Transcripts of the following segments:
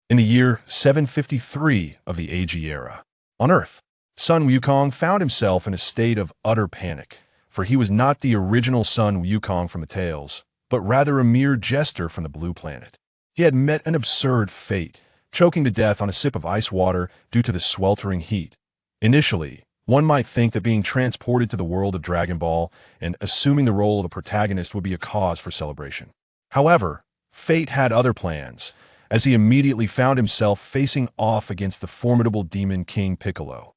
In the year 753 of the AG era, on Earth, Son Wukong found himself in a state of utter panic, for he was not the original Son Wukong from the tales, but rather a mere jester from the blue planet. He had met an absurd fate, choking to death on a sip of ice water due to the sweltering heat. Initially, one might think that being transported to the world of Dragon Ball and assuming the role of the protagonist would be a cause for celebration. However, fate had other plans, as he immediately found himself facing off against the formidable demon King Piccolo.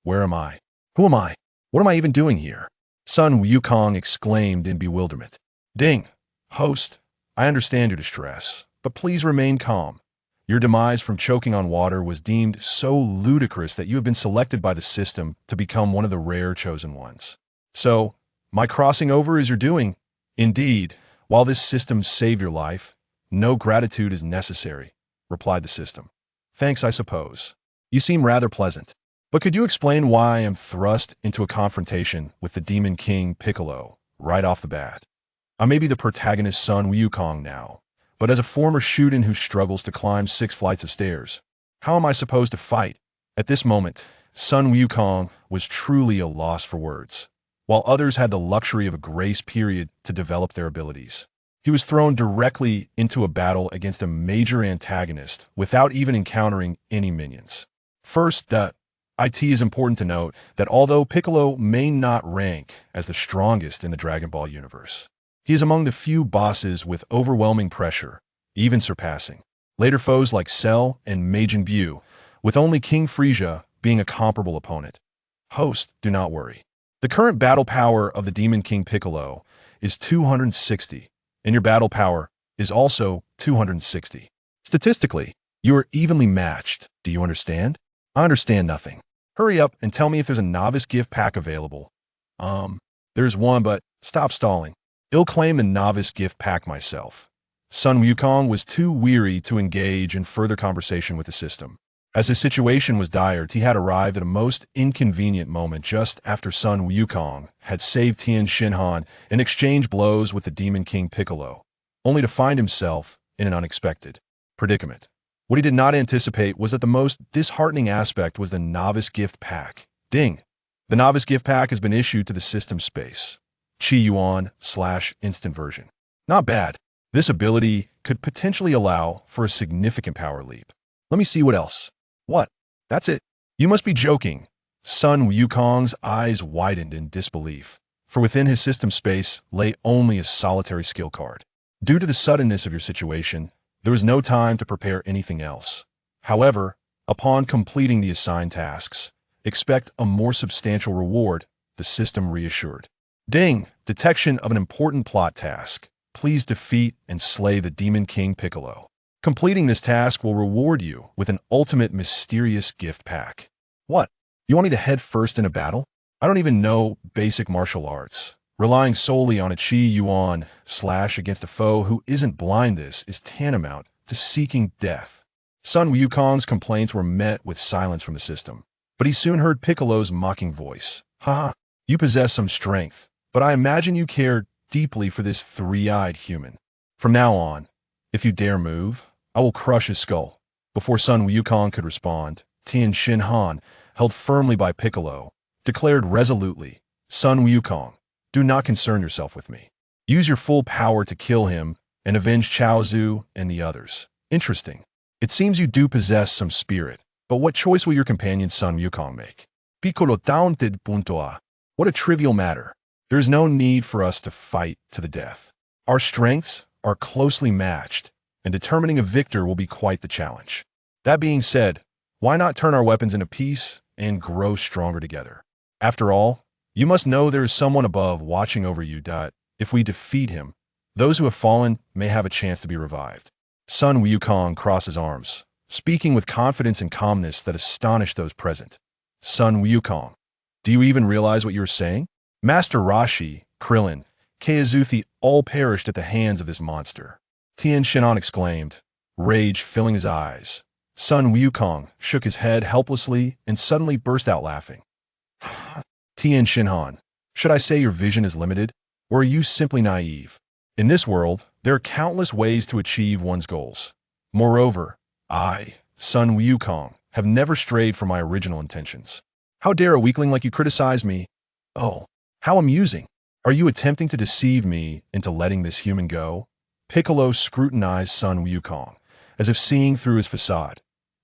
Where am I? Who am I? What am I even doing here? Son Wukong exclaimed in bewilderment. Ding! Host, I understand your distress, but please remain calm. Your demise from choking on water was deemed so ludicrous that you have been selected by the system to become one of the rare chosen ones. So, my crossing over is your doing. Indeed, while this system saved your life, no gratitude is necessary, replied the system. Thanks, I suppose. You seem rather pleasant. But could you explain why I am thrust into a confrontation with the Demon King Piccolo right off the bat? I may be the protagonist's Son Wukong now, but as a former Shuden who struggles to climb 6 flights of stairs, how am I supposed to fight? At this moment, Son Wukong was truly a loss for words. While others had the luxury of a grace period to develop their abilities, he was thrown directly into a battle against a major antagonist without even encountering any minions. First, it is important to note that although Piccolo may not rank as the strongest in the Dragon Ball universe, he is among the few bosses with overwhelming pressure, even surpassing later foes like Cell and Majin Buu, with only King Frieza being a comparable opponent. Host, do not worry. The current battle power of the Demon King Piccolo is 260, and your battle power is also 260. Statistically, you are evenly matched. Do you understand? I understand nothing. Hurry up and tell me if there's a novice gift pack available. There's one, but stop stalling. I'll claim the novice gift pack myself. Son Wukong was too weary to engage in further conversation with the system. As his situation was dire, he had arrived at a most inconvenient moment just after Son Wukong had saved Tien Shinhan and exchanged blows with the Demon King Piccolo, only to find himself in an unexpected predicament. What he did not anticipate was that the most disheartening aspect was the novice gift pack. Ding! The novice gift pack has been issued to the system space. Chi Yuan/instant version. Not bad. This ability could potentially allow for a significant power leap. Let me see what else. What? That's it? You must be joking. Son Wukong's eyes widened in disbelief, for within his system space lay only a solitary skill card. Due to the suddenness of your situation, there was no time to prepare anything else. However, upon completing the assigned tasks, expect a more substantial reward, the system reassured. Ding! Detection of an important plot task. Please defeat and slay the Demon King Piccolo. Completing this task will reward you with an ultimate mysterious gift pack. What? You want me to head first in a battle? I don't even know basic martial arts. Relying solely on a Chi Yuan slash against a foe who isn't blind, this is tantamount to seeking death. Son Wukong's complaints were met with silence from the system, but he soon heard Piccolo's mocking voice. Haha, you possess some strength, but I imagine you care deeply for this three-eyed human. From now on, if you dare move, I will crush his skull. Before Son Wukong could respond, Tien Shinhan, held firmly by Piccolo, declared resolutely, Son Wukong, do not concern yourself with me. Use your full power to kill him and avenge Chaozu and the others. Interesting. It seems you do possess some spirit, but what choice will your companion Son Wukong make? Piccolo taunted punto. What a trivial matter. There is no need for us to fight to the death. Our strengths are closely matched, and determining a victor will be quite the challenge. That being said, why not turn our weapons into peace and grow stronger together? After all, you must know there is someone above watching over you. If we defeat him, those who have fallen may have a chance to be revived. Son Wukong crossed his arms, speaking with confidence and calmness that astonished those present. Son Wukong, do you even realize what you are saying? Master Roshi, Krillin, Keizuthi all perished at the hands of this monster. Tien Shinhan exclaimed, rage filling his eyes. Son Wukong shook his head helplessly and suddenly burst out laughing. Tien Shinhan, should I say your vision is limited, or are you simply naive? In this world, there are countless ways to achieve one's goals. Moreover, I, Son Wukong, have never strayed from my original intentions. How dare a weakling like you criticize me? Oh, how amusing. Are you attempting to deceive me into letting this human go? Piccolo scrutinized Son Wukong, as if seeing through his facade.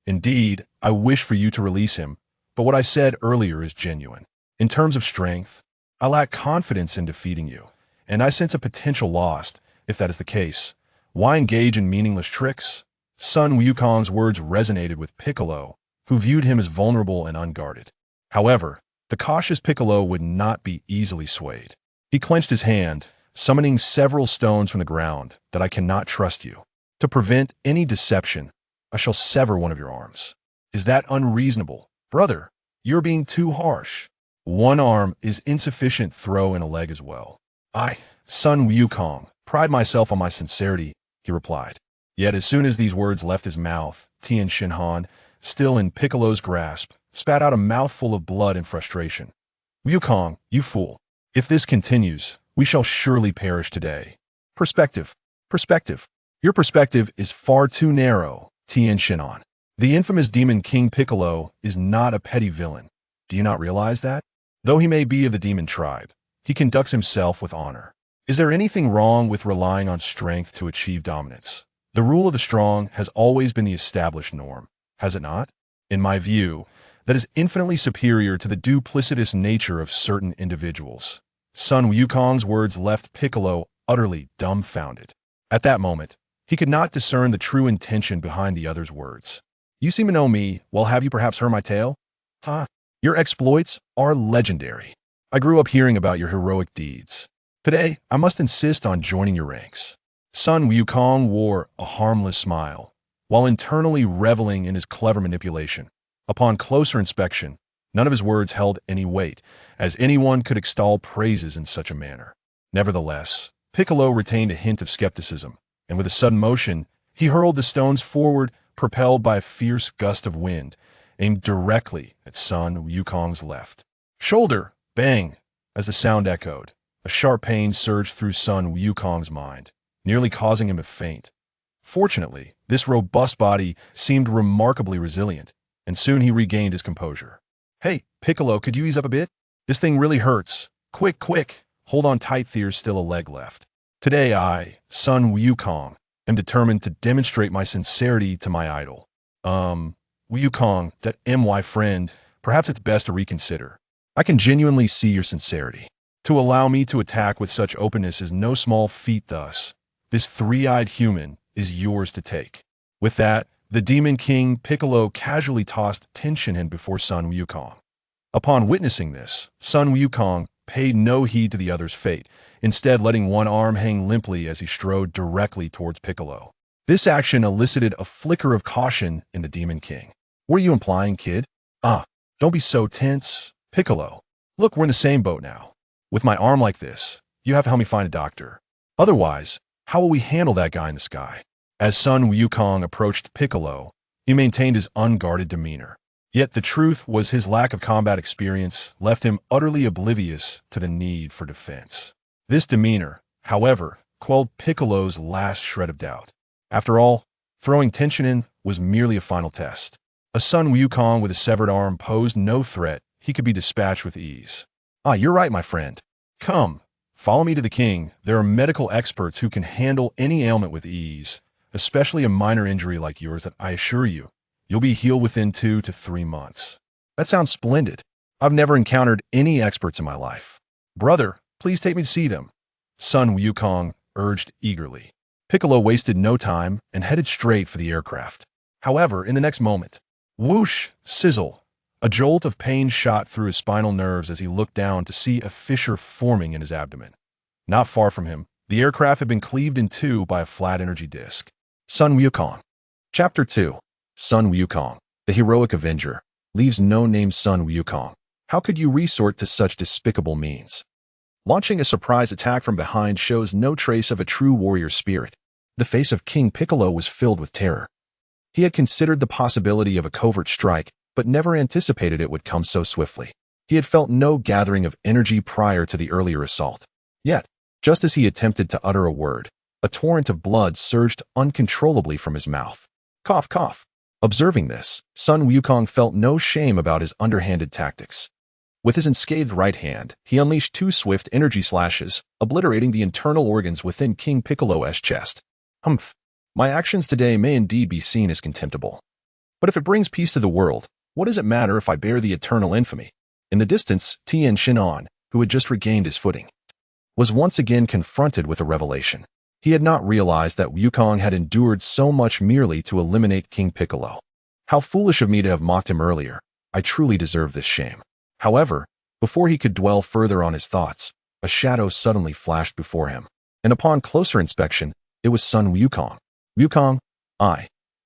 Indeed, I wish for you to release him, but what I said earlier is genuine. In terms of strength, I lack confidence in defeating you, and I sense a potential loss. If that is the case, why engage in meaningless tricks? Son Wukong's words resonated with Piccolo, who viewed him as vulnerable and unguarded. However, the cautious Piccolo would not be easily swayed. He clenched his hand, summoning several stones from the ground. That I cannot trust you. To prevent any deception, I shall sever one of your arms. Is that unreasonable? Brother, you're being too harsh. One arm is insufficient, throw in a leg as well. I, Son Wukong, pride myself on my sincerity, he replied. Yet as soon as these words left his mouth, Tien Shinhan, still in Piccolo's grasp, spat out a mouthful of blood in frustration. Wukong, you fool. If this continues, we shall surely perish today. Perspective. Perspective. Your perspective is far too narrow, Tien Shinhan. The infamous Demon King Piccolo is not a petty villain. Do you not realize that? Though he may be of the demon tribe, he conducts himself with honor. Is there anything wrong with relying on strength to achieve dominance? The rule of the strong has always been the established norm, has it not? In my view, that is infinitely superior to the duplicitous nature of certain individuals. Son Wukong's words left Piccolo utterly dumbfounded. At that moment, he could not discern the true intention behind the other's words. You seem to know me, well, have you perhaps heard my tale? Ha! Your exploits are legendary. I grew up hearing about your heroic deeds. Today, I must insist on joining your ranks. Son Wukong wore a harmless smile, while internally reveling in his clever manipulation. Upon closer inspection, none of his words held any weight, as anyone could extol praises in such a manner. Nevertheless, Piccolo retained a hint of skepticism, and with a sudden motion, he hurled the stones forward, propelled by a fierce gust of wind, aimed directly at Son Wukong's left shoulder. Bang! As the sound echoed, a sharp pain surged through Son Wukong's mind, nearly causing him to faint. Fortunately, this robust body seemed remarkably resilient, and soon he regained his composure. Hey, Piccolo, could you ease up a bit? This thing really hurts. Quick, quick! Hold on tight, there's still a leg left. Today I, Son Wukong, am determined to demonstrate my sincerity to my idol. Wukong, that my friend, perhaps it's best to reconsider. I can genuinely see your sincerity. To allow me to attack with such openness is no small feat thus. This three-eyed human is yours to take. With that, the Demon King Piccolo casually tossed Tenshinhan before Son Wukong. Upon witnessing this, Son Wukong paid no heed to the other's fate, instead letting one arm hang limply as he strode directly towards Piccolo. This action elicited a flicker of caution in the Demon King. What are you implying, kid? Don't be so tense. Piccolo, look, we're in the same boat now. With my arm like this, you have to help me find a doctor. Otherwise, how will we handle that guy in the sky? As Son Wukong approached Piccolo, he maintained his unguarded demeanor. Yet the truth was his lack of combat experience left him utterly oblivious to the need for defense. This demeanor, however, quelled Piccolo's last shred of doubt. After all, throwing Tenshinhan was merely a final test. A Son Wukong with a severed arm posed no threat. He could be dispatched with ease. You're right, my friend. Come, follow me to the king. There are medical experts who can handle any ailment with ease, especially a minor injury like yours that I assure you, you'll be healed within 2 to 3 months. That sounds splendid. I've never encountered any experts in my life. Brother, please take me to see them. Son Wukong urged eagerly. Piccolo wasted no time and headed straight for the aircraft. However, in the next moment, whoosh, sizzle, a jolt of pain shot through his spinal nerves as he looked down to see a fissure forming in his abdomen. Not far from him, the aircraft had been cleaved in two by a flat energy disk. Son Wukong. Chapter 2. Son Wukong, the heroic avenger, leaves no named Son Wukong. How could you resort to such despicable means? Launching a surprise attack from behind shows no trace of a true warrior spirit. The face of King Piccolo was filled with terror. He had considered the possibility of a covert strike, but never anticipated it would come so swiftly. He had felt no gathering of energy prior to the earlier assault. Yet, just as he attempted to utter a word, a torrent of blood surged uncontrollably from his mouth. Cough, cough. Observing this, Son Wukong felt no shame about his underhanded tactics. With his unscathed right hand, he unleashed 2 swift energy slashes, obliterating the internal organs within King Piccolo's chest. Humph. My actions today may indeed be seen as contemptible. But if it brings peace to the world, what does it matter if I bear the eternal infamy? In the distance, Tien Shinhan, who had just regained his footing, was once again confronted with a revelation. He had not realized that Wukong had endured so much merely to eliminate King Piccolo. How foolish of me to have mocked him earlier. I truly deserve this shame. However, before he could dwell further on his thoughts, a shadow suddenly flashed before him, and upon closer inspection, it was Son Wukong. Wukong,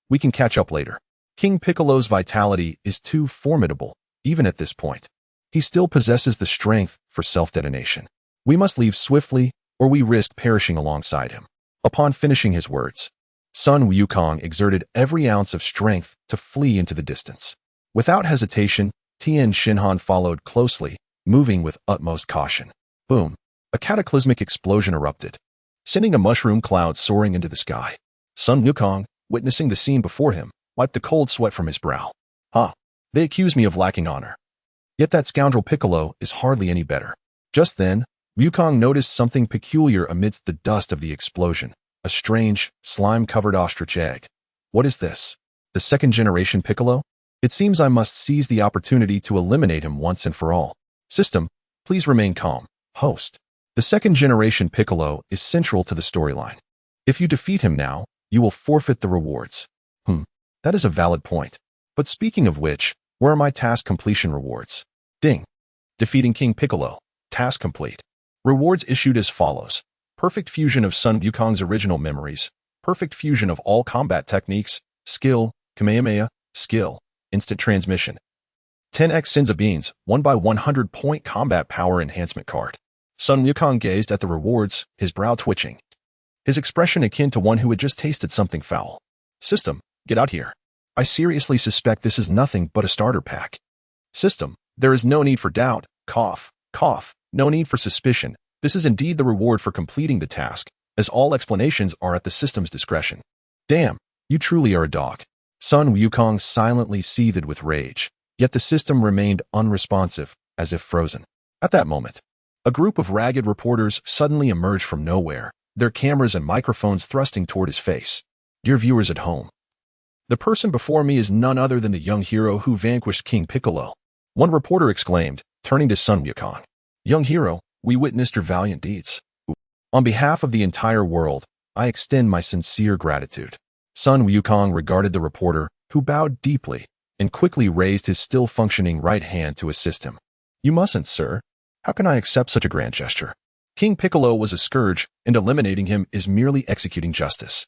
we can catch up later. King Piccolo's vitality is too formidable, even at this point. He still possesses the strength for self-detonation. We must leave swiftly, or we risk perishing alongside him. Upon finishing his words, Son Wukong exerted every ounce of strength to flee into the distance. Without hesitation, Tien Shinhan followed closely, moving with utmost caution. Boom! A cataclysmic explosion erupted, sending a mushroom cloud soaring into the sky. Son Wukong, witnessing the scene before him, wiped the cold sweat from his brow. They accuse me of lacking honor. Yet that scoundrel Piccolo is hardly any better. Just then, Wukong noticed something peculiar amidst the dust of the explosion. A strange, slime-covered ostrich egg. What is this? The second-generation Piccolo? It seems I must seize the opportunity to eliminate him once and for all. System, please remain calm. Host. The second-generation Piccolo is central to the storyline. If you defeat him now, you will forfeit the rewards. That is a valid point. But speaking of which, where are my task completion rewards? Ding. Defeating King Piccolo. Task complete. Rewards issued as follows. Perfect fusion of Son Wukong's original memories. Perfect fusion of all combat techniques. Skill. Kamehameha. Skill. Instant transmission. 10x Senza Beans, 1x100-point combat power enhancement card. Son Wukong gazed at the rewards, his brow twitching. His expression akin to one who had just tasted something foul. System, get out here. I seriously suspect this is nothing but a starter pack. System, there is no need for doubt. Cough, cough, no need for suspicion. This is indeed the reward for completing the task, as all explanations are at the system's discretion. Damn, you truly are a dog. Son Wukong silently seethed with rage, yet the system remained unresponsive, as if frozen. At that moment, a group of ragged reporters suddenly emerged from nowhere, their cameras and microphones thrusting toward his face. Dear viewers at home, the person before me is none other than the young hero who vanquished King Piccolo. One reporter exclaimed, turning to Son Wukong. Young hero, we witnessed your valiant deeds. On behalf of the entire world, I extend my sincere gratitude. Son Wukong regarded the reporter, who bowed deeply, and quickly raised his still-functioning right hand to assist him. You mustn't, sir. How can I accept such a grand gesture? King Piccolo was a scourge, and eliminating him is merely executing justice.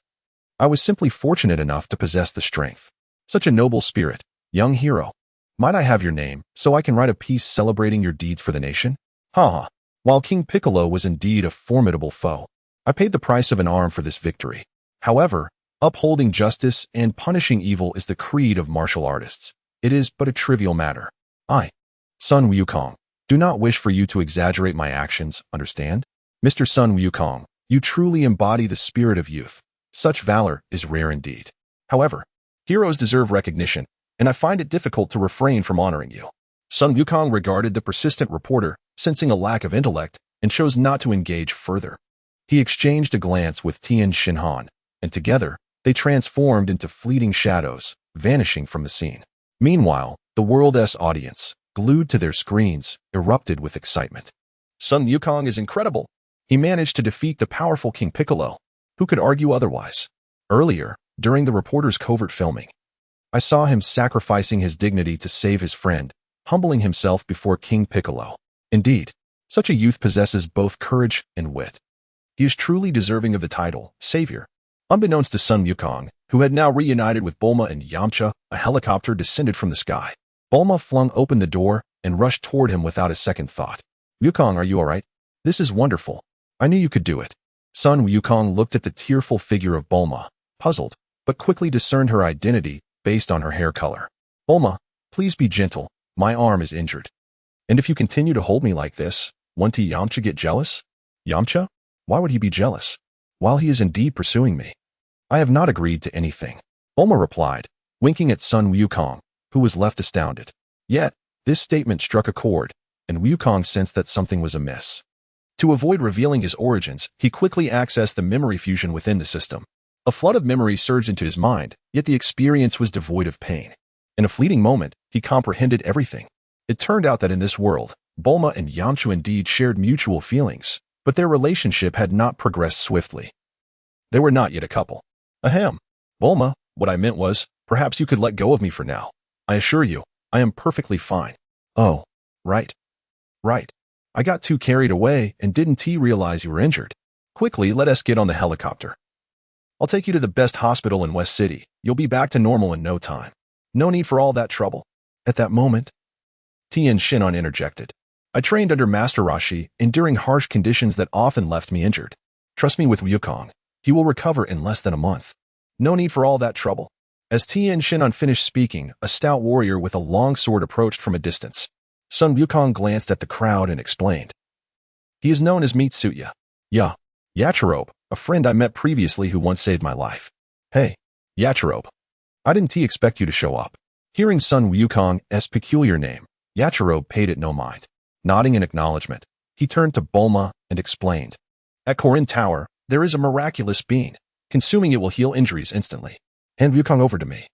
I was simply fortunate enough to possess the strength. Such a noble spirit, young hero. Might I have your name, so I can write a piece celebrating your deeds for the nation? While King Piccolo was indeed a formidable foe, I paid the price of an arm for this victory. However, upholding justice and punishing evil is the creed of martial artists. It is but a trivial matter. I, Son Wukong, do not wish for you to exaggerate my actions, understand? Mr. Son Wukong, you truly embody the spirit of youth. Such valor is rare indeed. However, heroes deserve recognition, and I find it difficult to refrain from honoring you. Son Wukong regarded the persistent reporter, sensing a lack of intellect, and chose not to engage further. He exchanged a glance with Tien Shinhan, and together, they transformed into fleeting shadows, vanishing from the scene. Meanwhile, the world's audience, glued to their screens, erupted with excitement. Son Wukong is incredible. He managed to defeat the powerful King Piccolo. Who could argue otherwise? Earlier, during the reporter's covert filming, I saw him sacrificing his dignity to save his friend, humbling himself before King Piccolo. Indeed, such a youth possesses both courage and wit. He is truly deserving of the title, Savior. Unbeknownst to Son Wukong, who had now reunited with Bulma and Yamcha, a helicopter descended from the sky. Bulma flung open the door and rushed toward him without a second thought. Wukong, are you all right? This is wonderful. I knew you could do it. Son Wukong looked at the tearful figure of Bulma, puzzled, but quickly discerned her identity based on her hair color. Bulma, please be gentle. My arm is injured. And if you continue to hold me like this, won't Yamcha get jealous? Yamcha? Why would he be jealous? While he is indeed pursuing me, I have not agreed to anything. Bulma replied, winking at Son Wukong, who was left astounded. Yet, this statement struck a chord, and Wukong sensed that something was amiss. To avoid revealing his origins, he quickly accessed the memory fusion within the system. A flood of memory surged into his mind, yet the experience was devoid of pain. In a fleeting moment, he comprehended everything. It turned out that in this world, Bulma and Yamcha indeed shared mutual feelings, but their relationship had not progressed swiftly. They were not yet a couple. Ahem. Bulma, what I meant was, perhaps you could let go of me for now. I assure you, I am perfectly fine. Oh, right. Right. I got too carried away and didn't realize you were injured. Quickly, let us get on the helicopter. I'll take you to the best hospital in West City. You'll be back to normal in no time. No need for all that trouble. At that moment, Tien Shinhan interjected. I trained under Master Roshi, enduring harsh conditions that often left me injured. Trust me with Wukong. He will recover in less than a month. No need for all that trouble. As Tien Shinhan finished speaking, a stout warrior with a long sword approached from a distance. Son Wukong glanced at the crowd and explained. He is known as Mitsuya. Yachirobe, a friend I met previously who once saved my life. Hey, Yachirobe. I didn't expect you to show up. Hearing Son Wukong's peculiar name, Yachirobe paid it no mind. Nodding in acknowledgement, he turned to Bulma and explained. At Korin Tower, there is a miraculous bean. Consuming it will heal injuries instantly. Hand Wukong over to me.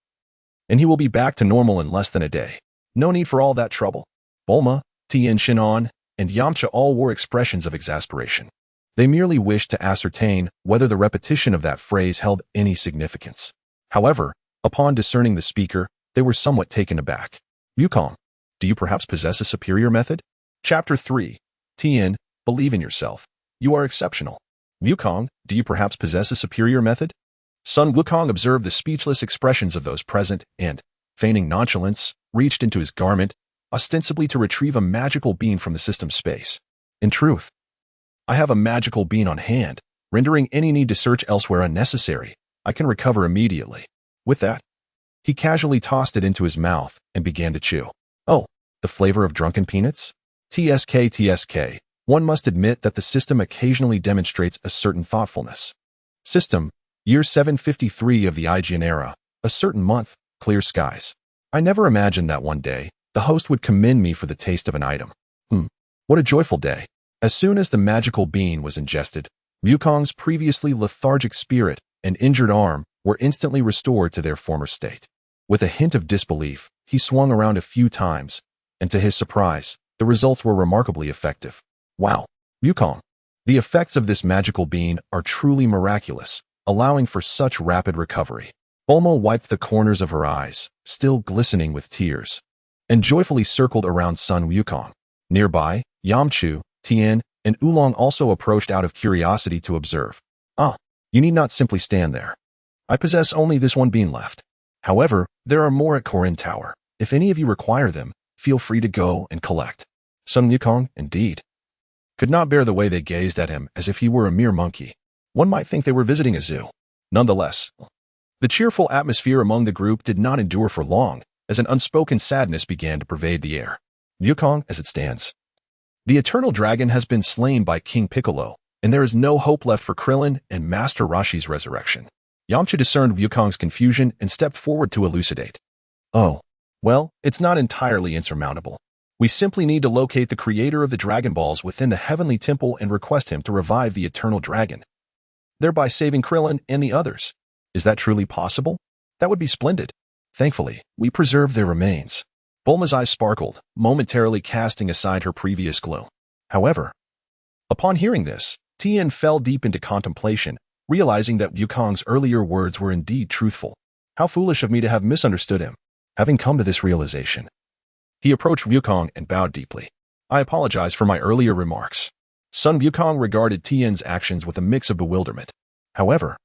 And he will be back to normal in less than a day. No need for all that trouble. Bulma, Tien Shinhan, and Yamcha all wore expressions of exasperation. They merely wished to ascertain whether the repetition of that phrase held any significance. However, upon discerning the speaker, they were somewhat taken aback. Wukong, do you perhaps possess a superior method? Chapter 3. Tien, believe in yourself. You are exceptional. Wukong, do you perhaps possess a superior method? Son Wukong observed the speechless expressions of those present and, feigning nonchalance, reached into his garment, ostensibly to retrieve a magical bean from the system's space. In truth, I have a magical bean on hand, rendering any need to search elsewhere unnecessary. I can recover immediately. With that, he casually tossed it into his mouth and began to chew. Oh, the flavor of drunken peanuts? TSK. One must admit that the system occasionally demonstrates a certain thoughtfulness. System, year 753 of the Aegean era, a certain month, clear skies. I never imagined that one day, the host would commend me for the taste of an item. What a joyful day. As soon as the magical bean was ingested, Wukong's previously lethargic spirit and injured arm were instantly restored to their former state. With a hint of disbelief, he swung around a few times, and to his surprise, the results were remarkably effective. Wow, Wukong. The effects of this magical bean are truly miraculous, allowing for such rapid recovery. Bulma wiped the corners of her eyes, still glistening with tears, and joyfully circled around Son Wukong. Nearby, Yamcha, Tien, and Oolong also approached out of curiosity to observe. You need not simply stand there. I possess only this one bean left. However, there are more at Korin Tower. If any of you require them, feel free to go and collect. Son Wukong, indeed, could not bear the way they gazed at him as if he were a mere monkey. One might think they were visiting a zoo. Nonetheless, the cheerful atmosphere among the group did not endure for long, as an unspoken sadness began to pervade the air. Wukong, as it stands. The eternal dragon has been slain by King Piccolo, and there is no hope left for Krillin and Master Roshi's resurrection. Yamcha discerned Wukong's confusion and stepped forward to elucidate. Oh, well, it's not entirely insurmountable. We simply need to locate the creator of the Dragon Balls within the Heavenly Temple and request him to revive the eternal dragon, thereby saving Krillin and the others. Is that truly possible? That would be splendid. Thankfully, we preserved their remains. Bulma's eyes sparkled, momentarily casting aside her previous gloom. However, upon hearing this, Tien fell deep into contemplation, realizing that Wukong's earlier words were indeed truthful. How foolish of me to have misunderstood him. Having come to this realization, he approached Wukong and bowed deeply. I apologize for my earlier remarks. Son Wukong regarded Tien's actions with a mix of bewilderment. However,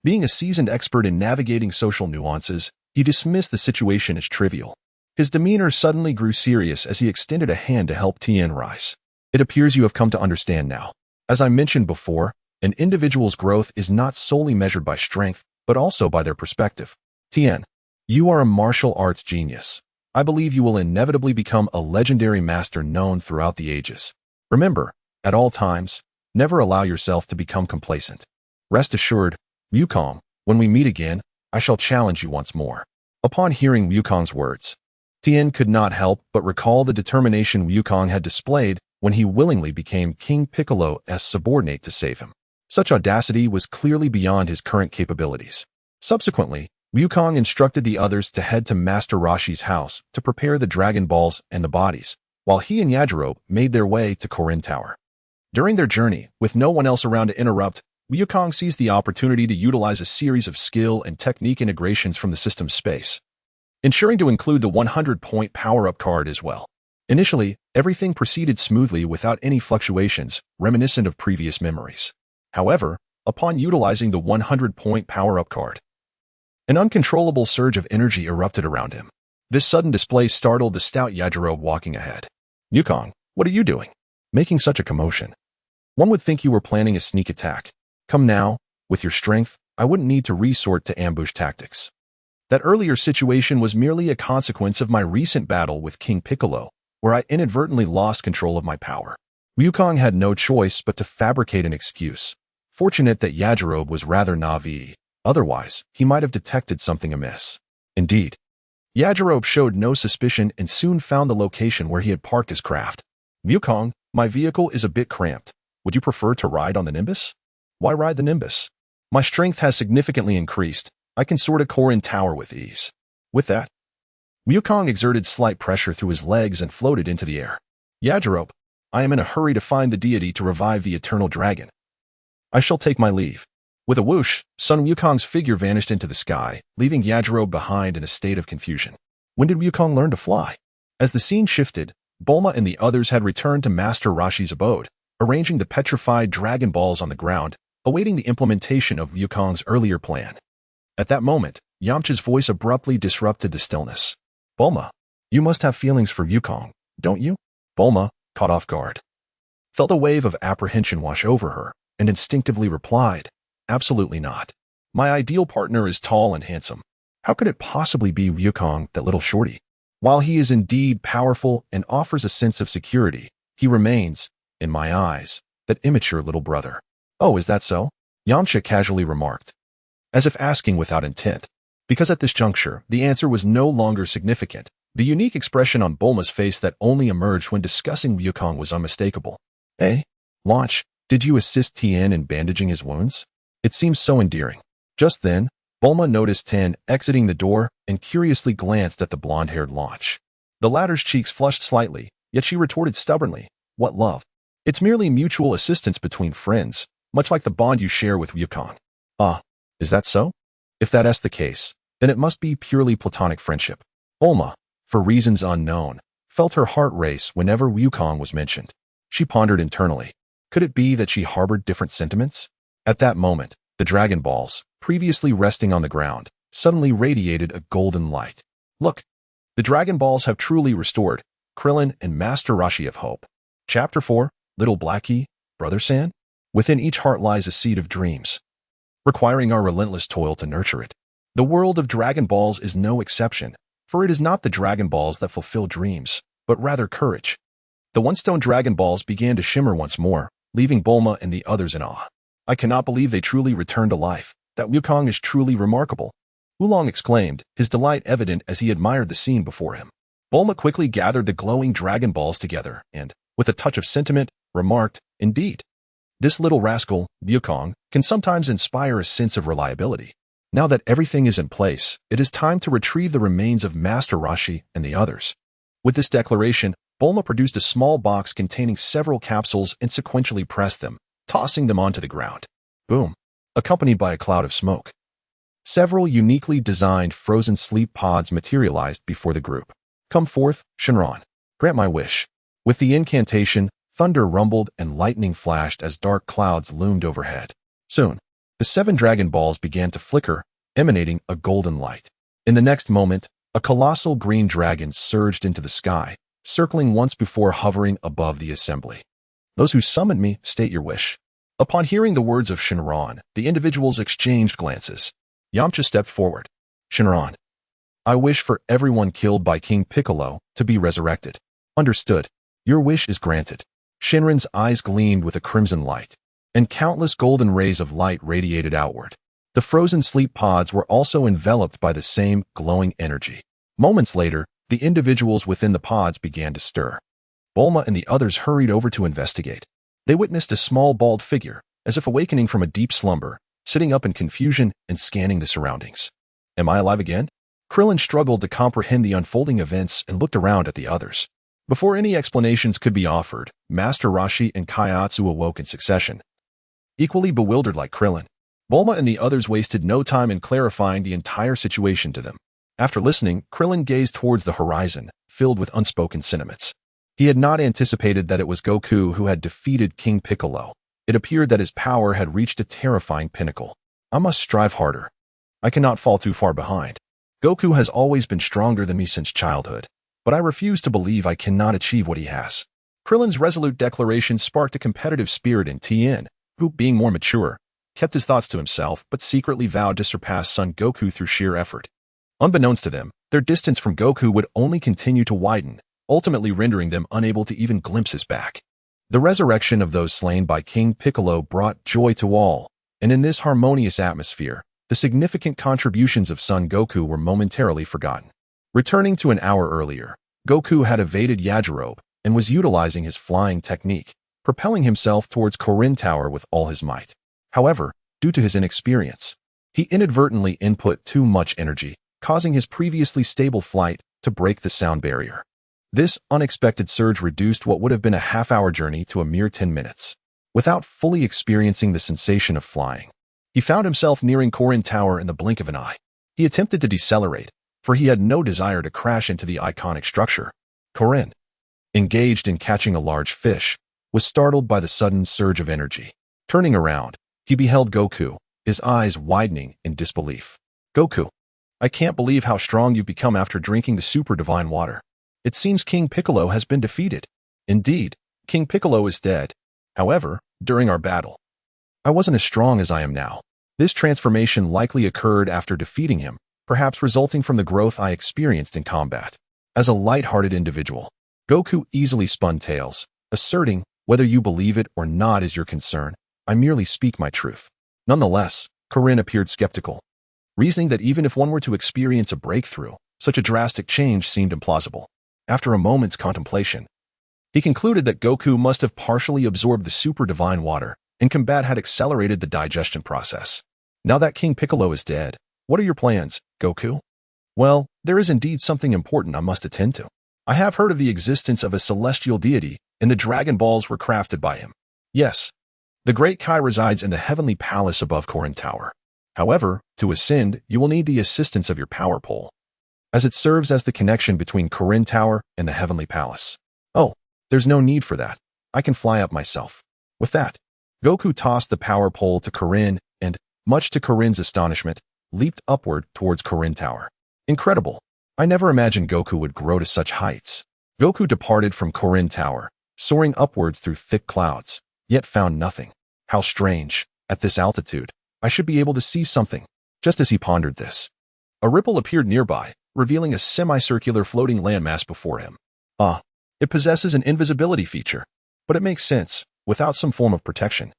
being a seasoned expert in navigating social nuances, he dismissed the situation as trivial. His demeanor suddenly grew serious as he extended a hand to help Tien rise. It appears you have come to understand now. As I mentioned before, an individual's growth is not solely measured by strength, but also by their perspective. Tien, you are a martial arts genius. I believe you will inevitably become a legendary master known throughout the ages. Remember, at all times, never allow yourself to become complacent. Rest assured, Wukong, when we meet again, I shall challenge you once more. Upon hearing Wukong's words, Tien could not help but recall the determination Wukong had displayed when he willingly became King Piccolo's subordinate to save him. Such audacity was clearly beyond his current capabilities. Subsequently, Wukong instructed the others to head to Master Roshi's house to prepare the Dragon Balls and the bodies, while he and Yajirobe made their way to Korin Tower. During their journey, with no one else around to interrupt, Wukong seized the opportunity to utilize a series of skill and technique integrations from the system's space, ensuring to include the 100-point power-up card as well. Initially, everything proceeded smoothly without any fluctuations, reminiscent of previous memories. However, upon utilizing the 100-point power-up card, an uncontrollable surge of energy erupted around him. This sudden display startled the stout Yajirobe walking ahead. "Wukong, what are you doing? Making such a commotion? One would think you were planning a sneak attack. Come now, with your strength, I wouldn't need to resort to ambush tactics. That earlier situation was merely a consequence of my recent battle with King Piccolo, where I inadvertently lost control of my power." Wukong had no choice but to fabricate an excuse. Fortunate that Yajirobe was rather naive. Otherwise, he might have detected something amiss. Indeed, Yajirobe showed no suspicion and soon found the location where he had parked his craft. "Wukong, my vehicle is a bit cramped. Would you prefer to ride on the Nimbus?" "Why ride the Nimbus? My strength has significantly increased. I can soar to Korin Tower with ease." With that, Wukong exerted slight pressure through his legs and floated into the air. "Yajirobe, I am in a hurry to find the deity to revive the eternal dragon. I shall take my leave." With a whoosh, Son Wukong's figure vanished into the sky, leaving Yajirobe behind in a state of confusion. When did Wukong learn to fly? As the scene shifted, Bulma and the others had returned to Master Roshi's abode, arranging the petrified Dragon Balls on the ground, awaiting the implementation of Wukong's earlier plan. At that moment, Yamcha's voice abruptly disrupted the stillness. "Bulma, you must have feelings for Wukong, don't you?" Bulma, caught off guard, felt a wave of apprehension wash over her, and instinctively replied, "Absolutely not. My ideal partner is tall and handsome. How could it possibly be Wukong, that little shorty? While he is indeed powerful and offers a sense of security, he remains, in my eyes, that immature little brother." "Oh, is that so?" Yamcha casually remarked, as if asking without intent, because at this juncture, the answer was no longer significant. The unique expression on Bulma's face that only emerged when discussing Wukong was unmistakable. Launch, did you assist Tien in bandaging his wounds? It seems so endearing." Just then, Bulma noticed Tien exiting the door and curiously glanced at the blonde-haired Launch. The latter's cheeks flushed slightly, yet she retorted stubbornly, "What love? It's merely mutual assistance between friends, much like the bond you share with Wukong." "Ah, is that so? If that's the case, then it must be purely platonic friendship." Bulma, for reasons unknown, felt her heart race whenever Wukong was mentioned. She pondered internally. Could it be that she harbored different sentiments? At that moment, the Dragon Balls, previously resting on the ground, suddenly radiated a golden light. "Look, the Dragon Balls have truly restored Krillin and Master Roshi of Hope." Chapter 4, Little Blackie, Brother San? Within each heart lies a seed of dreams, requiring our relentless toil to nurture it. The world of Dragon Balls is no exception, for it is not the Dragon Balls that fulfill dreams, but rather courage. The one-stone Dragon Balls began to shimmer once more, leaving Bulma and the others in awe. "I cannot believe they truly returned to life. That Wukong is truly remarkable," Oolong exclaimed, his delight evident as he admired the scene before him. Bulma quickly gathered the glowing Dragon Balls together and, with a touch of sentiment, remarked, "Indeed, this little rascal, Wukong, can sometimes inspire a sense of reliability. Now that everything is in place, it is time to retrieve the remains of Master Roshi and the others." With this declaration, Bulma produced a small box containing several capsules and sequentially pressed them, tossing them onto the ground. Boom, accompanied by a cloud of smoke. Several uniquely designed frozen sleep pods materialized before the group. "Come forth, Shenron. Grant my wish." With the incantation, thunder rumbled and lightning flashed as dark clouds loomed overhead. Soon, the 7 Dragon Balls began to flicker, emanating a golden light. In the next moment, a colossal green dragon surged into the sky, circling once before hovering above the assembly. "Those who summoned me, state your wish." Upon hearing the words of Shenron, the individuals exchanged glances. Yamcha stepped forward. "Shenron, I wish for everyone killed by King Piccolo to be resurrected." "Understood. Your wish is granted." Shenron's eyes gleamed with a crimson light, and countless golden rays of light radiated outward. The frozen sleep pods were also enveloped by the same glowing energy. Moments later, the individuals within the pods began to stir. Bulma and the others hurried over to investigate. They witnessed a small bald figure, as if awakening from a deep slumber, sitting up in confusion and scanning the surroundings. Am I alive again? Krillin struggled to comprehend the unfolding events and looked around at the others. Before any explanations could be offered, Master Roshi and Kaiatsu awoke in succession. Equally bewildered like Krillin, Bulma and the others wasted no time in clarifying the entire situation to them. After listening, Krillin gazed towards the horizon, filled with unspoken sentiments. He had not anticipated that it was Goku who had defeated King Piccolo. It appeared that his power had reached a terrifying pinnacle. I must strive harder. I cannot fall too far behind. Goku has always been stronger than me since childhood, but I refuse to believe I cannot achieve what he has. Krillin's resolute declaration sparked a competitive spirit in Tien, who, being more mature, kept his thoughts to himself but secretly vowed to surpass Son Goku through sheer effort. Unbeknownst to them, their distance from Goku would only continue to widen, ultimately rendering them unable to even glimpse his back. The resurrection of those slain by King Piccolo brought joy to all, and in this harmonious atmosphere, the significant contributions of Son Goku were momentarily forgotten. Returning to an hour earlier, Goku had evaded Yajirobe and was utilizing his flying technique, propelling himself towards Korin Tower with all his might. However, due to his inexperience, he inadvertently input too much energy, causing his previously stable flight to break the sound barrier. This unexpected surge reduced what would have been a half-hour journey to a mere 10 minutes. Without fully experiencing the sensation of flying, he found himself nearing Korin Tower in the blink of an eye. He attempted to decelerate, for he had no desire to crash into the iconic structure. Korin, engaged in catching a large fish, was startled by the sudden surge of energy. Turning around, he beheld Goku, his eyes widening in disbelief. Goku, I can't believe how strong you've become after drinking the super divine water. It seems King Piccolo has been defeated. Indeed, King Piccolo is dead. However, during our battle, I wasn't as strong as I am now. This transformation likely occurred after defeating him, perhaps resulting from the growth I experienced in combat. As a light-hearted individual, Goku easily spun tails, asserting, whether you believe it or not is your concern, I merely speak my truth. Nonetheless, Korin appeared skeptical, reasoning that even if one were to experience a breakthrough, such a drastic change seemed implausible. After a moment's contemplation, he concluded that Goku must have partially absorbed the super divine water, and combat had accelerated the digestion process. Now that King Piccolo is dead, what are your plans, Goku? Well, there is indeed something important I must attend to. I have heard of the existence of a celestial deity, and the Dragon Balls were crafted by him. Yes, the Great Kai resides in the heavenly palace above Korin Tower. However, to ascend, you will need the assistance of your power pole, as it serves as the connection between Korin Tower and the heavenly palace. Oh, there's no need for that. I can fly up myself. With that, Goku tossed the power pole to Korin and, much to Korin's astonishment, leaped upward towards Korin Tower. Incredible. I never imagined Goku would grow to such heights. Goku departed from Korin Tower, soaring upwards through thick clouds, yet found nothing. How strange. At this altitude, I should be able to see something. Just as he pondered this, a ripple appeared nearby, revealing a semicircular floating landmass before him. Ah, it possesses an invisibility feature, but it makes sense. Without some form of protection,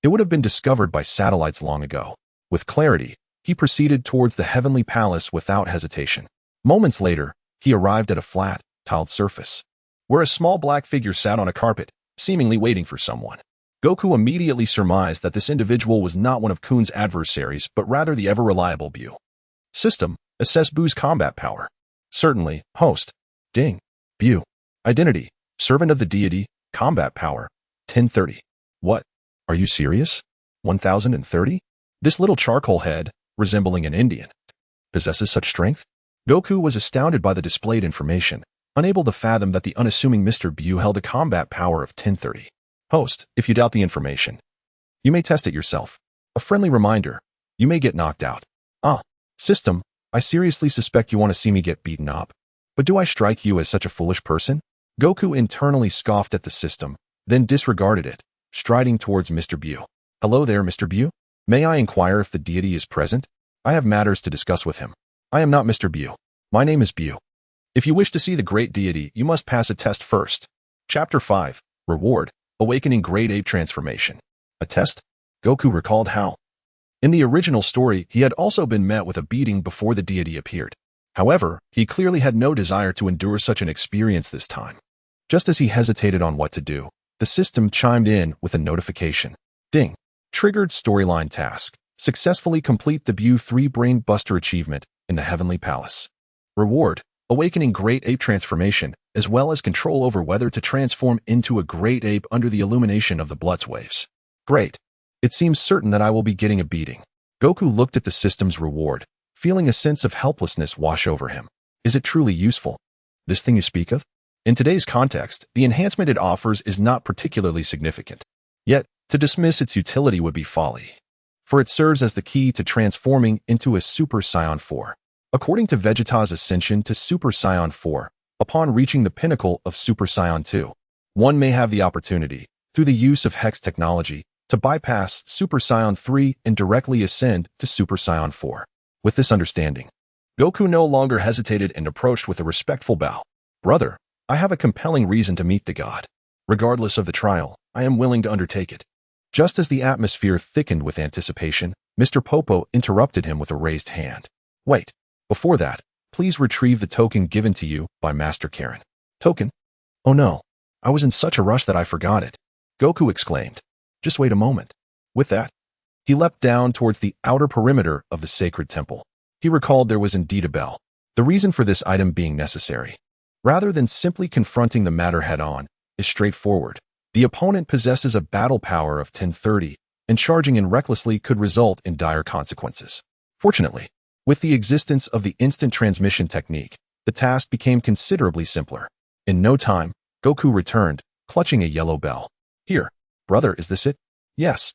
it would have been discovered by satellites long ago. With clarity, he proceeded towards the heavenly palace without hesitation. Moments later, he arrived at a flat, tiled surface, where a small black figure sat on a carpet, seemingly waiting for someone. Goku immediately surmised that this individual was not one of Kun's adversaries, but rather the ever-reliable Bu. System, assess Bu's combat power. Certainly, host. Ding. Bu. Identity, servant of the deity, combat power, 1030. What? Are you serious? 1030? This little charcoal head, resembling an Indian, possesses such strength? Goku was astounded by the displayed information, unable to fathom that the unassuming Mr. Bu held a combat power of 1030. Host, if you doubt the information, you may test it yourself. A friendly reminder, you may get knocked out. Ah, system, I seriously suspect you want to see me get beaten up. But do I strike you as such a foolish person? Goku internally scoffed at the system, then disregarded it, striding towards Mr. Bu. Hello there, Mr. Bu. May I inquire if the deity is present? I have matters to discuss with him. I am not Mr. Bu. My name is Bu. If you wish to see the great deity, you must pass a test first. Chapter 5. Reward. Awakening Grade Ape Transformation. A test? Goku recalled how, In the original story, he had also been met with a beating before the deity appeared. However, he clearly had no desire to endure such an experience this time. Just as he hesitated on what to do, the system chimed in with a notification. Ding. Triggered storyline task. Successfully complete debut 3 Brain Buster achievement in the Heavenly Palace. Reward. Awakening Great Ape Transformation, as well as control over whether to transform into a Great Ape under the illumination of the Bloods waves. Great. It seems certain that I will be getting a beating. Goku looked at the system's reward, feeling a sense of helplessness wash over him. Is it truly useful? This thing you speak of? In today's context, the enhancement it offers is not particularly significant. Yet, to dismiss its utility would be folly. For it serves as the key to transforming into a Super Saiyan 4. According to Vegeta's ascension to Super Saiyan 4, upon reaching the pinnacle of Super Saiyan 2, one may have the opportunity, through the use of Hex technology, to bypass Super Saiyan 3 and directly ascend to Super Saiyan 4. With this understanding, Goku no longer hesitated and approached with a respectful bow. Brother, I have a compelling reason to meet the god. Regardless of the trial, I am willing to undertake it. Just as the atmosphere thickened with anticipation, Mr. Popo interrupted him with a raised hand. Wait. Before that, please retrieve the token given to you by Master Karen. Token? Oh no, I was in such a rush that I forgot it. Goku exclaimed. Just wait a moment. With that, he leapt down towards the outer perimeter of the sacred temple. He recalled there was indeed a bell. The reason for this item being necessary, rather than simply confronting the matter head-on, is straightforward. The opponent possesses a battle power of 1030, and charging in recklessly could result in dire consequences. Fortunately, with the existence of the instant transmission technique, the task became considerably simpler. In no time, Goku returned, clutching a yellow bell. Here, brother, is this it? Yes.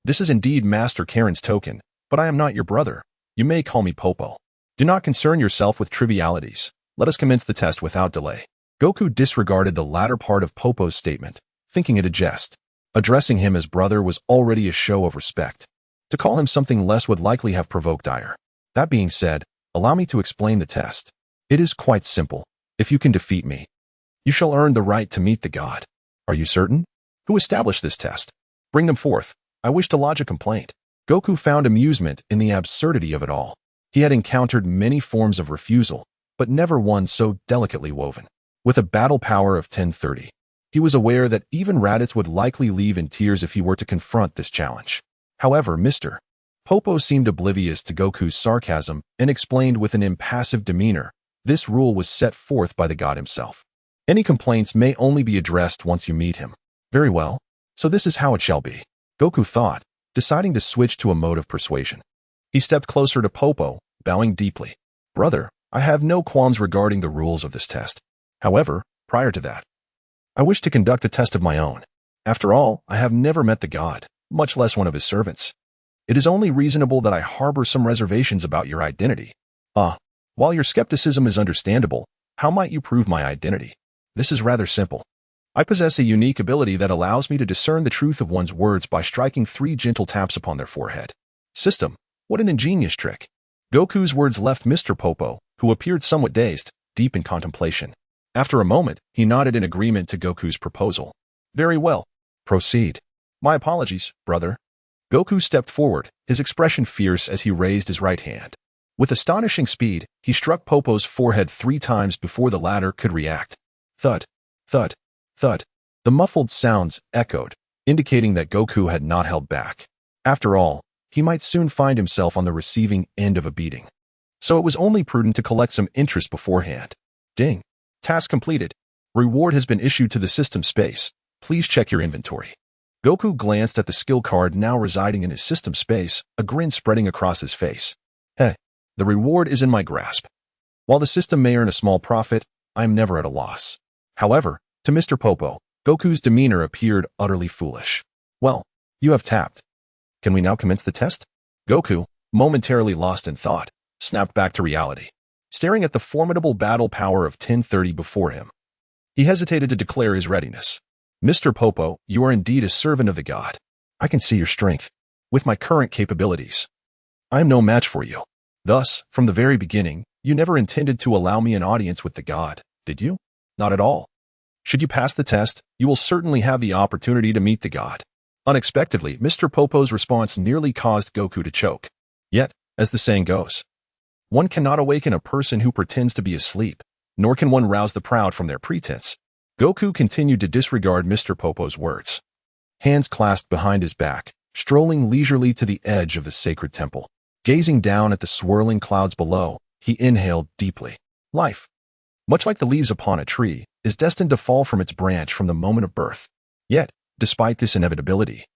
This is indeed Master Karen's token, but I am not your brother. You may call me Popo. Do not concern yourself with trivialities. Let us commence the test without delay. Goku disregarded the latter part of Popo's statement, thinking it a jest. Addressing him as brother was already a show of respect. To call him something less would likely have provoked ire. That being said, allow me to explain the test. It is quite simple. If you can defeat me, you shall earn the right to meet the god. Are you certain? Who established this test? Bring them forth. I wish to lodge a complaint. Goku found amusement in the absurdity of it all. He had encountered many forms of refusal, but never one so delicately woven. With a battle power of 1030, he was aware that even Raditz would likely leave in tears if he were to confront this challenge. However, Mr. Popo seemed oblivious to Goku's sarcasm and explained with an impassive demeanor, this rule was set forth by the god himself. Any complaints may only be addressed once you meet him. Very well, so this is how it shall be. Goku thought, deciding to switch to a mode of persuasion. He stepped closer to Popo, bowing deeply. Brother, I have no qualms regarding the rules of this test. However, prior to that, I wish to conduct a test of my own. After all, I have never met the god, much less one of his servants. It is only reasonable that I harbor some reservations about your identity. While your skepticism is understandable, how might you prove my identity? This is rather simple. I possess a unique ability that allows me to discern the truth of one's words by striking 3 gentle taps upon their forehead. System, what an ingenious trick. Goku's words left Mr. Popo, who appeared somewhat dazed, deep in contemplation. After a moment, he nodded in agreement to Goku's proposal. Very well. Proceed. My apologies, brother. Goku stepped forward, his expression fierce as he raised his right hand. With astonishing speed, he struck Popo's forehead 3 times before the latter could react. Thud, thud, thud. The muffled sounds echoed, indicating that Goku had not held back. After all, he might soon find himself on the receiving end of a beating. So it was only prudent to collect some interest beforehand. Ding. Task completed. Reward has been issued to the system space. Please check your inventory. Goku glanced at the skill card now residing in his system space, a grin spreading across his face. Hey, the reward is in my grasp. While the system may earn a small profit, I am never at a loss. However, to Mr. Popo, Goku's demeanor appeared utterly foolish. Well, you have tapped. Can we now commence the test? Goku, momentarily lost in thought, snapped back to reality, staring at the formidable battle power of 1030 before him. He hesitated to declare his readiness. Mr. Popo, you are indeed a servant of the god. I can see your strength. With my current capabilities, I am no match for you. Thus, from the very beginning, you never intended to allow me an audience with the god, did you? Not at all. Should you pass the test, you will certainly have the opportunity to meet the god. Unexpectedly, Mr. Popo's response nearly caused Goku to choke. Yet, as the saying goes, one cannot awaken a person who pretends to be asleep, nor can one rouse the proud from their pretense. Goku continued to disregard Mr. Popo's words. Hands clasped behind his back, strolling leisurely to the edge of the sacred temple. Gazing down at the swirling clouds below, he inhaled deeply. Life, much like the leaves upon a tree, is destined to fall from its branch from the moment of birth. Yet, despite this inevitability,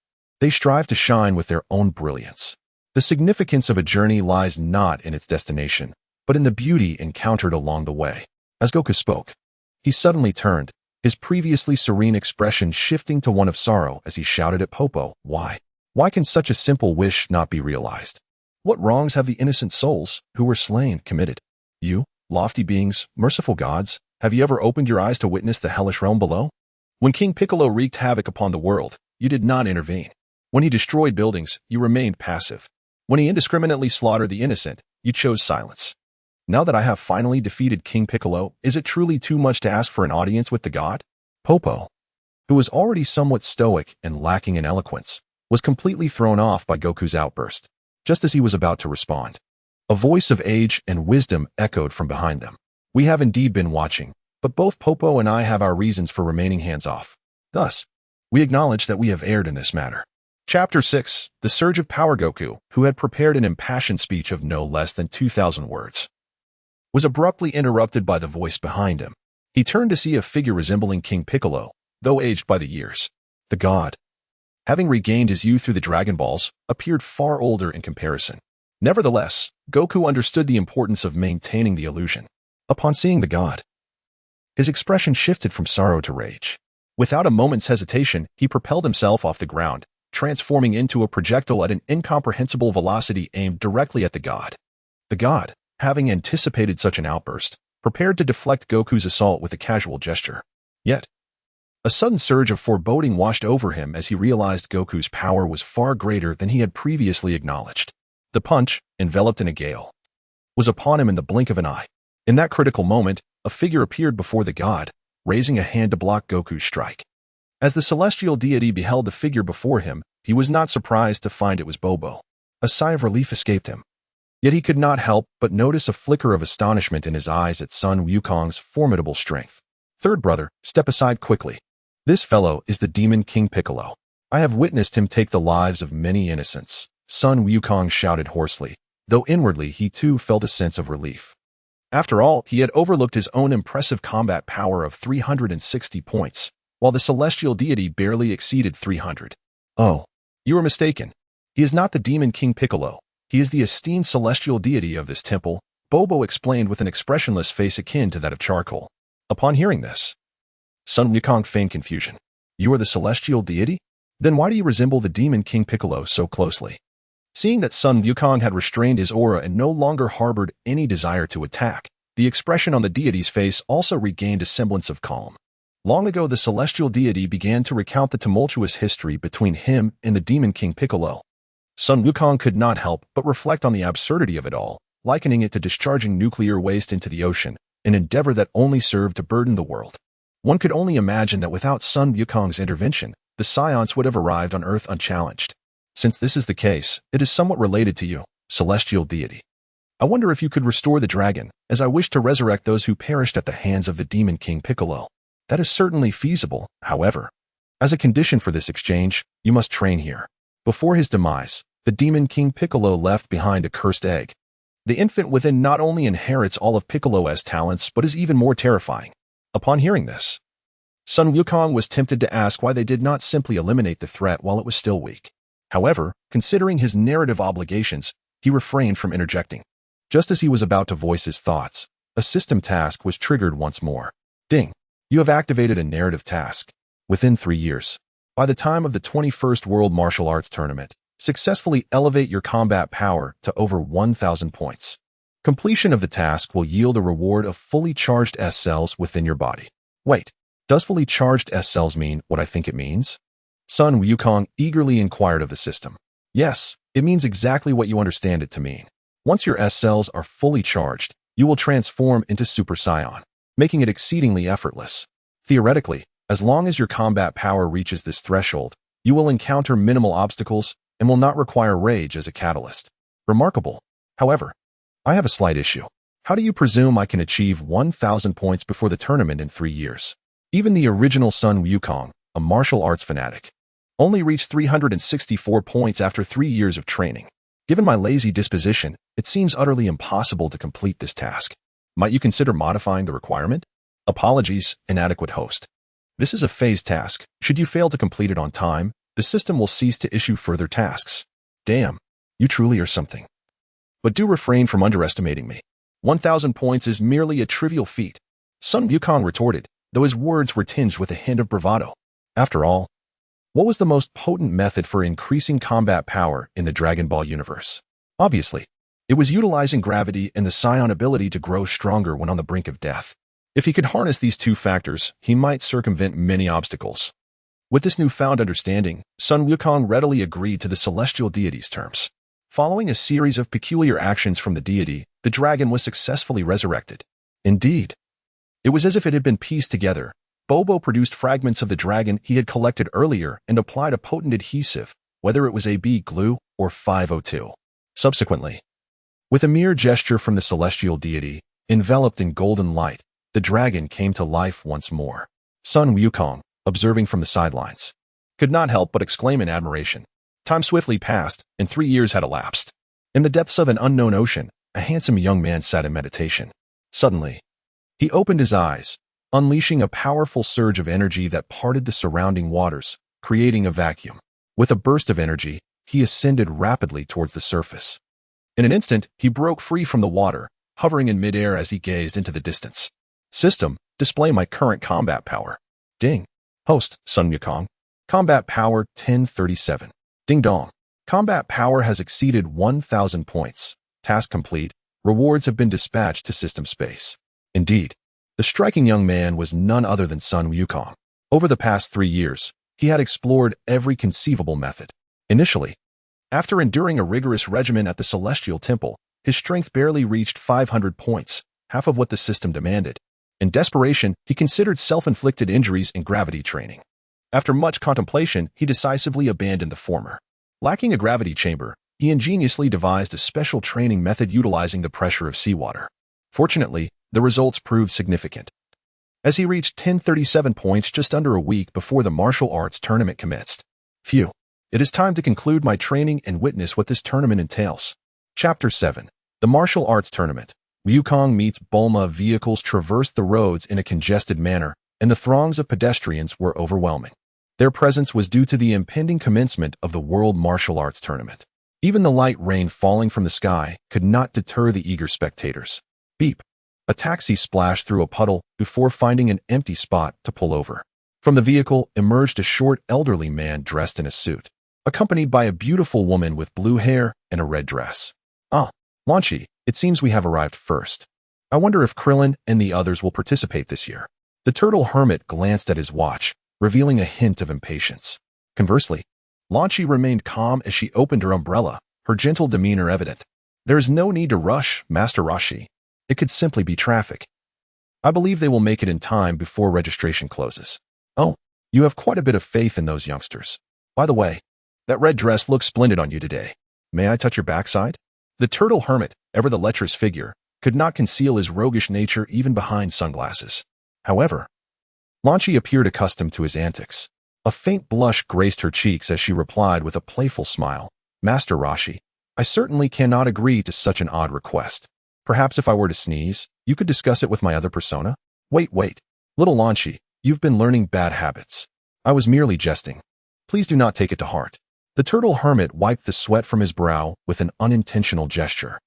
they strive to shine with their own brilliance. The significance of a journey lies not in its destination, but in the beauty encountered along the way. As Goku spoke, he suddenly turned, his previously serene expression shifting to one of sorrow as he shouted at Popo, "Why? Why can such a simple wish not be realized? What wrongs have the innocent souls who were slain committed? You, lofty beings, merciful gods, have you ever opened your eyes to witness the hellish realm below? When King Piccolo wreaked havoc upon the world, you did not intervene. When he destroyed buildings, you remained passive. When he indiscriminately slaughtered the innocent, you chose silence. Now that I have finally defeated King Piccolo, is it truly too much to ask for an audience with the god?" Popo, who was already somewhat stoic and lacking in eloquence, was completely thrown off by Goku's outburst. Just as he was about to respond, a voice of age and wisdom echoed from behind them. "We have indeed been watching, but both Popo and I have our reasons for remaining hands-off. Thus, we acknowledge that we have erred in this matter." Chapter 6, The Surge of Power. Goku, who had prepared an impassioned speech of no less than 2,000 words, was abruptly interrupted by the voice behind him. He turned to see a figure resembling King Piccolo, though aged by the years. The god, having regained his youth through the Dragon Balls, appeared far older in comparison. Nevertheless, Goku understood the importance of maintaining the illusion. Upon seeing the god, his expression shifted from sorrow to rage. Without a moment's hesitation, he propelled himself off the ground, transforming into a projectile at an incomprehensible velocity aimed directly at the god. The god, having anticipated such an outburst, prepared to deflect Goku's assault with a casual gesture. Yet, a sudden surge of foreboding washed over him as he realized Goku's power was far greater than he had previously acknowledged. The punch, enveloped in a gale, was upon him in the blink of an eye. In that critical moment, a figure appeared before the god, raising a hand to block Goku's strike. As the celestial deity beheld the figure before him, he was not surprised to find it was Bobo. A sigh of relief escaped him. Yet he could not help but notice a flicker of astonishment in his eyes at Son Wukong's formidable strength. "Third brother, step aside quickly. This fellow is the demon King Piccolo. I have witnessed him take the lives of many innocents," Son Wukong shouted hoarsely, though inwardly he too felt a sense of relief. After all, he had overlooked his own impressive combat power of 360 points, while the celestial deity barely exceeded 300. "Oh, you are mistaken. He is not the demon King Piccolo. He is the esteemed celestial deity of this temple," Bobo explained with an expressionless face akin to that of charcoal. Upon hearing this, Son Wukong feigned confusion. "You are the celestial deity? Then why do you resemble the demon King Piccolo so closely?" Seeing that Son Wukong had restrained his aura and no longer harbored any desire to attack, the expression on the deity's face also regained a semblance of calm. Long ago, the celestial deity began to recount the tumultuous history between him and the demon King Piccolo. Son Wukong could not help but reflect on the absurdity of it all, likening it to discharging nuclear waste into the ocean, an endeavor that only served to burden the world. One could only imagine that without Son Wukong's intervention, the Saiyans would have arrived on Earth unchallenged. Since this is the case, it is somewhat related to you, celestial deity. I wonder if you could restore the dragon, as I wish to resurrect those who perished at the hands of the demon King Piccolo. That is certainly feasible, however. As a condition for this exchange, you must train here. Before his demise, the demon King Piccolo left behind a cursed egg. The infant within not only inherits all of Piccolo's talents, but is even more terrifying. Upon hearing this, Son Wukong was tempted to ask why they did not simply eliminate the threat while it was still weak. However, considering his narrative obligations, he refrained from interjecting. Just as he was about to voice his thoughts, a system task was triggered once more. Ding! You have activated a narrative task. Within 3 years, by the time of the 21st World Martial Arts Tournament, successfully elevate your combat power to over 1,000 points. Completion of the task will yield a reward of fully charged S cells within your body. Wait, does fully charged S cells mean what I think it means? Son Wukong eagerly inquired of the system. Yes, it means exactly what you understand it to mean. Once your S cells are fully charged, you will transform into Super Saiyan, making it exceedingly effortless. Theoretically, as long as your combat power reaches this threshold, You will encounter minimal obstacles and will not require rage as a catalyst. Remarkable. However, I have a slight issue. How do you presume I can achieve 1,000 points before the tournament in 3 years? Even the original Son Wukong, a martial arts fanatic, only reached 364 points after 3 years of training. Given my lazy disposition, it seems utterly impossible to complete this task. Might you consider modifying the requirement? Apologies, inadequate host. This is a phased task. Should you fail to complete it on time, the system will cease to issue further tasks. Damn, you truly are something. But do refrain from underestimating me. 1,000 points is merely a trivial feat, Son Wukong retorted, though his words were tinged with a hint of bravado. After all, what was the most potent method for increasing combat power in the Dragon Ball universe? Obviously, it was utilizing gravity and the Saiyan ability to grow stronger when on the brink of death. If he could harness these two factors, he might circumvent many obstacles. With this newfound understanding, Son Wukong readily agreed to the celestial deity's terms. Following a series of peculiar actions from the deity, the dragon was successfully resurrected. Indeed, it was as if it had been pieced together. Popo produced fragments of the dragon he had collected earlier and applied a potent adhesive, whether it was AB glue or 502. Subsequently, with a mere gesture from the celestial deity, enveloped in golden light, the dragon came to life once more. Son Wukong, observing from the sidelines, could not help but exclaim in admiration. Time swiftly passed, and 3 years had elapsed. In the depths of an unknown ocean, a handsome young man sat in meditation. Suddenly, he opened his eyes, unleashing a powerful surge of energy that parted the surrounding waters, creating a vacuum. With a burst of energy, he ascended rapidly towards the surface. In an instant, he broke free from the water, hovering in midair as he gazed into the distance. System, display my current combat power. Ding. Host, Son Wukong. Combat power 1037. Ding dong. Combat power has exceeded 1,000 points. Task complete. Rewards have been dispatched to system space. Indeed, the striking young man was none other than Son Wukong. Over the past 3 years, he had explored every conceivable method. Initially, after enduring a rigorous regimen at the Celestial Temple, his strength barely reached 500 points, half of what the system demanded. In desperation, he considered self-inflicted injuries and gravity training. After much contemplation, he decisively abandoned the former. Lacking a gravity chamber, he ingeniously devised a special training method utilizing the pressure of seawater. Fortunately, the results proved significant. As he reached 1037 points just under a week before the martial arts tournament commenced. Phew. It is time to conclude my training and witness what this tournament entails. Chapter 7. The Martial Arts Tournament. Wukong meets Bulma. Vehicles traversed the roads in a congested manner, and the throngs of pedestrians were overwhelming. Their presence was due to the impending commencement of the World Martial Arts Tournament. Even the light rain falling from the sky could not deter the eager spectators. Beep. A taxi splashed through a puddle before finding an empty spot to pull over. From the vehicle emerged a short, elderly man dressed in a suit, accompanied by a beautiful woman with blue hair and a red dress. Ah, Lam-Z, it seems we have arrived first. I wonder if Krillin and the others will participate this year. The turtle hermit glanced at his watch, revealing a hint of impatience. Conversely, Lam-Z remained calm as she opened her umbrella, her gentle demeanor evident. There is no need to rush, Master Roshi. It could simply be traffic. I believe they will make it in time before registration closes. Oh, you have quite a bit of faith in those youngsters. By the way, that red dress looks splendid on you today. May I touch your backside? The turtle hermit, ever the lecherous figure, could not conceal his roguish nature even behind sunglasses. However, Lam-Z appeared accustomed to his antics. A faint blush graced her cheeks as she replied with a playful smile. Master Roshi, I certainly cannot agree to such an odd request. Perhaps if I were to sneeze, you could discuss it with my other persona? Wait. Little Lam-Z, you've been learning bad habits. I was merely jesting. Please do not take it to heart. The turtle hermit wiped the sweat from his brow with an unintentional gesture.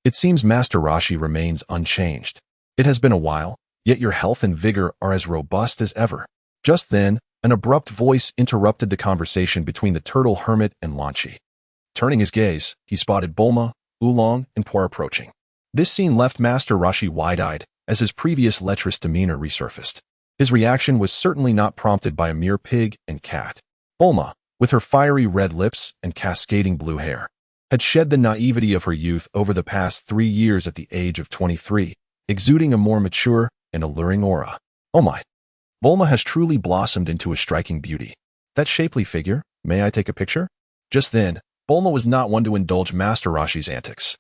It seems Master Roshi remains unchanged. It has been a while, yet your health and vigor are as robust as ever. Just then, an abrupt voice interrupted the conversation between the turtle hermit and Lam-Z. Turning his gaze, he spotted Bulma, Oolong, and Poir approaching. This scene left Master Roshi wide-eyed as his previous lecherous demeanor resurfaced. His reaction was certainly not prompted by a mere pig and cat. Bulma, with her fiery red lips and cascading blue hair, had shed the naivety of her youth over the past 3 years at the age of 23, exuding a more mature and alluring aura. Oh my! Bulma has truly blossomed into a striking beauty. That shapely figure, may I take a picture? Just then, Bulma was not one to indulge Master Roshi's antics.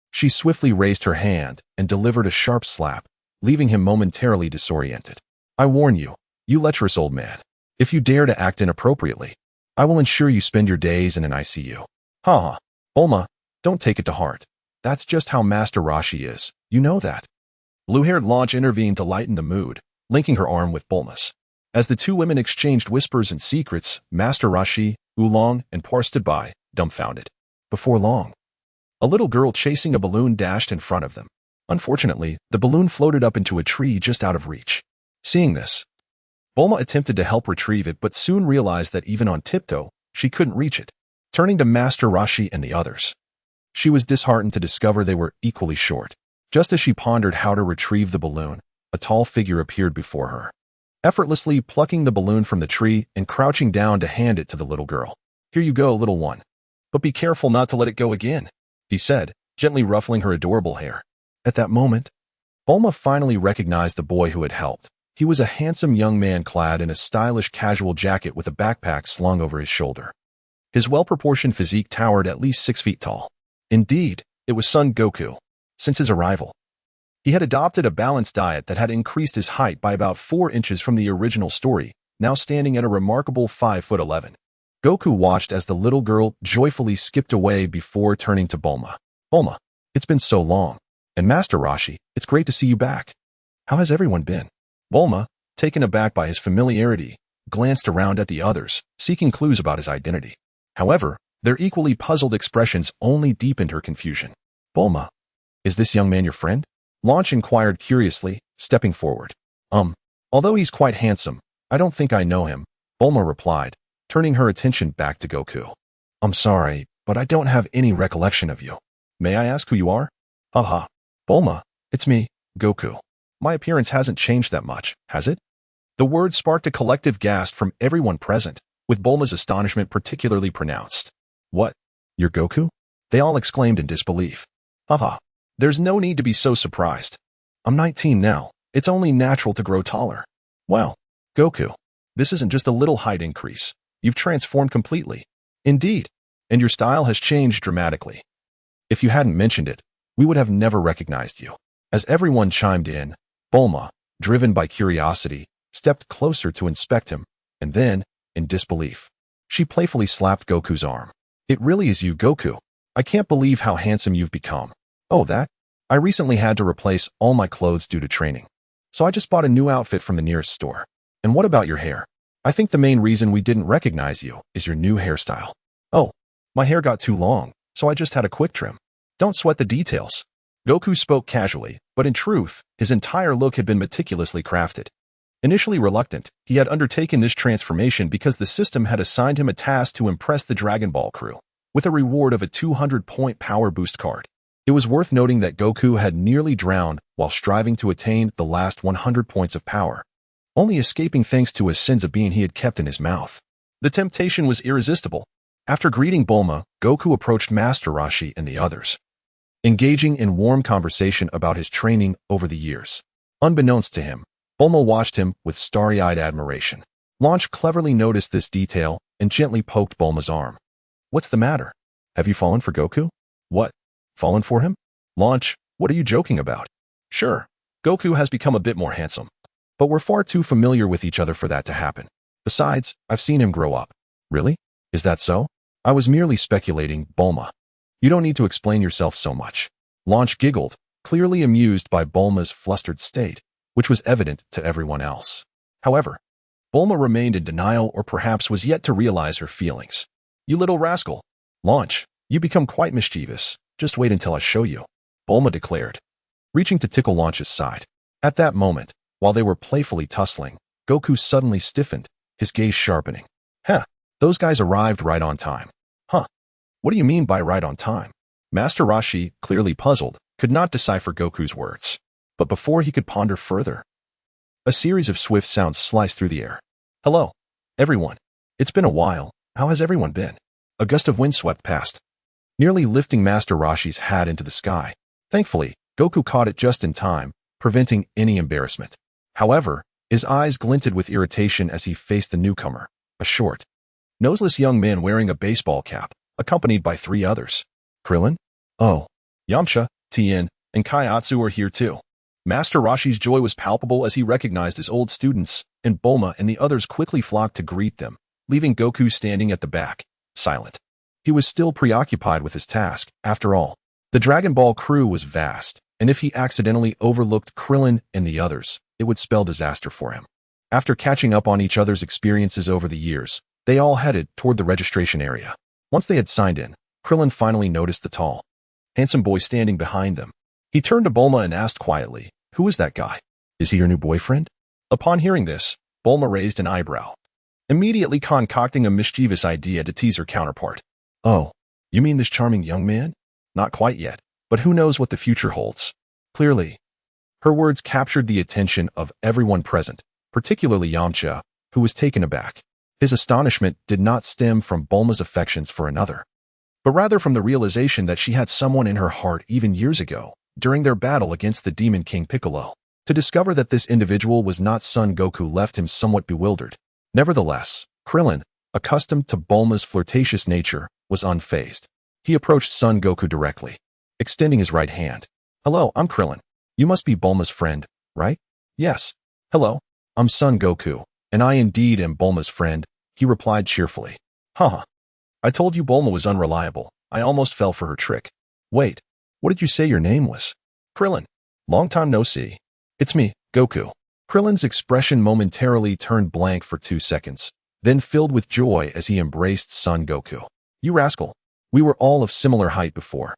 She swiftly raised her hand and delivered a sharp slap, leaving him momentarily disoriented. I warn you, you lecherous old man. If you dare to act inappropriately, I will ensure you spend your days in an ICU. Ha ha. Bulma, don't take it to heart. That's just how Master Roshi is. You know that. Blue-haired Launch intervened to lighten the mood, linking her arm with Bulma's. As the two women exchanged whispers and secrets, Master Roshi, Oolong, and Par stood by, dumbfounded. Before long, a little girl chasing a balloon dashed in front of them. Unfortunately, the balloon floated up into a tree just out of reach. Seeing this, Bulma attempted to help retrieve it but soon realized that even on tiptoe, she couldn't reach it. Turning to Master Roshi and the others, she was disheartened to discover they were equally short. Just as she pondered how to retrieve the balloon, a tall figure appeared before her, effortlessly plucking the balloon from the tree and crouching down to hand it to the little girl. Here you go, little one. But be careful not to let it go again, he said, gently ruffling her adorable hair. At that moment, Bulma finally recognized the boy who had helped. He was a handsome young man clad in a stylish casual jacket with a backpack slung over his shoulder. His well-proportioned physique towered at least 6 feet tall. Indeed, it was Son Goku. Since his arrival, he had adopted a balanced diet that had increased his height by about 4 inches from the original story, now standing at a remarkable 5'11". Goku watched as the little girl joyfully skipped away before turning to Bulma. Bulma, it's been so long. And Master Roshi, it's great to see you back. How has everyone been? Bulma, taken aback by his familiarity, glanced around at the others, seeking clues about his identity. However, their equally puzzled expressions only deepened her confusion. Bulma, is this young man your friend? Launch inquired curiously, stepping forward. Although he's quite handsome, I don't think I know him, Bulma replied, turning her attention back to Goku. I'm sorry, but I don't have any recollection of you. May I ask who you are? Haha. Bulma, it's me, Goku. My appearance hasn't changed that much, has it? The word sparked a collective gasp from everyone present, with Bulma's astonishment particularly pronounced. What? You're Goku? They all exclaimed in disbelief. Haha. There's no need to be so surprised. I'm 19 now. It's only natural to grow taller. Well, Goku, this isn't just a little height increase. You've transformed completely. Indeed. And your style has changed dramatically. If you hadn't mentioned it, we would have never recognized you. As everyone chimed in, Bulma, driven by curiosity, stepped closer to inspect him, and then, in disbelief, she playfully slapped Goku's arm. It really is you, Goku. I can't believe how handsome you've become. Oh, that? I recently had to replace all my clothes due to training. So I just bought a new outfit from the nearest store. And what about your hair? I think the main reason we didn't recognize you is your new hairstyle. Oh, my hair got too long, so I just had a quick trim. Don't sweat the details. Goku spoke casually, but in truth, his entire look had been meticulously crafted. Initially reluctant, he had undertaken this transformation because the system had assigned him a task to impress the Dragon Ball crew, with a reward of a 200-point power boost card. It was worth noting that Goku had nearly drowned while striving to attain the last 100 points of power, only escaping thanks to a senzu bean he had kept in his mouth. The temptation was irresistible. After greeting Bulma, Goku approached Master Roshi and the others, engaging in warm conversation about his training over the years. Unbeknownst to him, Bulma watched him with starry-eyed admiration. Launch cleverly noticed this detail and gently poked Bulma's arm. What's the matter? Have you fallen for Goku? What? Fallen for him? Launch, what are you joking about? Sure, Goku has become a bit more handsome, but we're far too familiar with each other for that to happen. Besides, I've seen him grow up. Really? Is that so? I was merely speculating, Bulma. You don't need to explain yourself so much. Launch giggled, clearly amused by Bulma's flustered state, which was evident to everyone else. However, Bulma remained in denial or perhaps was yet to realize her feelings. You little rascal. Launch, you become quite mischievous. Just wait until I show you, Bulma declared, reaching to tickle Launch's side. At that moment, while they were playfully tussling, Goku suddenly stiffened, his gaze sharpening. Huh, those guys arrived right on time. Huh, what do you mean by right on time? Master Roshi, clearly puzzled, could not decipher Goku's words. But before he could ponder further, a series of swift sounds sliced through the air. Hello, everyone. It's been a while. How has everyone been? A gust of wind swept past, nearly lifting Master Roshi's hat into the sky. Thankfully, Goku caught it just in time, preventing any embarrassment. However, his eyes glinted with irritation as he faced the newcomer, a short, Noseless young man wearing a baseball cap, accompanied by 3 others. Krillin? Oh. Yamcha, Tien, and Kaiatsu are here too. Master Roshi's joy was palpable as he recognized his old students, and Bulma and the others quickly flocked to greet them, leaving Goku standing at the back, silent. He was still preoccupied with his task, after all. The Dragon Ball crew was vast, and if he accidentally overlooked Krillin and the others, it would spell disaster for him. After catching up on each other's experiences over the years, they all headed toward the registration area. Once they had signed in, Krillin finally noticed the tall, handsome boy standing behind them. He turned to Bulma and asked quietly, "Who is that guy? Is he your new boyfriend?" Upon hearing this, Bulma raised an eyebrow, immediately concocting a mischievous idea to tease her counterpart. "Oh, you mean this charming young man?" "Not quite yet, but who knows what the future holds." Clearly, her words captured the attention of everyone present, particularly Yamcha, who was taken aback. His astonishment did not stem from Bulma's affections for another, but rather from the realization that she had someone in her heart even years ago, during their battle against the Demon King Piccolo. To discover that this individual was not Son Goku left him somewhat bewildered. Nevertheless, Krillin, accustomed to Bulma's flirtatious nature, was unfazed. He approached Son Goku directly, extending his right hand. "Hello, I'm Krillin. You must be Bulma's friend, right?" "Yes. Hello, I'm Son Goku, and I indeed am Bulma's friend," he replied cheerfully. "Haha. I told you Bulma was unreliable. I almost fell for her trick." "Wait, what did you say your name was?" "Krillin. Long time no see." "It's me, Goku." Krillin's expression momentarily turned blank for 2 seconds, then filled with joy as he embraced Son Goku. "You rascal. We were all of similar height before.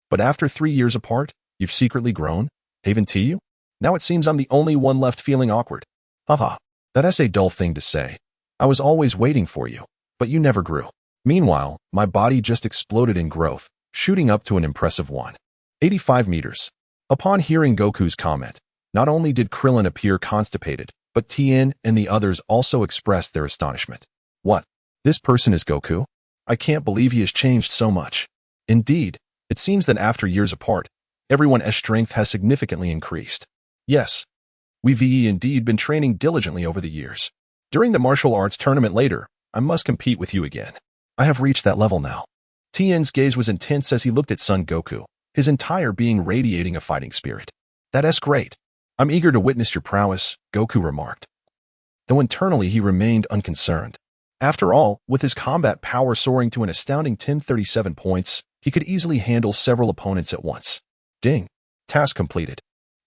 But after 3 years apart, you've secretly grown? Haven't you? Now it seems I'm the only one left feeling awkward." "Haha. That's a dull thing to say. I was always waiting for you, but you never grew." Meanwhile, my body just exploded in growth, shooting up to an impressive 185 meters. Upon hearing Goku's comment, not only did Krillin appear constipated, but Tien and the others also expressed their astonishment. "What? This person is Goku? I can't believe he has changed so much." Indeed, it seems that after years apart, everyone's strength has significantly increased. "Yes. We've indeed been training diligently over the years. During the martial arts tournament later, I must compete with you again. I have reached that level now." Tien's gaze was intense as he looked at Son Goku, his entire being radiating a fighting spirit. "That's great. I'm eager to witness your prowess," Goku remarked, though internally he remained unconcerned. After all, with his combat power soaring to an astounding 1037 points, he could easily handle several opponents at once. Ding. Task completed.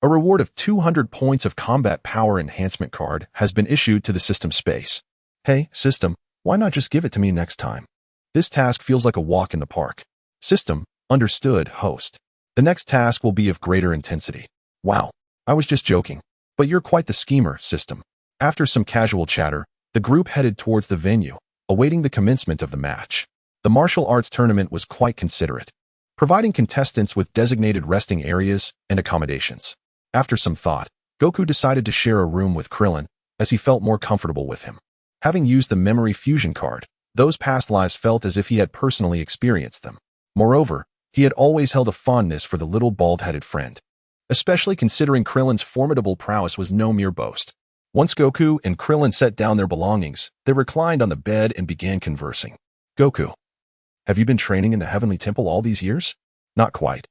A reward of 200 points of combat power enhancement card has been issued to the system space. "Hey, system, why not just give it to me next time? This task feels like a walk in the park." "System, understood, host. The next task will be of greater intensity." "Wow, I was just joking. But you're quite the schemer, system." After some casual chatter, the group headed towards the venue, awaiting the commencement of the match. The martial arts tournament was quite considerate, providing contestants with designated resting areas and accommodations. After some thought, Goku decided to share a room with Krillin, as he felt more comfortable with him. Having used the memory fusion card, those past lives felt as if he had personally experienced them. Moreover, he had always held a fondness for the little bald-headed friend, especially considering Krillin's formidable prowess was no mere boast. Once Goku and Krillin set down their belongings, they reclined on the bed and began conversing. "Goku, have you been training in the Heavenly Temple all these years?" "Not quite.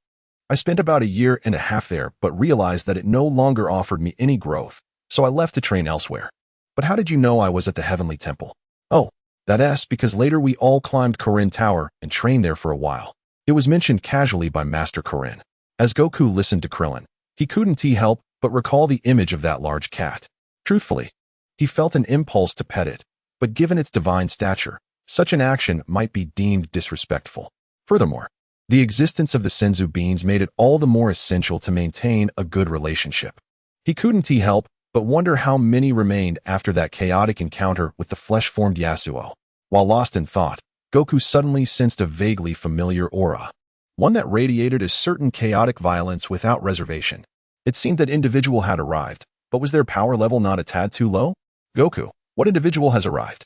I spent about 1.5 years there, but realized that it no longer offered me any growth, so I left to train elsewhere." "But how did you know I was at the Heavenly Temple?" "Oh, that's because later we all climbed Korin Tower and trained there for a while." It was mentioned casually by Master Korin. As Goku listened to Krillin, he couldn't help but recall the image of that large cat. Truthfully, he felt an impulse to pet it, but given its divine stature, such an action might be deemed disrespectful. Furthermore, the existence of the Senzu beans made it all the more essential to maintain a good relationship. He couldn't help but wonder how many remained after that chaotic encounter with the flesh-formed Yasuo. While lost in thought, Goku suddenly sensed a vaguely familiar aura, one that radiated a certain chaotic violence without reservation. It seemed that individual had arrived, but was their power level not a tad too low? "Goku, what individual has arrived?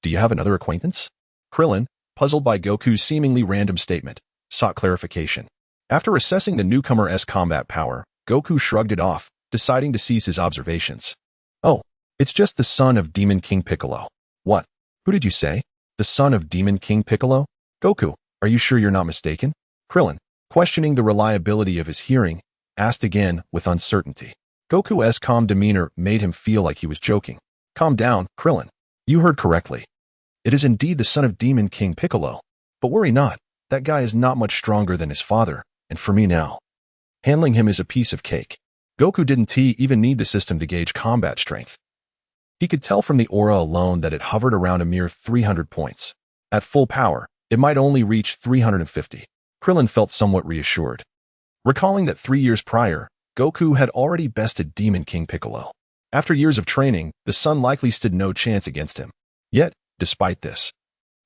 Do you have another acquaintance?" Krillin, puzzled by Goku's seemingly random statement, sought clarification. After assessing the newcomer's combat power, Goku shrugged it off, deciding to cease his observations. "Oh, it's just the son of Demon King Piccolo." "What? Who did you say?" The son of Demon King Piccolo? Goku, are you sure you're not mistaken? Krillin, questioning the reliability of his hearing, asked again with uncertainty. Goku's calm demeanor made him feel like he was joking. Calm down, Krillin. You heard correctly. It is indeed the son of Demon King Piccolo. But worry not, that guy is not much stronger than his father, and for me now, handling him is a piece of cake. Goku didn't even need the system to gauge combat strength. He could tell from the aura alone that it hovered around a mere 300 points. At full power, it might only reach 350. Krillin felt somewhat reassured, recalling that 3 years prior, Goku had already bested Demon King Piccolo. After years of training, the son likely stood no chance against him. Yet, despite this,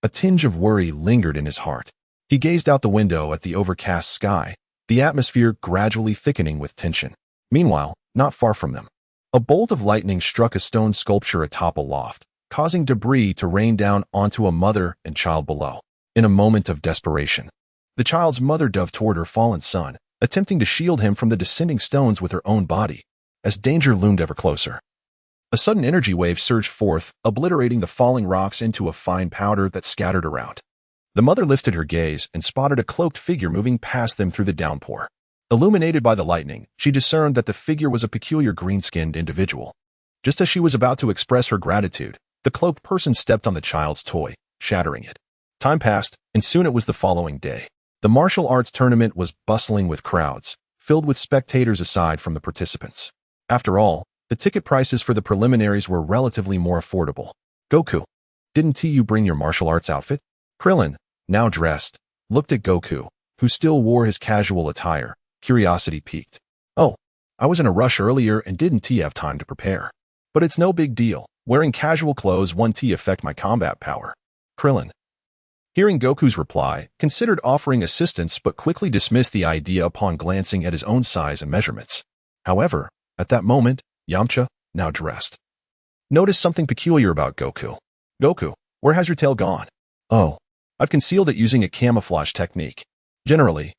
a tinge of worry lingered in his heart. He gazed out the window at the overcast sky, the atmosphere gradually thickening with tension. Meanwhile, not far from them, a bolt of lightning struck a stone sculpture atop a loft, causing debris to rain down onto a mother and child below. In a moment of desperation, the child's mother dove toward her fallen son, attempting to shield him from the descending stones with her own body, as danger loomed ever closer. A sudden energy wave surged forth, obliterating the falling rocks into a fine powder that scattered around. The mother lifted her gaze and spotted a cloaked figure moving past them through the downpour. Illuminated by the lightning, she discerned that the figure was a peculiar green-skinned individual. Just as she was about to express her gratitude, the cloaked person stepped on the child's toy, shattering it. Time passed, and soon it was the following day. The martial arts tournament was bustling with crowds, filled with spectators aside from the participants. After all, the ticket prices for the preliminaries were relatively more affordable. Goku, didn't you bring your martial arts outfit? Krillin, now dressed, looked at Goku, who still wore his casual attire. Curiosity piqued. Oh, I was in a rush earlier and didn't have time to prepare. But it's no big deal. Wearing casual clothes won't affect my combat power. Krillin, hearing Goku's reply, considered offering assistance but quickly dismissed the idea upon glancing at his own size and measurements. However, at that moment, Yamcha, now dressed, noticed something peculiar about Goku. Goku, where has your tail gone? Oh, I've concealed it using a camouflage technique. Generally,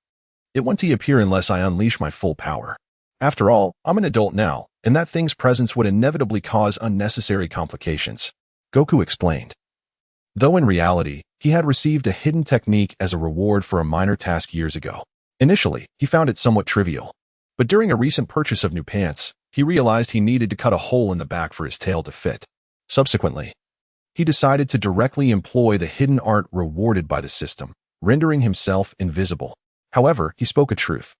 it won't appear unless I unleash my full power. After all, I'm an adult now, and that thing's presence would inevitably cause unnecessary complications, Goku explained. Though in reality, he had received a hidden technique as a reward for a minor task years ago. Initially, he found it somewhat trivial. But during a recent purchase of new pants, he realized he needed to cut a hole in the back for his tail to fit. Subsequently, he decided to directly employ the hidden art rewarded by the system, rendering himself invisible. However, he spoke a truth.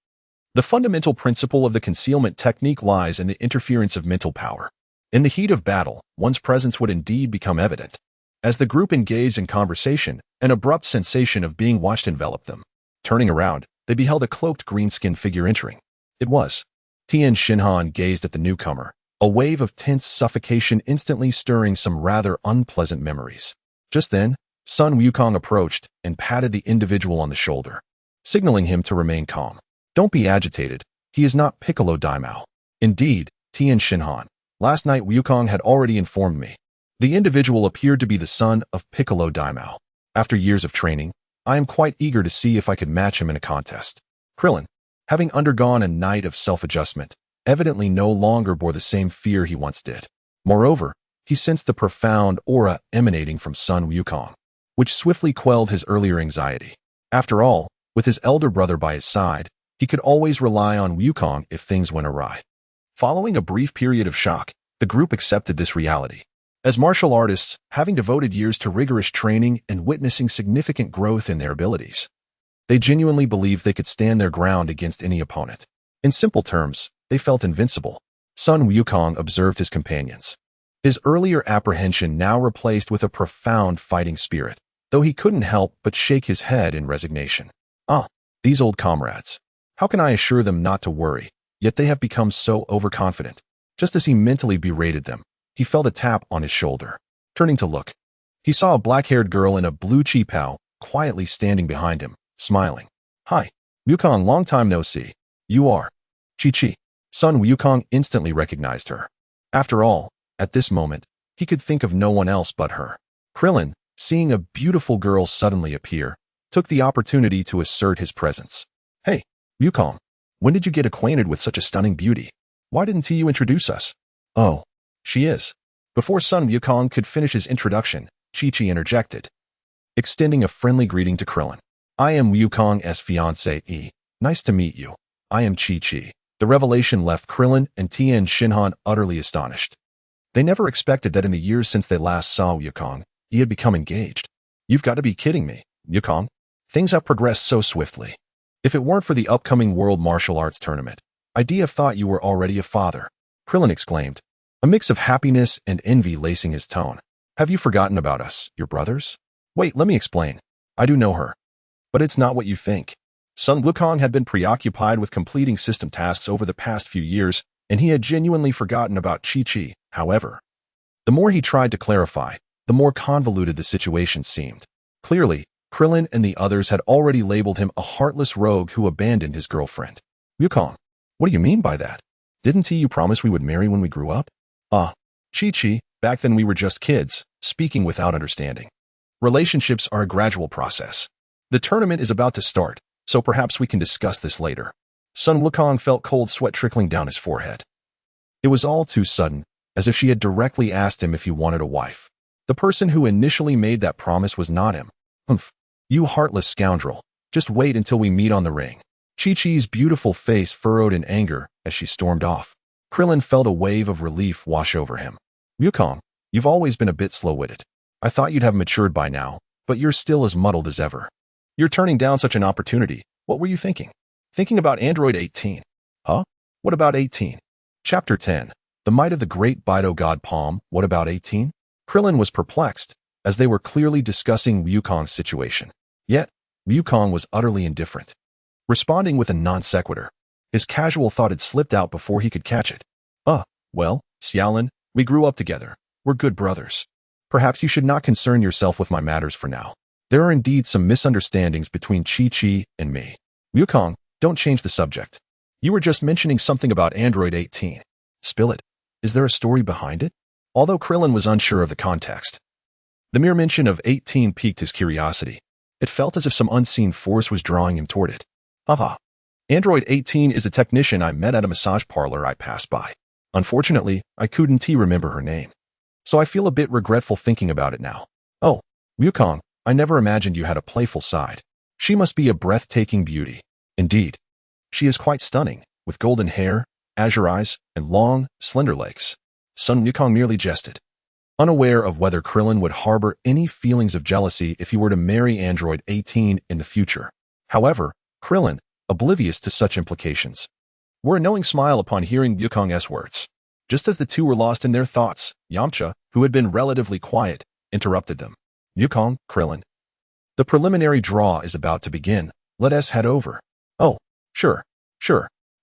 The fundamental principle of the concealment technique lies in the interference of mental power. In the heat of battle, one's presence would indeed become evident. As the group engaged in conversation, an abrupt sensation of being watched enveloped them. Turning around, they beheld a cloaked green-skinned figure entering. It was Tien Shinhan gazed at the newcomer, a wave of tense suffocation instantly stirring some rather unpleasant memories. Just then, Son Wukong approached and patted the individual on the shoulder, signaling him to remain calm. Don't be agitated. He is not Piccolo Daimao. Indeed, Tien Shinhan. Last night Wukong had already informed me. The individual appeared to be the son of Piccolo Daimao. After years of training, I am quite eager to see if I could match him in a contest. Krillin, having undergone a night of self-adjustment, evidently no longer bore the same fear he once did. Moreover, he sensed the profound aura emanating from Son Wukong, which swiftly quelled his earlier anxiety. After all, with his elder brother by his side, he could always rely on Wukong if things went awry. Following a brief period of shock, the group accepted this reality. As martial artists, having devoted years to rigorous training and witnessing significant growth in their abilities, they genuinely believed they could stand their ground against any opponent. In simple terms, they felt invincible. Son Wukong observed his companions. His earlier apprehension now replaced with a profound fighting spirit, though he couldn't help but shake his head in resignation. Ah, these old comrades. How can I assure them not to worry, yet they have become so overconfident? Just as he mentally berated them, he felt a tap on his shoulder. Turning to look, he saw a black-haired girl in a blue qipao quietly standing behind him, smiling. Hi, Wukong, long time no see. You are Chi-Chi. Son Wukong instantly recognized her. After all, at this moment, he could think of no one else but her. Krillin, seeing a beautiful girl suddenly appear, took the opportunity to assert his presence. Hey, Wukong, when did you get acquainted with such a stunning beauty? Why didn't you introduce us? Oh, she is. Before Son Wukong could finish his introduction, Chi-Chi interjected. extending a friendly greeting to Krillin. I am Wukong's fiancé. Nice to meet you. I am Chi-Chi. The revelation left Krillin and Tien Shinhan utterly astonished. They never expected that in the years since they last saw Wukong, he had become engaged. You've got to be kidding me, Wukong. Things have progressed so swiftly. If it weren't for the upcoming World Martial Arts Tournament, I'd have thought you were already a father, Krillin exclaimed, a mix of happiness and envy lacing his tone. Have you forgotten about us, your brothers? Wait, let me explain. I do know her. But it's not what you think. Son Wukong had been preoccupied with completing system tasks over the past few years, and he had genuinely forgotten about Chi-Chi. However, the more he tried to clarify, the more convoluted the situation seemed. Clearly, Krillin and the others had already labeled him a heartless rogue who abandoned his girlfriend. Wukong, what do you mean by that? Didn't you promise we would marry when we grew up? Chi-Chi, back then we were just kids, speaking without understanding. Relationships are a gradual process. The tournament is about to start, so perhaps we can discuss this later. Son Wukong felt cold sweat trickling down his forehead. It was all too sudden, as if she had directly asked him if he wanted a wife. The person who initially made that promise was not him. Humph, you heartless scoundrel. Just wait until we meet on the ring. Chi-Chi's beautiful face furrowed in anger as she stormed off. Krillin felt a wave of relief wash over him. Wukong, you've always been a bit slow-witted. I thought you'd have matured by now, but you're still as muddled as ever. You're turning down such an opportunity. What were you thinking? Thinking about Android 18. Huh? What about 18? Chapter 10. The Might of the Great Bido God Palm. What about 18? Krillin was perplexed, as they were clearly discussing Wukong's situation. Yet, Wukong was utterly indifferent. Responding with a non-sequitur, his casual thought had slipped out before he could catch it. Well, Xiaolin, we grew up together. We're good brothers. Perhaps you should not concern yourself with my matters for now. There are indeed some misunderstandings between Chi-Chi and me. Wukong, don't change the subject. You were just mentioning something about Android 18. Spill it. Is there a story behind it? Although Krillin was unsure of the context, the mere mention of 18 piqued his curiosity. It felt as if some unseen force was drawing him toward it. Android 18 is a technician I met at a massage parlor I passed by. Unfortunately, I couldn't remember her name. So I feel a bit regretful thinking about it now. Oh, Wukong, I never imagined you had a playful side. She must be a breathtaking beauty. Indeed. She is quite stunning, with golden hair, azure eyes, and long, slender legs. Son Wukong merely jested, unaware of whether Krillin would harbor any feelings of jealousy if he were to marry Android 18 in the future. However, Krillin, oblivious to such implications, wore a knowing smile upon hearing Wukong's words. Just as the two were lost in their thoughts, Yamcha, who had been relatively quiet, interrupted them. Wukong, Krillin. The preliminary draw is about to begin. Let us head over. Oh, sure.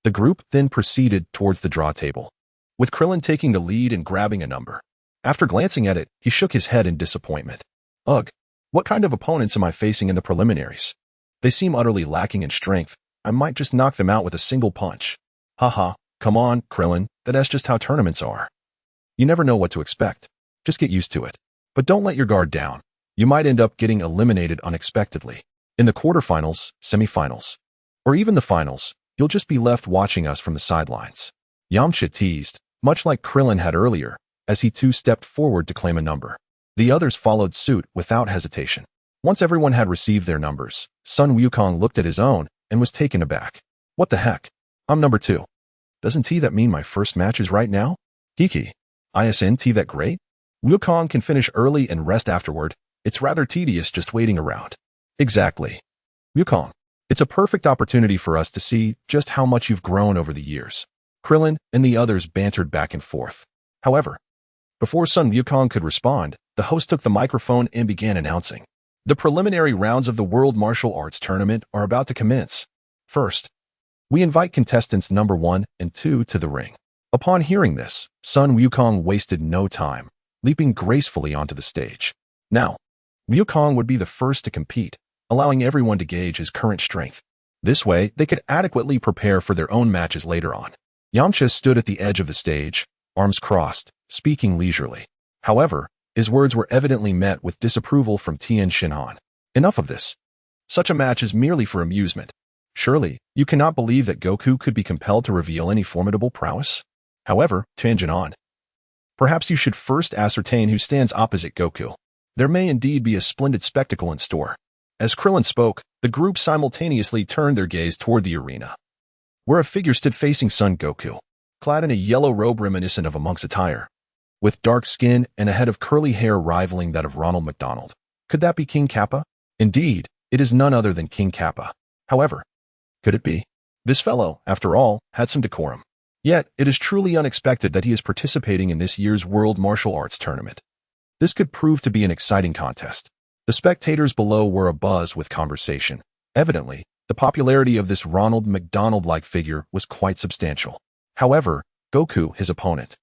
The group then proceeded towards the draw table, with Krillin taking the lead and grabbing a number. After glancing at it, he shook his head in disappointment. Ugh, what kind of opponents am I facing in the preliminaries? They seem utterly lacking in strength. I might just knock them out with a single punch. Come on, Krillin, that's just how tournaments are. You never know what to expect. Just get used to it. But don't let your guard down. You might end up getting eliminated unexpectedly. In the quarterfinals, semifinals, or even the finals, you'll just be left watching us from the sidelines. Yamcha teased, much like Krillin had earlier, as he too stepped forward to claim a number. The others followed suit without hesitation. Once everyone had received their numbers, Son Wukong looked at his own and was taken aback. What the heck? I'm number 2. Doesn't that mean my first match is right now? Hiki. Isn't that great? Wukong can finish early and rest afterward. It's rather tedious just waiting around. Exactly. Wukong, it's a perfect opportunity for us to see just how much you've grown over the years. Krillin and the others bantered back and forth. However, before Son Wukong could respond, the host took the microphone and began announcing. The preliminary rounds of the World Martial Arts Tournament are about to commence. First, we invite contestants number 1 and 2 to the ring. Upon hearing this, Son Wukong wasted no time, leaping gracefully onto the stage. Now, Wukong would be the first to compete, allowing everyone to gauge his current strength. This way, they could adequately prepare for their own matches later on. Yamcha stood at the edge of the stage, arms crossed, speaking leisurely. However, his words were evidently met with disapproval from Tien Shinhan. Enough of this. Such a match is merely for amusement. Surely, you cannot believe that Goku could be compelled to reveal any formidable prowess? However, tangent on. Perhaps you should first ascertain who stands opposite Goku. There may indeed be a splendid spectacle in store. As Krillin spoke, the group simultaneously turned their gaze toward the arena, where a figure stood facing Son Goku, clad in a yellow robe reminiscent of a monk's attire, with dark skin and a head of curly hair rivaling that of Ronald McDonald. Could that be King Kappa? Indeed, it is none other than King Kappa. However, could it be? This fellow, after all, had some decorum. Yet, it is truly unexpected that he is participating in this year's World Martial Arts Tournament. This could prove to be an exciting contest. The spectators below were abuzz with conversation. Evidently, the popularity of this Ronald McDonald-like figure was quite substantial. However, Goku, his opponent,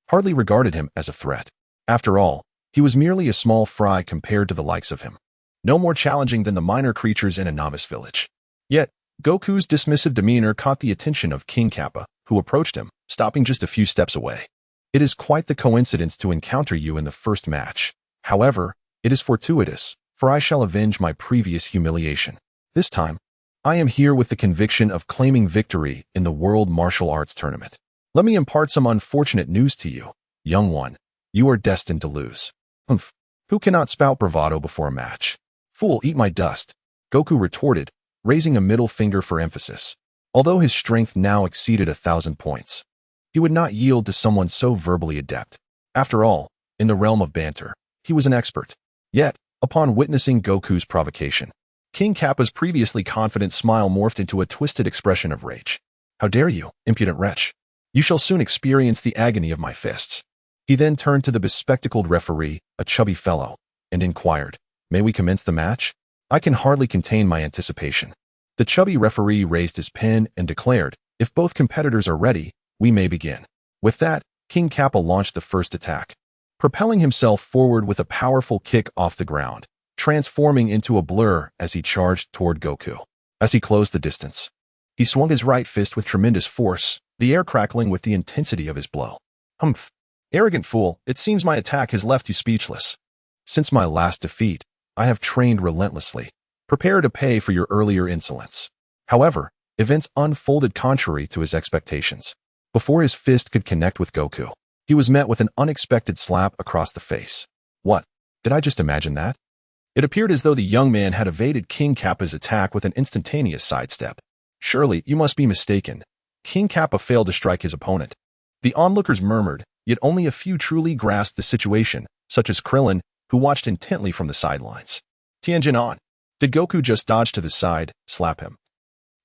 hardly regarded him as a threat. After all, he was merely a small fry compared to the likes of him, no more challenging than the minor creatures in a novice village. Yet, Goku's dismissive demeanor caught the attention of King Kappa, who approached him, stopping just a few steps away. It is quite the coincidence to encounter you in the first match. However, it is fortuitous, for I shall avenge my previous humiliation. This time, I am here with the conviction of claiming victory in the World Martial Arts Tournament. Let me impart some unfortunate news to you, young one. You are destined to lose. Humph. Who cannot spout bravado before a match? Fool, eat my dust, Goku retorted, raising a middle finger for emphasis. Although his strength now exceeded 1,000 points, he would not yield to someone so verbally adept. After all, in the realm of banter, he was an expert. Yet, upon witnessing Goku's provocation, King Kappa's previously confident smile morphed into a twisted expression of rage. How dare you, impudent wretch? You shall soon experience the agony of my fists. He then turned to the bespectacled referee, a chubby fellow, and inquired, May we commence the match? I can hardly contain my anticipation. The chubby referee raised his pen and declared, If both competitors are ready, we may begin. With that, King Kappa launched the first attack, propelling himself forward with a powerful kick off the ground, transforming into a blur as he charged toward Goku. As he closed the distance, he swung his right fist with tremendous force, the air crackling with the intensity of his blow. Humph! Arrogant fool, it seems my attack has left you speechless. Since my last defeat, I have trained relentlessly. Prepare to pay for your earlier insolence. However, events unfolded contrary to his expectations. Before his fist could connect with Goku, he was met with an unexpected slap across the face. What? Did I just imagine that? It appeared as though the young man had evaded King Kappa's attack with an instantaneous sidestep. Surely, you must be mistaken. King Kappa failed to strike his opponent. The onlookers murmured, yet only a few truly grasped the situation, such as Krillin, who watched intently from the sidelines. Tianjin on. Did Goku just dodge to the side, slap him,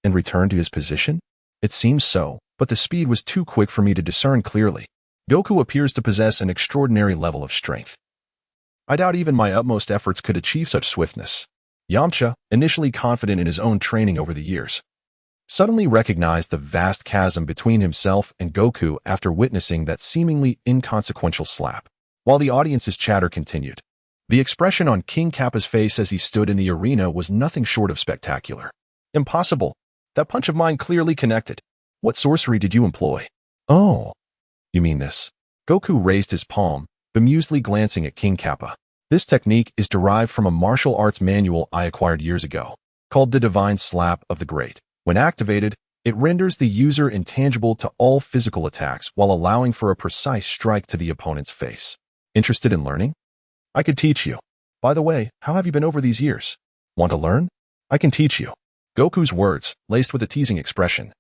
and return to his position? It seems so, but the speed was too quick for me to discern clearly. Goku appears to possess an extraordinary level of strength. I doubt even my utmost efforts could achieve such swiftness. Yamcha, initially confident in his own training over the years, suddenly recognized the vast chasm between himself and Goku after witnessing that seemingly inconsequential slap. While the audience's chatter continued, the expression on King Kappa's face as he stood in the arena was nothing short of spectacular. Impossible. That punch of mine clearly connected. What sorcery did you employ? Oh, you mean this? Goku raised his palm, bemusedly glancing at King Kappa. This technique is derived from a martial arts manual I acquired years ago, called the Divine Slap of the Great. When activated, it renders the user intangible to all physical attacks while allowing for a precise strike to the opponent's face. Interested in learning? I could teach you. By the way, how have you been over these years? Want to learn? I can teach you. Goku's words, laced with a teasing expression,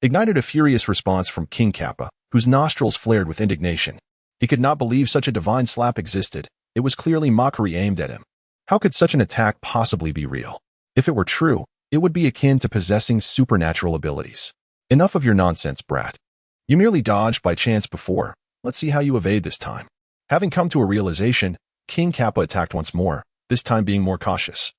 ignited a furious response from King Kappa, whose nostrils flared with indignation. He could not believe such a divine slap existed. It was clearly mockery aimed at him. How could such an attack possibly be real? If it were true, it would be akin to possessing supernatural abilities. Enough of your nonsense, brat. You merely dodged by chance before. Let's see how you evade this time. Having come to a realization, King Kappa attacked once more, this time being more cautious,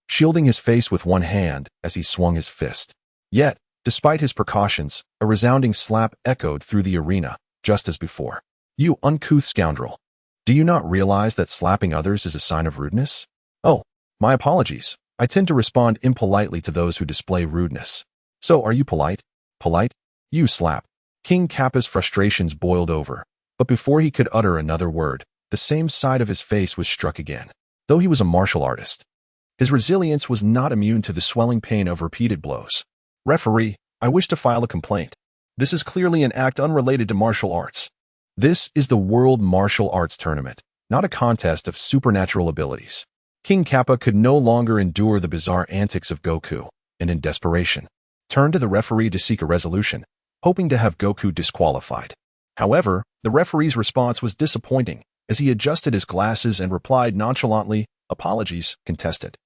shielding his face with one hand as he swung his fist. Yet, despite his precautions, a resounding slap echoed through the arena, just as before. You uncouth scoundrel. Do you not realize that slapping others is a sign of rudeness? Oh, my apologies. I tend to respond impolitely to those who display rudeness. So are you polite? Polite? You slap. King Kappa's frustrations boiled over, but before he could utter another word, the same side of his face was struck again. Though he was a martial artist, his resilience was not immune to the swelling pain of repeated blows. Referee, I wish to file a complaint. This is clearly an act unrelated to martial arts. This is the World Martial Arts Tournament. not a contest of supernatural abilities. King Kappa could no longer endure the bizarre antics of Goku, and in desperation, turned to the referee to seek a resolution, hoping to have Goku disqualified. However, the referee's response was disappointing, as he adjusted his glasses and replied nonchalantly, "Apologies, contestant.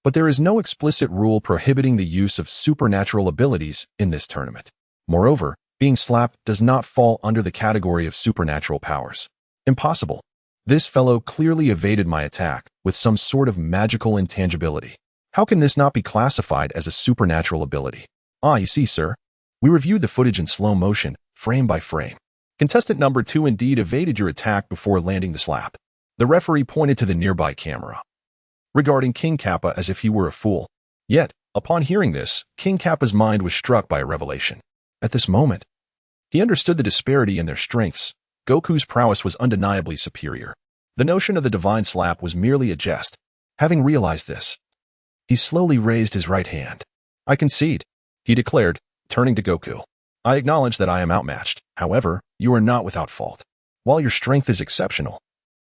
But there is no explicit rule prohibiting the use of supernatural abilities in this tournament. Moreover, being slapped does not fall under the category of supernatural powers. Impossible. This fellow clearly evaded my attack with some sort of magical intangibility. How can this not be classified as a supernatural ability? You see, sir. We reviewed the footage in slow motion, frame by frame. Contestant number 2 indeed evaded your attack before landing the slap." The referee pointed to the nearby camera, regarding King Kappa as if he were a fool. Yet, upon hearing this, King Kappa's mind was struck by a revelation. At this moment, he understood the disparity in their strengths. Goku's prowess was undeniably superior. The notion of the divine slap was merely a jest. Having realized this, he slowly raised his right hand. "I concede," he declared, turning to Goku. "I acknowledge that I am outmatched. However, you are not without fault. While your strength is exceptional,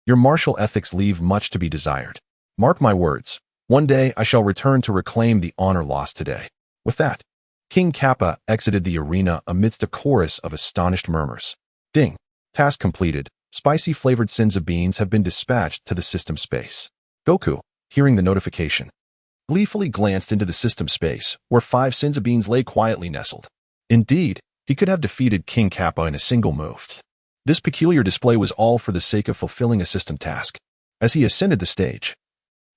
your martial ethics leave much to be desired. Mark my words, one day I shall return to reclaim the honor lost today." With that, King Kappa exited the arena amidst a chorus of astonished murmurs. Ding. Task completed. Spicy flavored Senza beans have been dispatched to the system space. Goku, hearing the notification, gleefully glanced into the system space, where 5 Senza beans lay quietly nestled. Indeed, he could have defeated King Kappa in a single move. This peculiar display was all for the sake of fulfilling a system task. As he ascended the stage,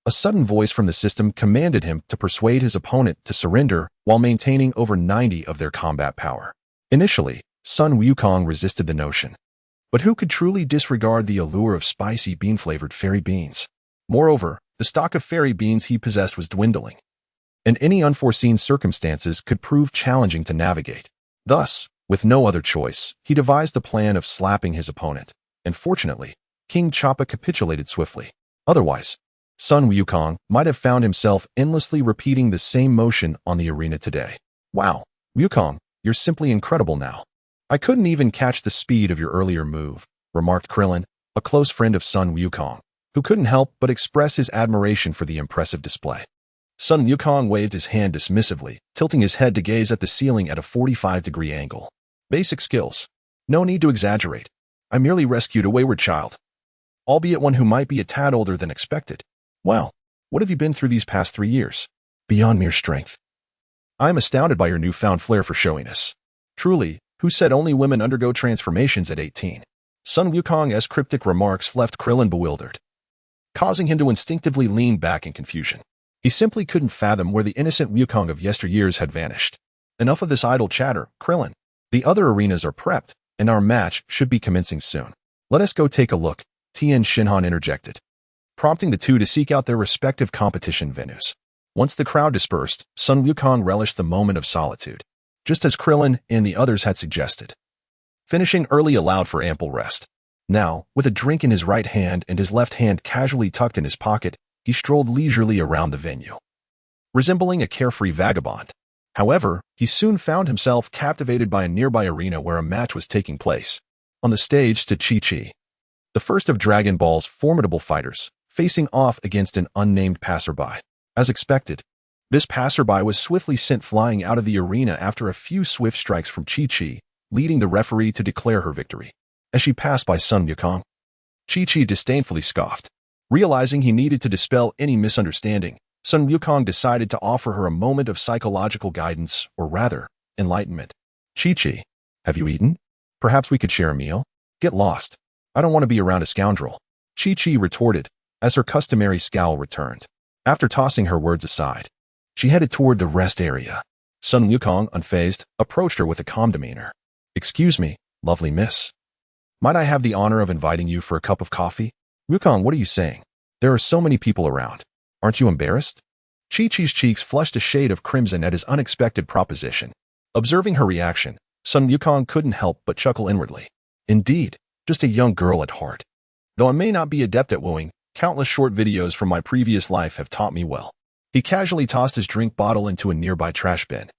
a sudden voice from the system commanded him to persuade his opponent to surrender while maintaining over 90 of their combat power. Initially, Son Wukong resisted the notion. But who could truly disregard the allure of spicy bean-flavored fairy beans? Moreover, the stock of fairy beans he possessed was dwindling, and any unforeseen circumstances could prove challenging to navigate. Thus, with no other choice, he devised the plan of slapping his opponent, and fortunately, King Kappa capitulated swiftly. Otherwise, Son Wukong might have found himself endlessly repeating the same motion on the arena today. "Wow, Wukong, you're simply incredible now. I couldn't even catch the speed of your earlier move," remarked Krillin, a close friend of Son Wukong, who couldn't help but express his admiration for the impressive display. Son Wukong waved his hand dismissively, tilting his head to gaze at the ceiling at a 45-degree angle. "Basic skills. No need to exaggerate. I merely rescued a wayward child, albeit one who might be a tad older than expected. Well, what have you been through these past 3 years? Beyond mere strength. I am astounded by your newfound flair for showiness. Truly, who said only women undergo transformations at 18? Son Wukong's cryptic remarks left Krillin bewildered, causing him to instinctively lean back in confusion. He simply couldn't fathom where the innocent Wukong of yesteryears had vanished. Enough of this idle chatter, Krillin. The other arenas are prepped, and our match should be commencing soon. Let us go take a look, Tien Shinhan interjected, prompting the two to seek out their respective competition venues. Once the crowd dispersed, Son Wukong relished the moment of solitude, just as Krillin and the others had suggested. Finishing early allowed for ample rest. Now, with a drink in his right hand and his left hand casually tucked in his pocket, he strolled leisurely around the venue, resembling a carefree vagabond. However, he soon found himself captivated by a nearby arena where a match was taking place. On the stage stood Chi-Chi, the first of Dragon Ball's formidable fighters, facing off against an unnamed passerby. As expected, this passerby was swiftly sent flying out of the arena after a few swift strikes from Chi-Chi, leading the referee to declare her victory. As she passed by Son Wukong, Chi-Chi disdainfully scoffed. Realizing he needed to dispel any misunderstanding, Son Wukong decided to offer her a moment of psychological guidance, or rather, enlightenment. "Chi-Chi, have you eaten? Perhaps we could share a meal? Get lost. I don't want to be around a scoundrel," Chi-Chi retorted, as her customary scowl returned. After tossing her words aside, she headed toward the rest area. Son Wukong, unfazed, approached her with a calm demeanor. "Excuse me, lovely miss. Might I have the honor of inviting you for a cup of coffee?" "Wukong, what are you saying? There are so many people around. Aren't you embarrassed?" Chi-Chi's cheeks flushed a shade of crimson at his unexpected proposition. Observing her reaction, Son Wukong couldn't help but chuckle inwardly. Indeed, just a young girl at heart. Though I may not be adept at wooing, countless short videos from my previous life have taught me well. He casually tossed his drink bottle into a nearby trash bin,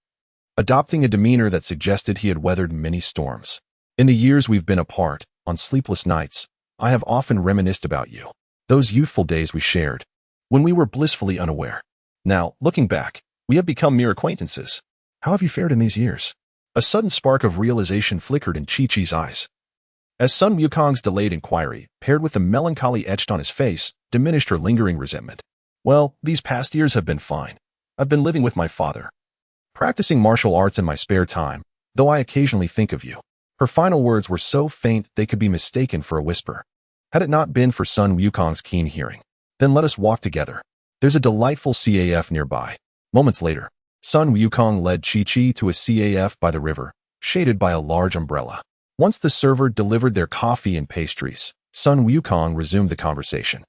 adopting a demeanor that suggested he had weathered many storms. "In the years we've been apart, on sleepless nights, I have often reminisced about you. Those youthful days we shared, when we were blissfully unaware. Now, looking back, we have become mere acquaintances. How have you fared in these years? A sudden spark of realization flickered in Chi-Chi's eyes. As Son Wukong's delayed inquiry, paired with the melancholy etched on his face, diminished her lingering resentment. Well, these past years have been fine. I've been living with my father, practicing martial arts in my spare time, though I occasionally think of you. Her final words were so faint they could be mistaken for a whisper. Had it not been for Son Wukong's keen hearing. Then let us walk together. There's a delightful CAF nearby. Moments later, Son Wukong led Chi-Chi to a CAF by the river, shaded by a large umbrella. Once the server delivered their coffee and pastries, Son Wukong resumed the conversation.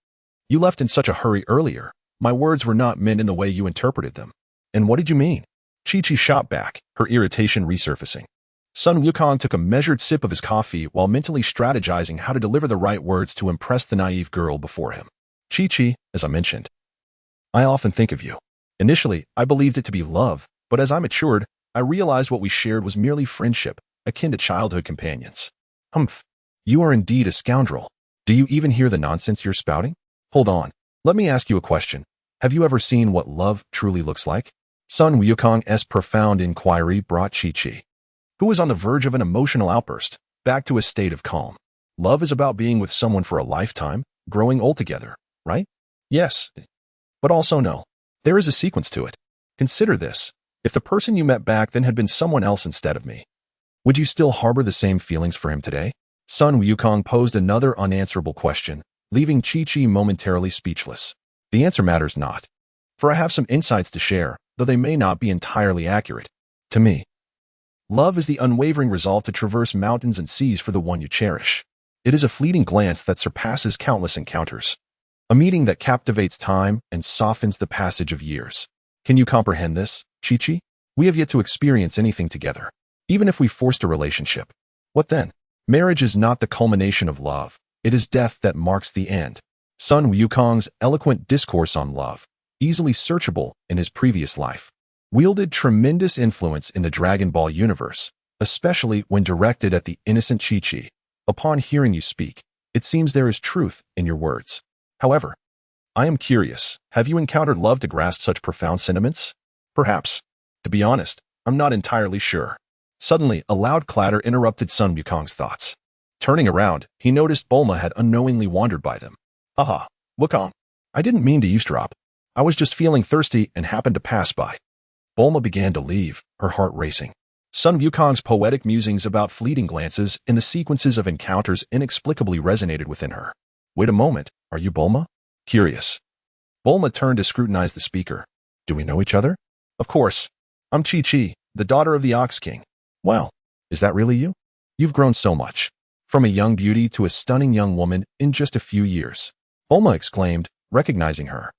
You left in such a hurry earlier. My words were not meant in the way you interpreted them. And what did you mean? Chi-Chi shot back, her irritation resurfacing. Son Wukong took a measured sip of his coffee while mentally strategizing how to deliver the right words to impress the naive girl before him. Chi-Chi, as I mentioned, I often think of you. Initially, I believed it to be love, but as I matured, I realized what we shared was merely friendship, akin to childhood companions. Humph, you are indeed a scoundrel. Do you even hear the nonsense you're spouting? Hold on, let me ask you a question. Have you ever seen what love truly looks like? Son Wukong's profound inquiry brought Chi-Chi, who was on the verge of an emotional outburst, back to a state of calm. Love is about being with someone for a lifetime, growing old together, right? Yes, but also no. There is a sequence to it. Consider this. If the person you met back then had been someone else instead of me, would you still harbor the same feelings for him today? Son Wukong posed another unanswerable question, leaving Chi-Chi momentarily speechless. The answer matters not, for I have some insights to share, though they may not be entirely accurate. To me, love is the unwavering resolve to traverse mountains and seas for the one you cherish. It is a fleeting glance that surpasses countless encounters. A meeting that captivates time and softens the passage of years. Can you comprehend this, Chi-Chi? We have yet to experience anything together. Even if we forced a relationship. What then? Marriage is not the culmination of love. It is death that marks the end. Son Wukong's eloquent discourse on love, easily searchable in his previous life, wielded tremendous influence in the Dragon Ball universe, especially when directed at the innocent Chi-Chi. Upon hearing you speak, it seems there is truth in your words. However, I am curious, have you encountered love to grasp such profound sentiments? Perhaps. To be honest, I'm not entirely sure. Suddenly, a loud clatter interrupted Son Wukong's thoughts. Turning around, he noticed Bulma had unknowingly wandered by them. Aha, Wukong. I didn't mean to eavesdrop. I was just feeling thirsty and happened to pass by. Bulma began to leave, her heart racing. Son Wukong's poetic musings about fleeting glances and the sequences of encounters inexplicably resonated within her. Wait a moment, are you Bulma? Curious. Bulma turned to scrutinize the speaker. Do we know each other? Of course. I'm Chi-Chi, the daughter of the Ox King. Wow, is that really you? You've grown so much. From a young beauty to a stunning young woman in just a few years. Bulma exclaimed, recognizing her,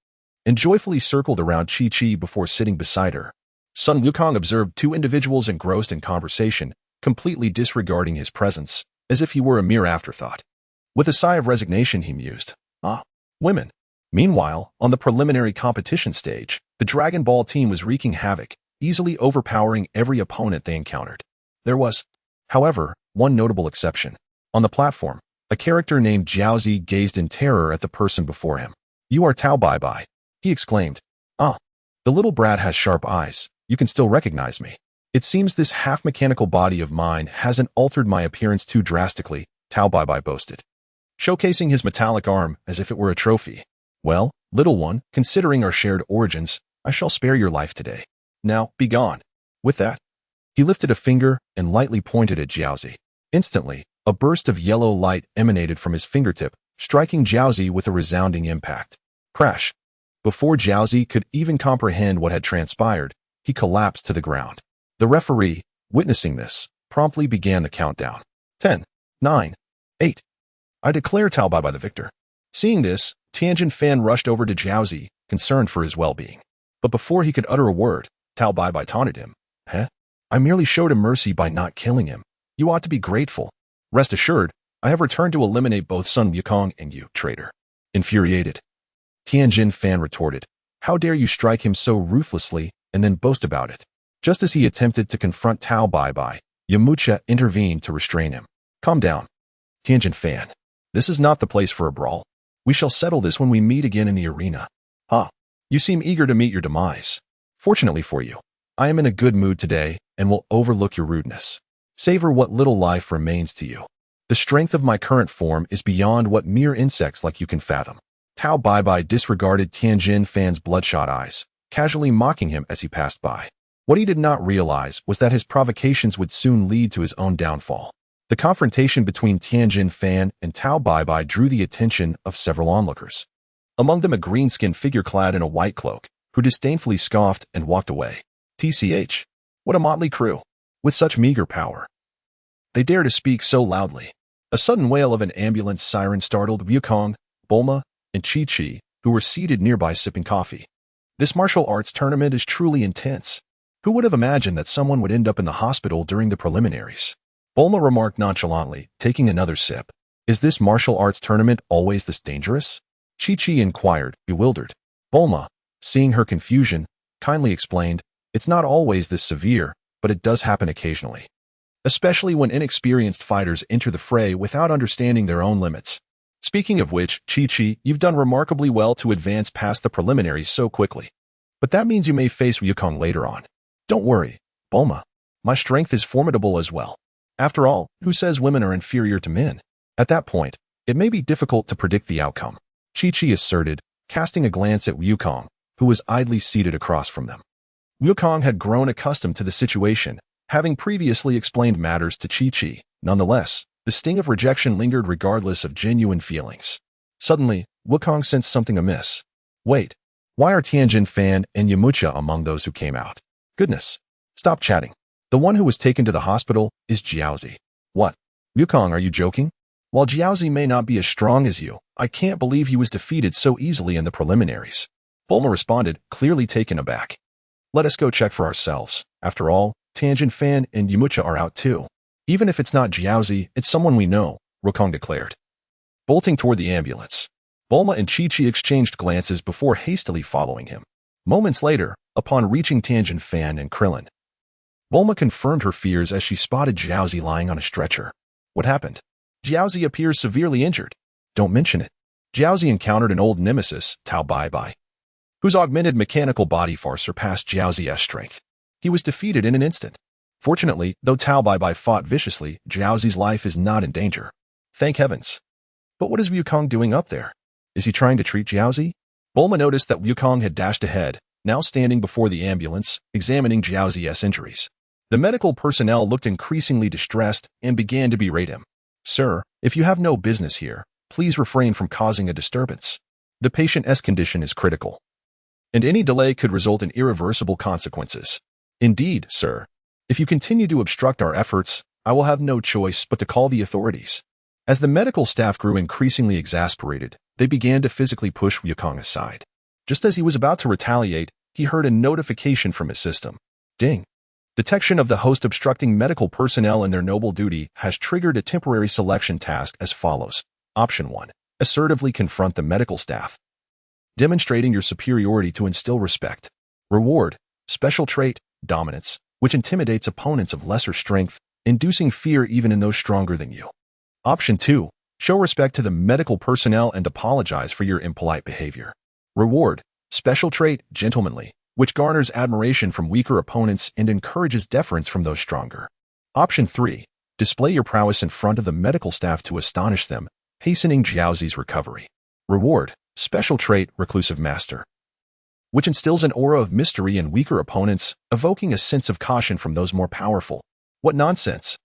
and joyfully circled around Chi-Chi before sitting beside her. Son Wukong observed two individuals engrossed in conversation, completely disregarding his presence, as if he were a mere afterthought. With a sigh of resignation, he mused, ah, women. Meanwhile, on the preliminary competition stage, the Dragon Ball team was wreaking havoc, easily overpowering every opponent they encountered. There was, however, one notable exception. On the platform, a character named Jiaozi gazed in terror at the person before him. You are Tao Bai Bai, he exclaimed. Ah, the little brat has sharp eyes. You can still recognize me. It seems this half-mechanical body of mine hasn't altered my appearance too drastically, Tao Bai Bai boasted, showcasing his metallic arm as if it were a trophy. Well, little one, considering our shared origins, I shall spare your life today. Now, be gone. With that, he lifted a finger and lightly pointed at Jiaozi. Instantly, a burst of yellow light emanated from his fingertip, striking Jiaozi with a resounding impact. Crash. Before Jiaozi could even comprehend what had transpired, he collapsed to the ground. The referee, witnessing this, promptly began the countdown. 10, 9, 8. I declare Tao Bai Bai the victor. Seeing this, Tianjin Fan rushed over to Jiaozi, concerned for his well-being. But before he could utter a word, Tao Bai Bai taunted him. Huh? I merely showed him mercy by not killing him. You ought to be grateful. Rest assured, I have returned to eliminate both Son Wukong and you, traitor. Infuriated, Tianjin Fan retorted. How dare you strike him so ruthlessly and then boast about it? Just as he attempted to confront Tao Bai Bai, Yamcha intervened to restrain him. Calm down, Tianjin Fan. This is not the place for a brawl. We shall settle this when we meet again in the arena. Huh. You seem eager to meet your demise. Fortunately for you, I am in a good mood today and will overlook your rudeness. Savor what little life remains to you. The strength of my current form is beyond what mere insects like you can fathom. Tao Bai disregarded Tianjin Fan's bloodshot eyes, casually mocking him as he passed by. What he did not realize was that his provocations would soon lead to his own downfall. The confrontation between Tianjin Fan and Tao Bai drew the attention of several onlookers. Among them a green-skinned figure clad in a white cloak, who disdainfully scoffed and walked away. TCH. What a motley crew, with such meager power. They dare to speak so loudly. A sudden wail of an ambulance siren startled Wukong, Bulma, and Chi-Chi, who were seated nearby sipping coffee. This martial arts tournament is truly intense. Who would have imagined that someone would end up in the hospital during the preliminaries? Bulma remarked nonchalantly, taking another sip. Is this martial arts tournament always this dangerous? Chi-Chi inquired, bewildered. Bulma, seeing her confusion, kindly explained, it's not always this severe, but it does happen occasionally. Especially when inexperienced fighters enter the fray without understanding their own limits. Speaking of which, Chi-Chi, you've done remarkably well to advance past the preliminaries so quickly. But that means you may face Wukong later on. Don't worry, Bulma. My strength is formidable as well. After all, who says women are inferior to men? At that point, it may be difficult to predict the outcome, Chi-Chi asserted, casting a glance at Wukong, who was idly seated across from them. Wukong had grown accustomed to the situation, having previously explained matters to Chi-Chi. Nonetheless, the sting of rejection lingered regardless of genuine feelings. Suddenly, Wukong sensed something amiss. Wait, why are Tianjin Fan and Yamcha among those who came out? Goodness, stop chatting. The one who was taken to the hospital is Jiaozi. What? Wukong, are you joking? While Jiaozi may not be as strong as you, I can't believe he was defeated so easily in the preliminaries. Bulma responded, clearly taken aback. Let us go check for ourselves. After all, Tianjin Fan and Yamcha are out too. Even if it's not Jiaozi, it's someone we know, Wukong declared. Bolting toward the ambulance, Bulma and Chi-Chi exchanged glances before hastily following him. Moments later, upon reaching Tianjin Fan and Krillin, Bulma confirmed her fears as she spotted Jiaozi lying on a stretcher. What happened? Jiaozi appears severely injured. Don't mention it. Jiaozi encountered an old nemesis, Tao Bai, whose augmented mechanical body far surpassed Jiaozi's strength. He was defeated in an instant. Fortunately, though Tao Bai fought viciously, Jiaozi's life is not in danger. Thank heavens. But what is Wukong doing up there? Is he trying to treat Jiaozi? Bulma noticed that Wukong had dashed ahead, now standing before the ambulance, examining Jiaozi's injuries. The medical personnel looked increasingly distressed and began to berate him. Sir, if you have no business here, please refrain from causing a disturbance. The patient's condition is critical, and any delay could result in irreversible consequences. Indeed, sir. If you continue to obstruct our efforts, I will have no choice but to call the authorities. As the medical staff grew increasingly exasperated, they began to physically push Wukong aside. Just as he was about to retaliate, he heard a notification from his system. Ding. Detection of the host obstructing medical personnel in their noble duty has triggered a temporary selection task as follows. Option 1. Assertively confront the medical staff, demonstrating your superiority to instill respect. Reward. Special trait, dominance, which intimidates opponents of lesser strength, inducing fear even in those stronger than you. Option 2. Show respect to the medical personnel and apologize for your impolite behavior. Reward. Special trait, gentlemanly, which garners admiration from weaker opponents and encourages deference from those stronger. Option 3. Display your prowess in front of the medical staff to astonish them, hastening Jiaozi's recovery. Reward. Special trait, reclusive master, which instills an aura of mystery in weaker opponents, evoking a sense of caution from those more powerful. What nonsense!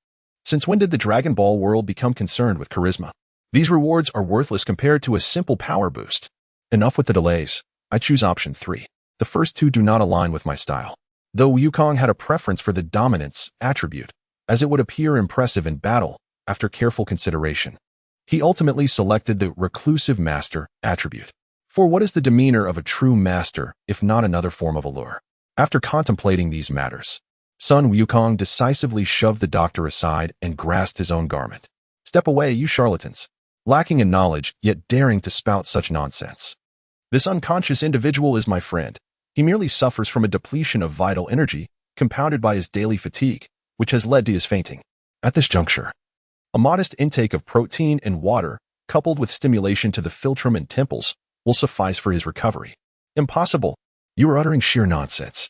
Since when did the Dragon Ball world become concerned with charisma? These rewards are worthless compared to a simple power boost. Enough with the delays. I choose option 3. The first two do not align with my style. Though Wukong had a preference for the dominance attribute, as it would appear impressive in battle, after careful consideration, he ultimately selected the reclusive master attribute. For what is the demeanor of a true master, if not another form of allure? After contemplating these matters, Son Wukong decisively shoved the doctor aside and grasped his own garment. Step away, you charlatans, lacking in knowledge, yet daring to spout such nonsense. This unconscious individual is my friend. He merely suffers from a depletion of vital energy, compounded by his daily fatigue, which has led to his fainting. At this juncture, a modest intake of protein and water, coupled with stimulation to the philtrum and temples, will suffice for his recovery. Impossible. You are uttering sheer nonsense.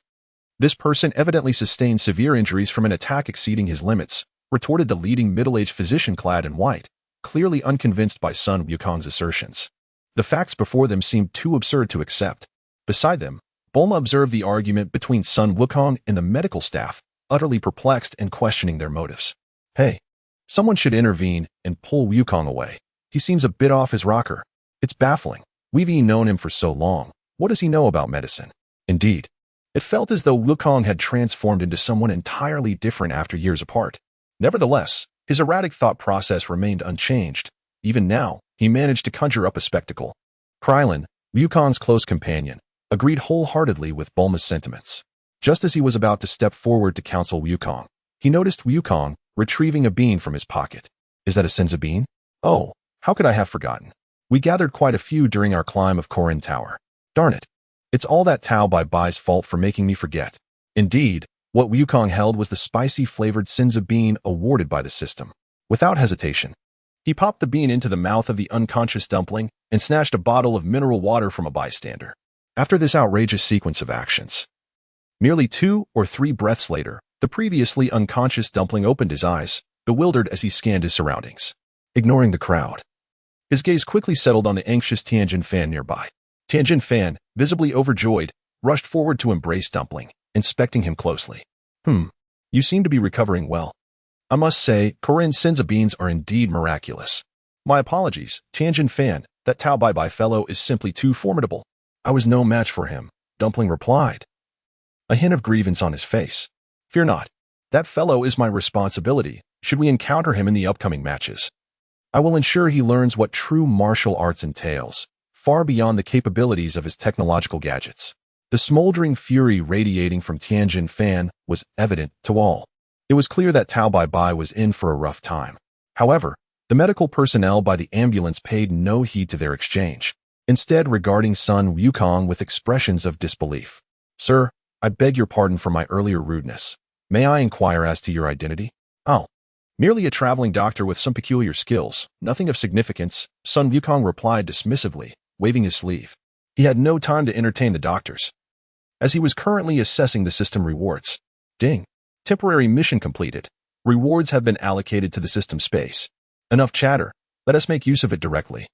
This person evidently sustained severe injuries from an attack exceeding his limits, retorted the leading middle-aged physician clad in white, clearly unconvinced by Son Wukong's assertions. The facts before them seemed too absurd to accept. Beside them, Bulma observed the argument between Son Wukong and the medical staff, utterly perplexed and questioning their motives. Hey, someone should intervene and pull Wukong away. He seems a bit off his rocker. It's baffling. We've known him for so long. What does he know about medicine? Indeed, it felt as though Wukong had transformed into someone entirely different after years apart. Nevertheless, his erratic thought process remained unchanged. Even now, he managed to conjure up a spectacle. Krillin, Wukong's close companion, agreed wholeheartedly with Bulma's sentiments. Just as he was about to step forward to counsel Wukong, he noticed Wukong retrieving a bean from his pocket. Is that a senzu bean? Oh, how could I have forgotten? We gathered quite a few during our climb of Korin Tower. Darn it. It's all that Tao Bai Bai's fault for making me forget. Indeed, what Wukong held was the spicy-flavored senzu bean awarded by the system. Without hesitation, he popped the bean into the mouth of the unconscious dumpling and snatched a bottle of mineral water from a bystander. After this outrageous sequence of actions, nearly 2 or 3 breaths later, the previously unconscious dumpling opened his eyes, bewildered as he scanned his surroundings. Ignoring the crowd, his gaze quickly settled on the anxious Tianjin Fan nearby. Tianjin Fan, visibly overjoyed, rushed forward to embrace Dumpling, inspecting him closely. You seem to be recovering well. I must say, Korin's senzu beans are indeed miraculous. My apologies, Tianjin Fan, that Tao Bai Bai fellow is simply too formidable. I was no match for him, Dumpling replied, a hint of grievance on his face. Fear not. That fellow is my responsibility, should we encounter him in the upcoming matches. I will ensure he learns what true martial arts entails, far beyond the capabilities of his technological gadgets. The smoldering fury radiating from Tianjin Fan was evident to all. It was clear that Tao Bai Bai was in for a rough time. However, the medical personnel by the ambulance paid no heed to their exchange, instead regarding Son Wukong with expressions of disbelief. Sir, I beg your pardon for my earlier rudeness. May I inquire as to your identity? Oh, merely a traveling doctor with some peculiar skills, nothing of significance, Son Wukong replied dismissively, waving his sleeve. He had no time to entertain the doctors, as he was currently assessing the system rewards. Ding. Temporary mission completed. Rewards have been allocated to the system space. Enough chatter. Let us make use of it directly.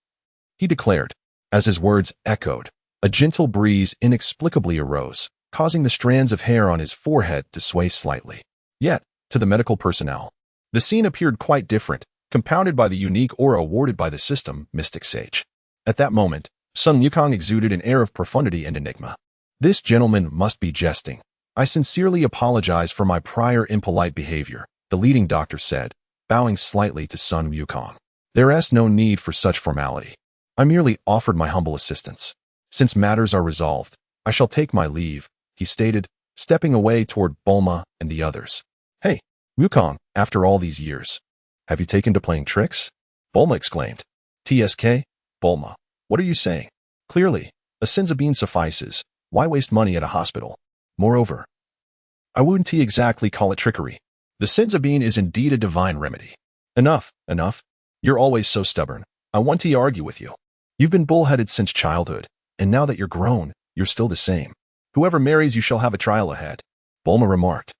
He declared. As his words echoed, a gentle breeze inexplicably arose, causing the strands of hair on his forehead to sway slightly. Yet, to the medical personnel, the scene appeared quite different, compounded by the unique aura awarded by the system, Mystic Sage. At that moment, Son Wukong exuded an air of profundity and enigma. This gentleman must be jesting. I sincerely apologize for my prior impolite behavior, the leading doctor said, bowing slightly to Son Wukong. There is no need for such formality. I merely offered my humble assistance. Since matters are resolved, I shall take my leave, he stated, stepping away toward Bulma and the others. Hey, Wukong, after all these years, have you taken to playing tricks? Bulma exclaimed. TSK? Bulma, what are you saying? Clearly, a senzu bean suffices. Why waste money at a hospital? Moreover, I wouldn't exactly call it trickery. The senzu bean is indeed a divine remedy. Enough. You're always so stubborn. I want to argue with you. You've been bullheaded since childhood, and now that you're grown, you're still the same. Whoever marries you shall have a trial ahead, Bulma remarked,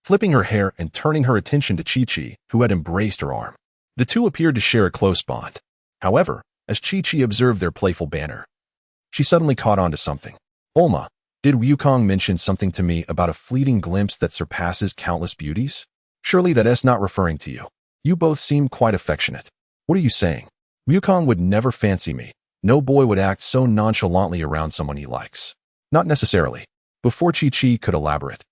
flipping her hair and turning her attention to Chi-Chi, who had embraced her arm. The two appeared to share a close bond. However, as Chi-Chi observed their playful banter, she suddenly caught on to something. Bulma, did Wukong mention something to me about a fleeting glimpse that surpasses countless beauties? Surely that is not referring to you. You both seem quite affectionate. What are you saying? Wukong would never fancy me. No boy would act so nonchalantly around someone he likes. Not necessarily. Before Chi-Chi could elaborate,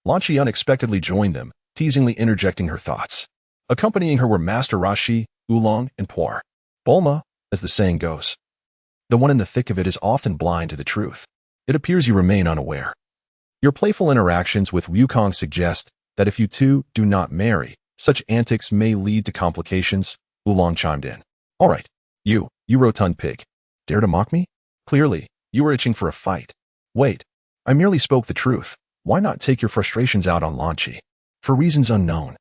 Lan Chi unexpectedly joined them, teasingly interjecting her thoughts. Accompanying her were Master Rashi, Oolong, and Puar. Bulma, as the saying goes, the one in the thick of it is often blind to the truth. It appears you remain unaware. Your playful interactions with Wukong suggest that if you two do not marry, such antics may lead to complications, Oolong chimed in. All right, you rotund pig. Dare to mock me? Clearly, you were itching for a fight. Wait, I merely spoke the truth. Why not take your frustrations out on Lan Chi? For reasons unknown.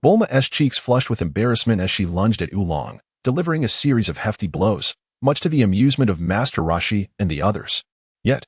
Bulma's cheeks flushed with embarrassment as she lunged at Oolong, delivering a series of hefty blows, much to the amusement of Master Roshi and the others. Yet,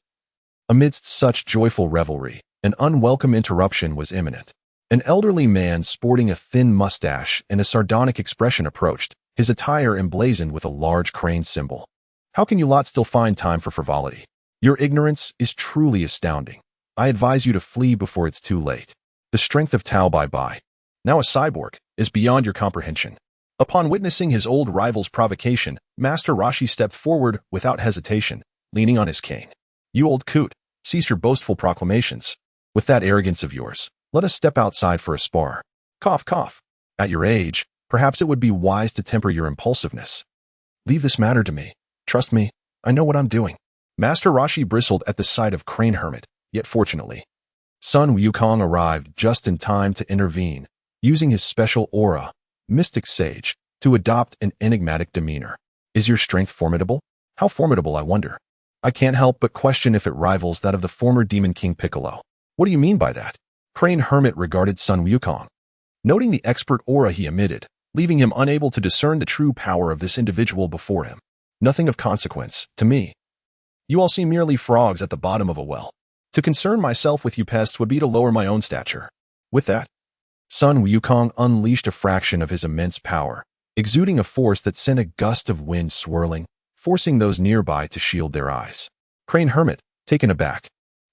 amidst such joyful revelry, an unwelcome interruption was imminent. An elderly man sporting a thin mustache and a sardonic expression approached, his attire emblazoned with a large crane symbol. How can you lot still find time for frivolity? Your ignorance is truly astounding. I advise you to flee before it's too late. The strength of Tao Bai, now a cyborg, is beyond your comprehension. Upon witnessing his old rival's provocation, Master Roshi stepped forward without hesitation, leaning on his cane. You old coot, cease your boastful proclamations. With that arrogance of yours, let us step outside for a spar. Cough, cough. At your age, perhaps it would be wise to temper your impulsiveness. Leave this matter to me. Trust me, I know what I'm doing. Master Roshi bristled at the sight of Crane Hermit, yet fortunately, Son Wukong arrived just in time to intervene, using his special aura, Mystic Sage, to adopt an enigmatic demeanor. Is your strength formidable? How formidable, I wonder. I can't help but question if it rivals that of the former Demon King Piccolo. What do you mean by that? Crane Hermit regarded Son Wukong, noting the expert aura he emitted, leaving him unable to discern the true power of this individual before him. Nothing of consequence, to me. You all seem merely frogs at the bottom of a well. To concern myself with you pests would be to lower my own stature. With that, Son Wukong unleashed a fraction of his immense power, exuding a force that sent a gust of wind swirling, forcing those nearby to shield their eyes. Crane Hermit, taken aback,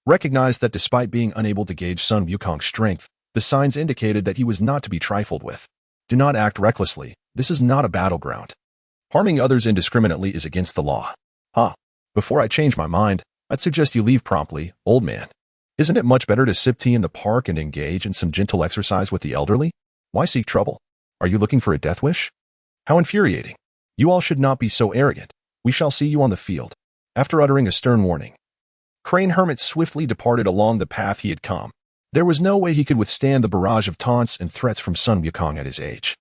recognized that despite being unable to gauge Son Wukong's strength, the signs indicated that he was not to be trifled with. Do not act recklessly. This is not a battleground. Harming others indiscriminately is against the law. Before I change my mind, I'd suggest you leave promptly, old man. Isn't it much better to sip tea in the park and engage in some gentle exercise with the elderly? Why seek trouble? Are you looking for a death wish? How infuriating. You all should not be so arrogant. We shall see you on the field. After uttering a stern warning, Crane Hermit swiftly departed along the path he had come. There was no way he could withstand the barrage of taunts and threats from Son Wukong at his age.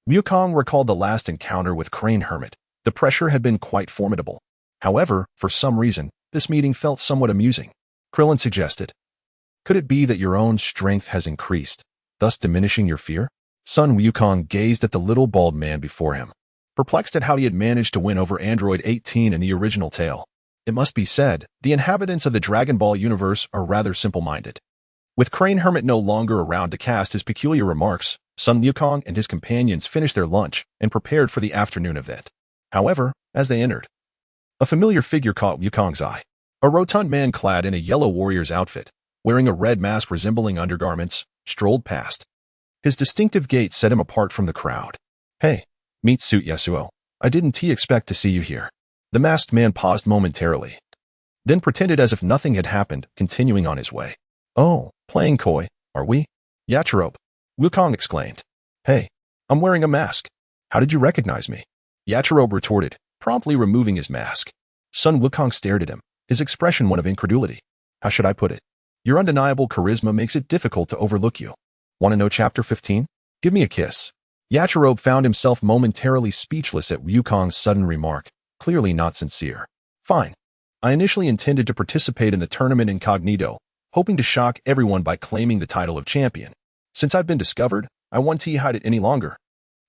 Wukong recalled the last encounter with Crane Hermit. The pressure had been quite formidable. However, for some reason, this meeting felt somewhat amusing. Krillin suggested, could it be that your own strength has increased, thus diminishing your fear? Son Wukong gazed at the little bald man before him, perplexed at how he had managed to win over Android 18 in the original tale. It must be said, the inhabitants of the Dragon Ball universe are rather simple-minded. With Crane Hermit no longer around to cast his peculiar remarks, Son Wukong and his companions finished their lunch and prepared for the afternoon event. However, as they entered, a familiar figure caught Wukong's eye. A rotund man clad in a yellow warrior's outfit, wearing a red mask resembling undergarments, strolled past. His distinctive gait set him apart from the crowd. Hey, meet Suit Yasuo. I didn't expect to see you here. The masked man paused momentarily, then pretended as if nothing had happened, continuing on his way. Oh, playing coy, are we? Yachirobe, Wukong exclaimed. Hey, I'm wearing a mask. How did you recognize me? Yachirobe retorted, promptly removing his mask. Son Wukong stared at him, his expression one of incredulity. How should I put it? Your undeniable charisma makes it difficult to overlook you. Want to know Chapter 15? Give me a kiss. Yachirobe found himself momentarily speechless at Wukong's sudden remark, clearly not sincere. Fine. I initially intended to participate in the tournament incognito, hoping to shock everyone by claiming the title of champion. Since I've been discovered, I won't hide it any longer.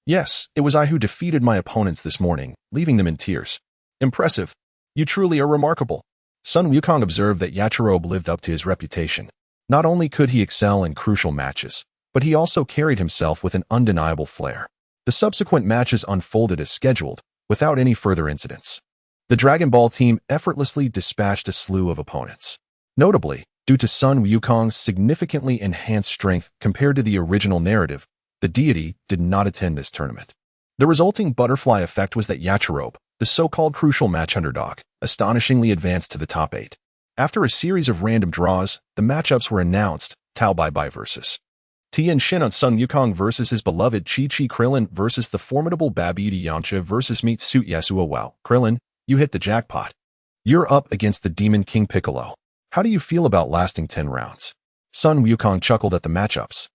Yes, it was I who defeated my opponents this morning, leaving them in tears. Impressive. You truly are remarkable. Son Wukong observed that Yachirobe lived up to his reputation. Not only could he excel in crucial matches, but he also carried himself with an undeniable flair. The subsequent matches unfolded as scheduled, without any further incidents. The Dragon Ball team effortlessly dispatched a slew of opponents. Notably, due to Son Wukong's significantly enhanced strength compared to the original narrative, the Deity did not attend this tournament. The resulting butterfly effect was that Yachirobe, the so-called crucial match underdog, astonishingly advanced to the top 8. After a series of random draws, the matchups were announced: Tao Bai versus Tien Shin on Son Wukong versus his beloved Chi-Chi Krillin versus the formidable Babidi Yamcha versus Meet Suit Yasuo. Wow, Krillin, you hit the jackpot. You're up against the Demon King Piccolo. How do you feel about lasting 10 rounds? Son Wukong chuckled at the matchups.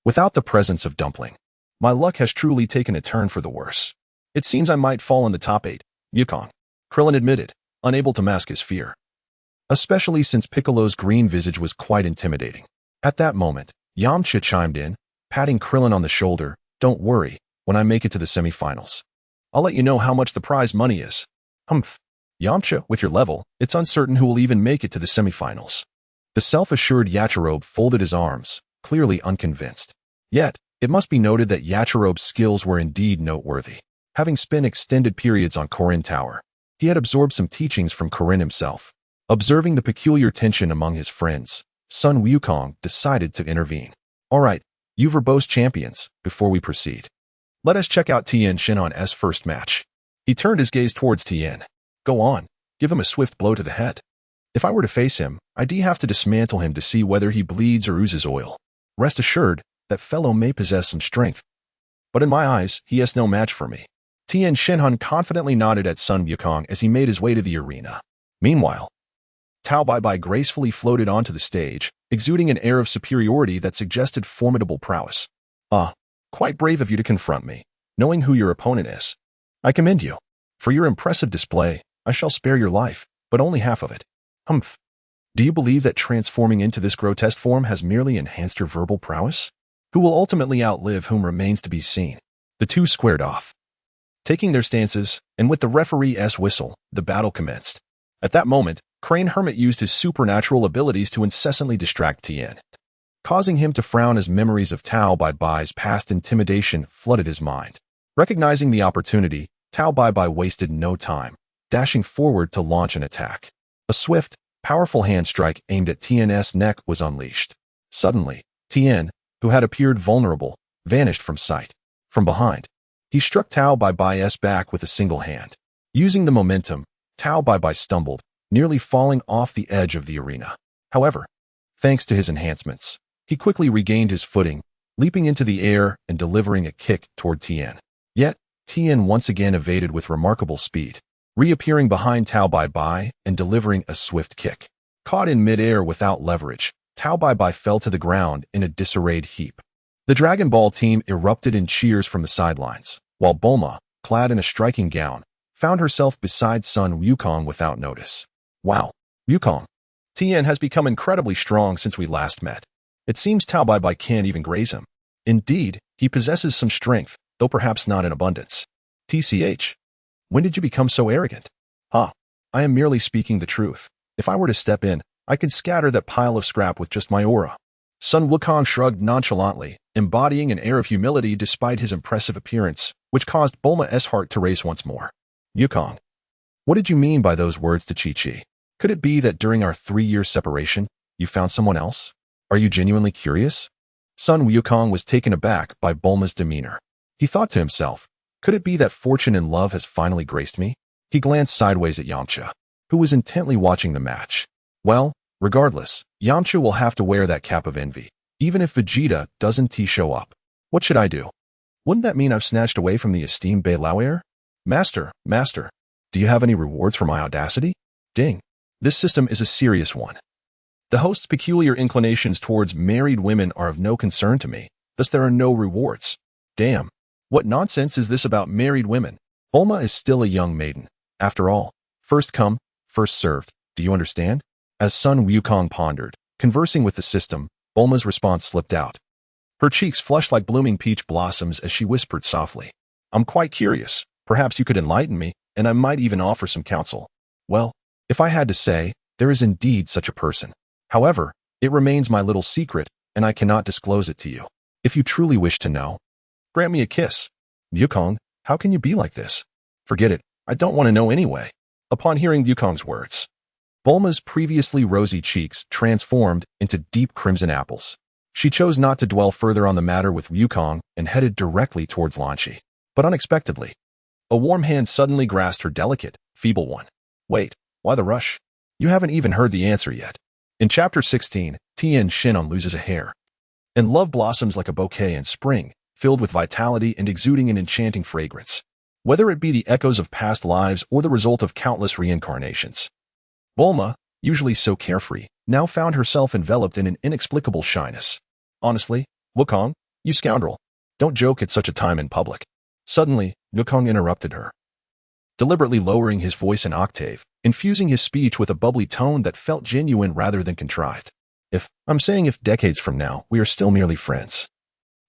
Without the presence of Dumpling, my luck has truly taken a turn for the worse. It seems I might fall in the top 8, Wukong, Krillin admitted, unable to mask his fear. Especially since Piccolo's green visage was quite intimidating. At that moment, Yamcha chimed in, patting Krillin on the shoulder. Don't worry, when I make it to the semifinals. I'll let you know how much the prize money is. Humph. Yamcha, with your level, it's uncertain who will even make it to the semifinals. The self-assured Yachirobe folded his arms, clearly unconvinced. Yet, it must be noted that Yachirobe's skills were indeed noteworthy. Having spent extended periods on Korin Tower, he had absorbed some teachings from Korin himself. Observing the peculiar tension among his friends, Son Wukong decided to intervene. All right, you verbose champions, before we proceed, let us check out Tien Shinhan's first match. He turned his gaze towards Tien. Go on, give him a swift blow to the head. If I were to face him, I'd have to dismantle him to see whether he bleeds or oozes oil. Rest assured, that fellow may possess some strength. But in my eyes, he has no match for me. Tien Shinhan confidently nodded at Son Wukong as he made his way to the arena. Meanwhile, Tao Bai gracefully floated onto the stage, exuding an air of superiority that suggested formidable prowess. Quite brave of you to confront me, knowing who your opponent is. I commend you. For your impressive display, I shall spare your life, but only half of it. Humph. Do you believe that transforming into this grotesque form has merely enhanced your verbal prowess? Who will ultimately outlive whom remains to be seen? The two squared off. Taking their stances, and with the referee's whistle, the battle commenced. At that moment, Crane Hermit used his supernatural abilities to incessantly distract Tien, causing him to frown as memories of Tao Bai's past intimidation flooded his mind. Recognizing the opportunity, Tao Bai wasted no time, dashing forward to launch an attack. A swift, powerful hand strike aimed at Tien's neck was unleashed. Suddenly, Tien, who had appeared vulnerable, vanished from sight. From behind, he struck Tao Bai's back with a single hand. Using the momentum, Tao Bai stumbled, nearly falling off the edge of the arena. However, thanks to his enhancements, he quickly regained his footing, leaping into the air and delivering a kick toward Tien. Yet, Tien once again evaded with remarkable speed, reappearing behind Tao Bai and delivering a swift kick. Caught in mid-air without leverage, Tao Bai fell to the ground in a disarrayed heap. The Dragon Ball team erupted in cheers from the sidelines, while Bulma, clad in a striking gown, found herself beside Son Wukong without notice. Wow, Wukong. Tien has become incredibly strong since we last met. It seems Tao Bai can't even graze him. Indeed, he possesses some strength, though perhaps not in abundance. TCH. When did you become so arrogant? I am merely speaking the truth. If I were to step in, I could scatter that pile of scrap with just my aura. Son Wukong shrugged nonchalantly, embodying an air of humility despite his impressive appearance, which caused Bulma's heart to race once more. Wukong. What did you mean by those words to Chi-Chi? Could it be that during our 3-year separation, you found someone else? Are you genuinely curious? Son Wukong was taken aback by Bulma's demeanor. He thought to himself, could it be that fortune and love has finally graced me? He glanced sideways at Yamcha, who was intently watching the match. Well, regardless, Yamcha will have to wear that cap of envy, even if Vegeta doesn't show up. What should I do? Wouldn't that mean I've snatched away from the esteemed Beilauer? Master, do you have any rewards for my audacity? Ding. This system is a serious one. The host's peculiar inclinations towards married women are of no concern to me, thus there are no rewards. Damn. What nonsense is this about married women? Bulma is still a young maiden. After all, first come, first served. Do you understand? As Son Wukong pondered, conversing with the system, Bulma's response slipped out. Her cheeks flushed like blooming peach blossoms as she whispered softly. I'm quite curious. Perhaps you could enlighten me, and I might even offer some counsel. Well, if I had to say, there is indeed such a person. However, it remains my little secret, and I cannot disclose it to you. If you truly wish to know, grant me a kiss. Wukong, how can you be like this? Forget it, I don't want to know anyway. Upon hearing Wukong's words, Bulma's previously rosy cheeks transformed into deep crimson apples. She chose not to dwell further on the matter with Wukong and headed directly towards Lanchi. But unexpectedly, a warm hand suddenly grasped her delicate, feeble one. Wait, why the rush? You haven't even heard the answer yet. In Chapter 16, Tien Shinhan loses a hair, and love blossoms like a bouquet in spring, filled with vitality and exuding an enchanting fragrance, whether it be the echoes of past lives or the result of countless reincarnations. Bulma, usually so carefree, now found herself enveloped in an inexplicable shyness. Honestly, Wukong, you scoundrel, don't joke at such a time in public. Suddenly, Wukong interrupted her, deliberately lowering his voice an octave, infusing his speech with a bubbly tone that felt genuine rather than contrived. If decades from now we are still merely friends,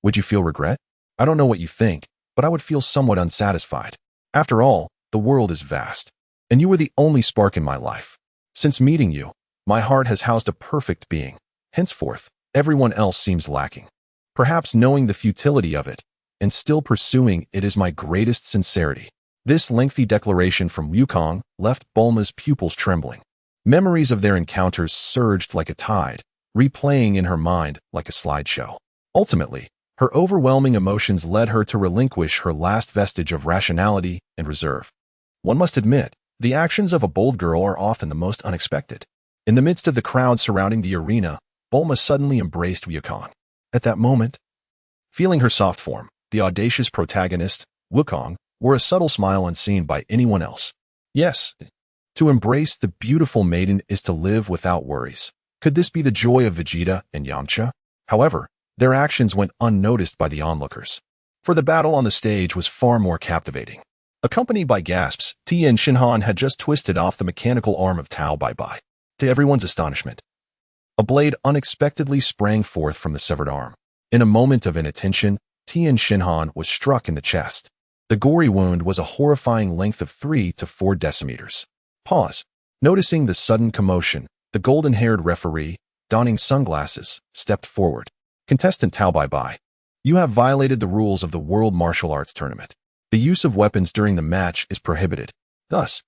would you feel regret? I don't know what you think, but I would feel somewhat unsatisfied. After all, the world is vast, and you were the only spark in my life. Since meeting you, my heart has housed a perfect being. Henceforth, everyone else seems lacking. Perhaps knowing the futility of it, and still pursuing it is my greatest sincerity. This lengthy declaration from Wukong left Bulma's pupils trembling. Memories of their encounters surged like a tide, replaying in her mind like a slideshow. Ultimately, her overwhelming emotions led her to relinquish her last vestige of rationality and reserve. One must admit, the actions of a bold girl are often the most unexpected. In the midst of the crowd surrounding the arena, Bulma suddenly embraced Wukong. At that moment, feeling her soft form, the audacious protagonist, Wukong, wore a subtle smile unseen by anyone else. Yes, to embrace the beautiful maiden is to live without worries. Could this be the joy of Vegeta and Yamcha? However, their actions went unnoticed by the onlookers, for the battle on the stage was far more captivating. Accompanied by gasps, Tien Shinhan had just twisted off the mechanical arm of Tao Bai Bai. To everyone's astonishment, a blade unexpectedly sprang forth from the severed arm. In a moment of inattention, Tien Shinhan was struck in the chest. The gory wound was a horrifying length of 3 to 4 decimeters. Pause. Noticing the sudden commotion, the golden-haired referee, donning sunglasses, stepped forward. Contestant Tao Bai Bai, you have violated the rules of the World Martial Arts Tournament. The use of weapons during the match is prohibited. Thus,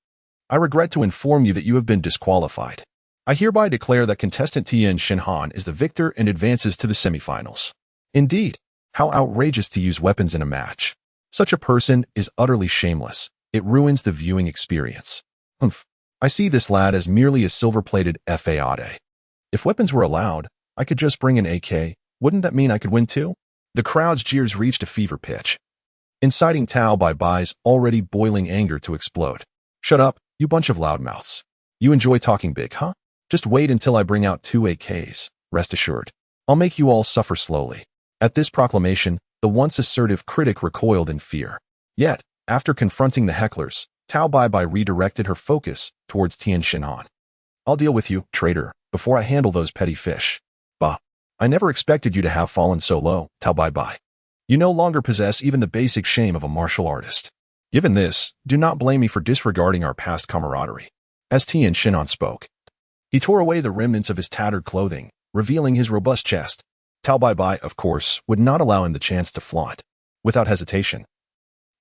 I regret to inform you that you have been disqualified. I hereby declare that contestant Tien Shinhan is the victor and advances to the semifinals. Indeed, how outrageous to use weapons in a match. Such a person is utterly shameless. It ruins the viewing experience. Humph. I see this lad as merely a silver-plated FAAD. If weapons were allowed, I could just bring an AK. Wouldn't that mean I could win too? The crowd's jeers reached a fever pitch, inciting Tao Bai Bai's already boiling anger to explode. Shut up, you bunch of loudmouths. You enjoy talking big, huh? Just wait until I bring out 2 AKs. Rest assured, I'll make you all suffer slowly. At this proclamation, the once assertive critic recoiled in fear. Yet, after confronting the hecklers, Tao Bai Bai redirected her focus towards Tien Shinhan. I'll deal with you, traitor, before I handle those petty fish. Bah. I never expected you to have fallen so low, Tao Bai Bai. You no longer possess even the basic shame of a martial artist. Given this, do not blame me for disregarding our past camaraderie. As Tien Shinhan spoke, he tore away the remnants of his tattered clothing, revealing his robust chest. Tao Bai Bai, of course, would not allow him the chance to flaunt. Without hesitation,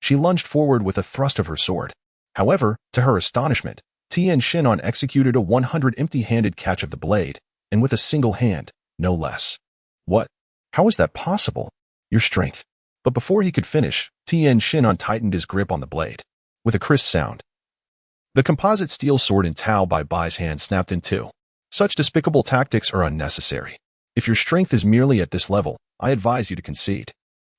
she lunged forward with a thrust of her sword. However, to her astonishment, Tien Shinhan executed a 100 empty-handed catch of the blade, and with a single hand, no less. What? How is that possible? Your strength. But before he could finish, Tien Shinhan tightened his grip on the blade. With a crisp sound, the composite steel sword in Tao Bai Bai's hand snapped in two. Such despicable tactics are unnecessary. If your strength is merely at this level, I advise you to concede.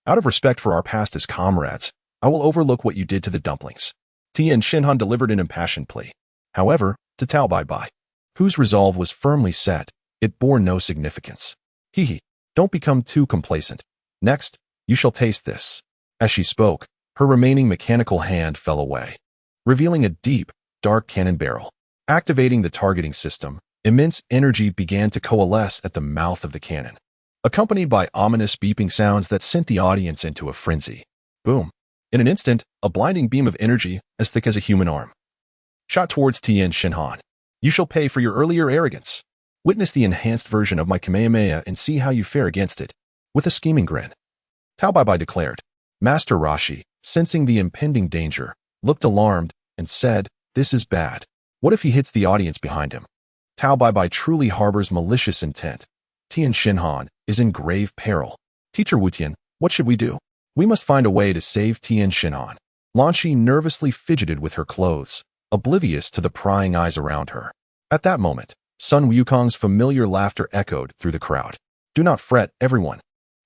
Out of respect for our past as comrades, I will overlook what you did to the dumplings. Tien Shinhan delivered an impassioned plea. However, to Tao Bai Bai, whose resolve was firmly set, it bore no significance. Hee, don't become too complacent. Next, you shall taste this. As she spoke, her remaining mechanical hand fell away, revealing a deep, dark cannon barrel. Activating the targeting system, immense energy began to coalesce at the mouth of the cannon, accompanied by ominous beeping sounds that sent the audience into a frenzy. Boom. In an instant, a blinding beam of energy, as thick as a human arm, shot towards Tien Shinhan. You shall pay for your earlier arrogance. Witness the enhanced version of my Kamehameha and see how you fare against it. With a scheming grin, Tao Bai Bai declared. Master Rashi, sensing the impending danger, looked alarmed and said, "This is bad. What if he hits the audience behind him?" Tao Bai Bai truly harbors malicious intent. Tien Shinhan is in grave peril. Teacher Wutian, what should we do? We must find a way to save Tien Shinhan. Lan Shi nervously fidgeted with her clothes, oblivious to the prying eyes around her. At that moment, Sun Wukong's familiar laughter echoed through the crowd. Do not fret, everyone.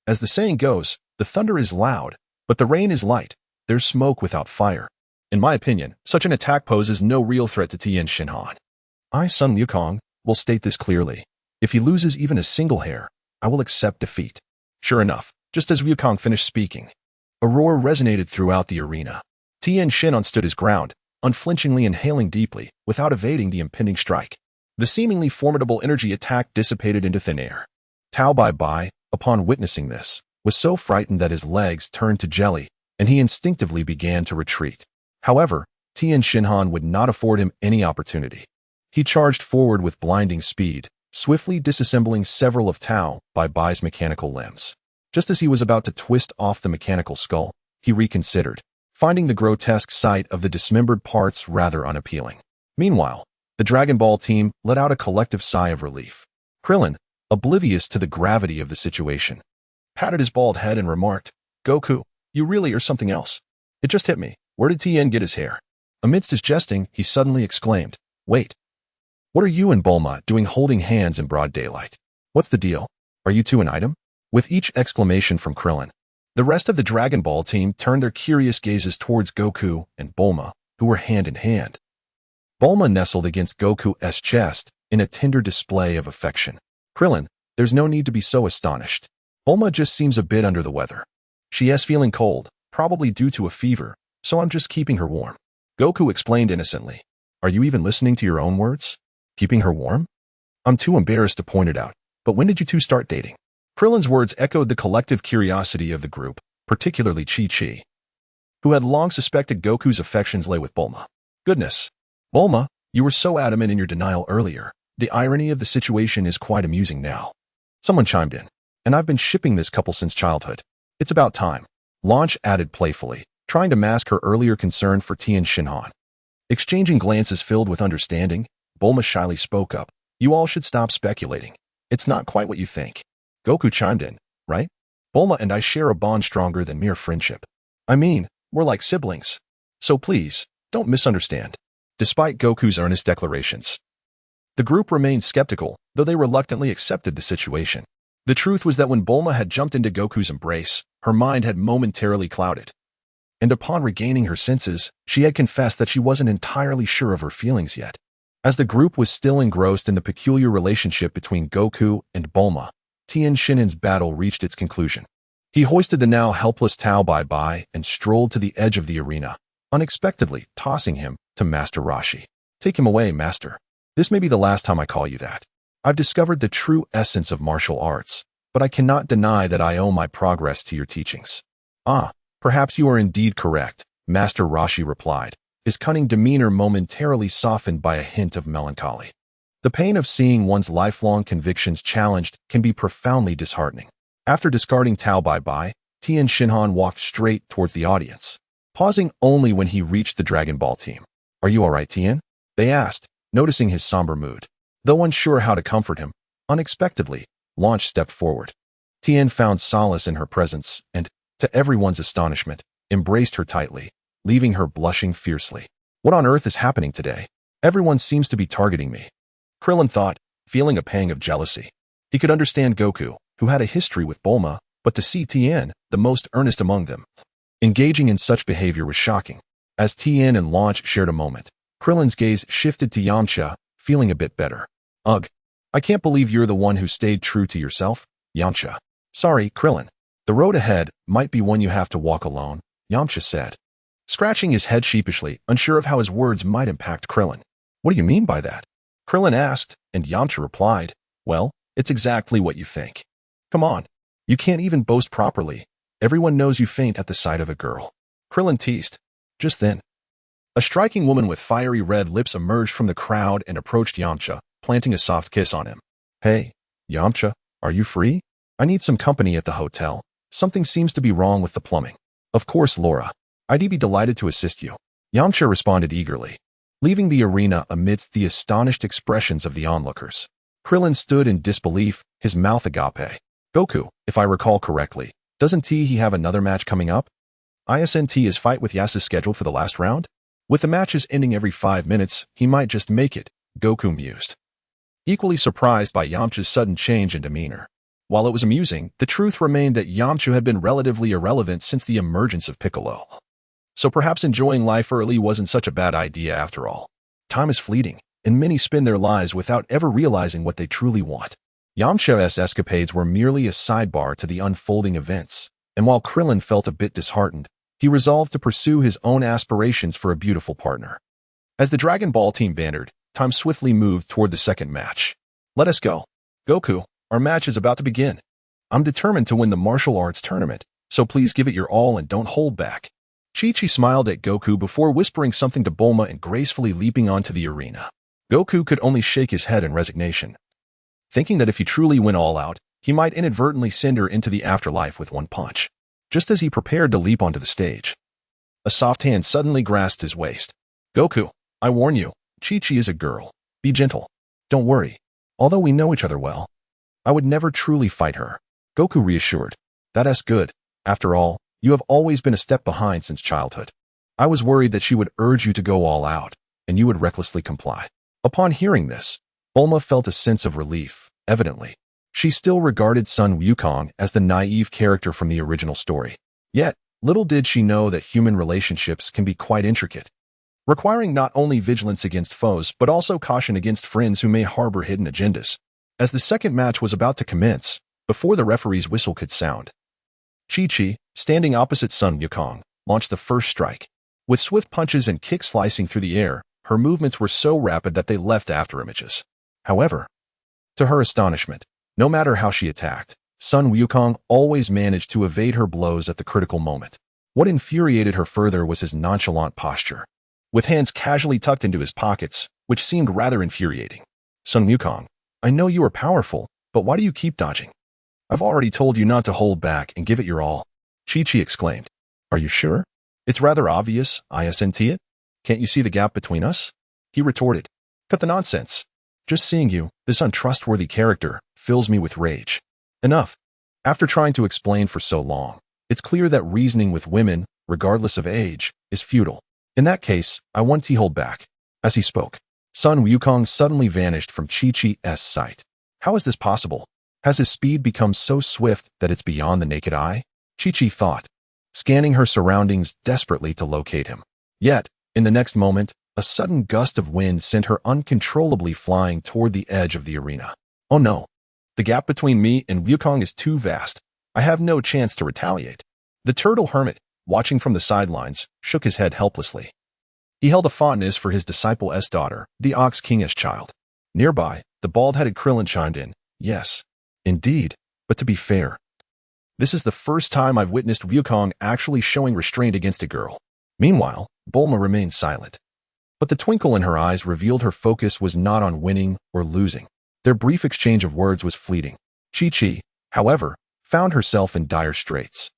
As the saying goes, the thunder is loud, but the rain is light. There's smoke without fire. In my opinion, such an attack poses no real threat to Tien Shinhan. I, Sun Wukong, will state this clearly. If he loses even a single hair, I will accept defeat. Sure enough, just as Wukong finished speaking, a roar resonated throughout the arena. Tien Shinhan stood his ground, unflinchingly inhaling deeply, without evading the impending strike. The seemingly formidable energy attack dissipated into thin air. Tao Bai Bai, upon witnessing this, was so frightened that his legs turned to jelly, and he instinctively began to retreat. However, Tien Shinhan would not afford him any opportunity. He charged forward with blinding speed, swiftly disassembling several of Tao Bai Bai's mechanical limbs. Just as he was about to twist off the mechanical skull, he reconsidered, finding the grotesque sight of the dismembered parts rather unappealing. Meanwhile, the Dragon Ball team let out a collective sigh of relief. Krillin, oblivious to the gravity of the situation, patted his bald head and remarked, "Goku, you really are something else. It just hit me. Where did Tien get his hair?" Amidst his jesting, he suddenly exclaimed, "Wait. What are you and Bulma doing holding hands in broad daylight? What's the deal? Are you two an item?" With each exclamation from Krillin, the rest of the Dragon Ball team turned their curious gazes towards Goku and Bulma, who were hand in hand. Bulma nestled against Goku's chest in a tender display of affection. "Krillin, there's no need to be so astonished. Bulma just seems a bit under the weather. She is feeling cold, probably due to a fever, so I'm just keeping her warm." Goku explained innocently. "Are you even listening to your own words? Keeping her warm? I'm too embarrassed to point it out, but when did you two start dating?" Krillin's words echoed the collective curiosity of the group, particularly Chi-Chi, who had long suspected Goku's affections lay with Bulma. "Goodness, Bulma, you were so adamant in your denial earlier. The irony of the situation is quite amusing now." Someone chimed in, "And I've been shipping this couple since childhood. It's about time," Launch added playfully, trying to mask her earlier concern for Tien Shinhan. Exchanging glances filled with understanding, Bulma shyly spoke up, "You all should stop speculating. It's not quite what you think." Goku chimed in, "Right? Bulma and I share a bond stronger than mere friendship. I mean, we're like siblings. So please, don't misunderstand." Despite Goku's earnest declarations, the group remained skeptical, though they reluctantly accepted the situation. The truth was that when Bulma had jumped into Goku's embrace, her mind had momentarily clouded. And upon regaining her senses, she had confessed that she wasn't entirely sure of her feelings yet. As the group was still engrossed in the peculiar relationship between Goku and Bulma, Tien Shinhan's battle reached its conclusion. He hoisted the now helpless Tao Bai Bai and strolled to the edge of the arena, unexpectedly tossing him to Master Roshi. "Take him away, Master. This may be the last time I call you that. I've discovered the true essence of martial arts, but I cannot deny that I owe my progress to your teachings." "Ah, perhaps you are indeed correct," Master Roshi replied, his cunning demeanor momentarily softened by a hint of melancholy. The pain of seeing one's lifelong convictions challenged can be profoundly disheartening. After discarding Tao Bai Bai, Tien Shinhan walked straight towards the audience, pausing only when he reached the Dragon Ball team. "Are you all right, Tien?" they asked, noticing his somber mood. Though unsure how to comfort him, unexpectedly, Launch stepped forward. Tien found solace in her presence and, to everyone's astonishment, embraced her tightly, leaving her blushing fiercely. "What on earth is happening today? Everyone seems to be targeting me." Krillin thought, feeling a pang of jealousy. He could understand Goku, who had a history with Bulma, but to see Tien, the most earnest among them, engaging in such behavior was shocking. As Tien and Launch shared a moment, Krillin's gaze shifted to Yamcha, feeling a bit better. "Ugh, I can't believe you're the one who stayed true to yourself, Yamcha." "Sorry, Krillin. The road ahead might be one you have to walk alone," Yamcha said, scratching his head sheepishly, unsure of how his words might impact Krillin. "What do you mean by that?" Krillin asked, and Yamcha replied, "Well, it's exactly what you think. Come on, you can't even boast properly. Everyone knows you faint at the sight of a girl." Krillin teased. Just then, a striking woman with fiery red lips emerged from the crowd and approached Yamcha, planting a soft kiss on him. "Hey, Yamcha, are you free? I need some company at the hotel. Something seems to be wrong with the plumbing." "Of course, Laura. I'd be delighted to assist you," Yamcha responded eagerly, leaving the arena amidst the astonished expressions of the onlookers. Krillin stood in disbelief, his mouth agape. "Goku, if I recall correctly, doesn't he have another match coming up? Isn't his fight with Yasuo scheduled for the last round? With the matches ending every 5 minutes, he might just make it," Goku mused, equally surprised by Yamcha's sudden change in demeanor. While it was amusing, the truth remained that Yamcha had been relatively irrelevant since the emergence of Piccolo. So perhaps enjoying life early wasn't such a bad idea after all. Time is fleeting, and many spend their lives without ever realizing what they truly want. Yamcha's escapades were merely a sidebar to the unfolding events, and while Krillin felt a bit disheartened, he resolved to pursue his own aspirations for a beautiful partner. As the Dragon Ball team bantered, time swiftly moved toward the second match. "Let us go. Goku, our match is about to begin. I'm determined to win the martial arts tournament, So please give it your all and don't hold back. Chi-Chi smiled at Goku before whispering something to Bulma and gracefully leaping onto the arena. Goku could only shake his head in resignation, thinking that if he truly went all out, he might inadvertently send her into the afterlife with one punch. Just as he prepared to leap onto the stage, a soft hand suddenly grasped his waist. Goku, I warn you, Chi-Chi is a girl. Be gentle. Don't worry. Although we know each other well, I would never truly fight her. Goku reassured. That's good. After all, you have always been a step behind since childhood. I was worried that she would urge you to go all out, and you would recklessly comply. Upon hearing this, Bulma felt a sense of relief, evidently. She still regarded Son Wukong as the naive character from the original story. Yet, little did she know that human relationships can be quite intricate, requiring not only vigilance against foes but also caution against friends who may harbor hidden agendas. As the second match was about to commence, before the referee's whistle could sound, Chi-Chi, standing opposite Son Wukong, launched the first strike. With swift punches and kicks slicing through the air, her movements were so rapid that they left afterimages. However, to her astonishment, no matter how she attacked, Son Wukong always managed to evade her blows at the critical moment. What infuriated her further was his nonchalant posture, with hands casually tucked into his pockets, which seemed rather infuriating. Son Wukong, I know you are powerful, but why do you keep dodging? I've already told you not to hold back and give it your all. Chi-Chi exclaimed. Are you sure? It's rather obvious, isn't it? Can't you see the gap between us? He retorted. Cut the nonsense. Just seeing you, this untrustworthy character, fills me with rage. Enough. After trying to explain for so long, it's clear that reasoning with women, regardless of age, is futile. In that case, I want to hold back. As he spoke, Son Wukong suddenly vanished from Chi-Chi's sight. How is this possible? Has his speed become so swift that it's beyond the naked eye? Chi-Chi thought, scanning her surroundings desperately to locate him. Yet, in the next moment, a sudden gust of wind sent her uncontrollably flying toward the edge of the arena. Oh no! The gap between me and Wukong is too vast. I have no chance to retaliate. The turtle hermit, watching from the sidelines, shook his head helplessly. He held a fondness for his disciple's daughter, the Ox King's child. Nearby, the bald-headed Krillin chimed in, Yes, indeed, but to be fair, this is the first time I've witnessed Wukong actually showing restraint against a girl. Meanwhile, Bulma remained silent. But the twinkle in her eyes revealed her focus was not on winning or losing. Their brief exchange of words was fleeting. Chi-Chi, however, found herself in dire straits,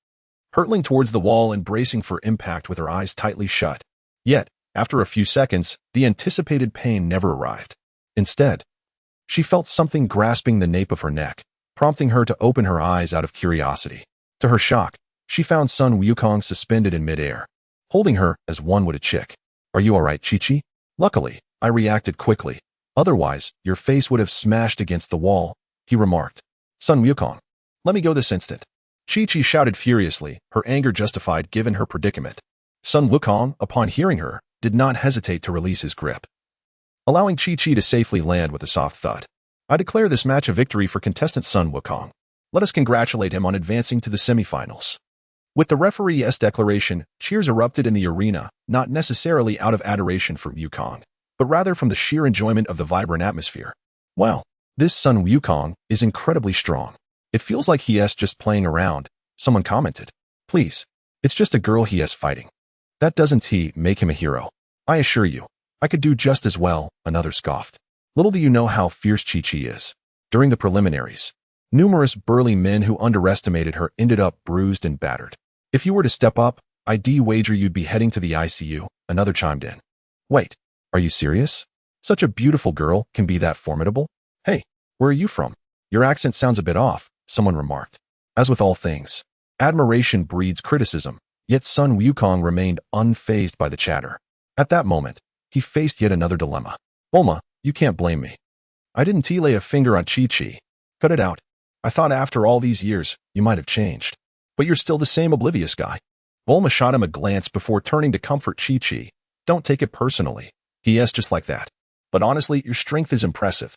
hurtling towards the wall and bracing for impact with her eyes tightly shut. Yet, after a few seconds, the anticipated pain never arrived. Instead, she felt something grasping the nape of her neck, prompting her to open her eyes out of curiosity. To her shock, she found Son Wukong suspended in midair, holding her as one would a chick. Are you all right, Chi-Chi? Luckily, I reacted quickly. Otherwise, your face would have smashed against the wall, he remarked. Son Wukong, let me go this instant. Chi-Chi shouted furiously, her anger justified given her predicament. Son Wukong, upon hearing her, did not hesitate to release his grip, allowing Chi-Chi to safely land with a soft thud. I declare this match a victory for contestant Son Wukong. Let us congratulate him on advancing to the semifinals. With the referee's declaration, cheers erupted in the arena, not necessarily out of adoration for Wukong, but rather from the sheer enjoyment of the vibrant atmosphere. Wow, this Son Wukong is incredibly strong. It feels like he is just playing around, someone commented. Please, it's just a girl he is fighting. That doesn't make him a hero. I assure you, I could do just as well, another scoffed. Little do you know how fierce Chi-Chi is. During the preliminaries, numerous burly men who underestimated her ended up bruised and battered. If you were to step up, I'd wager you'd be heading to the ICU, another chimed in. Wait, are you serious? Such a beautiful girl can be that formidable? Hey, where are you from? Your accent sounds a bit off, someone remarked. As with all things, admiration breeds criticism, yet Son Wukong remained unfazed by the chatter. At that moment, he faced yet another dilemma. Bulma, you can't blame me. I didn't lay a finger on Chi-Chi. Cut it out. I thought after all these years, you might have changed. But you're still the same oblivious guy. Bulma shot him a glance before turning to comfort Chi-Chi. Don't take it personally. He is just like that. But honestly, your strength is impressive.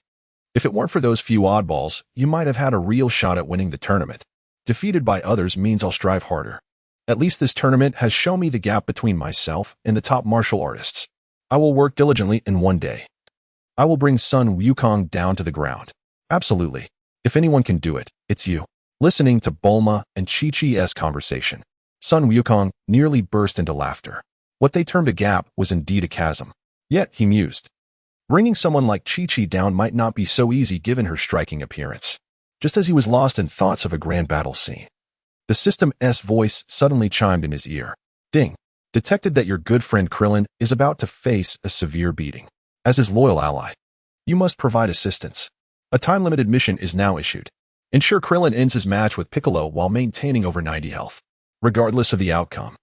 If it weren't for those few oddballs, you might have had a real shot at winning the tournament. Defeated by others means I'll strive harder. At least this tournament has shown me the gap between myself and the top martial artists. I will work diligently in one day. I will bring Son Wukong down to the ground. Absolutely. If anyone can do it, it's you. Listening to Bulma and Chi-Chi's conversation, Son Wukong nearly burst into laughter. What they termed a gap was indeed a chasm. Yet, he mused, bringing someone like Chi-Chi down might not be so easy given her striking appearance. Just as he was lost in thoughts of a grand battle scene, the system's voice suddenly chimed in his ear. Ding! Detected that your good friend Krillin is about to face a severe beating. As his loyal ally, you must provide assistance. A time-limited mission is now issued. Ensure Krillin ends his match with Piccolo while maintaining over 90 health, regardless of the outcome.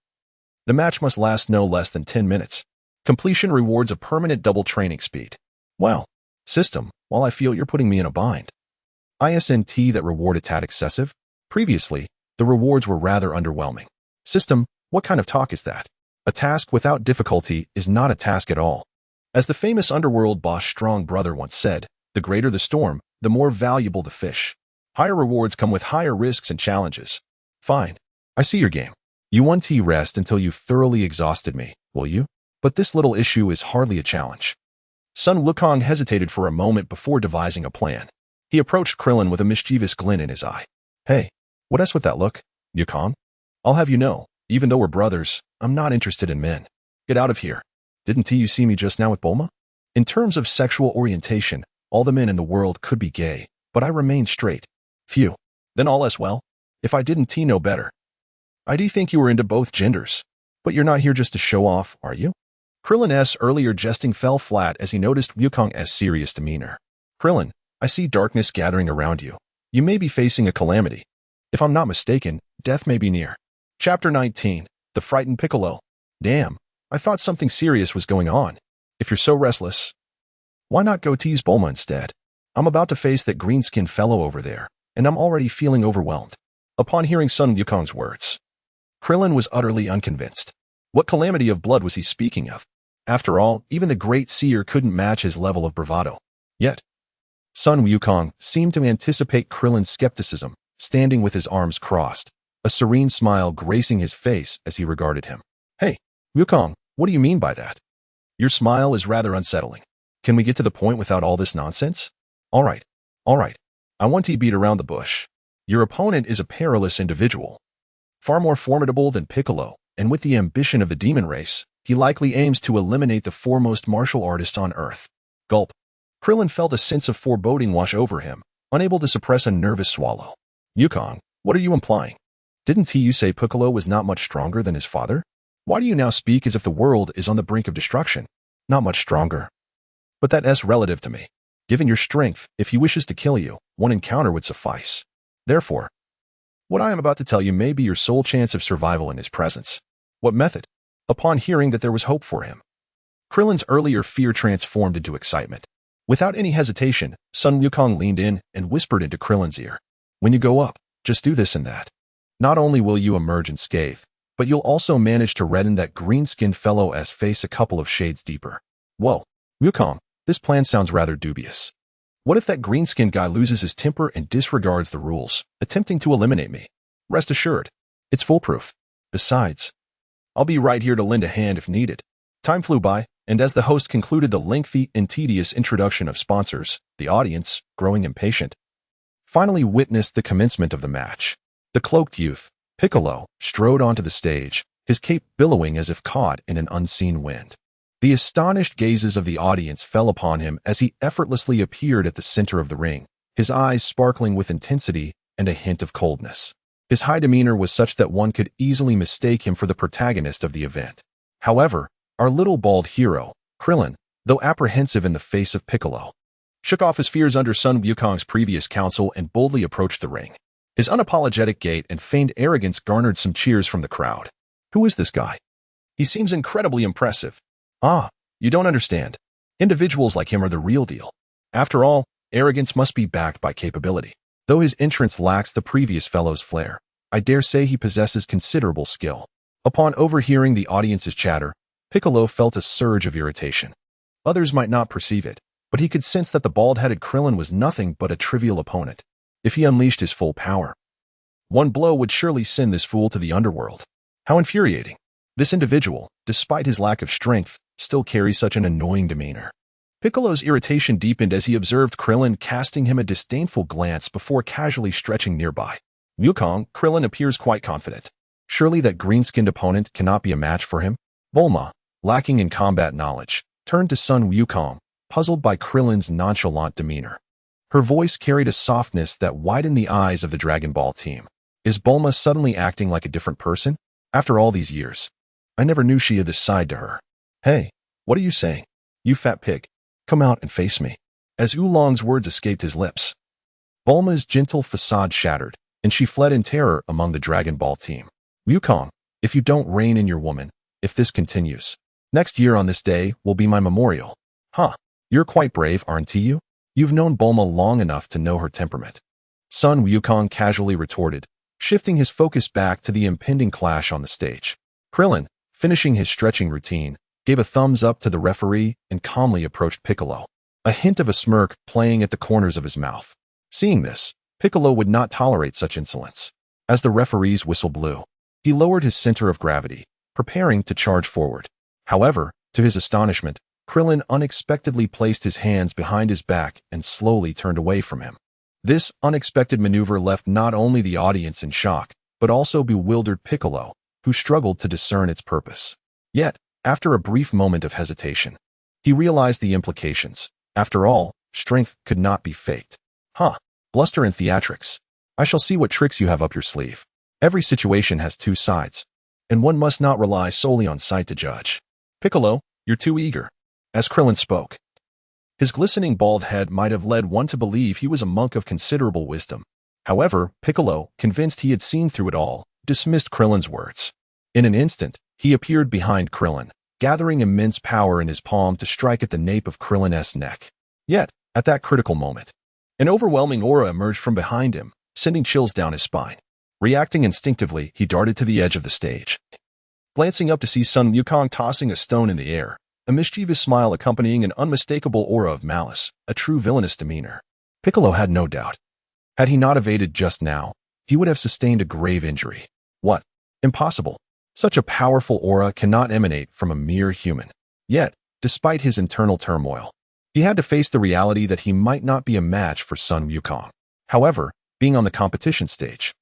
The match must last no less than 10 minutes. Completion rewards a permanent double training speed. Wow. System, while I feel you're putting me in a bind. Isn't that reward a tad excessive? Previously, the rewards were rather underwhelming. System, what kind of talk is that? A task without difficulty is not a task at all. As the famous underworld boss Strong Brother once said, the greater the storm, the more valuable the fish. Higher rewards come with higher risks and challenges. Fine. I see your game. You won't rest until you've thoroughly exhausted me, will you? But this little issue is hardly a challenge. Son Wukong hesitated for a moment before devising a plan. He approached Krillin with a mischievous glint in his eye. Hey, what's with that look, Wukong? I'll have you know, even though we're brothers, I'm not interested in men. Get out of here. Didn't you see me just now with Bulma? In terms of sexual orientation, all the men in the world could be gay, but I remain straight. Phew. Then all is well. If I didn't know better. I do think you were into both genders. But you're not here just to show off, are you? Krillin's earlier jesting fell flat as he noticed Wukong's serious demeanor. Krillin, I see darkness gathering around you. You may be facing a calamity. If I'm not mistaken, death may be near. Chapter 19. The Frightened Piccolo. Damn, I thought something serious was going on. If you're so restless, why not go tease Bulma instead? I'm about to face that green-skinned fellow over there, and I'm already feeling overwhelmed. Upon hearing Son Wukong's words, Krillin was utterly unconvinced. What calamity of blood was he speaking of? After all, even the great seer couldn't match his level of bravado. Yet, Son Wukong seemed to anticipate Krillin's skepticism, standing with his arms crossed, a serene smile gracing his face as he regarded him. Hey, Wukong, what do you mean by that? Your smile is rather unsettling. Can we get to the point without all this nonsense? All right. I want to beat around the bush. Your opponent is a perilous individual. Far more formidable than Piccolo, and with the ambition of the demon race, he likely aims to eliminate the foremost martial artists on Earth. Gulp. Krillin felt a sense of foreboding wash over him, unable to suppress a nervous swallow. Wukong, what are you implying? Didn't you say Piccolo was not much stronger than his father? Why do you now speak as if the world is on the brink of destruction? Not much stronger. But that's relative to me. Given your strength, if he wishes to kill you, one encounter would suffice. Therefore, what I am about to tell you may be your sole chance of survival in his presence. What method? Upon hearing that there was hope for him, Krillin's earlier fear transformed into excitement. Without any hesitation, Son Wukong leaned in and whispered into Krillin's ear. When you go up, just do this and that. Not only will you emerge unscathed, but you'll also manage to redden that green-skinned fellow's face a couple of shades deeper. Whoa, Wukong, this plan sounds rather dubious. What if that green-skinned guy loses his temper and disregards the rules, attempting to eliminate me? Rest assured, it's foolproof. Besides, I'll be right here to lend a hand if needed. Time flew by, and as the host concluded the lengthy and tedious introduction of sponsors, the audience, growing impatient, finally witnessed the commencement of the match. The cloaked youth, Piccolo, strode onto the stage, his cape billowing as if caught in an unseen wind. The astonished gazes of the audience fell upon him as he effortlessly appeared at the center of the ring, his eyes sparkling with intensity and a hint of coldness. His high demeanor was such that one could easily mistake him for the protagonist of the event. However, our little bald hero, Krillin, though apprehensive in the face of Piccolo, shook off his fears under Son Wukong's previous counsel and boldly approached the ring. His unapologetic gait and feigned arrogance garnered some cheers from the crowd. Who is this guy? He seems incredibly impressive. Ah, you don't understand. Individuals like him are the real deal. After all, arrogance must be backed by capability. Though his entrance lacks the previous fellow's flair, I dare say he possesses considerable skill. Upon overhearing the audience's chatter, Piccolo felt a surge of irritation. Others might not perceive it, but he could sense that the bald-headed Krillin was nothing but a trivial opponent. If he unleashed his full power, one blow would surely send this fool to the underworld. How infuriating. This individual, despite his lack of strength, still carries such an annoying demeanor. Piccolo's irritation deepened as he observed Krillin casting him a disdainful glance before casually stretching nearby. Wukong, Krillin appears quite confident. Surely that green-skinned opponent cannot be a match for him? Bulma, lacking in combat knowledge, turned to Son Wukong, puzzled by Krillin's nonchalant demeanor. Her voice carried a softness that widened the eyes of the Dragon Ball team. Is Bulma suddenly acting like a different person? After all these years, I never knew she had this side to her. Hey, what are you saying? You fat pig. Come out and face me. As Oolong's words escaped his lips, Bulma's gentle facade shattered, and she fled in terror among the Dragon Ball team. Wukong, if you don't rein in your woman, if this continues, next year on this day will be my memorial. Huh, you're quite brave, aren't you? You've known Bulma long enough to know her temperament. Son Wukong casually retorted, shifting his focus back to the impending clash on the stage. Krillin, finishing his stretching routine, gave a thumbs up to the referee and calmly approached Piccolo, a hint of a smirk playing at the corners of his mouth. Seeing this, Piccolo would not tolerate such insolence. As the referee's whistle blew, he lowered his center of gravity, preparing to charge forward. However, to his astonishment, Krillin unexpectedly placed his hands behind his back and slowly turned away from him. This unexpected maneuver left not only the audience in shock, but also bewildered Piccolo, who struggled to discern its purpose. Yet, after a brief moment of hesitation, he realized the implications. After all, strength could not be faked. Huh, bluster and theatrics. I shall see what tricks you have up your sleeve. Every situation has two sides, and one must not rely solely on sight to judge. Piccolo, you're too eager. As Krillin spoke, his glistening bald head might have led one to believe he was a monk of considerable wisdom. However, Piccolo, convinced he had seen through it all, dismissed Krillin's words. In an instant, he appeared behind Krillin, gathering immense power in his palm to strike at the nape of Krillin's neck. Yet, at that critical moment, an overwhelming aura emerged from behind him, sending chills down his spine. Reacting instinctively, he darted to the edge of the stage. Glancing up to see Son Wukong tossing a stone in the air, a mischievous smile accompanying an unmistakable aura of malice, a true villainous demeanor. Piccolo had no doubt. Had he not evaded just now, he would have sustained a grave injury. What? Impossible. Such a powerful aura cannot emanate from a mere human. Yet, despite his internal turmoil, he had to face the reality that he might not be a match for Son Wukong. However, being on the competition stage,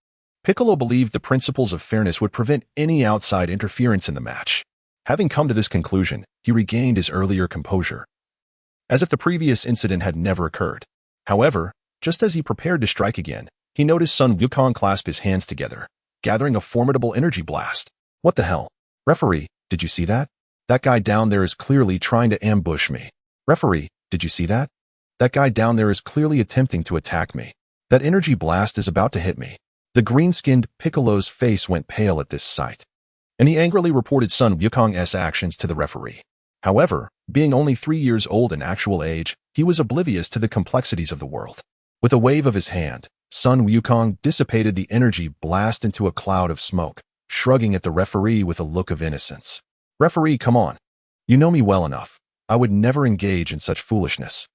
Piccolo believed the principles of fairness would prevent any outside interference in the match. Having come to this conclusion, he regained his earlier composure, as if the previous incident had never occurred. However, just as he prepared to strike again, he noticed Son Wukong clasp his hands together, gathering a formidable energy blast. What the hell? Referee, did you see that? That guy down there is clearly trying to ambush me. Referee, did you see that? That guy down there is clearly attempting to attack me. That energy blast is about to hit me. The green-skinned Piccolo's face went pale at this sight, and he angrily reported Son Wukong's actions to the referee. However, being only 3 years old in actual age, he was oblivious to the complexities of the world. With a wave of his hand, Son Wukong dissipated the energy blast into a cloud of smoke, shrugging at the referee with a look of innocence. Referee, come on. You know me well enough. I would never engage in such foolishness.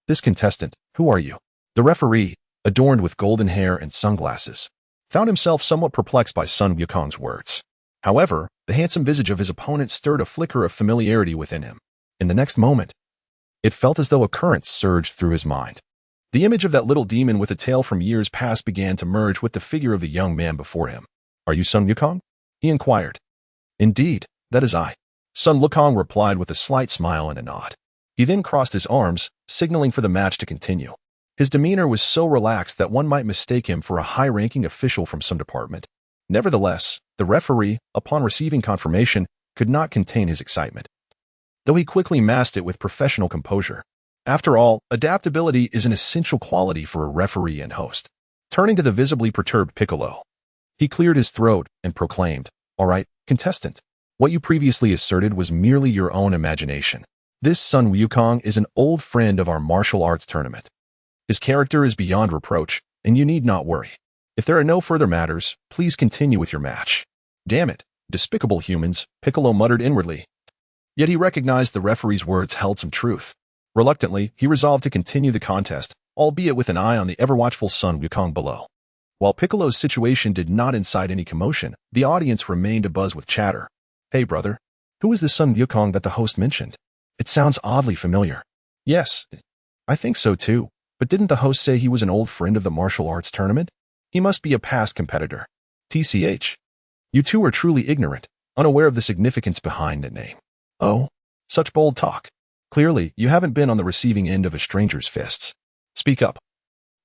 This contestant, who are you? The referee, adorned with golden hair and sunglasses, found himself somewhat perplexed by Son Wukong's words. However, the handsome visage of his opponent stirred a flicker of familiarity within him. In the next moment, it felt as though a current surged through his mind. The image of that little demon with a tail from years past began to merge with the figure of the young man before him. Are you Son Wukong? He inquired. Indeed, that is I. Son Wukong replied with a slight smile and a nod. He then crossed his arms, signaling for the match to continue. His demeanor was so relaxed that one might mistake him for a high-ranking official from some department. Nevertheless, the referee, upon receiving confirmation, could not contain his excitement, though he quickly masked it with professional composure. After all, adaptability is an essential quality for a referee and host. Turning to the visibly perturbed Piccolo, he cleared his throat and proclaimed, "All right, contestant. What you previously asserted was merely your own imagination. This Son Wukong is an old friend of our martial arts tournament. His character is beyond reproach, and you need not worry. If there are no further matters, please continue with your match." Damn it, despicable humans, Piccolo muttered inwardly. Yet he recognized the referee's words held some truth. Reluctantly, he resolved to continue the contest, albeit with an eye on the ever-watchful Son Wukong below. While Piccolo's situation did not incite any commotion, the audience remained abuzz with chatter. Hey brother, who is this Son Wukong that the host mentioned? It sounds oddly familiar. Yes, I think so too, but didn't the host say he was an old friend of the martial arts tournament? He must be a past competitor. TCH. You two are truly ignorant, unaware of the significance behind the name. Oh, such bold talk. Clearly, you haven't been on the receiving end of a stranger's fists. Speak up.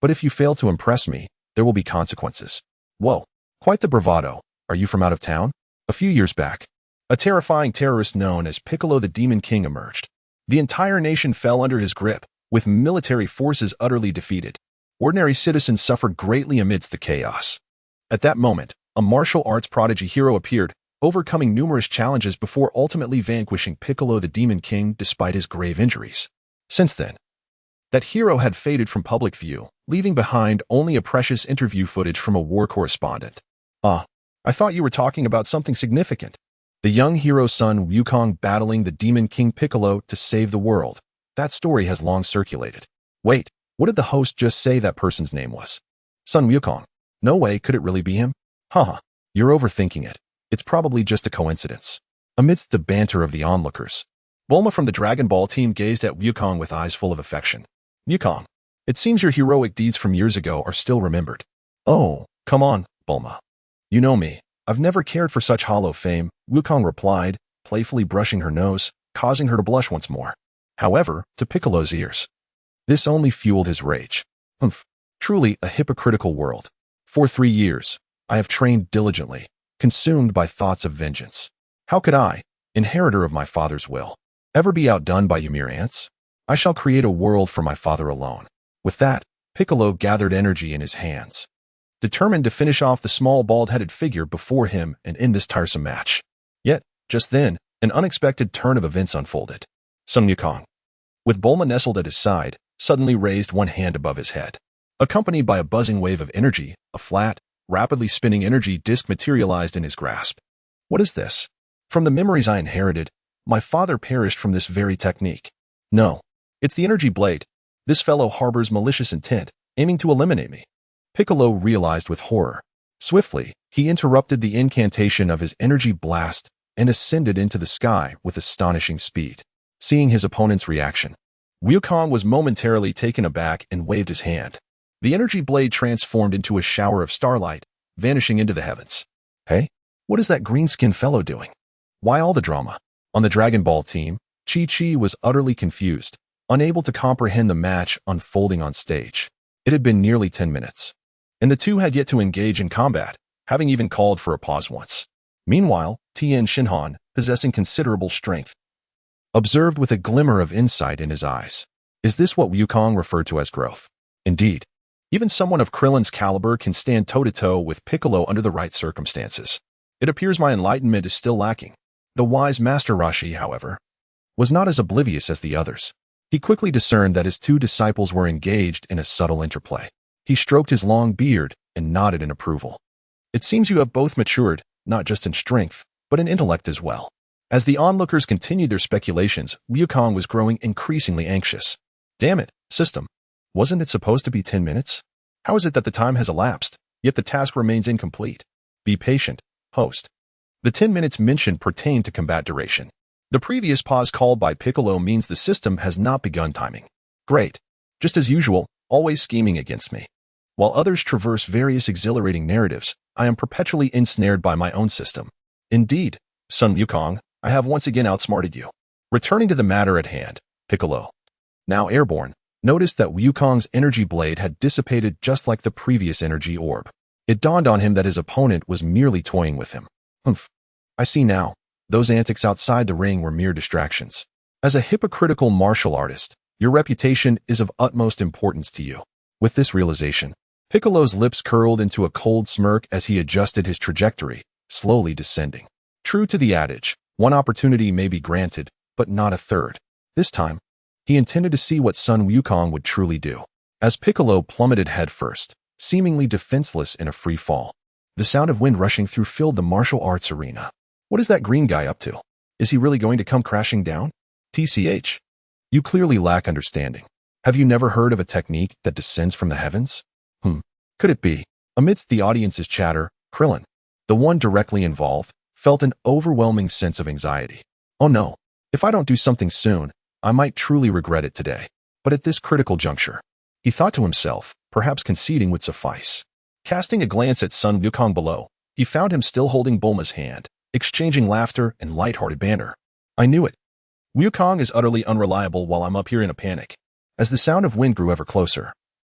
But if you fail to impress me, there will be consequences. Whoa, quite the bravado. Are you from out of town? A few years back, a terrifying terrorist known as Piccolo the Demon King emerged. The entire nation fell under his grip, with military forces utterly defeated. Ordinary citizens suffered greatly amidst the chaos. At that moment, a martial arts prodigy hero appeared, overcoming numerous challenges before ultimately vanquishing Piccolo the Demon King despite his grave injuries. Since then, that hero had faded from public view, leaving behind only a precious interview footage from a war correspondent. Ah, I thought you were talking about something significant. The young hero's son Wukong battling the Demon King Piccolo to save the world. That story has long circulated. Wait, what did the host just say that person's name was? Son Wukong. No way, could it really be him? Haha, you're overthinking it. It's probably just a coincidence. Amidst the banter of the onlookers, Bulma from the Dragon Ball team gazed at Wukong with eyes full of affection. Wukong, it seems your heroic deeds from years ago are still remembered. Oh, come on, Bulma. You know me. I've never cared for such hollow fame, Wukong replied, playfully brushing her nose, causing her to blush once more. However, to Piccolo's ears, this only fueled his rage. Humph, truly a hypocritical world. For 3 years, I have trained diligently, consumed by thoughts of vengeance. How could I, inheritor of my father's will, ever be outdone by you mere ants? I shall create a world for my father alone. With that, Piccolo gathered energy in his hands, determined to finish off the small bald-headed figure before him and end this tiresome match. Yet, just then, an unexpected turn of events unfolded. Son Wukong, with Bulma nestled at his side, suddenly raised one hand above his head. Accompanied by a buzzing wave of energy, a flat, rapidly spinning energy disc materialized in his grasp. What is this? From the memories I inherited, my father perished from this very technique. No, it's the energy blade. This fellow harbors malicious intent, aiming to eliminate me. Piccolo realized with horror. Swiftly, he interrupted the incantation of his energy blast and ascended into the sky with astonishing speed. Seeing his opponent's reaction, Wukong was momentarily taken aback and waved his hand. The energy blade transformed into a shower of starlight, vanishing into the heavens. Hey, what is that green-skinned fellow doing? Why all the drama? On the Dragon Ball team, Chi-Chi was utterly confused, unable to comprehend the match unfolding on stage. It had been nearly 10 minutes, and the two had yet to engage in combat, having even called for a pause once. Meanwhile, Tien Shinhan, possessing considerable strength, observed with a glimmer of insight in his eyes. Is this what Wukong referred to as growth? Indeed. Even someone of Krillin's caliber can stand toe-to-toe with Piccolo under the right circumstances. It appears my enlightenment is still lacking. The wise Master Rashi, however, was not as oblivious as the others. He quickly discerned that his two disciples were engaged in a subtle interplay. He stroked his long beard and nodded in approval. It seems you have both matured, not just in strength, but in intellect as well. As the onlookers continued their speculations, Wukong was growing increasingly anxious. Damn it, system. Wasn't it supposed to be 10 minutes? How is it that the time has elapsed, yet the task remains incomplete? Be patient, host. The 10 minutes mentioned pertain to combat duration. The previous pause called by Piccolo means the system has not begun timing. Great. Just as usual, always scheming against me. While others traverse various exhilarating narratives, I am perpetually ensnared by my own system. Indeed, Son Wukong, I have once again outsmarted you. Returning to the matter at hand, Piccolo, now airborne, noticed that Wukong's energy blade had dissipated just like the previous energy orb. It dawned on him that his opponent was merely toying with him. Humph. I see now. Those antics outside the ring were mere distractions. As a hypocritical martial artist, your reputation is of utmost importance to you. With this realization, Piccolo's lips curled into a cold smirk as he adjusted his trajectory, slowly descending. True to the adage, one opportunity may be granted, but not a third. This time, he intended to see what Son Wukong would truly do. As Piccolo plummeted headfirst, seemingly defenseless in a free fall, the sound of wind rushing through filled the martial arts arena. What is that green guy up to? Is he really going to come crashing down? TCH. You clearly lack understanding. Have you never heard of a technique that descends from the heavens? Could it be? Amidst the audience's chatter, Krillin, the one directly involved, felt an overwhelming sense of anxiety. Oh no, if I don't do something soon, I might truly regret it today. But at this critical juncture, he thought to himself, perhaps conceding would suffice. Casting a glance at Son Wukong below, he found him still holding Bulma's hand, exchanging laughter and lighthearted banter. I knew it. Wukong is utterly unreliable while I'm up here in a panic. As the sound of wind grew ever closer,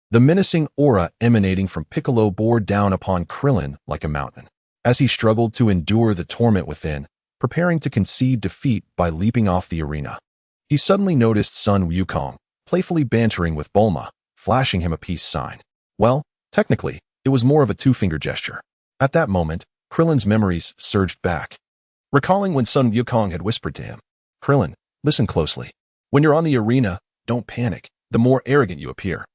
the menacing aura emanating from Piccolo bore down upon Krillin like a mountain. As he struggled to endure the torment within, preparing to concede defeat by leaping off the arena, he suddenly noticed Son Wukong, playfully bantering with Bulma, flashing him a peace sign. Well, technically, it was more of a two-finger gesture. At that moment, Krillin's memories surged back, recalling when Son Wukong had whispered to him, "Krillin, listen closely. When you're on the arena, don't panic. The more arrogant you appear,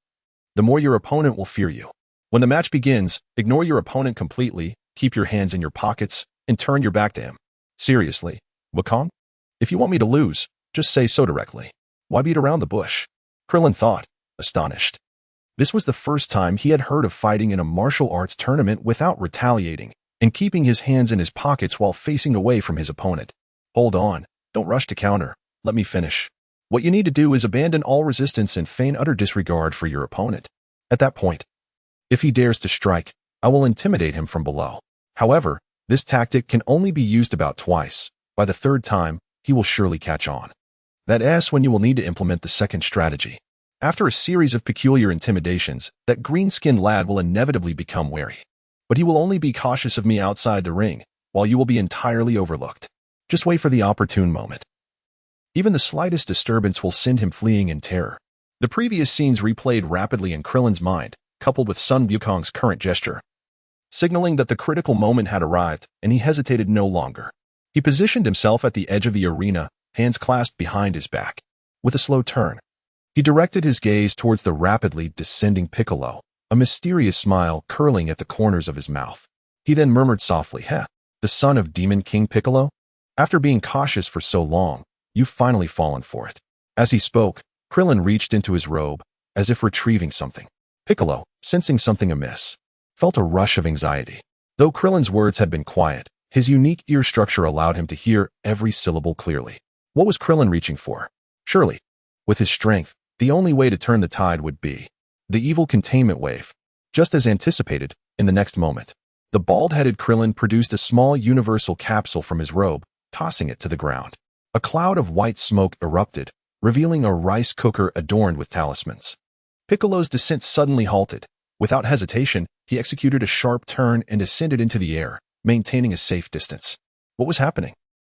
the more your opponent will fear you. When the match begins, ignore your opponent completely, keep your hands in your pockets, and turn your back to him." Seriously, Wukong? If you want me to lose, just say so directly. Why beat around the bush? Krillin thought, astonished. This was the first time he had heard of fighting in a martial arts tournament without retaliating and keeping his hands in his pockets while facing away from his opponent. Hold on, don't rush to counter. Let me finish. What you need to do is abandon all resistance and feign utter disregard for your opponent. At that point, if he dares to strike, I will intimidate him from below. However, this tactic can only be used about twice. By the third time, he will surely catch on. That's when you will need to implement the second strategy. After a series of peculiar intimidations, that green-skinned lad will inevitably become wary. But he will only be cautious of me outside the ring, while you will be entirely overlooked. Just wait for the opportune moment. Even the slightest disturbance will send him fleeing in terror. The previous scenes replayed rapidly in Krillin's mind, coupled with Son Wukong's current gesture, signaling that the critical moment had arrived, and he hesitated no longer. He positioned himself at the edge of the arena, hands clasped behind his back. With a slow turn, he directed his gaze towards the rapidly descending Piccolo, a mysterious smile curling at the corners of his mouth. He then murmured softly, "Heh, the son of Demon King Piccolo? After being cautious for so long, you've finally fallen for it." As he spoke, Krillin reached into his robe, as if retrieving something. Piccolo, sensing something amiss, felt a rush of anxiety. Though Krillin's words had been quiet, his unique ear structure allowed him to hear every syllable clearly. What was Krillin reaching for? Surely, with his strength, the only way to turn the tide would be the evil containment wave. Just as anticipated, in the next moment, the bald-headed Krillin produced a small universal capsule from his robe, tossing it to the ground. A cloud of white smoke erupted, revealing a rice cooker adorned with talismans. Piccolo's descent suddenly halted. Without hesitation, he executed a sharp turn and ascended into the air, maintaining a safe distance. What was happening?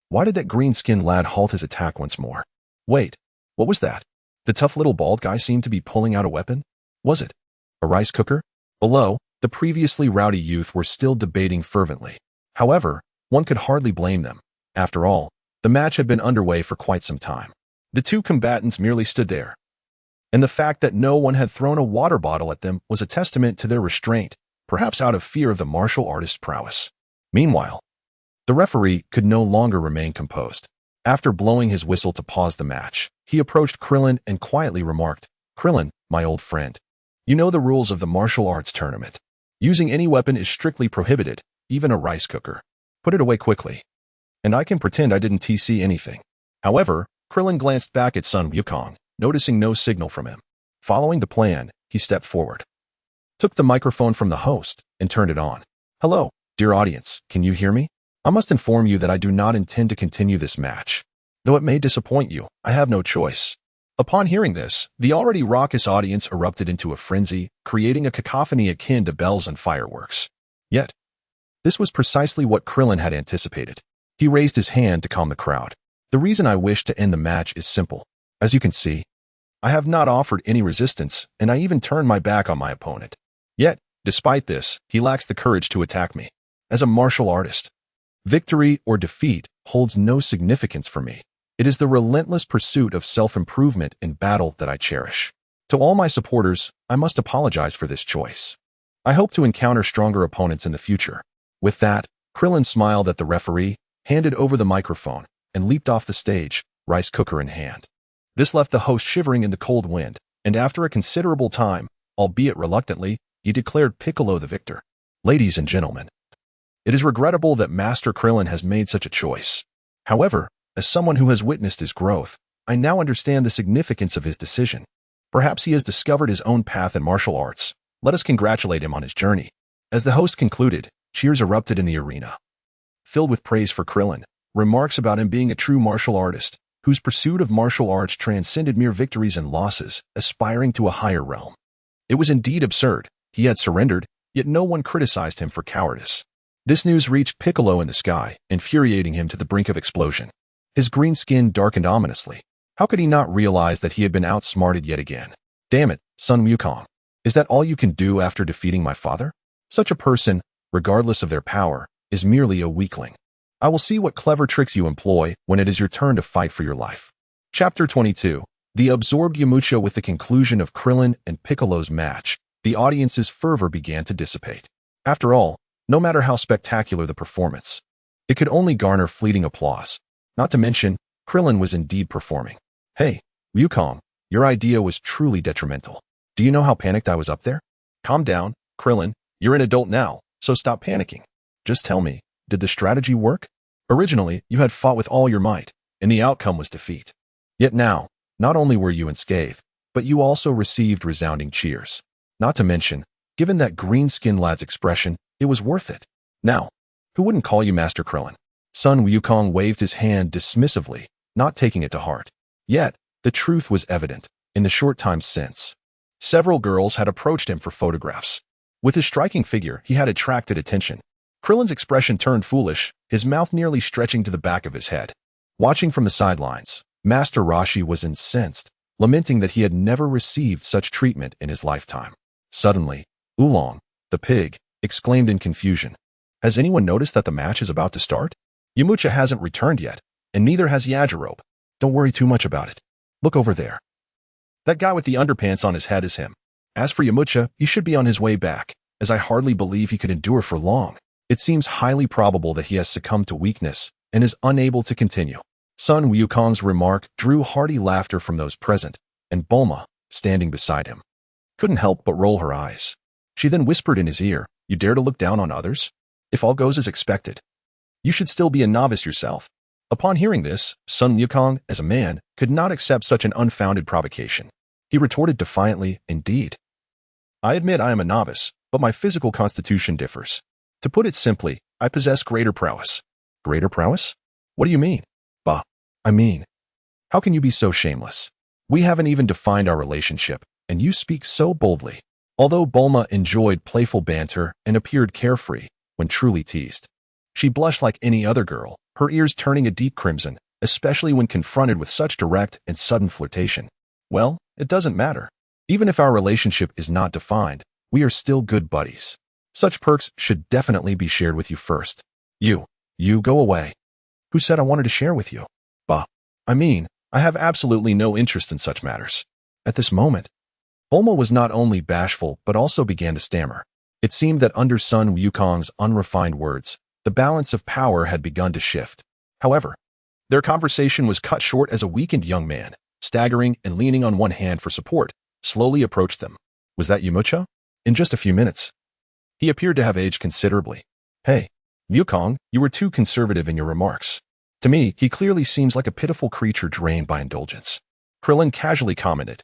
Why did that green-skinned lad halt his attack once more? Wait, what was that? The tough little bald guy seemed to be pulling out a weapon? Was it a rice cooker? Below, the previously rowdy youth were still debating fervently. However, one could hardly blame them. After all, the match had been underway for quite some time. The two combatants merely stood there, and the fact that no one had thrown a water bottle at them was a testament to their restraint, perhaps out of fear of the martial artist's prowess. Meanwhile, the referee could no longer remain composed. After blowing his whistle to pause the match, he approached Krillin and quietly remarked, "Krillin, my old friend, you know the rules of the martial arts tournament. Using any weapon is strictly prohibited, even a rice cooker. Put it away quickly. And I can pretend I didn't TC anything." However, Krillin glanced back at Son Wukong, noticing no signal from him. Following the plan, he stepped forward, took the microphone from the host, and turned it on. "Hello, dear audience, can you hear me? I must inform you that I do not intend to continue this match. Though it may disappoint you, I have no choice." Upon hearing this, the already raucous audience erupted into a frenzy, creating a cacophony akin to bells and fireworks. Yet, this was precisely what Krillin had anticipated. He raised his hand to calm the crowd. "The reason I wish to end the match is simple. As you can see, I have not offered any resistance, and I even turned my back on my opponent. Yet, despite this, he lacks the courage to attack me. As a martial artist, victory or defeat holds no significance for me. It is the relentless pursuit of self-improvement in battle that I cherish. To all my supporters, I must apologize for this choice. I hope to encounter stronger opponents in the future." With that, Krillin smiled at the referee, handed over the microphone, and leaped off the stage, rice cooker in hand. This left the host shivering in the cold wind, and after a considerable time, albeit reluctantly, he declared Piccolo the victor. "Ladies and gentlemen, it is regrettable that Master Krillin has made such a choice. However, as someone who has witnessed his growth, I now understand the significance of his decision. Perhaps he has discovered his own path in martial arts. Let us congratulate him on his journey." As the host concluded, cheers erupted in the arena, filled with praise for Krillin, remarks about him being a true martial artist, whose pursuit of martial arts transcended mere victories and losses, aspiring to a higher realm. It was indeed absurd. He had surrendered, yet no one criticized him for cowardice. This news reached Piccolo in the sky, infuriating him to the brink of explosion. His green skin darkened ominously. How could he not realize that he had been outsmarted yet again? Damn it, Son Wukong. Is that all you can do after defeating my father? Such a person, regardless of their power, is merely a weakling. I will see what clever tricks you employ when it is your turn to fight for your life. Chapter 22. The absorbed Yamcha. With the conclusion of Krillin and Piccolo's match, the audience's fervor began to dissipate. After all, no matter how spectacular the performance, it could only garner fleeting applause. Not to mention, Krillin was indeed performing. Hey, Wukong, your idea was truly detrimental. Do you know how panicked I was up there? Calm down, Krillin. You're an adult now, so stop panicking. Just tell me, did the strategy work? Originally, you had fought with all your might, and the outcome was defeat. Yet now, not only were you unscathed, but you also received resounding cheers. Not to mention, given that green-skinned lad's expression, it was worth it. Now, who wouldn't call you Master Krillin? Son Wukong waved his hand dismissively, not taking it to heart. Yet, the truth was evident. In the short time since, several girls had approached him for photographs. With his striking figure, he had attracted attention. Krillin's expression turned foolish, his mouth nearly stretching to the back of his head. Watching from the sidelines, Master Roshi was incensed, lamenting that he had never received such treatment in his lifetime. Suddenly, Oolong, the pig, exclaimed in confusion. Has anyone noticed that the match is about to start? Yamcha hasn't returned yet, and neither has Yajirobe. Don't worry too much about it. Look over there. That guy with the underpants on his head is him. As for Yamcha, he should be on his way back, as I hardly believe he could endure for long. It seems highly probable that he has succumbed to weakness and is unable to continue. Son Wukong's remark drew hearty laughter from those present, and Bulma, standing beside him, couldn't help but roll her eyes. She then whispered in his ear, "You dare to look down on others? If all goes as expected, you should still be a novice yourself." Upon hearing this, Son Wukong, as a man, could not accept such an unfounded provocation. He retorted defiantly, "Indeed. I admit I am a novice, but my physical constitution differs. To put it simply, I possess greater prowess." Greater prowess? What do you mean? Bah, I mean, how can you be so shameless? We haven't even defined our relationship, and you speak so boldly. Although Bulma enjoyed playful banter and appeared carefree when truly teased, she blushed like any other girl, her ears turning a deep crimson, especially when confronted with such direct and sudden flirtation. Well, it doesn't matter. Even if our relationship is not defined, we are still good buddies. Such perks should definitely be shared with you first. You go away. Who said I wanted to share with you? Bah, I mean, I have absolutely no interest in such matters. At this moment, Bulma was not only bashful but also began to stammer. It seemed that under Son Wukong's unrefined words, the balance of power had begun to shift. However, their conversation was cut short as a weakened young man, staggering and leaning on one hand for support, slowly approached them. Was that Yamcha? In just a few minutes. He appeared to have aged considerably. Hey, Wukong, you were too conservative in your remarks. To me, he clearly seems like a pitiful creature drained by indulgence. Krillin casually commented,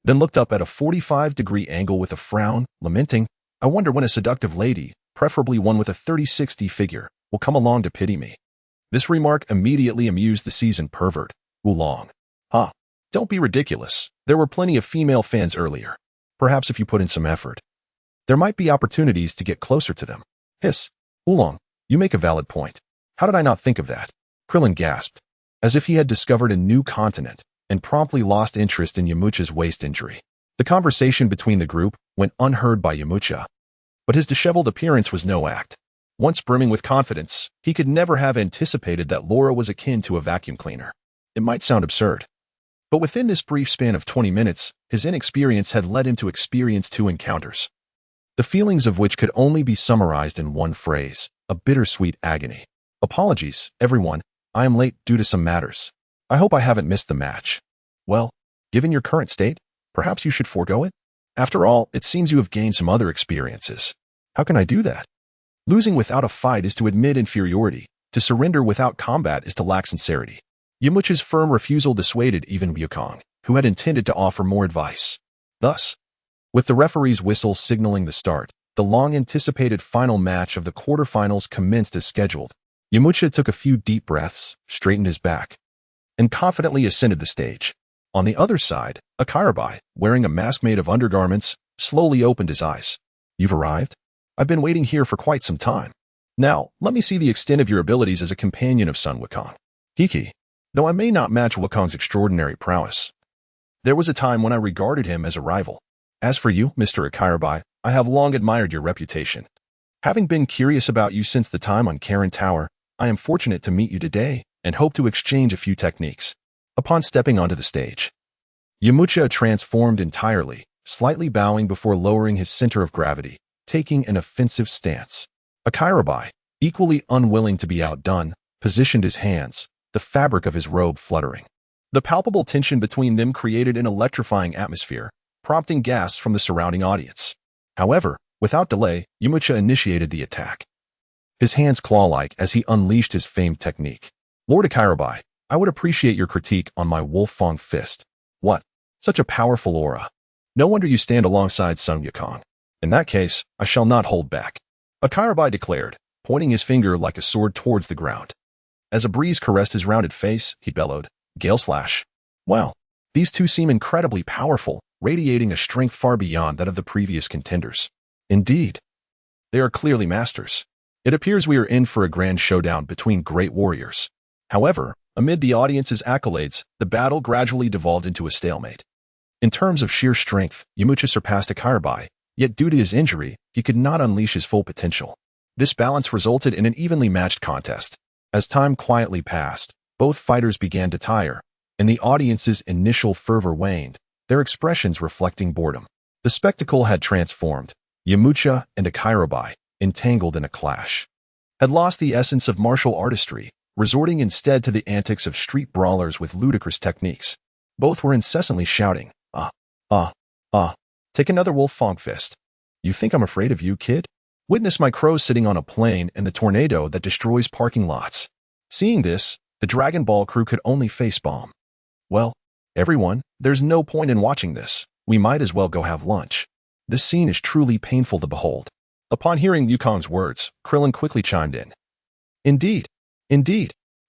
then looked up at a 45-degree angle with a frown, lamenting, I wonder when a seductive lady, preferably one with a 30-60 figure, will come along to pity me. This remark immediately amused the seasoned pervert, Oolong. Don't be ridiculous. There were plenty of female fans earlier. Perhaps if you put in some effort, there might be opportunities to get closer to them. Hiss. Oolong, you make a valid point. How did I not think of that? Krillin gasped, as if he had discovered a new continent, and promptly lost interest in Yamcha's waist injury. The conversation between the group went unheard by Yamcha, but his disheveled appearance was no act. Once brimming with confidence, he could never have anticipated that Laura was akin to a vacuum cleaner. It might sound absurd, but within this brief span of 20 minutes, his inexperience had led him to experience 2 encounters, the feelings of which could only be summarized in one phrase, a bittersweet agony. Apologies, everyone, I am late due to some matters. I hope I haven't missed the match. Well, given your current state, perhaps you should forego it? After all, it seems you have gained some other experiences. How can I do that? Losing without a fight is to admit inferiority. To surrender without combat is to lack sincerity. Yamcha's firm refusal dissuaded even Wukong, who had intended to offer more advice. Thus, with the referee's whistle signaling the start, The long-anticipated final match of the quarterfinals commenced as scheduled. Yamcha took a few deep breaths, straightened his back, and confidently ascended the stage. On the other side, Akirabai, wearing a mask made of undergarments, slowly opened his eyes. "You've arrived? I've been waiting here for quite some time. Now, let me see the extent of your abilities as a companion of Son Wukong." "Hiki, though I may not match Wukong's extraordinary prowess, there was a time when I regarded him as a rival. As for you, Mr. Akirabai, I have long admired your reputation. Having been curious about you since the time on Karen Tower, I am fortunate to meet you today and hope to exchange a few techniques." Upon stepping onto the stage, Yamcha transformed entirely, slightly bowing before lowering his center of gravity, taking an offensive stance. Akirabai, equally unwilling to be outdone, positioned his hands, the fabric of his robe fluttering. The palpable tension between them created an electrifying atmosphere, prompting gasps from the surrounding audience. However, without delay, Yamcha initiated the attack, his hands claw-like as he unleashed his famed technique. "Lord Akirabai, I would appreciate your critique on my Wukong fist." "What? Such a powerful aura. No wonder you stand alongside Son Wukong. In that case, I shall not hold back," Akirabai declared, pointing his finger like a sword towards the ground. As a breeze caressed his rounded face, he bellowed, "Gale Slash." Wow, these two seem incredibly powerful, radiating a strength far beyond that of the previous contenders. Indeed, they are clearly masters. It appears we are in for a grand showdown between great warriors. However, amid the audience's accolades, the battle gradually devolved into a stalemate. In terms of sheer strength, Yamcha surpassed Akirabai, yet due to his injury, he could not unleash his full potential. This balance resulted in an evenly matched contest. As time quietly passed, both fighters began to tire, and the audience's initial fervor waned, their expressions reflecting boredom. The spectacle had transformed. Yamcha and Akirabai, entangled in a clash, had lost the essence of martial artistry, resorting instead to the antics of street brawlers with ludicrous techniques. Both were incessantly shouting, take another Wukong fist. You think I'm afraid of you, kid? Witness my crow sitting on a plane and the tornado that destroys parking lots." Seeing this, the Dragon Ball crew could only facepalm. "Well, everyone, there's no point in watching this. We might as well go have lunch. This scene is truly painful to behold." Upon hearing Wukong's words, Krillin quickly chimed in. Indeed,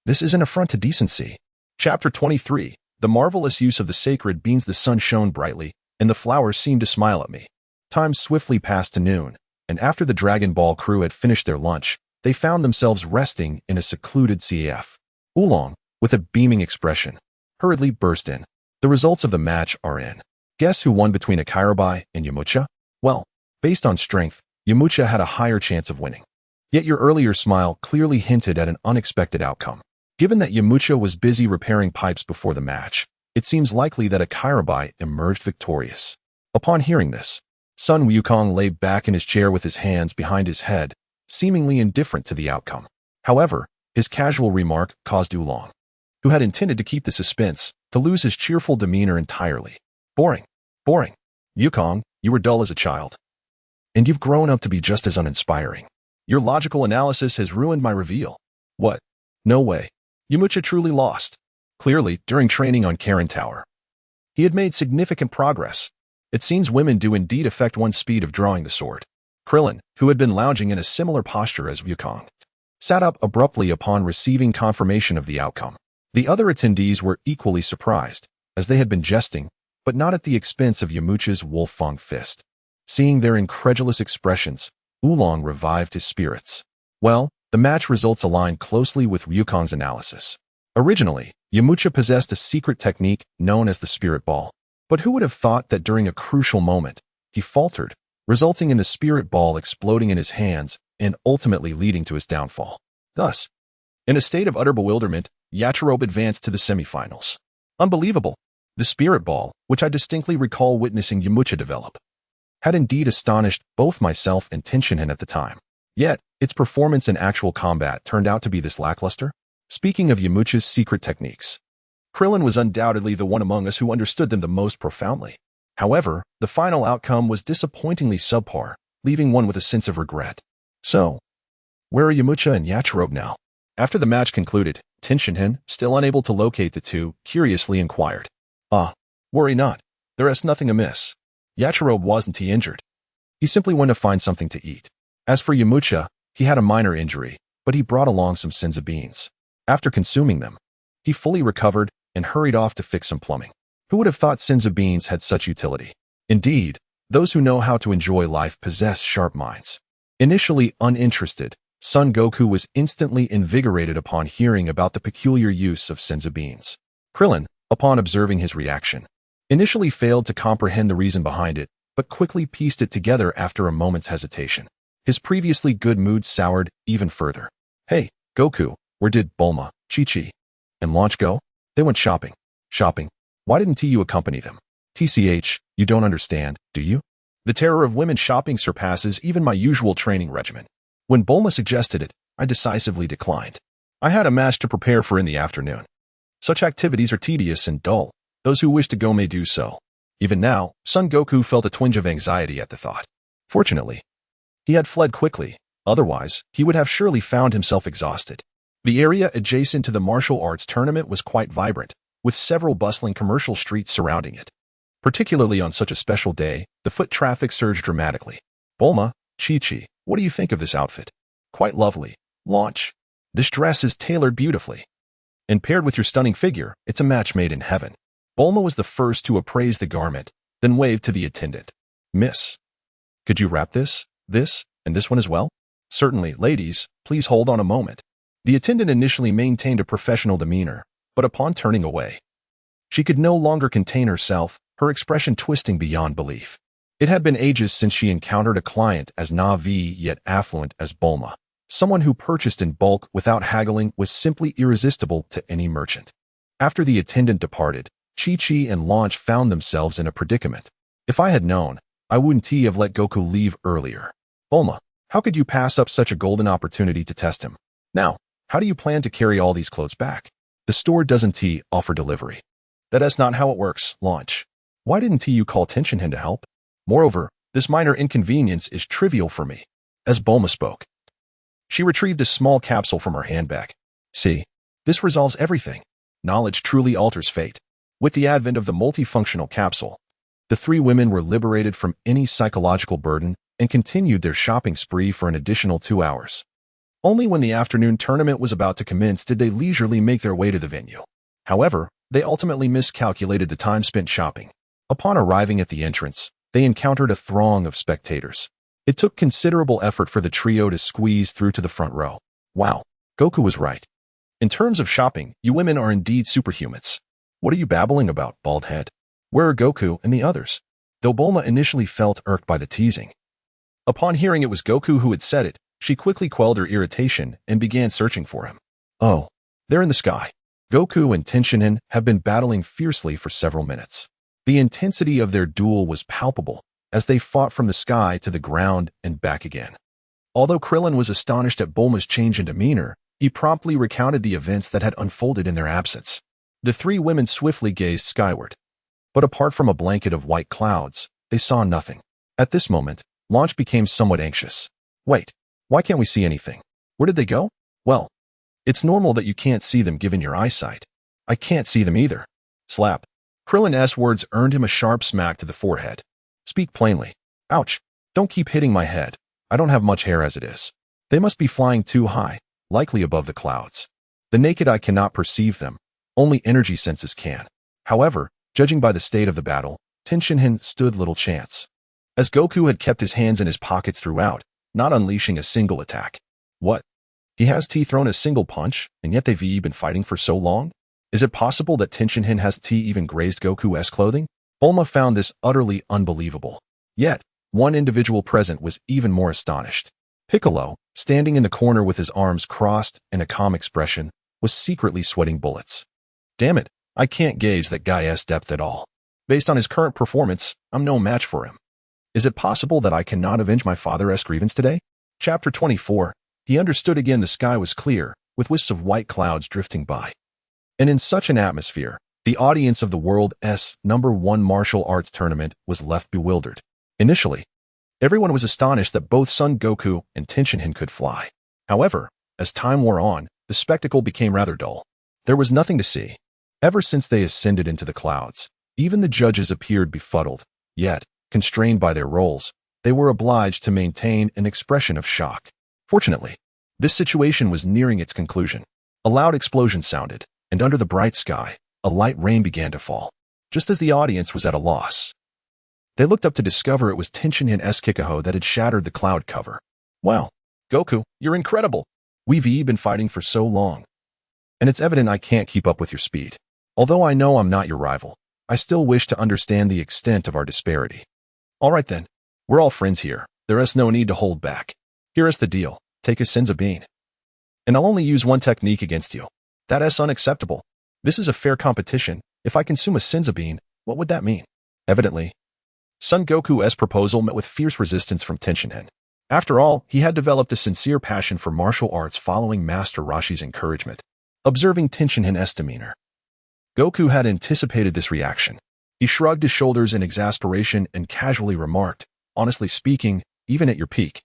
this is an affront to decency." Chapter 23, The marvelous use of the sacred beans. The sun shone brightly, and the flowers seemed to smile at me. Time swiftly passed to noon, and after the Dragon Ball crew had finished their lunch, they found themselves resting in a secluded CF. Oolong, with a beaming expression, hurriedly burst in. "The results of the match are in. Guess who won between Akirabai and Yamcha? Well, based on strength, Yamcha had a higher chance of winning. Yet your earlier smile clearly hinted at an unexpected outcome. Given that Yamcha was busy repairing pipes before the match, it seems likely that Akirabai emerged victorious." Upon hearing this, Son Wukong lay back in his chair with his hands behind his head, seemingly indifferent to the outcome. However, his casual remark caused Oolong, who had intended to keep the suspense, to lose his cheerful demeanor entirely. Boring. Wukong, you were dull as a child. And you've grown up to be just as uninspiring. Your logical analysis has ruined my reveal." "What? No way. Yamcha truly lost." Clearly, during training on Karen Tower, he had made significant progress. It seems women do indeed affect one's speed of drawing the sword. Krillin, who had been lounging in a similar posture as Wukong, sat up abruptly upon receiving confirmation of the outcome. The other attendees were equally surprised, as they had been jesting, but not at the expense of Yamcha's Wukong fist. Seeing their incredulous expressions, Oolong revived his spirits. Well, the match results aligned closely with Wukong's analysis. Originally, Yamcha possessed a secret technique known as the Spirit Ball. But who would have thought that during a crucial moment, he faltered, resulting in the Spirit Ball exploding in his hands and ultimately leading to his downfall. Thus, in a state of utter bewilderment, Yachirobe advanced to the semifinals. Unbelievable! The Spirit Ball, which I distinctly recall witnessing Yamcha develop, had indeed astonished both myself and Tenshinhan at the time. Yet, its performance in actual combat turned out to be this lackluster. Speaking of Yamcha's secret techniques, Krillin was undoubtedly the one among us who understood them the most profoundly. However, the final outcome was disappointingly subpar, leaving one with a sense of regret. So, where are Yamcha and Yachirobe now? After the match concluded, Tenshinhan, still unable to locate the two, curiously inquired. Worry not. There is nothing amiss. Yachirobe wasn't he injured? He simply went to find something to eat. As for Yamcha, he had a minor injury, but he brought along some senza beans. After consuming them, he fully recovered and hurried off to fix some plumbing. Who would have thought senza beans had such utility? Indeed, those who know how to enjoy life possess sharp minds. Initially uninterested, Son Goku was instantly invigorated upon hearing about the peculiar use of senza beans. Krillin, upon observing his reaction, initially failed to comprehend the reason behind it, but quickly pieced it together after a moment's hesitation. His previously good mood soured even further. Hey, Goku, where did Bulma, Chi-Chi, and Launch go? They went shopping. Shopping? Why didn't you accompany them? TCH, you don't understand, do you? The terror of women shopping surpasses even my usual training regimen. When Bulma suggested it, I decisively declined. I had a match to prepare for in the afternoon. Such activities are tedious and dull. Those who wish to go may do so. Even now, Son Goku felt a twinge of anxiety at the thought. Fortunately, he had fled quickly. Otherwise, he would have surely found himself exhausted. The area adjacent to the martial arts tournament was quite vibrant, with several bustling commercial streets surrounding it. Particularly on such a special day, the foot traffic surged dramatically. Bulma, Chi-Chi, what do you think of this outfit? Quite lovely. Launch. This dress is tailored beautifully. And paired with your stunning figure, it's a match made in heaven. Bulma was the first to appraise the garment, then waved to the attendant. Miss, could you wrap this, and this one as well? Certainly, ladies, please hold on a moment. The attendant initially maintained a professional demeanor, but upon turning away, she could no longer contain herself, her expression twisting beyond belief. It had been ages since she encountered a client as naive yet affluent as Bulma. Someone who purchased in bulk without haggling was simply irresistible to any merchant. After the attendant departed, Chi-Chi and Launch found themselves in a predicament. If I had known, I wouldn't have let Goku leave earlier. Bulma, how could you pass up such a golden opportunity to test him? Now, how do you plan to carry all these clothes back? The store doesn't offer delivery. That is not how it works, Launch. Why didn't you call Tenshinhan to help? Moreover, this minor inconvenience is trivial for me. As Bulma spoke, she retrieved a small capsule from her handbag. See, this resolves everything. Knowledge truly alters fate. With the advent of the multifunctional capsule, the three women were liberated from any psychological burden and continued their shopping spree for an additional 2 hours. Only when the afternoon tournament was about to commence did they leisurely make their way to the venue. However, they ultimately miscalculated the time spent shopping. Upon arriving at the entrance, they encountered a throng of spectators. It took considerable effort for the trio to squeeze through to the front row. Wow, Goku was right. In terms of shopping, you women are indeed superhumans. What are you babbling about, bald head? Where are Goku and the others? Though Bulma initially felt irked by the teasing, upon hearing it was Goku who had said it, she quickly quelled her irritation and began searching for him. Oh, they're in the sky. Goku and Tenshinhan have been battling fiercely for several minutes. The intensity of their duel was palpable, as they fought from the sky to the ground and back again. Although Krillin was astonished at Bulma's change in demeanor, he promptly recounted the events that had unfolded in their absence. The three women swiftly gazed skyward. But apart from a blanket of white clouds, they saw nothing. At this moment, Launch became somewhat anxious. Wait, why can't we see anything? Where did they go? Well, it's normal that you can't see them given your eyesight. I can't see them either. Slap. Krillin's words earned him a sharp smack to the forehead. Speak plainly. Ouch. Don't keep hitting my head. I don't have much hair as it is. They must be flying too high, likely above the clouds. The naked eye cannot perceive them. Only energy senses can. However, judging by the state of the battle, Tenshinhan stood little chance, as Goku had kept his hands in his pockets throughout, not unleashing a single attack. What? He has thrown a single punch, and yet they've been fighting for so long? Is it possible that Tenshinhan has even grazed Goku's clothing? Bulma found this utterly unbelievable. Yet, one individual present was even more astonished. Piccolo, standing in the corner with his arms crossed and a calm expression, was secretly sweating bullets. Damn it, I can't gauge that guy's depth at all. Based on his current performance, I'm no match for him. Is it possible that I cannot avenge my father's grievance today? Chapter 24. He understood again the sky was clear, with wisps of white clouds drifting by. And in such an atmosphere, the audience of the world's #1 martial arts tournament was left bewildered. Initially, everyone was astonished that both Son Goku and Tenshinhan could fly. However, as time wore on, the spectacle became rather dull. There was nothing to see. Ever since they ascended into the clouds, even the judges appeared befuddled, yet, constrained by their roles, they were obliged to maintain an expression of shock. Fortunately, this situation was nearing its conclusion. A loud explosion sounded, and under the bright sky, a light rain began to fall, just as the audience was at a loss. They looked up to discover it was Tenshinhan's Kikaho that had shattered the cloud cover. Wow, Goku, you're incredible. We've been fighting for so long. And it's evident I can't keep up with your speed. Although I know I'm not your rival, I still wish to understand the extent of our disparity. All right then, we're all friends here. There is no need to hold back. Here is the deal. Take a Senzu bean. And I'll only use one technique against you. That is unacceptable. This is a fair competition. If I consume a Senzu bean, what would that mean? Evidently, Son Goku's proposal met with fierce resistance from Tenshinhan. After all, he had developed a sincere passion for martial arts following Master Roshi's encouragement. Observing Tenshinhan's demeanor, Goku had anticipated this reaction. He shrugged his shoulders in exasperation and casually remarked, honestly speaking, even at your peak,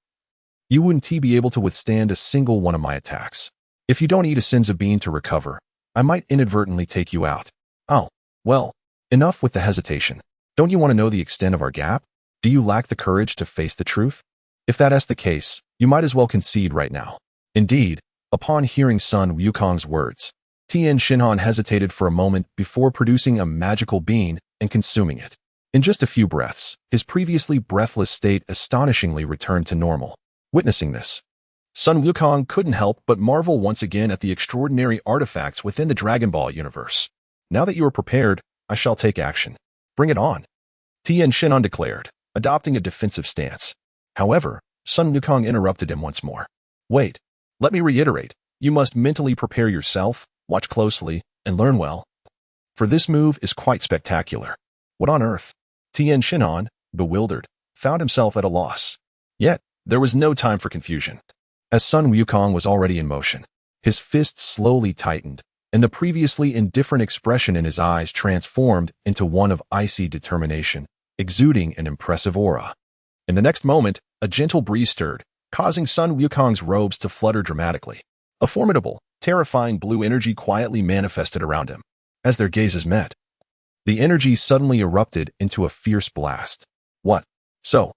you wouldn't be able to withstand a single one of my attacks. If you don't eat a Senzu bean to recover, I might inadvertently take you out. Oh, well, enough with the hesitation. Don't you want to know the extent of our gap? Do you lack the courage to face the truth? If that is the case, you might as well concede right now. Indeed, upon hearing Son Wukong's words, Tenshinhan hesitated for a moment before producing a magical bean and consuming it. In just a few breaths, his previously breathless state astonishingly returned to normal. Witnessing this, Son Wukong couldn't help but marvel once again at the extraordinary artifacts within the Dragon Ball universe. Now that you are prepared, I shall take action. Bring it on, Tenshinhan declared, adopting a defensive stance. However, Son Wukong interrupted him once more. Wait, let me reiterate, you must mentally prepare yourself, watch closely, and learn well. For this move is quite spectacular. What on earth? Tenshinhan, bewildered, found himself at a loss. Yet, there was no time for confusion. As Son Wukong was already in motion, his fists slowly tightened, and the previously indifferent expression in his eyes transformed into one of icy determination, exuding an impressive aura. In the next moment, a gentle breeze stirred, causing Son Wukong's robes to flutter dramatically. A formidable, terrifying blue energy quietly manifested around him. As their gazes met, the energy suddenly erupted into a fierce blast. What? So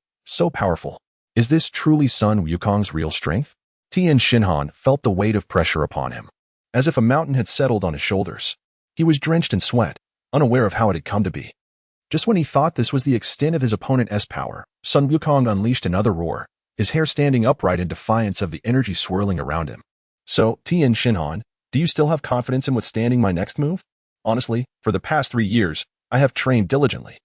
powerful. Is this truly Son Wukong's real strength? Tenshinhan felt the weight of pressure upon him, as if a mountain had settled on his shoulders. He was drenched in sweat, unaware of how it had come to be. Just when he thought this was the extent of his opponent's power, Son Wukong unleashed another roar, his hair standing upright in defiance of the energy swirling around him. So, Tenshinhan, do you still have confidence in withstanding my next move? Honestly, for the past 3 years, I have trained diligently.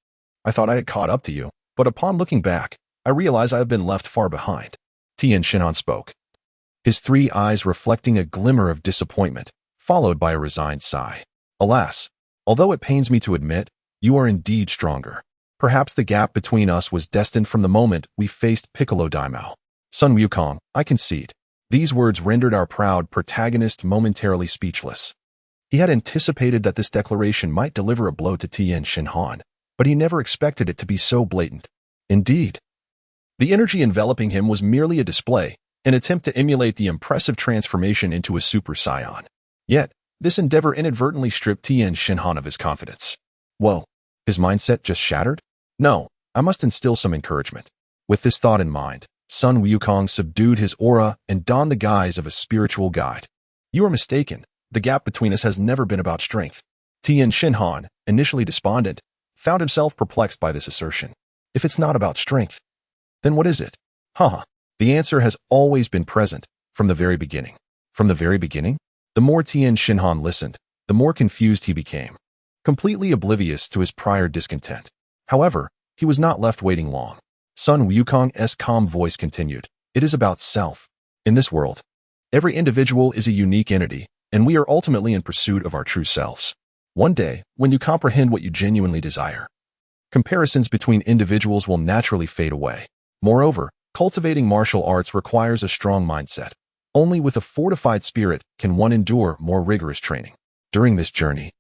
I thought I had caught up to you, but upon looking back, I realize I have been left far behind. Tenshinhan spoke, his 3 eyes reflecting a glimmer of disappointment, followed by a resigned sigh. Alas, although it pains me to admit, you are indeed stronger. Perhaps the gap between us was destined from the moment we faced Piccolo Daimao. Son Wukong, I concede. These words rendered our proud protagonist momentarily speechless. He had anticipated that this declaration might deliver a blow to Tenshinhan, but he never expected it to be so blatant. Indeed, the energy enveloping him was merely a display, an attempt to emulate the impressive transformation into a Super Saiyan. Yet, this endeavor inadvertently stripped Tenshinhan of his confidence. Whoa, his mindset just shattered? No, I must instill some encouragement. With this thought in mind, Son Wukong subdued his aura and donned the guise of a spiritual guide. You are mistaken. The gap between us has never been about strength. Tenshinhan, initially despondent, found himself perplexed by this assertion. If it's not about strength, then what is it? The answer has always been present, from the very beginning. From the very beginning? The more Tenshinhan listened, the more confused he became, completely oblivious to his prior discontent. However, he was not left waiting long. Son Wukong's calm voice continued, it is about self. In this world, every individual is a unique entity, and we are ultimately in pursuit of our true selves. One day, when you comprehend what you genuinely desire, comparisons between individuals will naturally fade away. Moreover, cultivating martial arts requires a strong mindset. Only with a fortified spirit can one endure more rigorous training. During this journey,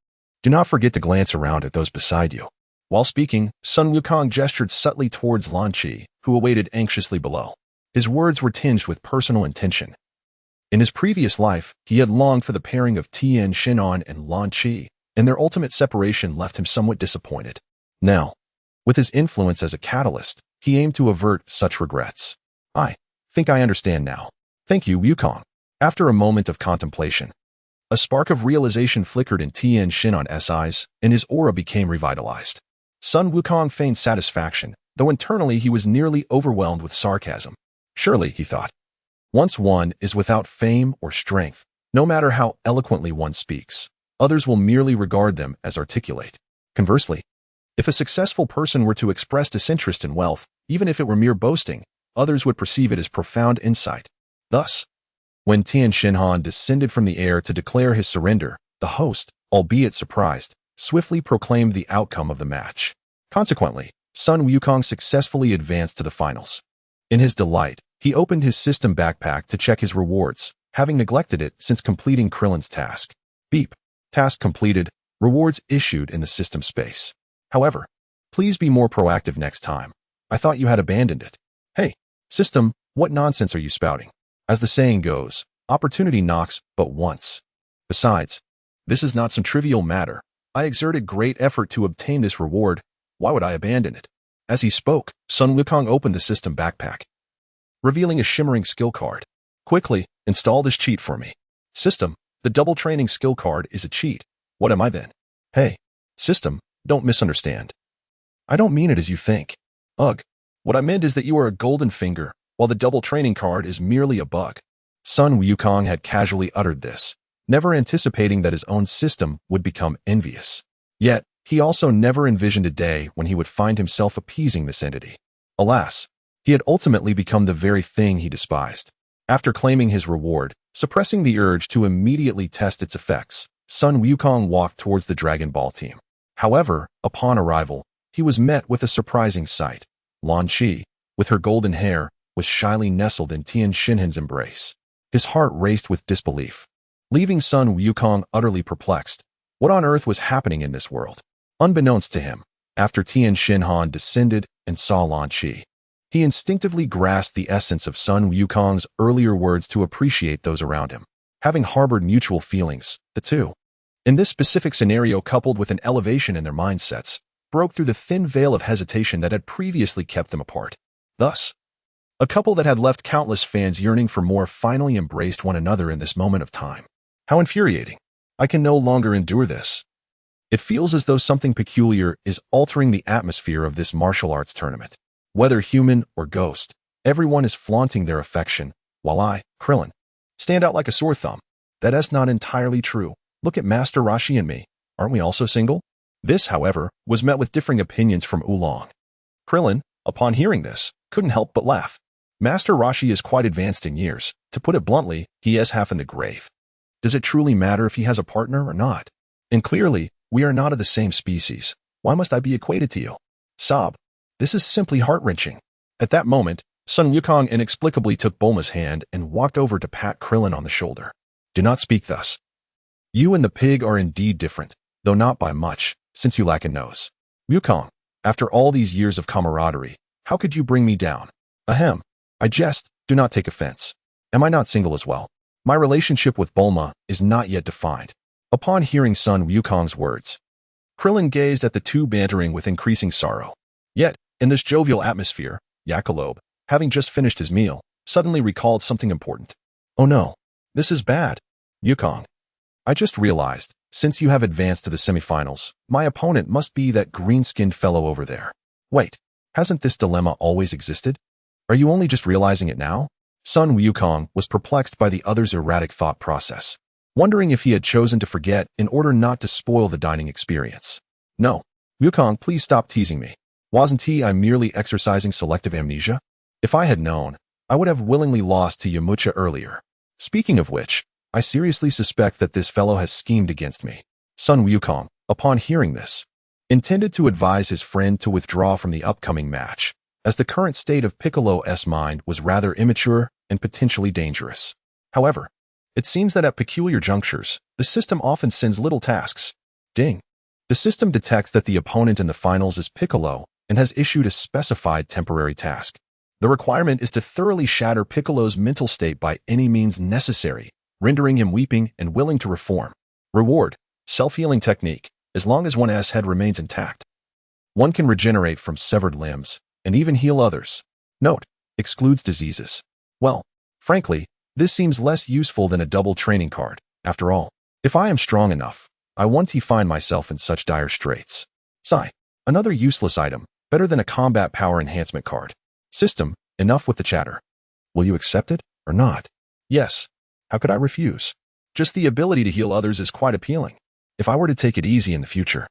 do not forget to glance around at those beside you. While speaking, Son Wukong gestured subtly towards Lam-Z, who awaited anxiously below. His words were tinged with personal intention. In his previous life, he had longed for the pairing of Tenshinhan and Lam-Z, and their ultimate separation left him somewhat disappointed. Now, With his influence as a catalyst, he aimed to avert such regrets. I think I understand now. Thank you, Wukong. After a moment of contemplation, a spark of realization flickered in Tian Xinhan's eyes, and his aura became revitalized. Sun Wukong feigned satisfaction, though internally he was nearly overwhelmed with sarcasm. Surely, he thought, once one is without fame or strength, no matter how eloquently one speaks, others will merely regard them as articulate. Conversely, if a successful person were to express disinterest in wealth, even if it were mere boasting, others would perceive it as profound insight. Thus, when Tian Xinhan descended from the air to declare his surrender, the host, albeit surprised, swiftly proclaimed the outcome of the match. Consequently, Sun Wukong successfully advanced to the finals. In his delight, he opened his system backpack to check his rewards, having neglected it since completing Krillin's task. Beep. Task completed. Rewards issued in the system space. However, please be more proactive next time. I thought you had abandoned it. Hey, system, what nonsense are you spouting? As the saying goes, opportunity knocks but once. Besides, this is not some trivial matter. I exerted great effort to obtain this reward. Why would I abandon it? As he spoke, Sun Wukong opened the system backpack, revealing a shimmering skill card. Quickly, install this cheat for me. System, the double training skill card is a cheat. What am I then? Hey, system, don't misunderstand. I don't mean it as you think. Ugh. What I meant is that you are a golden finger, while the double training card is merely a bug. Sun Wukong had casually uttered this, never anticipating that his own system would become envious. Yet, he also never envisioned a day when he would find himself appeasing this entity. Alas, he had ultimately become the very thing he despised. After claiming his reward, suppressing the urge to immediately test its effects, Sun Wukong walked towards the Dragon Ball team. However, upon arrival, he was met with a surprising sight. Lan-Z, with her golden hair, was shyly nestled in Tian Xinhan's embrace. His heart raced with disbelief, leaving Sun Wukong utterly perplexed. What on earth was happening in this world? Unbeknownst to him, after Tian Xinhan descended and saw Lan-Z, he instinctively grasped the essence of Sun Wukong's earlier words to appreciate those around him. Having harbored mutual feelings, the two, in this specific scenario coupled with an elevation in their mindsets, broke through the thin veil of hesitation that had previously kept them apart. Thus, a couple that had left countless fans yearning for more finally embraced one another in this moment of time. How infuriating. I can no longer endure this. It feels as though something peculiar is altering the atmosphere of this martial arts tournament. Whether human or ghost, everyone is flaunting their affection, while I, Krillin, stand out like a sore thumb. That is not entirely true. Look at Master Roshi and me. Aren't we also single? This, however, was met with differing opinions from Oolong. Krillin, upon hearing this, couldn't help but laugh. Master Roshi is quite advanced in years. To put it bluntly, he is half in the grave. Does it truly matter if he has a partner or not? And clearly, we are not of the same species. Why must I be equated to you? Sob. This is simply heart-wrenching. At that moment, Sun Wukong inexplicably took Bulma's hand and walked over to pat Krillin on the shoulder. Do not speak thus. You and the pig are indeed different, though not by much, since you lack a nose. Wukong, after all these years of camaraderie, how could you bring me down? Ahem. I jest, do not take offense. Am I not single as well? My relationship with Bulma is not yet defined. Upon hearing Sun Wukong's words, Krillin gazed at the two bantering with increasing sorrow. Yet, in this jovial atmosphere, Yakalob, having just finished his meal, suddenly recalled something important. Oh no, this is bad. Wukong, I just realized, since you have advanced to the semifinals, my opponent must be that green-skinned fellow over there. Wait, hasn't this dilemma always existed? Are you only just realizing it now? Sun Wukong was perplexed by the other's erratic thought process, wondering if he had chosen to forget in order not to spoil the dining experience. No. Wukong, please stop teasing me. Wasn't I merely exercising selective amnesia? If I had known, I would have willingly lost to Yamcha earlier. Speaking of which, I seriously suspect that this fellow has schemed against me. Sun Wukong, upon hearing this, intended to advise his friend to withdraw from the upcoming match, as the current state of Piccolo's mind was rather immature and potentially dangerous. However, it seems that at peculiar junctures, the system often sends little tasks. Ding. The system detects that the opponent in the finals is Piccolo and has issued a specified temporary task. The requirement is to thoroughly shatter Piccolo's mental state by any means necessary, rendering him weeping and willing to reform. Reward, self-healing technique, as long as one's head remains intact. One can regenerate from severed limbs, and even heal others. Note, excludes diseases. Well, frankly, this seems less useful than a double training card. After all, if I am strong enough, I want to find myself in such dire straits. Sigh. Another useless item, better than a combat power enhancement card. System, enough with the chatter. Will you accept it, or not? Yes. How could I refuse? Just the ability to heal others is quite appealing. If I were to take it easy in the future,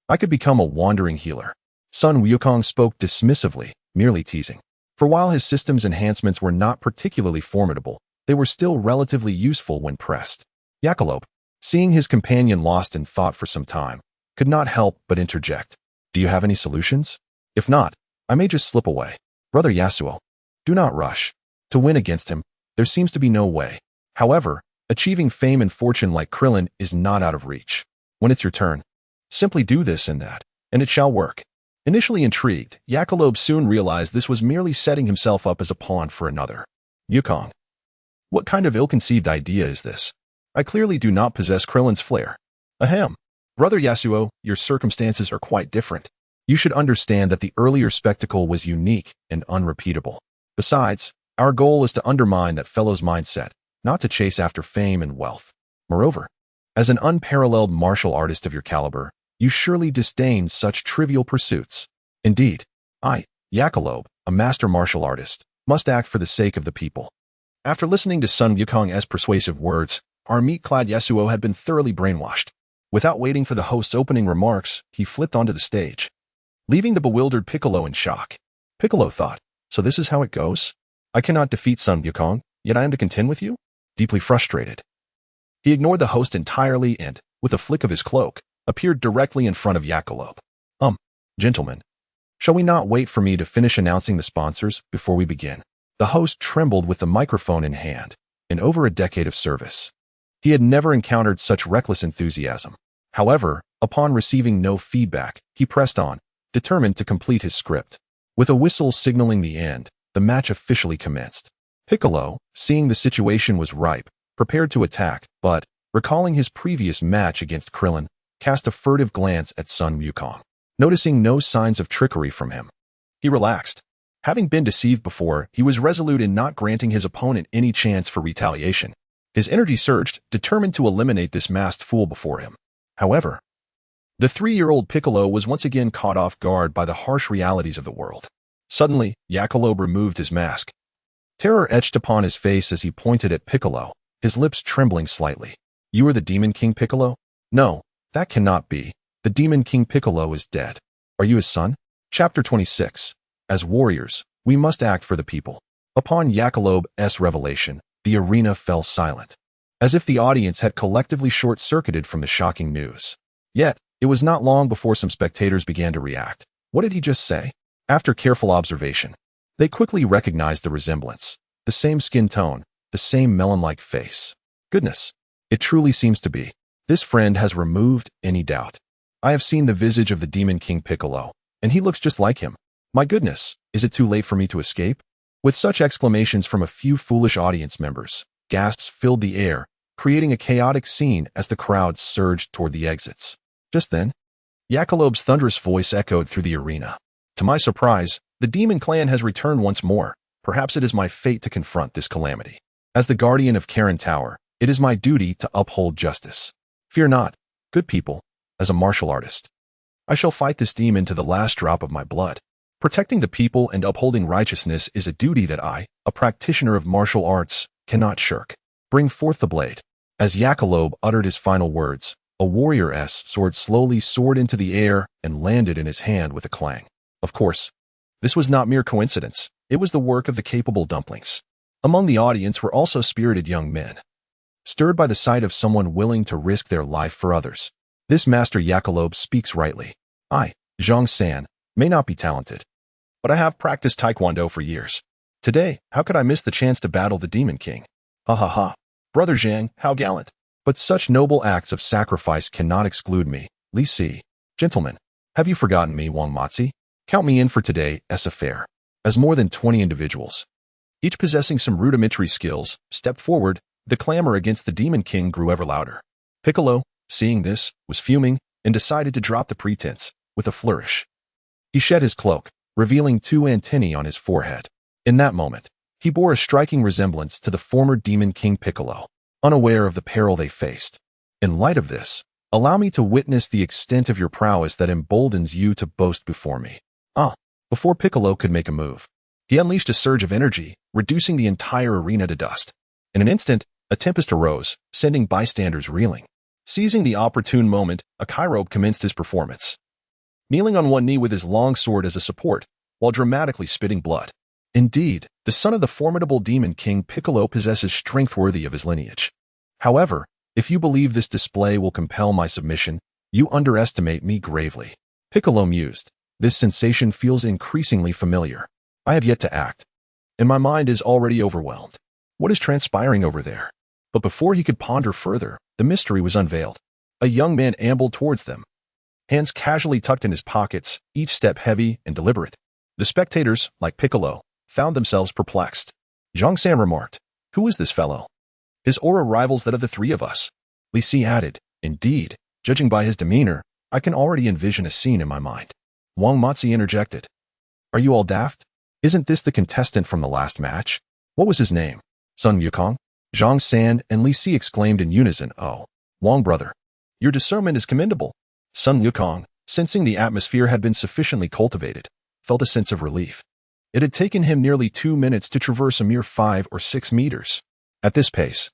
I could become a wandering healer. Son Wukong spoke dismissively, merely teasing. For while his system's enhancements were not particularly formidable, they were still relatively useful when pressed. Jackalope, seeing his companion lost in thought for some time, could not help but interject. Do you have any solutions? If not, I may just slip away. Brother Yasuo, do not rush. To win against him, there seems to be no way. However, achieving fame and fortune like Krillin is not out of reach. When it's your turn, simply do this and that, and it shall work. Initially intrigued, Jackalope soon realized this was merely setting himself up as a pawn for another. Wukong. What kind of ill-conceived idea is this? I clearly do not possess Krillin's flair. Ahem. Brother Yasuo, your circumstances are quite different. You should understand that the earlier spectacle was unique and unrepeatable. Besides, our goal is to undermine that fellow's mindset, not to chase after fame and wealth. Moreover, as an unparalleled martial artist of your caliber, you surely disdain such trivial pursuits. Indeed, I, Jackalope, a master martial artist, must act for the sake of the people. After listening to Son Wukong's persuasive words, our meat-clad Yasuo had been thoroughly brainwashed. Without waiting for the host's opening remarks, he flipped onto the stage, leaving the bewildered Piccolo in shock. Piccolo thought, so this is how it goes? I cannot defeat Son Wukong, yet I am to contend with you? Deeply frustrated, he ignored the host entirely and, with a flick of his cloak, appeared directly in front of Jackalope. Gentlemen, shall we not wait for me to finish announcing the sponsors before we begin? The host trembled with the microphone in hand. In over a decade of service, he had never encountered such reckless enthusiasm. However, upon receiving no feedback, he pressed on, determined to complete his script. With a whistle signaling the end, the match officially commenced. Piccolo, seeing the situation was ripe, prepared to attack, but, recalling his previous match against Krillin, cast a furtive glance at Son Wukong. Noticing no signs of trickery from him, he relaxed. Having been deceived before, he was resolute in not granting his opponent any chance for retaliation. His energy surged, determined to eliminate this masked fool before him. However, the 3-year-old Piccolo was once again caught off guard by the harsh realities of the world. Suddenly, Jackalope removed his mask. Terror etched upon his face as he pointed at Piccolo, his lips trembling slightly. You are the Demon King Piccolo? No, that cannot be. The Demon King Piccolo is dead. Are you his son? Chapter 26. As warriors, we must act for the people. Upon Jackalope's revelation, the arena fell silent, as if the audience had collectively short-circuited from the shocking news. Yet, it was not long before some spectators began to react. What did he just say? After careful observation, they quickly recognized the resemblance. The same skin tone, the same melon-like face. Goodness, it truly seems to be. This friend has removed any doubt. I have seen the visage of the Demon King Piccolo, and he looks just like him. My goodness, is it too late for me to escape? With such exclamations from a few foolish audience members, gasps filled the air, creating a chaotic scene as the crowd surged toward the exits. Just then, Jackalope's thunderous voice echoed through the arena. To my surprise, the Demon Clan has returned once more. Perhaps it is my fate to confront this calamity. As the guardian of Karen Tower, it is my duty to uphold justice. Fear not, good people, as a martial artist. I shall fight this demon to the last drop of my blood. Protecting the people and upholding righteousness is a duty that I, a practitioner of martial arts, cannot shirk. Bring forth the blade. As Jackalope uttered his final words, a warrior's sword slowly soared into the air and landed in his hand with a clang. Of course, this was not mere coincidence. It was the work of the capable dumplings. Among the audience were also spirited young men, stirred by the sight of someone willing to risk their life for others. This Master Jackalope speaks rightly. I, Zhang San, may not be talented, but I have practiced Taekwondo for years. Today, how could I miss the chance to battle the Demon King? Ha ha ha. Brother Zhang, how gallant. But such noble acts of sacrifice cannot exclude me. Li Si. Gentlemen, have you forgotten me, Wang Matzi? Count me in for today's affair. As more than 20 individuals, each possessing some rudimentary skills, stepped forward, the clamor against the Demon King grew ever louder. Piccolo, seeing this, was fuming and decided to drop the pretense with a flourish. He shed his cloak, revealing two antennae on his forehead. In that moment, he bore a striking resemblance to the former Demon King Piccolo, unaware of the peril they faced. In light of this, allow me to witness the extent of your prowess that emboldens you to boast before me. Before Piccolo could make a move, he unleashed a surge of energy, reducing the entire arena to dust. In an instant, a tempest arose, sending bystanders reeling. Seizing the opportune moment, a Kairobe commenced his performance, kneeling on one knee with his long sword as a support, while dramatically spitting blood. Indeed, the son of the formidable Demon King Piccolo possesses strength worthy of his lineage. However, if you believe this display will compel my submission, you underestimate me gravely. Piccolo mused. This sensation feels increasingly familiar. I have yet to act, and my mind is already overwhelmed. What is transpiring over there? But before he could ponder further, the mystery was unveiled. A young man ambled towards them, hands casually tucked in his pockets, each step heavy and deliberate. The spectators, like Piccolo, found themselves perplexed. Zhang San remarked, "Who is this fellow? His aura rivals that of the three of us." Li Si added, "Indeed, judging by his demeanor, I can already envision a scene in my mind." Wang Matzi interjected, "Are you all daft? Isn't this the contestant from the last match? What was his name? Sun Wukong?" Zhang San and Li Si exclaimed in unison, "Oh, Wang brother, your discernment is commendable." Sun Wukong, sensing the atmosphere had been sufficiently cultivated, felt a sense of relief. It had taken him nearly 2 minutes to traverse a mere 5 or 6 meters. At this pace,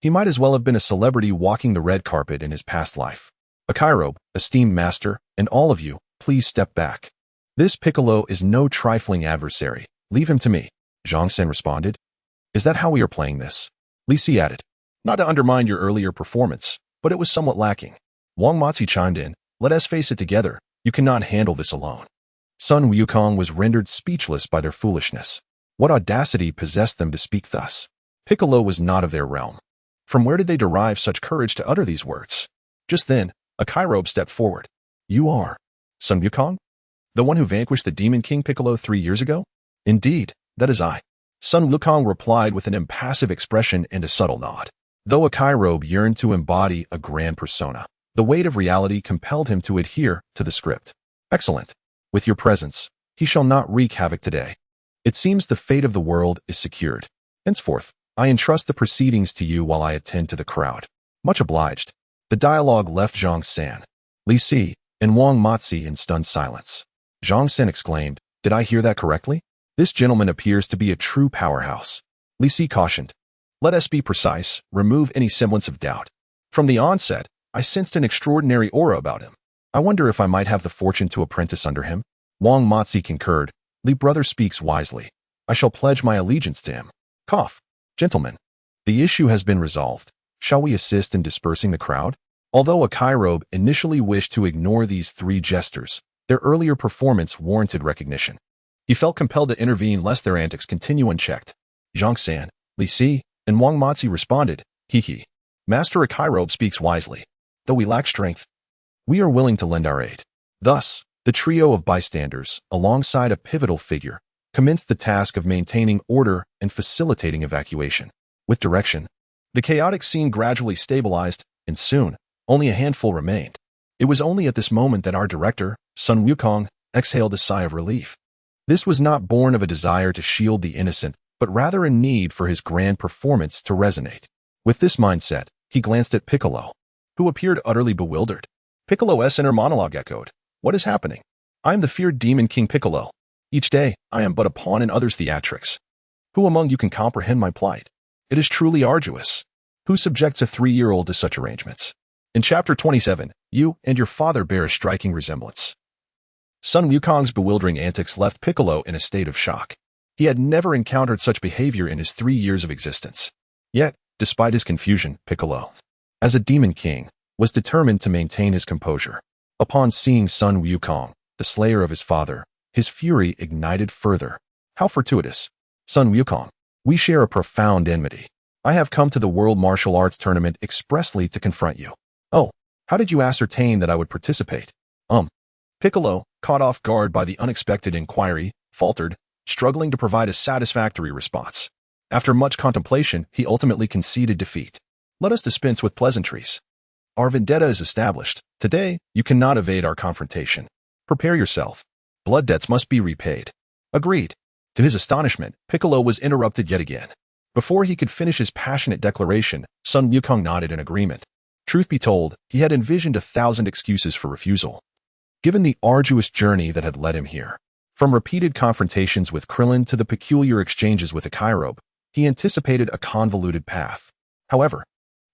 he might as well have been a celebrity walking the red carpet in his past life. "A Kairobe, esteemed master, and all of you, please step back. This Piccolo is no trifling adversary. Leave him to me," Zhang San responded. "Is that how we are playing this?" Li Si added, "Not to undermine your earlier performance, but it was somewhat lacking." Wang Matzi chimed in, "Let us face it together, you cannot handle this alone." Sun Wukong was rendered speechless by their foolishness. What audacity possessed them to speak thus? Piccolo was not of their realm. From where did they derive such courage to utter these words? Just then, a Kairobe stepped forward. "You are Sun Wukong? The one who vanquished the Demon King Piccolo 3 years ago?" "Indeed, that is I." Sun Wukong replied with an impassive expression and a subtle nod. Though a Kairobe yearned to embody a grand persona, the weight of reality compelled him to adhere to the script. "Excellent. With your presence, he shall not wreak havoc today. It seems the fate of the world is secured. Henceforth, I entrust the proceedings to you while I attend to the crowd." "Much obliged." The dialogue left Zhang San, Li Si, and Wang Matzi in stunned silence. Zhang San exclaimed, "Did I hear that correctly? This gentleman appears to be a true powerhouse." Li Si cautioned, "Let us be precise, remove any semblance of doubt. From the onset, I sensed an extraordinary aura about him. I wonder if I might have the fortune to apprentice under him." Wang Matzi concurred, "Li brother speaks wisely. I shall pledge my allegiance to him." Cough. "Gentlemen, the issue has been resolved. Shall we assist in dispersing the crowd?" Although a Kairobe initially wished to ignore these 3 jesters, their earlier performance warranted recognition. He felt compelled to intervene lest their antics continue unchecked. Zhang San, Li Si, and Wang Matzi responded, "He. Master a Kairobe speaks wisely. Though we lack strength, we are willing to lend our aid." Thus, the trio of bystanders, alongside a pivotal figure, commenced the task of maintaining order and facilitating evacuation. With direction, the chaotic scene gradually stabilized, and soon, only a handful remained. It was only at this moment that our director, Sun Wukong, exhaled a sigh of relief. This was not born of a desire to shield the innocent, but rather a need for his grand performance to resonate. With this mindset, he glanced at Piccolo, who appeared utterly bewildered. Piccolo's inner monologue echoed, "What is happening? I am the feared Demon King Piccolo. Each day, I am but a pawn in others' theatrics. Who among you can comprehend my plight? It is truly arduous. Who subjects a 3-year-old to such arrangements?" In Chapter 27, you and your father bear a striking resemblance. Sun Wukong's bewildering antics left Piccolo in a state of shock. He had never encountered such behavior in his 3 years of existence. Yet, despite his confusion, Piccolo, as a demon king, was determined to maintain his composure. Upon seeing Sun Wukong, the slayer of his father, his fury ignited further. "How fortuitous. Sun Wukong, we share a profound enmity. I have come to the World Martial Arts Tournament expressly to confront you." "Oh, how did you ascertain that I would participate?" Piccolo, caught off guard by the unexpected inquiry, faltered, struggling to provide a satisfactory response. After much contemplation, he ultimately conceded defeat. "Let us dispense with pleasantries. Our vendetta is established. Today, you cannot evade our confrontation. Prepare yourself." Blood debts must be repaid. Agreed. To his astonishment, Piccolo was interrupted yet again. Before he could finish his passionate declaration, Son Wukong nodded in agreement. Truth be told, he had envisioned 1,000 excuses for refusal. Given the arduous journey that had led him here, from repeated confrontations with Krillin to the peculiar exchanges with Akairobe, he anticipated a convoluted path. However,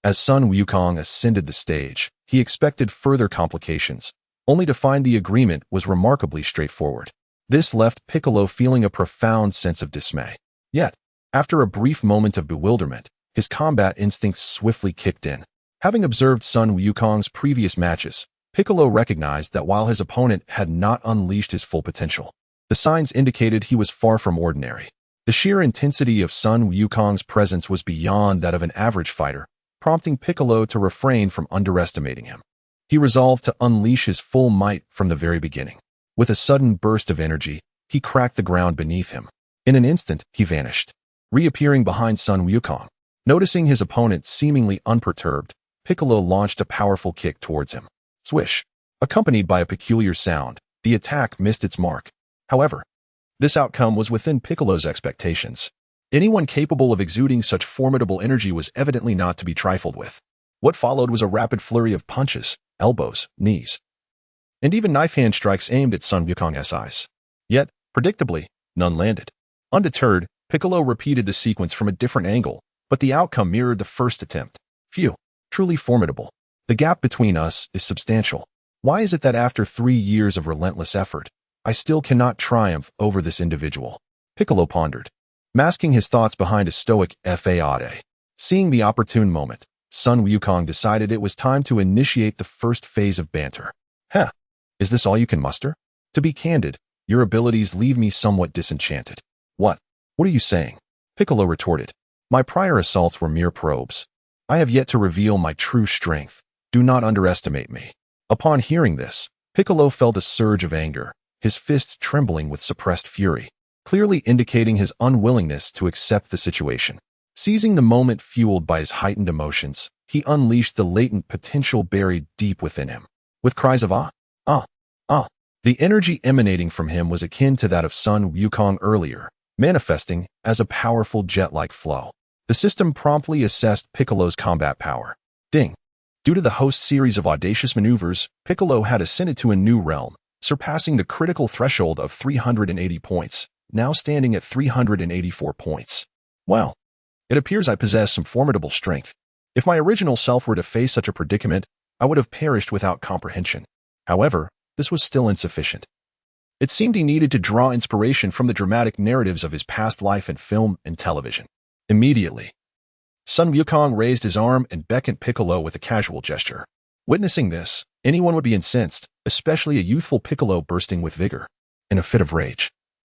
as Son Wukong ascended the stage, he expected further complications, only to find the agreement was remarkably straightforward. This left Piccolo feeling a profound sense of dismay. Yet, after a brief moment of bewilderment, his combat instincts swiftly kicked in. Having observed Son Wukong's previous matches, Piccolo recognized that while his opponent had not unleashed his full potential, the signs indicated he was far from ordinary. The sheer intensity of Son Wukong's presence was beyond that of an average fighter, prompting Piccolo to refrain from underestimating him. He resolved to unleash his full might from the very beginning. With a sudden burst of energy, he cracked the ground beneath him. In an instant, he vanished, reappearing behind Son Wukong. Noticing his opponent seemingly unperturbed, Piccolo launched a powerful kick towards him. Swish! Accompanied by a peculiar sound, the attack missed its mark. However, this outcome was within Piccolo's expectations. Anyone capable of exuding such formidable energy was evidently not to be trifled with. What followed was a rapid flurry of punches, elbows, knees, and even knife-hand strikes aimed at Son Wukong's eyes. Yet, predictably, none landed. Undeterred, Piccolo repeated the sequence from a different angle, but the outcome mirrored the first attempt. Phew, truly formidable. The gap between us is substantial. Why is it that after 3 years of relentless effort, I still cannot triumph over this individual? Piccolo pondered, masking his thoughts behind a stoic facade. Seeing the opportune moment, Son Wukong decided it was time to initiate the first phase of banter. Heh, is this all you can muster? To be candid, your abilities leave me somewhat disenchanted. What are you saying? Piccolo retorted. My prior assaults were mere probes. I have yet to reveal my true strength. Do not underestimate me. Upon hearing this, Piccolo felt a surge of anger, his fists trembling with suppressed fury, clearly indicating his unwillingness to accept the situation. Seizing the moment fueled by his heightened emotions, he unleashed the latent potential buried deep within him. With cries of the energy emanating from him was akin to that of Son Wukong earlier, manifesting as a powerful jet-like flow. The system promptly assessed Piccolo's combat power. Ding! Due to the host's series of audacious maneuvers, Piccolo had ascended to a new realm, surpassing the critical threshold of 380 points, now standing at 384 points. Wow! It appears I possess some formidable strength. If my original self were to face such a predicament, I would have perished without comprehension. However, this was still insufficient. It seemed he needed to draw inspiration from the dramatic narratives of his past life in film and television. Immediately, Son Wukong raised his arm and beckoned Piccolo with a casual gesture. Witnessing this, anyone would be incensed, especially a youthful Piccolo bursting with vigor. In a fit of rage,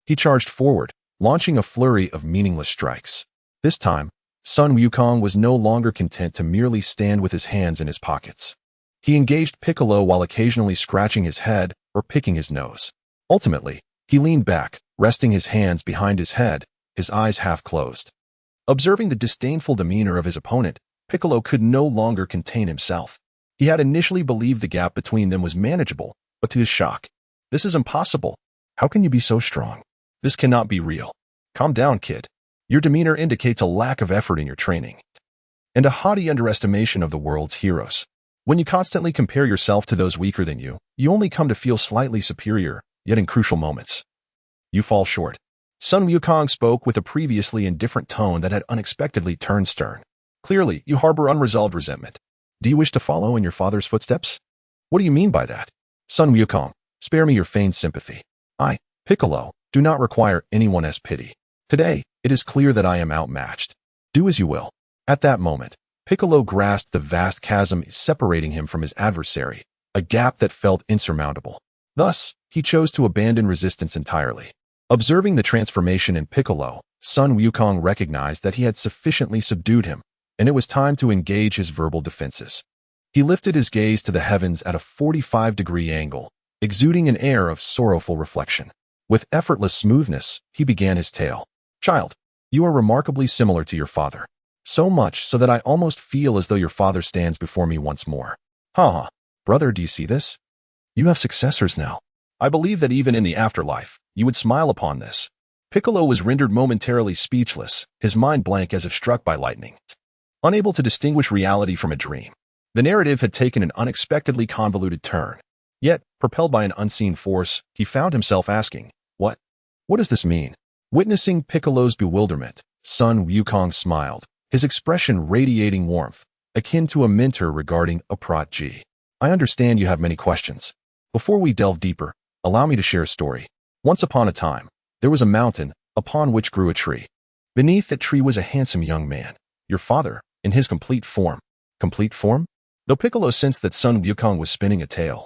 he charged forward, launching a flurry of meaningless strikes. This time, Son Wukong was no longer content to merely stand with his hands in his pockets. He engaged Piccolo while occasionally scratching his head or picking his nose. Ultimately, he leaned back, resting his hands behind his head, his eyes half closed. Observing the disdainful demeanor of his opponent, Piccolo could no longer contain himself. He had initially believed the gap between them was manageable, but to his shock, this is impossible. How can you be so strong? This cannot be real. Calm down, kid. Your demeanor indicates a lack of effort in your training and a haughty underestimation of the world's heroes. When you constantly compare yourself to those weaker than you, you only come to feel slightly superior, yet in crucial moments, you fall short. Son Wukong spoke with a previously indifferent tone that had unexpectedly turned stern. Clearly, you harbor unresolved resentment. Do you wish to follow in your father's footsteps? What do you mean by that? Son Wukong, spare me your feigned sympathy. I, Piccolo, do not require anyone's pity. Today, it is clear that I am outmatched. Do as you will. At that moment, Piccolo grasped the vast chasm separating him from his adversary, a gap that felt insurmountable. Thus, he chose to abandon resistance entirely. Observing the transformation in Piccolo, Son Wukong recognized that he had sufficiently subdued him, and it was time to engage his verbal defenses. He lifted his gaze to the heavens at a 45-degree angle, exuding an air of sorrowful reflection. With effortless smoothness, he began his tale. Child, you are remarkably similar to your father. So much so that I almost feel as though your father stands before me once more. Ha! Brother, do you see this? You have successors now. I believe that even in the afterlife, you would smile upon this. Piccolo was rendered momentarily speechless, his mind blank as if struck by lightning. Unable to distinguish reality from a dream, the narrative had taken an unexpectedly convoluted turn. Yet, propelled by an unseen force, he found himself asking, What? What does this mean? Witnessing Piccolo's bewilderment, Son Wukong smiled, his expression radiating warmth, akin to a mentor regarding a prodigy. I understand you have many questions. Before we delve deeper, allow me to share a story. Once upon a time, there was a mountain upon which grew a tree. Beneath that tree was a handsome young man, your father, in his complete form. Complete form? Though Piccolo sensed that Son Wukong was spinning a tale.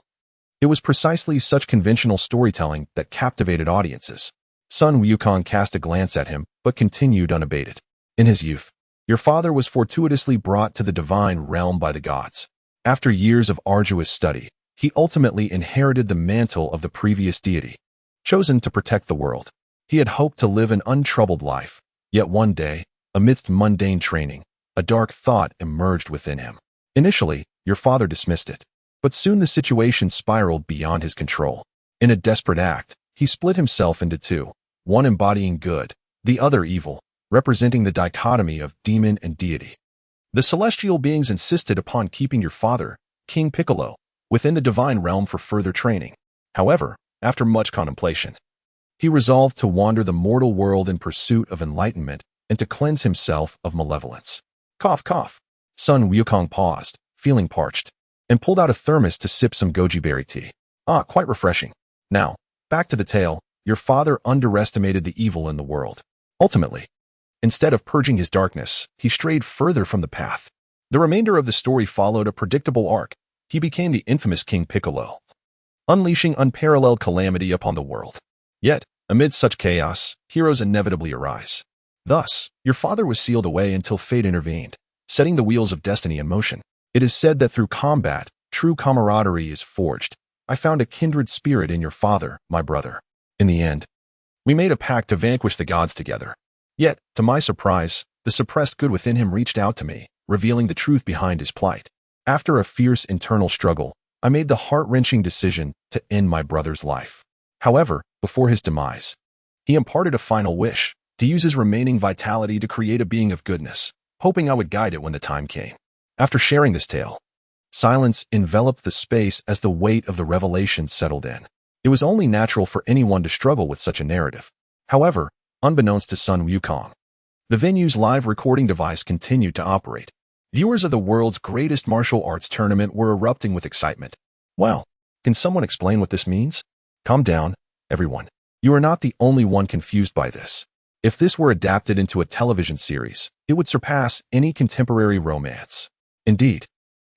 It was precisely such conventional storytelling that captivated audiences. Son Wukong cast a glance at him, but continued unabated. In his youth, your father was fortuitously brought to the divine realm by the gods. After years of arduous study, he ultimately inherited the mantle of the previous deity. Chosen to protect the world, he had hoped to live an untroubled life. Yet one day, amidst mundane training, a dark thought emerged within him. Initially, your father dismissed it, but soon the situation spiraled beyond his control. In a desperate act, he split himself into two, one embodying good, the other evil, representing the dichotomy of demon and deity. The celestial beings insisted upon keeping your father, King Piccolo, within the divine realm for further training. However, after much contemplation, he resolved to wander the mortal world in pursuit of enlightenment and to cleanse himself of malevolence. Cough, cough. Son Wukong paused, feeling parched, and pulled out a thermos to sip some goji berry tea. Ah, quite refreshing. Now, back to the tale. Your father underestimated the evil in the world. Ultimately, instead of purging his darkness, he strayed further from the path. The remainder of the story followed a predictable arc. He became the infamous King Piccolo, unleashing unparalleled calamity upon the world. Yet, amid such chaos, heroes inevitably arise. Thus, your father was sealed away until fate intervened, setting the wheels of destiny in motion. It is said that through combat, true camaraderie is forged. I found a kindred spirit in your father, my brother. In the end, we made a pact to vanquish the gods together. Yet, to my surprise, the suppressed good within him reached out to me, revealing the truth behind his plight. After a fierce internal struggle, I made the heart-wrenching decision to end my brother's life. However, before his demise, he imparted a final wish, to use his remaining vitality to create a being of goodness, hoping I would guide it when the time came. After sharing this tale, silence enveloped the space as the weight of the revelation settled in. It was only natural for anyone to struggle with such a narrative. However, unbeknownst to Son Wukong, the venue's live recording device continued to operate. Viewers of the world's greatest martial arts tournament were erupting with excitement. Well, can someone explain what this means? Calm down, everyone. You are not the only one confused by this. If this were adapted into a television series, it would surpass any contemporary romance. Indeed,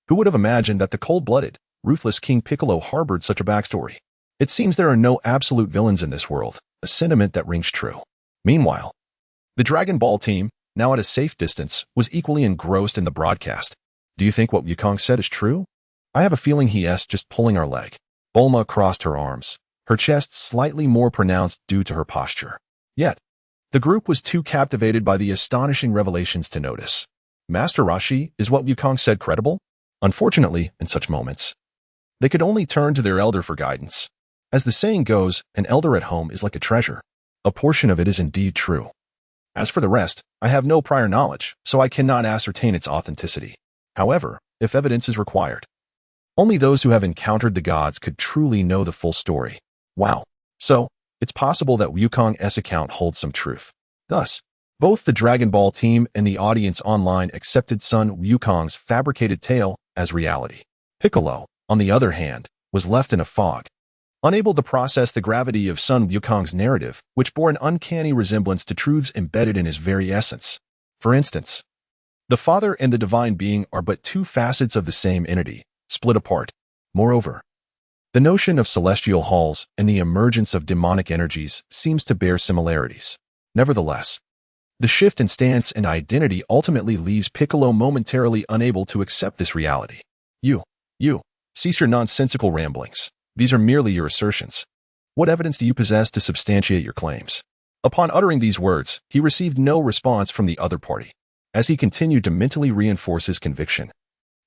who would have imagined that the cold-blooded, ruthless King Piccolo harbored such a backstory? It seems there are no absolute villains in this world, a sentiment that rings true. Meanwhile, the Dragon Ball team, now at a safe distance, was equally engrossed in the broadcast. Do you think what Wukong said is true? I have a feeling he is just pulling our leg. Bulma crossed her arms, her chest slightly more pronounced due to her posture. Yet, the group was too captivated by the astonishing revelations to notice. Master Rashi, is what Wukong said credible? Unfortunately, in such moments, they could only turn to their elder for guidance. As the saying goes, an elder at home is like a treasure. A portion of it is indeed true. As for the rest, I have no prior knowledge, so I cannot ascertain its authenticity. However, if evidence is required, only those who have encountered the gods could truly know the full story. Wow. So, it's possible that Wukong's account holds some truth. Thus, both the Dragon Ball team and the audience online accepted Son Wukong's fabricated tale as reality. Piccolo, on the other hand, was left in a fog, unable to process the gravity of Son Wukong's narrative, which bore an uncanny resemblance to truths embedded in his very essence. For instance, the Father and the Divine Being are but two facets of the same entity, split apart. Moreover, the notion of celestial halls and the emergence of demonic energies seems to bear similarities. Nevertheless, the shift in stance and identity ultimately leaves Piccolo momentarily unable to accept this reality. You, cease your nonsensical ramblings. These are merely your assertions. What evidence do you possess to substantiate your claims? Upon uttering these words, he received no response from the other party, as he continued to mentally reinforce his conviction.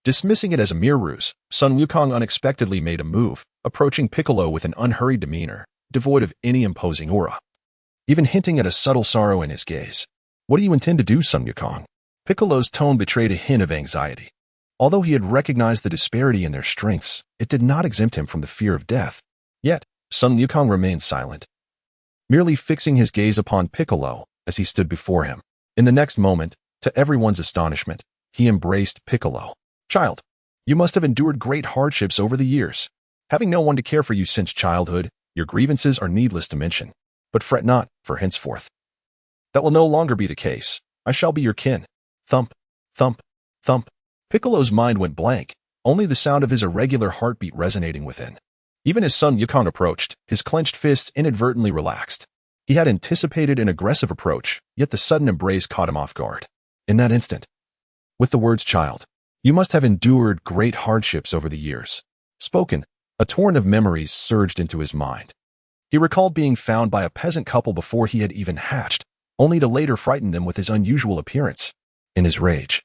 Dismissing it as a mere ruse, Son Wukong unexpectedly made a move, approaching Piccolo with an unhurried demeanor, devoid of any imposing aura, even hinting at a subtle sorrow in his gaze. "What do you intend to do, Son Wukong?" Piccolo's tone betrayed a hint of anxiety. Although he had recognized the disparity in their strengths, it did not exempt him from the fear of death. Yet, Son Wukong remained silent, merely fixing his gaze upon Piccolo as he stood before him. In the next moment, to everyone's astonishment, he embraced Piccolo. "Child, you must have endured great hardships over the years. Having no one to care for you since childhood, your grievances are needless to mention. But fret not, for henceforth that will no longer be the case. I shall be your kin." Thump, thump, thump. Piccolo's mind went blank, only the sound of his irregular heartbeat resonating within. Even as Son Wukong approached, his clenched fists inadvertently relaxed. He had anticipated an aggressive approach, yet the sudden embrace caught him off guard. In that instant, with the words "child, you must have endured great hardships over the years" spoken, a torrent of memories surged into his mind. He recalled being found by a peasant couple before he had even hatched, only to later frighten them with his unusual appearance. In his rage,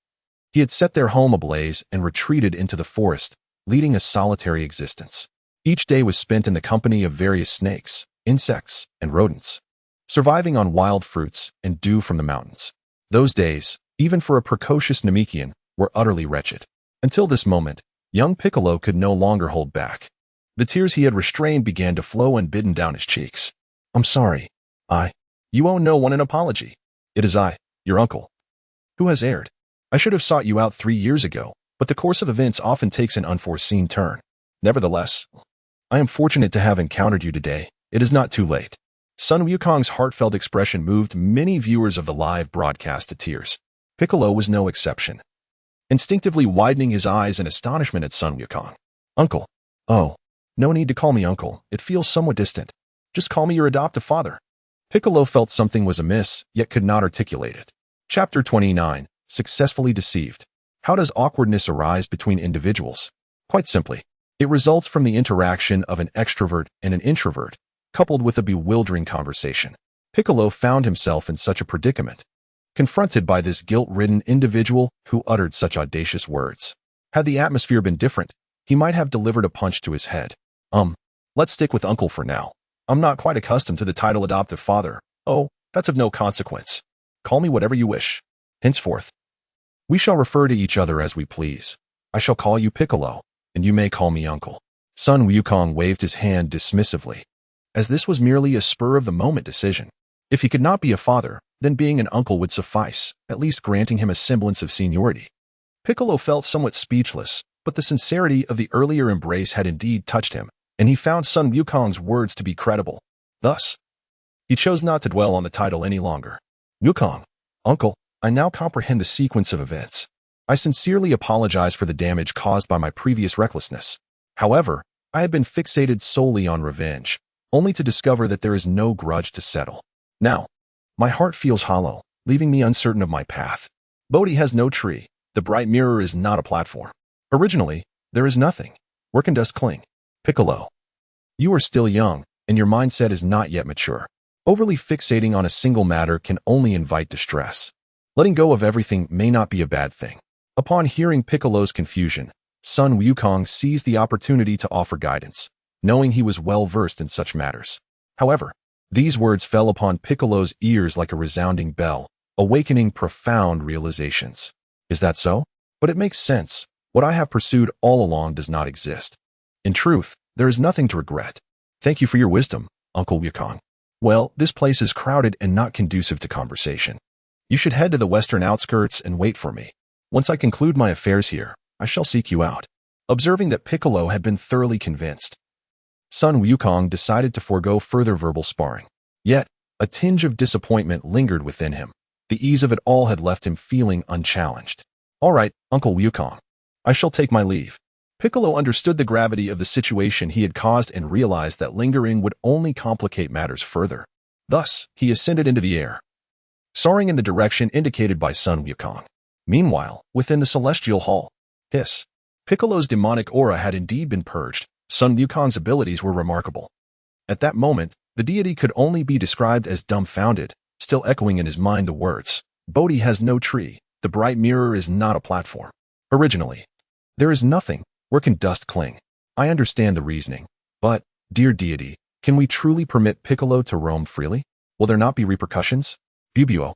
he had set their home ablaze and retreated into the forest, leading a solitary existence. Each day was spent in the company of various snakes, insects, and rodents, surviving on wild fruits and dew from the mountains. Those days, even for a precocious Namekian, were utterly wretched. Until this moment, young Piccolo could no longer hold back. The tears he had restrained began to flow unbidden down his cheeks. "I'm sorry. You owe no one an apology. It is I, your uncle, who has erred. I should have sought you out 3 years ago, but the course of events often takes an unforeseen turn. Nevertheless, I am fortunate to have encountered you today. It is not too late." Son Wukong's heartfelt expression moved many viewers of the live broadcast to tears. Piccolo was no exception, instinctively widening his eyes in astonishment at Son Wukong. "Uncle. Oh, no need to call me uncle. It feels somewhat distant. Just call me your adoptive father." Piccolo felt something was amiss, yet could not articulate it. Chapter 29. Successfully Deceived. How does awkwardness arise between individuals? Quite simply, it results from the interaction of an extrovert and an introvert, coupled with a bewildering conversation. Piccolo found himself in such a predicament, confronted by this guilt-ridden individual who uttered such audacious words. Had the atmosphere been different, he might have delivered a punch to his head. Let's stick with uncle for now. I'm not quite accustomed to the title adoptive father. Oh, that's of no consequence. Call me whatever you wish. Henceforth, we shall refer to each other as we please. I shall call you Piccolo, and you may call me uncle." Son Wukong waved his hand dismissively, as this was merely a spur-of-the-moment decision. If he could not be a father, then being an uncle would suffice, at least granting him a semblance of seniority. Piccolo felt somewhat speechless, but the sincerity of the earlier embrace had indeed touched him, and he found Son Wukong's words to be credible. Thus, he chose not to dwell on the title any longer. "Wukong, uncle, I now comprehend the sequence of events. I sincerely apologize for the damage caused by my previous recklessness. However, I had been fixated solely on revenge, only to discover that there is no grudge to settle. Now, my heart feels hollow, leaving me uncertain of my path. Bodhi has no tree. The bright mirror is not a platform. Originally, there is nothing. Where can dust cling? Piccolo, you are still young, and your mindset is not yet mature. Overly fixating on a single matter can only invite distress. Letting go of everything may not be a bad thing." Upon hearing Piccolo's confusion, Son Wukong seized the opportunity to offer guidance, knowing he was well versed in such matters. However, these words fell upon Piccolo's ears like a resounding bell, awakening profound realizations. "Is that so? But it makes sense. What I have pursued all along does not exist. In truth, there is nothing to regret. Thank you for your wisdom, Uncle Wukong. Well, this place is crowded and not conducive to conversation. You should head to the western outskirts and wait for me. Once I conclude my affairs here, I shall seek you out." Observing that Piccolo had been thoroughly convinced, Son Wukong decided to forego further verbal sparring. Yet, a tinge of disappointment lingered within him. The ease of it all had left him feeling unchallenged. "All right, Uncle Wukong. I shall take my leave." Piccolo understood the gravity of the situation he had caused and realized that lingering would only complicate matters further. Thus, he ascended into the air, soaring in the direction indicated by Son Wukong. Meanwhile, within the celestial hall, Piccolo's demonic aura had indeed been purged. Son Wukong's abilities were remarkable. At that moment, the deity could only be described as dumbfounded, still echoing in his mind the words, "Bodhi has no tree. The bright mirror is not a platform." Originally, There is nothing. Where can dust cling? I understand the reasoning. But, dear deity, can we truly permit Piccolo to roam freely? Will there not be repercussions? Bubuo,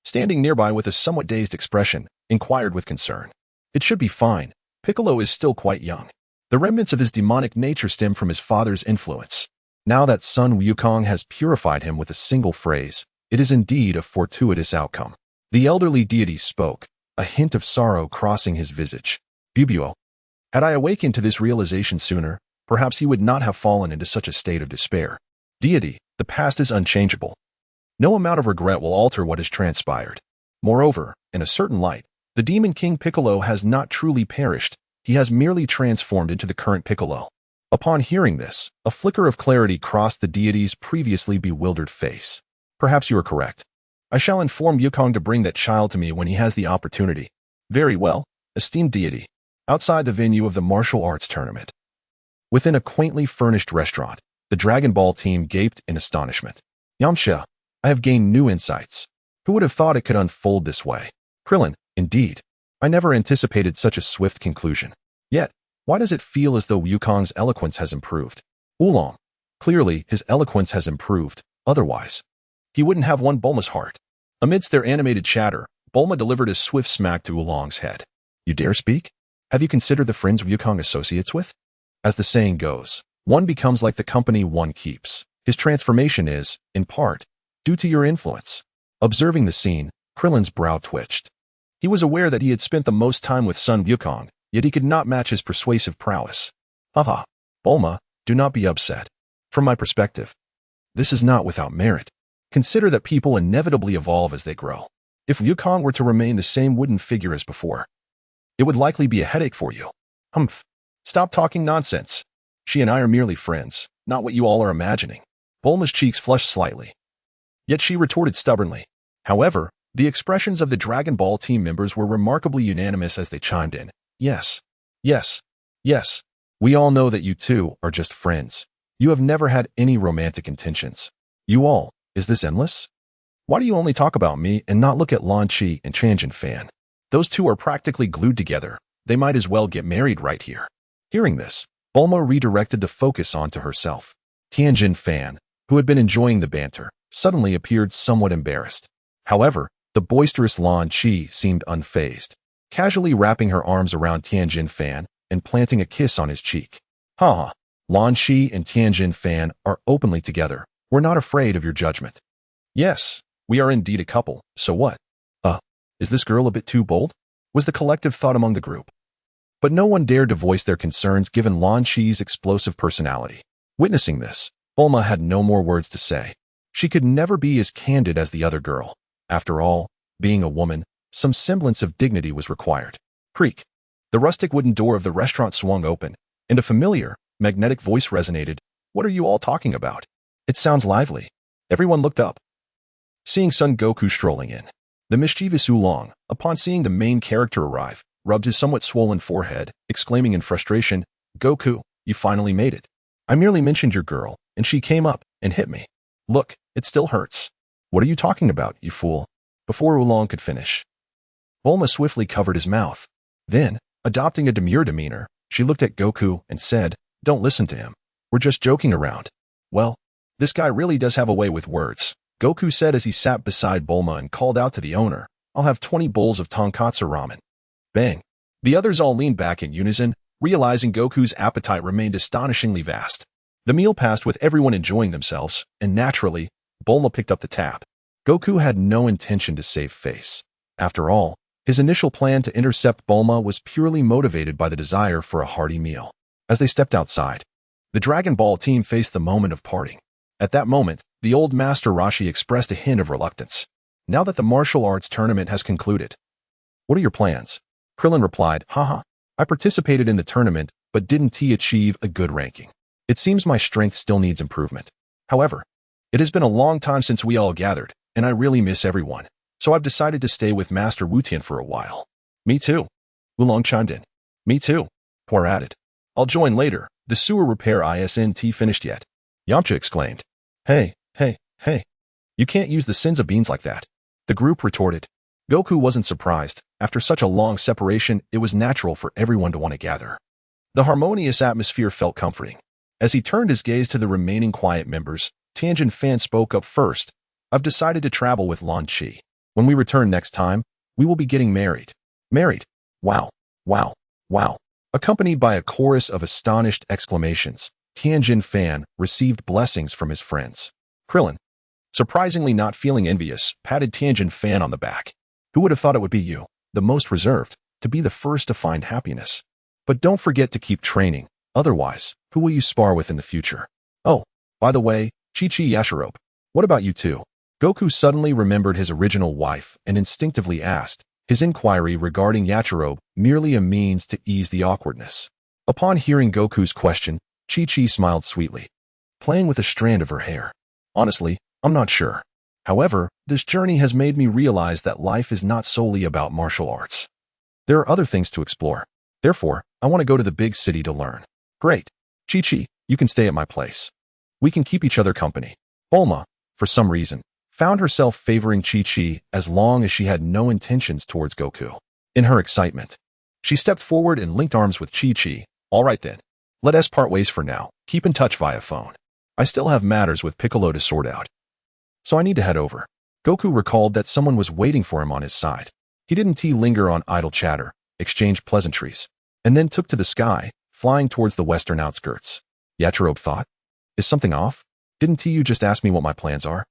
standing nearby with a somewhat dazed expression, inquired with concern. It should be fine. Piccolo is still quite young. The remnants of his demonic nature stem from his father's influence. Now that Son Wukong has purified him with a single phrase, it is indeed a fortuitous outcome. The elderly deity spoke, a hint of sorrow crossing his visage. Bubuo, had I awakened to this realization sooner, perhaps he would not have fallen into such a state of despair. Deity, the past is unchangeable. No amount of regret will alter what has transpired. Moreover, in a certain light, the Demon King Piccolo has not truly perished, he has merely transformed into the current Piccolo. Upon hearing this, a flicker of clarity crossed the deity's previously bewildered face. Perhaps you are correct. I shall inform Wukong to bring that child to me when he has the opportunity. Very well, esteemed deity. Outside the venue of the martial arts tournament, within a quaintly furnished restaurant, the Dragon Ball team gaped in astonishment. Yamcha, I have gained new insights. Who would have thought it could unfold this way? Krillin, indeed. I never anticipated such a swift conclusion. Yet, why does it feel as though Wukong's eloquence has improved? Oolong, clearly his eloquence has improved, otherwise he wouldn't have won Bulma's heart. Amidst their animated chatter, Bulma delivered a swift smack to Oolong's head. You dare speak? Have you considered the friends Wukong associates with? As the saying goes, one becomes like the company one keeps. His transformation is, in part, due to your influence. Observing the scene, Krillin's brow twitched. He was aware that he had spent the most time with Son Wukong, yet he could not match his persuasive prowess. Haha, Bulma, do not be upset. From my perspective, this is not without merit. Consider that people inevitably evolve as they grow. If Wukong were to remain the same wooden figure as before, it would likely be a headache for you. Humph. Stop talking nonsense. She and I are merely friends, not what you all are imagining. Bulma's cheeks flushed slightly. Yet she retorted stubbornly. However, the expressions of the Dragon Ball team members were remarkably unanimous as they chimed in. Yes. Yes. Yes. We all know that you two are just friends. You have never had any romantic intentions. You all, is this endless? Why do you only talk about me and not look at Lan-Chi and Tianjin Fan? Those two are practically glued together. They might as well get married right here. Hearing this, Bulma redirected the focus onto herself. Tianjin Fan, who had been enjoying the banter, suddenly appeared somewhat embarrassed. However, the boisterous Lan-Chi seemed unfazed, casually wrapping her arms around Tianjin Fan and planting a kiss on his cheek. Haha, Lan-Chi and Tianjin Fan are openly together. We're not afraid of your judgment. Yes, we are indeed a couple, so what? Is this girl a bit too bold? Was the collective thought among the group. But no one dared to voice their concerns given Lan-Chi's explosive personality. Witnessing this, Bulma had no more words to say. She could never be as candid as the other girl. After all, being a woman, some semblance of dignity was required. Creak. The rustic wooden door of the restaurant swung open, and a familiar, magnetic voice resonated. What are you all talking about? It sounds lively. Everyone looked up, seeing Son Goku strolling in. The mischievous Oolong, upon seeing the main character arrive, rubbed his somewhat swollen forehead, exclaiming in frustration, Goku, you finally made it. I merely mentioned your girl, and she came up and hit me. Look, it still hurts. What are you talking about, you fool? Before Oolong could finish, Bulma swiftly covered his mouth. Then, adopting a demure demeanor, she looked at Goku and said, Don't listen to him. We're just joking around. Well, this guy really does have a way with words. Goku said as he sat beside Bulma and called out to the owner, I'll have 20 bowls of tonkatsu ramen. Bang. The others all leaned back in unison, realizing Goku's appetite remained astonishingly vast. The meal passed with everyone enjoying themselves, and naturally, Bulma picked up the tab. Goku had no intention to save face. After all, his initial plan to intercept Bulma was purely motivated by the desire for a hearty meal. As they stepped outside, the Dragon Ball team faced the moment of parting. At that moment, the old master Rashi expressed a hint of reluctance. Now that the martial arts tournament has concluded, what are your plans? Krillin replied, Haha, I participated in the tournament, but didn't achieve a good ranking. It seems my strength still needs improvement. However, it has been a long time since we all gathered, and I really miss everyone, so I've decided to stay with Master Wutian for a while. Me too. Oolong chimed in. Me too. Poir added. I'll join later. The sewer repair isn't finished yet. Yamcha exclaimed. Hey. You can't use the sins of beans like that. The group retorted. Goku wasn't surprised. After such a long separation, it was natural for everyone to want to gather. The harmonious atmosphere felt comforting. As he turned his gaze to the remaining quiet members, Tianjin Fan spoke up first. I've decided to travel with Lan-Z. When we return next time, we will be getting married. Married? Wow, wow, wow. Accompanied by a chorus of astonished exclamations, Tianjin Fan received blessings from his friends. Krillin, surprisingly not feeling envious, patted Tianjin Fan on the back. Who would have thought it would be you, the most reserved, to be the first to find happiness? But don't forget to keep training, otherwise, who will you spar with in the future? Oh, by the way, Chi-Chi Yachirobe, what about you two? Goku suddenly remembered his original wife and instinctively asked, his inquiry regarding Yachirobe merely a means to ease the awkwardness. Upon hearing Goku's question, Chi-Chi smiled sweetly, playing with a strand of her hair. Honestly, I'm not sure. However, this journey has made me realize that life is not solely about martial arts. There are other things to explore. Therefore, I want to go to the big city to learn. Great. Chi-Chi, you can stay at my place. We can keep each other company. Bulma, for some reason, found herself favoring Chi-Chi as long as she had no intentions towards Goku. In her excitement, she stepped forward and linked arms with Chi-Chi. All right then. Let us part ways for now. Keep in touch via phone. I still have matters with Piccolo to sort out, so I need to head over. Goku recalled that someone was waiting for him on his side. He didn't linger on idle chatter, exchanged pleasantries, and then took to the sky, flying towards the western outskirts. Yachirobe thought, is something off? Didn't you just ask me what my plans are?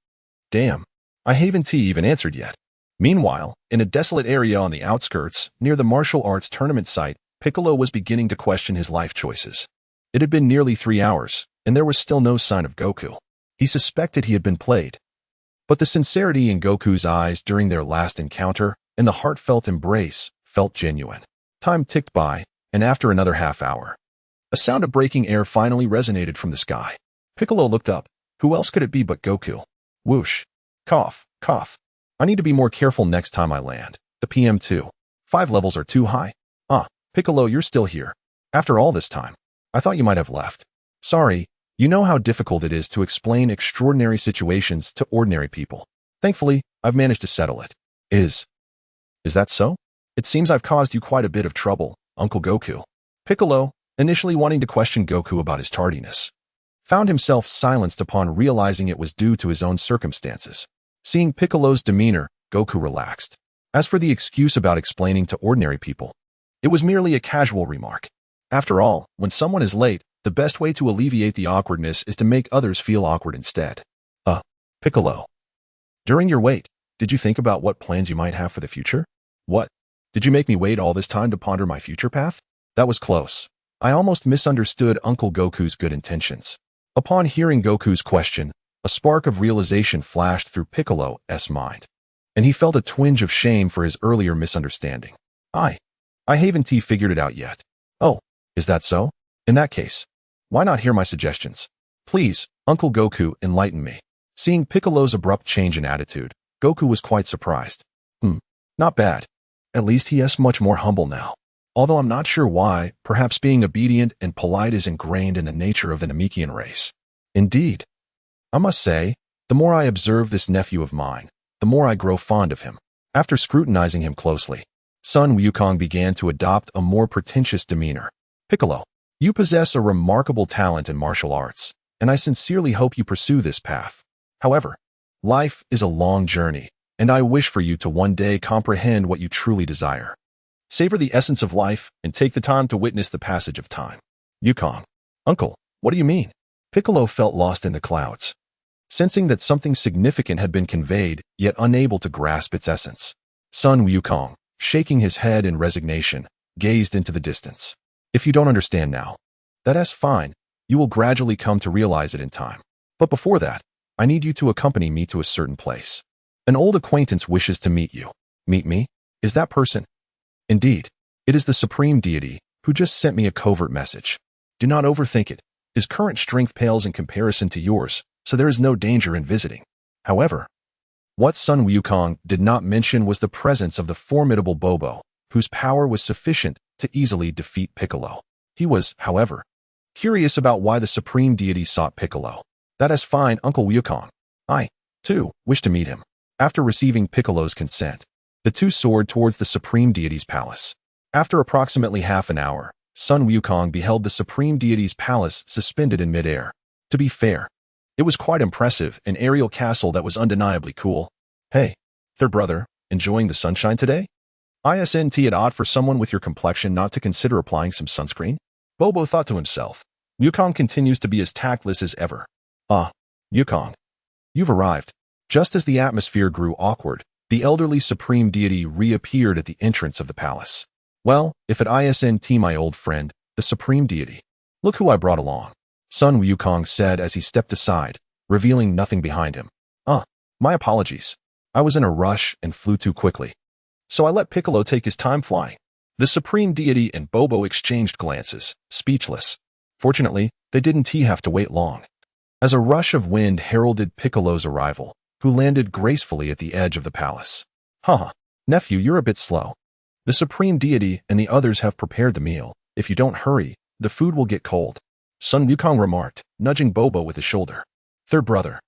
Damn, I haven't even answered yet. Meanwhile, in a desolate area on the outskirts, near the martial arts tournament site, Piccolo was beginning to question his life choices. It had been nearly 3 hours, and there was still no sign of Goku. He suspected he had been played. But the sincerity in Goku's eyes during their last encounter and the heartfelt embrace felt genuine. Time ticked by, and after another half hour, a sound of breaking air finally resonated from the sky. Piccolo looked up. Who else could it be but Goku? Whoosh. Cough, cough. I need to be more careful next time I land. The PM2. 5 levels are too high. Piccolo, you're still here. After all this time. I thought you might have left. Sorry, you know how difficult it is to explain extraordinary situations to ordinary people. Thankfully, I've managed to settle it. Is that so? It seems I've caused you quite a bit of trouble, Uncle Goku. Piccolo, initially wanting to question Goku about his tardiness, found himself silenced upon realizing it was due to his own circumstances. Seeing Piccolo's demeanor, Goku relaxed. As for the excuse about explaining to ordinary people, it was merely a casual remark. After all, when someone is late, the best way to alleviate the awkwardness is to make others feel awkward instead. Piccolo. During your wait, did you think about what plans you might have for the future? What? Did you make me wait all this time to ponder my future path? That was close. I almost misunderstood Uncle Goku's good intentions. Upon hearing Goku's question, a spark of realization flashed through Piccolo's mind, and he felt a twinge of shame for his earlier misunderstanding. I haven't figured it out yet. Oh, is that so? In that case, why not hear my suggestions? Please, Uncle Goku, enlighten me. Seeing Piccolo's abrupt change in attitude, Goku was quite surprised. Not bad. At least he is much more humble now. Although I'm not sure why, perhaps being obedient and polite is ingrained in the nature of the Namekian race. Indeed. I must say, the more I observe this nephew of mine, the more I grow fond of him. After scrutinizing him closely, Son Wukong began to adopt a more pretentious demeanor. Piccolo, you possess a remarkable talent in martial arts, and I sincerely hope you pursue this path. However, life is a long journey, and I wish for you to one day comprehend what you truly desire. Savor the essence of life and take the time to witness the passage of time. Wukong. Uncle, what do you mean? Piccolo felt lost in the clouds, sensing that something significant had been conveyed, yet unable to grasp its essence. Son Wukong, shaking his head in resignation, gazed into the distance. If you don't understand now, that's fine. You will gradually come to realize it in time. But before that, I need you to accompany me to a certain place. An old acquaintance wishes to meet you. Meet me? Is that person? Indeed, it is the Supreme Deity, who just sent me a covert message. Do not overthink it. His current strength pales in comparison to yours, so there is no danger in visiting. However, what Son Wukong did not mention was the presence of the formidable Popo, whose power was sufficient to easily defeat Piccolo. He was, however, curious about why the Supreme Deity sought Piccolo. That is fine, Uncle Wukong. I, too, wish to meet him. After receiving Piccolo's consent, The two soared towards the Supreme Deity's palace. After approximately half an hour, Son Wukong beheld the Supreme Deity's palace suspended in midair. To be fair, it was quite impressive, an aerial castle that was undeniably cool. Hey, third brother, enjoying the sunshine today? Isn't it odd for someone with your complexion not to consider applying some sunscreen? Popo thought to himself. Wukong continues to be as tactless as ever. Ah, Wukong. You've arrived. Just as the atmosphere grew awkward, the elderly Supreme Deity reappeared at the entrance of the palace. Well, if it isn't my old friend, the Supreme Deity. Look who I brought along. Son Wukong said as he stepped aside, revealing nothing behind him. My apologies. I was in a rush and flew too quickly. So I let Piccolo take his time flying. The Supreme Deity and Popo exchanged glances, speechless. Fortunately, they didn't have to wait long. As a rush of wind heralded Piccolo's arrival, who landed gracefully at the edge of the palace. Nephew, you're a bit slow. The Supreme Deity and the others have prepared the meal. If you don't hurry, the food will get cold. Son Wukong remarked, nudging Popo with his shoulder. Third brother.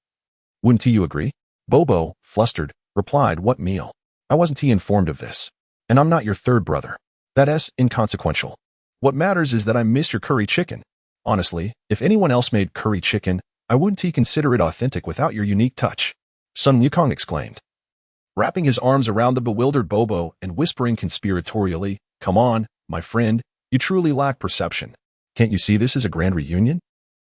Wouldn't you agree? Popo, flustered, replied, what meal? I wasn't informed of this. And I'm not your third brother. That's inconsequential. What matters is that I miss your curry chicken. Honestly, if anyone else made curry chicken, I wouldn't consider it authentic without your unique touch. Son Wukong exclaimed, wrapping his arms around the bewildered Popo and whispering conspiratorially, come on, my friend, you truly lack perception. Can't you see this is a grand reunion?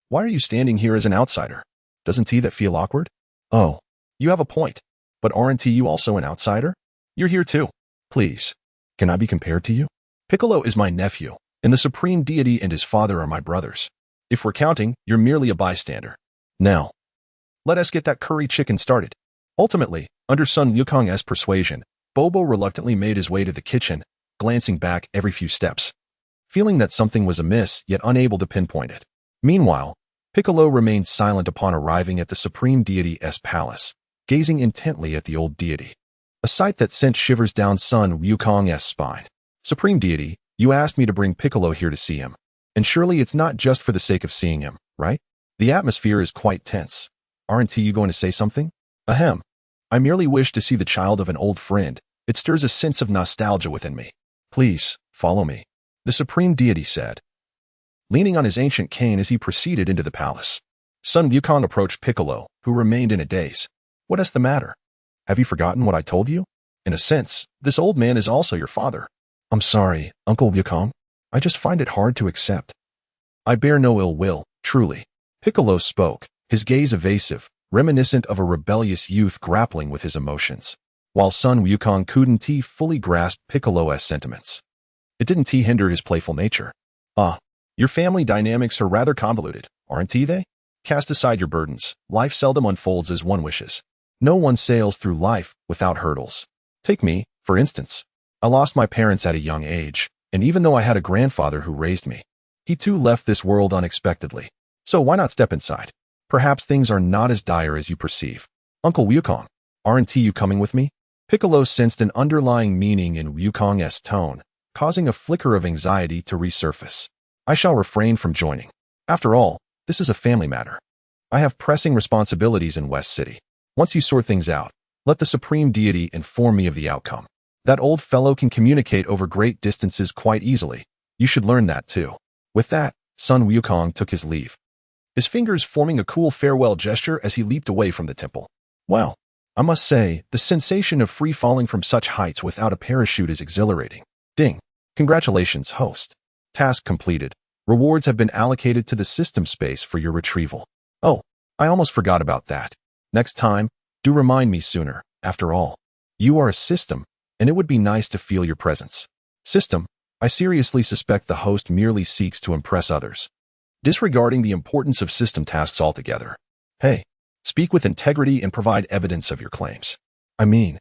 Why are you standing here as an outsider? Doesn't that feel awkward? Oh, you have a point. But aren't you also an outsider? You're here too. Please, can I be compared to you? Piccolo is my nephew, and the Supreme Deity and his father are my brothers. If we're counting, you're merely a bystander. Now, let us get that curry chicken started. Ultimately, under Son Wukong's persuasion, Popo reluctantly made his way to the kitchen, glancing back every few steps, feeling that something was amiss yet unable to pinpoint it. Meanwhile, Piccolo remained silent upon arriving at the Supreme Deity's palace, gazing intently at the old deity. A sight that sent shivers down Son Wukong's spine. Supreme Deity, you asked me to bring Piccolo here to see him. And surely it's not just for the sake of seeing him, right? The atmosphere is quite tense. Aren't you going to say something? Ahem. I merely wish to see the child of an old friend. It stirs a sense of nostalgia within me. Please, follow me. The Supreme Deity said, leaning on his ancient cane as he proceeded into the palace. Son Wukong approached Piccolo, who remained in a daze. What is the matter? Have you forgotten what I told you? In a sense, this old man is also your father. I'm sorry, Uncle Wukong. I just find it hard to accept. I bear no ill will, truly. Piccolo spoke, his gaze evasive, reminiscent of a rebellious youth grappling with his emotions. While Son Wukong couldn't fully grasp Piccolo's sentiments. It didn't hinder his playful nature. Your family dynamics are rather convoluted, aren't they? Cast aside your burdens. Life seldom unfolds as one wishes. No one sails through life without hurdles. Take me, for instance. I lost my parents at a young age, and even though I had a grandfather who raised me, he too left this world unexpectedly. So why not step inside? Perhaps things are not as dire as you perceive. Uncle Wukong, aren't you coming with me? Piccolo sensed an underlying meaning in Wukong's tone, causing a flicker of anxiety to resurface. I shall refrain from joining. After all, this is a family matter. I have pressing responsibilities in West City. Once you sort things out, let the Supreme Deity inform me of the outcome. That old fellow can communicate over great distances quite easily. You should learn that too. With that, Son Wukong took his leave, his fingers forming a cool farewell gesture as he leaped away from the temple. Well, I must say, the sensation of free falling from such heights without a parachute is exhilarating. Ding. Congratulations, host. Task completed. Rewards have been allocated to the system space for your retrieval. Oh, I almost forgot about that. Next time, do remind me sooner. After all, you are a system, and it would be nice to feel your presence. System, I seriously suspect the host merely seeks to impress others, disregarding the importance of system tasks altogether. Hey, speak with integrity and provide evidence of your claims. I mean,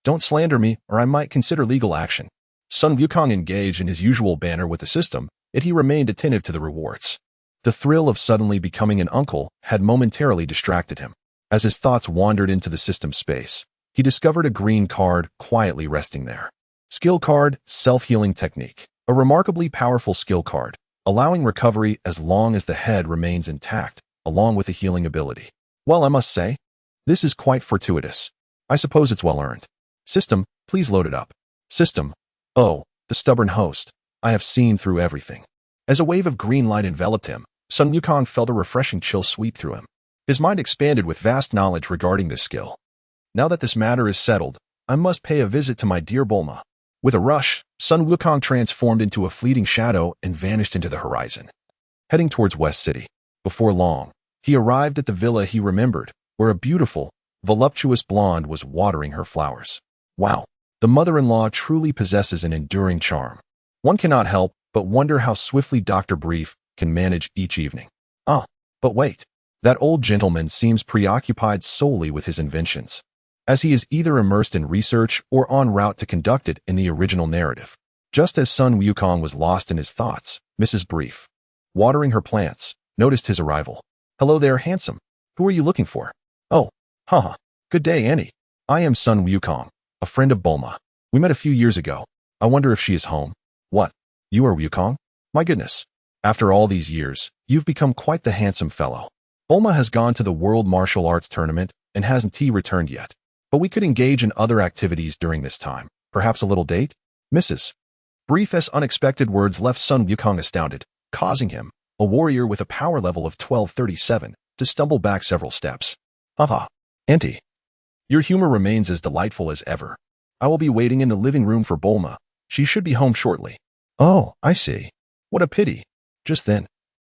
don't slander me or I might consider legal action. Son Wukong engaged in his usual banter with the system, yet he remained attentive to the rewards. The thrill of suddenly becoming an uncle had momentarily distracted him. As his thoughts wandered into the system space, he discovered a green card quietly resting there. Skill card, self-healing technique. A remarkably powerful skill card, allowing recovery as long as the head remains intact, along with a healing ability. Well, I must say, this is quite fortuitous. I suppose it's well earned. System, Please load it up. System. Oh, the stubborn host. I have seen through everything. As a wave of green light enveloped him, Son Wukong felt a refreshing chill sweep through him. His mind expanded with vast knowledge regarding this skill. Now that this matter is settled, I must pay a visit to my dear Bulma. With a rush, Son Wukong transformed into a fleeting shadow and vanished into the horizon. Heading towards West City. Before long, he arrived at the villa he remembered, where a beautiful, voluptuous blonde was watering her flowers. Wow, the mother-in-law truly possesses an enduring charm. One cannot help but wonder how swiftly Dr. Brief can manage each evening. Ah, but wait. That old gentleman seems preoccupied solely with his inventions, as he is either immersed in research or en route to conduct it in the original narrative. Just as Son Wukong was lost in his thoughts, Mrs. Brief, watering her plants, noticed his arrival. Hello there, handsome. Who are you looking for? Oh, haha. Good day, Annie. I am Son Wukong, a friend of Bulma. We met a few years ago. I wonder if she is home. What? You are Wukong? My goodness. After all these years, you've become quite the handsome fellow. Bulma has gone to the World Martial Arts Tournament and hasn't returned yet. But we could engage in other activities during this time. Perhaps a little date? Mrs. Brief's unexpected words left Son Wukong astounded, causing him, a warrior with a power level of 1237, to stumble back several steps. Haha, Auntie. Your humor remains as delightful as ever. I will be waiting in the living room for Bulma. She should be home shortly. Oh, I see. What a pity. Just then,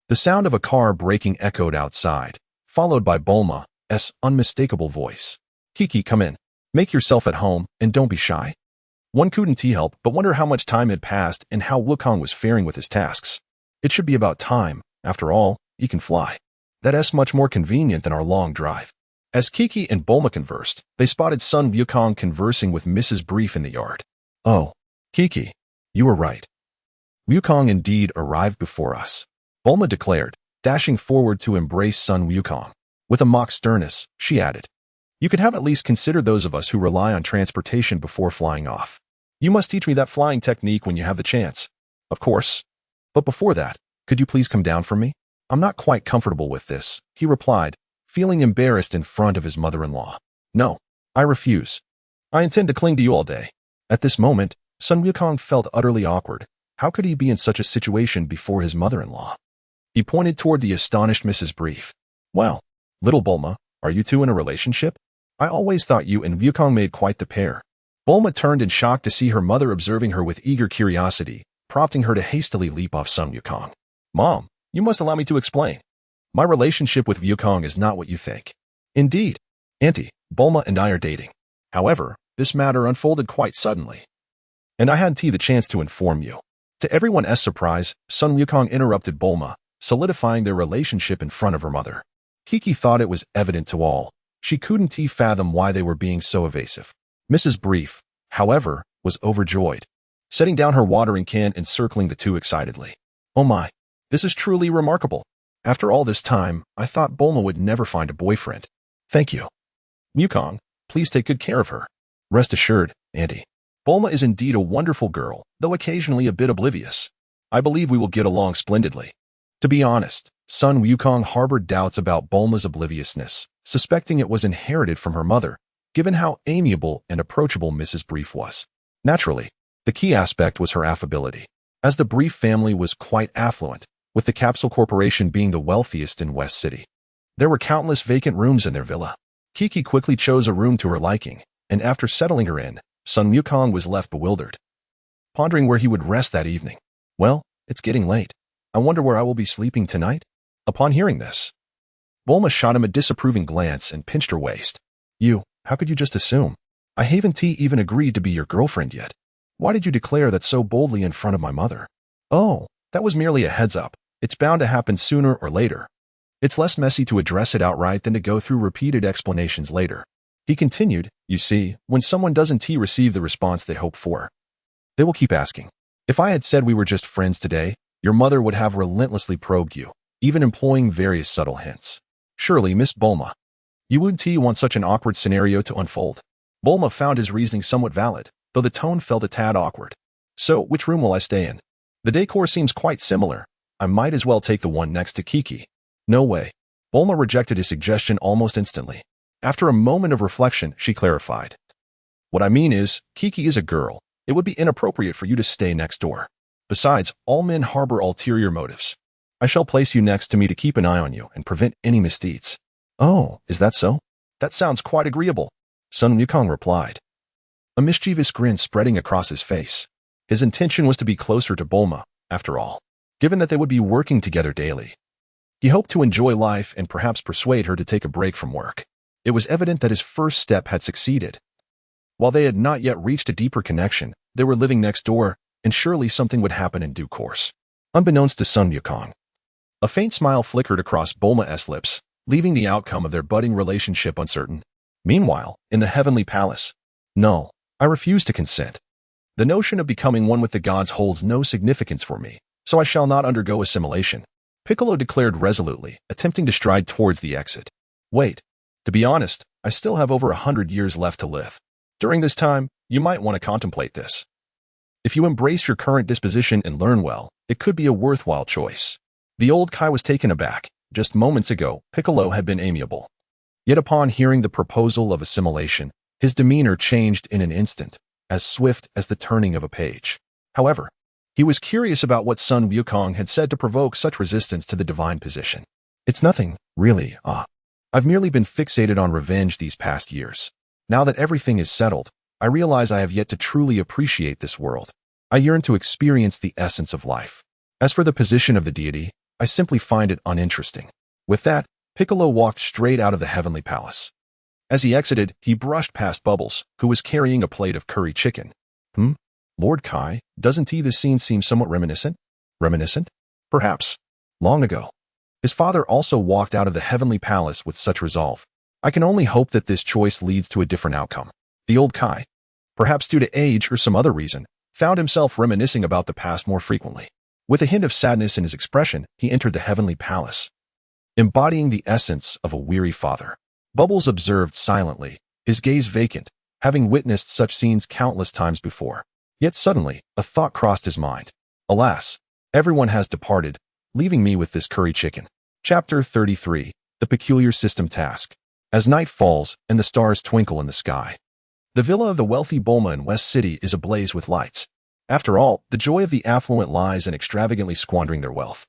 the sound of a car braking echoed outside, followed by Bulma's unmistakable voice. Kiki, come in. Make yourself at home, and don't be shy. One couldn't help but wonder how much time had passed and how Wukong was faring with his tasks. It should be about time. After all, he can fly. That's much more convenient than our long drive. As Kiki and Bulma conversed, they spotted Son Wukong conversing with Mrs. Brief in the yard. Oh, Kiki, you were right. Wukong indeed arrived before us, Bulma declared, dashing forward to embrace Son Wukong. With a mock sternness, she added, You could have at least considered those of us who rely on transportation before flying off. You must teach me that flying technique when you have the chance. Of course. But before that, could you please come down for me? I'm not quite comfortable with this, he replied, feeling embarrassed in front of his mother-in-law. No, I refuse. I intend to cling to you all day. At this moment, Son Wukong felt utterly awkward. How could he be in such a situation before his mother-in-law? He pointed toward the astonished Mrs. Brief. Well, little Bulma, are you two in a relationship? I always thought you and Wukong made quite the pair. Bulma turned in shock to see her mother observing her with eager curiosity, prompting her to hastily leap off Son Wukong. Mom, you must allow me to explain. My relationship with Wukong is not what you think. Indeed, Auntie, Bulma and I are dating. However, this matter unfolded quite suddenly, and I hadn't the chance to inform you. To everyone's surprise, Son Wukong interrupted Bulma, solidifying their relationship in front of her mother. Kiki thought it was evident to all. She couldn't fathom why they were being so evasive. Mrs. Brief, however, was overjoyed, setting down her watering can and circling the two excitedly. Oh my, this is truly remarkable. After all this time, I thought Bulma would never find a boyfriend. Thank you. Wukong, please take good care of her. Rest assured, Auntie. Bulma is indeed a wonderful girl, though occasionally a bit oblivious. I believe we will get along splendidly. To be honest, Son Wukong harbored doubts about Bulma's obliviousness, suspecting it was inherited from her mother, given how amiable and approachable Mrs. Brief was. Naturally, the key aspect was her affability, as the Brief family was quite affluent, with the Capsule Corporation being the wealthiest in West City. There were countless vacant rooms in their villa. Kiki quickly chose a room to her liking, and after settling her in, Son Wukong was left bewildered, pondering where he would rest that evening. Well, it's getting late. I wonder where I will be sleeping tonight? Upon hearing this, Bulma shot him a disapproving glance and pinched her waist. How could you just assume? I haven't even agreed to be your girlfriend yet. Why did you declare that so boldly in front of my mother? Oh, that was merely a heads up. It's bound to happen sooner or later. It's less messy to address it outright than to go through repeated explanations later. He continued, You see, when someone doesn't receive the response they hope for, they will keep asking. If I had said we were just friends today, your mother would have relentlessly probed you, even employing various subtle hints. Surely, Miss Bulma, you wouldn't want such an awkward scenario to unfold. Bulma found his reasoning somewhat valid, though the tone felt a tad awkward. So, which room will I stay in? The decor seems quite similar. I might as well take the one next to Kiki. No way. Bulma rejected his suggestion almost instantly. After a moment of reflection, she clarified. What I mean is, Kiki is a girl. It would be inappropriate for you to stay next door. Besides, all men harbor ulterior motives. I shall place you next to me to keep an eye on you and prevent any misdeeds. Oh, is that so? That sounds quite agreeable, Son Wukong replied, a mischievous grin spreading across his face. His intention was to be closer to Bulma, after all, given that they would be working together daily. He hoped to enjoy life and perhaps persuade her to take a break from work. It was evident that his first step had succeeded. While they had not yet reached a deeper connection, they were living next door, and surely something would happen in due course. Unbeknownst to Son Wukong, a faint smile flickered across Bulma's lips, leaving the outcome of their budding relationship uncertain. Meanwhile, in the Heavenly Palace, no, I refuse to consent. The notion of becoming one with the gods holds no significance for me, so I shall not undergo assimilation, Piccolo declared resolutely, attempting to stride towards the exit. Wait, to be honest, I still have over 100 years left to live. During this time, you might want to contemplate this. If you embrace your current disposition and learn well, it could be a worthwhile choice. The old Kai was taken aback. Just moments ago, Piccolo had been amiable. Yet upon hearing the proposal of assimilation, his demeanor changed in an instant, as swift as the turning of a page. However, he was curious about what Son Wukong had said to provoke such resistance to the divine position. It's nothing, really, I've merely been fixated on revenge these past years. Now that everything is settled, I realize I have yet to truly appreciate this world. I yearn to experience the essence of life. As for the position of the deity, I simply find it uninteresting. With that, Piccolo walked straight out of the Heavenly Palace. As he exited, he brushed past Bubbles, who was carrying a plate of curry chicken. Lord Kai, doesn't this scene seem somewhat reminiscent? Reminiscent? Perhaps. Long ago. His father also walked out of the Heavenly Palace with such resolve. I can only hope that this choice leads to a different outcome. The old Kai, perhaps due to age or some other reason, found himself reminiscing about the past more frequently. With a hint of sadness in his expression, he entered the Heavenly Palace, embodying the essence of a weary father. Bubbles observed silently, his gaze vacant, having witnessed such scenes countless times before. Yet suddenly, a thought crossed his mind. Alas, everyone has departed, leaving me with this curry chicken. Chapter 33, The Peculiar System Task. As night falls and the stars twinkle in the sky, the villa of the wealthy Bulma in West City is ablaze with lights. After all, the joy of the affluent lies in extravagantly squandering their wealth.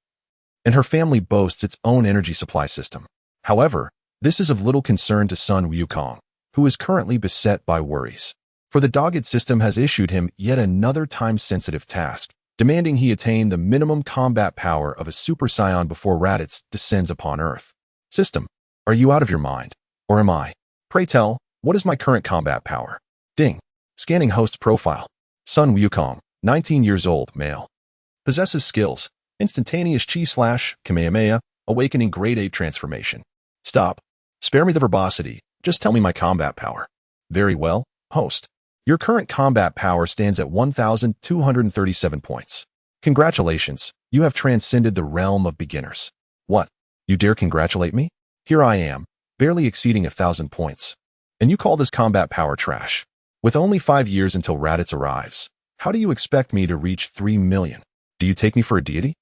And her family boasts its own energy supply system. However, this is of little concern to Son Wukong, who is currently beset by worries. For the dogged system has issued him yet another time-sensitive task, demanding he attain the minimum combat power of a Super Saiyan before Raditz descends upon Earth. System, are you out of your mind? Or am I? Pray tell, what is my current combat power? Ding. Scanning host's profile. Son Wukong, 19 years old, male. Possesses skills, instantaneous Chi/Kamehameha, awakening grade 8 transformation. Stop. Spare me the verbosity, just tell me my combat power. Very well, host. Your current combat power stands at 1,237 points. Congratulations, you have transcended the realm of beginners. What? You dare congratulate me? Here I am, barely exceeding 1,000 points. And you call this combat power trash? With only 5 years until Raditz arrives, how do you expect me to reach 3 million? Do you take me for a deity?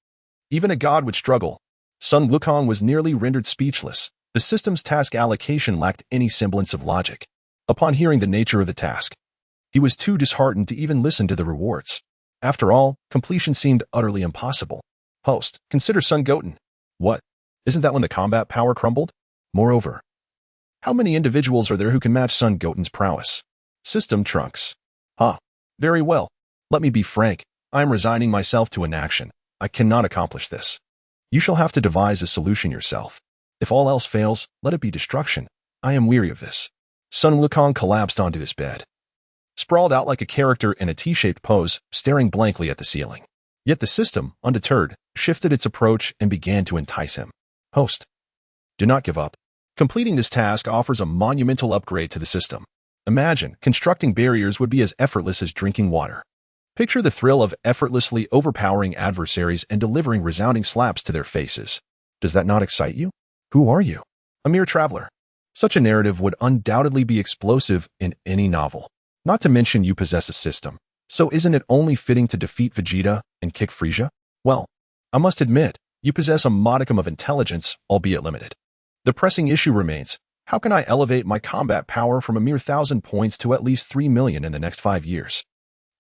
Even a god would struggle. Son Wukong was nearly rendered speechless. The system's task allocation lacked any semblance of logic. Upon hearing the nature of the task, he was too disheartened to even listen to the rewards. After all, completion seemed utterly impossible. Host, consider Son Goten. What? Isn't that when the combat power crumbled? Moreover, how many individuals are there who can match Son Goten's prowess? System Trunks. Very well. Let me be frank. I am resigning myself to inaction. I cannot accomplish this. You shall have to devise a solution yourself. If all else fails, let it be destruction. I am weary of this. Son Wukong collapsed onto his bed, sprawled out like a character in a T-shaped pose, staring blankly at the ceiling. Yet the system, undeterred, shifted its approach and began to entice him. Host, do not give up. Completing this task offers a monumental upgrade to the system. Imagine, constructing barriers would be as effortless as drinking water. Picture the thrill of effortlessly overpowering adversaries and delivering resounding slaps to their faces. Does that not excite you? Who are you? A mere traveler. Such a narrative would undoubtedly be explosive in any novel. Not to mention you possess a system. So isn't it only fitting to defeat Vegeta and kick Frieza? Well, I must admit, you possess a modicum of intelligence, albeit limited. The pressing issue remains, How can I elevate my combat power from a mere 1,000 points to at least 3 million in the next 5 years?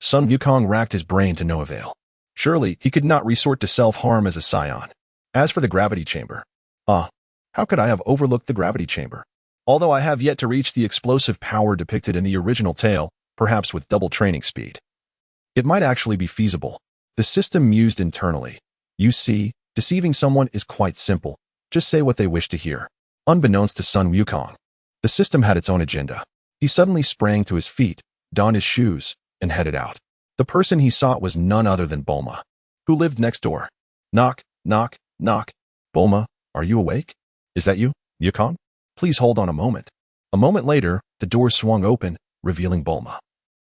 Son Wukong racked his brain to no avail. Surely, he could not resort to self-harm as a Saiyan. As for the gravity chamber, how could I have overlooked the gravity chamber? Although I have yet to reach the explosive power depicted in the original tale, perhaps with double training speed, it might actually be feasible. The system mused internally. You see, deceiving someone is quite simple. Just say what they wish to hear. Unbeknownst to Son Wukong, the system had its own agenda. He suddenly sprang to his feet, donned his shoes, and headed out. The person he sought was none other than Bulma, who lived next door. Knock, knock, knock. Bulma, are you awake? Is that you, Wukong? Please hold on a moment. A moment later, the door swung open, revealing Bulma.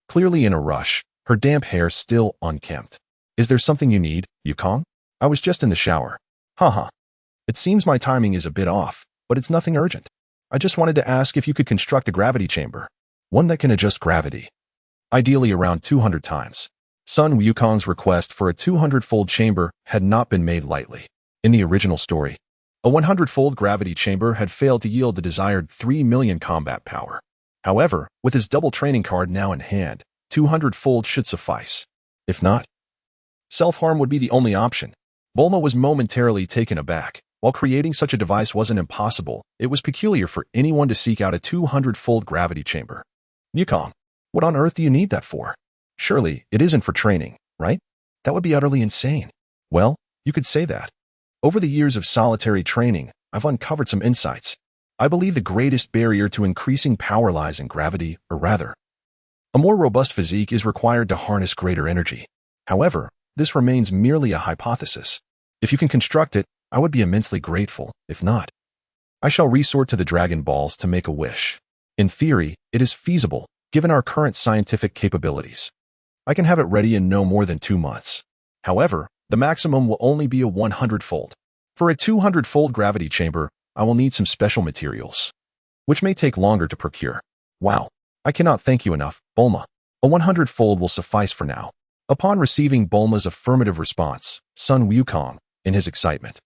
Clearly in a rush, her damp hair still unkempt. Is there something you need, Wukong? I was just in the shower. Haha. It seems my timing is a bit off, but it's nothing urgent. I just wanted to ask if you could construct a gravity chamber. One that can adjust gravity. Ideally around 200 times. Son Wukong's request for a 200-fold chamber had not been made lightly. In the original story, a 100-fold gravity chamber had failed to yield the desired 3 million combat power. However, with his double training card now in hand, 200-fold should suffice. If not, self-harm would be the only option. Bulma was momentarily taken aback. While creating such a device wasn't impossible, it was peculiar for anyone to seek out a 200-fold gravity chamber. Wukong, what on earth do you need that for? Surely, it isn't for training, right? That would be utterly insane. Well, you could say that. Over the years of solitary training, I've uncovered some insights. I believe the greatest barrier to increasing power lies in gravity, or rather, a more robust physique is required to harness greater energy. However, this remains merely a hypothesis. If you can construct it, I would be immensely grateful. If not, I shall resort to the Dragon Balls to make a wish. In theory, it is feasible, given our current scientific capabilities. I can have it ready in no more than 2 months. However, the maximum will only be a 100-fold. For a 200-fold gravity chamber, I will need some special materials, which may take longer to procure. Wow, I cannot thank you enough, Bulma. A 100-fold will suffice for now. Upon receiving Bulma's affirmative response, Son Wukong, in his excitement,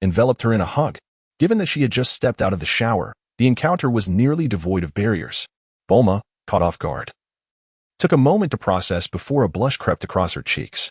enveloped her in a hug. Given that she had just stepped out of the shower, the encounter was nearly devoid of barriers. Bulma, caught off guard, took a moment to process before a blush crept across her cheeks.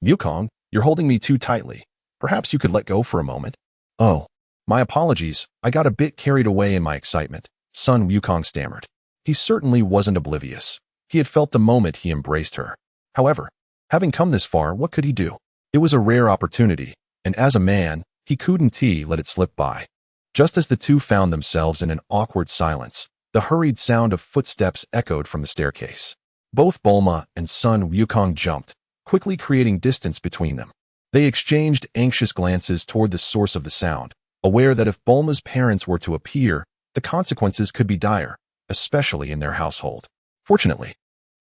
Wukong, you're holding me too tightly. Perhaps you could let go for a moment. Oh, my apologies, I got a bit carried away in my excitement, Son Wukong stammered. He certainly wasn't oblivious. He had felt the moment he embraced her. However, having come this far, what could he do? It was a rare opportunity, and as a man, he couldn't let it slip by. Just as the two found themselves in an awkward silence, the hurried sound of footsteps echoed from the staircase. Both Bulma and Son Wukong jumped, quickly creating distance between them. They exchanged anxious glances toward the source of the sound, aware that if Bulma's parents were to appear, the consequences could be dire, especially in their household. Fortunately,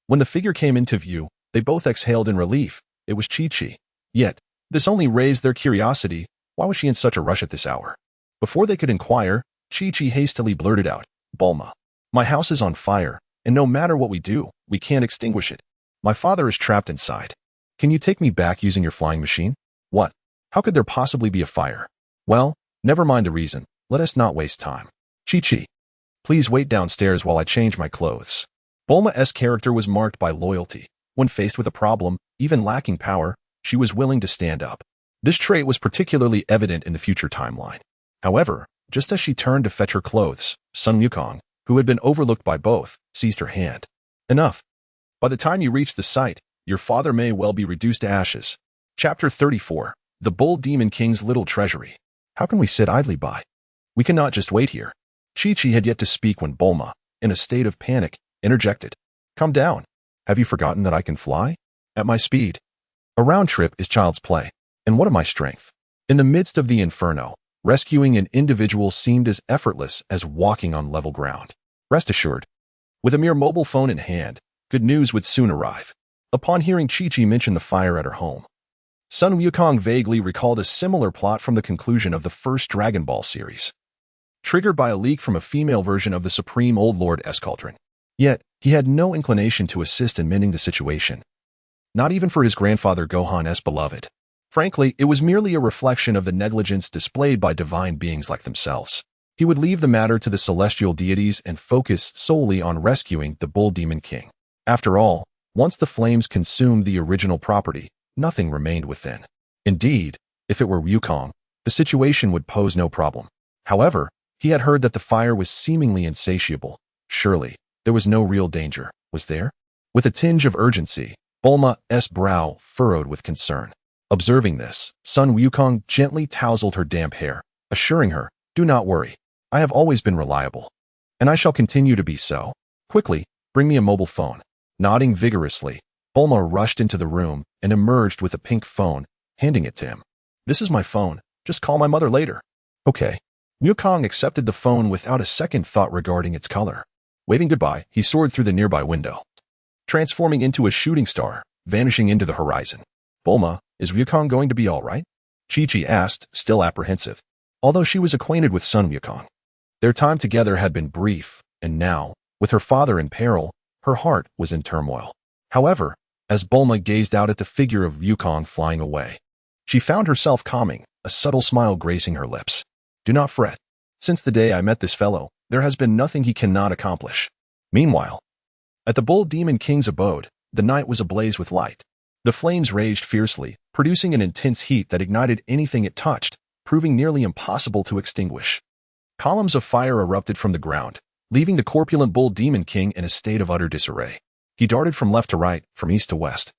when the figure came into view, they both exhaled in relief. It was Chi-Chi. Yet, this only raised their curiosity. Why was she in such a rush at this hour? Before they could inquire, Chi-Chi hastily blurted out, Bulma, my house is on fire, and no matter what we do, we can't extinguish it. My father is trapped inside. Can you take me back using your flying machine? What? How could there possibly be a fire? Well, never mind the reason. Let us not waste time. Chi-Chi, please wait downstairs while I change my clothes. Bulma's character was marked by loyalty. When faced with a problem, even lacking power, she was willing to stand up. This trait was particularly evident in the future timeline. However, just as she turned to fetch her clothes, Son Wukong, who had been overlooked by both, seized her hand. Enough. By the time you reach the site, your father may well be reduced to ashes. Chapter 34. The Bull Demon King's Little Treasury. How can we sit idly by? We cannot just wait here. Chi-Chi had yet to speak when Bulma, in a state of panic, interjected. Calm down. Have you forgotten that I can fly? At my speed. A round trip is child's play. And what of my strength? In the midst of the inferno, rescuing an individual seemed as effortless as walking on level ground. Rest assured, with a mere mobile phone in hand, good news would soon arrive. Upon hearing Chi-Chi mention the fire at her home, Son Wukong vaguely recalled a similar plot from the conclusion of the first Dragon Ball series, triggered by a leak from a female version of the Supreme Old Lord Cauldron. Yet, he had no inclination to assist in mending the situation. Not even for his grandfather Gohan's beloved. Frankly, it was merely a reflection of the negligence displayed by divine beings like themselves. He would leave the matter to the celestial deities and focus solely on rescuing the Bull Demon King. After all, once the flames consumed the original property, nothing remained within. Indeed, if it were Wukong, the situation would pose no problem. However, he had heard that the fire was seemingly insatiable. Surely, there was no real danger, was there? With a tinge of urgency, Bulma's brow furrowed with concern. Observing this, Son Wukong gently tousled her damp hair, assuring her, "Do not worry. I have always been reliable. And I shall continue to be so. Quickly, bring me a mobile phone." Nodding vigorously, Bulma rushed into the room and emerged with a pink phone, handing it to him. "This is my phone. Just call my mother later." "Okay." Wukong accepted the phone without a second thought regarding its color. Waving goodbye, he soared through the nearby window, transforming into a shooting star, vanishing into the horizon. "Bulma, is Wukong going to be all right?" Chi-Chi asked, still apprehensive. Although she was acquainted with Son Wukong, their time together had been brief, and now, with her father in peril, her heart was in turmoil. However, as Bulma gazed out at the figure of Wukong flying away, she found herself calming, a subtle smile gracing her lips. "Do not fret. Since the day I met this fellow, there has been nothing he cannot accomplish." Meanwhile, at the Bull Demon King's abode, the night was ablaze with light. The flames raged fiercely, producing an intense heat that ignited anything it touched, proving nearly impossible to extinguish. Columns of fire erupted from the ground, leaving the corpulent Bull Demon King in a state of utter disarray. He darted from left to right, from east to west,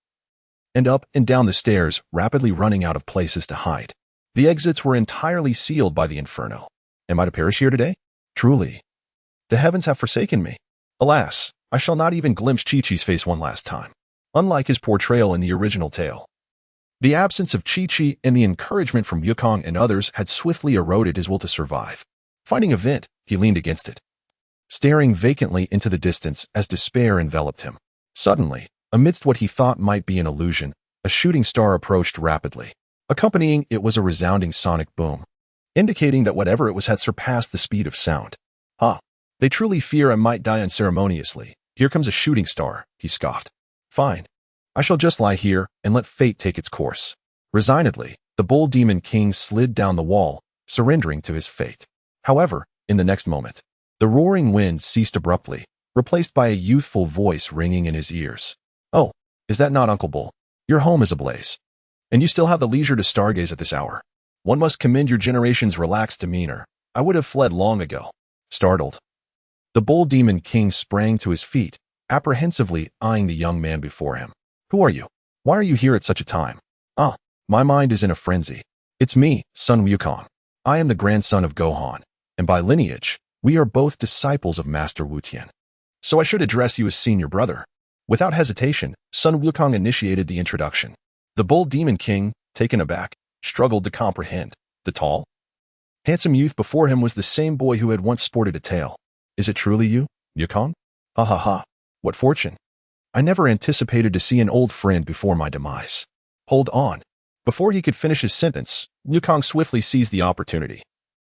and up and down the stairs, rapidly running out of places to hide. The exits were entirely sealed by the inferno. Am I to perish here today? Truly, the heavens have forsaken me. Alas, I shall not even glimpse Chi-Chi's face one last time. Unlike his portrayal in the original tale, the absence of Chi-Chi and the encouragement from Wukong and others had swiftly eroded his will to survive. Finding a vent, he leaned against it, staring vacantly into the distance as despair enveloped him. Suddenly, amidst what he thought might be an illusion, a shooting star approached rapidly. Accompanying it was a resounding sonic boom, indicating that whatever it was had surpassed the speed of sound. They truly fear I might die unceremoniously. Here comes a shooting star, he scoffed. Fine. I shall just lie here and let fate take its course. Resignedly, the Bull Demon King slid down the wall, surrendering to his fate. However, in the next moment, the roaring wind ceased abruptly, replaced by a youthful voice ringing in his ears. "Oh, is that not Uncle Bull? Your home is ablaze. And you still have the leisure to stargaze at this hour. One must commend your generation's relaxed demeanor. I would have fled long ago." Startled, the Bull Demon King sprang to his feet, apprehensively eyeing the young man before him. "Who are you? Why are you here at such a time?" My mind is in a frenzy. It's me, Son Wukong. I am the grandson of Gohan, and by lineage, we are both disciples of Master Wu Tian. So I should address you as senior brother." Without hesitation, Son Wukong initiated the introduction. The Bull Demon King, taken aback, struggled to comprehend. The tall, handsome youth before him was the same boy who had once sported a tail. "Is it truly you, Wukong? Ha ha ha. What fortune. I never anticipated to see an old friend before my demise." "Hold on." Before he could finish his sentence, Wukong swiftly seized the opportunity,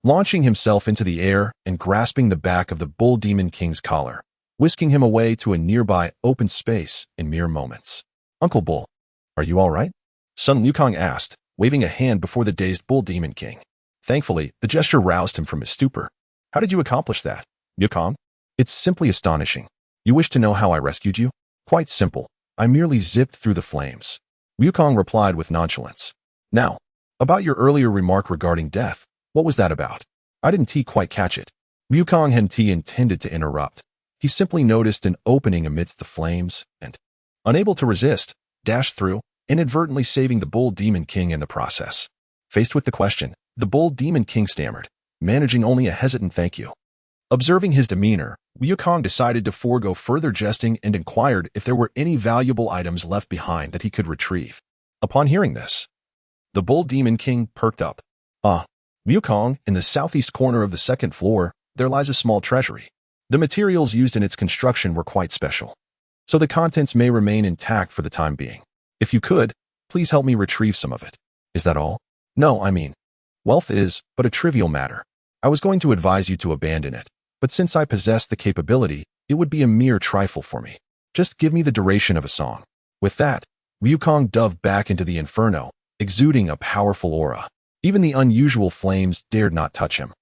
launching himself into the air and grasping the back of the Bull Demon King's collar, whisking him away to a nearby open space in mere moments. "Uncle Bull, are you all right?" Son Wukong asked, waving a hand before the dazed Bull Demon King. Thankfully, the gesture roused him from his stupor. "How did you accomplish that, Wukong?" "It's simply astonishing. You wish to know how I rescued you? Quite simple. I merely zipped through the flames." Wukong replied with nonchalance. "Now, about your earlier remark regarding death, what was that about?" I didn't quite catch it. Wukong hadn't intended to interrupt. He simply noticed an opening amidst the flames and, unable to resist, dashed through, inadvertently saving the Bull Demon King in the process. Faced with the question, the Bull Demon King stammered, managing only a hesitant thank you. Observing his demeanor, Wukong decided to forego further jesting and inquired if there were any valuable items left behind that he could retrieve. Upon hearing this, the Bull Demon King perked up. Wukong, in the southeast corner of the second floor, there lies a small treasury. The materials used in its construction were quite special, so the contents may remain intact for the time being. If you could, please help me retrieve some of it." "Is that all?" "No, I mean, wealth is but a trivial matter. I was going to advise you to abandon it, but since I possess the capability, it would be a mere trifle for me. Just give me the duration of a song." With that, Wukong dove back into the inferno, exuding a powerful aura. Even the unusual flames dared not touch him.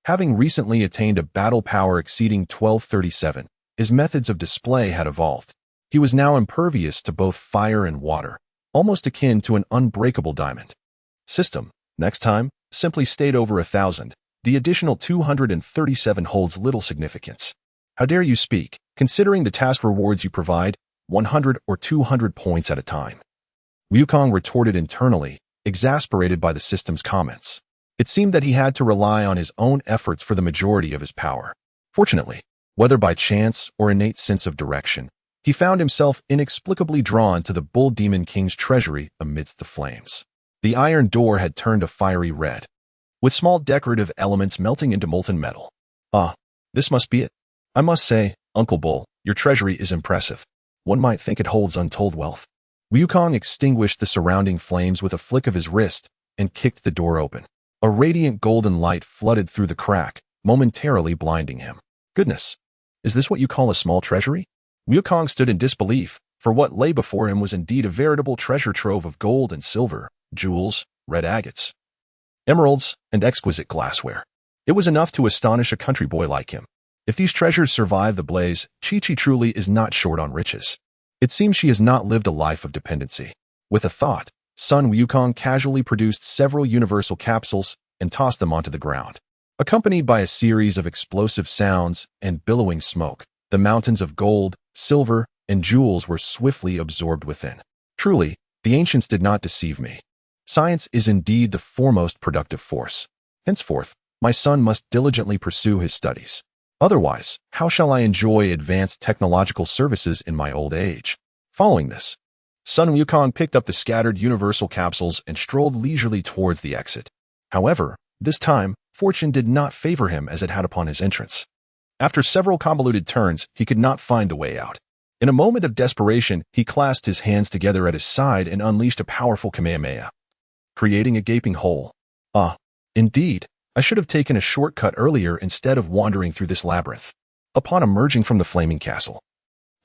Having recently attained a battle power exceeding 1237, his methods of display had evolved. He was now impervious to both fire and water, almost akin to an unbreakable diamond. System. Next time, simply state over 1,000. The additional 237 holds little significance. How dare you speak, considering the task rewards you provide, 100 or 200 points at a time. Wukong retorted internally, exasperated by the system's comments. It seemed that he had to rely on his own efforts for the majority of his power. Fortunately, whether by chance or innate sense of direction, he found himself inexplicably drawn to the Bull Demon King's treasury amidst the flames. The iron door had turned a fiery red, with small decorative elements melting into molten metal. Ah, this must be it. I must say, Uncle Bull, your treasury is impressive. One might think it holds untold wealth. Wukong extinguished the surrounding flames with a flick of his wrist and kicked the door open. A radiant golden light flooded through the crack, momentarily blinding him. Goodness, is this what you call a small treasury? Wukong stood in disbelief, for what lay before him was indeed a veritable treasure trove of gold and silver, jewels, red agates, emeralds, and exquisite glassware. It was enough to astonish a country boy like him. If these treasures survive the blaze, Chi-Chi truly is not short on riches. It seems she has not lived a life of dependency. With a thought, Son Wukong casually produced several universal capsules and tossed them onto the ground. Accompanied by a series of explosive sounds and billowing smoke, the mountains of gold, silver, and jewels were swiftly absorbed within. Truly, the ancients did not deceive me. Science is indeed the foremost productive force. Henceforth, my son must diligently pursue his studies. Otherwise, how shall I enjoy advanced technological services in my old age? Following this, Son Wukong picked up the scattered universal capsules and strolled leisurely towards the exit. However, this time, fortune did not favor him as it had upon his entrance. After several convoluted turns, he could not find the way out. In a moment of desperation, he clasped his hands together at his side and unleashed a powerful Kamehameha, creating a gaping hole. Ah, indeed, I should have taken a shortcut earlier instead of wandering through this labyrinth. Upon emerging from the flaming castle,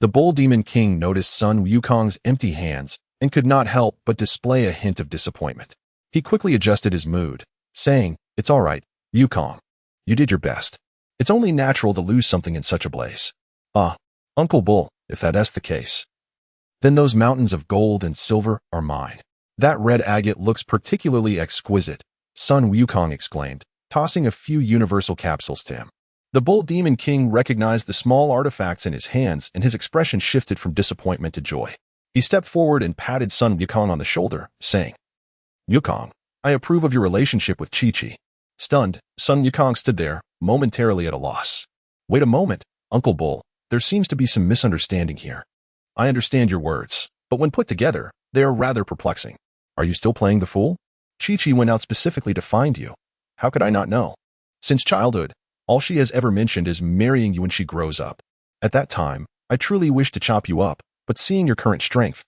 the Bull Demon King noticed Son Wukong's empty hands and could not help but display a hint of disappointment. He quickly adjusted his mood, saying, "It's all right, Wukong. You did your best. It's only natural to lose something in such a blaze. Ah, Uncle Bull, if that's the case, then those mountains of gold and silver are mine. That red agate looks particularly exquisite," Son Wukong exclaimed, tossing a few universal capsules to him. The Bull Demon King recognized the small artifacts in his hands, and his expression shifted from disappointment to joy. He stepped forward and patted Son Wukong on the shoulder, saying, "Wukong, I approve of your relationship with Chi-Chi." Stunned, Son Wukong stood there, momentarily at a loss. "Wait a moment, Uncle Bull. There seems to be some misunderstanding here. I understand your words, but when put together, they are rather perplexing. Are you still playing the fool? Chi-Chi went out specifically to find you. How could I not know? Since childhood, all she has ever mentioned is marrying you when she grows up. At that time, I truly wished to chop you up, but seeing your current strength,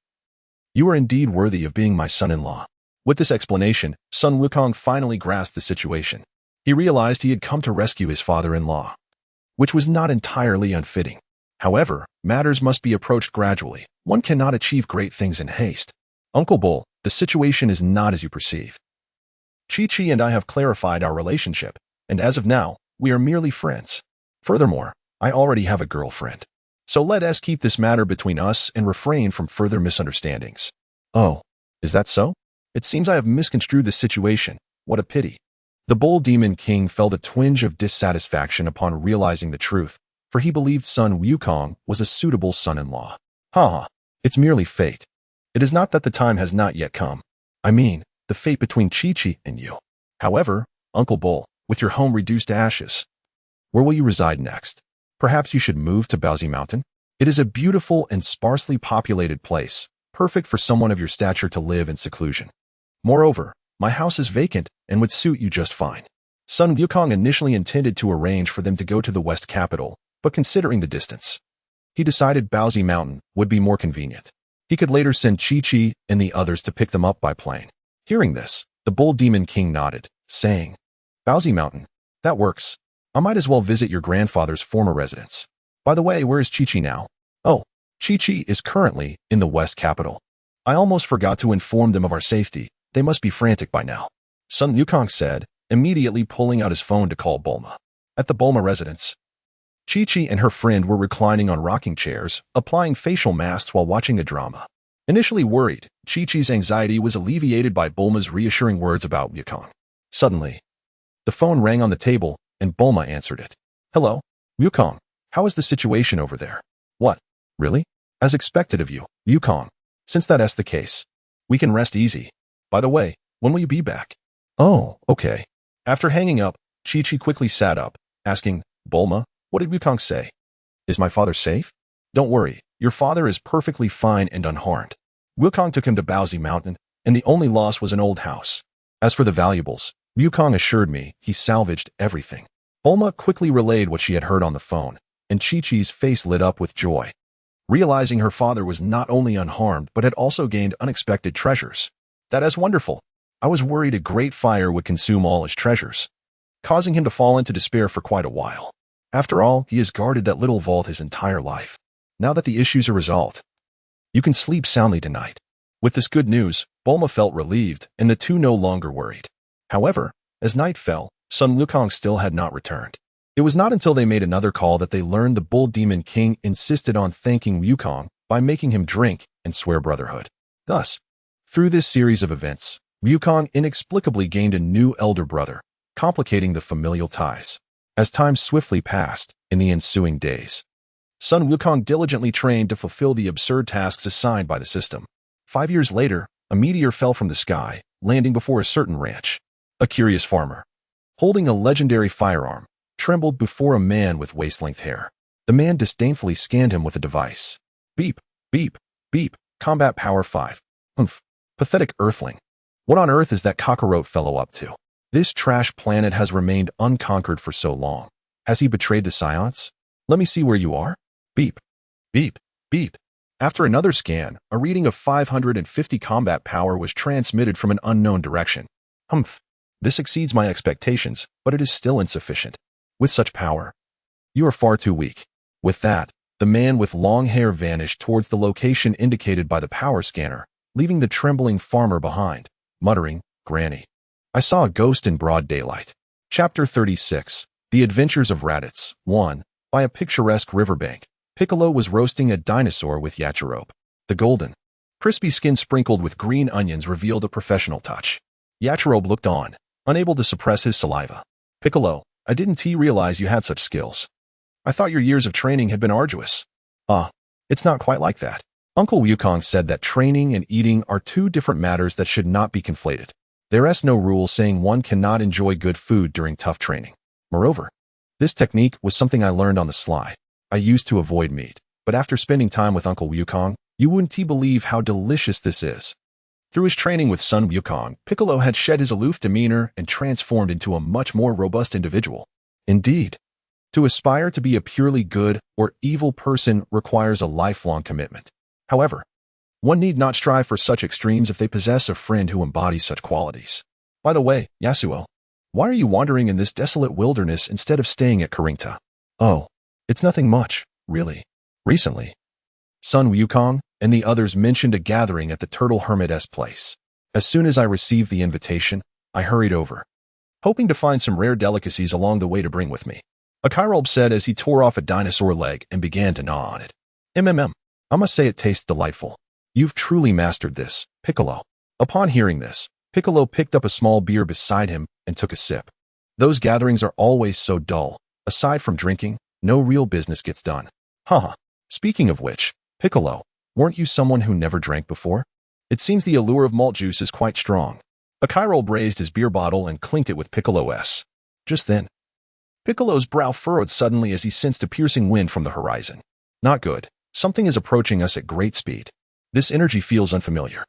you are indeed worthy of being my son-in-law." With this explanation, Son Wukong finally grasped the situation. He realized he had come to rescue his father-in-law, which was not entirely unfitting. However, matters must be approached gradually. One cannot achieve great things in haste. Uncle Bull, the situation is not as you perceive. Chi-Chi and I have clarified our relationship, and as of now, we are merely friends. Furthermore, I already have a girlfriend. So let us keep this matter between us and refrain from further misunderstandings. Oh, is that so? It seems I have misconstrued the situation. What a pity. The Bull Demon King felt a twinge of dissatisfaction upon realizing the truth, for he believed Son Wukong was a suitable son-in-law. It's merely fate. It is not that the time has not yet come. I mean, the fate between Chi-Chi and you. However, Uncle Bull, with your home reduced to ashes, where will you reside next? Perhaps you should move to Baozi Mountain? It is a beautiful and sparsely populated place, perfect for someone of your stature to live in seclusion. Moreover, my house is vacant and would suit you just fine. Son Wukong initially intended to arrange for them to go to the West capital, but considering the distance, he decided Baozi Mountain would be more convenient. He could later send Chi-Chi and the others to pick them up by plane. Hearing this, the Bull Demon King nodded, saying, "Baozi Mountain, that works. I might as well visit your grandfather's former residence. By the way, where is Chi-Chi now?" "Oh, Chi-Chi is currently in the West capital. I almost forgot to inform them of our safety. They must be frantic by now," Son Wukong said, immediately pulling out his phone to call Bulma. At the Bulma residence, Chi-Chi and her friend were reclining on rocking chairs, applying facial masks while watching a drama. Initially worried, Chi-Chi's anxiety was alleviated by Bulma's reassuring words about Wukong. Suddenly, the phone rang on the table, and Bulma answered it. Hello, Wukong. How is the situation over there? What? Really? As expected of you, Wukong. Since that's the case, we can rest easy. By the way, when will you be back? Oh, okay. After hanging up, Chi-Chi quickly sat up, asking, Bulma, what did Wukong say? Is my father safe? Don't worry, your father is perfectly fine and unharmed. Wukong took him to Baozi Mountain, and the only loss was an old house. As for the valuables, Wukong assured me he salvaged everything. Bulma quickly relayed what she had heard on the phone, and Chi-Chi's face lit up with joy, realizing her father was not only unharmed but had also gained unexpected treasures. That is wonderful. I was worried a great fire would consume all his treasures, causing him to fall into despair for quite a while. After all, he has guarded that little vault his entire life. Now that the issues are resolved, you can sleep soundly tonight. With this good news, Bulma felt relieved, and the two no longer worried. However, as night fell, Son Wukong still had not returned. It was not until they made another call that they learned the Bull Demon King insisted on thanking Wukong by making him drink and swear brotherhood. Thus, through this series of events, Wukong inexplicably gained a new elder brother, complicating the familial ties. As time swiftly passed, in the ensuing days, Son Wukong diligently trained to fulfill the absurd tasks assigned by the system. 5 years later, a meteor fell from the sky, landing before a certain ranch. A curious farmer, holding a legendary firearm, trembled before a man with waist-length hair. The man disdainfully scanned him with a device. Beep, beep, beep, combat power 5. Humph, pathetic earthling. What on earth is that cockroach fellow up to? This trash planet has remained unconquered for so long. Has he betrayed the Saiyans? Let me see where you are. Beep, beep, beep. After another scan, a reading of 550 combat power was transmitted from an unknown direction. Humph. This exceeds my expectations, but it is still insufficient. With such power, you are far too weak. With that, the man with long hair vanished towards the location indicated by the power scanner, leaving the trembling farmer behind, muttering, Granny. I saw a ghost in broad daylight. Chapter 36. The Adventures of Raditz. 1. By a picturesque riverbank, Piccolo was roasting a dinosaur with Yachirobe. The golden, crispy skin sprinkled with green onions revealed a professional touch. Yachirobe looked on, unable to suppress his saliva. Piccolo, I didn't realize you had such skills. I thought your years of training had been arduous. It's not quite like that. Uncle Wukong said that training and eating are two different matters that should not be conflated. There is no rule saying one cannot enjoy good food during tough training. Moreover, this technique was something I learned on the sly. I used to avoid meat, but after spending time with Uncle Wukong, you wouldn't believe how delicious this is. Through his training with Son Wukong, Piccolo had shed his aloof demeanor and transformed into a much more robust individual. Indeed, to aspire to be a purely good or evil person requires a lifelong commitment. However, one need not strive for such extremes if they possess a friend who embodies such qualities. By the way, Yasuo, why are you wandering in this desolate wilderness instead of staying at Karingta? Oh, it's nothing much, really. Recently, Son Wukong and the others mentioned a gathering at the Turtle Hermit's place. As soon as I received the invitation, I hurried over, hoping to find some rare delicacies along the way to bring with me. A Chirobe said as he tore off a dinosaur leg and began to gnaw on it. I must say it tastes delightful. You've truly mastered this, Piccolo. Upon hearing this, Piccolo picked up a small beer beside him and took a sip. Those gatherings are always so dull. Aside from drinking, no real business gets done. Haha. Speaking of which, Piccolo, weren't you someone who never drank before? It seems the allure of malt juice is quite strong. A Chirobe raised his beer bottle and clinked it with Piccolo's. Just then, Piccolo's brow furrowed suddenly as he sensed a piercing wind from the horizon. Not good. Something is approaching us at great speed. This energy feels unfamiliar,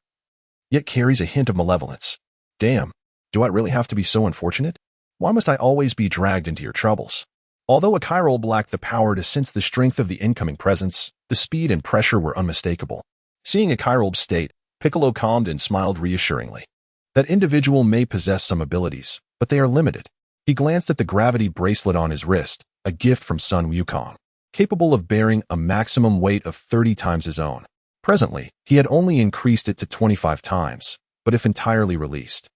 yet carries a hint of malevolence. Damn, do I really have to be so unfortunate? Why must I always be dragged into your troubles? Although a Chirobe lacked the power to sense the strength of the incoming presence, the speed and pressure were unmistakable. Seeing a Chirobe's state, Piccolo calmed and smiled reassuringly. That individual may possess some abilities, but they are limited. He glanced at the gravity bracelet on his wrist, a gift from Son Wukong, capable of bearing a maximum weight of 30 times his own. Presently, he had only increased it to 25 times, but if entirely released,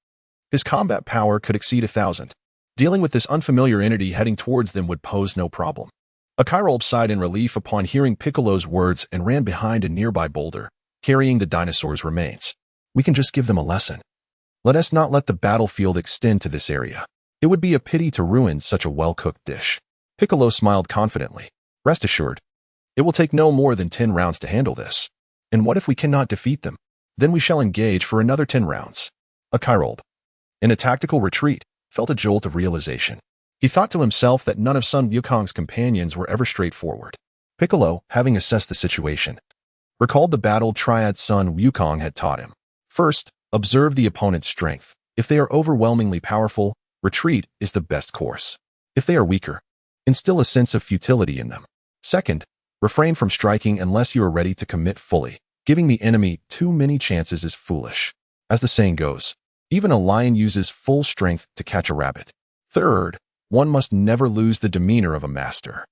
his combat power could exceed 1,000. Dealing with this unfamiliar entity heading towards them would pose no problem. Piccolo sighed in relief upon hearing Piccolo's words and ran behind a nearby boulder, carrying the dinosaur's remains. We can just give them a lesson. Let us not let the battlefield extend to this area. It would be a pity to ruin such a well-cooked dish. Piccolo smiled confidently. Rest assured, it will take no more than 10 rounds to handle this. And what if we cannot defeat them? Then we shall engage for another 10 rounds. Piccolo, in a tactical retreat, felt a jolt of realization. He thought to himself that none of Son Wukong's companions were ever straightforward. Piccolo, having assessed the situation, recalled the battle triad Son Wukong had taught him. First, observe the opponent's strength. If they are overwhelmingly powerful, retreat is the best course. If they are weaker, instill a sense of futility in them. Second, refrain from striking unless you are ready to commit fully. Giving the enemy too many chances is foolish. As the saying goes, even a lion uses full strength to catch a rabbit. Third, one must never lose the demeanor of a master.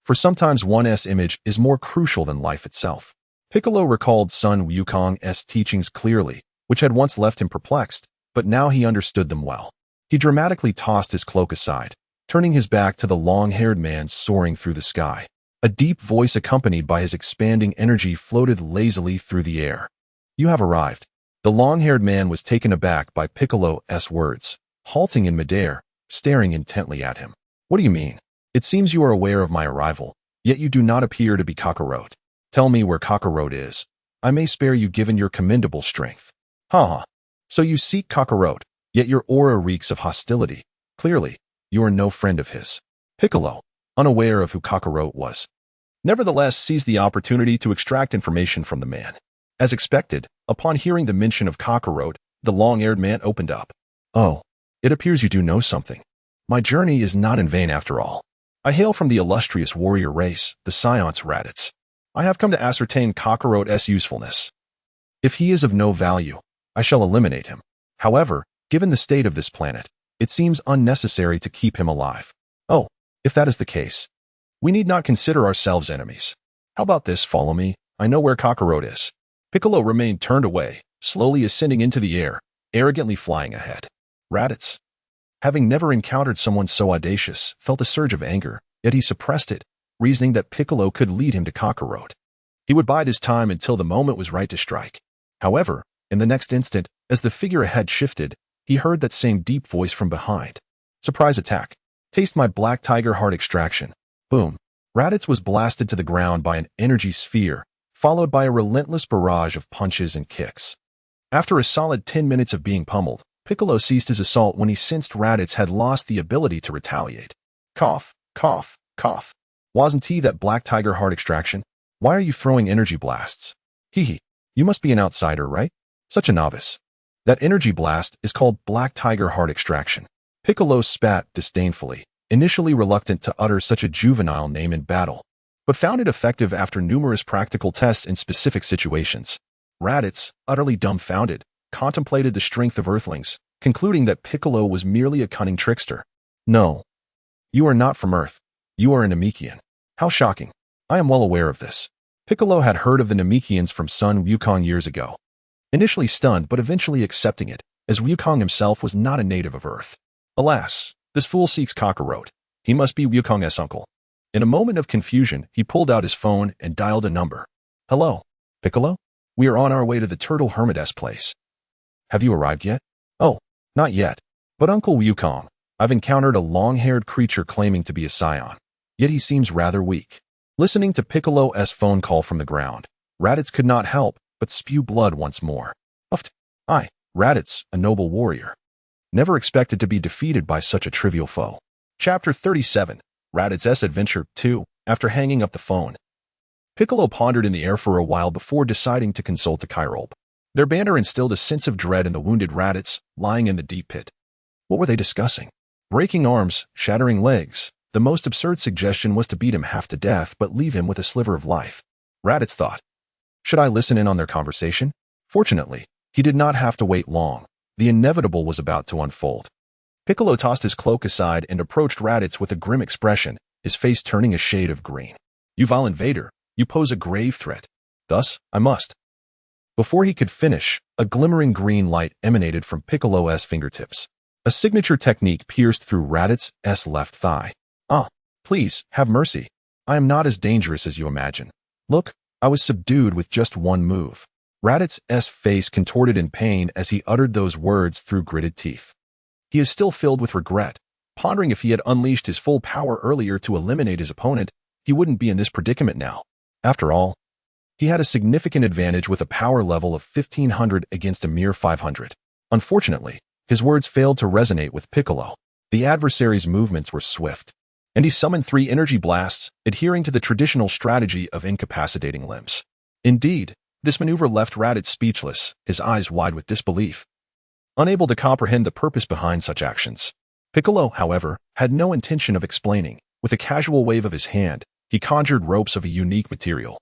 For sometimes one's image is more crucial than life itself. Piccolo recalled Son Wukong's teachings clearly, which had once left him perplexed, but now he understood them well. He dramatically tossed his cloak aside, turning his back to the long-haired man soaring through the sky. A deep voice accompanied by his expanding energy floated lazily through the air. You have arrived. The long-haired man was taken aback by Piccolo's words, halting in midair, staring intently at him. What do you mean? It seems you are aware of my arrival, yet you do not appear to be Kakarot. Tell me where Kakarot is. I may spare you given your commendable strength. Ha! So you seek Kakarot, yet your aura reeks of hostility. Clearly, you are no friend of his. Piccolo, unaware of who Kakarot was, nevertheless seized the opportunity to extract information from the man. As expected, upon hearing the mention of Kakarot, the long-haired man opened up. Oh, it appears you do know something. My journey is not in vain after all. I hail from the illustrious warrior race, the Saiyans Raditz. I have come to ascertain Kakarot's usefulness. If he is of no value, I shall eliminate him. However, given the state of this planet, it seems unnecessary to keep him alive. Oh, if that is the case, we need not consider ourselves enemies. How about this? Follow me. I know where Kakarot is. Piccolo remained turned away, slowly ascending into the air, arrogantly flying ahead. Raditz, having never encountered someone so audacious, felt a surge of anger, yet he suppressed it, reasoning that Piccolo could lead him to Kakarot. He would bide his time until the moment was right to strike. However, in the next instant, as the figure ahead shifted, he heard that same deep voice from behind. Surprise attack. Taste my black tiger heart extraction. Boom. Raditz was blasted to the ground by an energy sphere, followed by a relentless barrage of punches and kicks. After a solid 10 minutes of being pummeled, Piccolo ceased his assault when he sensed Raditz had lost the ability to retaliate. Cough, cough, cough. Wasn't he that black tiger heart extraction? Why are you throwing energy blasts? Hee. You must be an outsider, right? Such a novice. That energy blast is called black tiger heart extraction. Piccolo spat disdainfully, initially reluctant to utter such a juvenile name in battle, but found it effective after numerous practical tests in specific situations. Raditz, utterly dumbfounded, contemplated the strength of Earthlings, concluding that Piccolo was merely a cunning trickster. No. You are not from Earth. You are a Namekian. How shocking. I am well aware of this. Piccolo had heard of the Namekians from Son Wukong years ago. Initially stunned, but eventually accepting it, as Wukong himself was not a native of Earth. Alas, this fool seeks Kakarot. He must be Wukong's uncle. In a moment of confusion, he pulled out his phone and dialed a number. Hello, Piccolo? We are on our way to the Turtle Hermit's place. Have you arrived yet? Oh, not yet. But Uncle Wukong, I've encountered a long-haired creature claiming to be a Saiyan. Yet he seems rather weak. Listening to Piccolo's phone call from the ground, Raditz could not help but spew blood once more. Humph! I, Raditz, a noble warrior. Never expected to be defeated by such a trivial foe. Chapter 37, Raditz's Adventure 2, after hanging up the phone. Piccolo pondered in the air for a while before deciding to consult a Chirobe. Their banter instilled a sense of dread in the wounded Raditz, lying in the deep pit. What were they discussing? Breaking arms, shattering legs. The most absurd suggestion was to beat him half to death but leave him with a sliver of life. Raditz thought. Should I listen in on their conversation? Fortunately, he did not have to wait long. The inevitable was about to unfold. Piccolo tossed his cloak aside and approached Raditz with a grim expression, his face turning a shade of green. You vile invader, you pose a grave threat. Thus, I must. Before he could finish, a glimmering green light emanated from Piccolo's fingertips. A signature technique pierced through Raditz's left thigh. "Ah, please, have mercy. I am not as dangerous as you imagine. Look, I was subdued with just one move." Raditz's face contorted in pain as he uttered those words through gritted teeth. He is still filled with regret, pondering if he had unleashed his full power earlier to eliminate his opponent, he wouldn't be in this predicament now. After all, he had a significant advantage with a power level of 1500 against a mere 500. Unfortunately, his words failed to resonate with Piccolo. The adversary's movements were swift, and he summoned 3 energy blasts, adhering to the traditional strategy of incapacitating limbs. Indeed, this maneuver left Raditz speechless, his eyes wide with disbelief, unable to comprehend the purpose behind such actions. Piccolo, however, had no intention of explaining. With a casual wave of his hand, he conjured ropes of a unique material,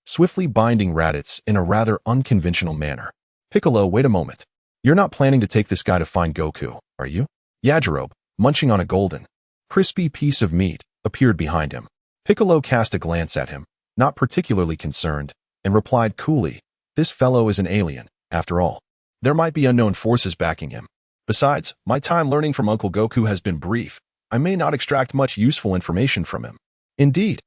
swiftly binding Raditz in a rather unconventional manner. "Piccolo, wait a moment. You're not planning to take this guy to find Goku, are you?" Yajirobe, munching on a golden, crispy piece of meat, appeared behind him. Piccolo cast a glance at him, not particularly concerned, and replied coolly, "This fellow is an alien, after all. There might be unknown forces backing him. Besides, my time learning from Uncle Goku has been brief. I may not extract much useful information from him. Indeed,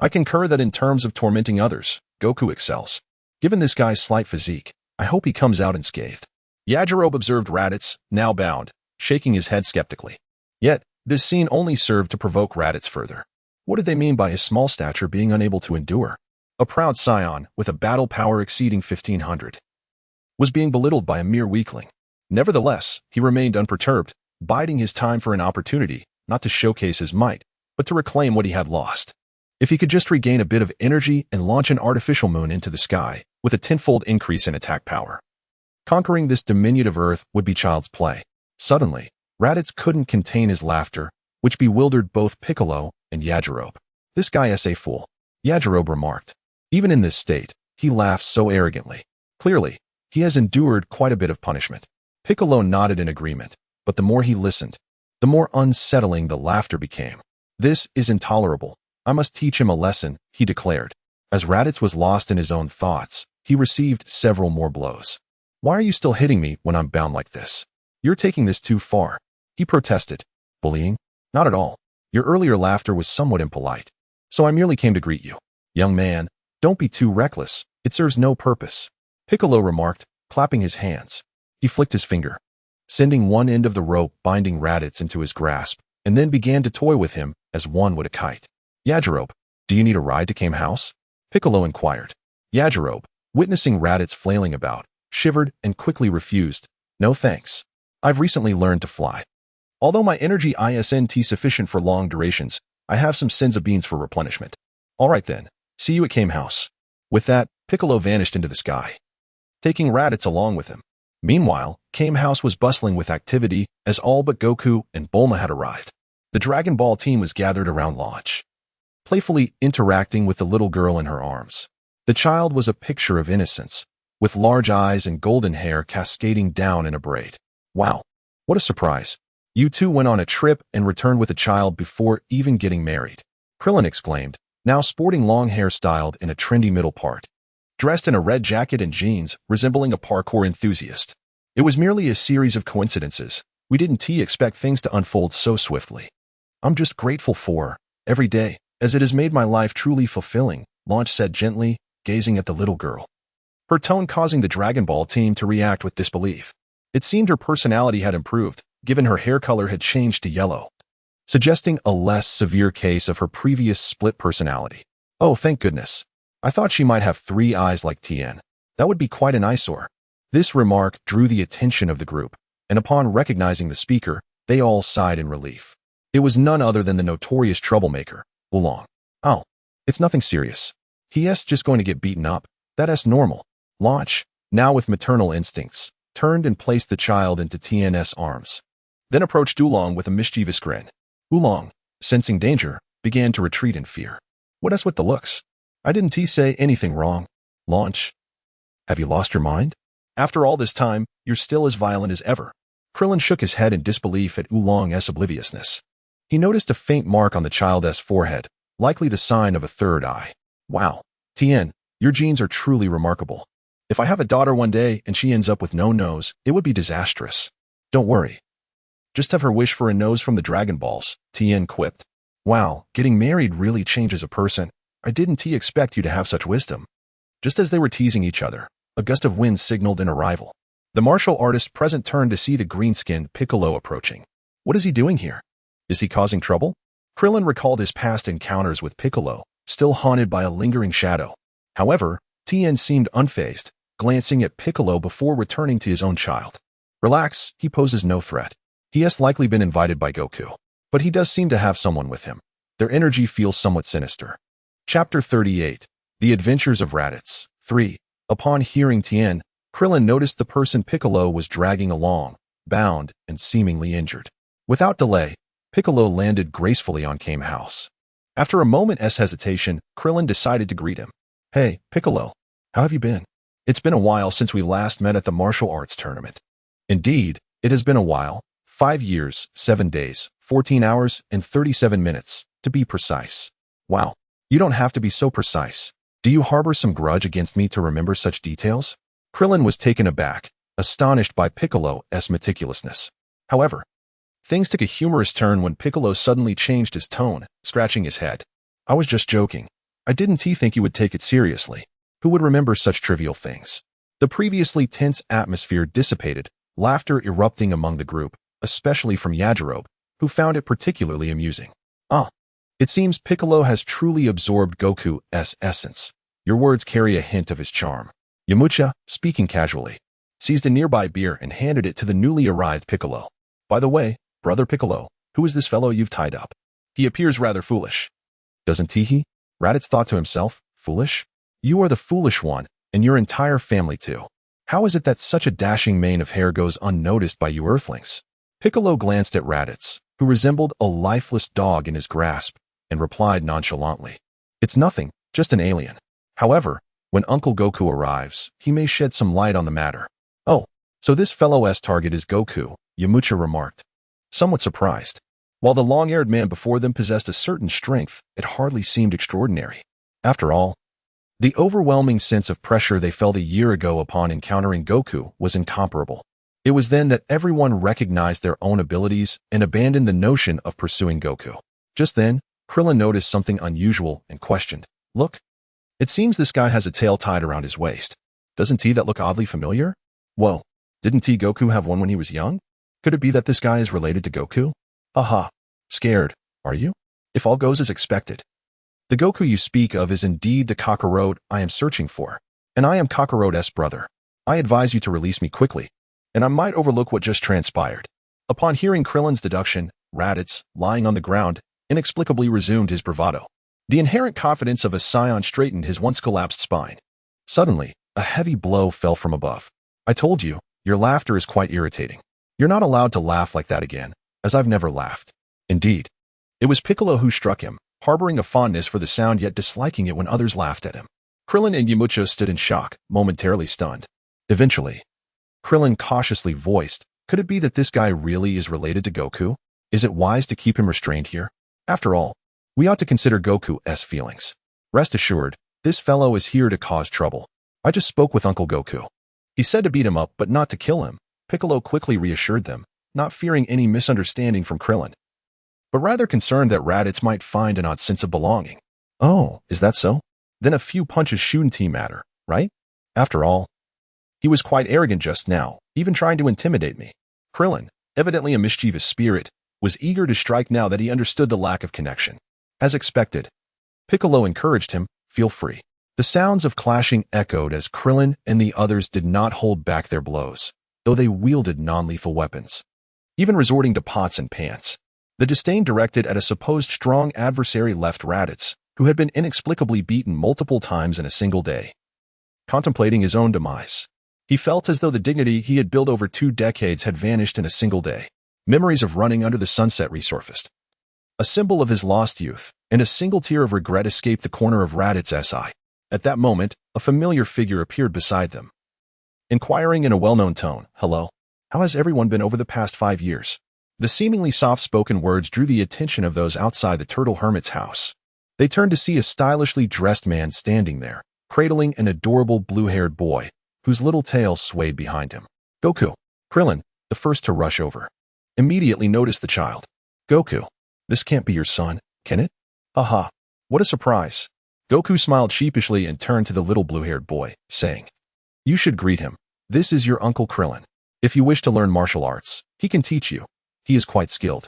I concur that in terms of tormenting others, Goku excels. Given this guy's slight physique, I hope he comes out unscathed." Yajirobe observed Raditz, now bound, shaking his head skeptically. Yet, this scene only served to provoke Raditz further. What did they mean by his small stature being unable to endure? A proud Saiyan, with a battle power exceeding 1500, was being belittled by a mere weakling. Nevertheless, he remained unperturbed, biding his time for an opportunity, not to showcase his might, but to reclaim what he had lost. If he could just regain a bit of energy and launch an artificial moon into the sky, with a tenfold increase in attack power, conquering this diminutive Earth would be child's play. Suddenly, Raditz couldn't contain his laughter, which bewildered both Piccolo and Yajirobe. "This guy is a fool," Yajirobe remarked. Even in this state, he laughs so arrogantly. Clearly, he has endured quite a bit of punishment. Piccolo nodded in agreement, but the more he listened, the more unsettling the laughter became. "This is intolerable. I must teach him a lesson," he declared. As Raditz was lost in his own thoughts, he received several more blows. "Why are you still hitting me when I'm bound like this? You're taking this too far," he protested. "Bullying? Not at all. Your earlier laughter was somewhat impolite, so I merely came to greet you." "Young man, don't be too reckless. It serves no purpose," Piccolo remarked, clapping his hands. He flicked his finger, sending one end of the rope binding Raditz into his grasp, and then began to toy with him as one would a kite. "Yajirobe, do you need a ride to Kame House?" Piccolo inquired. Yajirobe, witnessing Raditz flailing about, shivered and quickly refused. "No thanks. I've recently learned to fly. Although my energy isn't sufficient for long durations, I have some senza beans for replenishment. All right then, see you at Kame House." With that, Piccolo vanished into the sky, taking Raditz along with him. Meanwhile, Kame House was bustling with activity as all but Goku and Bulma had arrived. The Dragon Ball team was gathered around Launch, playfully interacting with the little girl in her arms. The child was a picture of innocence, with large eyes and golden hair cascading down in a braid. "Wow, what a surprise. You two went on a trip and returned with a child before even getting married," Krillin exclaimed, now sporting long hair styled in a trendy middle part. Dressed in a red jacket and jeans, resembling a parkour enthusiast. "It was merely a series of coincidences. We didn't expect things to unfold so swiftly. I'm just grateful for every day, as it has made my life truly fulfilling," Launch said gently, gazing at the little girl, her tone causing the Dragon Ball team to react with disbelief. It seemed her personality had improved, given her hair color had changed to yellow, suggesting a less severe case of her previous split personality. "Oh, thank goodness. I thought she might have 3 eyes like Tien. That would be quite an eyesore." This remark drew the attention of the group, and upon recognizing the speaker, they all sighed in relief. It was none other than the notorious troublemaker, Wukong. "Oh, it's nothing serious. He's just going to get beaten up. That's normal." Launch, now with maternal instincts, turned and placed the child into Tien's arms, then approached Oolong with a mischievous grin. Oolong, sensing danger, began to retreat in fear. "What's with the looks? I didn't say anything wrong." "Launch, have you lost your mind? After all this time, you're still as violent as ever." Krillin shook his head in disbelief at Oolong's obliviousness. He noticed a faint mark on the child's forehead, likely the sign of a third eye. "Wow, Tien, your genes are truly remarkable. If I have a daughter one day and she ends up with no nose, it would be disastrous." "Don't worry. Just have her wish for a nose from the Dragon Balls, Tien quipped. Wow, getting married really changes a person. I didn't expect you to have such wisdom. Just as they were teasing each other, a gust of wind signaled an arrival. The martial artist present turned to see the green-skinned Piccolo approaching. What is he doing here? Is he causing trouble? Krillin recalled his past encounters with Piccolo, still haunted by a lingering shadow. However, Tien seemed unfazed, glancing at Piccolo before returning to his own child. Relax, he poses no threat. He has likely been invited by Goku, but he does seem to have someone with him. Their energy feels somewhat sinister. Chapter 38. The Adventures of Raditz. 3. Upon hearing Tien, Krillin noticed the person Piccolo was dragging along, bound and seemingly injured. Without delay, Piccolo landed gracefully on Kame's house. After a moment's hesitation, Krillin decided to greet him. Hey, Piccolo, how have you been? It's been a while since we last met at the martial arts tournament. Indeed, it has been a while. 5 years, 7 days, 14 hours, and 37 minutes, to be precise. Wow, you don't have to be so precise. Do you harbor some grudge against me to remember such details? Krillin was taken aback, astonished by Piccolo's meticulousness. However, things took a humorous turn when Piccolo suddenly changed his tone, scratching his head. I was just joking. I didn't think you would take it seriously. Who would remember such trivial things? The previously tense atmosphere dissipated, laughter erupting among the group, especially from Yajirobe, who found it particularly amusing. It seems Piccolo has truly absorbed Goku's essence. Your words carry a hint of his charm. Yamcha, speaking casually, seized a nearby beer and handed it to the newly arrived Piccolo. By the way, brother Piccolo, who is this fellow you've tied up? He appears rather foolish. Doesn't he? Raditz thought to himself, foolish? You are the foolish one, and your entire family too. How is it that such a dashing mane of hair goes unnoticed by you Earthlings? Piccolo glanced at Raditz, who resembled a lifeless dog in his grasp, and replied nonchalantly. It's nothing, just an alien. However, when Uncle Goku arrives, he may shed some light on the matter. Oh, so this fellow's target is Goku, Yamcha remarked, somewhat surprised. While the long-haired man before them possessed a certain strength, it hardly seemed extraordinary. After all, the overwhelming sense of pressure they felt a year ago upon encountering Goku was incomparable. It was then that everyone recognized their own abilities and abandoned the notion of pursuing Goku. Just then, Krillin noticed something unusual and questioned. Look, it seems this guy has a tail tied around his waist. Doesn't that look oddly familiar? Whoa, didn't Goku have one when he was young? Could it be that this guy is related to Goku? Aha, scared, are you? If all goes as expected. The Goku you speak of is indeed the Kakarot I am searching for, and I am Kakarot's brother. I advise you to release me quickly, and I might overlook what just transpired. Upon hearing Krillin's deduction, Raditz, lying on the ground, inexplicably resumed his bravado. The inherent confidence of a Saiyan straightened his once collapsed spine. Suddenly, a heavy blow fell from above. I told you, your laughter is quite irritating. You're not allowed to laugh like that again, as I've never laughed. Indeed, it was Piccolo who struck him, harboring a fondness for the sound yet disliking it when others laughed at him. Krillin and Yamcha stood in shock, momentarily stunned. Eventually, Krillin cautiously voiced, could it be that this guy really is related to Goku? Is it wise to keep him restrained here? After all, we ought to consider Goku's feelings. Rest assured, this fellow is here to cause trouble. I just spoke with Uncle Goku. He said to beat him up but not to kill him. Piccolo quickly reassured them, not fearing any misunderstanding from Krillin, but rather concerned that Raditz might find an odd sense of belonging. Oh, is that so? Then a few punches shouldn't matter, right? After all, he was quite arrogant just now, even trying to intimidate me. Krillin, evidently a mischievous spirit, was eager to strike now that he understood the lack of connection. As expected, Piccolo encouraged him, feel free. The sounds of clashing echoed as Krillin and the others did not hold back their blows, though they wielded non-lethal weapons, even resorting to pots and pans. The disdain directed at a supposed strong adversary left Raditz, who had been inexplicably beaten multiple times in a single day, contemplating his own demise. He felt as though the dignity he had built over 2 decades had vanished in a single day. Memories of running under the sunset resurfaced, a symbol of his lost youth, and a single tear of regret escaped the corner of Raditz's eye. At that moment, a familiar figure appeared beside them, inquiring in a well-known tone, hello, how has everyone been over the past 5 years? The seemingly soft-spoken words drew the attention of those outside the Turtle Hermit's house. They turned to see a stylishly dressed man standing there, cradling an adorable blue-haired boy, whose little tail swayed behind him. Goku, Krillin, the first to rush over. immediately noticed the child. Goku, this can't be your son, can it? Haha, what a surprise. Goku smiled sheepishly and turned to the little blue-haired boy, saying, You should greet him. This is your Uncle Krillin. If you wish to learn martial arts, he can teach you. He is quite skilled.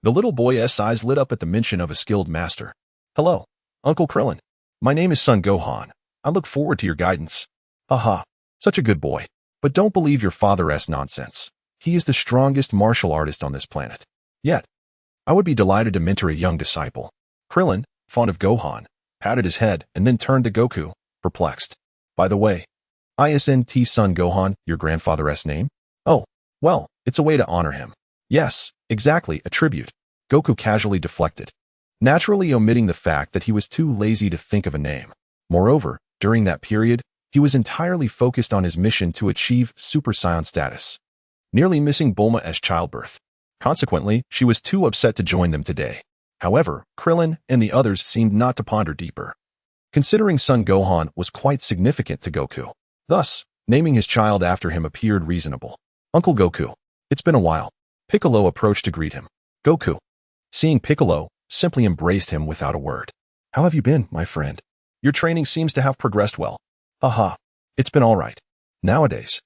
The little boy's eyes lit up at the mention of a skilled master. Hello, Uncle Krillin. My name is Son Gohan. I look forward to your guidance. Haha, such a good boy. But don't believe your father's nonsense. He is the strongest martial artist on this planet. Yet, I would be delighted to mentor a young disciple. Krillin, fond of Gohan, patted his head and then turned to Goku, perplexed. By the way, isn't Son Gohan your grandfather's name? Oh, well, it's a way to honor him. Yes, exactly, a tribute. Goku casually deflected, naturally omitting the fact that he was too lazy to think of a name. Moreover, during that period, he was entirely focused on his mission to achieve Super Saiyan status, nearly missing Bulma's childbirth. Consequently, she was too upset to join them today. However, Krillin and the others seemed not to ponder deeper, considering Son Gohan was quite significant to Goku. Thus, naming his child after him appeared reasonable. Uncle Goku, it's been a while. Piccolo approached to greet him. Goku, seeing Piccolo, simply embraced him without a word. How have you been, my friend? Your training seems to have progressed well. Haha, it's been all right. Nowadays,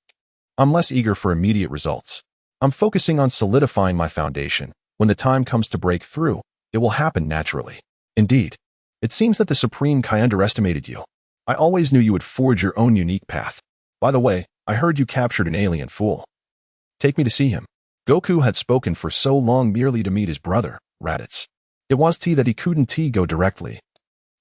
I'm less eager for immediate results. I'm focusing on solidifying my foundation. When the time comes to break through, it will happen naturally. Indeed, it seems that the Supreme Kai underestimated you. I always knew you would forge your own unique path. By the way, I heard you captured an alien fool. Take me to see him. Goku had spoken for so long merely to meet his brother, Raditz. It was that he couldn't go directly.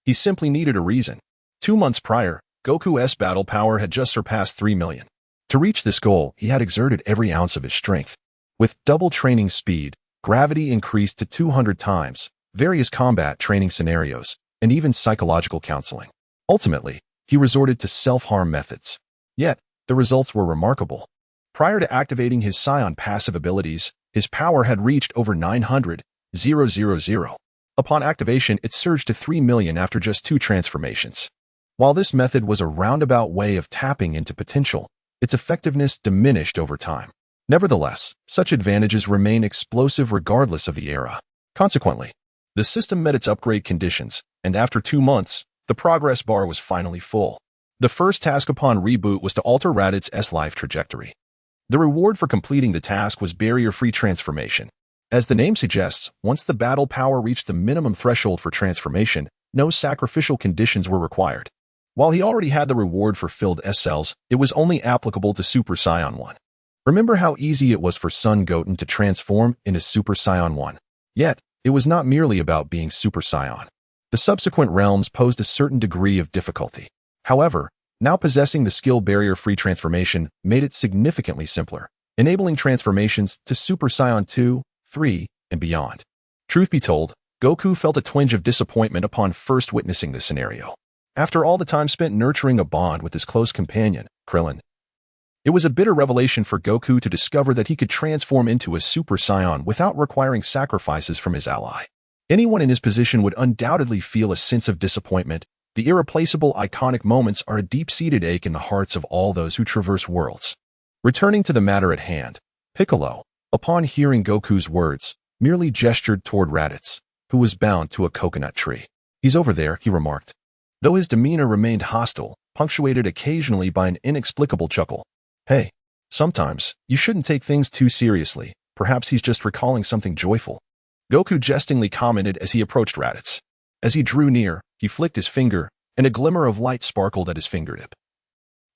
He simply needed a reason. 2 months prior, Goku's battle power had just surpassed 3 million. To reach this goal, he had exerted every ounce of his strength. With double training speed, gravity increased to 200 times, various combat training scenarios, and even psychological counseling. Ultimately, he resorted to self-harm methods. Yet, the results were remarkable. Prior to activating his Saiyan passive abilities, his power had reached over 900,000. Upon activation, it surged to 3 million after just 2 transformations. While this method was a roundabout way of tapping into potential, its effectiveness diminished over time. Nevertheless, such advantages remain explosive regardless of the era. Consequently, the system met its upgrade conditions, and after 2 months, the progress bar was finally full. The first task upon reboot was to alter Raditz's life trajectory. The reward for completing the task was barrier-free transformation. As the name suggests, once the battle power reached the minimum threshold for transformation, no sacrificial conditions were required. While he already had the reward for filled S-cells, it was only applicable to Super Saiyan 1. Remember how easy it was for Son Goten to transform into Super Saiyan 1? Yet, it was not merely about being Super Saiyan. The subsequent realms posed a certain degree of difficulty. However, now possessing the skill barrier-free transformation made it significantly simpler, enabling transformations to Super Saiyan 2, 3, and beyond. Truth be told, Goku felt a twinge of disappointment upon first witnessing this scenario. After all the time spent nurturing a bond with his close companion, Krillin, it was a bitter revelation for Goku to discover that he could transform into a Super Saiyan without requiring sacrifices from his ally. Anyone in his position would undoubtedly feel a sense of disappointment. The irreplaceable iconic moments are a deep-seated ache in the hearts of all those who traverse worlds. Returning to the matter at hand, Piccolo, upon hearing Goku's words, merely gestured toward Raditz, who was bound to a coconut tree. He's over there, he remarked. Though his demeanor remained hostile, punctuated occasionally by an inexplicable chuckle. Hey, sometimes, you shouldn't take things too seriously. Perhaps he's just recalling something joyful. Goku jestingly commented as he approached Raditz. As he drew near, he flicked his finger, and a glimmer of light sparkled at his fingertip,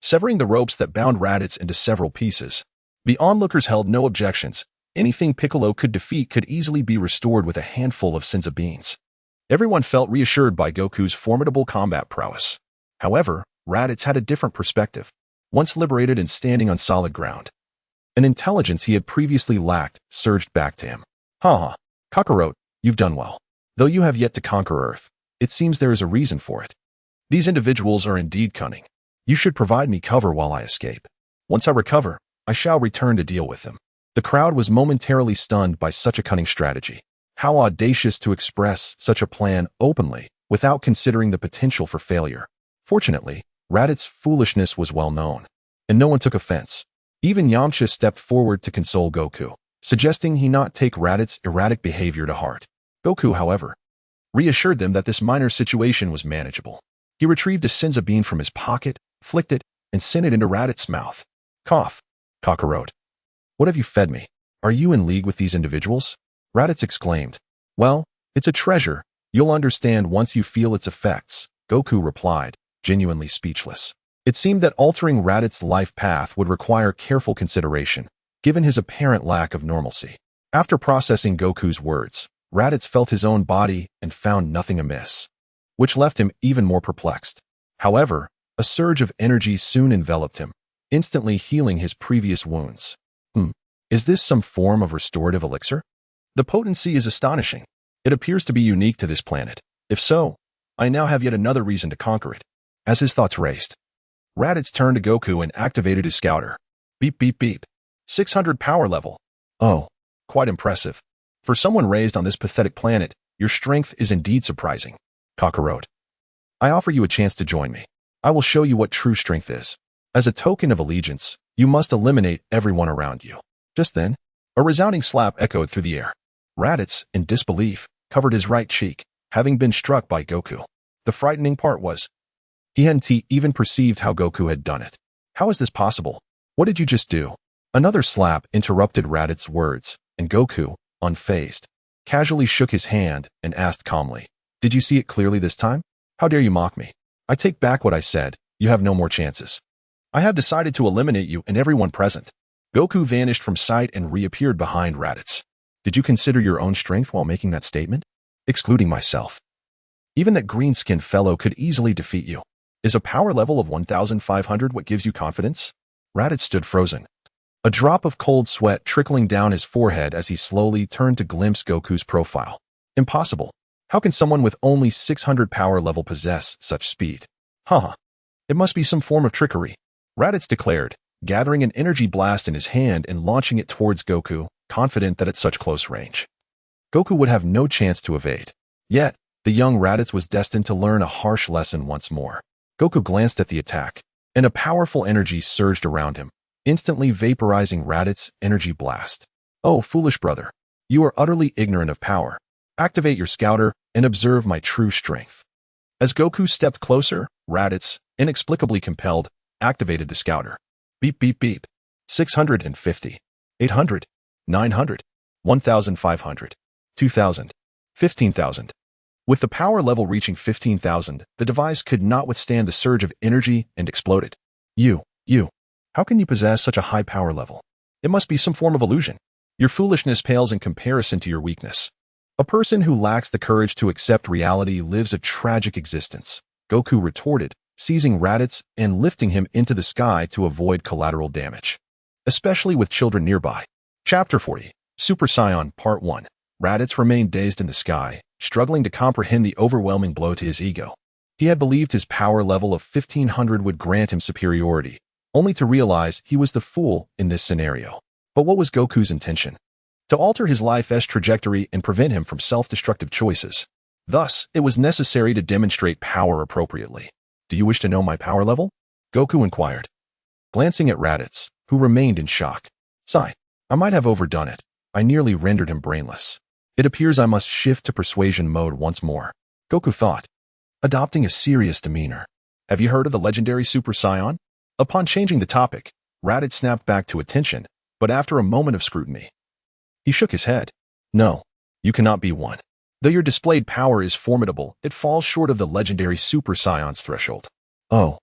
severing the ropes that bound Raditz into several pieces. The onlookers held no objections. Anything Piccolo could defeat could easily be restored with a handful of senzu beans. Everyone felt reassured by Goku's formidable combat prowess. However, Raditz had a different perspective. Once liberated and standing on solid ground, an intelligence he had previously lacked surged back to him. Haha, Kakarot, you've done well. Though you have yet to conquer Earth, it seems there is a reason for it. These individuals are indeed cunning. You should provide me cover while I escape. Once I recover, I shall return to deal with them. The crowd was momentarily stunned by such a cunning strategy. How audacious to express such a plan openly, without considering the potential for failure. Fortunately, Raditz's foolishness was well known, and no one took offense. Even Yamcha stepped forward to console Goku, suggesting he not take Raditz's erratic behavior to heart. Goku, however, reassured them that this minor situation was manageable. He retrieved a senzu bean from his pocket, flicked it, and sent it into Raditz's mouth. Cough. Kakarot. What have you fed me? Are you in league with these individuals? Raditz exclaimed. Well, it's a treasure. You'll understand once you feel its effects, Goku replied, genuinely speechless. It seemed that altering Raditz's life path would require careful consideration, given his apparent lack of normalcy. After processing Goku's words, Raditz felt his own body and found nothing amiss, which left him even more perplexed. However, a surge of energy soon enveloped him, instantly healing his previous wounds. Is this some form of restorative elixir? The potency is astonishing. It appears to be unique to this planet. If so, I now have yet another reason to conquer it. As his thoughts raced, Raditz turned to Goku and activated his scouter. Beep, beep, beep. 600 power level. Oh, quite impressive. For someone raised on this pathetic planet, your strength is indeed surprising. Kakarot. I offer you a chance to join me. I will show you what true strength is. As a token of allegiance, you must eliminate everyone around you. Just then, a resounding slap echoed through the air. Raditz, in disbelief, covered his right cheek, having been struck by Goku. The frightening part was, he hadn't even perceived how Goku had done it. How is this possible? What did you just do? Another slap interrupted Raditz's words, and Goku, unfazed, casually shook his hand and asked calmly, Did you see it clearly this time? How dare you mock me? I take back what I said. You have no more chances. I have decided to eliminate you and everyone present. Goku vanished from sight and reappeared behind Raditz. Did you consider your own strength while making that statement? Excluding myself. Even that green-skinned fellow could easily defeat you. Is a power level of 1,500 what gives you confidence? Raditz stood frozen, a drop of cold sweat trickling down his forehead as he slowly turned to glimpse Goku's profile. Impossible. How can someone with only 600 power level possess such speed? Haha. It must be some form of trickery, Raditz declared, gathering an energy blast in his hand and launching it towards Goku, confident that at such close range, Goku would have no chance to evade. Yet, the young Raditz was destined to learn a harsh lesson once more. Goku glanced at the attack, and a powerful energy surged around him, instantly vaporizing Raditz's energy blast. Oh, foolish brother. You are utterly ignorant of power. Activate your scouter and observe my true strength. As Goku stepped closer, Raditz, inexplicably compelled, activated the scouter. Beep, beep, beep. 650. 800. 900. 1,500. 2,000. 15,000. With the power level reaching 15,000, the device could not withstand the surge of energy and exploded. You, how can you possess such a high power level? It must be some form of illusion. Your foolishness pales in comparison to your weakness. A person who lacks the courage to accept reality lives a tragic existence, Goku retorted, seizing Raditz and lifting him into the sky to avoid collateral damage. Especially with children nearby. Chapter 40, Super Saiyan Part 1. Raditz remained dazed in the sky, struggling to comprehend the overwhelming blow to his ego. He had believed his power level of 1,500 would grant him superiority, only to realize he was the fool in this scenario. But what was Goku's intention? To alter his life's trajectory and prevent him from self-destructive choices. Thus, it was necessary to demonstrate power appropriately. Do you wish to know my power level? Goku inquired, glancing at Raditz, who remained in shock. Sigh, I might have overdone it. I nearly rendered him brainless. It appears I must shift to persuasion mode once more, Goku thought, adopting a serious demeanor. Have you heard of the legendary Super Saiyan? Upon changing the topic, Raditz snapped back to attention, but after a moment of scrutiny, he shook his head. No, you cannot be one. Though your displayed power is formidable, it falls short of the legendary Super Saiyan's threshold. Oh,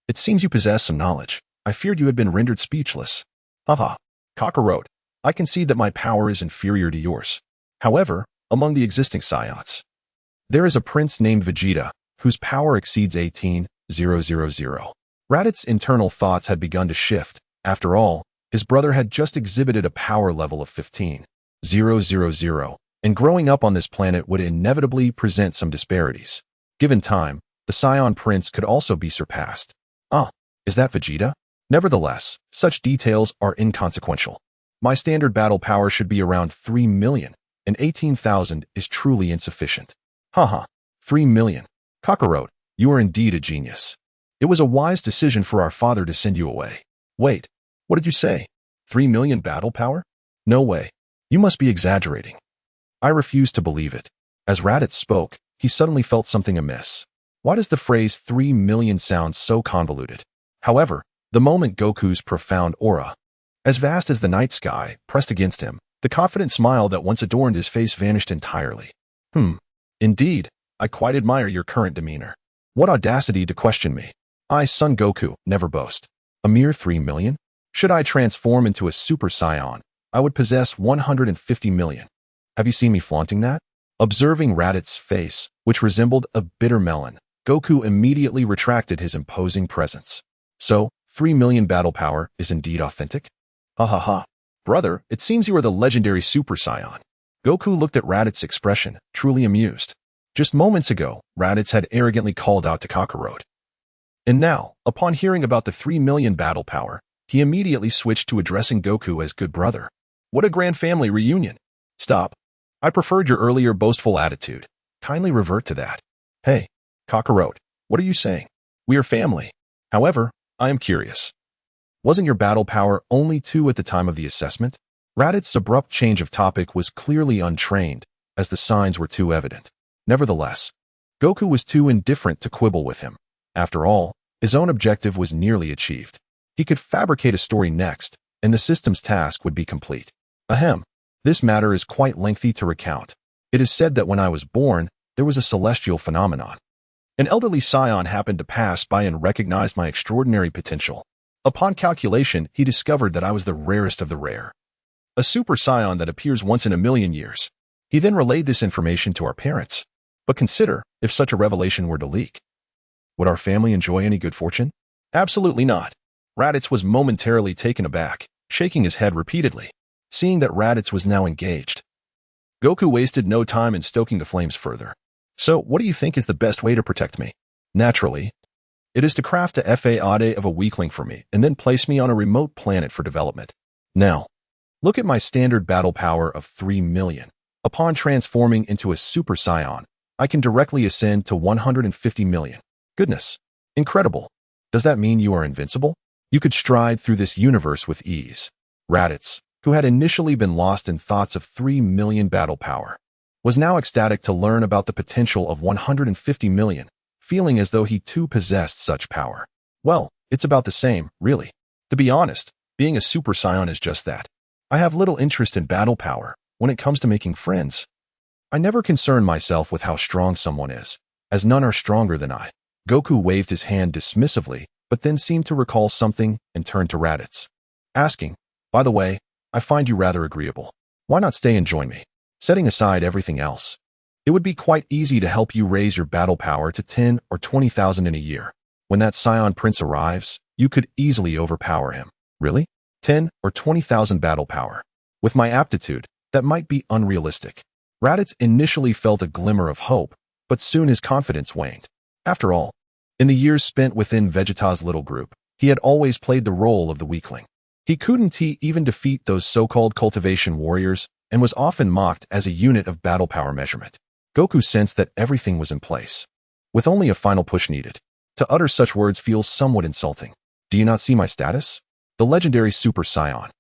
it seems you possess some knowledge. I feared you had been rendered speechless. Haha, Kakarot, I concede that my power is inferior to yours. However, among the existing Saiyans, there is a prince named Vegeta, whose power exceeds 18,000. Raditz's internal thoughts had begun to shift. After all, his brother had just exhibited a power level of 15,000, and growing up on this planet would inevitably present some disparities. Given time, the Saiyan prince could also be surpassed. Ah, is that Vegeta? Nevertheless, such details are inconsequential. My standard battle power should be around 3 million, and 18,000 is truly insufficient. Haha, 3 million. Kakarot, you are indeed a genius. It was a wise decision for our father to send you away. Wait, what did you say? 3 million battle power? No way. You must be exaggerating. I refused to believe it. As Raditz spoke, he suddenly felt something amiss. Why does the phrase 3 million sound so convoluted? However, the moment Goku's profound aura, as vast as the night sky, pressed against him, the confident smile that once adorned his face vanished entirely. Indeed, I quite admire your current demeanor. What audacity to question me. I, Son Goku, never boast. A mere 3 million? Should I transform into a Super Saiyan, I would possess 150 million. Have you seen me flaunting that? Observing Raditz's face, which resembled a bitter melon, Goku immediately retracted his imposing presence. So, 3 million battle power is indeed authentic? Ha ha ha. Brother, it seems you are the legendary Super Saiyan. Goku looked at Raditz's expression, truly amused. Just moments ago, Raditz had arrogantly called out to Kakarot. And now, upon hearing about the 3 million battle power, he immediately switched to addressing Goku as good brother. What a grand family reunion. Stop. I preferred your earlier boastful attitude. Kindly revert to that. Hey, Kakarot, what are you saying? We are family. However, I am curious. Wasn't your battle power only 2 at the time of the assessment? Raditz's abrupt change of topic was clearly untrained, as the signs were too evident. Nevertheless, Goku was too indifferent to quibble with him. After all, his own objective was nearly achieved. He could fabricate a story next, and the system's task would be complete. Ahem. This matter is quite lengthy to recount. It is said that when I was born, there was a celestial phenomenon. An elderly Saiyan happened to pass by and recognized my extraordinary potential. Upon calculation, he discovered that I was the rarest of the rare. A Super Saiyan that appears once in a million years. He then relayed this information to our parents. But consider, if such a revelation were to leak. Would our family enjoy any good fortune? Absolutely not. Raditz was momentarily taken aback, shaking his head repeatedly, seeing that Raditz was now engaged. Goku wasted no time in stoking the flames further. So, what do you think is the best way to protect me? Naturally, it is to craft a fade of a weakling for me and then place me on a remote planet for development. Now, look at my standard battle power of 3 million. Upon transforming into a Super Saiyan, I can directly ascend to 150 million. Goodness. Incredible. Does that mean you are invincible? You could stride through this universe with ease. Raditz, who had initially been lost in thoughts of 3 million battle power, was now ecstatic to learn about the potential of 150 million, feeling as though he too possessed such power. Well, it's about the same, really. To be honest, being a Super Saiyan is just that. I have little interest in battle power when it comes to making friends. I never concern myself with how strong someone is, as none are stronger than I. Goku waved his hand dismissively, but then seemed to recall something and turned to Raditz, asking, by the way, I find you rather agreeable. Why not stay and join me? Setting aside everything else, it would be quite easy to help you raise your battle power to 10 or 20,000 in a year. When that Saiyan Prince arrives, you could easily overpower him. Really? 10 or 20,000 battle power. With my aptitude, that might be unrealistic. Raditz initially felt a glimmer of hope, but soon his confidence waned. After all, in the years spent within Vegeta's little group, he had always played the role of the weakling. He couldn't even defeat those so-called cultivation warriors and was often mocked as a unit of battle power measurement. Goku sensed that everything was in place, with only a final push needed. To utter such words feels somewhat insulting. Do you not see my status? The legendary Super Saiyan.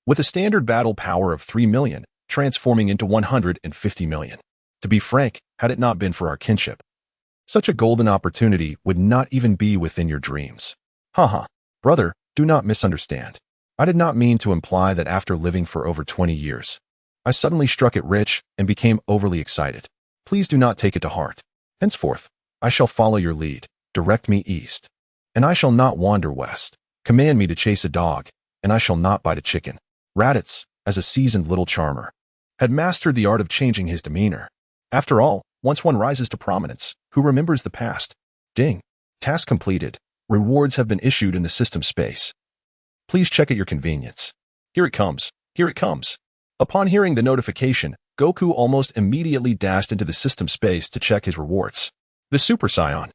With a standard battle power of 3 million, transforming into 150 million. To be frank, had it not been for our kinship, such a golden opportunity would not even be within your dreams. Haha. Brother, do not misunderstand. I did not mean to imply that after living for over 20 years, I suddenly struck it rich and became overly excited. Please do not take it to heart. Henceforth, I shall follow your lead, direct me east, and I shall not wander west. Command me to chase a dog, and I shall not bite a chicken. Raditz, as a seasoned little charmer, had mastered the art of changing his demeanor. After all, once one rises to prominence, who remembers the past? Ding. Task completed. Rewards have been issued in the system space. Please check at your convenience. Here it comes. Here it comes. Upon hearing the notification, Goku almost immediately dashed into the system space to check his rewards. The Super Saiyan.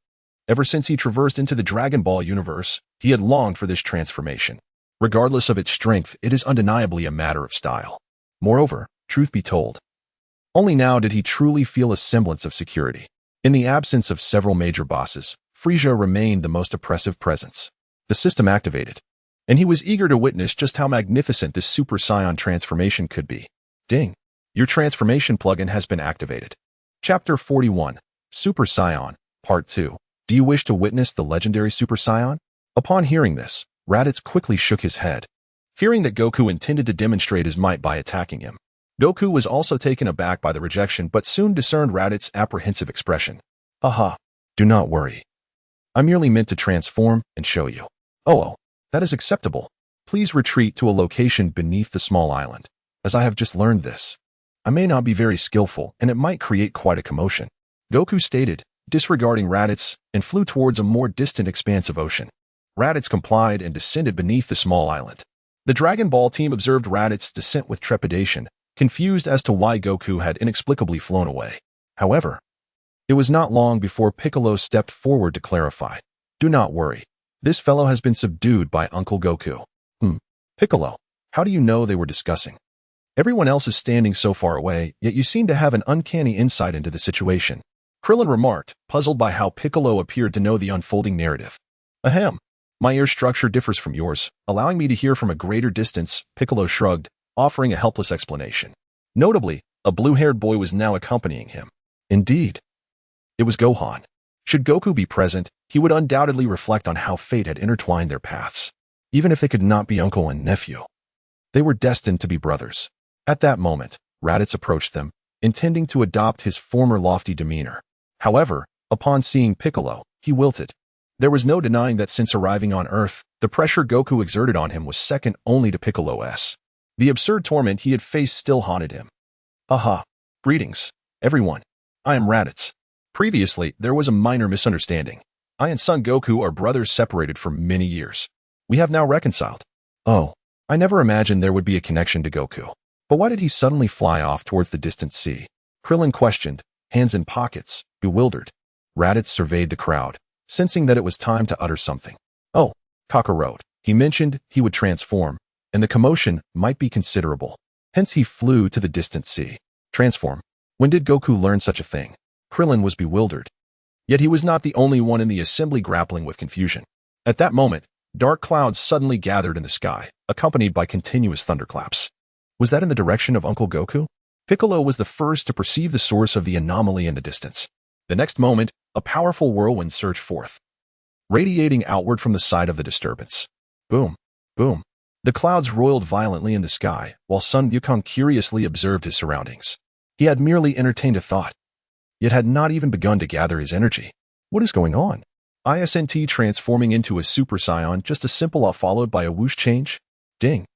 Ever since he traversed into the Dragon Ball universe, he had longed for this transformation. Regardless of its strength, it is undeniably a matter of style. Moreover, truth be told, only now did he truly feel a semblance of security. In the absence of several major bosses, Frieza remained the most oppressive presence. The system activated, and he was eager to witness just how magnificent this Super Saiyan transformation could be. Ding. Your transformation plugin has been activated. Chapter 41. Super Saiyan, Part 2. Do you wish to witness the legendary Super Saiyan? Upon hearing this, Raditz quickly shook his head, fearing that Goku intended to demonstrate his might by attacking him. Goku was also taken aback by the rejection but soon discerned Raditz's apprehensive expression. Haha. Do not worry. I merely meant to transform and show you. Oh, that is acceptable. Please retreat to a location beneath the small island, as I have just learned this. I may not be very skillful, and it might create quite a commotion. Goku stated, disregarding Raditz, and flew towards a more distant expanse of ocean. Raditz complied and descended beneath the small island. The Dragon Ball team observed Raditz's descent with trepidation, confused as to why Goku had inexplicably flown away. However, it was not long before Piccolo stepped forward to clarify. Do not worry. This fellow has been subdued by Uncle Goku. Piccolo, how do you know they were discussing? Everyone else is standing so far away, yet you seem to have an uncanny insight into the situation. Krillin remarked, puzzled by how Piccolo appeared to know the unfolding narrative. Ahem. My ear structure differs from yours, allowing me to hear from a greater distance, Piccolo shrugged, offering a helpless explanation. Notably, a blue-haired boy was now accompanying him. Indeed. It was Gohan. Should Goku be present, he would undoubtedly reflect on how fate had intertwined their paths. Even if they could not be uncle and nephew, they were destined to be brothers. At that moment, Raditz approached them, intending to adopt his former lofty demeanor. However, upon seeing Piccolo, he wilted. There was no denying that since arriving on Earth, the pressure Goku exerted on him was second only to Piccolo's. The absurd torment he had faced still haunted him. Aha. Greetings, everyone. I am Raditz. Previously, there was a minor misunderstanding. I and Son Goku are brothers separated for many years. We have now reconciled. Oh, I never imagined there would be a connection to Goku. But why did he suddenly fly off towards the distant sea? Krillin questioned, hands in pockets, bewildered. Raditz surveyed the crowd, sensing that it was time to utter something. Oh, Kakarot. He mentioned he would transform, and the commotion might be considerable. Hence he flew to the distant sea. Transform. When did Goku learn such a thing? Krillin was bewildered. Yet he was not the only one in the assembly grappling with confusion. At that moment, dark clouds suddenly gathered in the sky, accompanied by continuous thunderclaps. Was that in the direction of Uncle Goku? Piccolo was the first to perceive the source of the anomaly in the distance. The next moment, a powerful whirlwind surged forth, radiating outward from the side of the disturbance. Boom, boom. The clouds roiled violently in the sky, while Son Wukong curiously observed his surroundings. He had merely entertained a thought, yet had not even begun to gather his energy. What is going on? ISNT transforming into a Super Saiyan, just a simple followed by a whoosh change? Ding.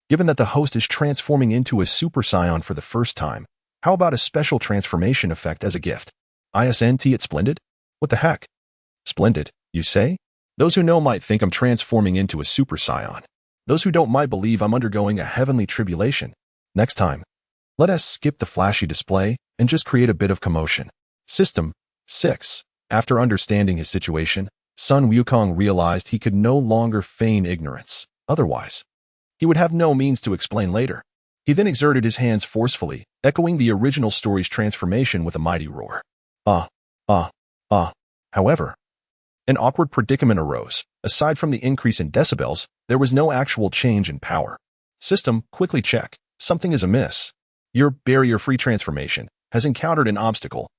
Given that the host is transforming into a Super Saiyan for the first time, how about a special transformation effect as a gift? ISNT it splendid? What the heck? Splendid, you say? Those who know might think I'm transforming into a Super Saiyan. Those who don't might believe I'm undergoing a heavenly tribulation. Next time, let us skip the flashy display and just create a bit of commotion. System 6. After understanding his situation, Son Wukong realized he could no longer feign ignorance. Otherwise, he would have no means to explain later. He then exerted his hands forcefully, echoing the original story's transformation with a mighty roar. However, an awkward predicament arose. Aside from the increase in decibels, there was no actual change in power. System, quickly check. Something is amiss. Your barrier-free transformation has encountered an obstacle.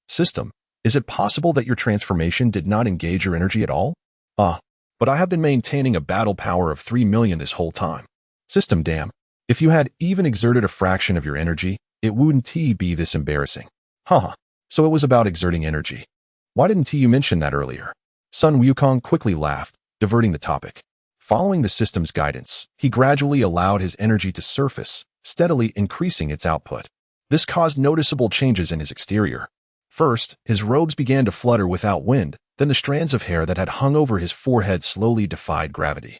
System, is it possible that your transformation did not engage your energy at all? But I have been maintaining a battle power of 3 million this whole time. System, damn. If you had even exerted a fraction of your energy, it wouldn't be this embarrassing. So it was about exerting energy. Why didn't you mention that earlier? Son Wukong quickly laughed, diverting the topic. Following the system's guidance, he gradually allowed his energy to surface, steadily increasing its output. This caused noticeable changes in his exterior. First, his robes began to flutter without wind, then the strands of hair that had hung over his forehead slowly defied gravity,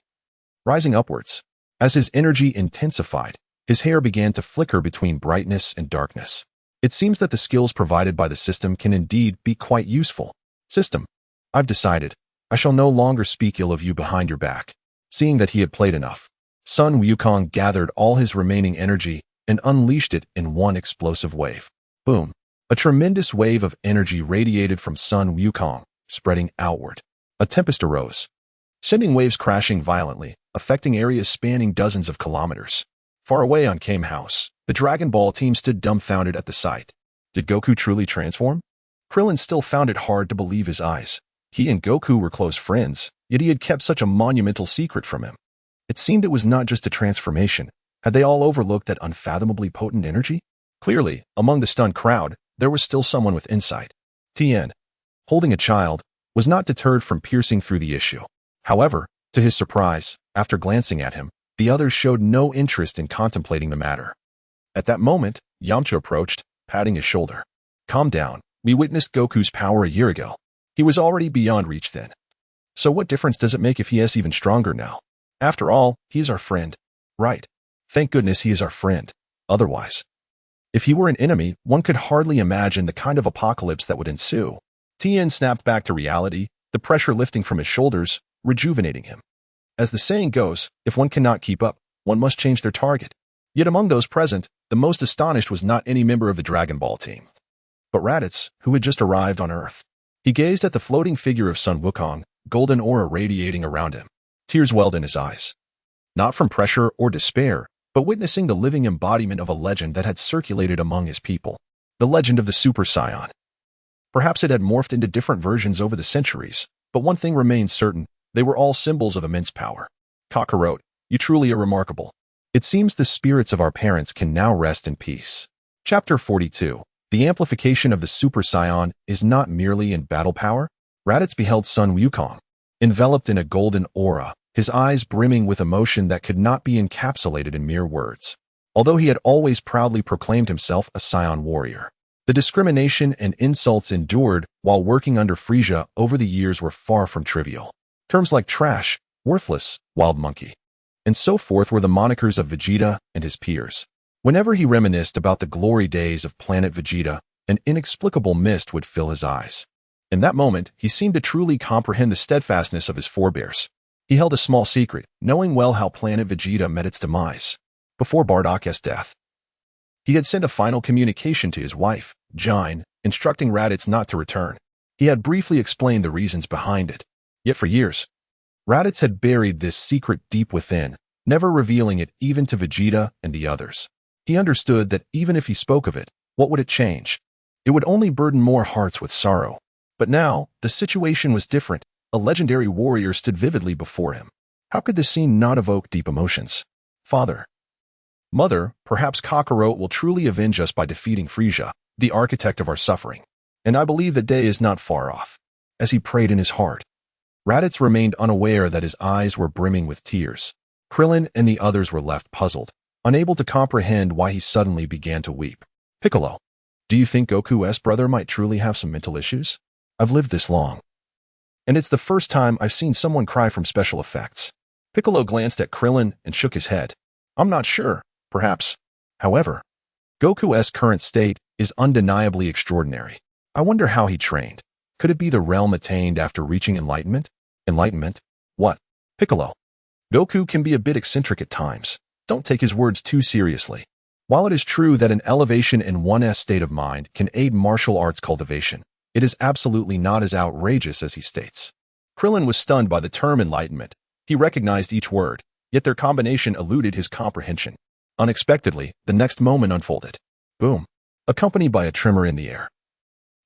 rising upwards. As his energy intensified, his hair began to flicker between brightness and darkness. It seems that the skills provided by the system can indeed be quite useful. System, I've decided. I shall no longer speak ill of you behind your back. Seeing that he had played enough, Son Wukong gathered all his remaining energy and unleashed it in one explosive wave. Boom. A tremendous wave of energy radiated from Son Wukong, spreading outward. A tempest arose, sending waves crashing violently, affecting areas spanning dozens of kilometers. Far away on Kame House, The Dragon Ball team stood dumbfounded at the sight. Did Goku truly transform? Krillin still found it hard to believe his eyes. He and Goku were close friends, yet he had kept such a monumental secret from him. It seemed it was not just a transformation. Had they all overlooked that unfathomably potent energy? Clearly, among the stunned crowd, there was still someone with insight. Tien, holding a child, was not deterred from piercing through the issue. However, to his surprise, after glancing at him, the others showed no interest in contemplating the matter. At that moment, Yamcha approached, patting his shoulder. Calm down, we witnessed Goku's power a year ago. He was already beyond reach then. So what difference does it make if he is even stronger now? After all, he is our friend. Right. Thank goodness he is our friend. Otherwise, if he were an enemy, one could hardly imagine the kind of apocalypse that would ensue. Tien snapped back to reality, the pressure lifting from his shoulders, rejuvenating him. As the saying goes, if one cannot keep up, one must change their target. Yet among those present, the most astonished was not any member of the Dragon Ball team, but Raditz, who had just arrived on Earth. He gazed at the floating figure of Son Wukong, golden aura radiating around him. Tears welled in his eyes. Not from pressure or despair, but witnessing the living embodiment of a legend that had circulated among his people. The legend of the Super Saiyan. Perhaps it had morphed into different versions over the centuries, but one thing remained certain, they were all symbols of immense power. Kakarot, you truly are remarkable. It seems the spirits of our parents can now rest in peace. Chapter 42. The amplification of the Super Saiyan is not merely in battle power. Raditz beheld Son Wukong, enveloped in a golden aura, his eyes brimming with emotion that could not be encapsulated in mere words. Although he had always proudly proclaimed himself a Saiyan warrior, the discrimination and insults endured while working under Frieza over the years were far from trivial. Terms like trash, worthless, wild monkey, and so forth were the monikers of Vegeta and his peers. Whenever he reminisced about the glory days of planet Vegeta, an inexplicable mist would fill his eyes. In that moment, he seemed to truly comprehend the steadfastness of his forebears. He held a small secret, knowing well how planet Vegeta met its demise. Before Bardock's death, he had sent a final communication to his wife, Jine, instructing Raditz not to return. He had briefly explained the reasons behind it. Yet for years, Raditz had buried this secret deep within, never revealing it even to Vegeta and the others. He understood that even if he spoke of it, what would it change? It would only burden more hearts with sorrow. But now, the situation was different. A legendary warrior stood vividly before him. How could this scene not evoke deep emotions? Father. Mother, perhaps Kakarot will truly avenge us by defeating Frieza, the architect of our suffering. And I believe the day is not far off. As he prayed in his heart, Raditz remained unaware that his eyes were brimming with tears. Krillin and the others were left puzzled, unable to comprehend why he suddenly began to weep. Piccolo, do you think Goku's brother might truly have some mental issues? I've lived this long, and it's the first time I've seen someone cry from special effects. Piccolo glanced at Krillin and shook his head. I'm not sure, perhaps. However, Goku's current state is undeniably extraordinary. I wonder how he trained. Could it be the realm attained after reaching enlightenment? Enlightenment? What? Piccolo. Goku can be a bit eccentric at times. Don't take his words too seriously. While it is true that an elevation in one's state of mind can aid martial arts cultivation, it is absolutely not as outrageous as he states. Krillin was stunned by the term enlightenment. He recognized each word, yet their combination eluded his comprehension. Unexpectedly, the next moment unfolded. Boom. Accompanied by a tremor in the air.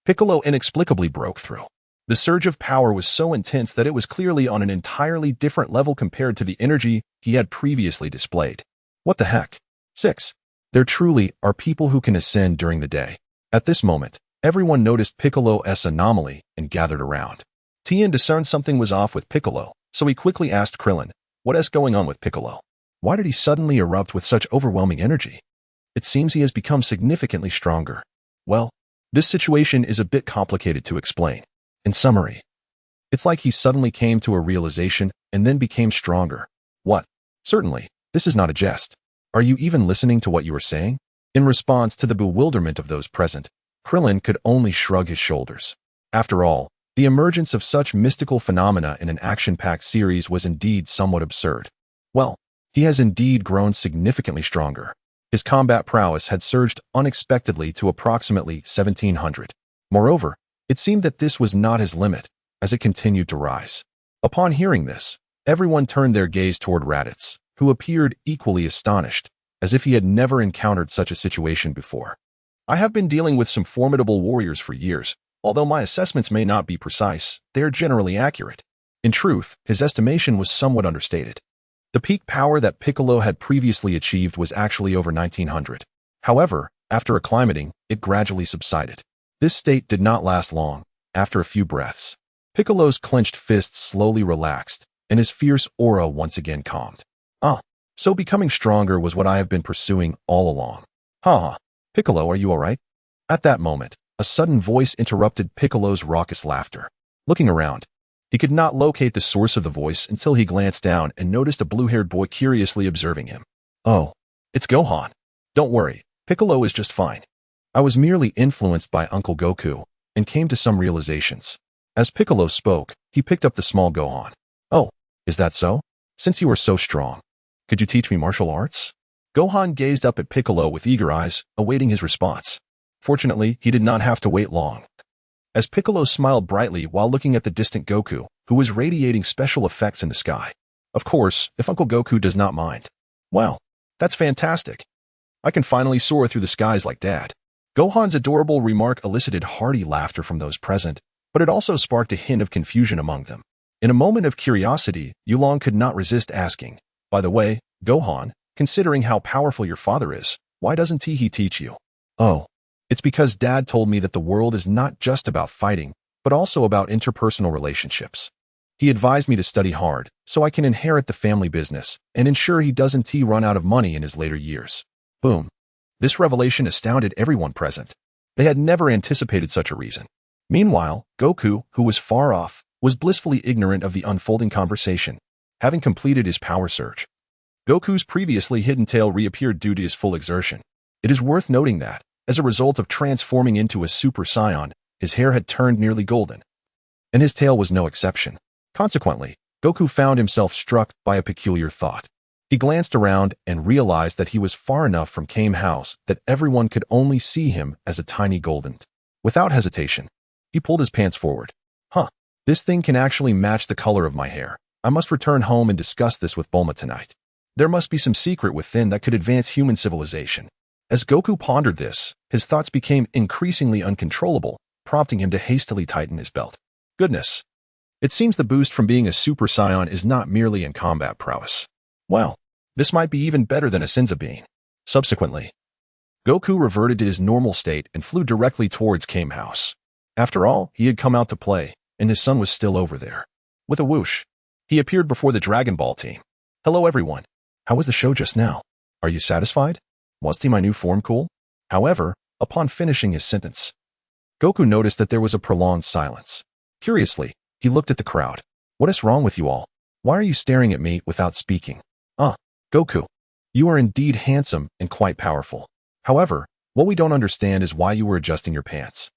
Piccolo inexplicably broke through. The surge of power was so intense that it was clearly on an entirely different level compared to the energy he had previously displayed. What the heck? 6. There truly are people who can ascend during the day. At this moment, everyone noticed Piccolo's anomaly and gathered around. Tien discerned something was off with Piccolo, so he quickly asked Krillin, what is going on with Piccolo? Why did he suddenly erupt with such overwhelming energy? It seems he has become significantly stronger. Well, this situation is a bit complicated to explain. In summary, it's like he suddenly came to a realization and then became stronger. What? Certainly, this is not a jest. Are you even listening to what you are saying? In response to the bewilderment of those present, Krillin could only shrug his shoulders. After all, the emergence of such mystical phenomena in an action-packed series was indeed somewhat absurd. Well, he has indeed grown significantly stronger. His combat prowess had surged unexpectedly to approximately 1700. Moreover, it seemed that this was not his limit, as it continued to rise. Upon hearing this, everyone turned their gaze toward Raditz, who appeared equally astonished. as if he had never encountered such a situation before. I have been dealing with some formidable warriors for years. Although my assessments may not be precise, they are generally accurate. In truth, his estimation was somewhat understated. The peak power that Piccolo had previously achieved was actually over 1900. However, after acclimating, it gradually subsided. This state did not last long. After a few breaths, Piccolo's clenched fists slowly relaxed, and his fierce aura once again calmed. So becoming stronger was what I have been pursuing all along. Haha. Piccolo, are you alright? At that moment, a sudden voice interrupted Piccolo's raucous laughter. Looking around, he could not locate the source of the voice until he glanced down and noticed a blue-haired boy curiously observing him. Oh, it's Gohan. Don't worry, Piccolo is just fine. I was merely influenced by Uncle Goku and came to some realizations. As Piccolo spoke, he picked up the small Gohan. Oh, is that so? Since you are so strong, could you teach me martial arts? Gohan gazed up at Piccolo with eager eyes, awaiting his response. Fortunately, he did not have to wait long, as Piccolo smiled brightly while looking at the distant Goku, who was radiating special effects in the sky. Of course, if Uncle Goku does not mind. Wow, that's fantastic. I can finally soar through the skies like Dad. Gohan's adorable remark elicited hearty laughter from those present, but it also sparked a hint of confusion among them. In a moment of curiosity, Yulong could not resist asking, by the way, Gohan, considering how powerful your father is, why doesn't he teach you? Oh, it's because Dad told me that the world is not just about fighting, but also about interpersonal relationships. He advised me to study hard, so I can inherit the family business and ensure he doesn't run out of money in his later years. Boom. This revelation astounded everyone present. They had never anticipated such a reason. Meanwhile, Goku, who was far off, was blissfully ignorant of the unfolding conversation, having completed his power surge. Goku's previously hidden tail reappeared due to his full exertion. It is worth noting that, as a result of transforming into a Super Saiyan, his hair had turned nearly golden, and his tail was no exception. Consequently, Goku found himself struck by a peculiar thought. He glanced around and realized that he was far enough from Kame House that everyone could only see him as a tiny golden. Without hesitation, he pulled his pants forward. This thing can actually match the color of my hair. I must return home and discuss this with Bulma tonight. There must be some secret within that could advance human civilization. As Goku pondered this, his thoughts became increasingly uncontrollable, prompting him to hastily tighten his belt. Goodness. It seems the boost from being a Super Saiyan is not merely in combat prowess. Well, this might be even better than a Senzu bean. Subsequently, Goku reverted to his normal state and flew directly towards Kame House. After all, he had come out to play, and his son was still over there. With a whoosh, he appeared before the Dragon Ball team. Hello everyone. How was the show just now? Are you satisfied? Was my new form cool? However, upon finishing his sentence, Goku noticed that there was a prolonged silence. Curiously, he looked at the crowd. What is wrong with you all? Why are you staring at me without speaking? Goku, you are indeed handsome and quite powerful. However, what we don't understand is why you were adjusting your pants.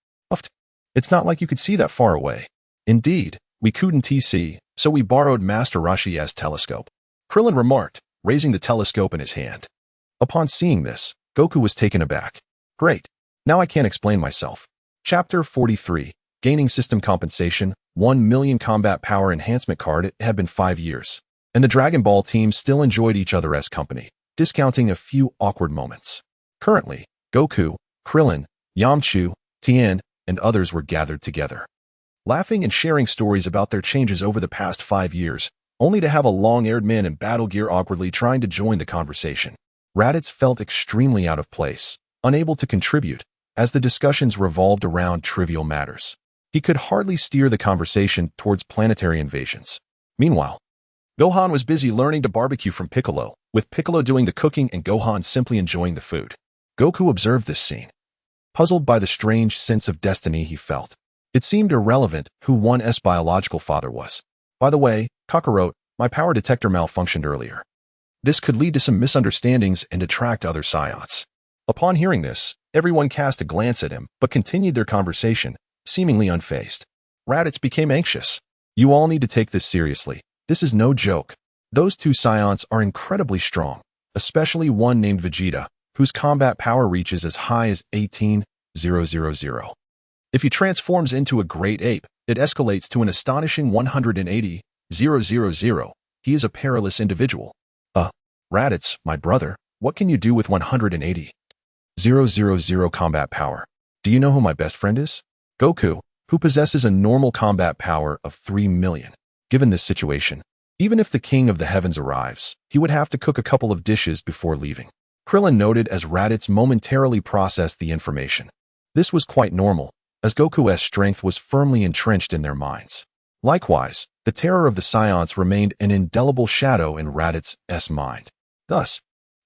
It's not like you could see that far away. Indeed, we couldn't see, so we borrowed Master Rashi's telescope. Krillin remarked, raising the telescope in his hand. Upon seeing this, Goku was taken aback. Great. Now I can't explain myself. Chapter 43. Gaining System Compensation, 1 million Combat Power Enhancement Card. It had been 5 years, and the Dragon Ball team still enjoyed each other as company, discounting a few awkward moments. Currently, Goku, Krillin, Yamcha, Tien, and others were gathered together, laughing and sharing stories about their changes over the past 5 years, only to have a long-haired man in battle gear awkwardly trying to join the conversation. Raditz felt extremely out of place, unable to contribute, as the discussions revolved around trivial matters. He could hardly steer the conversation towards planetary invasions. Meanwhile, Gohan was busy learning to barbecue from Piccolo, with Piccolo doing the cooking and Gohan simply enjoying the food. Goku observed this scene, puzzled by the strange sense of destiny he felt. It seemed irrelevant who one's biological father was. By the way, Kakarot, my power detector malfunctioned earlier. This could lead to some misunderstandings and attract other Saiyans. Upon hearing this, everyone cast a glance at him, but continued their conversation, seemingly unfazed. Raditz became anxious. You all need to take this seriously. This is no joke. Those two Saiyans are incredibly strong, especially one named Vegeta, whose combat power reaches as high as 18,000. If he transforms into a great ape, it escalates to an astonishing 180,000. He is a perilous individual. Raditz, my brother, What can you do with 180,000 combat power? Do you know who my best friend is? Goku, who possesses a normal combat power of 3 million. Given this situation, even if the King of the Heavens arrives, he would have to cook a couple of dishes before leaving. Krillin noted as Raditz momentarily processed the information. This was quite normal, as Goku's strength was firmly entrenched in their minds. Likewise, the terror of the Saiyans remained an indelible shadow in Raditz's mind. Thus,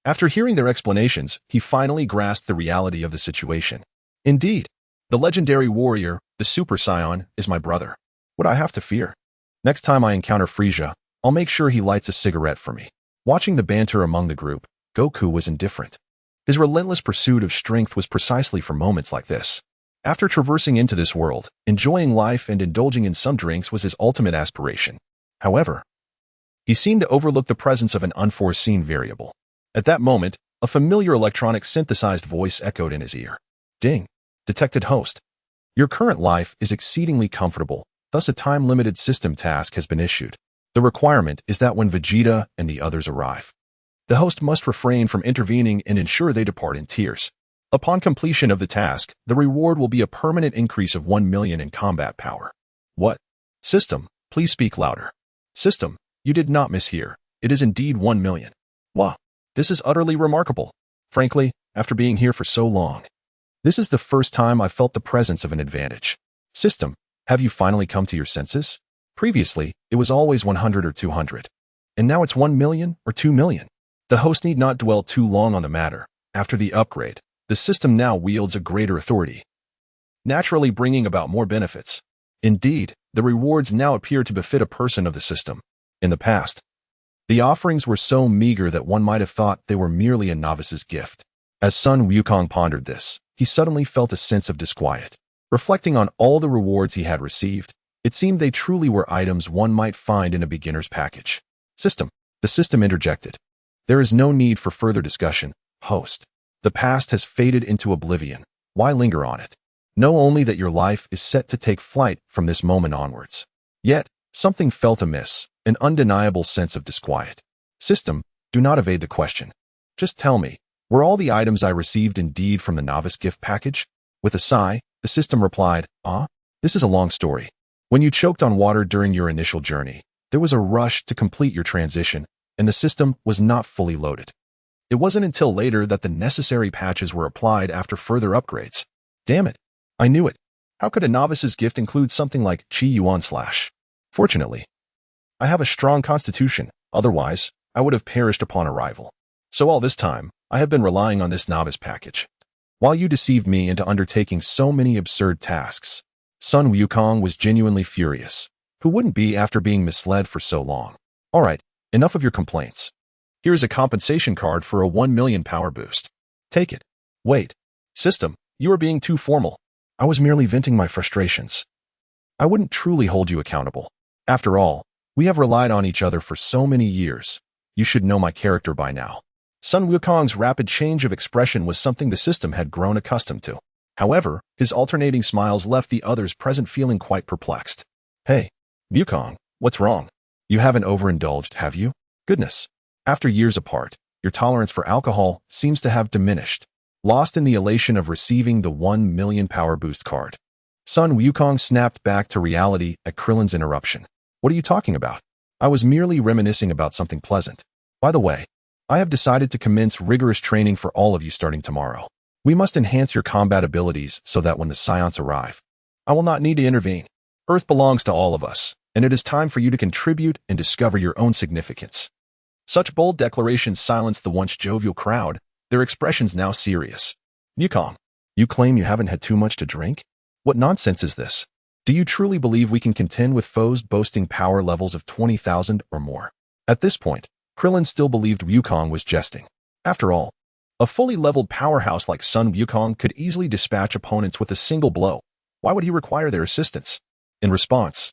after hearing their explanations, he finally grasped the reality of the situation. Indeed, the legendary warrior, the Super Saiyan, is my brother. What I have to fear? Next time I encounter Frieza, I'll make sure he lights a cigarette for me. Watching the banter among the group, Goku was indifferent. His relentless pursuit of strength was precisely for moments like this. After traversing into this world, enjoying life and indulging in some drinks was his ultimate aspiration. However, he seemed to overlook the presence of an unforeseen variable. At that moment, a familiar electronic synthesized voice echoed in his ear. Ding. Detected host. Your current life is exceedingly comfortable, thus a time-limited system task has been issued. The requirement is that when Vegeta and the others arrive, the host must refrain from intervening and ensure they depart in tears. Upon completion of the task, the reward will be a permanent increase of 1 million in combat power. What? System, please speak louder. System, you did not mishear. It is indeed 1 million. Wow. This is utterly remarkable. Frankly, after being here for so long, this is the first time I've felt the presence of an advantage. System, have you finally come to your senses? Previously, it was always 100 or 200. And now it's 1 million or 2 million. The host need not dwell too long on the matter. After the upgrade, the system now wields a greater authority, naturally bringing about more benefits. Indeed, the rewards now appear to befit a person of the system. In the past, the offerings were so meager that one might have thought they were merely a novice's gift. As Son Wukong pondered this, he suddenly felt a sense of disquiet. Reflecting on all the rewards he had received, it seemed they truly were items one might find in a beginner's package. System. The system interjected. There is no need for further discussion, host. The past has faded into oblivion. Why linger on it? Know only that your life is set to take flight from this moment onwards. Yet, something felt amiss, an undeniable sense of disquiet. System, do not evade the question. Just tell me, were all the items I received indeed from the novice gift package? With a sigh, the system replied, this is a long story. When you choked on water during your initial journey, there was a rush to complete your transition, and the system was not fully loaded. It wasn't until later that the necessary patches were applied after further upgrades. Damn it. I knew it. How could a novice's gift include something like Chi Yuan /? Fortunately, I have a strong constitution, otherwise, I would have perished upon arrival. So all this time, I have been relying on this novice package. While you deceived me into undertaking so many absurd tasks, Son Wukong was genuinely furious. Who wouldn't be after being misled for so long? Alright, enough of your complaints. Here's a compensation card for a 1 million power boost. Take it. Wait. System, you are being too formal. I was merely venting my frustrations. I wouldn't truly hold you accountable. After all, we have relied on each other for so many years. You should know my character by now. Son Wukong's rapid change of expression was something the system had grown accustomed to. However, his alternating smiles left the others present feeling quite perplexed. Hey, Wukong, what's wrong? You haven't overindulged, have you? Goodness. After years apart, your tolerance for alcohol seems to have diminished, lost in the elation of receiving the 1 million power boost card. Son Wukong snapped back to reality at Krillin's interruption. What are you talking about? I was merely reminiscing about something pleasant. By the way, I have decided to commence rigorous training for all of you starting tomorrow. We must enhance your combat abilities so that when the Saiyans arrive, I will not need to intervene. Earth belongs to all of us, and it is time for you to contribute and discover your own significance. Such bold declarations silenced the once jovial crowd, their expressions now serious. Wukong, you claim you haven't had too much to drink? What nonsense is this? Do you truly believe we can contend with foes boasting power levels of 20,000 or more? At this point, Krillin still believed Wukong was jesting. After all, a fully leveled powerhouse like Son Wukong could easily dispatch opponents with a single blow. Why would he require their assistance? In response,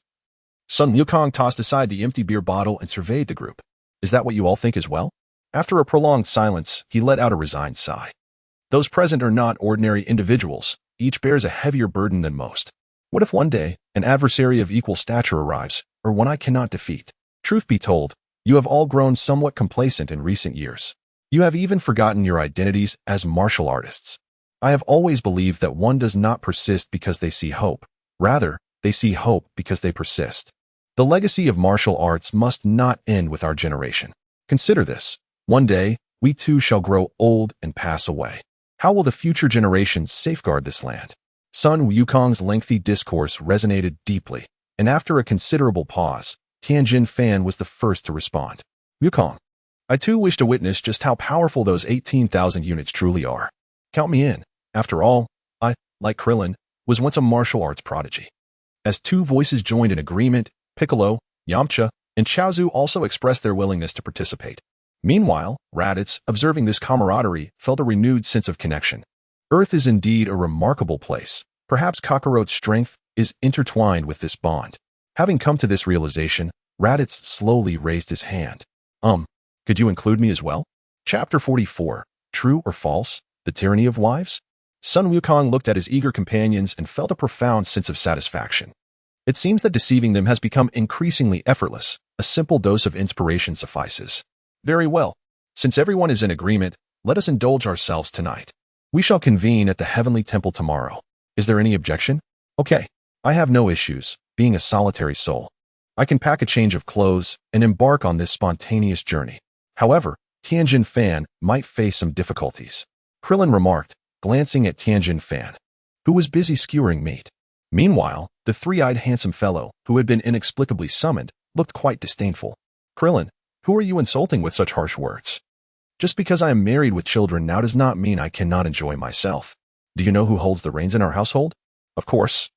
Son Wukong tossed aside the empty beer bottle and surveyed the group. Is that what you all think as well? After a prolonged silence, he let out a resigned sigh. Those present are not ordinary individuals. Each bears a heavier burden than most. What if one day, an adversary of equal stature arrives, or one I cannot defeat? Truth be told, you have all grown somewhat complacent in recent years. You have even forgotten your identities as martial artists. I have always believed that one does not persist because they see hope. Rather, they see hope because they persist. The legacy of martial arts must not end with our generation. Consider this. One day, we too shall grow old and pass away. How will the future generations safeguard this land? Son Wukong's lengthy discourse resonated deeply, and after a considerable pause, Tianjin Fan was the first to respond. Wukong, I too wish to witness just how powerful those 18,000 units truly are. Count me in. After all, I, like Krillin, was once a martial arts prodigy. As two voices joined in agreement, Piccolo, Yamcha, and Chaozu also expressed their willingness to participate. Meanwhile, Raditz, observing this camaraderie, felt a renewed sense of connection. Earth is indeed a remarkable place. Perhaps Kakarot's strength is intertwined with this bond. Having come to this realization, Raditz slowly raised his hand. Could you include me as well? Chapter 44, True or False? The Tyranny of Wives? Son Wukong looked at his eager companions and felt a profound sense of satisfaction. It seems that deceiving them has become increasingly effortless. A simple dose of inspiration suffices. Very well. Since everyone is in agreement, let us indulge ourselves tonight. We shall convene at the Heavenly Temple tomorrow. Is there any objection? Okay. I have no issues, being a solitary soul. I can pack a change of clothes and embark on this spontaneous journey. However, Tianjin Fan might face some difficulties. Krillin remarked, glancing at Tianjin Fan, who was busy skewering meat. Meanwhile, the three-eyed handsome fellow, who had been inexplicably summoned, looked quite disdainful. Krillin, who are you insulting with such harsh words? Just because I am married with children now does not mean I cannot enjoy myself. Do you know who holds the reins in our household? Of course.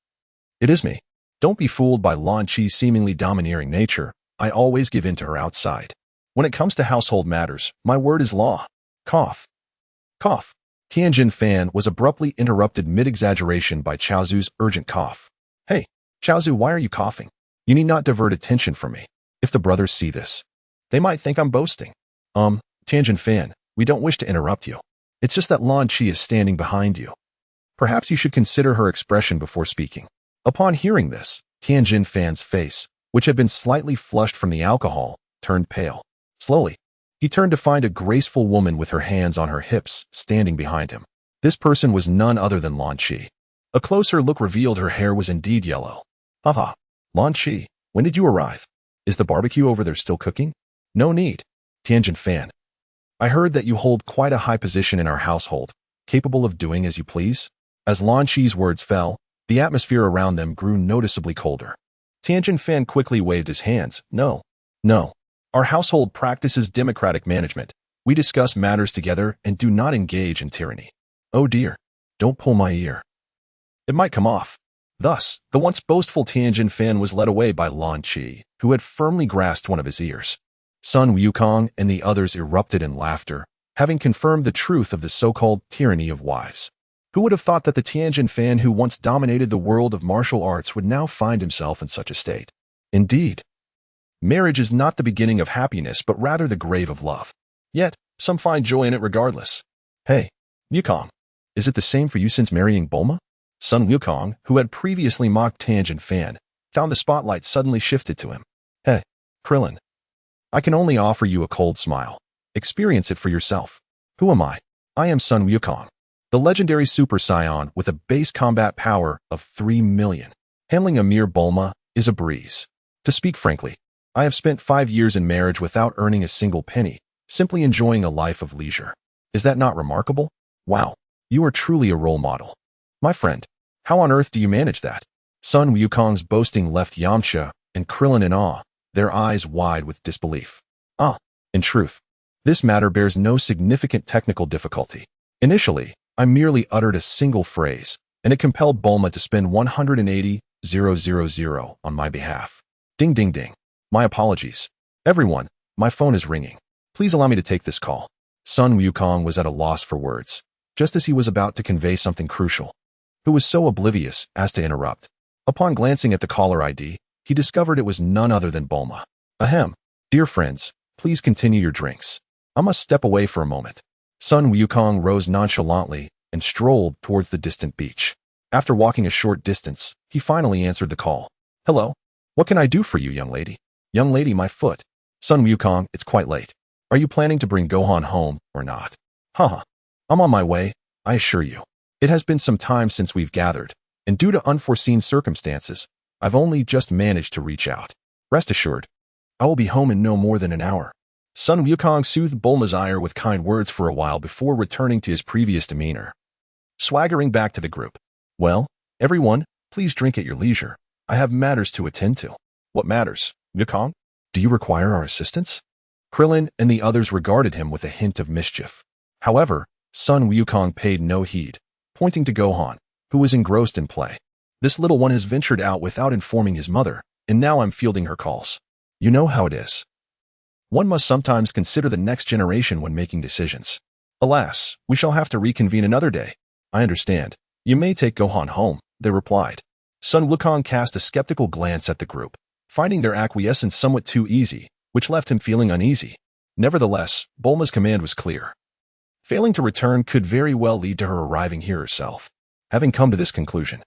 It is me. Don't be fooled by Lan-Chi's seemingly domineering nature. I always give in to her outside. When it comes to household matters, my word is law. Cough. Cough. Tianjin Fan was abruptly interrupted mid-exaggeration by Chaozu's urgent cough. Hey, Chaozu, why are you coughing? You need not divert attention from me. If the brothers see this, they might think I'm boasting. Tianjin Fan, we don't wish to interrupt you. It's just that Lan-Chi is standing behind you. Perhaps you should consider her expression before speaking. Upon hearing this, Tianjin Fan's face, which had been slightly flushed from the alcohol, turned pale. Slowly, he turned to find a graceful woman with her hands on her hips, standing behind him. This person was none other than Lan-Chi. A closer look revealed her hair was indeed yellow. Haha, Lan-Chi, when did you arrive? Is the barbecue over there still cooking? No need. Tianjin Fan, I heard that you hold quite a high position in our household, capable of doing as you please. As Lan-Chi's words fell, the atmosphere around them grew noticeably colder. Tianjin Fan quickly waved his hands. No. Our household practices democratic management. We discuss matters together and do not engage in tyranny. Oh dear, don't pull my ear. It might come off. Thus, the once boastful Tianjin Fan was led away by Lan-Chi, who had firmly grasped one of his ears. Son Wukong and the others erupted in laughter, having confirmed the truth of the so-called tyranny of wives. Who would have thought that the Tianjin Fan who once dominated the world of martial arts would now find himself in such a state? Indeed, marriage is not the beginning of happiness, but rather the grave of love. Yet, some find joy in it regardless. Hey, Wukong, is it the same for you since marrying Bulma? Son Wukong, who had previously mocked Tianjin Fan, found the spotlight suddenly shifted to him. Hey, Krillin, I can only offer you a cold smile. Experience it for yourself. Who am I? I am Son Wukong, the legendary Super Saiyan with a base combat power of 3 million. Handling a mere Bulma is a breeze. To speak frankly, I have spent 5 years in marriage without earning a single penny, simply enjoying a life of leisure. Is that not remarkable? Wow, you are truly a role model. My friend, how on earth do you manage that? Son Wukong's boasting left Yamcha and Krillin in awe, their eyes wide with disbelief. In truth, this matter bears no significant technical difficulty. Initially, I merely uttered a single phrase, and it compelled Bulma to spend 180,000 on my behalf. Ding ding ding. My apologies. Everyone, my phone is ringing. Please allow me to take this call. Son Wukong was at a loss for words, just as he was about to convey something crucial. Who was so oblivious as to interrupt? Upon glancing at the caller ID, he discovered it was none other than Bulma. Ahem. Dear friends, please continue your drinks. I must step away for a moment. Son Wukong rose nonchalantly and strolled towards the distant beach. After walking a short distance, he finally answered the call. Hello. What can I do for you, young lady? Young lady, my foot. Son Wukong, it's quite late. Are you planning to bring Gohan home or not? Haha. I'm on my way, I assure you. It has been some time since we've gathered, and due to unforeseen circumstances, I've only just managed to reach out. Rest assured, I will be home in no more than an hour. Son Wukong soothed Bulma's ire with kind words for a while before returning to his previous demeanor. Swaggering back to the group. Well, everyone, please drink at your leisure. I have matters to attend to. What matters, Wukong? Do you require our assistance? Krillin and the others regarded him with a hint of mischief. However, Son Wukong paid no heed, pointing to Gohan, who was engrossed in play. This little one has ventured out without informing his mother, and now I'm fielding her calls. You know how it is. One must sometimes consider the next generation when making decisions. Alas, we shall have to reconvene another day. I understand. You may take Gohan home, they replied. Son Wukong cast a skeptical glance at the group, finding their acquiescence somewhat too easy, which left him feeling uneasy. Nevertheless, Bulma's command was clear. Failing to return could very well lead to her arriving here herself. Having come to this conclusion,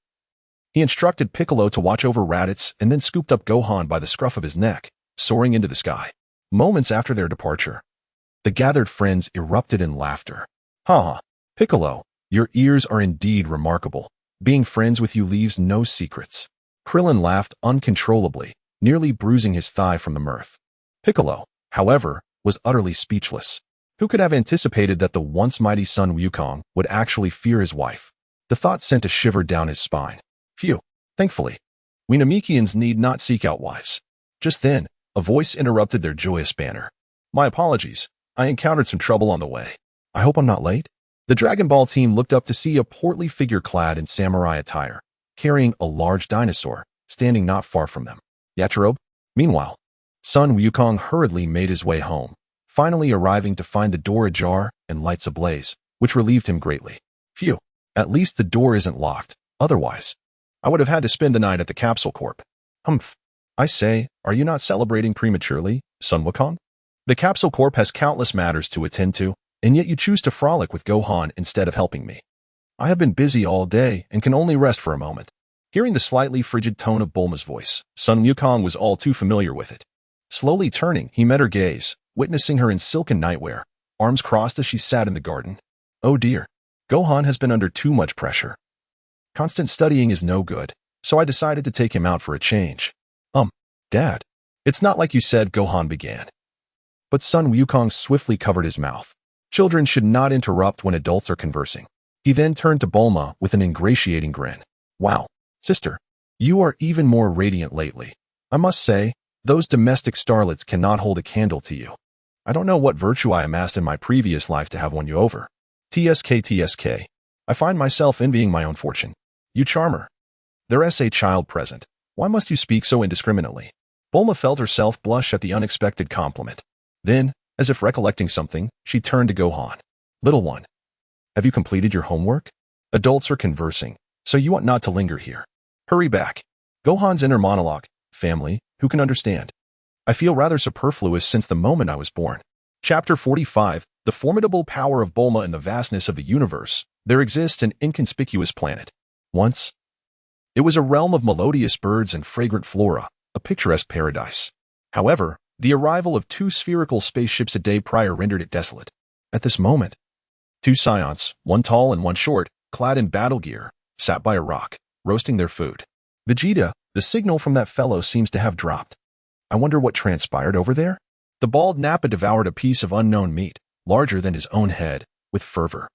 he instructed Piccolo to watch over Raditz and then scooped up Gohan by the scruff of his neck, soaring into the sky. Moments after their departure, the gathered friends erupted in laughter. Ha! Piccolo, your ears are indeed remarkable. Being friends with you leaves no secrets. Krillin laughed uncontrollably, nearly bruising his thigh from the mirth. Piccolo, however, was utterly speechless. Who could have anticipated that the once mighty Son Wukong would actually fear his wife? The thought sent a shiver down his spine. Phew, thankfully, we Namekians need not seek out wives. Just then, a voice interrupted their joyous banter. My apologies, I encountered some trouble on the way. I hope I'm not late? The Dragon Ball team looked up to see a portly figure clad in samurai attire, carrying a large dinosaur, standing not far from them. Yachirobe? Meanwhile, Son Wukong hurriedly made his way home, finally arriving to find the door ajar and lights ablaze, which relieved him greatly. Phew, at least the door isn't locked. Otherwise, I would have had to spend the night at the Capsule Corp. Humph. I say, are you not celebrating prematurely, Son Wukong? The Capsule Corp has countless matters to attend to, and yet you choose to frolic with Gohan instead of helping me. I have been busy all day and can only rest for a moment. Hearing the slightly frigid tone of Bulma's voice, Son Wukong was all too familiar with it. Slowly turning, he met her gaze, witnessing her in silken nightwear, arms crossed as she sat in the garden. Oh dear, Gohan has been under too much pressure. Constant studying is no good, so I decided to take him out for a change. Dad, it's not like you said, Gohan began. But Son Wukong swiftly covered his mouth. Children should not interrupt when adults are conversing. He then turned to Bulma with an ingratiating grin. Wow, sister, you are even more radiant lately. I must say, those domestic starlets cannot hold a candle to you. I don't know what virtue I amassed in my previous life to have won you over. TSK. I find myself envying my own fortune. You charm her. There's a child present. Why must you speak so indiscriminately? Bulma felt herself blush at the unexpected compliment. Then, as if recollecting something, she turned to Gohan. Little one, have you completed your homework? Adults are conversing, so you ought not to linger here. Hurry back. Gohan's inner monologue. Family, who can understand? I feel rather superfluous since the moment I was born. Chapter 45, The Formidable Power of Bulma in the Vastness of the Universe. There exists an inconspicuous planet. Once, it was a realm of melodious birds and fragrant flora, a picturesque paradise. However, the arrival of 2 spherical spaceships a day prior rendered it desolate. At this moment, 2 Saiyans, one tall and one short, clad in battle gear, sat by a rock, roasting their food. Vegeta, the signal from that fellow seems to have dropped. I wonder what transpired over there? The bald Nappa devoured a piece of unknown meat, larger than his own head, with fervor.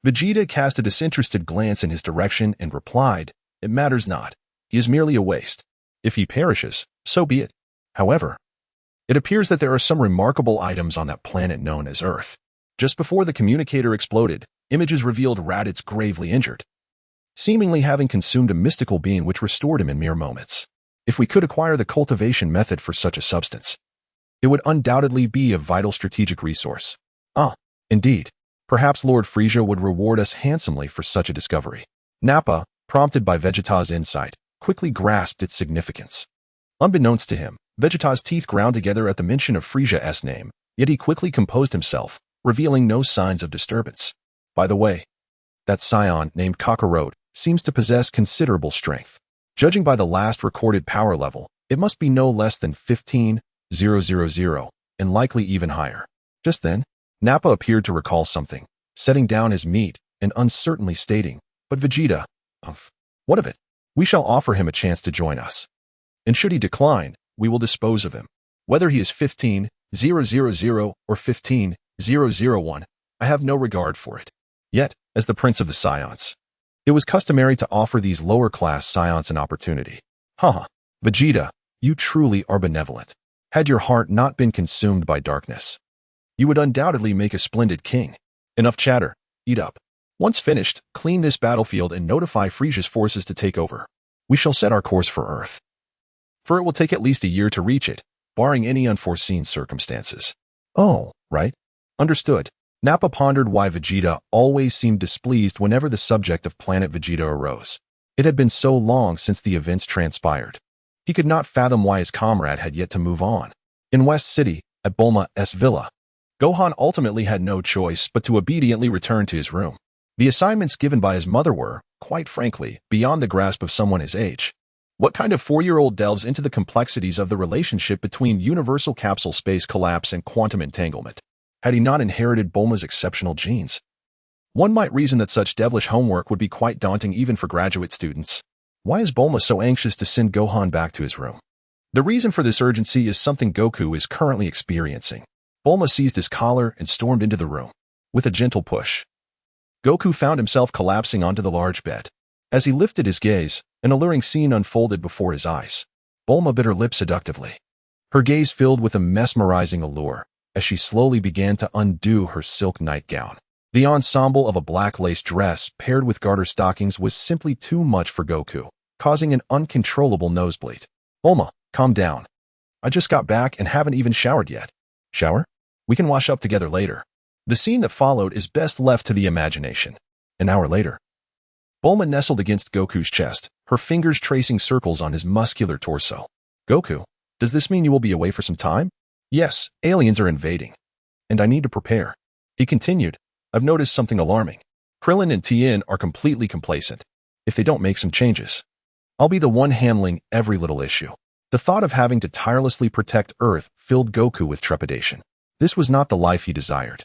Vegeta cast a disinterested glance in his direction and replied, It matters not. He is merely a waste. If he perishes, so be it. However, it appears that there are some remarkable items on that planet known as Earth. Just before the communicator exploded, images revealed Raditz gravely injured, seemingly having consumed a mystical being which restored him in mere moments. If we could acquire the cultivation method for such a substance, it would undoubtedly be a vital strategic resource. Indeed. Perhaps Lord Frieza would reward us handsomely for such a discovery. Nappa, prompted by Vegeta's insight, quickly grasped its significance. Unbeknownst to him, Vegeta's teeth ground together at the mention of Frieza's name, yet he quickly composed himself, revealing no signs of disturbance. By the way, that Saiyan named Kakarot seems to possess considerable strength. Judging by the last recorded power level, it must be no less than 15,000, and likely even higher. Just then, Nappa appeared to recall something, setting down his meat and uncertainly stating, "But Vegeta, Humph, what of it? We shall offer him a chance to join us. And should he decline, we will dispose of him. Whether he is 15,000 or 15,001, I have no regard for it. Yet, as the prince of the Saiyans, it was customary to offer these lower-class Saiyans an opportunity. Haha, Vegeta, you truly are benevolent. Had your heart not been consumed by darkness, you would undoubtedly make a splendid king. Enough chatter, eat up. Once finished, clean this battlefield and notify Friesia's forces to take over. We shall set our course for Earth. For it will take at least a year to reach it, barring any unforeseen circumstances." "Oh, right. Understood." Nappa pondered why Vegeta always seemed displeased whenever the subject of Planet Vegeta arose. It had been so long since the events transpired. He could not fathom why his comrade had yet to move on. In West City, at Bulma's villa, Gohan ultimately had no choice but to obediently return to his room. The assignments given by his mother were, quite frankly, beyond the grasp of someone his age. What kind of 4-year-old delves into the complexities of the relationship between universal capsule space collapse and quantum entanglement? Had he not inherited Bulma's exceptional genes? One might reason that such devilish homework would be quite daunting even for graduate students. Why is Bulma so anxious to send Gohan back to his room? The reason for this urgency is something Goku is currently experiencing. Bulma seized his collar and stormed into the room. With a gentle push, Goku found himself collapsing onto the large bed. As he lifted his gaze, an alluring scene unfolded before his eyes. Bulma bit her lip seductively. Her gaze filled with a mesmerizing allure as she slowly began to undo her silk nightgown. The ensemble of a black lace dress paired with garter stockings was simply too much for Goku, causing an uncontrollable nosebleed. "Bulma, calm down. I just got back and haven't even showered yet." "Shower? We can wash up together later." The scene that followed is best left to the imagination. An hour later, Bulma nestled against Goku's chest, her fingers tracing circles on his muscular torso. "Goku, does this mean you will be away for some time?" "Yes, aliens are invading, and I need to prepare." He continued, "I've noticed something alarming. Krillin and Tien are completely complacent. If they don't make some changes, I'll be the one handling every little issue." The thought of having to tirelessly protect Earth filled Goku with trepidation. This was not the life he desired.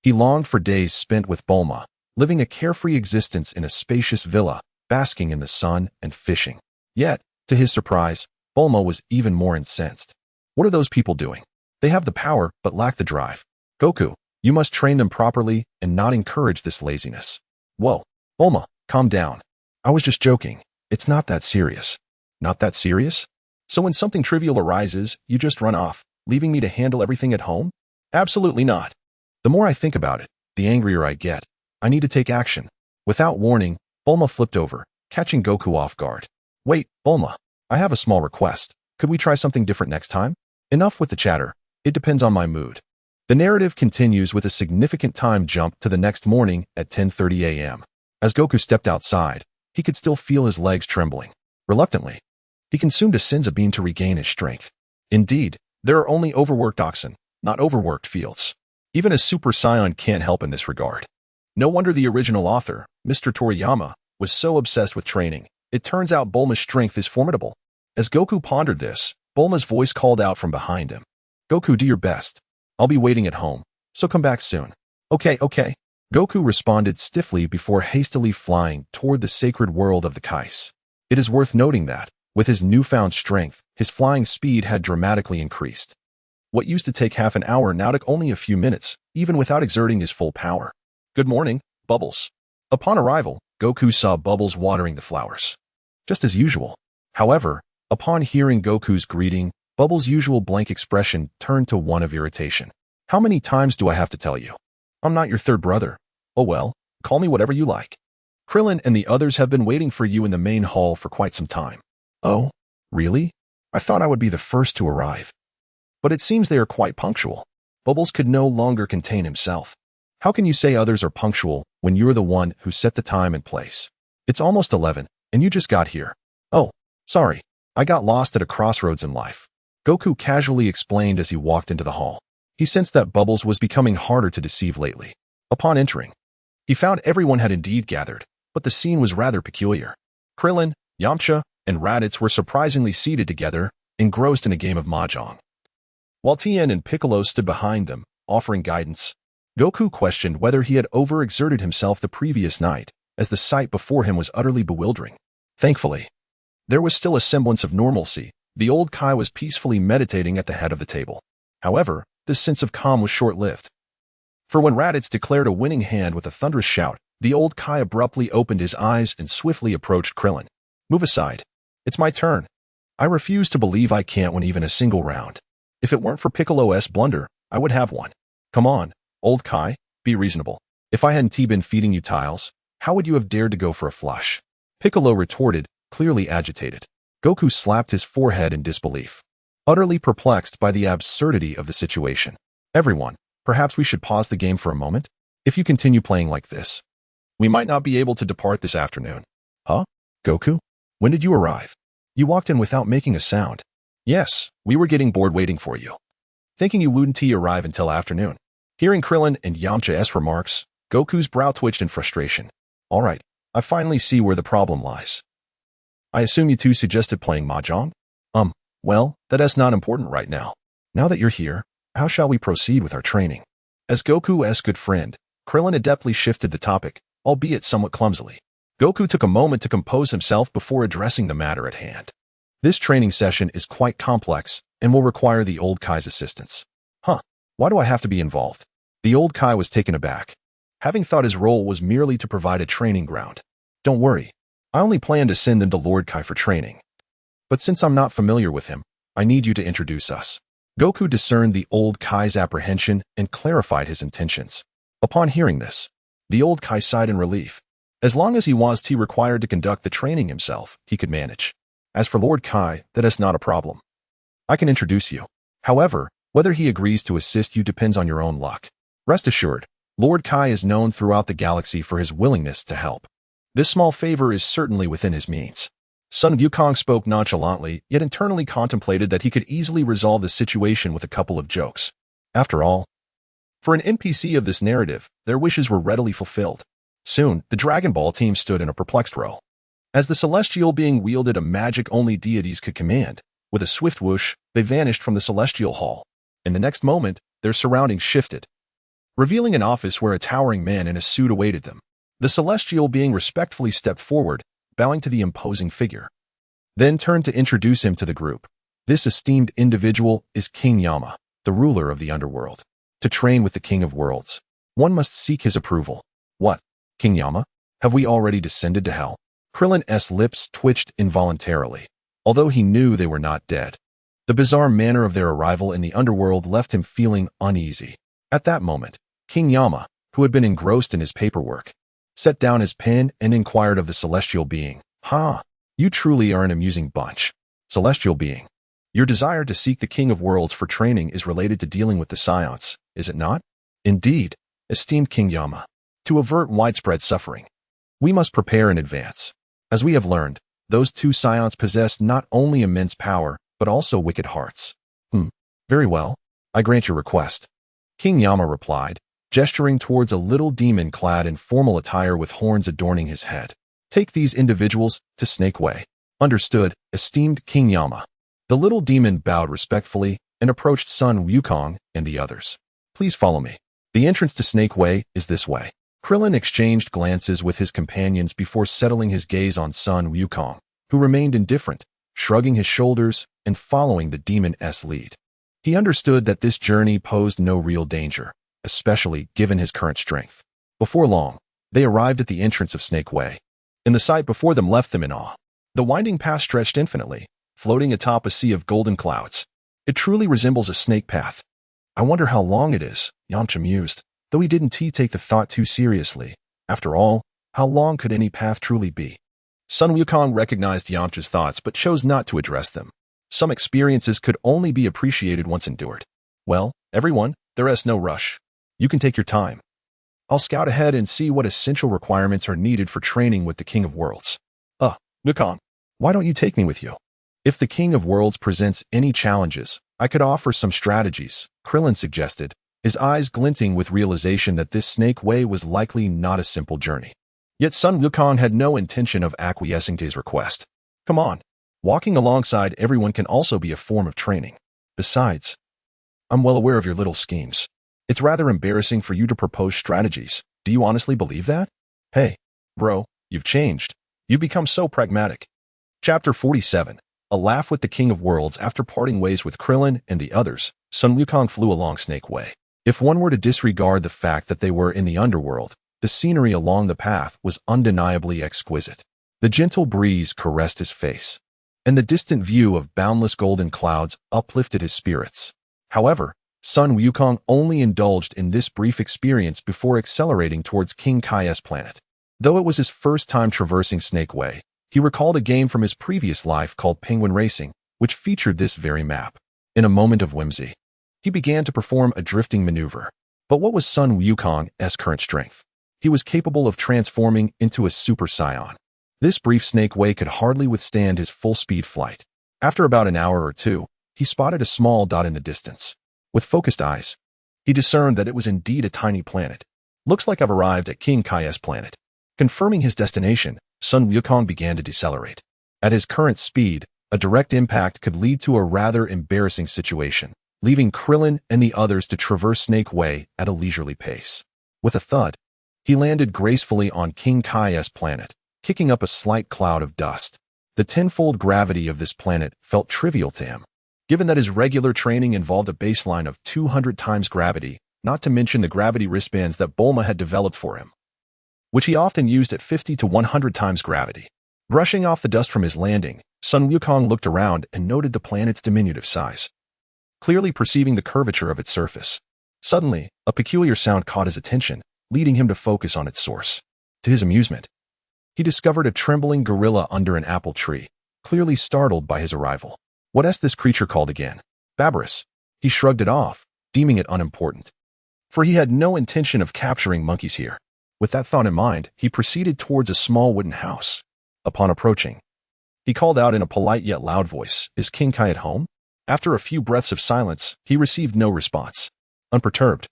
He longed for days spent with Bulma, living a carefree existence in a spacious villa, basking in the sun and fishing. Yet, to his surprise, Bulma was even more incensed. What are those people doing? They have the power but lack the drive. Goku, you must train them properly and not encourage this laziness. Whoa, Bulma, calm down. I was just joking. It's not that serious. Not that serious? So when something trivial arises, you just run off, leaving me to handle everything at home? Absolutely not. The more I think about it, the angrier I get. I need to take action. Without warning, Bulma flipped over, catching Goku off guard. Wait, Bulma, I have a small request. Could we try something different next time? Enough with the chatter. It depends on my mood. The narrative continues with a significant time jump to the next morning at 10:30 a.m. As Goku stepped outside, he could still feel his legs trembling. Reluctantly, he consumed a Senzu bean to regain his strength. Indeed, there are only overworked oxen, not overworked fields. Even a Super Saiyan can't help in this regard. No wonder the original author, Mr. Toriyama, was so obsessed with training. It turns out Bulma's strength is formidable. As Goku pondered this, Bulma's voice called out from behind him. Goku, do your best. I'll be waiting at home, so come back soon. Okay. Goku responded stiffly before hastily flying toward the sacred world of the Kais. It is worth noting that, with his newfound strength, his flying speed had dramatically increased. What used to take half an hour now took only a few minutes, even without exerting his full power. Good morning, Bubbles. Upon arrival, Goku saw Bubbles watering the flowers. Just as usual. However, upon hearing Goku's greeting, Bubbles' usual blank expression turned to one of irritation. How many times do I have to tell you? I'm not your third brother. Oh well, call me whatever you like. Krillin and the others have been waiting for you in the main hall for quite some time. Oh, really? I thought I would be the first to arrive. But it seems they are quite punctual. Bubbles could no longer contain himself. How can you say others are punctual when you're the one who set the time and place? It's almost 11, and you just got here. Oh, sorry. I got lost at a crossroads in life. Goku casually explained as he walked into the hall. He sensed that Bubbles was becoming harder to deceive lately. Upon entering, he found everyone had indeed gathered, but the scene was rather peculiar. Krillin, Yamcha, and Raditz were surprisingly seated together, engrossed in a game of mahjong. While Tien and Piccolo stood behind them, offering guidance. Goku questioned whether he had overexerted himself the previous night, as the sight before him was utterly bewildering. Thankfully, there was still a semblance of normalcy. The old Kai was peacefully meditating at the head of the table. However, this sense of calm was short-lived. For when Raditz declared a winning hand with a thunderous shout, the old Kai abruptly opened his eyes and swiftly approached Krillin. "Move aside. It's my turn. I refuse to believe I can't win even a single round. If it weren't for Piccolo's blunder, I would have won. Come on, old Kai, be reasonable. If I hadn't been feeding you tiles, how would you have dared to go for a flush?" Piccolo retorted, clearly agitated. Goku slapped his forehead in disbelief, utterly perplexed by the absurdity of the situation. "Everyone, perhaps we should pause the game for a moment? If you continue playing like this, we might not be able to depart this afternoon." "Huh? Goku? When did you arrive?" "You walked in without making a sound." "Yes, we were getting bored waiting for you, thinking you wouldn't arrive until afternoon." Hearing Krillin and Yamcha's remarks, Goku's brow twitched in frustration. "All right, I finally see where the problem lies. I assume you two suggested playing mahjong? Well, that's not important right now. Now that you're here, how shall we proceed with our training?" As Goku's good friend, Krillin adeptly shifted the topic, albeit somewhat clumsily. Goku took a moment to compose himself before addressing the matter at hand. "This training session is quite complex and will require the old Kai's assistance." "Huh? Why do I have to be involved?" The old Kai was taken aback, having thought his role was merely to provide a training ground. "Don't worry. I only plan to send them to Lord Kai for training. But since I'm not familiar with him, I need you to introduce us." Goku discerned the old Kai's apprehension and clarified his intentions. Upon hearing this, the old Kai sighed in relief. As long as he was required to conduct the training himself, he could manage. As for Lord Kai, that is not a problem. I can introduce you. However, whether he agrees to assist you depends on your own luck. Rest assured, Lord Kai is known throughout the galaxy for his willingness to help. This small favor is certainly within his means. Son Wukong spoke nonchalantly, yet internally contemplated that he could easily resolve the situation with a couple of jokes. After all, for an NPC of this narrative, their wishes were readily fulfilled. Soon, the Dragon Ball team stood in a perplexed row. As the celestial being wielded a magic only deities could command, with a swift whoosh, they vanished from the celestial hall. In the next moment, their surroundings shifted, revealing an office where a towering man in a suit awaited them. The celestial being respectfully stepped forward, bowing to the imposing figure, then turned to introduce him to the group. "This esteemed individual is King Yama, the ruler of the underworld. To train with the King of Worlds, one must seek his approval." "What? King Yama? Have we already descended to hell?" Krillin's lips twitched involuntarily, although he knew they were not dead. The bizarre manner of their arrival in the underworld left him feeling uneasy. At that moment, King Yama, who had been engrossed in his paperwork, set down his pen and inquired of the celestial being. You truly are an amusing bunch. Celestial being, your desire to seek the King of Worlds for training is related to dealing with the Saiyans, is it not?" "Indeed, esteemed King Yama. To avert widespread suffering, we must prepare in advance. As we have learned, those two Saiyans possess not only immense power, but also wicked hearts." Very well. I grant your request," King Yama replied, gesturing towards a little demon clad in formal attire with horns adorning his head. "Take these individuals to Snake Way." "Understood, esteemed King Yama." The little demon bowed respectfully and approached Son Wukong and the others. "Please follow me. The entrance to Snake Way is this way." Krillin exchanged glances with his companions before settling his gaze on Son Wukong, who remained indifferent, shrugging his shoulders and following the demon's lead. He understood that this journey posed no real danger, especially given his current strength. Before long, they arrived at the entrance of Snake Way, and the sight before them left them in awe. The winding path stretched infinitely, floating atop a sea of golden clouds. It truly resembles a snake path. "I wonder how long it is," Yamcha mused, though he didn't take the thought too seriously. After all, how long could any path truly be? Son Wukong recognized Yamcha's thoughts but chose not to address them. Some experiences could only be appreciated once endured. "Well, everyone, there is no rush. You can take your time. I'll scout ahead and see what essential requirements are needed for training with the King of Worlds." Wukong, why don't you take me with you? If the King of Worlds presents any challenges, I could offer some strategies," Krillin suggested, his eyes glinting with realization that this Snake Way was likely not a simple journey. Yet Son Wukong had no intention of acquiescing to his request. "Come on. Walking alongside everyone can also be a form of training. Besides, I'm well aware of your little schemes. It's rather embarrassing for you to propose strategies. Do you honestly believe that? Hey, bro, you've changed. You've become so pragmatic. Chapter 47. A laugh with the King of Worlds. After parting ways with Krillin and the others, Son Wukong flew along Snake Way. If one were to disregard the fact that they were in the underworld, the scenery along the path was undeniably exquisite. The gentle breeze caressed his face, and the distant view of boundless golden clouds uplifted his spirits. However, Son Wukong only indulged in this brief experience before accelerating towards King Kai's planet. Though it was his first time traversing Snake Way, he recalled a game from his previous life called Penguin Racing, which featured this very map. In a moment of whimsy, he began to perform a drifting maneuver. But what was Son Wukong's current strength? He was capable of transforming into a Super Saiyan. This brief Snake Way could hardly withstand his full-speed flight. After about an hour or two, he spotted a small dot in the distance. With focused eyes, he discerned that it was indeed a tiny planet. Looks like I've arrived at King Kai's planet. Confirming his destination, Son Wukong began to decelerate. At his current speed, a direct impact could lead to a rather embarrassing situation, leaving Krillin and the others to traverse Snake Way at a leisurely pace. With a thud, he landed gracefully on King Kai's planet, kicking up a slight cloud of dust. The tenfold gravity of this planet felt trivial to him, given that his regular training involved a baseline of 200 times gravity, not to mention the gravity wristbands that Bulma had developed for him, which he often used at 50 to 100 times gravity. Brushing off the dust from his landing, Son Wukong looked around and noted the planet's diminutive size, clearly perceiving the curvature of its surface. Suddenly, a peculiar sound caught his attention, leading him to focus on its source. To his amusement, he discovered a trembling gorilla under an apple tree, clearly startled by his arrival. What's this creature called again? Barbarous. He shrugged it off, deeming it unimportant, for he had no intention of capturing monkeys here. With that thought in mind, he proceeded towards a small wooden house. Upon approaching, he called out in a polite yet loud voice, "Is King Kai at home?" After a few breaths of silence, he received no response. Unperturbed,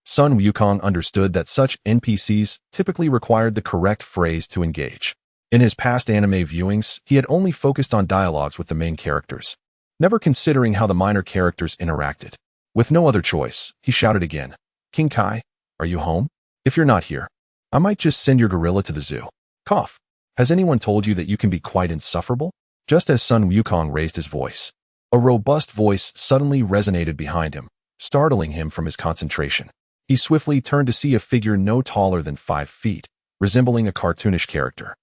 Son Wukong understood that such NPCs typically required the correct phrase to engage. In his past anime viewings, he had only focused on dialogues with the main characters, never considering how the minor characters interacted. With no other choice, he shouted again, "King Kai, are you home? If you're not here, I might just send your gorilla to the zoo." Cough. Has anyone told you that you can be quite insufferable? Just as Son Wukong raised his voice, a robust voice suddenly resonated behind him, startling him from his concentration. He swiftly turned to see a figure no taller than 5 feet, resembling a cartoonish character,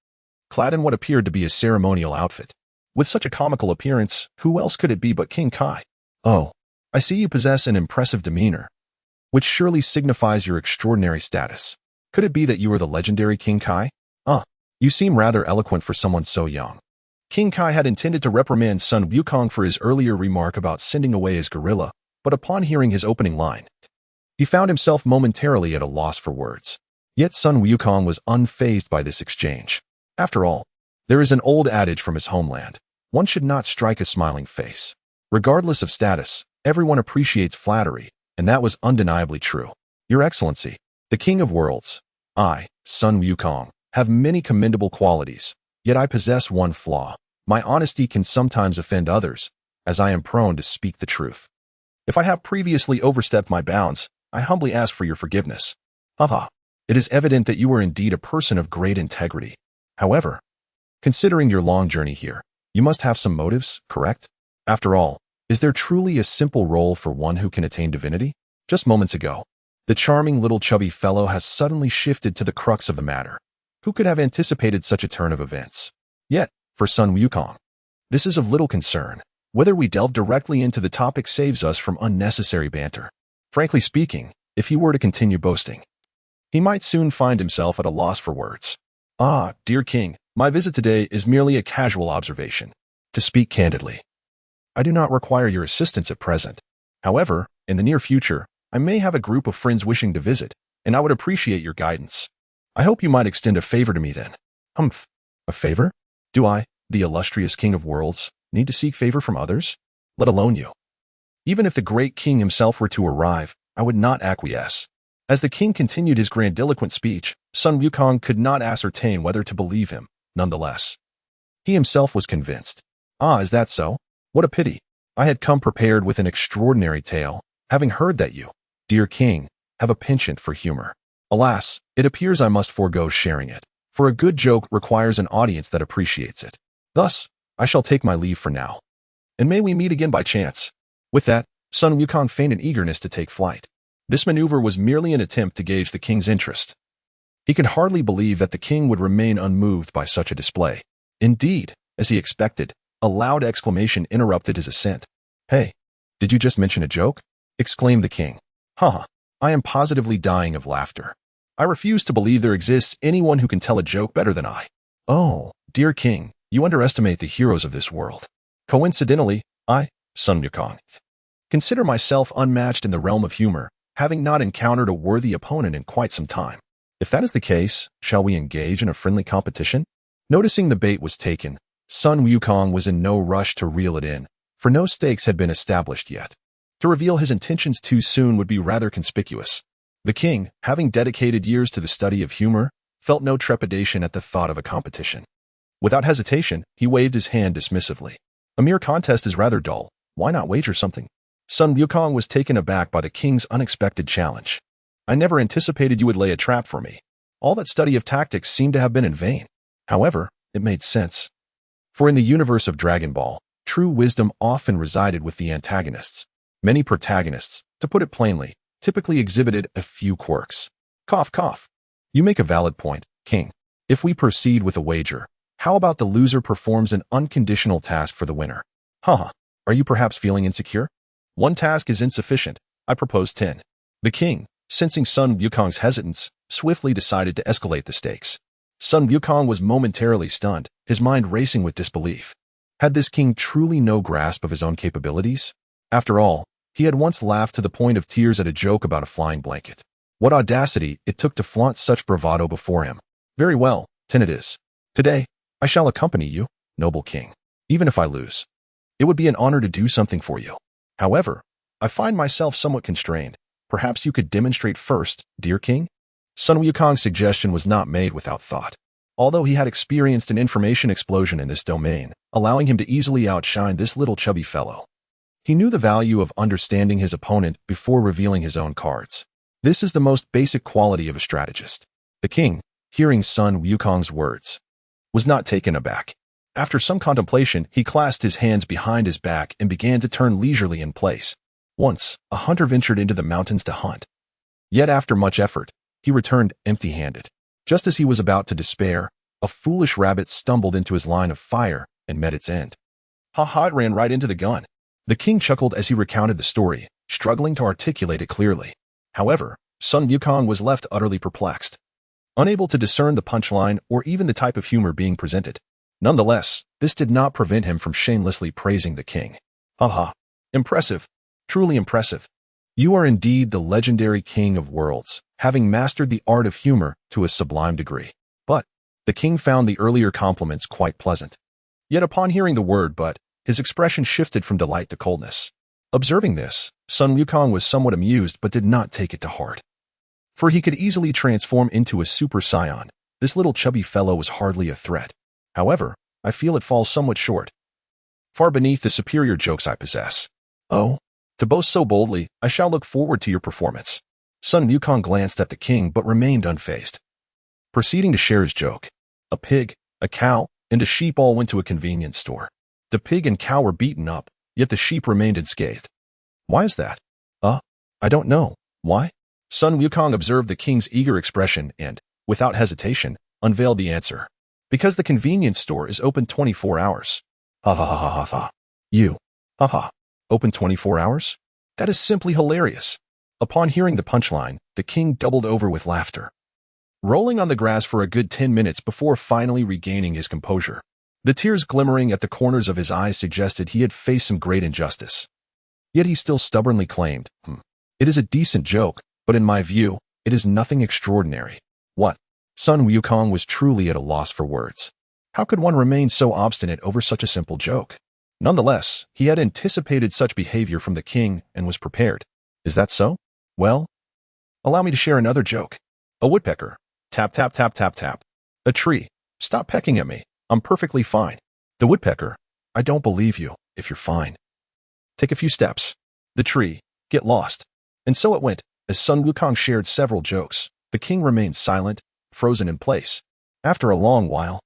clad in what appeared to be a ceremonial outfit. With such a comical appearance, who else could it be but King Kai? "Oh, I see you possess an impressive demeanor, which surely signifies your extraordinary status. Could it be that you are the legendary King Kai? You seem rather eloquent for someone so young." King Kai had intended to reprimand Son Wukong for his earlier remark about sending away his gorilla, but upon hearing his opening line, he found himself momentarily at a loss for words. Yet Son Wukong was unfazed by this exchange. After all, there is an old adage from his homeland: one should not strike a smiling face. Regardless of status, everyone appreciates flattery, and that was undeniably true. "Your Excellency, the King of Worlds, I, Son Wukong, have many commendable qualities, yet I possess one flaw. My honesty can sometimes offend others, as I am prone to speak the truth. If I have previously overstepped my bounds, I humbly ask for your forgiveness." Haha. It is evident that you are indeed a person of great integrity. However, considering your long journey here, you must have some motives, correct? After all, is there truly a simple role for one who can attain divinity? Just moments ago, the charming little chubby fellow has suddenly shifted to the crux of the matter. Who could have anticipated such a turn of events? Yet, for Son Wukong, this is of little concern. Whether we delve directly into the topic saves us from unnecessary banter. Frankly speaking, if he were to continue boasting, he might soon find himself at a loss for words. Dear King, my visit today is merely a casual observation. To speak candidly, I do not require your assistance at present. However, in the near future, I may have a group of friends wishing to visit, and I would appreciate your guidance. I hope you might extend a favor to me then." Humph. A favor? Do I, the illustrious King of Worlds, need to seek favor from others? Let alone you. Even if the great king himself were to arrive, I would not acquiesce. As the king continued his grandiloquent speech, Son Wukong could not ascertain whether to believe him. Nonetheless, he himself was convinced. Is that so? What a pity. I had come prepared with an extraordinary tale, having heard that you, dear king, have a penchant for humor. Alas, it appears I must forego sharing it, for a good joke requires an audience that appreciates it. Thus, I shall take my leave for now. And may we meet again by chance. With that, Son Wukong feigned an eagerness to take flight. This maneuver was merely an attempt to gauge the king's interest. He could hardly believe that the king would remain unmoved by such a display. Indeed, as he expected, a loud exclamation interrupted his ascent. "Hey, did you just mention a joke?" exclaimed the king. "Haha, I am positively dying of laughter. I refuse to believe there exists anyone who can tell a joke better than I." "Oh, dear king, you underestimate the heroes of this world. Coincidentally, I, Son Wukong, consider myself unmatched in the realm of humor, having not encountered a worthy opponent in quite some time. If that is the case, shall we engage in a friendly competition?" Noticing the bait was taken, Son Wukong was in no rush to reel it in, for no stakes had been established yet. To reveal his intentions too soon would be rather conspicuous. The king, having dedicated years to the study of humor, felt no trepidation at the thought of a competition. Without hesitation, he waved his hand dismissively. "A mere contest is rather dull. Why not wager something?" Son Wukong was taken aback by the king's unexpected challenge. "I never anticipated you would lay a trap for me. All that study of tactics seemed to have been in vain." However, it made sense. For in the universe of Dragon Ball, true wisdom often resided with the antagonists. Many protagonists, to put it plainly, typically exhibited a few quirks. Cough, cough. "You make a valid point, king. If we proceed with a wager, how about the loser performs an unconditional task for the winner?" "Haha, are you perhaps feeling insecure? One task is insufficient. I propose 10. The king, sensing Son Wukong's hesitance, swiftly decided to escalate the stakes. Son Wukong was momentarily stunned, his mind racing with disbelief. Had this king truly no grasp of his own capabilities? After all, he had once laughed to the point of tears at a joke about a flying blanket. What audacity it took to flaunt such bravado before him. "Very well, 10 it is. Today, I shall accompany you, noble king, even if I lose. It would be an honor to do something for you. However, I find myself somewhat constrained. Perhaps you could demonstrate first, dear king?" Son Wukong's suggestion was not made without thought. Although he had experienced an information explosion in this domain, allowing him to easily outshine this little chubby fellow. He knew the value of understanding his opponent before revealing his own cards. This is the most basic quality of a strategist. The king, hearing Son Wukong's words, was not taken aback. After some contemplation, he clasped his hands behind his back and began to turn leisurely in place. Once, a hunter ventured into the mountains to hunt. Yet after much effort, he returned empty-handed. Just as he was about to despair, a foolish rabbit stumbled into his line of fire and met its end. "Ha-ha, it ran right into the gun." The king chuckled as he recounted the story, struggling to articulate it clearly. However, Son Wukong was left utterly perplexed, unable to discern the punchline or even the type of humor being presented. Nonetheless, this did not prevent him from shamelessly praising the king. "Ha-ha, impressive, truly impressive. You are indeed the legendary king of worlds, having mastered the art of humor to a sublime degree." But the king found the earlier compliments quite pleasant. Yet upon hearing the word "but," his expression shifted from delight to coldness. Observing this, Son Wukong was somewhat amused but did not take it to heart. For he could easily transform into a Super Saiyan. This little chubby fellow was hardly a threat. However, I feel it falls somewhat short, far beneath the superior jokes I possess. "Oh, to boast so boldly, I shall look forward to your performance." Son Wukong glanced at the king but remained unfazed. Proceeding to share his joke, a pig, a cow, and a sheep all went to a convenience store. The pig and cow were beaten up, yet the sheep remained unscathed. "Why is that?" I don't know. Why?" Son Wukong observed the king's eager expression and, without hesitation, unveiled the answer. "Because the convenience store is open 24 hours. Ha ha ha ha ha ha. You. Ha ha. Open 24 hours? That is simply hilarious." Upon hearing the punchline, the king doubled over with laughter, rolling on the grass for a good 10 minutes before finally regaining his composure. The tears glimmering at the corners of his eyes suggested he had faced some great injustice. Yet he still stubbornly claimed, "It is a decent joke, but in my view, it is nothing extraordinary." What? Son Wukong was truly at a loss for words. How could one remain so obstinate over such a simple joke? Nonetheless, he had anticipated such behavior from the king and was prepared. "Is that so? Well, allow me to share another joke. A woodpecker. Tap, tap, tap, tap, tap. A tree. Stop pecking at me. I'm perfectly fine." The woodpecker. "I don't believe you, if you're fine." "Take a few steps." The tree. "Get lost." And so it went, As Son Wukong shared several jokes, the king remained silent, frozen in place. After a long while,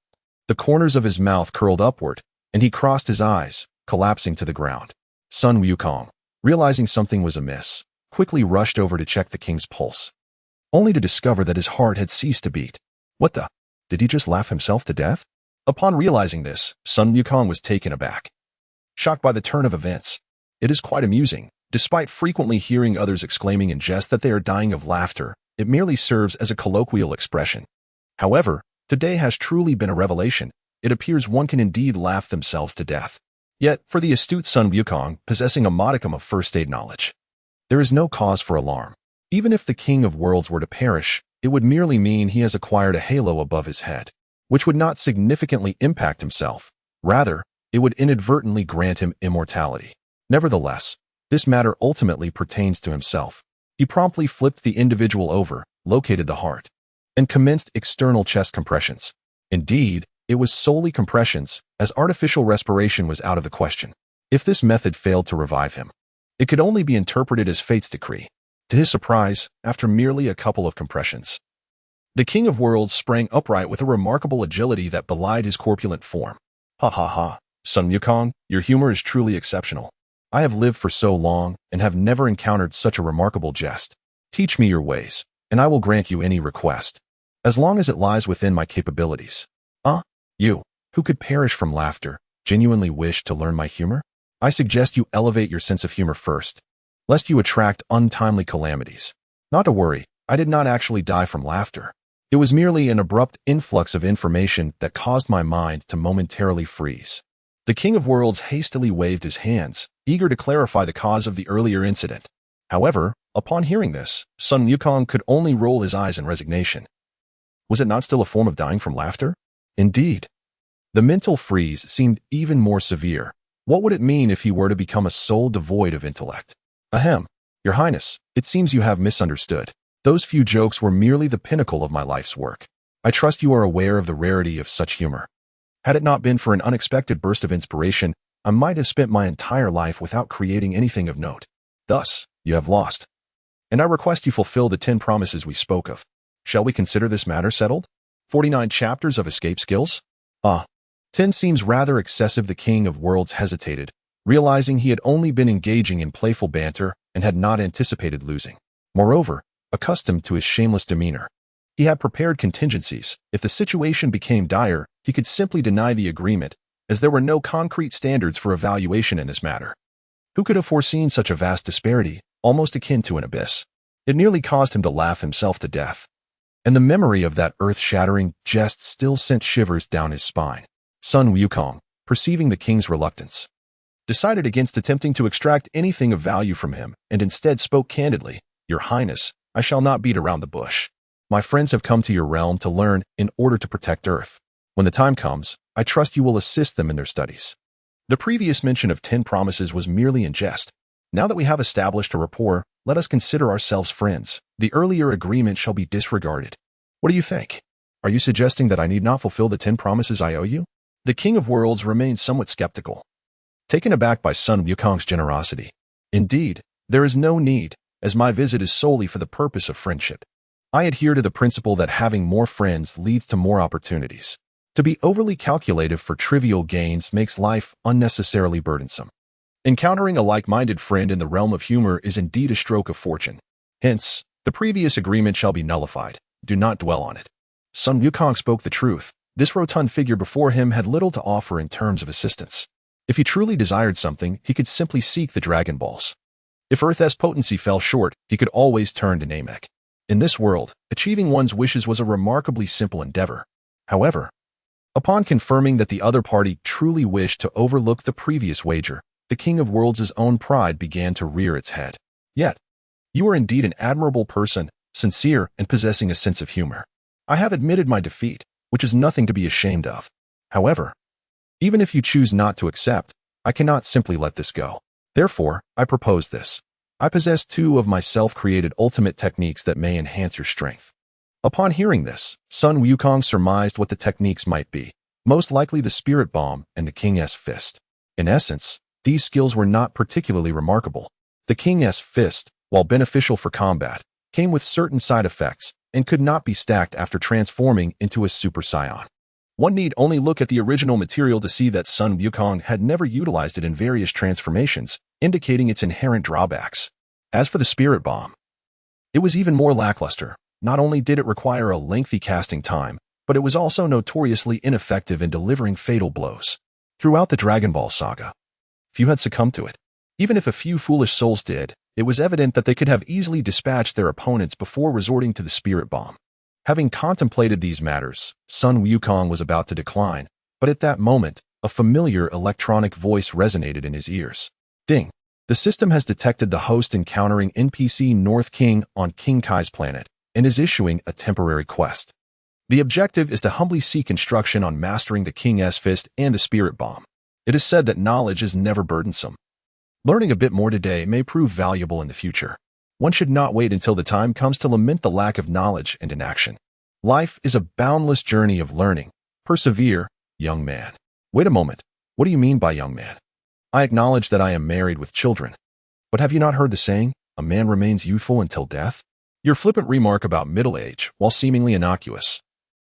the corners of his mouth curled upward, and he crossed his eyes, collapsing to the ground. Son Wukong, realizing something was amiss, quickly rushed over to check the king's pulse, only to discover that his heart had ceased to beat. What the? Did he just laugh himself to death? Upon realizing this, Son Wukong was taken aback, shocked by the turn of events. It is quite amusing. Despite frequently hearing others exclaiming in jest that they are dying of laughter, it merely serves as a colloquial expression. However, today has truly been a revelation. It appears one can indeed laugh themselves to death. Yet, for the astute Son Wukong, possessing a modicum of first aid knowledge, there is no cause for alarm. Even if the King of Worlds were to perish, it would merely mean he has acquired a halo above his head, which would not significantly impact himself. Rather, it would inadvertently grant him immortality. Nevertheless, this matter ultimately pertains to himself. He promptly flipped the individual over, located the heart, and commenced external chest compressions. Indeed, it was solely compressions, as artificial respiration was out of the question. If this method failed to revive him, it could only be interpreted as fate's decree. To his surprise, after merely a couple of compressions, the King of Worlds sprang upright with a remarkable agility that belied his corpulent form. Ha ha ha, Son Wukong, your humor is truly exceptional. I have lived for so long and have never encountered such a remarkable jest. Teach me your ways, and I will grant you any request, as long as it lies within my capabilities. You, who could perish from laughter, genuinely wish to learn my humor? I suggest you elevate your sense of humor first, lest you attract untimely calamities. Not to worry, I did not actually die from laughter. It was merely an abrupt influx of information that caused my mind to momentarily freeze. The King of Worlds hastily waved his hands, eager to clarify the cause of the earlier incident. However, upon hearing this, Son Wukong could only roll his eyes in resignation. Was it not still a form of dying from laughter? Indeed. The mental freeze seemed even more severe. What would it mean if he were to become a soul devoid of intellect? Ahem, Your Highness, it seems you have misunderstood. Those few jokes were merely the pinnacle of my life's work. I trust you are aware of the rarity of such humor. Had it not been for an unexpected burst of inspiration, I might have spent my entire life without creating anything of note. Thus, you have lost. And I request you fulfill the 10 promises we spoke of. Shall we consider this matter settled? 49 chapters of escape skills? 10 seems rather excessive. The King of Worlds hesitated, realizing he had only been engaging in playful banter and had not anticipated losing. Moreover, accustomed to his shameless demeanor, he had prepared contingencies. If the situation became dire, he could simply deny the agreement, as there were no concrete standards for evaluation in this matter. Who could have foreseen such a vast disparity, almost akin to an abyss? It nearly caused him to laugh himself to death, and the memory of that earth-shattering jest still sent shivers down his spine. Son Wukong, perceiving the king's reluctance, decided against attempting to extract anything of value from him and instead spoke candidly. Your Highness, I shall not beat around the bush. My friends have come to your realm to learn in order to protect Earth. When the time comes, I trust you will assist them in their studies. The previous mention of 10 promises was merely in jest. Now that we have established a rapport, let us consider ourselves friends. The earlier agreement shall be disregarded. What do you think? Are you suggesting that I need not fulfill the 10 promises I owe you? The King of Worlds remained somewhat skeptical, taken aback by Son Wukong's generosity. Indeed, there is no need, as my visit is solely for the purpose of friendship. I adhere to the principle that having more friends leads to more opportunities. To be overly calculative for trivial gains makes life unnecessarily burdensome. Encountering a like-minded friend in the realm of humor is indeed a stroke of fortune. Hence, the previous agreement shall be nullified. Do not dwell on it. Son Wukong spoke the truth. This rotund figure before him had little to offer in terms of assistance. If he truly desired something, he could simply seek the Dragon Balls. If Earth's potency fell short, he could always turn to Namek. In this world, achieving one's wishes was a remarkably simple endeavor. However, upon confirming that the other party truly wished to overlook the previous wager, the King of Worlds' own pride began to rear its head. Yet, you are indeed an admirable person, sincere and possessing a sense of humor. I have admitted my defeat, which is nothing to be ashamed of. However, even if you choose not to accept, I cannot simply let this go. Therefore, I propose this. I possess 2 of my self-created ultimate techniques that may enhance your strength. Upon hearing this, Son Wukong surmised what the techniques might be, most likely the Spirit Bomb and the King's Fist. In essence, these skills were not particularly remarkable. The King's Fist, while beneficial for combat, came with certain side effects and could not be stacked after transforming into a Super Saiyan. One need only look at the original material to see that Son Wukong had never utilized it in various transformations, indicating its inherent drawbacks. As for the Spirit Bomb, it was even more lackluster. Not only did it require a lengthy casting time, but it was also notoriously ineffective in delivering fatal blows. Throughout the Dragon Ball saga, few had succumbed to it. Even if a few foolish souls did, it was evident that they could have easily dispatched their opponents before resorting to the Spirit Bomb. Having contemplated these matters, Son Wukong was about to decline, but at that moment, a familiar electronic voice resonated in his ears. Ding! The system has detected the host encountering NPC North King on King Kai's planet and is issuing a temporary quest. The objective is to humbly seek instruction on mastering the King's Fist and the Spirit Bomb. It is said that knowledge is never burdensome. Learning a bit more today may prove valuable in the future. One should not wait until the time comes to lament the lack of knowledge and inaction. Life is a boundless journey of learning. Persevere, young man. Wait a moment. What do you mean by young man? I acknowledge that I am married with children. But have you not heard the saying, a man remains youthful until death? Your flippant remark about middle age, while seemingly innocuous,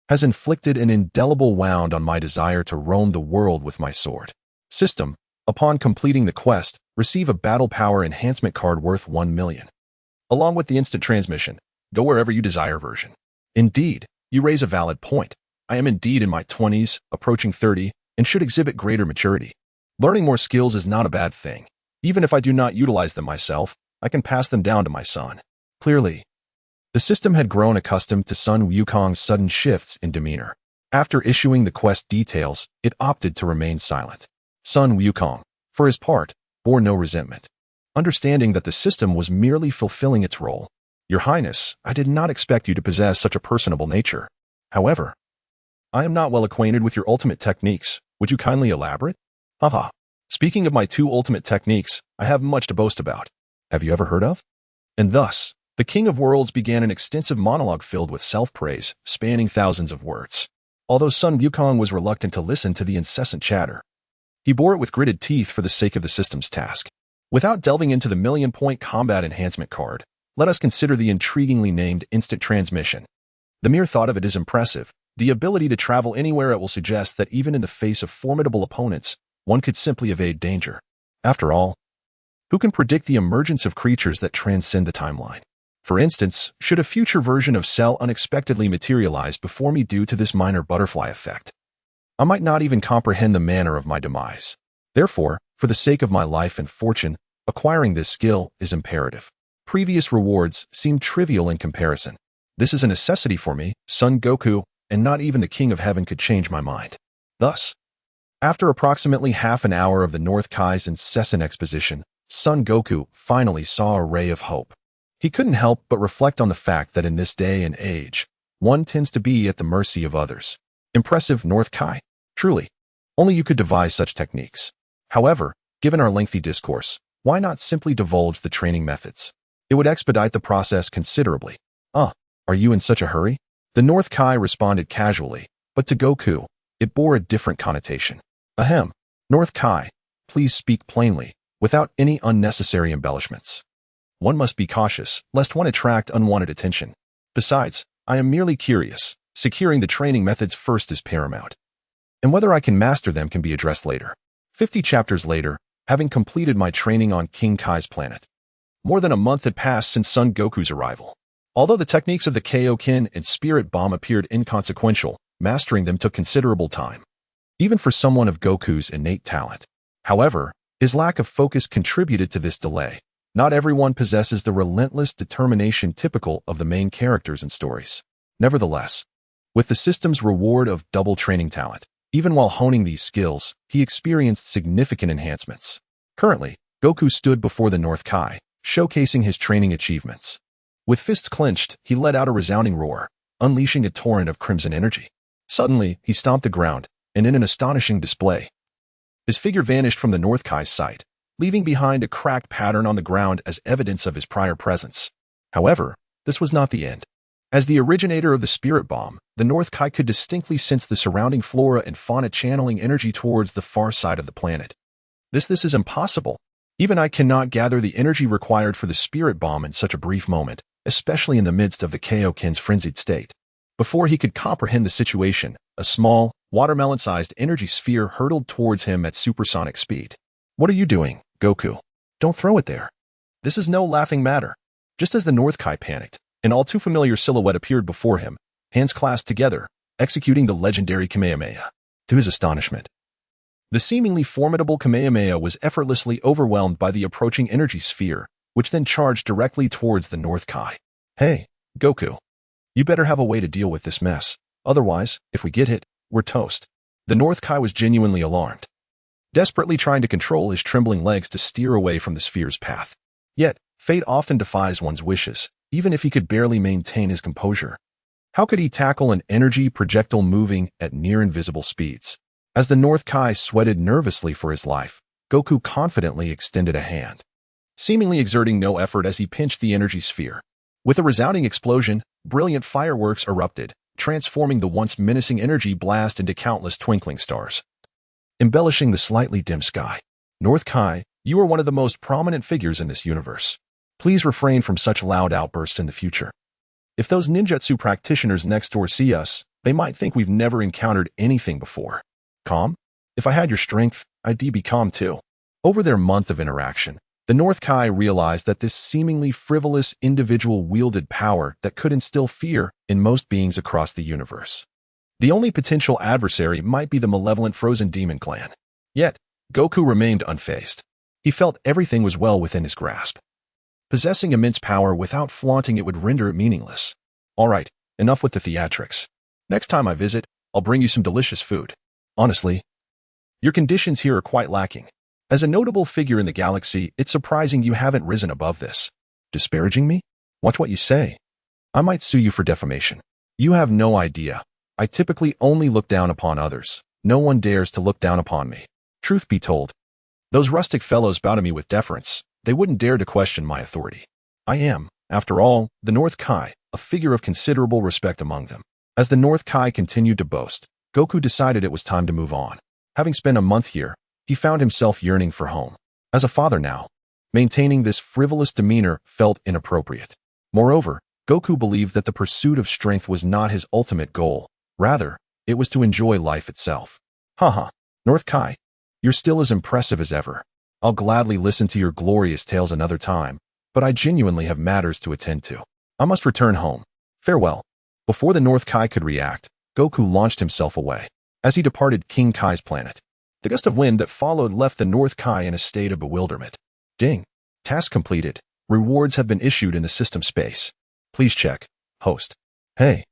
has inflicted an indelible wound on my desire to roam the world with my sword. System, upon completing the quest, receive a battle power enhancement card worth 1 million. Along with the instant transmission, go wherever you desire version. Indeed, you raise a valid point. I am indeed in my 20s, approaching 30, and should exhibit greater maturity. Learning more skills is not a bad thing. Even if I do not utilize them myself, I can pass them down to my son. Clearly, the system had grown accustomed to Son Wukong's sudden shifts in demeanor. After issuing the quest details, it opted to remain silent. Son Wukong, for his part, bore no resentment, understanding that the system was merely fulfilling its role. Your Highness, I did not expect you to possess such a personable nature. However, I am not well acquainted with your ultimate techniques. Would you kindly elaborate? Haha. Speaking of my 2 ultimate techniques, I have much to boast about. Have you ever heard of? And thus, the King of Worlds began an extensive monologue filled with self-praise, spanning thousands of words. Although Son Wukong was reluctant to listen to the incessant chatter, he bore it with gritted teeth for the sake of the system's task. Without delving into the million-point combat enhancement card, let us consider the intriguingly named instant transmission. The mere thought of it is impressive. The ability to travel anywhere it will suggest that even in the face of formidable opponents, one could simply evade danger. After all, who can predict the emergence of creatures that transcend the timeline? For instance, should a future version of Cell unexpectedly materialize before me due to this minor butterfly effect, I might not even comprehend the manner of my demise. Therefore, for the sake of my life and fortune, acquiring this skill is imperative. Previous rewards seem trivial in comparison. This is a necessity for me, Son Goku, and not even the King of Heaven could change my mind. Thus, after approximately half an hour of the North Kai's incessant exposition, Son Goku finally saw a ray of hope. He couldn't help but reflect on the fact that in this day and age, one tends to be at the mercy of others. Impressive, North Kai. Truly, only you could devise such techniques. However, given our lengthy discourse, why not simply divulge the training methods? It would expedite the process considerably. Are you in such a hurry? The North Kai responded casually, but to Goku, it bore a different connotation. Ahem. North Kai, please speak plainly, without any unnecessary embellishments. One must be cautious, lest one attract unwanted attention. Besides, I am merely curious. Securing the training methods first is paramount. And whether I can master them can be addressed later. 50 chapters later, having completed my training on King Kai's planet. More than a month had passed since Son Goku's arrival. Although the techniques of the Kaioken and Spirit Bomb appeared inconsequential, mastering them took considerable time, even for someone of Goku's innate talent. However, his lack of focus contributed to this delay. Not everyone possesses the relentless determination typical of the main characters in stories. Nevertheless, with the system's reward of double training talent, even while honing these skills, he experienced significant enhancements. Currently, Goku stood before the North Kai, showcasing his training achievements. With fists clenched, he let out a resounding roar, unleashing a torrent of crimson energy. Suddenly, he stomped the ground, and in an astonishing display, his figure vanished from the North Kai's sight, leaving behind a cracked pattern on the ground as evidence of his prior presence. However, this was not the end. As the originator of the Spirit Bomb, the North Kai could distinctly sense the surrounding flora and fauna channeling energy towards the far side of the planet. This is impossible. Even I cannot gather the energy required for the Spirit Bomb in such a brief moment. especially in the midst of the Kaioken's frenzied state. Before he could comprehend the situation, a small, watermelon-sized energy sphere hurtled towards him at supersonic speed. "What are you doing, Goku? Don't throw it there. This is no laughing matter." Just as the North Kai panicked, an all-too-familiar silhouette appeared before him, hands clasped together, executing the legendary Kamehameha. To his astonishment, the seemingly formidable Kamehameha was effortlessly overwhelmed by the approaching energy sphere, which then charged directly towards the North Kai. "Hey, Goku. You better have a way to deal with this mess. Otherwise, if we get hit, we're toast." The North Kai was genuinely alarmed, desperately trying to control his trembling legs to steer away from the sphere's path. Yet, fate often defies one's wishes, even if he could barely maintain his composure. How could he tackle an energy projectile moving at near-invisible speeds? As the North Kai sweated nervously for his life, Goku confidently extended a hand, seemingly exerting no effort as he pinched the energy sphere. With a resounding explosion, brilliant fireworks erupted, transforming the once menacing energy blast into countless twinkling stars, embellishing the slightly dim sky. "North Kai, you are one of the most prominent figures in this universe. Please refrain from such loud outbursts in the future. If those ninjutsu practitioners next door see us, they might think we've never encountered anything before." "Calm? If I had your strength, I'd be calm too." Over their month of interaction, the North Kai realized that this seemingly frivolous individual wielded power that could instill fear in most beings across the universe. The only potential adversary might be the malevolent frozen demon clan. Yet, Goku remained unfazed. He felt everything was well within his grasp. Possessing immense power without flaunting it would render it meaningless. "All right, enough with the theatrics. Next time I visit, I'll bring you some delicious food. Honestly, your conditions here are quite lacking. As a notable figure in the galaxy, it's surprising you haven't risen above this." "Disparaging me? Watch what you say. I might sue you for defamation." "You have no idea. I typically only look down upon others. No one dares to look down upon me. Truth be told, those rustic fellows bow to me with deference. They wouldn't dare to question my authority. I am, after all, the North Kai, a figure of considerable respect among them." As the North Kai continued to boast, Goku decided it was time to move on. Having spent a month here, he found himself yearning for home. As a father now, maintaining this frivolous demeanor felt inappropriate. Moreover, Goku believed that the pursuit of strength was not his ultimate goal. Rather, it was to enjoy life itself. Haha, North Kai, you're still as impressive as ever. I'll gladly listen to your glorious tales another time, but I genuinely have matters to attend to. I must return home. Farewell. Before the North Kai could react, Goku launched himself away. As he departed King Kai's planet, the gust of wind that followed left the North Kai in a state of bewilderment. Ding. Task completed. Rewards have been issued in the system space. Please check. Host. Hey.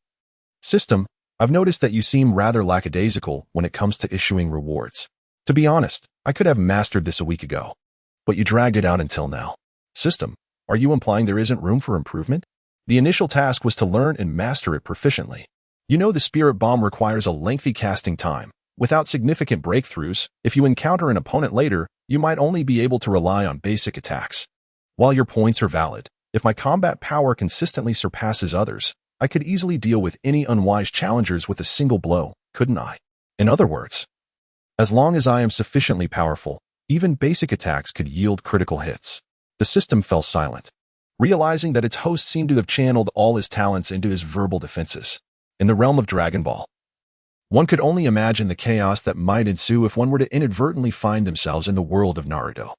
System, I've noticed that you seem rather lackadaisical when it comes to issuing rewards. To be honest, I could have mastered this a week ago, but you dragged it out until now. System, are you implying there isn't room for improvement? The initial task was to learn and master it proficiently. You know the spirit bomb requires a lengthy casting time. Without significant breakthroughs, if you encounter an opponent later, you might only be able to rely on basic attacks. While your points are valid, if my combat power consistently surpasses others, I could easily deal with any unwise challengers with a single blow, couldn't I? In other words, as long as I am sufficiently powerful, even basic attacks could yield critical hits. The system fell silent, realizing that its host seemed to have channeled all his talents into his verbal defenses. In the realm of Dragon Ball, one could only imagine the chaos that might ensue if one were to inadvertently find themselves in the world of Naruto.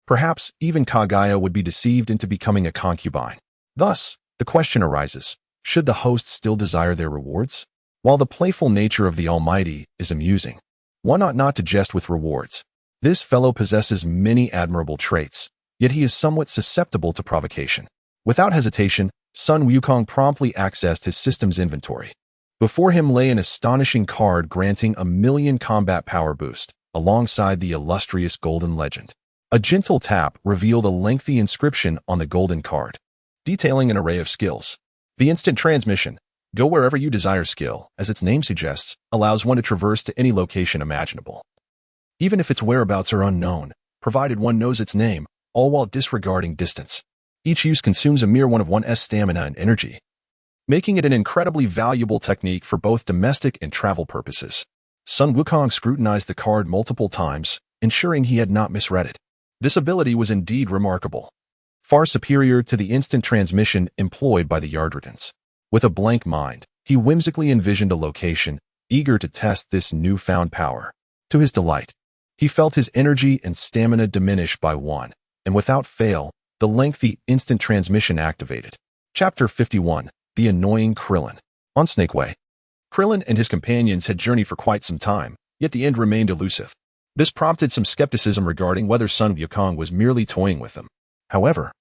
Perhaps even Kagaya would be deceived into becoming a concubine. Thus, the question arises, should the host still desire their rewards? While the playful nature of the Almighty is amusing, one ought not to jest with rewards. This fellow possesses many admirable traits, yet he is somewhat susceptible to provocation. Without hesitation, Son Wukong promptly accessed his system's inventory. Before him lay an astonishing card granting 1,000,000 combat power boost, alongside the illustrious golden legend. A gentle tap revealed a lengthy inscription on the golden card, detailing an array of skills. The instant transmission, go wherever you desire skill, as its name suggests, allows one to traverse to any location imaginable, even if its whereabouts are unknown, provided one knows its name, all while disregarding distance. Each use consumes a mere one of one's stamina and energy, making it an incredibly valuable technique for both domestic and travel purposes. Son Wukong scrutinized the card multiple times, ensuring he had not misread it. This ability was indeed remarkable. far superior to the instant transmission employed by the Raditz. With a blank mind, he whimsically envisioned a location, eager to test this newfound power. To his delight, he felt his energy and stamina diminish by one, and without fail, the lengthy instant transmission activated. Chapter 51. The Annoying Krillin. On Snake Way, Krillin and his companions had journeyed for quite some time, yet the end remained elusive. This prompted some skepticism regarding whether Son Wukong was merely toying with them. However,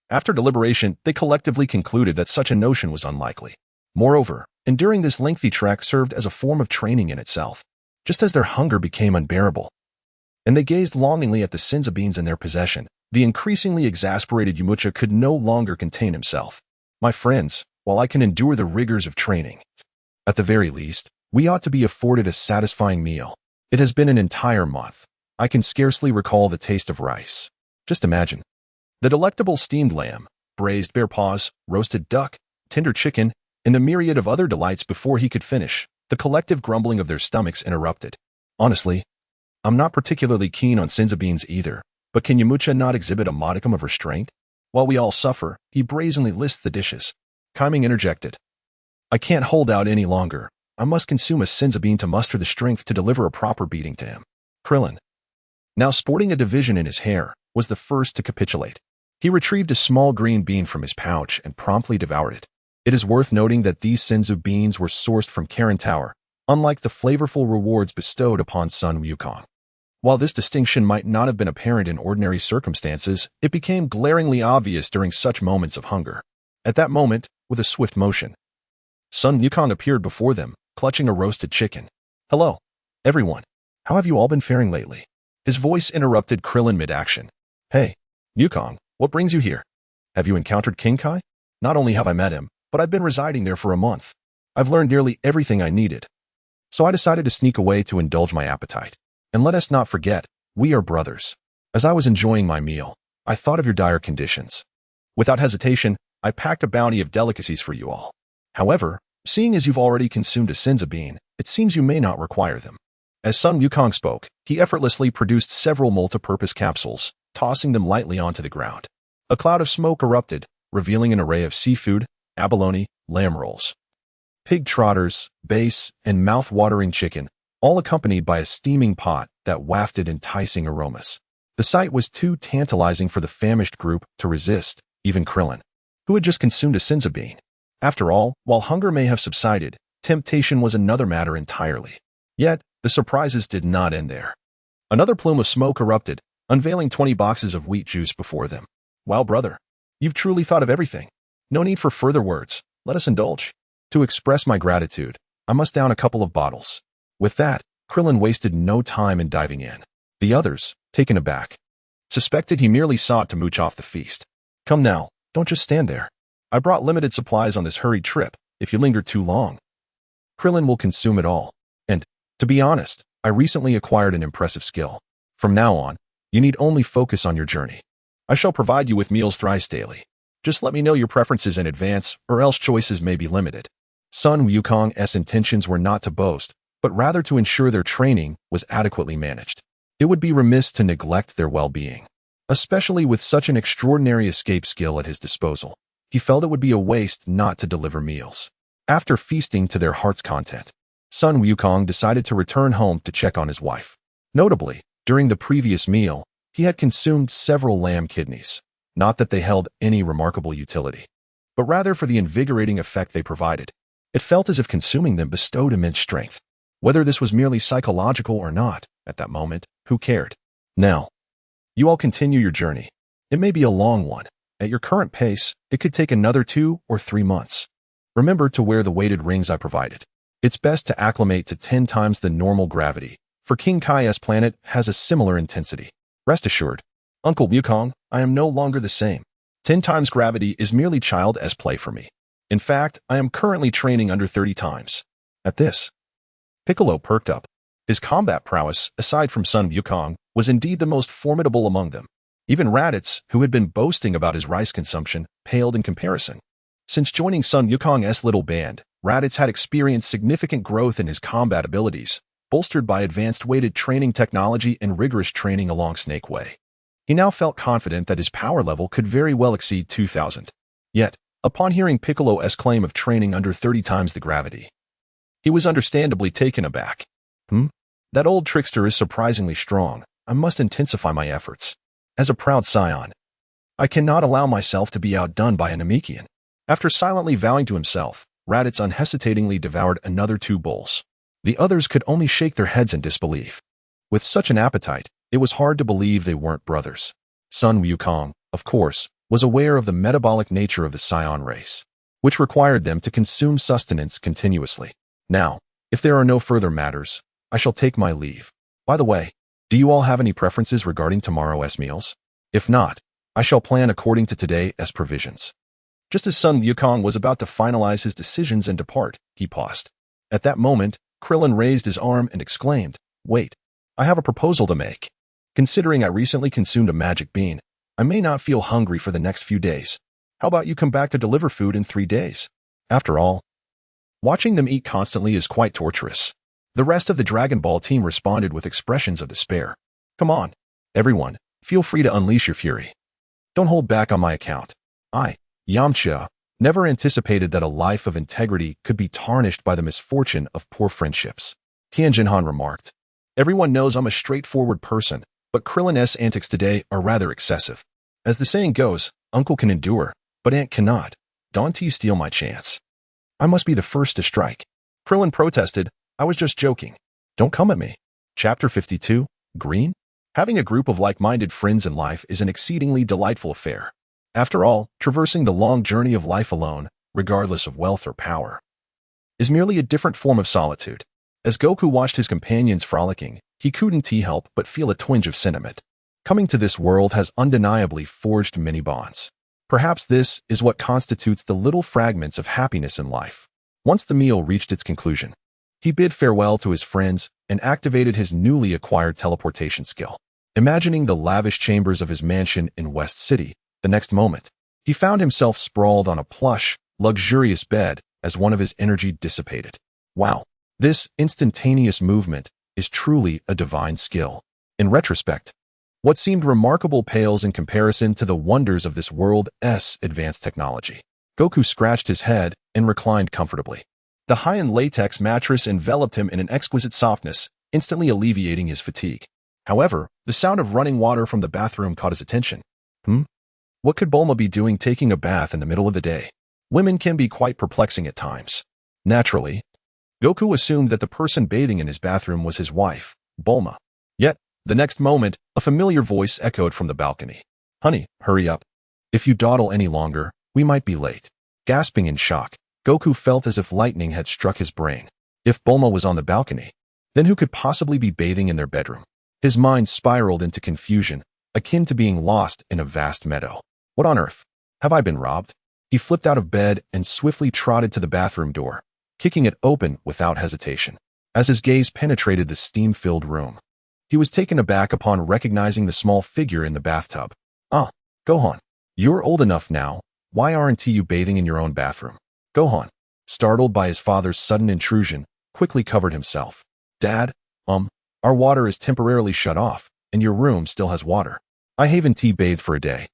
after deliberation, they collectively concluded that such a notion was unlikely. Moreover, enduring this lengthy trek served as a form of training in itself, just as their hunger became unbearable. And they gazed longingly at the senzu beans in their possession. The increasingly exasperated Yamcha could no longer contain himself. My friends, while I can endure the rigors of training, at the very least, we ought to be afforded a satisfying meal. It has been an entire month. I can scarcely recall the taste of rice. Just imagine. The delectable steamed lamb, braised bear paws, roasted duck, tender chicken, and the myriad of other delights before he could finish. The collective grumbling of their stomachs interrupted. Honestly, I'm not particularly keen on senzu beans either, but can Yamcha not exhibit a modicum of restraint? While we all suffer, he brazenly lists the dishes. Kaiming interjected. I can't hold out any longer. I must consume a senzu bean to muster the strength to deliver a proper beating to him. Krillin, now sporting a division in his hair, was the first to capitulate. He retrieved a small green bean from his pouch and promptly devoured it. It is worth noting that these senzu beans were sourced from Karen Tower, unlike the flavorful rewards bestowed upon Son Wukong. While this distinction might not have been apparent in ordinary circumstances, it became glaringly obvious during such moments of hunger. At that moment, with a swift motion, Son Wukong appeared before them, clutching a roasted chicken. Hello, everyone. How have you all been faring lately? His voice interrupted Krillin mid-action. Hey, Wukong, what brings you here? Have you encountered King Kai? Not only have I met him, but I've been residing there for a month. I've learned nearly everything I needed. So I decided to sneak away to indulge my appetite. And let us not forget, we are brothers. As I was enjoying my meal, I thought of your dire conditions. Without hesitation, I packed a bounty of delicacies for you all. However, seeing as you've already consumed a senzu bean, it seems you may not require them. As Son Wukong spoke, he effortlessly produced several multi-purpose capsules, tossing them lightly onto the ground. A cloud of smoke erupted, revealing an array of seafood, abalone, lamb rolls, pig trotters, base, and mouth-watering chicken, all accompanied by a steaming pot that wafted enticing aromas. The sight was too tantalizing for the famished group to resist, even Krillin, who had just consumed a senzu bean. After all, while hunger may have subsided, temptation was another matter entirely. Yet, the surprises did not end there. Another plume of smoke erupted, unveiling 20 boxes of wheat juice before them. Wow, brother, you've truly thought of everything. No need for further words. Let us indulge. To express my gratitude, I must down a couple of bottles. With that, Krillin wasted no time in diving in. The others, taken aback, suspected he merely sought to mooch off the feast. Come now, don't just stand there. I brought limited supplies on this hurried trip. If you linger too long, Krillin will consume it all. And, to be honest, I recently acquired an impressive skill. From now on, you need only focus on your journey. I shall provide you with meals thrice daily. Just let me know your preferences in advance, or else choices may be limited. Son Wukong's intentions were not to boast, but rather to ensure their training was adequately managed. It would be remiss to neglect their well-being, especially with such an extraordinary escape skill at his disposal. He felt it would be a waste not to deliver meals. After feasting to their heart's content, Son Wukong decided to return home to check on his wife. Notably, during the previous meal, he had consumed several lamb kidneys. Not that they held any remarkable utility, but rather for the invigorating effect they provided. It felt as if consuming them bestowed immense strength. Whether this was merely psychological or not, at that moment, who cared? Now, you all continue your journey. It may be a long one. At your current pace, it could take another 2 or 3 months. Remember to wear the weighted rings I provided. It's best to acclimate to 10 times the normal gravity, for King Kai's planet has a similar intensity. Rest assured, Uncle Wukong, I am no longer the same. 10 times gravity is merely child's play for me. In fact, I am currently training under 30 times. At this, Piccolo perked up. His combat prowess, aside from Son Wukong, was indeed the most formidable among them. Even Raditz, who had been boasting about his rice consumption, paled in comparison. Since joining Son Wukong's little band, Raditz had experienced significant growth in his combat abilities, bolstered by advanced weighted training technology and rigorous training along Snake Way. He now felt confident that his power level could very well exceed 2,000. Yet, upon hearing Piccolo's claim of training under 30 times the gravity, he was understandably taken aback. That old trickster is surprisingly strong. I must intensify my efforts. As a proud Saiyan, I cannot allow myself to be outdone by a Namekian. After silently vowing to himself, Raditz unhesitatingly devoured another 2 bowls. The others could only shake their heads in disbelief. With such an appetite, it was hard to believe they weren't brothers. Son Wukong, of course, was aware of the metabolic nature of the Saiyan race, which required them to consume sustenance continuously. Now, if there are no further matters, I shall take my leave. By the way, do you all have any preferences regarding tomorrow's meals? If not, I shall plan according to today's provisions. Just as Son Wukong was about to finalize his decisions and depart, he paused. At that moment, Krillin raised his arm and exclaimed, "Wait, I have a proposal to make. Considering I recently consumed a magic bean, I may not feel hungry for the next few days. How about you come back to deliver food in 3 days? After all, watching them eat constantly is quite torturous." The rest of the Dragon Ball team responded with expressions of despair. "Come on, everyone, feel free to unleash your fury. Don't hold back on my account. I, Yamcha, never anticipated that a life of integrity could be tarnished by the misfortune of poor friendships." Tianjinhan remarked. "Everyone knows I'm a straightforward person, but Krillin's antics today are rather excessive. As the saying goes, uncle can endure, but aunt cannot. Don't steal my chance. I must be the first to strike." Krillin protested, "I was just joking. Don't come at me." Chapter 52, Green? Having a group of like-minded friends in life is an exceedingly delightful affair. After all, traversing the long journey of life alone, regardless of wealth or power, is merely a different form of solitude. As Goku watched his companions frolicking, he couldn't help but feel a twinge of sentiment. Coming to this world has undeniably forged many bonds. Perhaps this is what constitutes the little fragments of happiness in life. Once the meal reached its conclusion, he bid farewell to his friends and activated his newly acquired teleportation skill. Imagining the lavish chambers of his mansion in West City, the next moment, he found himself sprawled on a plush, luxurious bed as one of his energy dissipated. Wow, this instantaneous movement is truly a divine skill. In retrospect, what seemed remarkable pales in comparison to the wonders of this world's advanced technology. Goku scratched his head and reclined comfortably. The high-end latex mattress enveloped him in an exquisite softness, instantly alleviating his fatigue. However, the sound of running water from the bathroom caught his attention. What could Bulma be doing taking a bath in the middle of the day? Women can be quite perplexing at times. Naturally, Goku assumed that the person bathing in his bathroom was his wife, Bulma. Yet, the next moment, a familiar voice echoed from the balcony. "Honey, hurry up. If you dawdle any longer, we might be late." Gasping in shock, Goku felt as if lightning had struck his brain. If Bulma was on the balcony, then who could possibly be bathing in their bedroom? His mind spiraled into confusion, akin to being lost in a vast meadow. What on earth? Have I been robbed? He flipped out of bed and swiftly trotted to the bathroom door, kicking it open without hesitation. As his gaze penetrated the steam-filled room, he was taken aback upon recognizing the small figure in the bathtub. "Ah, Gohan, you're old enough now. Why aren't you bathing in your own bathroom?" Gohan, startled by his father's sudden intrusion, quickly covered himself. "Dad, our water is temporarily shut off, and your room still has water. I haven't bathed for a day,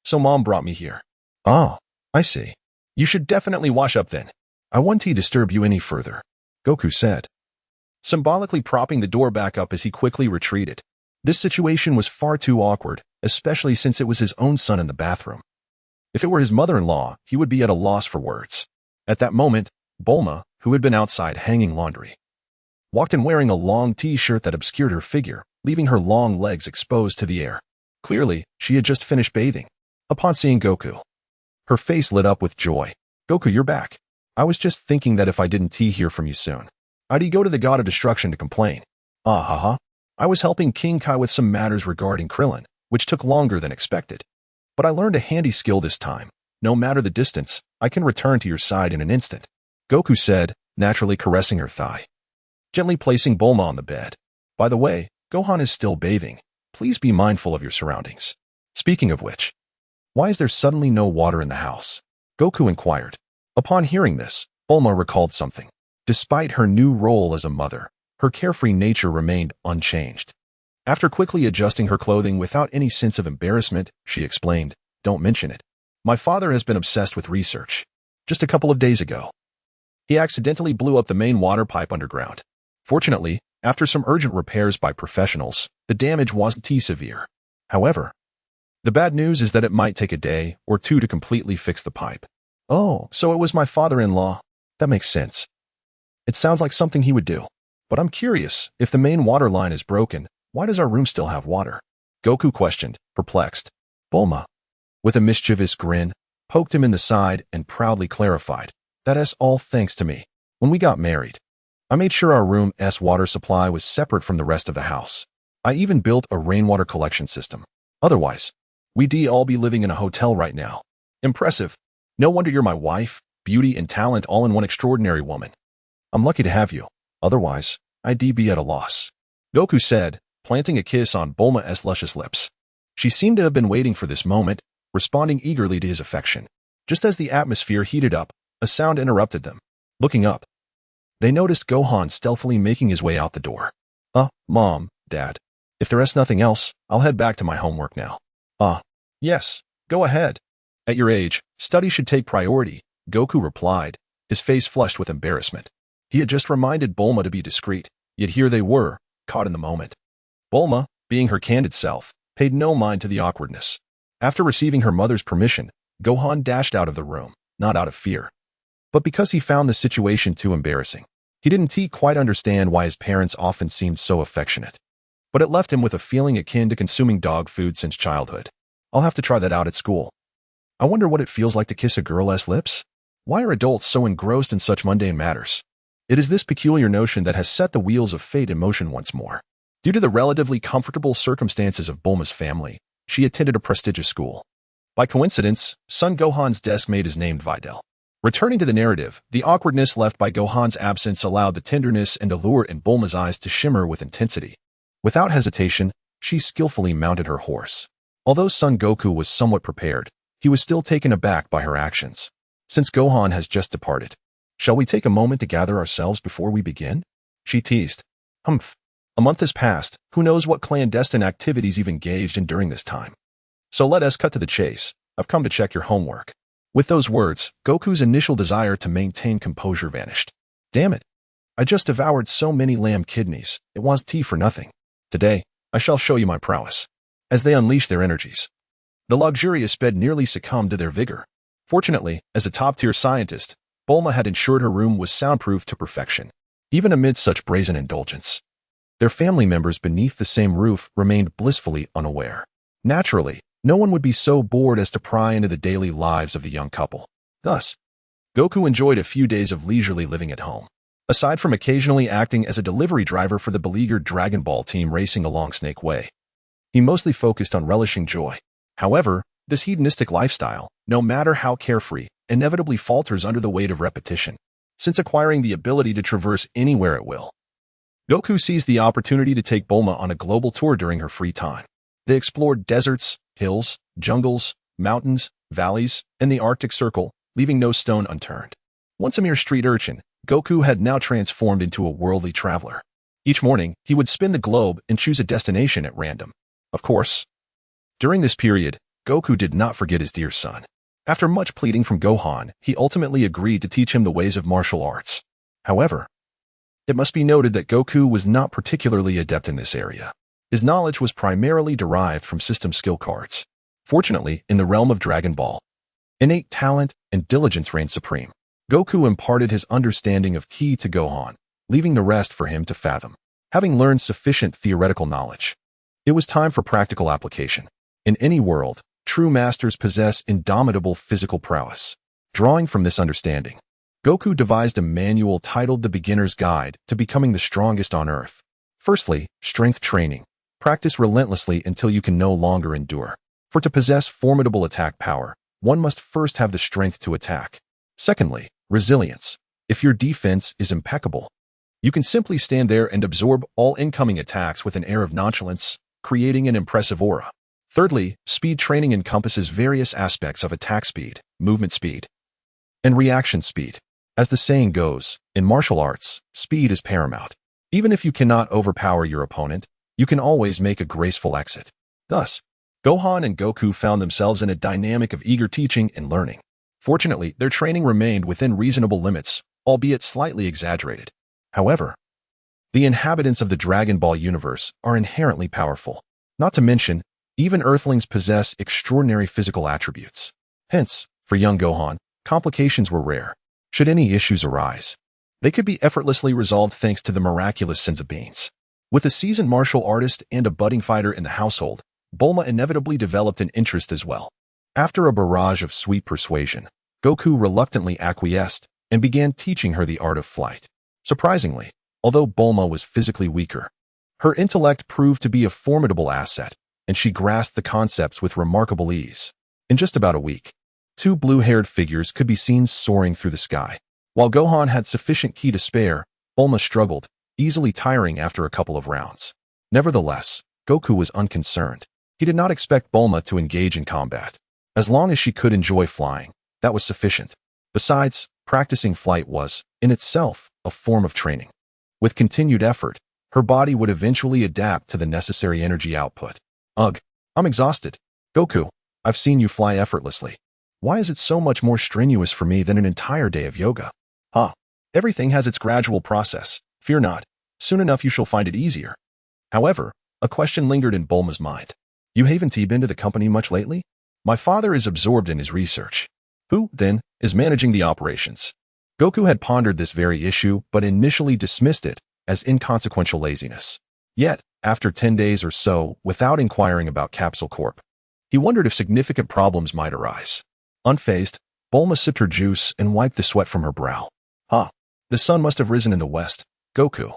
so Mom brought me here." "Ah, I see. You should definitely wash up then. I won't disturb you any further," Goku said, symbolically propping the door back up as he quickly retreated. This situation was far too awkward, especially since it was his own son in the bathroom. If it were his mother-in-law, he would be at a loss for words. At that moment, Bulma, who had been outside hanging laundry, walked in wearing a long t-shirt that obscured her figure, leaving her long legs exposed to the air. Clearly, she had just finished bathing. Upon seeing Goku, her face lit up with joy. "Goku, you're back. I was just thinking that if I didn't hear from you soon, I'd go to the God of Destruction to complain. I was helping King Kai with some matters regarding Krillin, which took longer than expected. But I learned a handy skill this time. No matter the distance, I can return to your side in an instant," Goku said, naturally caressing her thigh, gently placing Bulma on the bed. "By the way, Gohan is still bathing. Please be mindful of your surroundings. Speaking of which, why is there suddenly no water in the house?" Goku inquired. Upon hearing this, Bulma recalled something. Despite her new role as a mother, her carefree nature remained unchanged. After quickly adjusting her clothing without any sense of embarrassment, she explained, "Don't mention it. My father has been obsessed with research. Just a couple of days ago, he accidentally blew up the main water pipe underground. Fortunately, after some urgent repairs by professionals, the damage wasn't too severe. However, the bad news is that it might take a day or two to completely fix the pipe." "Oh, so it was my father-in-law. That makes sense. It sounds like something he would do. But I'm curious, if the main water line is broken, why does our room still have water?" Goku questioned, perplexed. Bulma, with a mischievous grin, poked him in the side and proudly clarified, "That's all thanks to me. When we got married, I made sure our room's water supply was separate from the rest of the house. I even built a rainwater collection system. Otherwise, we'd all be living in a hotel right now." "Impressive. No wonder you're my wife, beauty and talent all in one extraordinary woman. I'm lucky to have you. Otherwise, I'd be at a loss," Goku said, planting a kiss on Bulma's luscious lips. She seemed to have been waiting for this moment, responding eagerly to his affection. Just as the atmosphere heated up, a sound interrupted them. Looking up, they noticed Gohan stealthily making his way out the door. Mom, Dad. If there's nothing else, I'll head back to my homework now." Yes, go ahead. At your age, study should take priority," Goku replied, his face flushed with embarrassment. He had just reminded Bulma to be discreet, yet here they were, caught in the moment. Bulma, being her candid self, paid no mind to the awkwardness. After receiving her mother's permission, Gohan dashed out of the room, not out of fear, but because he found the situation too embarrassing. He didn't quite understand why his parents often seemed so affectionate, but it left him with a feeling akin to consuming dog food since childhood. "I'll have to try that out at school. I wonder what it feels like to kiss a girl's lips? Why are adults so engrossed in such mundane matters?" It is this peculiar notion that has set the wheels of fate in motion once more. Due to the relatively comfortable circumstances of Bulma's family, she attended a prestigious school. By coincidence, Son Gohan's desk mate is named Videl. Returning to the narrative, the awkwardness left by Gohan's absence allowed the tenderness and allure in Bulma's eyes to shimmer with intensity. Without hesitation, she skillfully mounted her horse. Although Son Goku was somewhat prepared, he was still taken aback by her actions. "Since Gohan has just departed, shall we take a moment to gather ourselves before we begin?" she teased. "Humph. A month has passed, who knows what clandestine activities you've engaged in during this time. So let us cut to the chase. I've come to check your homework." With those words, Goku's initial desire to maintain composure vanished. "Damn it. I just devoured so many lamb kidneys, it was tea for nothing. Today, I shall show you my prowess." As they unleashed their energies, the luxurious sped nearly succumbed to their vigor. Fortunately, as a top-tier scientist, Bulma had ensured her room was soundproof to perfection. Even amid such brazen indulgence, their family members beneath the same roof remained blissfully unaware. Naturally, no one would be so bored as to pry into the daily lives of the young couple. Thus, Goku enjoyed a few days of leisurely living at home. Aside from occasionally acting as a delivery driver for the beleaguered Dragon Ball team racing along Snake Way, he mostly focused on relishing joy. However, this hedonistic lifestyle, no matter how carefree, inevitably falters under the weight of repetition, since acquiring the ability to traverse anywhere at will. Goku seized the opportunity to take Bulma on a global tour during her free time. They explored deserts, hills, jungles, mountains, valleys, and the Arctic Circle, leaving no stone unturned. Once a mere street urchin, Goku had now transformed into a worldly traveler. Each morning, he would spin the globe and choose a destination at random. Of course, during this period, Goku did not forget his dear son. After much pleading from Gohan, he ultimately agreed to teach him the ways of martial arts. However, it must be noted that Goku was not particularly adept in this area. His knowledge was primarily derived from system skill cards. Fortunately, in the realm of Dragon Ball, innate talent and diligence reigned supreme. Goku imparted his understanding of ki to Gohan, leaving the rest for him to fathom. Having learned sufficient theoretical knowledge, it was time for practical application. In any world, true masters possess indomitable physical prowess. Drawing from this understanding, Goku devised a manual titled The Beginner's Guide to Becoming the Strongest on Earth. Firstly, strength training. Practice relentlessly until you can no longer endure. For to possess formidable attack power, one must first have the strength to attack. Secondly, resilience. If your defense is impeccable, you can simply stand there and absorb all incoming attacks with an air of nonchalance, creating an impressive aura. Thirdly, speed training encompasses various aspects of attack speed, movement speed, and reaction speed. As the saying goes, in martial arts, speed is paramount. Even if you cannot overpower your opponent, you can always make a graceful exit. Thus, Gohan and Goku found themselves in a dynamic of eager teaching and learning. Fortunately, their training remained within reasonable limits, albeit slightly exaggerated. However, the inhabitants of the Dragon Ball universe are inherently powerful. Not to mention, even Earthlings possess extraordinary physical attributes. Hence, for young Gohan, complications were rare. Should any issues arise, they could be effortlessly resolved thanks to the miraculous sense of beings. With a seasoned martial artist and a budding fighter in the household, Bulma inevitably developed an interest as well. After a barrage of sweet persuasion, Goku reluctantly acquiesced and began teaching her the art of flight. Surprisingly, although Bulma was physically weaker, her intellect proved to be a formidable asset, and she grasped the concepts with remarkable ease. In just about a week, two blue-haired figures could be seen soaring through the sky. While Gohan had sufficient ki to spare, Bulma struggled, easily tiring after a couple of rounds. Nevertheless, Goku was unconcerned. He did not expect Bulma to engage in combat. As long as she could enjoy flying, that was sufficient. Besides, practicing flight was, in itself, a form of training. With continued effort, her body would eventually adapt to the necessary energy output. Ugh, I'm exhausted. Goku, I've seen you fly effortlessly. Why is it so much more strenuous for me than an entire day of yoga? Everything has its gradual process. Fear not. Soon enough you shall find it easier. However, a question lingered in Bulma's mind. You haven't been to the company much lately? My father is absorbed in his research. Who, then, is managing the operations? Goku had pondered this very issue, but initially dismissed it as inconsequential laziness. Yet, after 10 days or so, without inquiring about Capsule Corp, he wondered if significant problems might arise. Unfazed, Bulma sipped her juice and wiped the sweat from her brow. The sun must have risen in the west. Goku,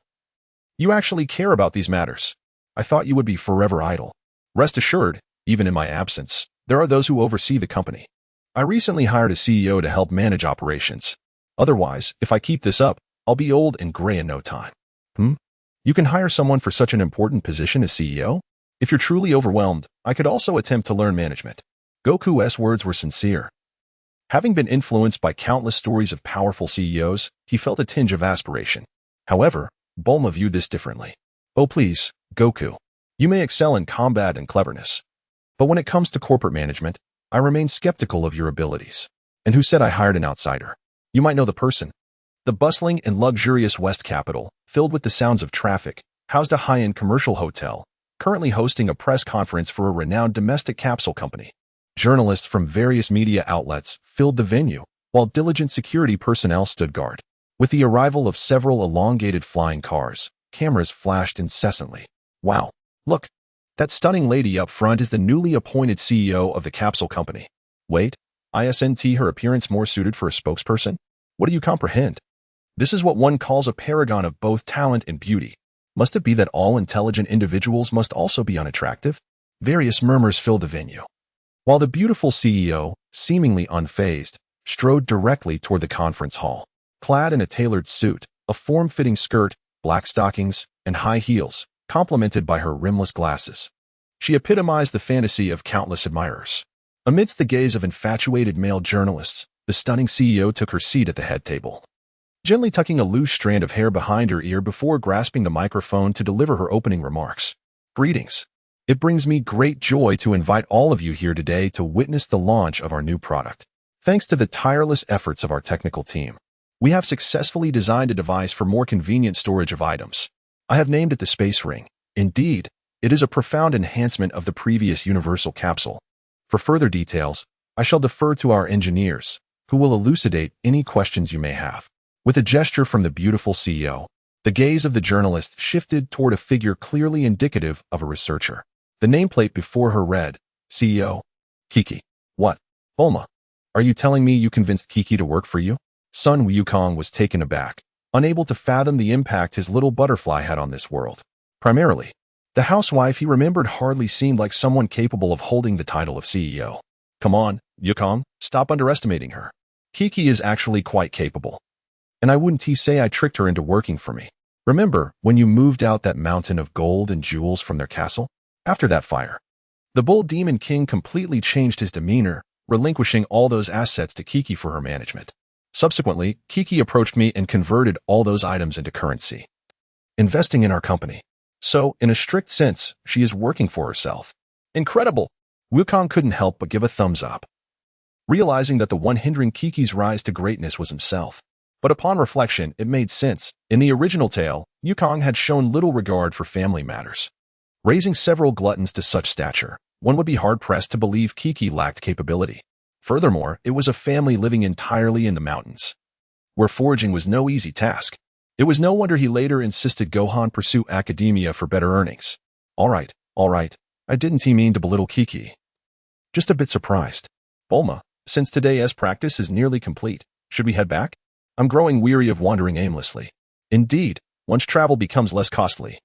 you actually care about these matters. I thought you would be forever idle. Rest assured, even in my absence, there are those who oversee the company. I recently hired a CEO to help manage operations. Otherwise, if I keep this up, I'll be old and gray in no time. You can hire someone for such an important position as CEO? If you're truly overwhelmed, I could also attempt to learn management. Goku's words were sincere. Having been influenced by countless stories of powerful CEOs, he felt a tinge of aspiration. However, Bulma viewed this differently. Oh please, Goku. You may excel in combat and cleverness. But when it comes to corporate management, I remain skeptical of your abilities. And who said I hired an outsider? You might know the person. The bustling and luxurious West Capital, filled with the sounds of traffic, housed a high-end commercial hotel, currently hosting a press conference for a renowned domestic capsule company. Journalists from various media outlets filled the venue, while diligent security personnel stood guard. With the arrival of several elongated flying cars, cameras flashed incessantly. Wow, look, that stunning lady up front is the newly appointed CEO of the capsule company. Wait, isn't her appearance more suited for a spokesperson? What do you comprehend? This is what one calls a paragon of both talent and beauty. Must it be that all intelligent individuals must also be unattractive? Various murmurs filled the venue. While the beautiful CEO, seemingly unfazed, strode directly toward the conference hall. Clad in a tailored suit, a form-fitting skirt, black stockings, and high heels, complemented by her rimless glasses, she epitomized the fantasy of countless admirers. Amidst the gaze of infatuated male journalists, the stunning CEO took her seat at the head table, gently tucking a loose strand of hair behind her ear before grasping the microphone to deliver her opening remarks. Greetings. It brings me great joy to invite all of you here today to witness the launch of our new product. Thanks to the tireless efforts of our technical team, we have successfully designed a device for more convenient storage of items. I have named it the Space Ring. Indeed, it is a profound enhancement of the previous universal capsule. For further details, I shall defer to our engineers, who will elucidate any questions you may have. With a gesture from the beautiful CEO, the gaze of the journalist shifted toward a figure clearly indicative of a researcher. The nameplate before her read, CEO, Kiki. What? Bulma, are you telling me you convinced Kiki to work for you? Son Wukong was taken aback, unable to fathom the impact his little butterfly had on this world. Primarily, the housewife he remembered hardly seemed like someone capable of holding the title of CEO. Come on, Wukong, stop underestimating her. Kiki is actually quite capable. And I wouldn't say I tricked her into working for me. Remember when you moved out that mountain of gold and jewels from their castle? After that fire, the Bull Demon King completely changed his demeanor, relinquishing all those assets to Kiki for her management. Subsequently, Kiki approached me and converted all those items into currency. Investing in our company. So, in a strict sense, she is working for herself. Incredible! Wukong couldn't help but give a thumbs up, realizing that the one hindering Kiki's rise to greatness was himself. But upon reflection, it made sense. In the original tale, Wukong had shown little regard for family matters. Raising several gluttons to such stature, one would be hard-pressed to believe Kiki lacked capability. Furthermore, it was a family living entirely in the mountains, where foraging was no easy task. It was no wonder he later insisted Gohan pursue academia for better earnings. All right, I didn't mean to belittle Kiki. Just a bit surprised. Bulma, since today's practice is nearly complete, should we head back? I'm growing weary of wandering aimlessly. Indeed, once travel becomes less costly,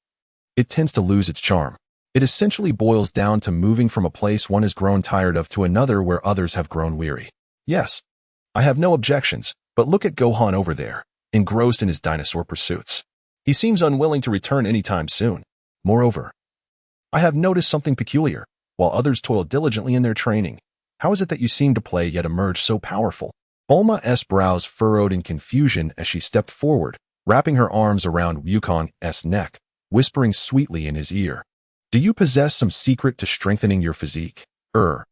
it tends to lose its charm. It essentially boils down to moving from a place one has grown tired of to another where others have grown weary. Yes, I have no objections, but look at Gohan over there, engrossed in his dinosaur pursuits. He seems unwilling to return anytime soon. Moreover, I have noticed something peculiar. While others toil diligently in their training, how is it that you seem to play yet emerge so powerful? Bulma's brows furrowed in confusion as she stepped forward, wrapping her arms around Wukong's neck, whispering sweetly in his ear. Do you possess some secret to strengthening your physique? Do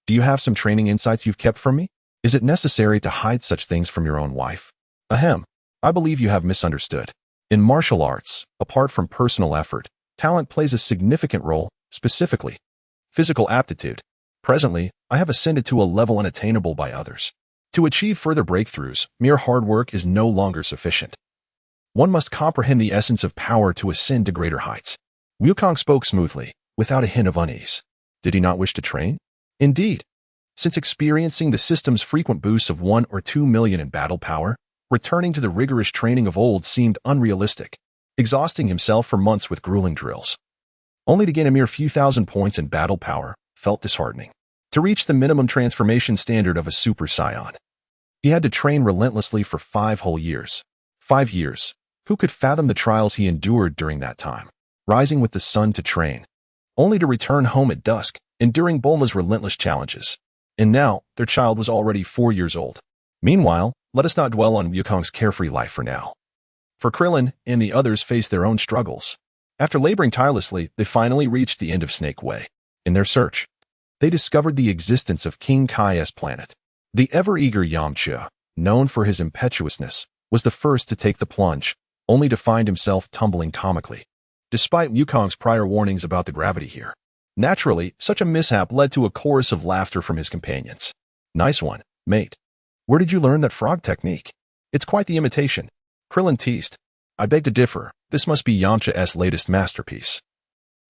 you have some training insights you've kept from me? Is it necessary to hide such things from your own wife? Ahem, I believe you have misunderstood. In martial arts, apart from personal effort, talent plays a significant role, specifically physical aptitude. Presently, I have ascended to a level unattainable by others. To achieve further breakthroughs, mere hard work is no longer sufficient. One must comprehend the essence of power to ascend to greater heights. Wukong spoke smoothly, without a hint of unease. Did he not wish to train? Indeed. Since experiencing the system's frequent boosts of 1 or 2 million in battle power, returning to the rigorous training of old seemed unrealistic, exhausting himself for months with grueling drills. Only to gain a mere few thousand points in battle power felt disheartening. To reach the minimum transformation standard of a Super Saiyan, he had to train relentlessly for 5 whole years. 5 years. Who could fathom the trials he endured during that time? Rising with the sun to train, only to return home at dusk, enduring Bulma's relentless challenges. And now, their child was already 4 years old. Meanwhile, let us not dwell on Wukong's carefree life for now. For Krillin and the others faced their own struggles. After laboring tirelessly, they finally reached the end of Snake Way. In their search, they discovered the existence of King Kai's planet. The ever-eager Yamcha, known for his impetuousness, was the first to take the plunge, only to find himself tumbling comically, despite Wukong's prior warnings about the gravity here. Naturally, such a mishap led to a chorus of laughter from his companions. Nice one, mate. Where did you learn that frog technique? It's quite the imitation. Krillin teased. I beg to differ. This must be Yamcha's latest masterpiece.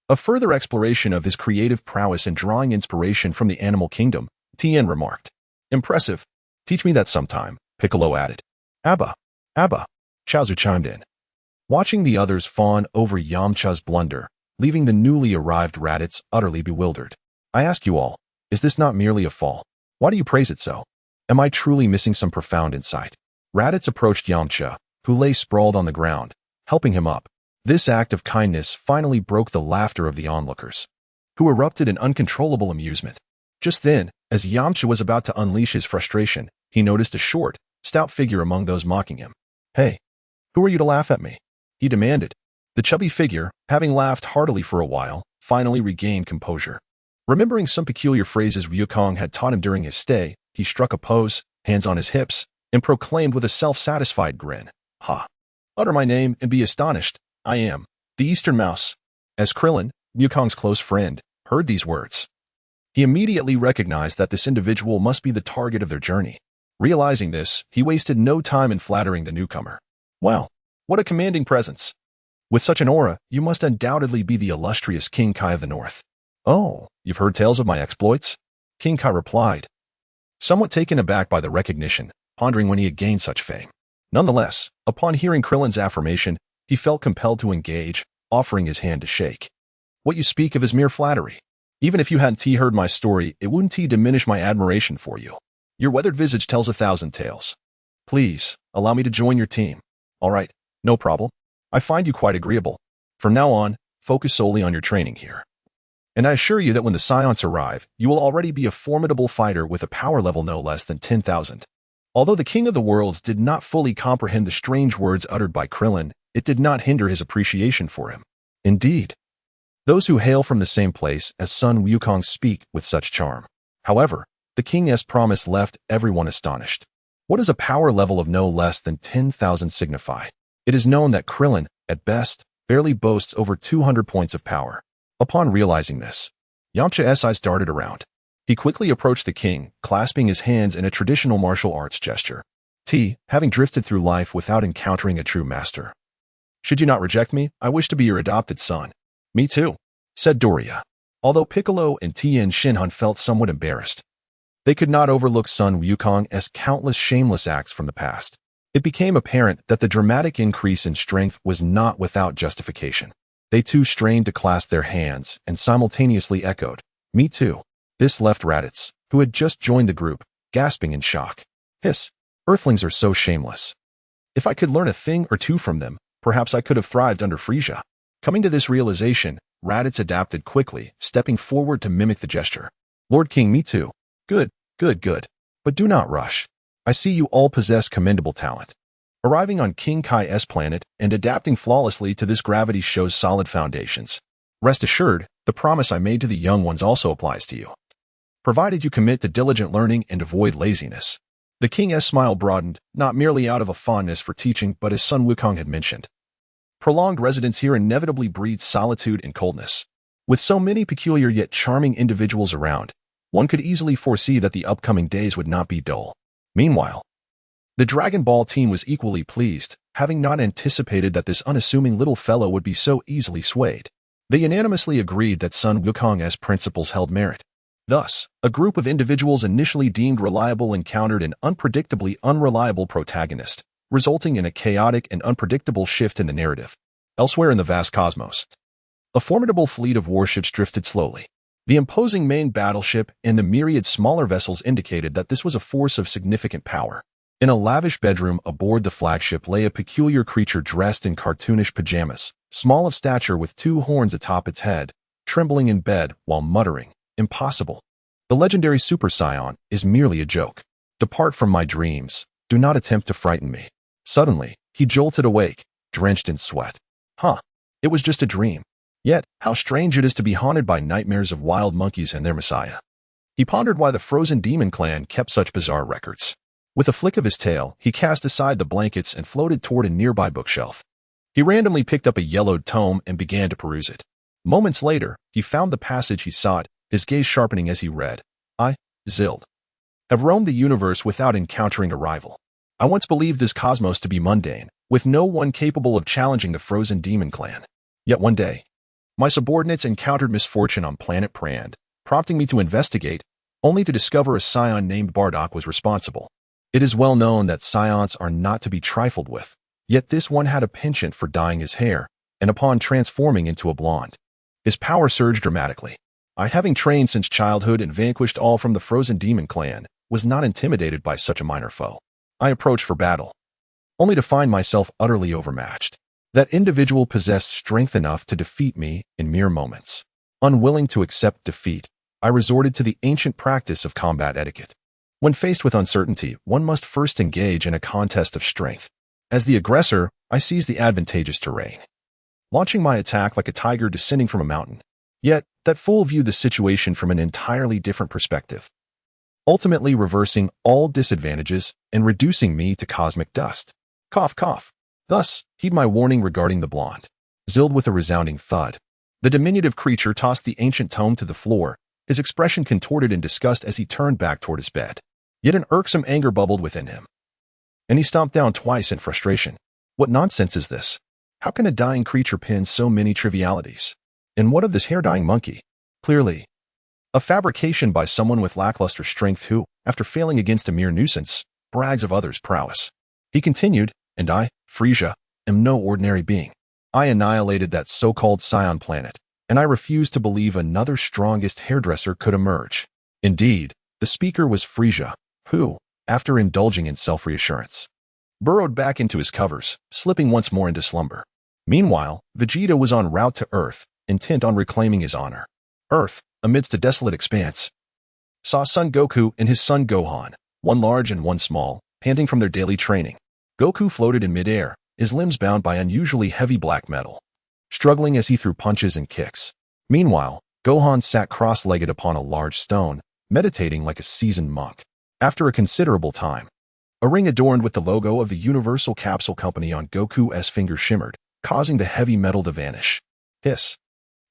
A further exploration of his creative prowess and drawing inspiration from the animal kingdom, Tien remarked. Impressive. Teach me that sometime, Piccolo added. Abba. Chaozu chimed in, watching the others fawn over Yamcha's blunder, leaving the newly arrived Raditz utterly bewildered. I ask you all, is this not merely a fall? Why do you praise it so? Am I truly missing some profound insight? Raditz approached Yamcha, who lay sprawled on the ground, helping him up. This act of kindness finally broke the laughter of the onlookers, who erupted in uncontrollable amusement. Just then, as Yamcha was about to unleash his frustration, he noticed a short, stout figure among those mocking him. Hey, who are you to laugh at me? He demanded. The chubby figure, having laughed heartily for a while, finally regained composure. Remembering some peculiar phrases Wukong had taught him during his stay, he struck a pose, hands on his hips, and proclaimed with a self-satisfied grin, Ha! Utter my name and be astonished. I am the Eastern Mouse. As Krillin, Wukong's close friend, heard these words, he immediately recognized that this individual must be the target of their journey. Realizing this, he wasted no time in flattering the newcomer. Wow, what a commanding presence. With such an aura, you must undoubtedly be the illustrious King Kai of the North. Oh, you've heard tales of my exploits? King Kai replied, somewhat taken aback by the recognition, pondering when he had gained such fame. Nonetheless, upon hearing Krillin's affirmation, he felt compelled to engage, offering his hand to shake. What you speak of is mere flattery. Even if you hadn't heard my story, it wouldn't diminish my admiration for you. Your weathered visage tells 1,000 tales. Please, allow me to join your team. All right, no problem. I find you quite agreeable. From now on, focus solely on your training here. And I assure you that when the Saiyans arrive, you will already be a formidable fighter with a power level no less than 10,000. Although the King of the Worlds did not fully comprehend the strange words uttered by Krillin, it did not hinder his appreciation for him. Indeed, those who hail from the same place as Son Wukong speak with such charm. However, the king's promise left everyone astonished. What does a power level of no less than 10,000 signify? It is known that Krillin, at best, barely boasts over 200 points of power. Upon realizing this, Yamcha's eyes darted around. He quickly approached the king, clasping his hands in a traditional martial arts gesture. Having drifted through life without encountering a true master. Should you not reject me, I wish to be your adopted son. Me too, said Doria. Although Piccolo and Tien Shinhan felt somewhat embarrassed, they could not overlook Son Wukong's countless shameless acts from the past. It became apparent that the dramatic increase in strength was not without justification. They too strained to clasp their hands and simultaneously echoed, "Me too." This left Raditz, who had just joined the group, gasping in shock. Hiss, Earthlings are so shameless. If I could learn a thing or two from them, perhaps I could have thrived under Frisia. Coming to this realization, Raditz adapted quickly, stepping forward to mimic the gesture. Lord King, me too. Good. But do not rush. I see you all possess commendable talent. Arriving on King Kai's planet and adapting flawlessly to this gravity shows solid foundations. Rest assured, the promise I made to the young ones also applies to you. Provided you commit to diligent learning and avoid laziness. The king's smile broadened, not merely out of a fondness for teaching, but as Son Wukong had mentioned. Prolonged residence here inevitably breeds solitude and coldness. With so many peculiar yet charming individuals around, one could easily foresee that the upcoming days would not be dull. Meanwhile, the Dragon Ball team was equally pleased, having not anticipated that this unassuming little fellow would be so easily swayed. They unanimously agreed that Son Wukong's principles held merit. Thus, a group of individuals initially deemed reliable encountered an unpredictably unreliable protagonist, resulting in a chaotic and unpredictable shift in the narrative. Elsewhere in the vast cosmos, a formidable fleet of warships drifted slowly. The imposing main battleship and the myriad smaller vessels indicated that this was a force of significant power. In a lavish bedroom aboard the flagship lay a peculiar creature dressed in cartoonish pajamas, small of stature with two horns atop its head, trembling in bed while muttering, "Impossible. The legendary Super Saiyan is merely a joke. Depart from my dreams. Do not attempt to frighten me." Suddenly, he jolted awake, drenched in sweat. It was just a dream. Yet, how strange it is to be haunted by nightmares of wild monkeys and their messiah. He pondered why the Frozen Demon clan kept such bizarre records. With a flick of his tail, he cast aside the blankets and floated toward a nearby bookshelf. He randomly picked up a yellowed tome and began to peruse it. Moments later, he found the passage he sought, his gaze sharpening as he read. I, Zild, have roamed the universe without encountering a rival. I once believed this cosmos to be mundane, with no one capable of challenging the Frozen Demon clan. Yet one day, my subordinates encountered misfortune on planet Prand, prompting me to investigate, only to discover a Saiyan named Bardock was responsible. It is well known that Saiyans are not to be trifled with, yet this one had a penchant for dyeing his hair, and upon transforming into a blonde, his power surged dramatically. I, having trained since childhood and vanquished all from the Frozen Demon clan, was not intimidated by such a minor foe. I approached for battle, only to find myself utterly overmatched. That individual possessed strength enough to defeat me in mere moments. Unwilling to accept defeat, I resorted to the ancient practice of combat etiquette. When faced with uncertainty, one must first engage in a contest of strength. As the aggressor, I seized the advantageous terrain, launching my attack like a tiger descending from a mountain. Yet, that fool viewed the situation from an entirely different perspective, ultimately reversing all disadvantages and reducing me to cosmic dust. Cough, cough. Thus, heed my warning regarding the blonde. Zild with a resounding thud. The diminutive creature tossed the ancient tome to the floor, his expression contorted in disgust as he turned back toward his bed. Yet an irksome anger bubbled within him, and he stomped down twice in frustration. What nonsense is this? How can a dying creature pin so many trivialities? And what of this hair-dyeing monkey? Clearly, a fabrication by someone with lackluster strength who, after failing against a mere nuisance, brags of others' prowess. He continued, and I, Frisia, am no ordinary being. I annihilated that so-called Saiyan planet, and I refuse to believe another strongest hairdresser could emerge. Indeed, the speaker was Frisia, who, after indulging in self-reassurance, burrowed back into his covers, slipping once more into slumber. Meanwhile, Vegeta was en route to Earth, intent on reclaiming his honor. Earth, amidst a desolate expanse, saw Son Goku and his son Gohan, one large and one small, panting from their daily training. Goku floated in midair, his limbs bound by unusually heavy black metal. struggling as he threw punches and kicks. Meanwhile, Gohan sat cross-legged upon a large stone, meditating like a seasoned monk. After a considerable time, a ring adorned with the logo of the Universal Capsule Company on Goku's finger shimmered, causing the heavy metal to vanish. Hiss.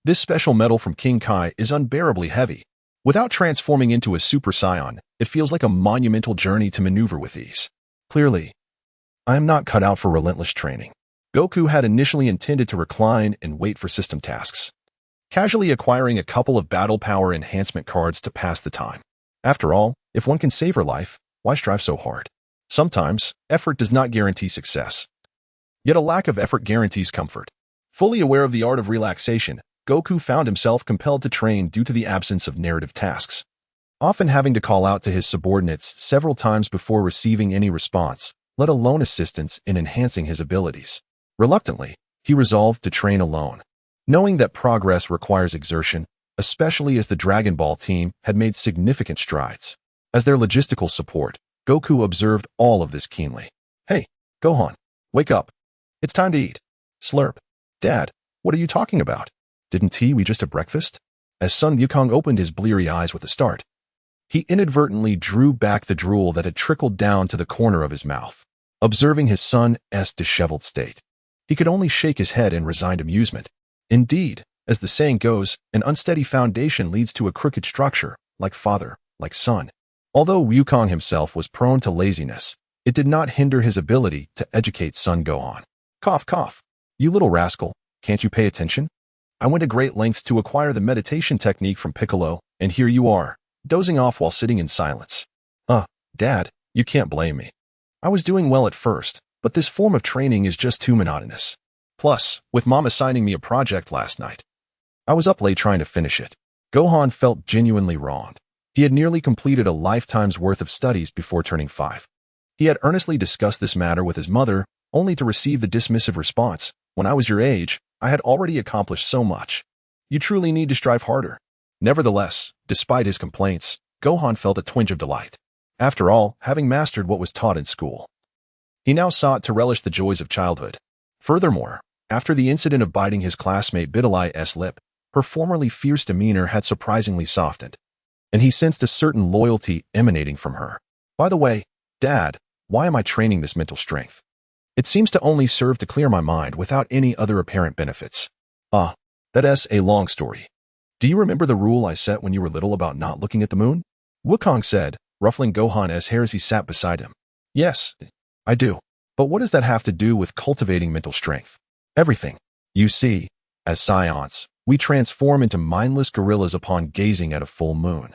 This special metal from King Kai is unbearably heavy. Without transforming into a Super Saiyan, it feels like a monumental journey to maneuver with ease. Clearly, I am not cut out for relentless training. Goku had initially intended to recline and wait for system tasks, casually acquiring a couple of battle power enhancement cards to pass the time. After all, if one can save her life, why strive so hard? Sometimes, effort does not guarantee success. Yet a lack of effort guarantees comfort. Fully aware of the art of relaxation, Goku found himself compelled to train due to the absence of narrative tasks, often having to call out to his subordinates several times before receiving any response, let alone assistance in enhancing his abilities. Reluctantly, he resolved to train alone, knowing that progress requires exertion, especially as the Dragon Ball team had made significant strides. As their logistical support, Goku observed all of this keenly. Hey, Gohan, wake up. It's time to eat. Slurp. Dad, what are you talking about? Didn't we just have breakfast? As Son Wukong opened his bleary eyes with a start, he inadvertently drew back the drool that had trickled down to the corner of his mouth. Observing his son's disheveled state, he could only shake his head in resigned amusement. Indeed, as the saying goes, an unsteady foundation leads to a crooked structure, like father, like son. Although Wukong himself was prone to laziness, it did not hinder his ability to educate Son Gohan. Cough, cough. You little rascal, can't you pay attention? I went to great lengths to acquire the meditation technique from Piccolo, and here you are, dozing off while sitting in silence. Dad, you can't blame me. I was doing well at first, but this form of training is just too monotonous. Plus, with Mom assigning me a project last night, I was up late trying to finish it. Gohan felt genuinely wronged. He had nearly completed a lifetime's worth of studies before turning 5. He had earnestly discussed this matter with his mother, only to receive the dismissive response, "When I was your age, I had already accomplished so much. You truly need to strive harder." Nevertheless, despite his complaints, Gohan felt a twinge of delight. After all, having mastered what was taught in school, he now sought to relish the joys of childhood. Furthermore, after the incident of biting his classmate Bidali's lip, her formerly fierce demeanor had surprisingly softened, and he sensed a certain loyalty emanating from her. By the way, Dad, why am I training this mental strength? It seems to only serve to clear my mind without any other apparent benefits. That's a long story. Do you remember the rule I set when you were little about not looking at the moon? Wukong said, ruffling Gohan's hair as he sat beside him. Yes, I do. But what does that have to do with cultivating mental strength? Everything. You see, as Saiyans, we transform into mindless gorillas upon gazing at a full moon.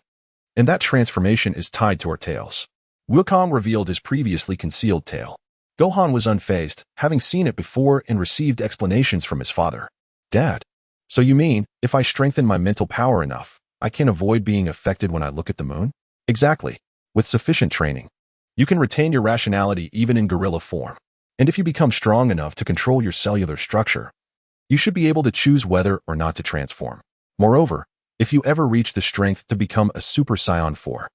And that transformation is tied to our tails. Wukong revealed his previously concealed tail. Gohan was unfazed, having seen it before and received explanations from his father. Dad, so you mean, if I strengthen my mental power enough, I can avoid being affected when I look at the moon? Exactly. With sufficient training, you can retain your rationality even in gorilla form. And if you become strong enough to control your cellular structure, you should be able to choose whether or not to transform. Moreover, if you ever reach the strength to become a Super Saiyan 4,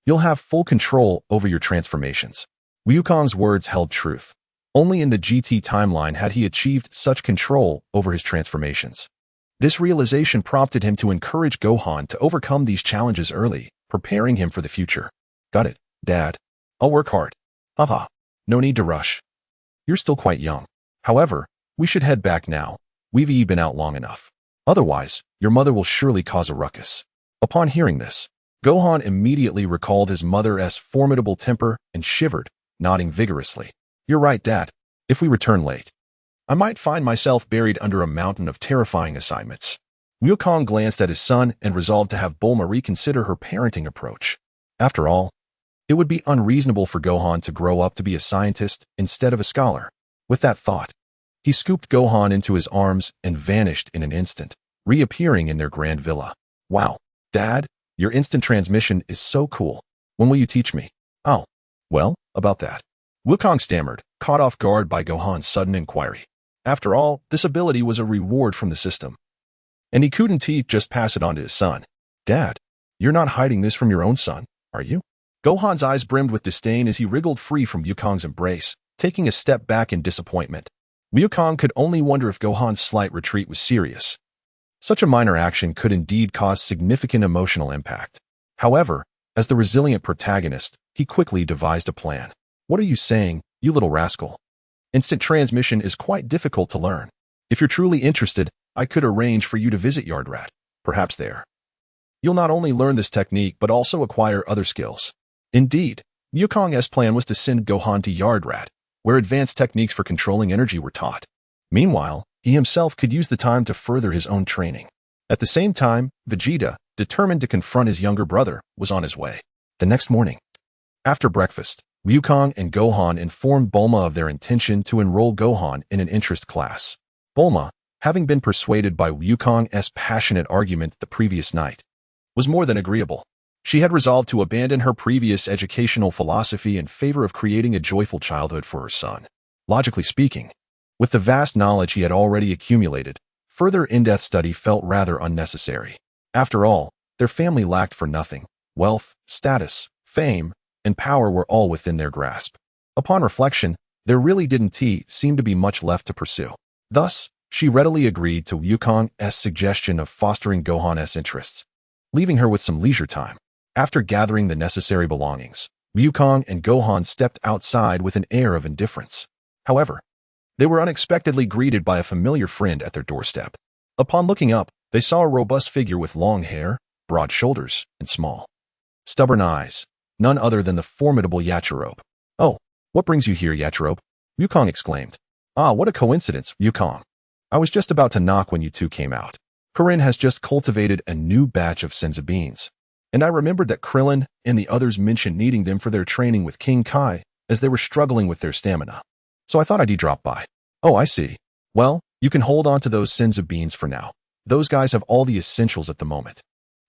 you'll have full control over your transformations. Wukong's words held truth. Only in the GT timeline had he achieved such control over his transformations. This realization prompted him to encourage Gohan to overcome these challenges early, preparing him for the future. Got it, Dad. I'll work hard. No need to rush. You're still quite young. However, we should head back now. We've been out long enough. Otherwise, your mother will surely cause a ruckus. Upon hearing this, Gohan immediately recalled his mother's formidable temper and shivered, nodding vigorously. You're right, Dad. If we return late, I might find myself buried under a mountain of terrifying assignments. Wukong glanced at his son and resolved to have Bulma reconsider her parenting approach. After all, it would be unreasonable for Gohan to grow up to be a scientist instead of a scholar. With that thought, he scooped Gohan into his arms and vanished in an instant, reappearing in their grand villa. Wow, Dad, your instant transmission is so cool. When will you teach me? Oh, well, about that. Wukong stammered, caught off guard by Gohan's sudden inquiry. After all, this ability was a reward from the system, and he couldn't just pass it on to his son. Dad, you're not hiding this from your own son, are you? Gohan's eyes brimmed with disdain as he wriggled free from Wukong's embrace, taking a step back in disappointment. Wukong could only wonder if Gohan's slight retreat was serious. Such a minor action could indeed cause significant emotional impact. However, as the resilient protagonist, he quickly devised a plan. What are you saying, you little rascal? Instant transmission is quite difficult to learn. If you're truly interested, I could arrange for you to visit Yardrat. Perhaps there. You'll not only learn this technique but also acquire other skills. Indeed, Wukong's plan was to send Gohan to Yardrat, where advanced techniques for controlling energy were taught. Meanwhile, he himself could use the time to further his own training. At the same time, Vegeta, determined to confront his younger brother, was on his way. The next morning, after breakfast, Wukong and Gohan informed Bulma of their intention to enroll Gohan in an interest class. Bulma, having been persuaded by Wukong's passionate argument the previous night, was more than agreeable. She had resolved to abandon her previous educational philosophy in favor of creating a joyful childhood for her son. Logically speaking, with the vast knowledge he had already accumulated, further in-depth study felt rather unnecessary. After all, their family lacked for nothing. Wealth, status, fame, and power were all within their grasp. Upon reflection, there really didn't seem to be much left to pursue. Thus, she readily agreed to Wukong's suggestion of fostering Gohan's interests, leaving her with some leisure time. After gathering the necessary belongings, Wukong and Gohan stepped outside with an air of indifference. However, they were unexpectedly greeted by a familiar friend at their doorstep. Upon looking up, they saw a robust figure with long hair, broad shoulders, and small, stubborn eyes, none other than the formidable Yachirobe. "Oh, what brings you here, Yachirobe?" Wukong exclaimed. "Ah, what a coincidence, Wukong. I was just about to knock when you two came out. Krillin has just cultivated a new batch of senzu beans, and I remembered that Krillin and the others mentioned needing them for their training with King Kai as they were struggling with their stamina. So I thought I'd drop by." "Oh, I see. Well, you can hold on to those senzu beans for now. Those guys have all the essentials at the moment.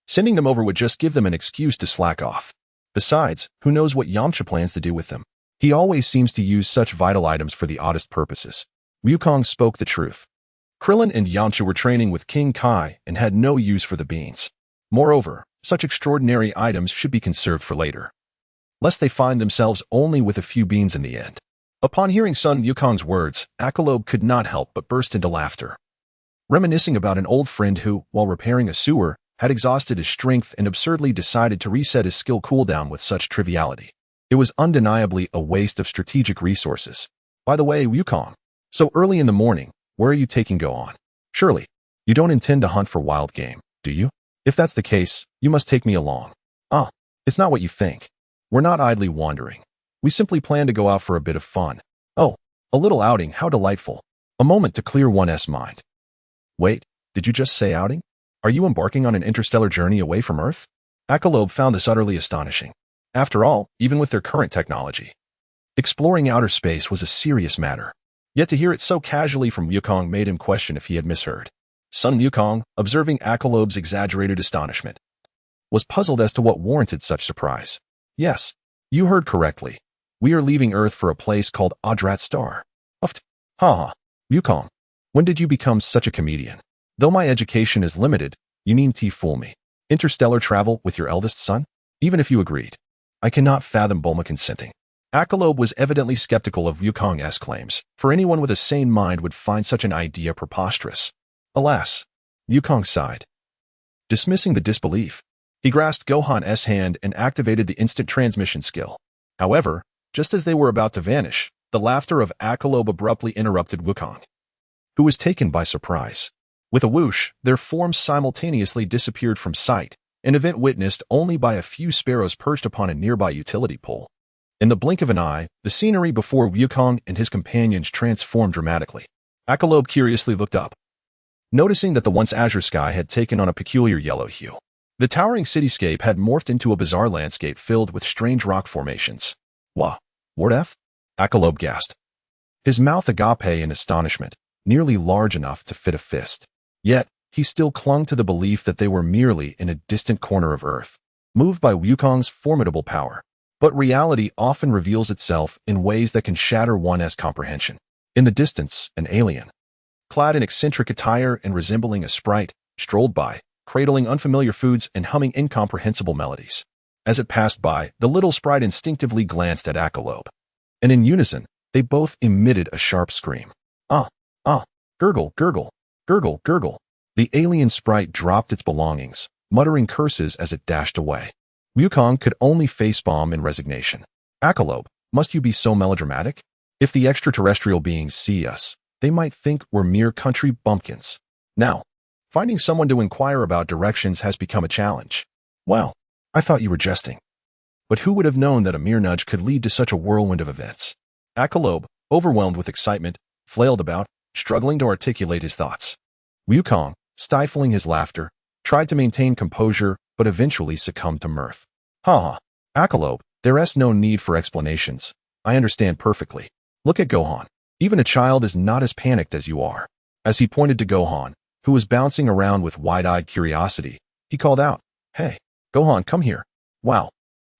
Sending them over would just give them an excuse to slack off. Besides, who knows what Yamcha plans to do with them? He always seems to use such vital items for the oddest purposes." Wukong spoke the truth. Krillin and Yamcha were training with King Kai and had no use for the beans. Moreover, such extraordinary items should be conserved for later, lest they find themselves only with a few beans in the end. Upon hearing Son Wukong's words, Piccolo could not help but burst into laughter, reminiscing about an old friend who, while repairing a sewer, had exhausted his strength and absurdly decided to reset his skill cooldown with such triviality. It was undeniably a waste of strategic resources. "By the way, Wukong, so early in the morning, where are you taking Gohan? Surely, you don't intend to hunt for wild game, do you? If that's the case, you must take me along." "Ah, it's not what you think. We're not idly wandering. We simply plan to go out for a bit of fun." "Oh, a little outing, how delightful. A moment to clear one's mind." "Wait, did you just say outing? Are you embarking on an interstellar journey away from Earth?" Piccolo found this utterly astonishing. After all, even with their current technology, exploring outer space was a serious matter. Yet to hear it so casually from Wukong made him question if he had misheard. Son Wukong, observing Piccolo's exaggerated astonishment, was puzzled as to what warranted such surprise. "Yes, you heard correctly. We are leaving Earth for a place called Adrat Star." "Humph. Ha. Wukong, when did you become such a comedian? Though my education is limited, you needn't fool me. Interstellar travel with your eldest son? Even if you agreed, I cannot fathom Bulma consenting." Piccolo was evidently skeptical of Wukong's claims, for anyone with a sane mind would find such an idea preposterous. Alas, Wukong sighed, dismissing the disbelief. He grasped Gohan's hand and activated the instant transmission skill. However, just as they were about to vanish, the laughter of Piccolo abruptly interrupted Wukong, who was taken by surprise. With a whoosh, their forms simultaneously disappeared from sight, an event witnessed only by a few sparrows perched upon a nearby utility pole. In the blink of an eye, the scenery before Wukong and his companions transformed dramatically. Piccolo curiously looked up, noticing that the once azure sky had taken on a peculiar yellow hue. The towering cityscape had morphed into a bizarre landscape filled with strange rock formations. "Wha? What F?" Piccolo gasped, his mouth agape in astonishment, nearly large enough to fit a fist. Yet, he still clung to the belief that they were merely in a distant corner of Earth, moved by Wukong's formidable power. But reality often reveals itself in ways that can shatter one's comprehension. In the distance, an alien, clad in eccentric attire and resembling a sprite, strolled by, cradling unfamiliar foods and humming incomprehensible melodies. As it passed by, the little sprite instinctively glanced at Piccolo, and in unison, they both emitted a sharp scream. "Ah, Ah, gurgle, gurgle, gurgle, gurgle. The alien sprite dropped its belongings, muttering curses as it dashed away. Wukong could only facepalm in resignation. Piccolo, must you be so melodramatic? If the extraterrestrial beings see us, they might think we're mere country bumpkins. Now, finding someone to inquire about directions has become a challenge. Well, I thought you were jesting. But who would have known that a mere nudge could lead to such a whirlwind of events? Piccolo, overwhelmed with excitement, flailed about, struggling to articulate his thoughts. Wukong, stifling his laughter, tried to maintain composure but eventually succumbed to mirth. Ha ha, Piccolo, there's no need for explanations. I understand perfectly. Look at Gohan. Even a child is not as panicked as you are. As he pointed to Gohan, who was bouncing around with wide-eyed curiosity, he called out, "Hey, Gohan, come here. Wow.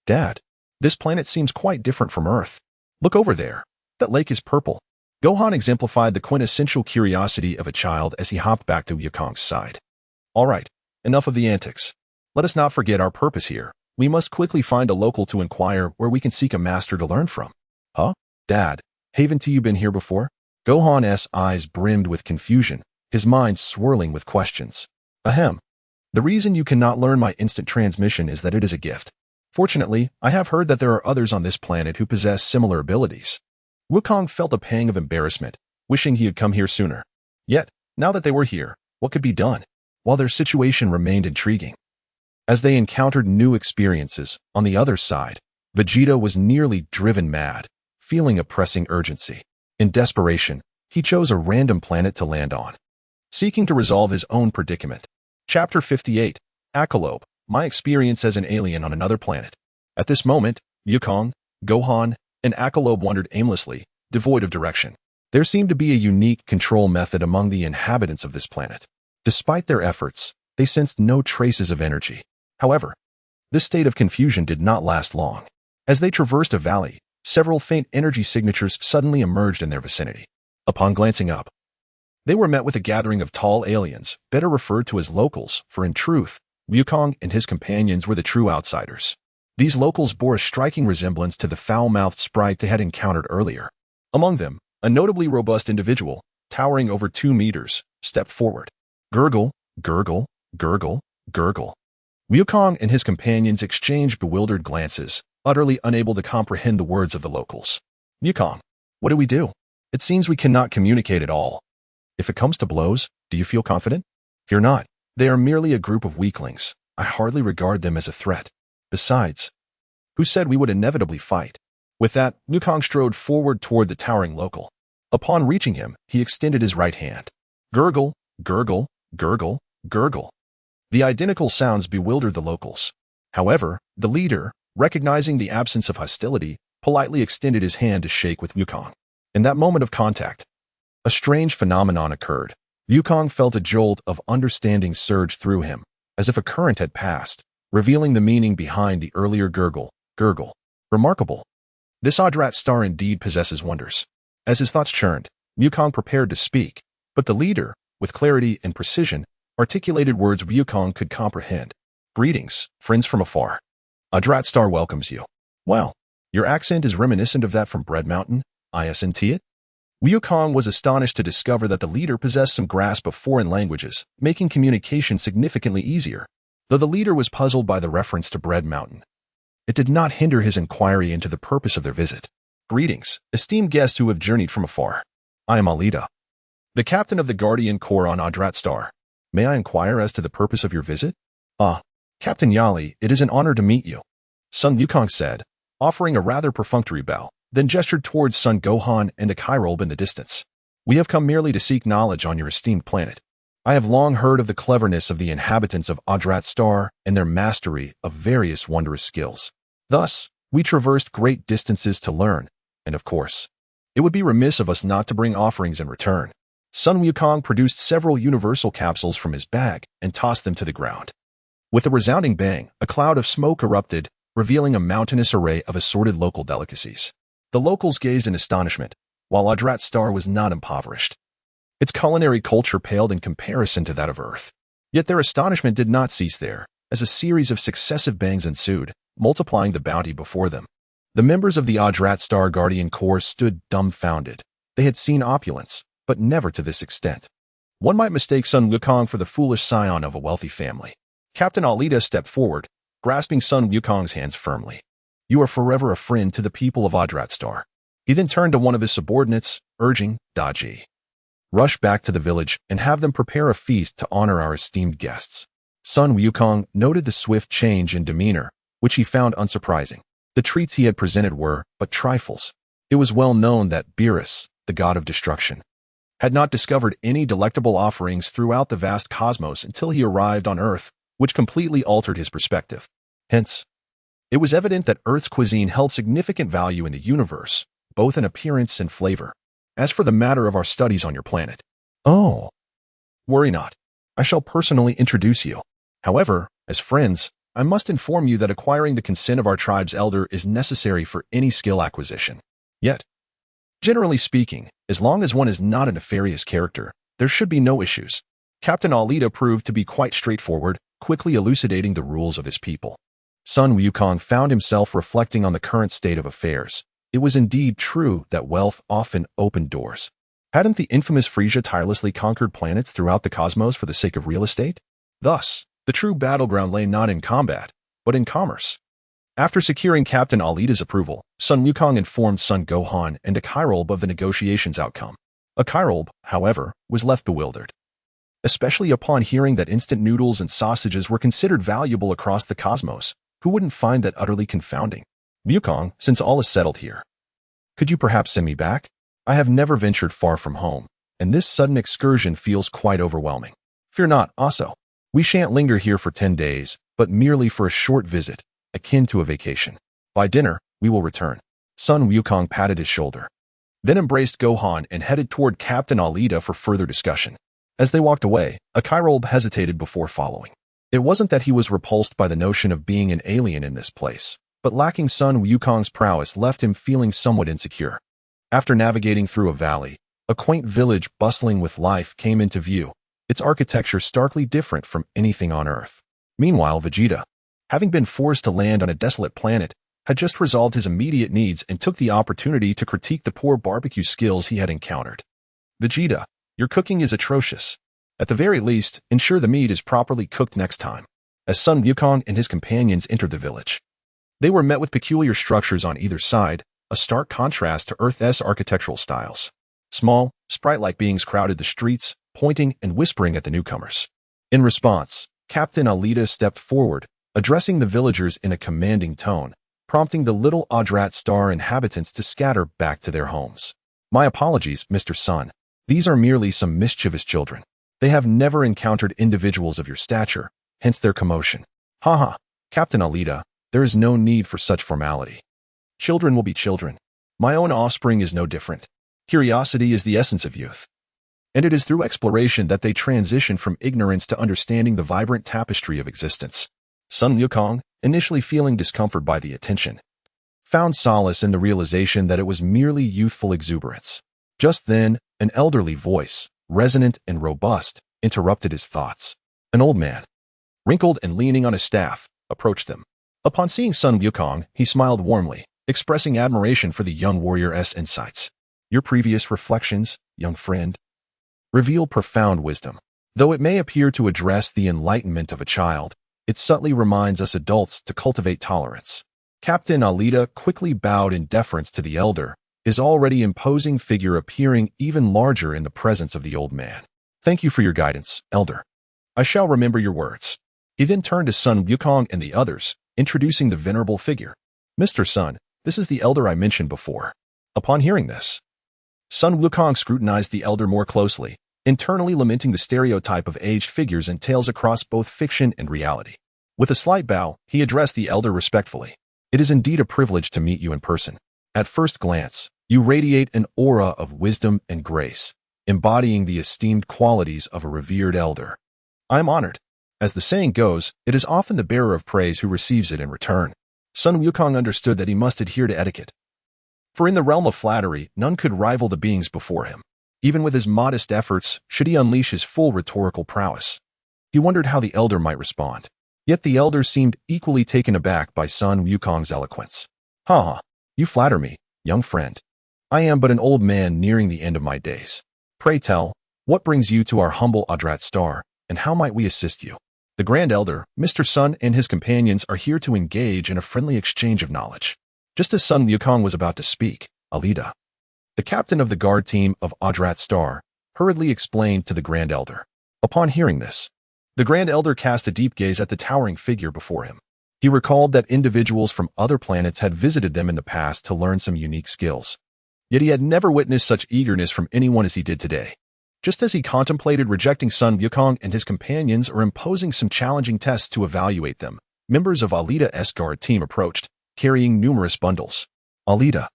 Dad, this planet seems quite different from Earth. Look over there. That lake is purple." Gohan exemplified the quintessential curiosity of a child as he hopped back to Wukong's side. All right, enough of the antics. Let us not forget our purpose here. We must quickly find a local to inquire where we can seek a master to learn from. Huh? Dad, haven't you been here before? Gohan's eyes brimmed with confusion, his mind swirling with questions. Ahem. The reason you cannot learn my instant transmission is that it is a gift. Fortunately, I have heard that there are others on this planet who possess similar abilities. Wukong felt a pang of embarrassment, wishing he had come here sooner. Yet, now that they were here, what could be done? While their situation remained intriguing. As they encountered new experiences, on the other side, Vegeta was nearly driven mad, feeling a pressing urgency. In desperation, he chose a random planet to land on, seeking to resolve his own predicament. Chapter 58, Piccolo, my experience as an alien on another planet. At this moment, Wukong, Gohan, and Piccolo wandered aimlessly, devoid of direction. There seemed to be a unique control method among the inhabitants of this planet. Despite their efforts, they sensed no traces of energy. However, this state of confusion did not last long. As they traversed a valley, several faint energy signatures suddenly emerged in their vicinity. Upon glancing up, they were met with a gathering of tall aliens, better referred to as locals, for in truth, Wukong and his companions were the true outsiders. These locals bore a striking resemblance to the foul-mouthed sprite they had encountered earlier. Among them, a notably robust individual, towering over 2 meters, stepped forward. Gurgle, gurgle, gurgle, gurgle. Wukong and his companions exchanged bewildered glances, utterly unable to comprehend the words of the locals. Wukong, what do we do? It seems we cannot communicate at all. If it comes to blows, do you feel confident? Fear not. They are merely a group of weaklings. I hardly regard them as a threat. Besides, who said we would inevitably fight? With that, Wukong strode forward toward the towering local. Upon reaching him, he extended his right hand. Gurgle, gurgle, gurgle, gurgle. The identical sounds bewildered the locals. However, the leader, recognizing the absence of hostility, politely extended his hand to shake with Wukong. In that moment of contact, a strange phenomenon occurred. Wukong felt a jolt of understanding surge through him, as if a current had passed, revealing the meaning behind the earlier gurgle, gurgle. Remarkable. This Raditz star indeed possesses wonders. As his thoughts churned, Wukong prepared to speak, but the leader, with clarity and precision, articulated words Wukong could comprehend. Greetings, friends from afar. Raditz star welcomes you. Well, your accent is reminiscent of that from Bread Mountain, isn't it? Wukong was astonished to discover that the leader possessed some grasp of foreign languages, making communication significantly easier. Though the leader was puzzled by the reference to Bread Mountain, it did not hinder his inquiry into the purpose of their visit. Greetings, esteemed guests who have journeyed from afar. I am Alida, the captain of the Guardian Corps on Raditz star. May I inquire as to the purpose of your visit? Ah, Captain Yali, it is an honor to meet you. Son Wukong said, offering a rather perfunctory bow, then gestured towards Son Gohan and a Kairobe in the distance. We have come merely to seek knowledge on your esteemed planet. I have long heard of the cleverness of the inhabitants of Raditz star and their mastery of various wondrous skills. Thus, we traversed great distances to learn, and of course, it would be remiss of us not to bring offerings in return. Son Wukong produced several universal capsules from his bag and tossed them to the ground. With a resounding bang, a cloud of smoke erupted, revealing a mountainous array of assorted local delicacies. The locals gazed in astonishment, while Raditz star was not impoverished. Its culinary culture paled in comparison to that of Earth. Yet their astonishment did not cease there, as a series of successive bangs ensued, multiplying the bounty before them. The members of the Raditz star Guardian Corps stood dumbfounded. They had seen opulence, but never to this extent. One might mistake Son Wukong for the foolish scion of a wealthy family. Captain Alita stepped forward, grasping Son Wukong's hands firmly. You are forever a friend to the people of Adratstar. He then turned to one of his subordinates, urging, Daji, rush back to the village and have them prepare a feast to honor our esteemed guests. Son Wukong noted the swift change in demeanor, which he found unsurprising. The treats he had presented were but trifles. It was well known that Beerus, the god of destruction, had not discovered any delectable offerings throughout the vast cosmos until he arrived on Earth, which completely altered his perspective. Hence, it was evident that Earth's cuisine held significant value in the universe, both in appearance and flavor. As for the matter of our studies on your planet, oh, worry not. I shall personally introduce you. However, as friends, I must inform you that acquiring the consent of our tribe's elder is necessary for any skill acquisition. Yet, generally speaking, as long as one is not a nefarious character, there should be no issues. Captain Alita proved to be quite straightforward, quickly elucidating the rules of his people. Son Wukong found himself reflecting on the current state of affairs. It was indeed true that wealth often opened doors. Hadn't the infamous Frisia tirelessly conquered planets throughout the cosmos for the sake of real estate? Thus, the true battleground lay not in combat, but in commerce. After securing Captain Alita's approval, Son Wukong informed Son Gohan and Akairob of the negotiations' outcome. Akairob, however, was left bewildered, especially upon hearing that instant noodles and sausages were considered valuable across the cosmos. Who wouldn't find that utterly confounding? Wukong, since all is settled here, could you perhaps send me back? I have never ventured far from home, and this sudden excursion feels quite overwhelming. Fear not, Aso. We shan't linger here for 10 days, but merely for a short visit, akin to a vacation. By dinner, we will return. Son Wukong patted his shoulder, then embraced Gohan and headed toward Captain Alita for further discussion. As they walked away, Akairob hesitated before following. It wasn't that he was repulsed by the notion of being an alien in this place, but lacking Son Wukong's prowess left him feeling somewhat insecure. After navigating through a valley, a quaint village bustling with life came into view, its architecture starkly different from anything on Earth. Meanwhile, Vegeta, having been forced to land on a desolate planet, had just resolved his immediate needs and took the opportunity to critique the poor barbecue skills he had encountered. Vegeta, your cooking is atrocious. At the very least, ensure the meat is properly cooked next time. As Son Wukong and his companions entered the village, they were met with peculiar structures on either side, a stark contrast to Earth's architectural styles. Small, sprite-like beings crowded the streets, pointing and whispering at the newcomers. In response, Captain Alita stepped forward, addressing the villagers in a commanding tone, prompting the little Adratstar inhabitants to scatter back to their homes. My apologies, Mr. Sun. These are merely some mischievous children. They have never encountered individuals of your stature, hence their commotion. Haha, Captain Alita, there is no need for such formality. Children will be children. My own offspring is no different. Curiosity is the essence of youth, and it is through exploration that they transition from ignorance to understanding the vibrant tapestry of existence. Son Wukong, initially feeling discomfort by the attention, found solace in the realization that it was merely youthful exuberance. Just then, an elderly voice, resonant and robust, interrupted his thoughts. An old man, wrinkled and leaning on his staff, approached them. Upon seeing Son Wukong, he smiled warmly, expressing admiration for the young warrior's insights. Your previous reflections, young friend, reveal profound wisdom. Though it may appear to address the enlightenment of a child, it subtly reminds us adults to cultivate tolerance. Captain Alita quickly bowed in deference to the elder, his already imposing figure appearing even larger in the presence of the old man. Thank you for your guidance, elder. I shall remember your words. He then turned to Son Wukong and the others, introducing the venerable figure. Mr. Sun, this is the elder I mentioned before. Upon hearing this, Son Wukong scrutinized the elder more closely, internally lamenting the stereotype of aged figures and tales across both fiction and reality. With a slight bow, he addressed the elder respectfully. It is indeed a privilege to meet you in person. At first glance, you radiate an aura of wisdom and grace, embodying the esteemed qualities of a revered elder. I am honored. As the saying goes, it is often the bearer of praise who receives it in return. Son Wukong understood that he must adhere to etiquette, for in the realm of flattery, none could rival the beings before him. Even with his modest efforts, should he unleash his full rhetorical prowess, he wondered how the elder might respond. Yet the elder seemed equally taken aback by Son Wukong's eloquence. Ha! You flatter me, young friend. I am but an old man nearing the end of my days. Pray tell, what brings you to our humble Adrat Star, and how might we assist you? The Grand Elder, Mr. Son, and his companions are here to engage in a friendly exchange of knowledge. Just as Son Wukong was about to speak, Alida, the captain of the guard team of Adrat Star, hurriedly explained to the Grand Elder. Upon hearing this, the Grand Elder cast a deep gaze at the towering figure before him. He recalled that individuals from other planets had visited them in the past to learn some unique skills. Yet he had never witnessed such eagerness from anyone as he did today. Just as he contemplated rejecting Son Wukong and his companions or imposing some challenging tests to evaluate them, members of Alida's guard team approached, carrying numerous bundles. Alida,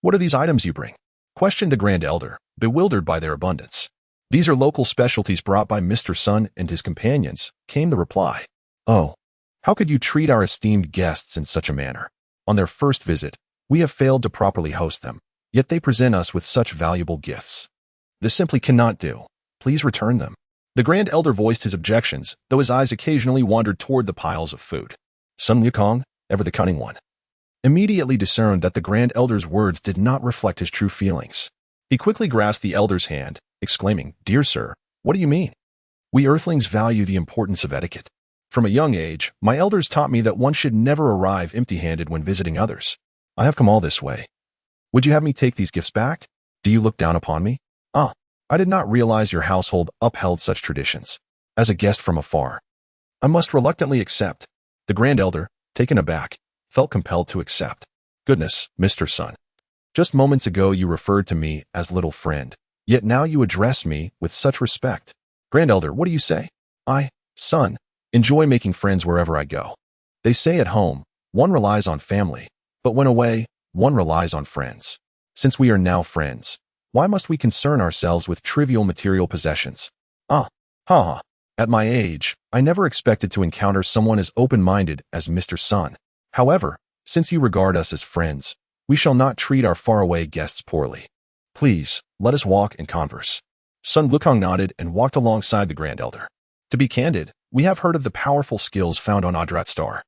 what are these items you bring? Questioned the Grand Elder, bewildered by their abundance. These are local specialties brought by Mr. Son and his companions, came the reply. Oh, how could you treat our esteemed guests in such a manner? On their first visit, we have failed to properly host them, yet they present us with such valuable gifts. This simply cannot do. Please return them. The Grand Elder voiced his objections, though his eyes occasionally wandered toward the piles of food. Son Wukong, ever the cunning one, immediately discerned that the Grand Elder's words did not reflect his true feelings. He quickly grasped the Elder's hand, exclaiming, "Dear sir, what do you mean? We Earthlings value the importance of etiquette. From a young age, my elders taught me that one should never arrive empty-handed when visiting others. I have come all this way. Would you have me take these gifts back? Do you look down upon me? I did not realize your household upheld such traditions. As a guest from afar, I must reluctantly accept." The Grand Elder, taken aback, felt compelled to accept. "Goodness, Mr. Son. Just moments ago you referred to me as little friend, yet now you address me with such respect. Grand Elder, what do you say? I, son, enjoy making friends wherever I go. They say at home, one relies on family, but when away, one relies on friends. Since we are now friends, why must we concern ourselves with trivial material possessions? At my age, I never expected to encounter someone as open-minded as Mr. Son. However, since you regard us as friends, we shall not treat our faraway guests poorly. Please, let us walk and converse." Son Wukong nodded and walked alongside the Grand Elder. "To be candid, we have heard of the powerful skills found on Adrat Star.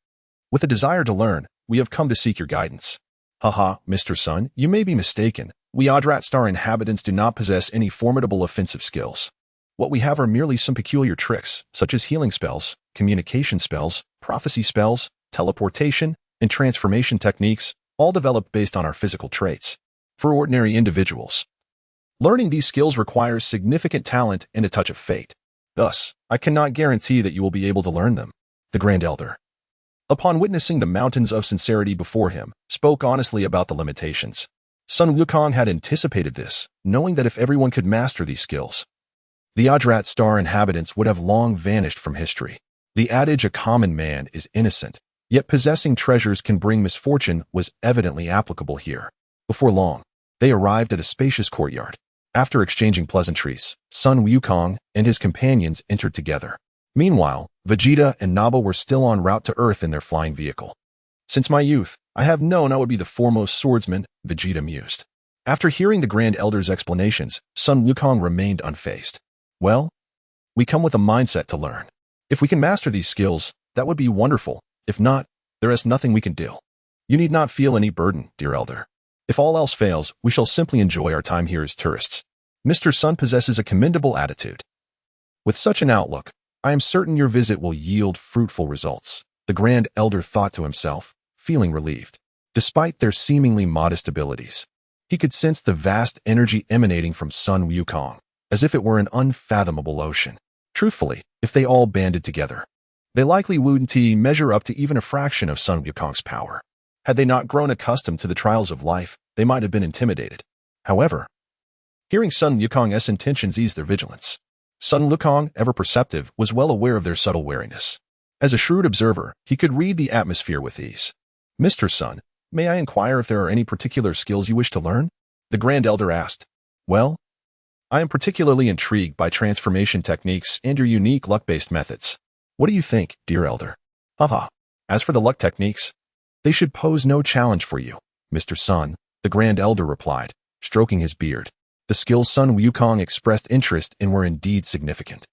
With a desire to learn, we have come to seek your guidance." Mr. Son, you may be mistaken. We Adrat Star inhabitants do not possess any formidable offensive skills. What we have are merely some peculiar tricks, such as healing spells, communication spells, prophecy spells, teleportation, and transformation techniques, all developed based on our physical traits. For ordinary individuals, learning these skills requires significant talent and a touch of fate. Thus, I cannot guarantee that you will be able to learn them. The Grand Elder, upon witnessing the mountains of sincerity before him, spoke honestly about the limitations. Son Wukong had anticipated this, knowing that if everyone could master these skills, the Adrat Star inhabitants would have long vanished from history. The adage, "a common man is innocent, yet possessing treasures can bring misfortune," was evidently applicable here. Before long, they arrived at a spacious courtyard. After exchanging pleasantries, Son Wukong and his companions entered together. Meanwhile, Vegeta and Nappa were still en route to Earth in their flying vehicle. "Since my youth, I have known I would be the foremost swordsman," Vegeta mused. After hearing the Grand Elder's explanations, Son Wukong remained unfazed. "Well, we come with a mindset to learn. If we can master these skills, that would be wonderful. If not, there is nothing we can do. You need not feel any burden, dear Elder. If all else fails, we shall simply enjoy our time here as tourists. Mr. Son possesses a commendable attitude. With such an outlook, I am certain your visit will yield fruitful results," the Grand Elder thought to himself, feeling relieved. Despite their seemingly modest abilities, he could sense the vast energy emanating from Son Wukong, as if it were an unfathomable ocean. Truthfully, if they all banded together, they likely wouldn't measure up to even a fraction of Son Wukong's power. Had they not grown accustomed to the trials of life, they might have been intimidated. However, hearing Son Wukong's intentions eased their vigilance. Son Wukong, ever perceptive, was well aware of their subtle wariness. As a shrewd observer, he could read the atmosphere with ease. "Mr. Son, may I inquire if there are any particular skills you wish to learn?" the Grand Elder asked. "Well, I am particularly intrigued by transformation techniques and your unique luck-based methods. What do you think, dear Elder?" As for the luck techniques, they should pose no challenge for you, Mr. Son, the Grand Elder replied, stroking his beard. The skills Son Wukong expressed interest in were indeed significant.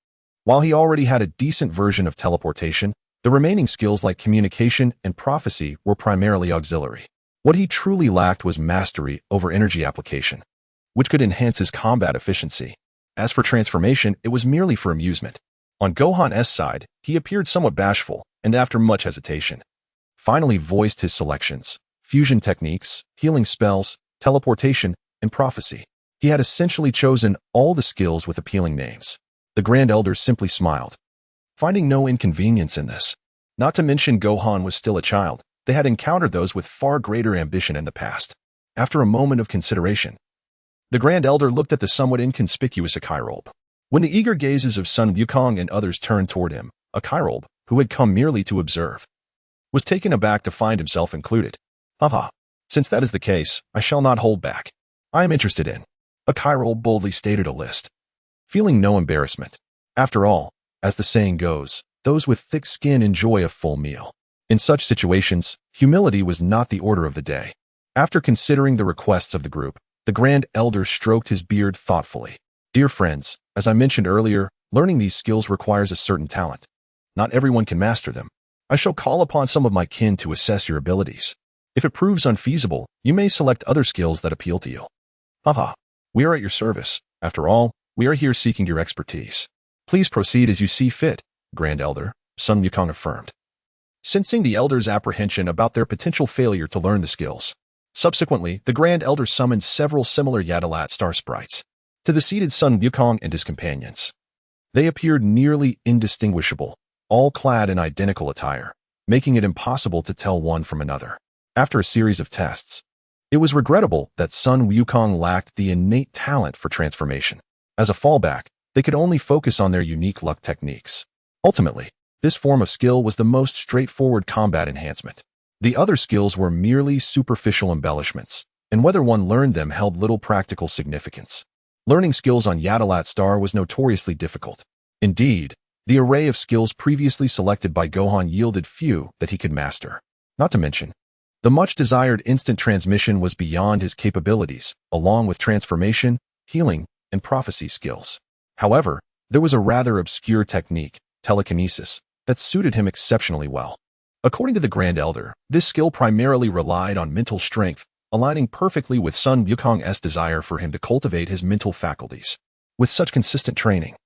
While he already had a decent version of teleportation, the remaining skills like communication and prophecy were primarily auxiliary. What he truly lacked was mastery over energy application, which could enhance his combat efficiency. As for transformation, it was merely for amusement. On Gohan's side, he appeared somewhat bashful, and after much hesitation, finally voiced his selections: fusion techniques, healing spells, teleportation, and prophecy. He had essentially chosen all the skills with appealing names. The Grand Elder simply smiled, finding no inconvenience in this. Not to mention Gohan was still a child. They had encountered those with far greater ambition in the past. After a moment of consideration, the Grand Elder looked at the somewhat inconspicuous Akairobe. When the eager gazes of Son Wukong and others turned toward him, Akairobe, who had come merely to observe, was taken aback to find himself included. Haha, since that is the case, I shall not hold back. I am interested in. Akairobe boldly stated a list, feeling no embarrassment. After all, as the saying goes, those with thick skin enjoy a full meal. In such situations, humility was not the order of the day. After considering the requests of the group, the Grand Elder stroked his beard thoughtfully. Dear friends, as I mentioned earlier, learning these skills requires a certain talent. Not everyone can master them. I shall call upon some of my kin to assess your abilities. If it proves unfeasible, you may select other skills that appeal to you. Haha, we are at your service. After all, we are here seeking your expertise. Please proceed as you see fit, Grand Elder, Son Wukong affirmed, sensing the Elder's apprehension about their potential failure to learn the skills. Subsequently, the Grand Elder summoned several similar Yadalat star sprites to the seated Son Wukong and his companions. They appeared nearly indistinguishable, all clad in identical attire, making it impossible to tell one from another. After a series of tests, it was regrettable that Son Wukong lacked the innate talent for transformation. As a fallback, they could only focus on their unique luck techniques. Ultimately, this form of skill was the most straightforward combat enhancement. The other skills were merely superficial embellishments, and whether one learned them held little practical significance. Learning skills on Yadalat Star was notoriously difficult. Indeed, the array of skills previously selected by Gohan yielded few that he could master. Not to mention, the much-desired instant transmission was beyond his capabilities, along with transformation, healing, and prophecy skills. However, there was a rather obscure technique, telekinesis, that suited him exceptionally well. According to the Grand Elder, this skill primarily relied on mental strength, aligning perfectly with Son Wukong's desire for him to cultivate his mental faculties. With such consistent training,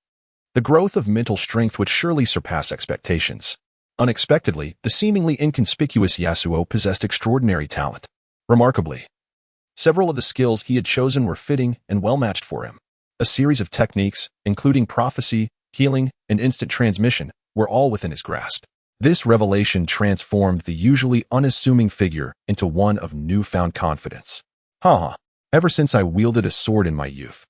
the growth of mental strength would surely surpass expectations. Unexpectedly, the seemingly inconspicuous Yasuo possessed extraordinary talent. Remarkably, several of the skills he had chosen were fitting and well-matched for him. A series of techniques, including prophecy, healing, and instant transmission, were all within his grasp. This revelation transformed the usually unassuming figure into one of newfound confidence. Haha, ever since I wielded a sword in my youth,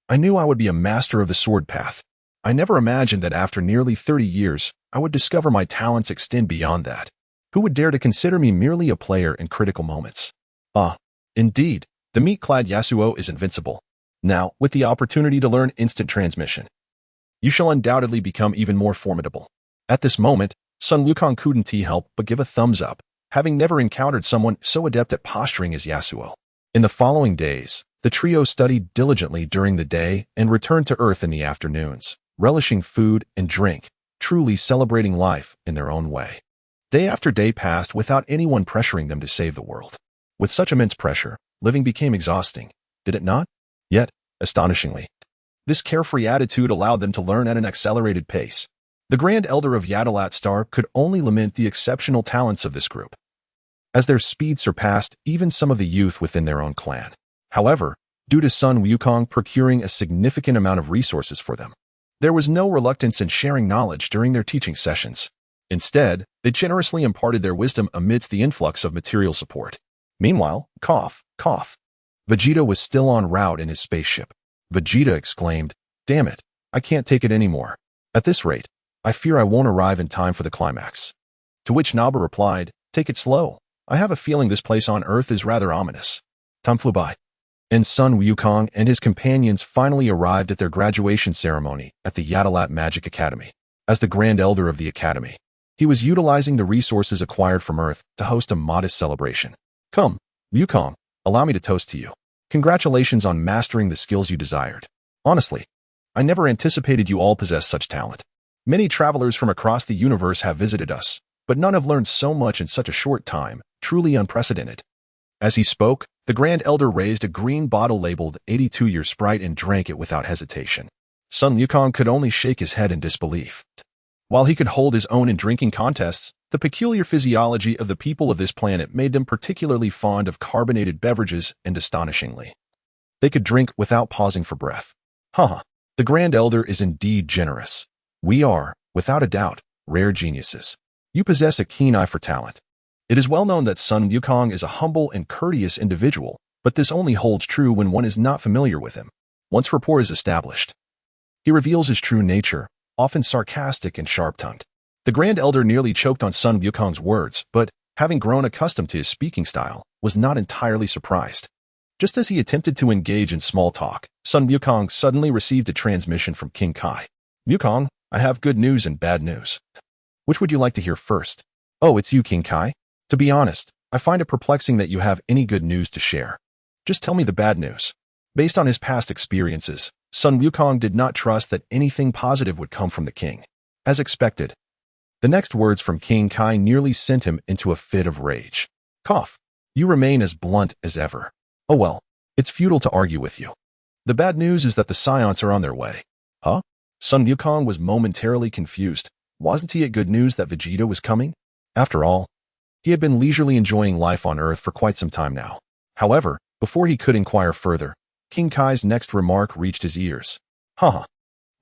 I knew I would be a master of the sword path. I never imagined that after nearly 30 years, I would discover my talents extend beyond that. Who would dare to consider me merely a player in critical moments? Indeed, the meat-clad Yasuo is invincible. Now, with the opportunity to learn instant transmission, you shall undoubtedly become even more formidable. At this moment, Son Wukong couldn't help but give a thumbs up, having never encountered someone so adept at posturing as Yasuo. In the following days, the trio studied diligently during the day and returned to Earth in the afternoons, relishing food and drink, truly celebrating life in their own way. Day after day passed without anyone pressuring them to save the world. With such immense pressure, living became exhausting, did it not? Yet, astonishingly, this carefree attitude allowed them to learn at an accelerated pace. The Grand Elder of Yadalat Star could only lament the exceptional talents of this group, as their speed surpassed even some of the youth within their own clan. However, due to Son Wukong procuring a significant amount of resources for them, there was no reluctance in sharing knowledge during their teaching sessions. Instead, they generously imparted their wisdom amidst the influx of material support. Meanwhile, cough, Vegeta was still en route in his spaceship. Vegeta exclaimed, "Damn it, I can't take it anymore. At this rate, I fear I won't arrive in time for the climax." To which Naba replied, "Take it slow. I have a feeling this place on Earth is rather ominous." Time flew by, and Son Wukong and his companions finally arrived at their graduation ceremony at the Yadalat Magic Academy. As the Grand Elder of the Academy, he was utilizing the resources acquired from Earth to host a modest celebration. "Come, Wukong, allow me to toast to you. Congratulations on mastering the skills you desired. Honestly, I never anticipated you all possessed such talent. Many travelers from across the universe have visited us, but none have learned so much in such a short time, truly unprecedented." As he spoke, the Grand Elder raised a green bottle labeled 82-year Sprite and drank it without hesitation. Son Wukong could only shake his head in disbelief. While he could hold his own in drinking contests, the peculiar physiology of the people of this planet made them particularly fond of carbonated beverages, and astonishingly, they could drink without pausing for breath. Haha, the Grand Elder is indeed generous. We are, without a doubt, rare geniuses. You possess a keen eye for talent. It is well known that Son Wukong is a humble and courteous individual, but this only holds true when one is not familiar with him. Once rapport is established, he reveals his true nature, often sarcastic and sharp-tongued. The Grand Elder nearly choked on Son Wukong's words, but, having grown accustomed to his speaking style, was not entirely surprised. Just as he attempted to engage in small talk, Son Wukong suddenly received a transmission from King Kai. Wukong, I have good news and bad news. Which would you like to hear first? Oh, it's you, King Kai? To be honest, I find it perplexing that you have any good news to share. Just tell me the bad news. Based on his past experiences, Son Wukong did not trust that anything positive would come from the king. As expected, the next words from King Kai nearly sent him into a fit of rage. Cough. You remain as blunt as ever. Oh well, it's futile to argue with you. The bad news is that the Saiyans are on their way. Huh? Son Wukong was momentarily confused. Wasn't it good news that Vegeta was coming? After all, he had been leisurely enjoying life on Earth for quite some time now. However, before he could inquire further, King Kai's next remark reached his ears. Haha.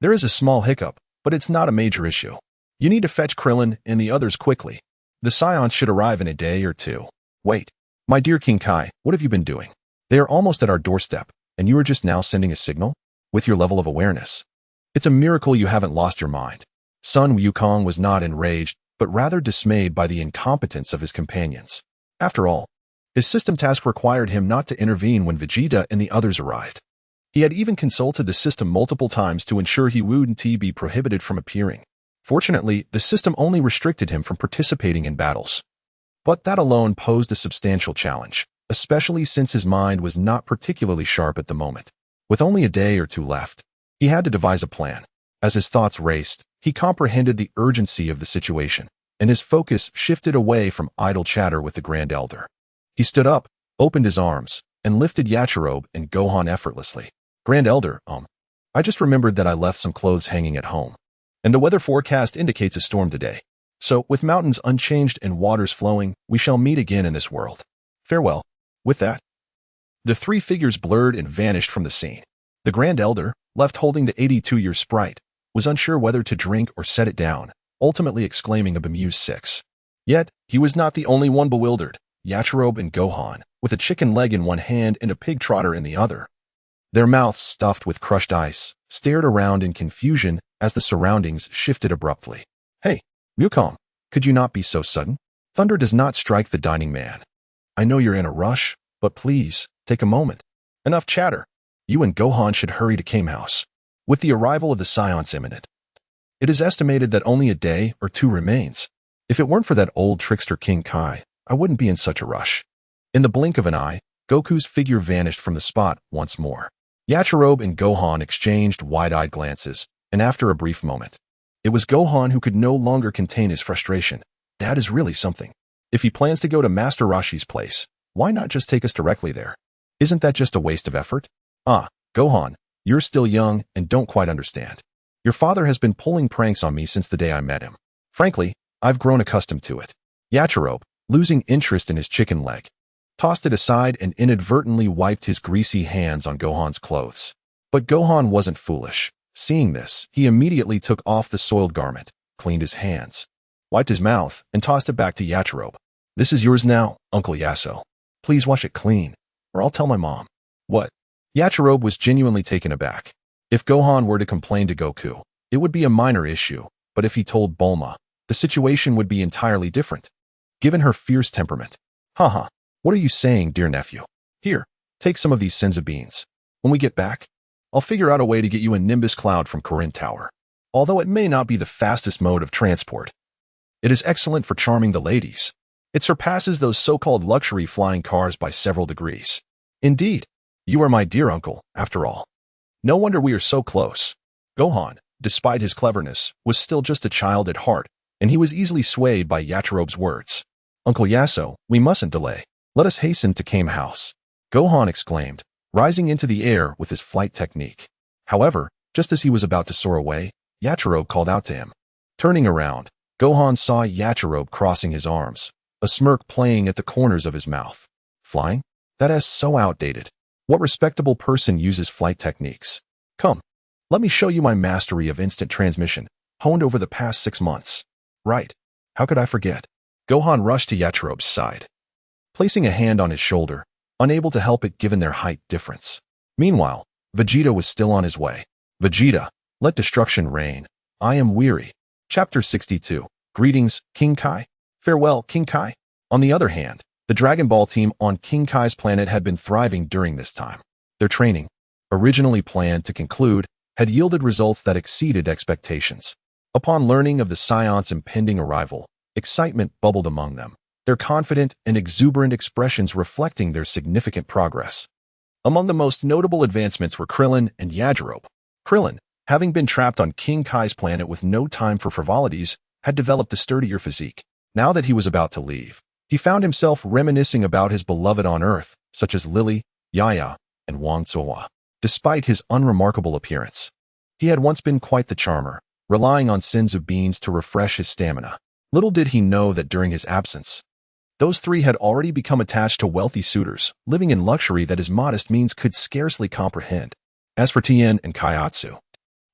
There is a small hiccup, but it's not a major issue. You need to fetch Krillin and the others quickly. The Saiyans should arrive in a day or two. Wait. My dear King Kai, what have you been doing? They are almost at our doorstep, and you are just now sending a signal? With your level of awareness. It's a miracle you haven't lost your mind. Son Wukong was not enraged, but rather dismayed by the incompetence of his companions. After all, his system task required him not to intervene when Vegeta and the others arrived. He had even consulted the system multiple times to ensure he wouldn't be prohibited from appearing. Fortunately, the system only restricted him from participating in battles. But that alone posed a substantial challenge, especially since his mind was not particularly sharp at the moment. With only a day or two left, he had to devise a plan. As his thoughts raced, he comprehended the urgency of the situation, and his focus shifted away from idle chatter with the Grand Elder. He stood up, opened his arms, and lifted Yachirobe and Gohan effortlessly. Grand Elder, I just remembered that I left some clothes hanging at home, and the weather forecast indicates a storm today. So, with mountains unchanged and waters flowing, we shall meet again in this world. Farewell. With that, the three figures blurred and vanished from the scene. The Grand Elder, left holding the 82-year sprite, was unsure whether to drink or set it down, ultimately exclaiming a bemused 6. Yet, he was not the only one bewildered. Yachirobe and Gohan, with a chicken leg in one hand and a pig trotter in the other, their mouths stuffed with crushed ice, stared around in confusion as the surroundings shifted abruptly. Hey, Wukong, could you not be so sudden? Thunder does not strike the dining man. I know you're in a rush, but please, take a moment. Enough chatter. You and Gohan should hurry to Kame House. With the arrival of the Saiyans imminent, it is estimated that only a day or two remains. If it weren't for that old trickster King Kai, I wouldn't be in such a rush. In the blink of an eye, Goku's figure vanished from the spot once more. Yachirobe and Gohan exchanged wide-eyed glances, and after a brief moment, it was Gohan who could no longer contain his frustration. That is really something. If he plans to go to Master Roshi's place, why not just take us directly there? Isn't that just a waste of effort? Gohan, you're still young and don't quite understand. Your father has been pulling pranks on me since the day I met him. Frankly, I've grown accustomed to it. Yachirobe, losing interest in his chicken leg, tossed it aside and inadvertently wiped his greasy hands on Gohan's clothes. But Gohan wasn't foolish. Seeing this, he immediately took off the soiled garment, cleaned his hands, wiped his mouth, and tossed it back to Yachirobe. This is yours now, Uncle Yasso. Please wash it clean, or I'll tell my mom. What? Yachirobe was genuinely taken aback. If Gohan were to complain to Goku, it would be a minor issue, but if he told Bulma, the situation would be entirely different. Given her fierce temperament. Haha, what are you saying, dear nephew? Here, take some of these senzu beans. When we get back, I'll figure out a way to get you a Nimbus Cloud from Corinne Tower. Although it may not be the fastest mode of transport, it is excellent for charming the ladies. It surpasses those so-called luxury flying cars by several degrees. Indeed, you are my dear uncle, after all. No wonder we are so close. Gohan, despite his cleverness, was still just a child at heart, and he was easily swayed by Yachirobe's words. Uncle Yasso, we mustn't delay. Let us hasten to Kame House. Gohan exclaimed, rising into the air with his flight technique. However, Just as he was about to soar away, Yachirobe called out to him. Turning around, Gohan saw Yachirobe crossing his arms, a smirk playing at the corners of his mouth. Flying? That is so outdated. What respectable person uses flight techniques? Come, let me show you my mastery of instant transmission, honed over the past 6 months. Right. How could I forget? Gohan rushed to Yachirobe's side, placing a hand on his shoulder, unable to help it given their height difference. Meanwhile, Vegeta was still on his way. Vegeta, let destruction reign. I am weary. Chapter 62. Greetings, King Kai. Farewell, King Kai. On the other hand, the Dragon Ball team on King Kai's planet had been thriving during this time. Their training, originally planned to conclude, had yielded results that exceeded expectations. Upon learning of the Saiyans' impending arrival, excitement bubbled among them, their confident and exuberant expressions reflecting their significant progress. Among the most notable advancements were Krillin and Yajirobe. Krillin, having been trapped on King Kai's planet with no time for frivolities, had developed a sturdier physique. Now that he was about to leave, he found himself reminiscing about his beloved on Earth, such as Lily, Yaya, and Wang Zuo. Despite his unremarkable appearance, he had once been quite the charmer, relying on sins of beans to refresh his stamina. Little did he know that during his absence, those three had already become attached to wealthy suitors, living in luxury that his modest means could scarcely comprehend. As for Tien and Kaiatsu,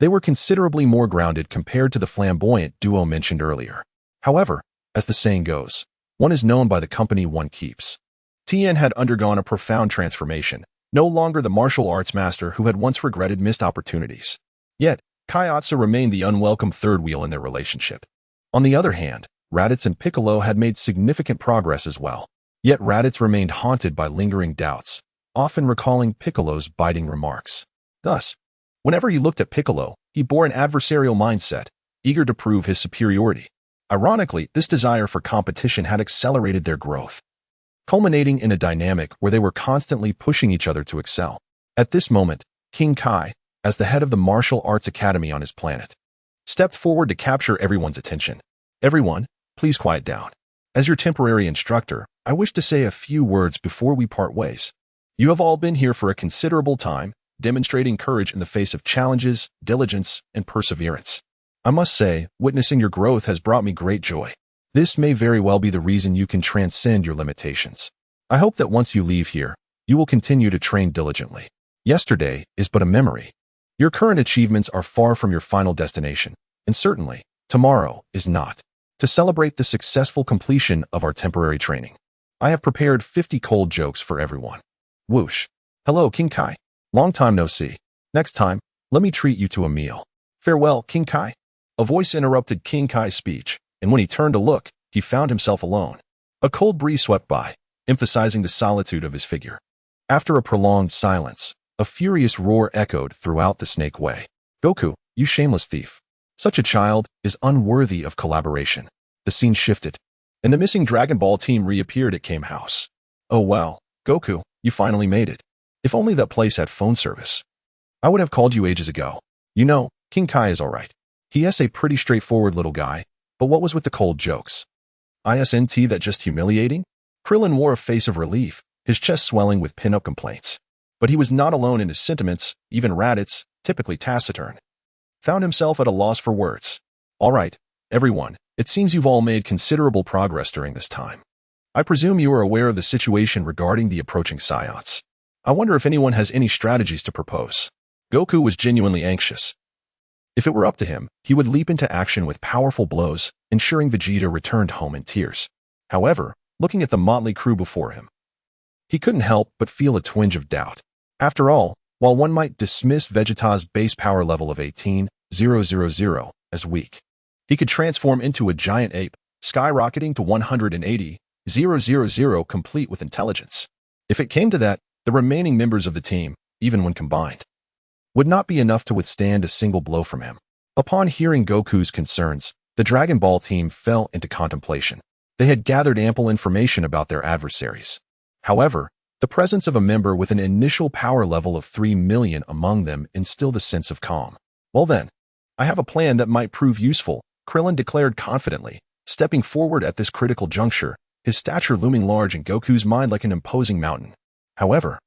they were considerably more grounded compared to the flamboyant duo mentioned earlier. However, as the saying goes, one is known by the company one keeps. Tien had undergone a profound transformation, no longer the martial arts master who had once regretted missed opportunities. Yet, Kaiatsu remained the unwelcome third wheel in their relationship. On the other hand, Raditz and Piccolo had made significant progress as well. Yet Raditz remained haunted by lingering doubts, often recalling Piccolo's biting remarks. Thus, whenever he looked at Piccolo, he bore an adversarial mindset, eager to prove his superiority. Ironically, this desire for competition had accelerated their growth, culminating in a dynamic where they were constantly pushing each other to excel. At this moment, King Kai, as the head of the martial arts academy on his planet, stepped forward to capture everyone's attention. Everyone, please quiet down. As your temporary instructor, I wish to say a few words before we part ways. You have all been here for a considerable time, demonstrating courage in the face of challenges, diligence, and perseverance. I must say, witnessing your growth has brought me great joy. This may very well be the reason you can transcend your limitations. I hope that once you leave here, you will continue to train diligently. Yesterday is but a memory. Your current achievements are far from your final destination, and certainly, tomorrow is not. To celebrate the successful completion of our temporary training, I have prepared 50 cold jokes for everyone. Whoosh. Hello, King Kai. Long time no see. Next time, let me treat you to a meal. Farewell, King Kai. A voice interrupted King Kai's speech, and when he turned to look, he found himself alone. A cold breeze swept by, emphasizing the solitude of his figure. After a prolonged silence, a furious roar echoed throughout the Snake Way. Goku, you shameless thief. Such a child is unworthy of collaboration. The scene shifted, and the missing Dragon Ball team reappeared at Kame House. Oh wow, Goku, you finally made it. If only that place had phone service. I would have called you ages ago. You know, King Kai is alright. He is a pretty straightforward little guy, but what was with the cold jokes? Isn't that just humiliating? Krillin wore a face of relief, his chest swelling with pin-up complaints. But he was not alone in his sentiments. Even Raditz, typically taciturn, found himself at a loss for words. Alright, everyone, it seems you've all made considerable progress during this time. I presume you are aware of the situation regarding the approaching Saiyans. I wonder if anyone has any strategies to propose. Goku was genuinely anxious. If it were up to him, he would leap into action with powerful blows, ensuring Vegeta returned home in tears. However, looking at the motley crew before him, he couldn't help but feel a twinge of doubt. After all, while one might dismiss Vegeta's base power level of 18,000 as weak, he could transform into a giant ape, skyrocketing to 180,000 complete with intelligence. If it came to that, the remaining members of the team, even when combined, would not be enough to withstand a single blow from him. Upon hearing Goku's concerns, the Dragon Ball team fell into contemplation. They had gathered ample information about their adversaries. However, the presence of a member with an initial power level of 3 million among them instilled a sense of calm. Well then, I have a plan that might prove useful, Krillin declared confidently, stepping forward at this critical juncture, his stature looming large in Goku's mind like an imposing mountain. However,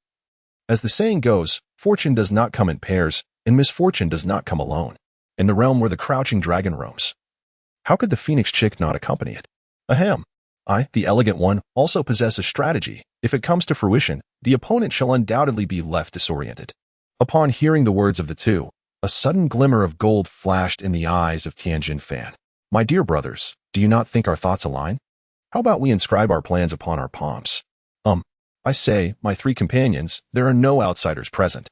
as the saying goes, fortune does not come in pairs, and misfortune does not come alone. In the realm where the crouching dragon roams, how could the phoenix chick not accompany it? Ahem. I, the elegant one, also possess a strategy. If it comes to fruition, the opponent shall undoubtedly be left disoriented. Upon hearing the words of the two, a sudden glimmer of gold flashed in the eyes of Tianjin Fan. My dear brothers, do you not think our thoughts align? How about we inscribe our plans upon our palms? I say, my three companions, there are no outsiders present.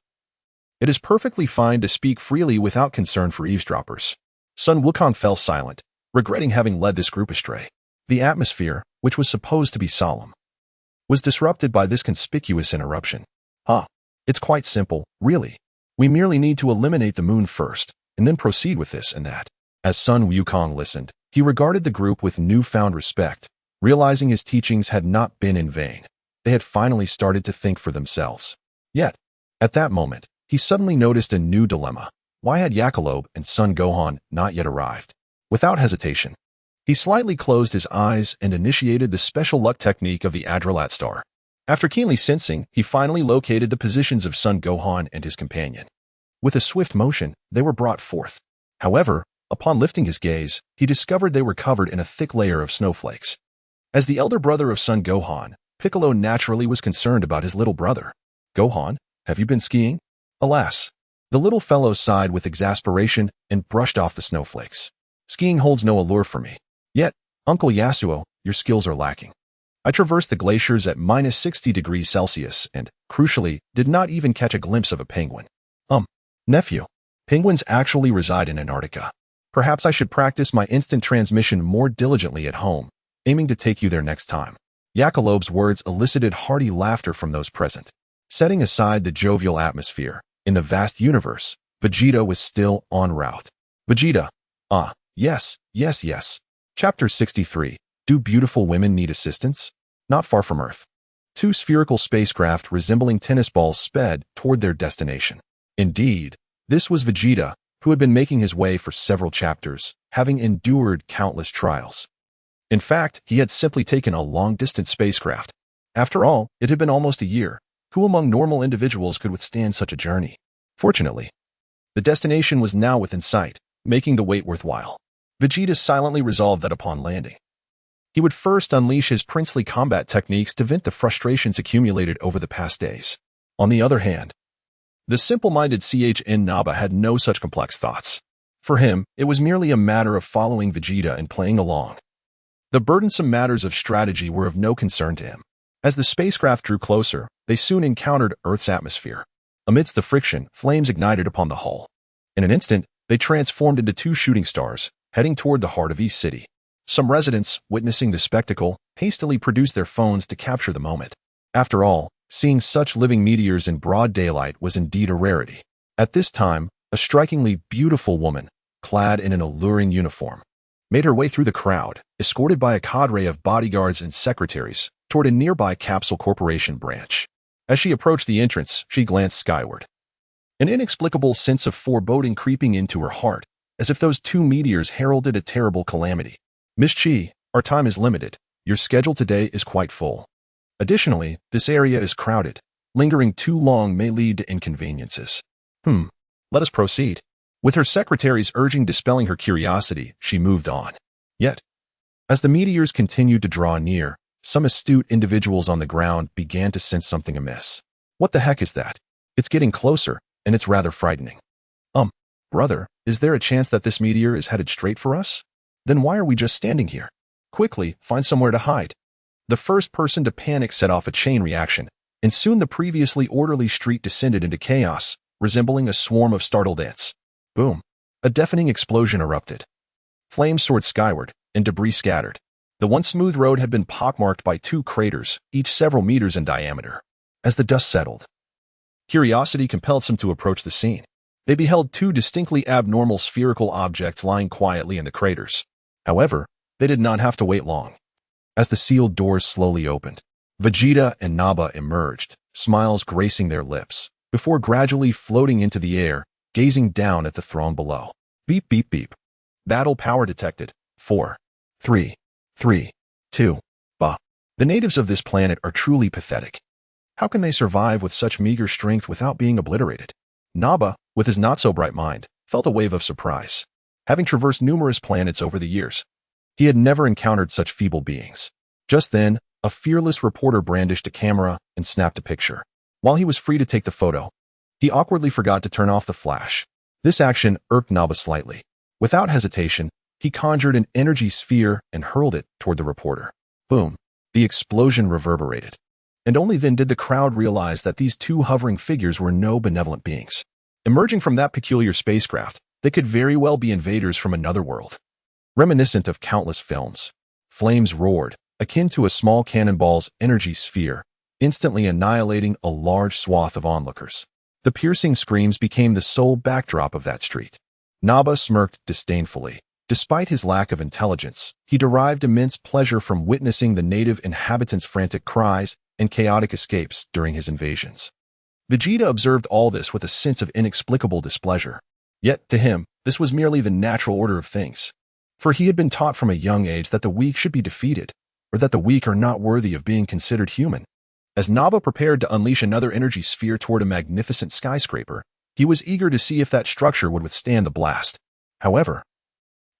It is perfectly fine to speak freely without concern for eavesdroppers. Son Wukong fell silent, regretting having led this group astray. The atmosphere, which was supposed to be solemn, was disrupted by this conspicuous interruption. It's quite simple, really. We merely need to eliminate the moon first, and then proceed with this and that. As Son Wukong listened, he regarded the group with newfound respect, realizing his teachings had not been in vain. They had finally started to think for themselves. Yet, at that moment, he suddenly noticed a new dilemma. Why had Jackalope and Son Gohan not yet arrived? Without hesitation, he slightly closed his eyes and initiated the special luck technique of the Adrelat star. After keenly sensing, he finally located the positions of Son Gohan and his companion. With a swift motion, they were brought forth. However, upon lifting his gaze, he discovered they were covered in a thick layer of snowflakes. As the elder brother of Son Gohan, Piccolo naturally was concerned about his little brother. Gohan, have you been skiing? Alas, the little fellow sighed with exasperation and brushed off the snowflakes. Skiing holds no allure for me. Yet, Uncle Yasuo, your skills are lacking. I traversed the glaciers at minus 60 degrees Celsius and, crucially, did not even catch a glimpse of a penguin. Nephew, penguins actually reside in Antarctica. Perhaps I should practice my instant transmission more diligently at home, aiming to take you there next time. Jackalope's words elicited hearty laughter from those present. Setting aside the jovial atmosphere, in the vast universe, Vegeta was still en route. Vegeta. Yes. Chapter 63. Do beautiful women need assistance? Not far from Earth, two spherical spacecraft resembling tennis balls sped toward their destination. Indeed, this was Vegeta, who had been making his way for several chapters, having endured countless trials. In fact, he had simply taken a long-distance spacecraft. After all, it had been almost a year. Who among normal individuals could withstand such a journey? Fortunately, the destination was now within sight, making the wait worthwhile. Vegeta silently resolved that upon landing, he would first unleash his princely combat techniques to vent the frustrations accumulated over the past days. On the other hand, the simple-minded CHN Naba had no such complex thoughts. For him, it was merely a matter of following Vegeta and playing along. The burdensome matters of strategy were of no concern to him. As the spacecraft drew closer, they soon encountered Earth's atmosphere. Amidst the friction, flames ignited upon the hull. In an instant, they transformed into two shooting stars, heading toward the heart of East City. Some residents, witnessing the spectacle, hastily produced their phones to capture the moment. After all, seeing such living meteors in broad daylight was indeed a rarity. At this time, a strikingly beautiful woman, clad in an alluring uniform, made her way through the crowd, escorted by a cadre of bodyguards and secretaries, toward a nearby Capsule Corporation branch. As she approached the entrance, she glanced skyward. An inexplicable sense of foreboding creeping into her heart, as if those two meteors heralded a terrible calamity. Miss Chi, our time is limited. Your schedule today is quite full. Additionally, this area is crowded. Lingering too long may lead to inconveniences. Let us proceed. With her secretaries urging dispelling her curiosity, she moved on. Yet, as the meteors continued to draw near, some astute individuals on the ground began to sense something amiss. What the heck is that? It's getting closer, and it's rather frightening. Brother, is there a chance that this meteor is headed straight for us? Then why are we just standing here? Quickly, find somewhere to hide. The first person to panic set off a chain reaction, and soon the previously orderly street descended into chaos, resembling a swarm of startled ants. Boom. A deafening explosion erupted. Flames soared skyward, and debris scattered. The once smooth road had been pockmarked by two craters, each several meters in diameter. As the dust settled, curiosity compelled some to approach the scene. They beheld two distinctly abnormal spherical objects lying quietly in the craters. However, they did not have to wait long. As the sealed doors slowly opened, Vegeta and Naba emerged, smiles gracing their lips, before gradually floating into the air, gazing down at the throng below. Beep, beep, beep. Battle power detected. 4, 3, 2. Bah. The natives of this planet are truly pathetic. How can they survive with such meager strength without being obliterated? Naba, with his not-so-bright mind, felt a wave of surprise. Having traversed numerous planets over the years, he had never encountered such feeble beings. Just then, a fearless reporter brandished a camera and snapped a picture. While he was free to take the photo, he awkwardly forgot to turn off the flash. This action irked Naba slightly. Without hesitation, he conjured an energy sphere and hurled it toward the reporter. Boom! The explosion reverberated. And only then did the crowd realize that these two hovering figures were no benevolent beings. Emerging from that peculiar spacecraft, they could very well be invaders from another world. Reminiscent of countless films, flames roared, akin to a small cannonball's energy sphere, instantly annihilating a large swath of onlookers. The piercing screams became the sole backdrop of that street. Naba smirked disdainfully. Despite his lack of intelligence, he derived immense pleasure from witnessing the native inhabitants' frantic cries and chaotic escapes during his invasions. Vegeta observed all this with a sense of inexplicable displeasure. Yet, to him, this was merely the natural order of things. For he had been taught from a young age that the weak should be defeated, or that the weak are not worthy of being considered human. As Naba prepared to unleash another energy sphere toward a magnificent skyscraper, he was eager to see if that structure would withstand the blast. However,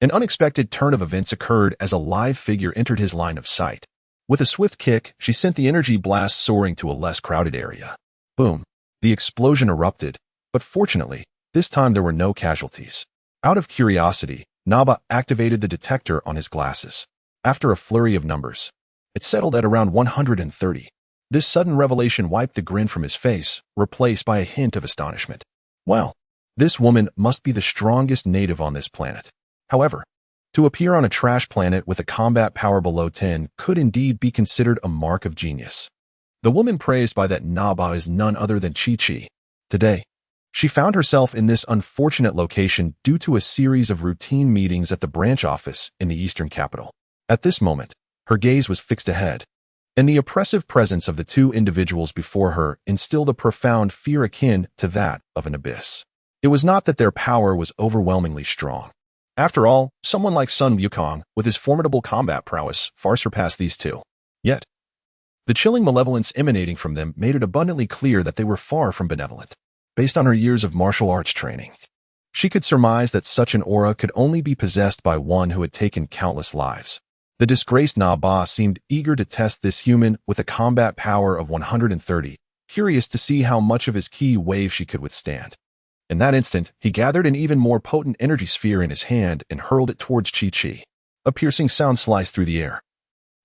an unexpected turn of events occurred as a live figure entered his line of sight. With a swift kick, she sent the energy blast soaring to a less crowded area. Boom! The explosion erupted, but fortunately, this time there were no casualties. Out of curiosity, Naba activated the detector on his glasses. After a flurry of numbers, it settled at around 130. This sudden revelation wiped the grin from his face, replaced by a hint of astonishment. Well, this woman must be the strongest native on this planet. However, to appear on a trash planet with a combat power below 10 could indeed be considered a mark of genius. The woman praised by that Naba is none other than Chi-Chi. Today, she found herself in this unfortunate location due to a series of routine meetings at the branch office in the eastern capital. At this moment, her gaze was fixed ahead, and the oppressive presence of the two individuals before her instilled a profound fear akin to that of an abyss. It was not that their power was overwhelmingly strong. After all, someone like Son Wukong, with his formidable combat prowess, far surpassed these two. Yet, the chilling malevolence emanating from them made it abundantly clear that they were far from benevolent. Based on her years of martial arts training, she could surmise that such an aura could only be possessed by one who had taken countless lives. The disgraced Naba seemed eager to test this human with a combat power of 130, curious to see how much of his ki wave she could withstand. In that instant, he gathered an even more potent energy sphere in his hand and hurled it towards Chi-Chi. A piercing sound sliced through the air,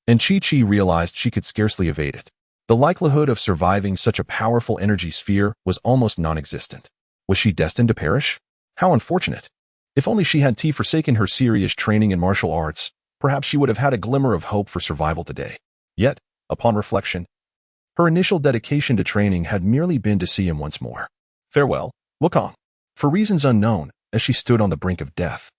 and Chi-Chi realized she could scarcely evade it. The likelihood of surviving such a powerful energy sphere was almost non-existent. Was she destined to perish? How unfortunate. If only she had forsaken her serious training in martial arts, perhaps she would have had a glimmer of hope for survival today. Yet, upon reflection, her initial dedication to training had merely been to see him once more. Farewell, Wukong. For reasons unknown, as she stood on the brink of death,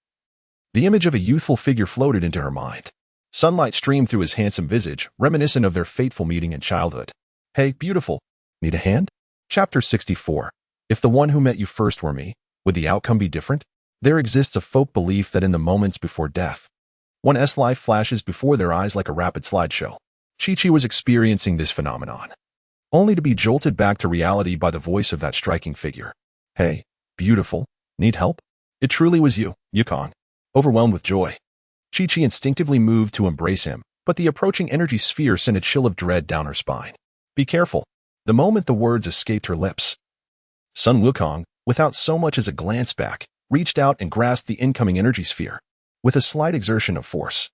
the image of a youthful figure floated into her mind. Sunlight streamed through his handsome visage, reminiscent of their fateful meeting in childhood. Hey, beautiful. Need a hand? Chapter 64. If the one who met you first were me, would the outcome be different? There exists a folk belief that in the moments before death, one's life flashes before their eyes like a rapid slideshow. Chi-Chi was experiencing this phenomenon, only to be jolted back to reality by the voice of that striking figure. Hey, beautiful. Need help? It truly was you, Wukong. Overwhelmed with joy, Chi-Chi instinctively moved to embrace him, but the approaching energy sphere sent a chill of dread down her spine. Be careful. The moment the words escaped her lips, Son Wukong, without so much as a glance back, reached out and grasped the incoming energy sphere. With a slight exertion of force,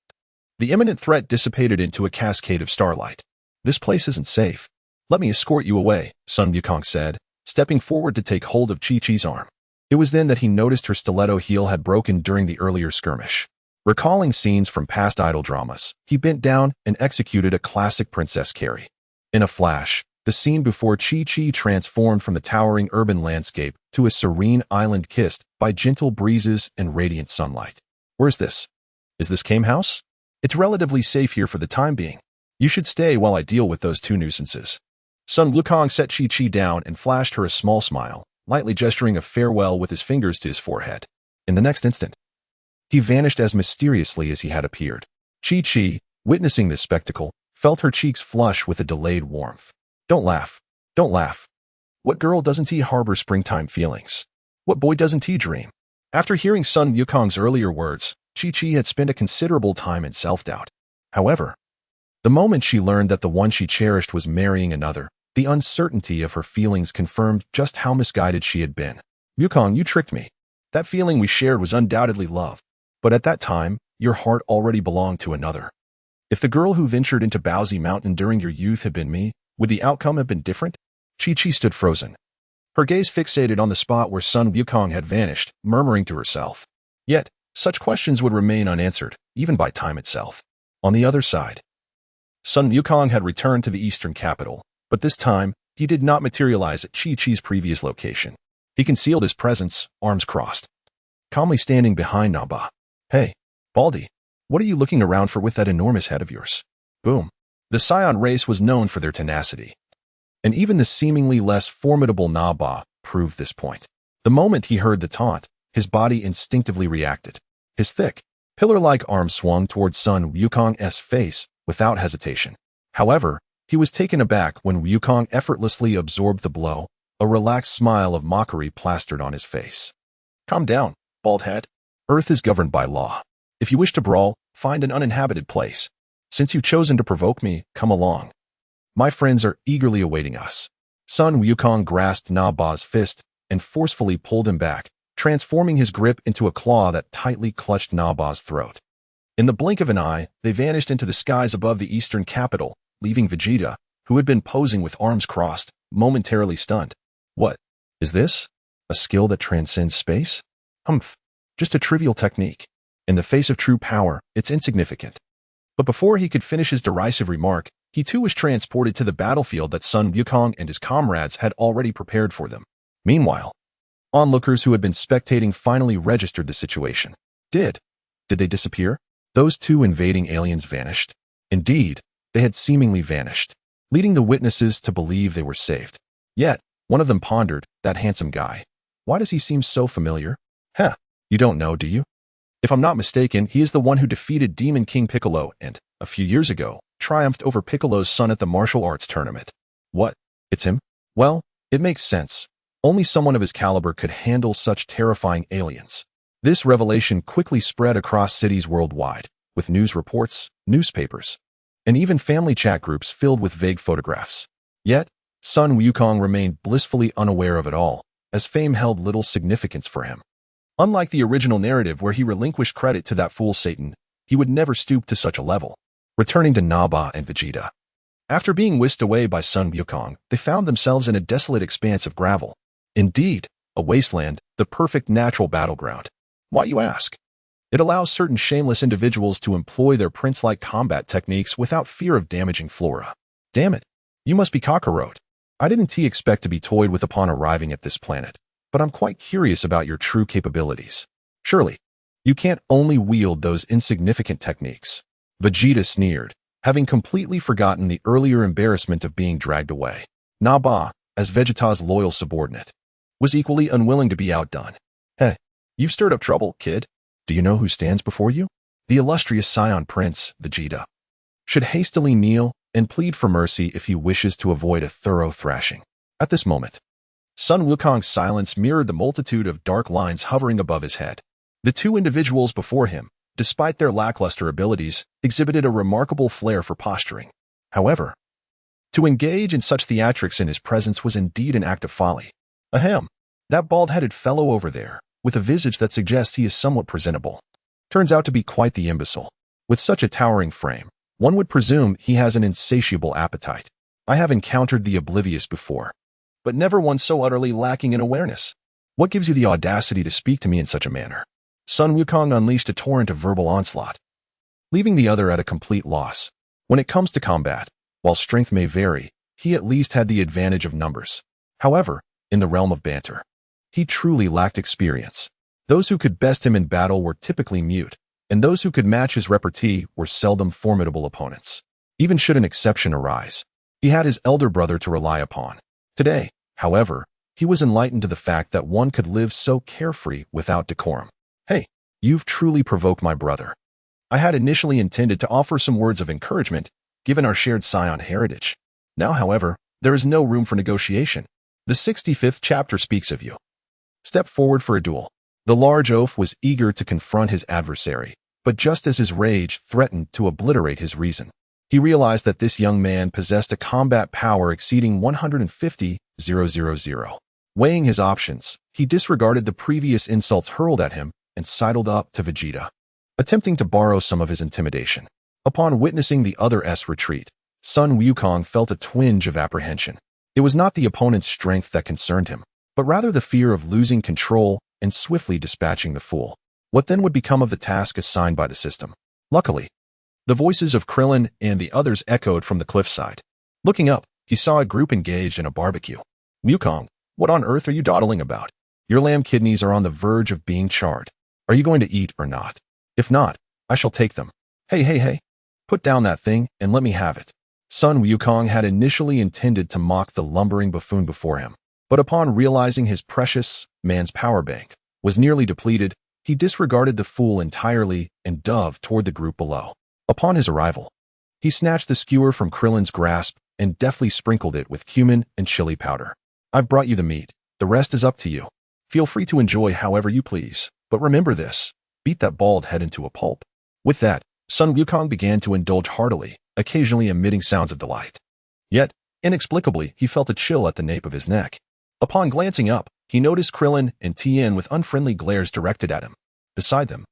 the imminent threat dissipated into a cascade of starlight. This place isn't safe. Let me escort you away, Son Wukong said, stepping forward to take hold of Chi-Chi's arm. It was then that he noticed her stiletto heel had broken during the earlier skirmish. Recalling scenes from past idol dramas, he bent down and executed a classic princess carry. In a flash, the scene before Chi-Chi transformed from the towering urban landscape to a serene island kissed by gentle breezes and radiant sunlight. Where's this? Is this Kame House? It's relatively safe here for the time being. You should stay while I deal with those two nuisances. Son Wukong set Chi-Chi down and flashed her a small smile, lightly gesturing a farewell with his fingers to his forehead. In the next instant, he vanished as mysteriously as he had appeared. Chi-Chi, witnessing this spectacle, felt her cheeks flush with a delayed warmth. Don't laugh. Don't laugh. What girl doesn't harbor springtime feelings? What boy doesn't he dream? After hearing Son Wukong's earlier words, Chi-Chi had spent a considerable time in self-doubt. However, the moment she learned that the one she cherished was marrying another, the uncertainty of her feelings confirmed just how misguided she had been. Wukong, you tricked me. That feeling we shared was undoubtedly love. But at that time, your heart already belonged to another. If the girl who ventured into Baozi Mountain during your youth had been me, would the outcome have been different? Chi-Chi stood frozen, her gaze fixated on the spot where Son Wukong had vanished, murmuring to herself. Yet, such questions would remain unanswered, even by time itself. On the other side, Son Wukong had returned to the eastern capital, but this time, he did not materialize at Chi-Chi's previous location. He concealed his presence, arms crossed, calmly standing behind Naba. Hey, Baldy, what are you looking around for with that enormous head of yours? Boom. The Saiyan race was known for their tenacity, and even the seemingly less formidable Naba proved this point. The moment he heard the taunt, his body instinctively reacted. His thick, pillar-like arm swung towards Son Wukong's face without hesitation. However, he was taken aback when Wukong effortlessly absorbed the blow, a relaxed smile of mockery plastered on his face. Calm down, bald head. Earth is governed by law. If you wish to brawl, find an uninhabited place. Since you've chosen to provoke me, come along. My friends are eagerly awaiting us. Son Wukong grasped Naba's fist and forcefully pulled him back, transforming his grip into a claw that tightly clutched Naba's throat. In the blink of an eye, they vanished into the skies above the eastern capital, leaving Vegeta, who had been posing with arms crossed, momentarily stunned. What? Is this? A skill that transcends space? Humph. Just a trivial technique. In the face of true power, it's insignificant. But before he could finish his derisive remark, he too was transported to the battlefield that Son Wukong and his comrades had already prepared for them. Meanwhile, onlookers who had been spectating finally registered the situation. Did they disappear? Those two invading aliens vanished. Indeed, they had seemingly vanished, leading the witnesses to believe they were saved. Yet, one of them pondered, that handsome guy. Why does he seem so familiar? Heh, you don't know, do you? If I'm not mistaken, he is the one who defeated Demon King Piccolo and, a few years ago, triumphed over Piccolo's son at the martial arts tournament. What? It's him? Well, it makes sense. Only someone of his caliber could handle such terrifying aliens. This revelation quickly spread across cities worldwide, with news reports, newspapers, and even family chat groups filled with vague photographs. Yet, Son Wukong remained blissfully unaware of it all, as fame held little significance for him. Unlike the original narrative where he relinquished credit to that fool Satan, he would never stoop to such a level. Returning to Naba and Vegeta. After being whisked away by Son Wukong, they found themselves in a desolate expanse of gravel. Indeed, a wasteland, the perfect natural battleground. Why, you ask? It allows certain shameless individuals to employ their prince-like combat techniques without fear of damaging flora. Damn it, you must be cockroach. I didn't expect to be toyed with upon arriving at this planet, but I'm quite curious about your true capabilities. Surely, you can't only wield those insignificant techniques. Vegeta sneered, having completely forgotten the earlier embarrassment of being dragged away. Naba, as Vegeta's loyal subordinate, was equally unwilling to be outdone. Hey, you've stirred up trouble, kid. Do you know who stands before you? The illustrious Saiyan Prince, Vegeta. Should hastily kneel and plead for mercy if he wishes to avoid a thorough thrashing. At this moment, Son Wukong's silence mirrored the multitude of dark lines hovering above his head. The two individuals before him, despite their lackluster abilities, exhibited a remarkable flair for posturing. However, to engage in such theatrics in his presence was indeed an act of folly. Ahem, that bald-headed fellow over there, with a visage that suggests he is somewhat presentable, turns out to be quite the imbecile. With such a towering frame, one would presume he has an insatiable appetite. I have encountered the oblivious before, but never one so utterly lacking in awareness. What gives you the audacity to speak to me in such a manner? Son Wukong unleashed a torrent of verbal onslaught, leaving the other at a complete loss. When it comes to combat, while strength may vary, he at least had the advantage of numbers. However, in the realm of banter, he truly lacked experience. Those who could best him in battle were typically mute, and those who could match his repartee were seldom formidable opponents. Even should an exception arise, he had his elder brother to rely upon. Today, however, he was enlightened to the fact that one could live so carefree without decorum. Hey, you've truly provoked my brother. I had initially intended to offer some words of encouragement, given our shared Saiyan heritage. Now, however, there is no room for negotiation. The 65th chapter speaks of you. Step forward for a duel. The large oaf was eager to confront his adversary, but just as his rage threatened to obliterate his reason, he realized that this young man possessed a combat power exceeding 150,000. Weighing his options, he disregarded the previous insults hurled at him and sidled up to Vegeta, attempting to borrow some of his intimidation. Upon witnessing the other's retreat, Son Wukong felt a twinge of apprehension. It was not the opponent's strength that concerned him, but rather the fear of losing control and swiftly dispatching the fool. What then would become of the task assigned by the system? Luckily, the voices of Krillin and the others echoed from the cliffside. Looking up, he saw a group engaged in a barbecue. Wukong, what on earth are you dawdling about? Your lamb kidneys are on the verge of being charred. Are you going to eat or not? If not, I shall take them. Hey. Put down that thing and let me have it. Son Wukong had initially intended to mock the lumbering buffoon before him, but upon realizing his precious man's power bank was nearly depleted, he disregarded the fool entirely and dove toward the group below. Upon his arrival, he snatched the skewer from Krillin's grasp and deftly sprinkled it with cumin and chili powder. I've brought you the meat. The rest is up to you. Feel free to enjoy however you please, but remember this, beat that bald head into a pulp. With that, Son Wukong began to indulge heartily, occasionally emitting sounds of delight. Yet, inexplicably, he felt a chill at the nape of his neck. Upon glancing up, he noticed Krillin and Tien with unfriendly glares directed at him. Beside them,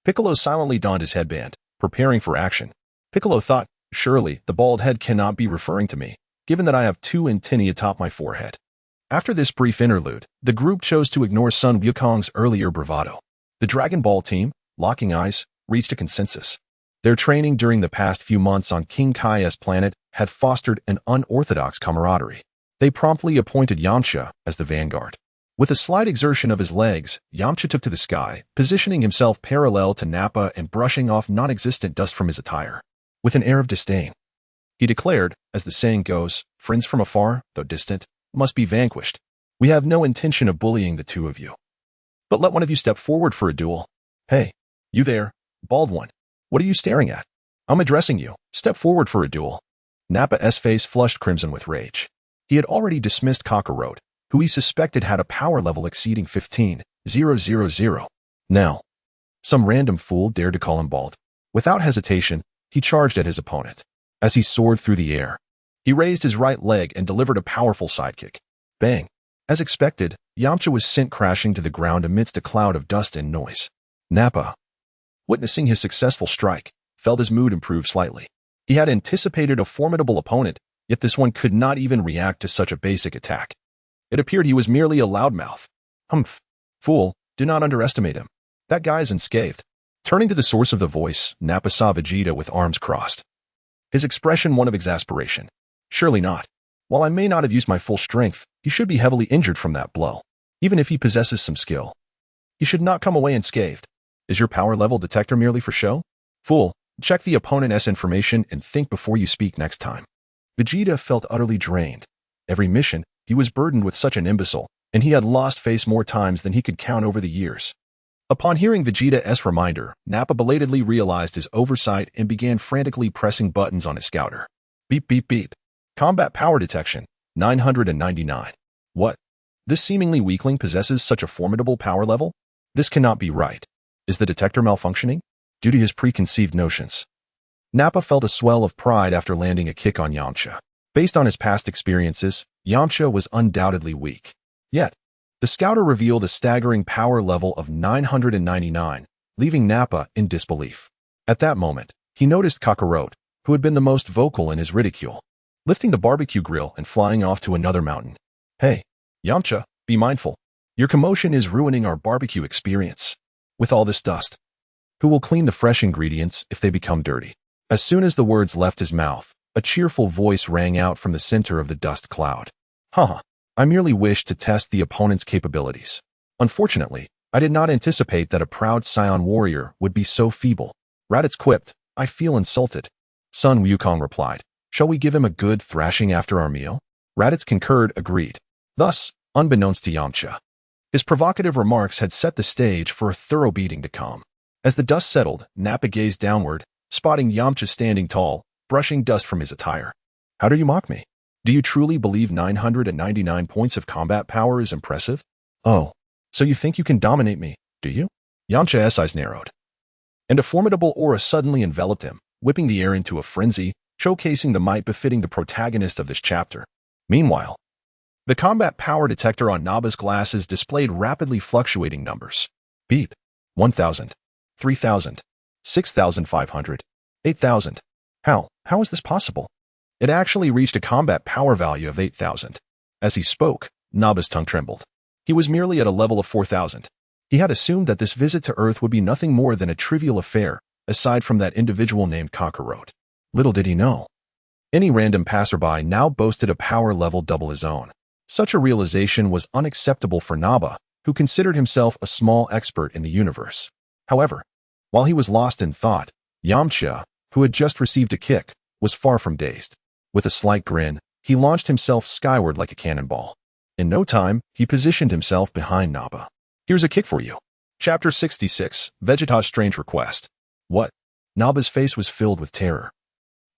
Piccolo silently donned his headband, preparing for action. Piccolo thought, surely the bald head cannot be referring to me, given that I have two antennae atop my forehead. After this brief interlude, the group chose to ignore Son Wukong's earlier bravado. The Dragon Ball team, locking eyes, reached a consensus. Their training during the past few months on King Kai's planet had fostered an unorthodox camaraderie. They promptly appointed Yamcha as the vanguard. With a slight exertion of his legs, Yamcha took to the sky, positioning himself parallel to Nappa and brushing off non-existent dust from his attire. With an air of disdain, he declared, as the saying goes, friends from afar, though distant, must be vanquished. We have no intention of bullying the two of you. But let one of you step forward for a duel. Hey, you there, bald one. What are you staring at? I'm addressing you. Step forward for a duel. Nappa's face flushed crimson with rage. He had already dismissed Kakarot, who he suspected had a power level exceeding 15,000. Now, some random fool dared to call him bald. Without hesitation, he charged at his opponent. As he soared through the air, he raised his right leg and delivered a powerful sidekick. Bang! As expected, Yamcha was sent crashing to the ground amidst a cloud of dust and noise. Nappa, witnessing his successful strike, felt his mood improve slightly. He had anticipated a formidable opponent, yet this one could not even react to such a basic attack. It appeared he was merely a loudmouth. Humph! Fool, do not underestimate him. That guy is unscathed. Turning to the source of the voice, Nappa saw Vegeta with arms crossed. His expression one of exasperation. Surely not. While I may not have used my full strength, he should be heavily injured from that blow. Even if he possesses some skill, he should not come away unscathed. Is your power level detector merely for show? Fool, check the opponent's information and think before you speak next time. Vegeta felt utterly drained. Every mission, he was burdened with such an imbecile, and he had lost face more times than he could count over the years. Upon hearing Vegeta's reminder, Nappa belatedly realized his oversight and began frantically pressing buttons on his scouter. Beep beep beep. Combat power detection, 999. What? This seemingly weakling possesses such a formidable power level? This cannot be right. Is the detector malfunctioning? Due to his preconceived notions. Nappa felt a swell of pride after landing a kick on Yamcha. Based on his past experiences, Yamcha was undoubtedly weak. Yet, the scouter revealed a staggering power level of 999, leaving Nappa in disbelief. At that moment, he noticed Kakarot, who had been the most vocal in his ridicule, lifting the barbecue grill and flying off to another mountain. Hey, Yamcha, be mindful. Your commotion is ruining our barbecue experience. With all this dust, who will clean the fresh ingredients if they become dirty? As soon as the words left his mouth, a cheerful voice rang out from the center of the dust cloud. Haha, I merely wished to test the opponent's capabilities. Unfortunately, I did not anticipate that a proud Saiyan warrior would be so feeble. Raditz quipped, I feel insulted. Son Wukong replied, shall we give him a good thrashing after our meal? Raditz concurred, agreed. Thus, unbeknownst to Yamcha, his provocative remarks had set the stage for a thorough beating to come. As the dust settled, Nappa gazed downward, spotting Yamcha standing tall, brushing dust from his attire. How do you mock me? Do you truly believe 999 points of combat power is impressive? Oh, So you think you can dominate me, do you? Yamcha's eyes narrowed, and a formidable aura suddenly enveloped him, whipping the air into a frenzy, showcasing the might befitting the protagonist of this chapter. Meanwhile, the combat power detector on Naba's glasses displayed rapidly fluctuating numbers. Beep. 1,000. 3,000. 6,500. 8,000. How is this possible? It actually reached a combat power value of 8,000. As he spoke, Naba's tongue trembled. He was merely at a level of 4,000. He had assumed that this visit to Earth would be nothing more than a trivial affair, aside from that individual named Kakarot. Little did he know. Any random passerby now boasted a power level double his own. Such a realization was unacceptable for Naba, who considered himself a small expert in the universe. However, while he was lost in thought, Yamcha, who had just received a kick, was far from dazed. With a slight grin, he launched himself skyward like a cannonball. In no time, he positioned himself behind Naba. Here's a kick for you. Chapter 66, Vegeta's Strange Request. What? Naba's face was filled with terror,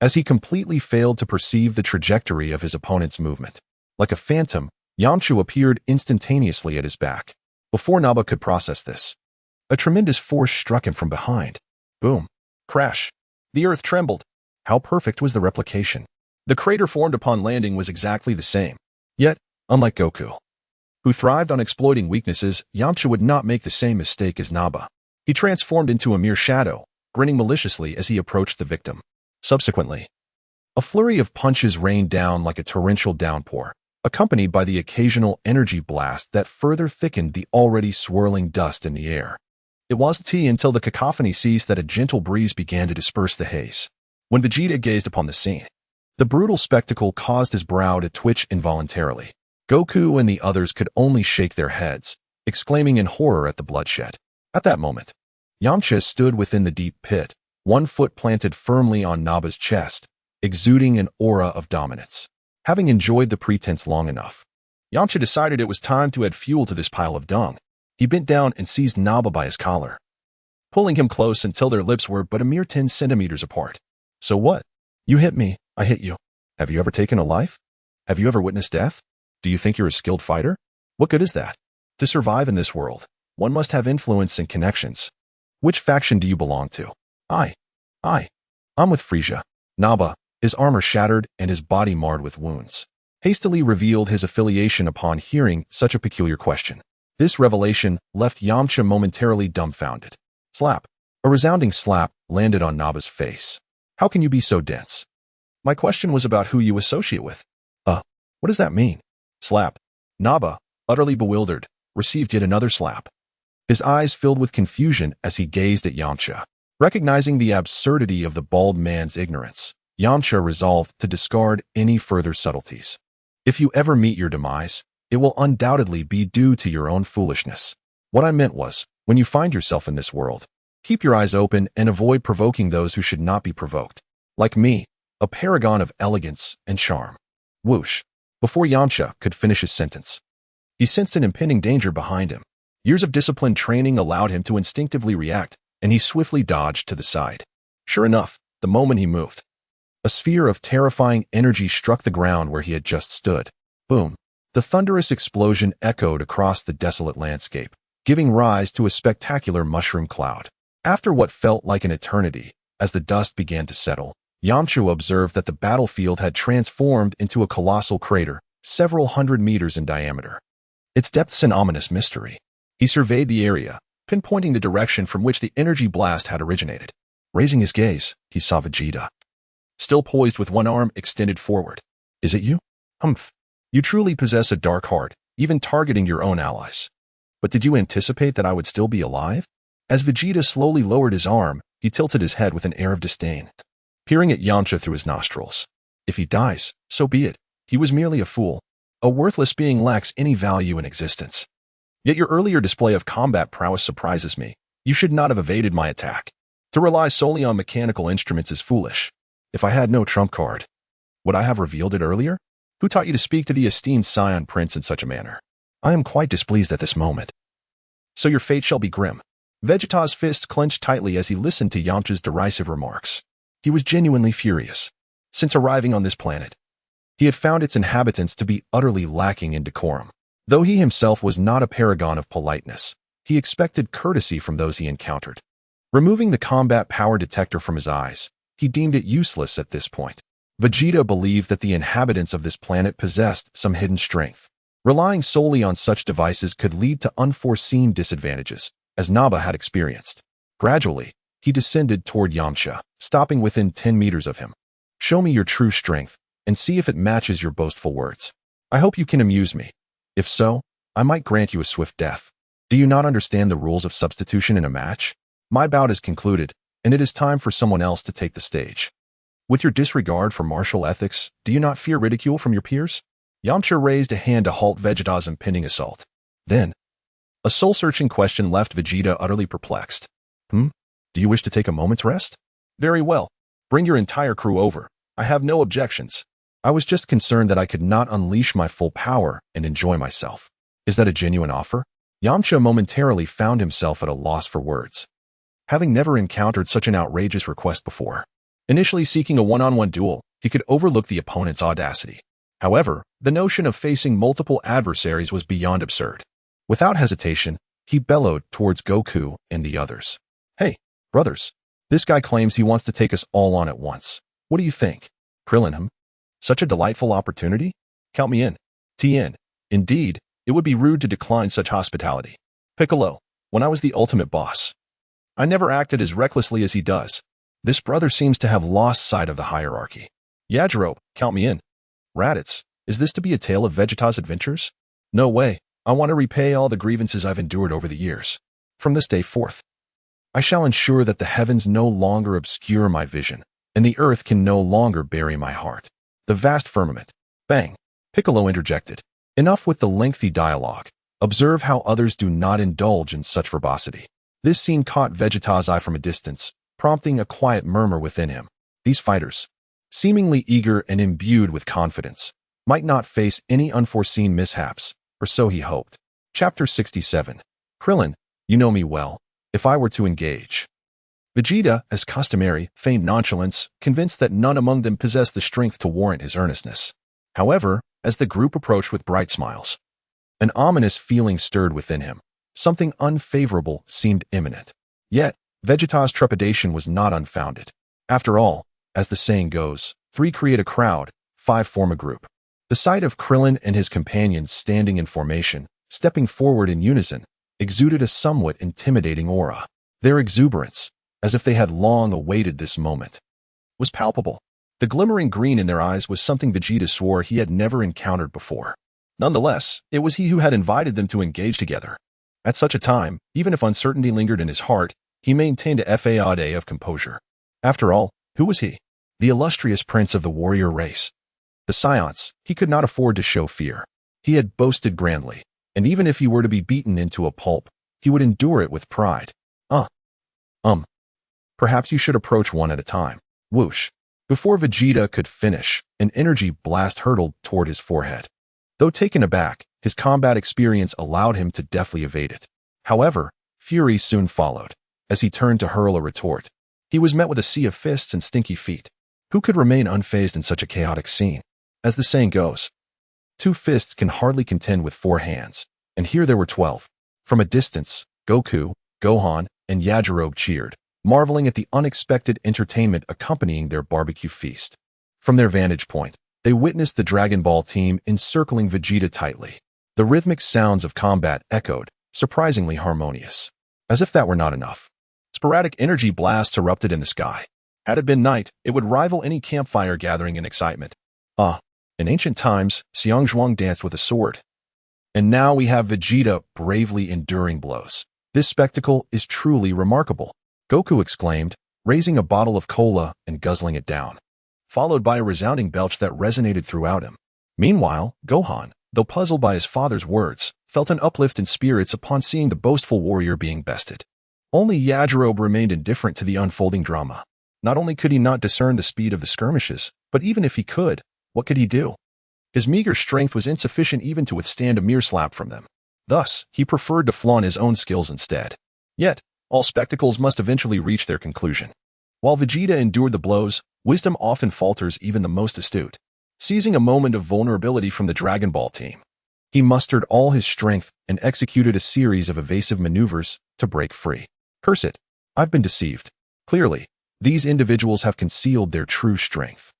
as he completely failed to perceive the trajectory of his opponent's movement. Like a phantom, Yamcha appeared instantaneously at his back. Before Naba could process this, a tremendous force struck him from behind. Boom. Crash. The earth trembled. How perfect was the replication? The crater formed upon landing was exactly the same. Yet, unlike Goku, who thrived on exploiting weaknesses, Yamcha would not make the same mistake as Naba. He transformed into a mere shadow, grinning maliciously as he approached the victim. Subsequently, a flurry of punches rained down like a torrential downpour, accompanied by the occasional energy blast that further thickened the already swirling dust in the air. It wasn't until the cacophony ceased that a gentle breeze began to disperse the haze. When Vegeta gazed upon the scene, the brutal spectacle caused his brow to twitch involuntarily. Goku and the others could only shake their heads, exclaiming in horror at the bloodshed. At that moment, Yamcha stood within the deep pit, one foot planted firmly on Naba's chest, exuding an aura of dominance. Having enjoyed the pretense long enough, Yamcha decided it was time to add fuel to this pile of dung. He bent down and seized Naba by his collar, pulling him close until their lips were but a mere 10 centimeters apart. So what? You hit me, I hit you. Have you ever taken a life? Have you ever witnessed death? Do you think you're a skilled fighter? What good is that? To survive in this world, one must have influence and connections. Which faction do you belong to? I'm with Frieza. Naba, his armor shattered and his body marred with wounds, hastily revealed his affiliation upon hearing such a peculiar question. This revelation left Yamcha momentarily dumbfounded. Slap. A resounding slap landed on Naba's face. How can you be so dense? My question was about who you associate with. What does that mean? Slap. Naba, utterly bewildered, received yet another slap. His eyes filled with confusion as he gazed at Yamcha. Recognizing the absurdity of the bald man's ignorance, Yamcha resolved to discard any further subtleties. If you ever meet your demise, it will undoubtedly be due to your own foolishness. What I meant was, when you find yourself in this world, keep your eyes open and avoid provoking those who should not be provoked. Like me, a paragon of elegance and charm. Whoosh. Before Yamcha could finish his sentence, he sensed an impending danger behind him. Years of disciplined training allowed him to instinctively react, and he swiftly dodged to the side. Sure enough, the moment he moved, a sphere of terrifying energy struck the ground where he had just stood. Boom. The thunderous explosion echoed across the desolate landscape, giving rise to a spectacular mushroom cloud. After what felt like an eternity, as the dust began to settle, Yamcha observed that the battlefield had transformed into a colossal crater, several hundred meters in diameter. Its depths an ominous mystery. He surveyed the area, pinpointing the direction from which the energy blast had originated. Raising his gaze, he saw Vegeta, still poised with one arm extended forward. Is it you? Humph. You truly possess a dark heart, even targeting your own allies. But did you anticipate that I would still be alive? As Vegeta slowly lowered his arm, he tilted his head with an air of disdain, peering at Yamcha through his nostrils. If he dies, so be it. He was merely a fool. A worthless being lacks any value in existence. Yet your earlier display of combat prowess surprises me. You should not have evaded my attack. To rely solely on mechanical instruments is foolish. If I had no trump card, would I have revealed it earlier? Who taught you to speak to the esteemed Saiyan prince in such a manner? I am quite displeased at this moment. So your fate shall be grim. Vegeta's fist clenched tightly as he listened to Yamcha's derisive remarks. He was genuinely furious. Since arriving on this planet, he had found its inhabitants to be utterly lacking in decorum. Though he himself was not a paragon of politeness, he expected courtesy from those he encountered. Removing the combat power detector from his eyes, he deemed it useless at this point. Vegeta believed that the inhabitants of this planet possessed some hidden strength. Relying solely on such devices could lead to unforeseen disadvantages, as Naba had experienced. Gradually, he descended toward Yamcha, stopping within 10 meters of him. Show me your true strength, and see if it matches your boastful words. I hope you can amuse me. If so, I might grant you a swift death. Do you not understand the rules of substitution in a match? My bout is concluded, and it is time for someone else to take the stage. With your disregard for martial ethics, do you not fear ridicule from your peers? Yamcha raised a hand to halt Vegeta's impending assault. Then, a soul-searching question left Vegeta utterly perplexed. Do you wish to take a moment's rest? Very well. Bring your entire crew over. I have no objections. I was just concerned that I could not unleash my full power and enjoy myself. Is that a genuine offer? Yamcha momentarily found himself at a loss for words. Having never encountered such an outrageous request before. Initially seeking a one-on-one duel, he could overlook the opponent's audacity. However, the notion of facing multiple adversaries was beyond absurd. Without hesitation, he bellowed towards Goku and the others. Hey, brothers, this guy claims he wants to take us all on at once. What do you think? Krillin, Such a delightful opportunity? Count me in. TN. Indeed, it would be rude to decline such hospitality. Piccolo, when I was the ultimate boss, I never acted as recklessly as he does. This brother seems to have lost sight of the hierarchy. Yajirobe, count me in. Raditz, is this to be a tale of Vegeta's adventures? No way. I want to repay all the grievances I've endured over the years. From this day forth, I shall ensure that the heavens no longer obscure my vision, and the earth can no longer bury my heart. The vast firmament. Bang. Piccolo interjected. Enough with the lengthy dialogue. Observe how others do not indulge in such verbosity. This scene caught Vegeta's eye from a distance, prompting a quiet murmur within him. These fighters, seemingly eager and imbued with confidence, might not face any unforeseen mishaps, or so he hoped. Chapter 67. Krillin, you know me well. If I were to engage. Vegeta, as customary, feigned nonchalance, convinced that none among them possessed the strength to warrant his earnestness. However, as the group approached with bright smiles, an ominous feeling stirred within him. Something unfavorable seemed imminent. Yet, Vegeta's trepidation was not unfounded. After all, as the saying goes, 3 create a crowd, 5 form a group. The sight of Krillin and his companions standing in formation, stepping forward in unison, exuded a somewhat intimidating aura. Their exuberance, as if they had long awaited this moment, was palpable. The glimmering green in their eyes was something Vegeta swore he had never encountered before. Nonetheless, it was he who had invited them to engage together. At such a time, even if uncertainty lingered in his heart, he maintained a facade of composure. After all, who was he? The illustrious prince of the warrior race. The Saiyans, he could not afford to show fear. He had boasted grandly, and even if he were to be beaten into a pulp, he would endure it with pride. Perhaps you should approach one at a time. Whoosh. Before Vegeta could finish, an energy blast hurtled toward his forehead. Though taken aback, his combat experience allowed him to deftly evade it. However, fury soon followed. As he turned to hurl a retort, he was met with a sea of fists and stinky feet. Who could remain unfazed in such a chaotic scene? As the saying goes, 2 fists can hardly contend with 4 hands, and here there were 12. From a distance, Goku, Gohan, and Yajirobe cheered, marveling at the unexpected entertainment accompanying their barbecue feast. From their vantage point, they witnessed the Dragon Ball team encircling Vegeta tightly. The rhythmic sounds of combat echoed, surprisingly harmonious. As if that were not enough, sporadic energy blasts erupted in the sky. Had it been night, it would rival any campfire gathering in excitement. In ancient times, Xiangzhuang danced with a sword. And now we have Vegeta bravely enduring blows. This spectacle is truly remarkable, Goku exclaimed, raising a bottle of cola and guzzling it down, followed by a resounding belch that resonated throughout him. Meanwhile, Gohan, though puzzled by his father's words, felt an uplift in spirits upon seeing the boastful warrior being bested. Only Yajirobe remained indifferent to the unfolding drama. Not only could he not discern the speed of the skirmishes, but even if he could, what could he do? His meager strength was insufficient even to withstand a mere slap from them. Thus, he preferred to flaunt his own skills instead. Yet, all spectacles must eventually reach their conclusion. While Vegeta endured the blows, wisdom often falters even the most astute. Seizing a moment of vulnerability from the Dragon Ball team, He mustered all his strength and executed a series of evasive maneuvers to break free. Curse it. I've been deceived. Clearly, these individuals have concealed their true strength.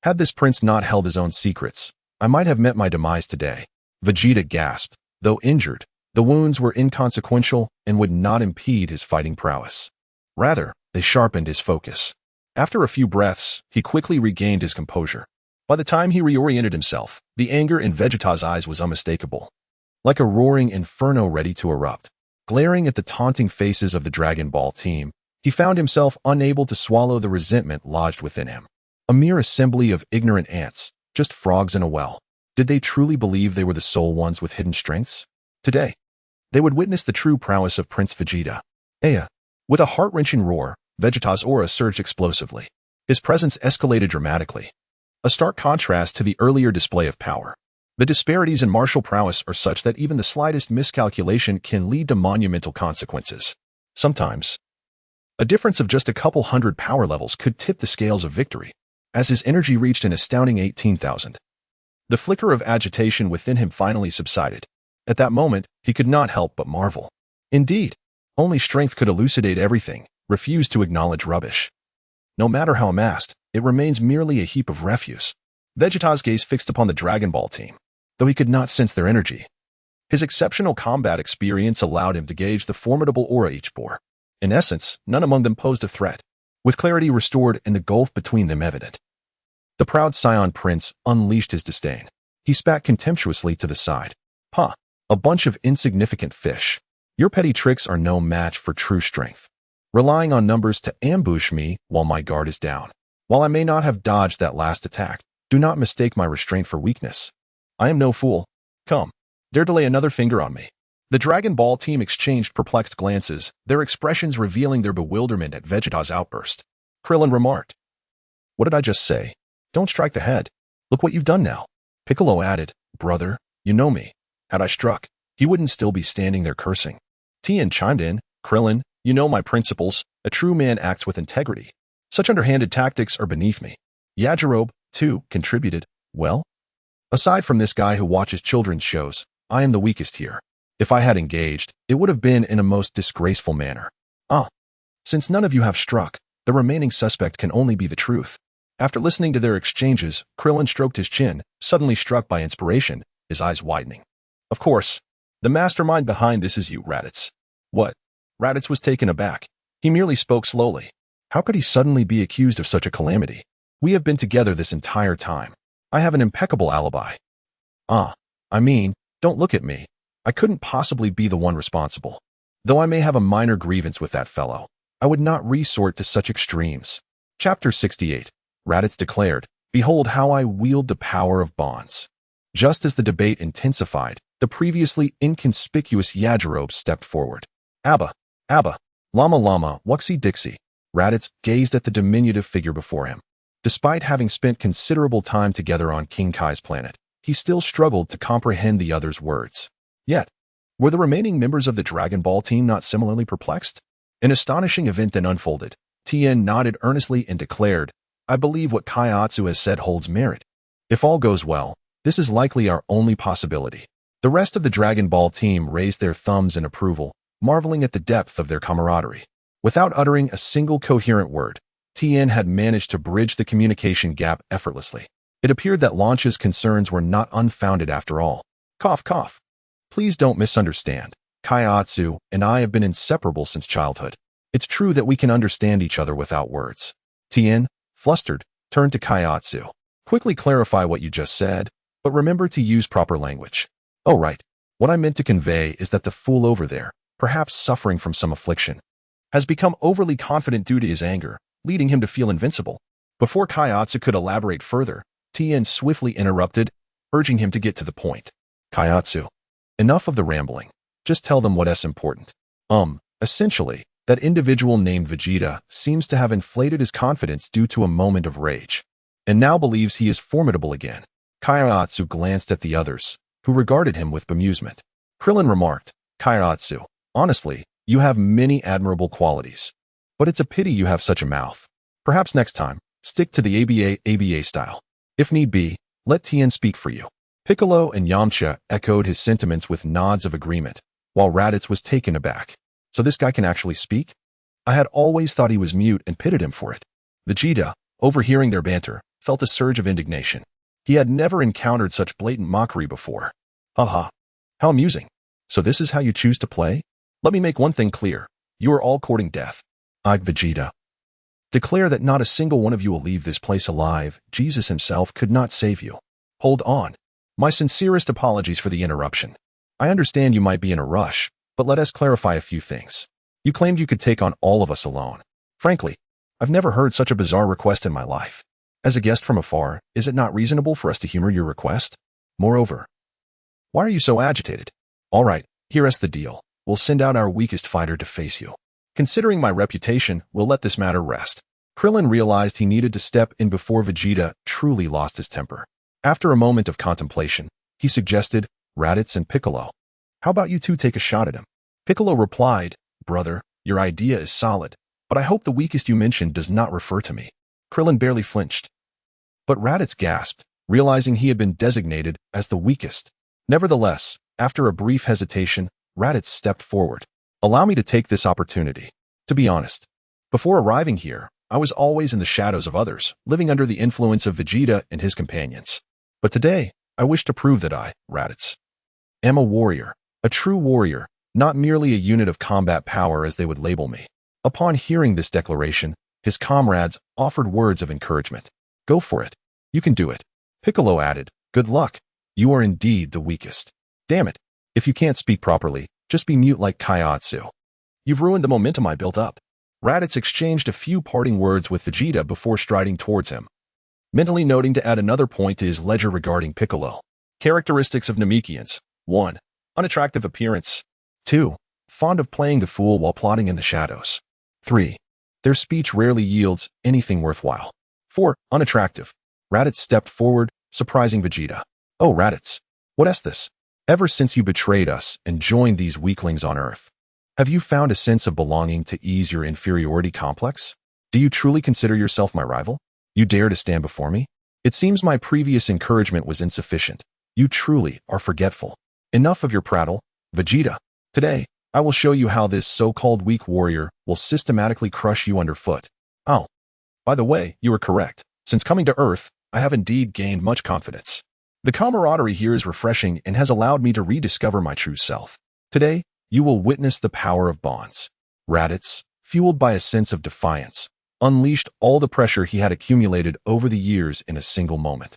Had this prince not held his own secrets, I might have met my demise today. Vegeta gasped. Though injured, the wounds were inconsequential and would not impede his fighting prowess. Rather, they sharpened his focus. After a few breaths, he quickly regained his composure. By the time he reoriented himself, the anger in Vegeta's eyes was unmistakable. Like a roaring inferno ready to erupt. Glaring at the taunting faces of the Dragon Ball team, he found himself unable to swallow the resentment lodged within him. A mere assembly of ignorant ants, just frogs in a well. Did they truly believe they were the sole ones with hidden strengths? Today, they would witness the true prowess of Prince Vegeta. Aya. With a heart-wrenching roar, Vegeta's aura surged explosively. His presence escalated dramatically. A stark contrast to the earlier display of power. The disparities in martial prowess are such that even the slightest miscalculation can lead to monumental consequences. Sometimes, a difference of just a couple hundred power levels could tip the scales of victory, as his energy reached an astounding 18,000. The flicker of agitation within him finally subsided. At that moment, he could not help but marvel. Indeed, only strength could elucidate everything, refuse to acknowledge rubbish. No matter how amassed, it remains merely a heap of refuse. Vegeta's gaze fixed upon the Dragon Ball team, though he could not sense their energy. His exceptional combat experience allowed him to gauge the formidable aura each bore. In essence, none among them posed a threat, with clarity restored and the gulf between them evident. The proud Saiyan prince unleashed his disdain. He spat contemptuously to the side. "Ha! A bunch of insignificant fish. Your petty tricks are no match for true strength. Relying on numbers to ambush me while my guard is down. While I may not have dodged that last attack, do not mistake my restraint for weakness. I am no fool. Come, dare to lay another finger on me." The Dragon Ball team exchanged perplexed glances, their expressions revealing their bewilderment at Vegeta's outburst. Krillin remarked, "What did I just say? Don't strike the head. Look what you've done now." Piccolo added, "Brother, you know me. Had I struck, he wouldn't still be standing there cursing." Tien chimed in, "Krillin, you know my principles. A true man acts with integrity. Such underhanded tactics are beneath me." Yajirobe, too, contributed, "Well, aside from this guy who watches children's shows, I am the weakest here. If I had engaged, it would have been in a most disgraceful manner. Since none of you have struck, the remaining suspect can only be the truth." After listening to their exchanges, Krillin stroked his chin, suddenly struck by inspiration, his eyes widening. "Of course, the mastermind behind this is you, Raditz." "What?" Raditz was taken aback. He merely spoke slowly. How could he suddenly be accused of such a calamity? "We have been together this entire time. I have an impeccable alibi." Don't look at me. I couldn't possibly be the one responsible. Though I may have a minor grievance with that fellow, I would not resort to such extremes. Chapter 68. Raditz declared, "Behold how I wield the power of bonds." Just as the debate intensified, the previously inconspicuous Yajirobe stepped forward. "Abba, Lama, Wuxie Dixie." Raditz gazed at the diminutive figure before him. Despite having spent considerable time together on King Kai's planet, he still struggled to comprehend the other's words. Yet, were the remaining members of the Dragon Ball team not similarly perplexed? An astonishing event then unfolded. Tien nodded earnestly and declared, "I believe what Kaiatsu has said holds merit. If all goes well, this is likely our only possibility." The rest of the Dragon Ball team raised their thumbs in approval, marveling at the depth of their camaraderie. Without uttering a single coherent word, Tien had managed to bridge the communication gap effortlessly. It appeared that Launch's concerns were not unfounded after all. Cough, cough. Please don't misunderstand. Kaiatsu and I have been inseparable since childhood. It's true that we can understand each other without words. Tien, flustered, turned to Kaiatsu. Quickly clarify what you just said, but remember to use proper language. Oh, right. What I meant to convey is that the fool over there, perhaps suffering from some affliction, has become overly confident due to his anger, leading him to feel invincible. Before Kaiatsu could elaborate further, Tien swiftly interrupted, urging him to get to the point. Kaiatsu, enough of the rambling. Just tell them what's important. Essentially, that individual named Vegeta seems to have inflated his confidence due to a moment of rage, and now believes he is formidable again. Kaiatsu glanced at the others, who regarded him with bemusement. Krillin remarked, Kaiatsu, honestly, you have many admirable qualities, but it's a pity you have such a mouth. Perhaps next time, stick to the ABA style. If need be, let Tien speak for you. Piccolo and Yamcha echoed his sentiments with nods of agreement, while Raditz was taken aback. So this guy can actually speak? I had always thought he was mute and pitied him for it. Vegeta, overhearing their banter, felt a surge of indignation. He had never encountered such blatant mockery before. Haha. How amusing. So this is how you choose to play? Let me make one thing clear. You are all courting death. I, Vegeta, declare that not a single one of you will leave this place alive. Jesus himself could not save you. Hold on. My sincerest apologies for the interruption. I understand you might be in a rush, but let us clarify a few things. You claimed you could take on all of us alone. Frankly, I've never heard such a bizarre request in my life. As a guest from afar, is it not reasonable for us to humor your request? Moreover, why are you so agitated? All right, here's the deal. We'll send out our weakest fighter to face you. Considering my reputation, we'll let this matter rest. Krillin realized he needed to step in before Vegeta truly lost his temper. After a moment of contemplation, he suggested Raditz and Piccolo. How about you two take a shot at him? Piccolo replied, Brother, your idea is solid, but I hope the weakest you mentioned does not refer to me. Krillin barely flinched. But Raditz gasped, realizing he had been designated as the weakest. Nevertheless, after a brief hesitation, Raditz stepped forward. Allow me to take this opportunity. To be honest, before arriving here, I was always in the shadows of others, living under the influence of Vegeta and his companions. But today, I wish to prove that I, Raditz, am a warrior, a true warrior, not merely a unit of combat power as they would label me. Upon hearing this declaration, his comrades offered words of encouragement. Go for it. You can do it. Piccolo added, Good luck. You are indeed the weakest. Damn it. If you can't speak properly, just be mute like Kaiatsu. You've ruined the momentum I built up. Raditz exchanged a few parting words with Vegeta before striding towards him, mentally noting to add another point to his ledger regarding Piccolo. Characteristics of Namekians. 1. Unattractive appearance. 2. Fond of playing the fool while plotting in the shadows. 3. Their speech rarely yields anything worthwhile. 4. Unattractive. Raditz stepped forward, surprising Vegeta. Oh, Raditz. What is this? Ever since you betrayed us and joined these weaklings on Earth, have you found a sense of belonging to ease your inferiority complex? Do you truly consider yourself my rival? You dare to stand before me? It seems my previous encouragement was insufficient. You truly are forgetful. Enough of your prattle, Vegeta. Today, I will show you how this so-called weak warrior will systematically crush you underfoot. Oh, by the way, you are correct. Since coming to Earth, I have indeed gained much confidence. The camaraderie here is refreshing and has allowed me to rediscover my true self. Today, you will witness the power of bonds. Raditz, fueled by a sense of defiance, unleashed all the pressure he had accumulated over the years in a single moment.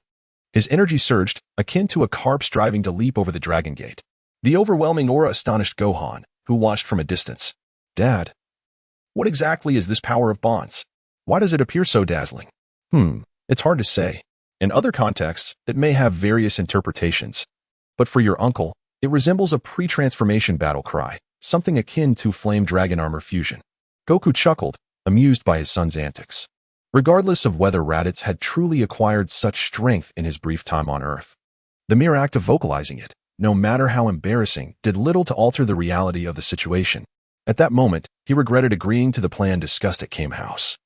His energy surged, akin to a carp striving to leap over the Dragon Gate. The overwhelming aura astonished Gohan, who watched from a distance. Dad, what exactly is this power of bonds? Why does it appear so dazzling? It's hard to say. In other contexts, it may have various interpretations. But for your uncle, it resembles a pre-transformation battle cry, something akin to flame dragon armor fusion. Goku chuckled, amused by his son's antics. Regardless of whether Raditz had truly acquired such strength in his brief time on Earth, the mere act of vocalizing it, no matter how embarrassing, did little to alter the reality of the situation. At that moment, he regretted agreeing to the plan discussed at Kame House.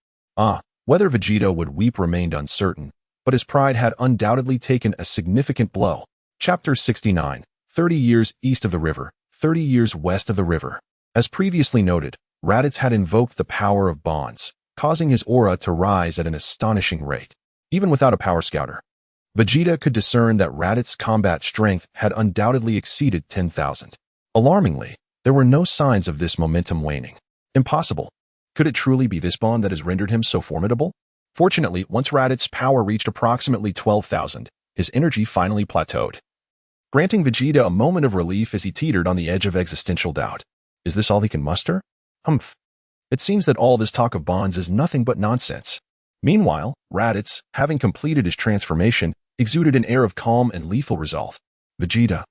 Whether Vegeta would weep remained uncertain, but his pride had undoubtedly taken a significant blow. Chapter 69, 30 years east of the river, 30 years west of the river. As previously noted, Raditz had invoked the power of bonds, causing his aura to rise at an astonishing rate. Even without a power scouter, Vegeta could discern that Raditz's combat strength had undoubtedly exceeded 10,000. Alarmingly, there were no signs of this momentum waning. Impossible. Could it truly be this bond that has rendered him so formidable? Fortunately, once Raditz's power reached approximately 12,000, his energy finally plateaued, granting Vegeta a moment of relief as he teetered on the edge of existential doubt. Is this all he can muster? Humph. It seems that all this talk of bonds is nothing but nonsense. Meanwhile, Raditz, having completed his transformation, exuded an air of calm and lethal resolve. Vegeta.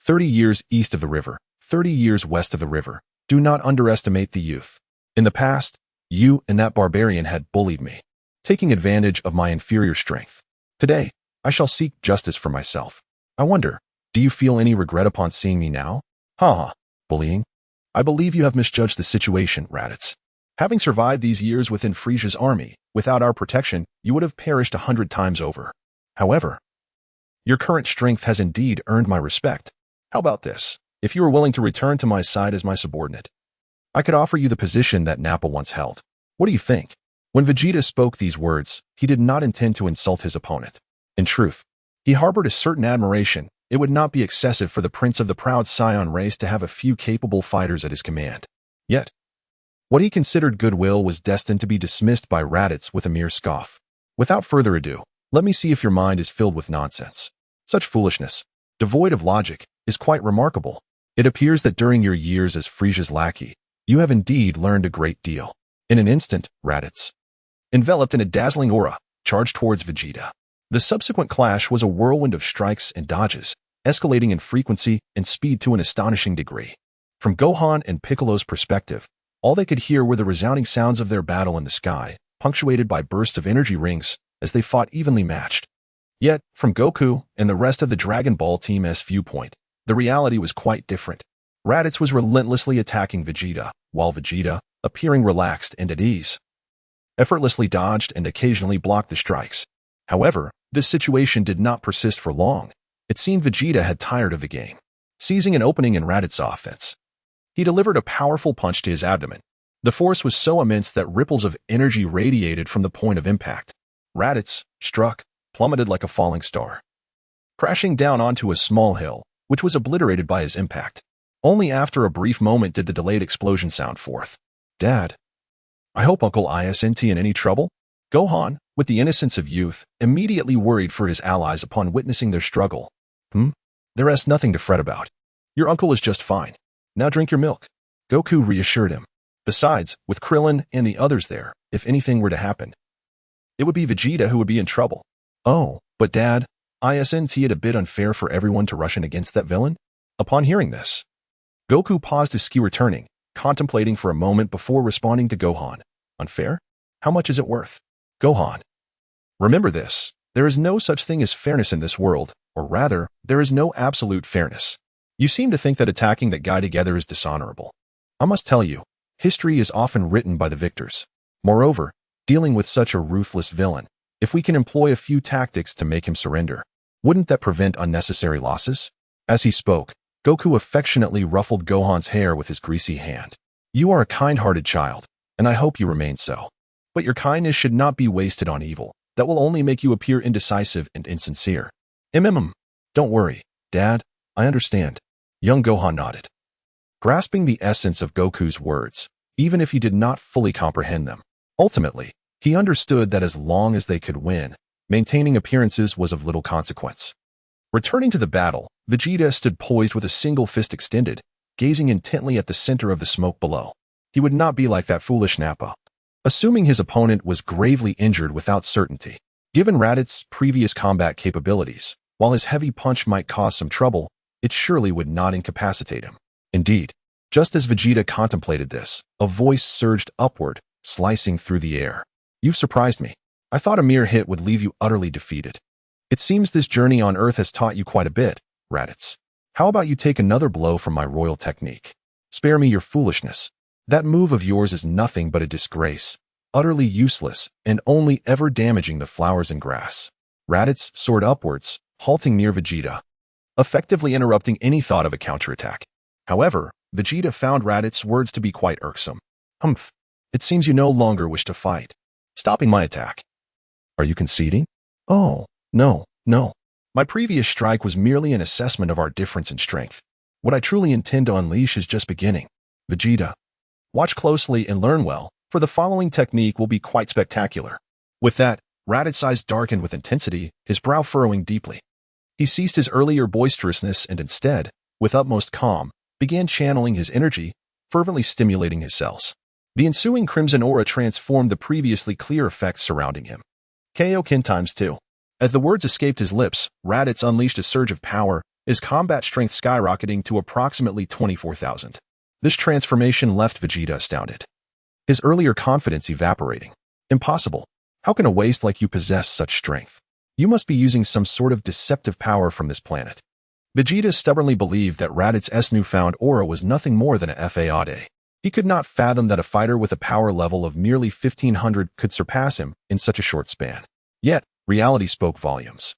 30 years east of the river, 30 years west of the river. Do not underestimate the youth. In the past, you and that barbarian had bullied me, taking advantage of my inferior strength. Today, I shall seek justice for myself. I wonder, do you feel any regret upon seeing me now? Bullying? I believe you have misjudged the situation, Raditz. Having survived these years within Frisia's army, without our protection, you would have perished 100 times over. However, Your current strength has indeed earned my respect. How about this? If you are willing to return to my side as my subordinate, I could offer you the position that Nappa once held. What do you think? When Vegeta spoke these words, he did not intend to insult his opponent. In truth, he harbored a certain admiration. It would not be excessive for the prince of the proud Saiyan race to have a few capable fighters at his command. Yet, what he considered goodwill was destined to be dismissed by Raditz with a mere scoff. Without further ado, let me see if your mind is filled with nonsense. Such foolishness, devoid of logic, is quite remarkable. It appears that during your years as Frisia's lackey, you have indeed learned a great deal. In an instant, Raditz, enveloped in a dazzling aura, charged towards Vegeta. The subsequent clash was a whirlwind of strikes and dodges, escalating in frequency and speed to an astonishing degree. From Gohan and Piccolo's perspective, all they could hear were the resounding sounds of their battle in the sky, punctuated by bursts of energy rings as they fought evenly matched. Yet, from Goku and the rest of the Dragon Ball Team's viewpoint, the reality was quite different. Raditz was relentlessly attacking Vegeta, while Vegeta, appearing relaxed and at ease, effortlessly dodged and occasionally blocked the strikes. However, this situation did not persist for long. It seemed Vegeta had tired of the game. Seizing an opening in Raditz's offense, he delivered a powerful punch to his abdomen. The force was so immense that ripples of energy radiated from the point of impact. Raditz, struck, plummeted like a falling star, crashing down onto a small hill, which was obliterated by his impact. Only after a brief moment did the delayed explosion sound forth. Dad, I hope Uncle isn't in any trouble? Gohan, with the innocence of youth, immediately worried for his allies upon witnessing their struggle. There is nothing to fret about. Your uncle is just fine. Now drink your milk. Goku reassured him. Besides, with Krillin and the others there, if anything were to happen, it would be Vegeta who would be in trouble. Oh, but Dad, isn't it a bit unfair for everyone to rush in against that villain? Upon hearing this, Goku paused his skewer turning, contemplating for a moment before responding to Gohan. Unfair? How much is it worth? Gohan, remember this. There is no such thing as fairness in this world, or rather, there is no absolute fairness. You seem to think that attacking that guy together is dishonorable. I must tell you, history is often written by the victors. Moreover, dealing with such a ruthless villain, if we can employ a few tactics to make him surrender, wouldn't that prevent unnecessary losses? As he spoke, Goku affectionately ruffled Gohan's hair with his greasy hand. You are a kind-hearted child, and I hope you remain so. But your kindness should not be wasted on evil. That will only make you appear indecisive and insincere. Don't worry, Dad, I understand. Young Gohan nodded, grasping the essence of Goku's words, even if he did not fully comprehend them. Ultimately, he understood that as long as they could win, maintaining appearances was of little consequence. Returning to the battle, Vegeta stood poised with a single fist extended, gazing intently at the center of the smoke below. He would not be like that foolish Nappa. Assuming his opponent was gravely injured without certainty, given Raditz's previous combat capabilities, while his heavy punch might cause some trouble, it surely would not incapacitate him. Indeed, just as Vegeta contemplated this, a voice surged upward, slicing through the air. You've surprised me. I thought a mere hit would leave you utterly defeated. It seems this journey on Earth has taught you quite a bit, Raditz. How about you take another blow from my royal technique? Spare me your foolishness. That move of yours is nothing but a disgrace, utterly useless, and only ever damaging the flowers and grass. Raditz soared upwards, halting near Vegeta, effectively interrupting any thought of a counterattack. However, Vegeta found Raditz's words to be quite irksome. Humph, it seems you no longer wish to fight. Stopping my attack. Are you conceding? Oh, no. My previous strike was merely an assessment of our difference in strength. What I truly intend to unleash is just beginning. Vegeta, watch closely and learn well, for the following technique will be quite spectacular. With that, Raditz's eyes darkened with intensity, his brow furrowing deeply. He ceased his earlier boisterousness and instead, with utmost calm, began channeling his energy, fervently stimulating his cells. The ensuing crimson aura transformed the previously clear effects surrounding him. Kaioken ×2. As the words escaped his lips, Raditz unleashed a surge of power, his combat strength skyrocketing to approximately 24,000. This transformation left Vegeta astounded, his earlier confidence evaporating. Impossible. How can a waste like you possess such strength? You must be using some sort of deceptive power from this planet. Vegeta stubbornly believed that Raditz's newfound aura was nothing more than a fade. He could not fathom that a fighter with a power level of merely 1500 could surpass him in such a short span. Yet, reality spoke volumes.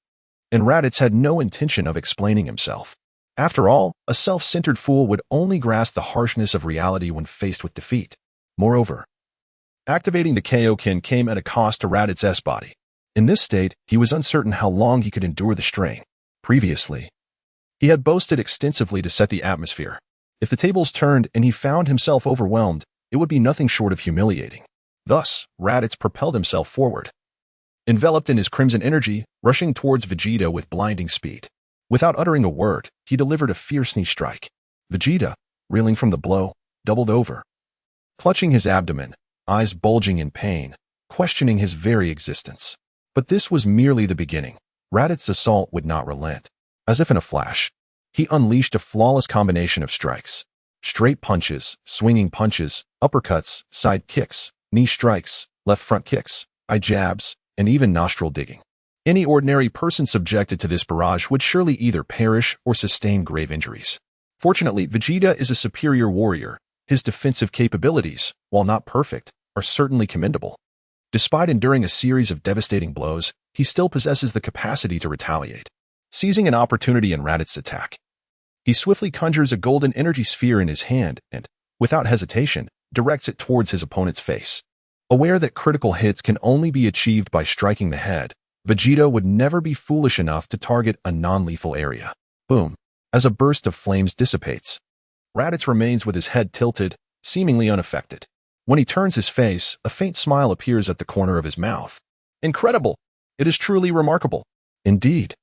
and Raditz had no intention of explaining himself. After all, a self-centered fool would only grasp the harshness of reality when faced with defeat. Moreover, activating the Kaioken came at a cost to Raditz's body. In this state, he was uncertain how long he could endure the strain. Previously, he had boasted extensively to set the atmosphere. If the tables turned and he found himself overwhelmed, it would be nothing short of humiliating. Thus, Raditz propelled himself forward, enveloped in his crimson energy, rushing towards Vegeta with blinding speed. Without uttering a word, he delivered a fierce knee strike. Vegeta, reeling from the blow, doubled over, clutching his abdomen, eyes bulging in pain, questioning his very existence. But this was merely the beginning. Raditz's assault would not relent. As if in a flash, he unleashed a flawless combination of strikes. Straight punches, swinging punches, uppercuts, side kicks, knee strikes, left front kicks, eye jabs, and even nostril digging. Any ordinary person subjected to this barrage would surely either perish or sustain grave injuries. Fortunately, Vegeta is a superior warrior. His defensive capabilities, while not perfect, are certainly commendable. Despite enduring a series of devastating blows, he still possesses the capacity to retaliate. Seizing an opportunity in Raditz's attack, he swiftly conjures a golden energy sphere in his hand and, without hesitation, directs it towards his opponent's face. Aware that critical hits can only be achieved by striking the head, Vegeta would never be foolish enough to target a non-lethal area. Boom. As a burst of flames dissipates, Raditz remains with his head tilted, seemingly unaffected. When he turns his face, a faint smile appears at the corner of his mouth. Incredible! It is truly remarkable. Indeed.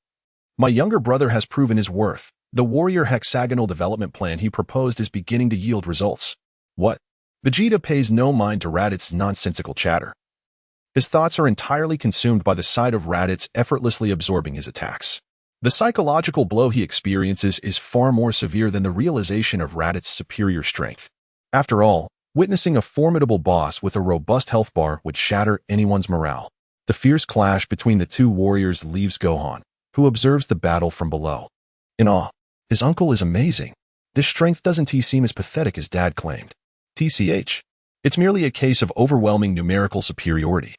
My younger brother has proven his worth. The warrior hexagonal development plan he proposed is beginning to yield results. What? Vegeta pays no mind to Raditz's nonsensical chatter. His thoughts are entirely consumed by the sight of Raditz effortlessly absorbing his attacks. The psychological blow he experiences is far more severe than the realization of Raditz's superior strength. After all, witnessing a formidable boss with a robust health bar would shatter anyone's morale. The fierce clash between the two warriors leaves Gohan, who observes the battle from below, in awe. His uncle is amazing. This strength doesn't seem as pathetic as Dad claimed. TCH. It's merely a case of overwhelming numerical superiority.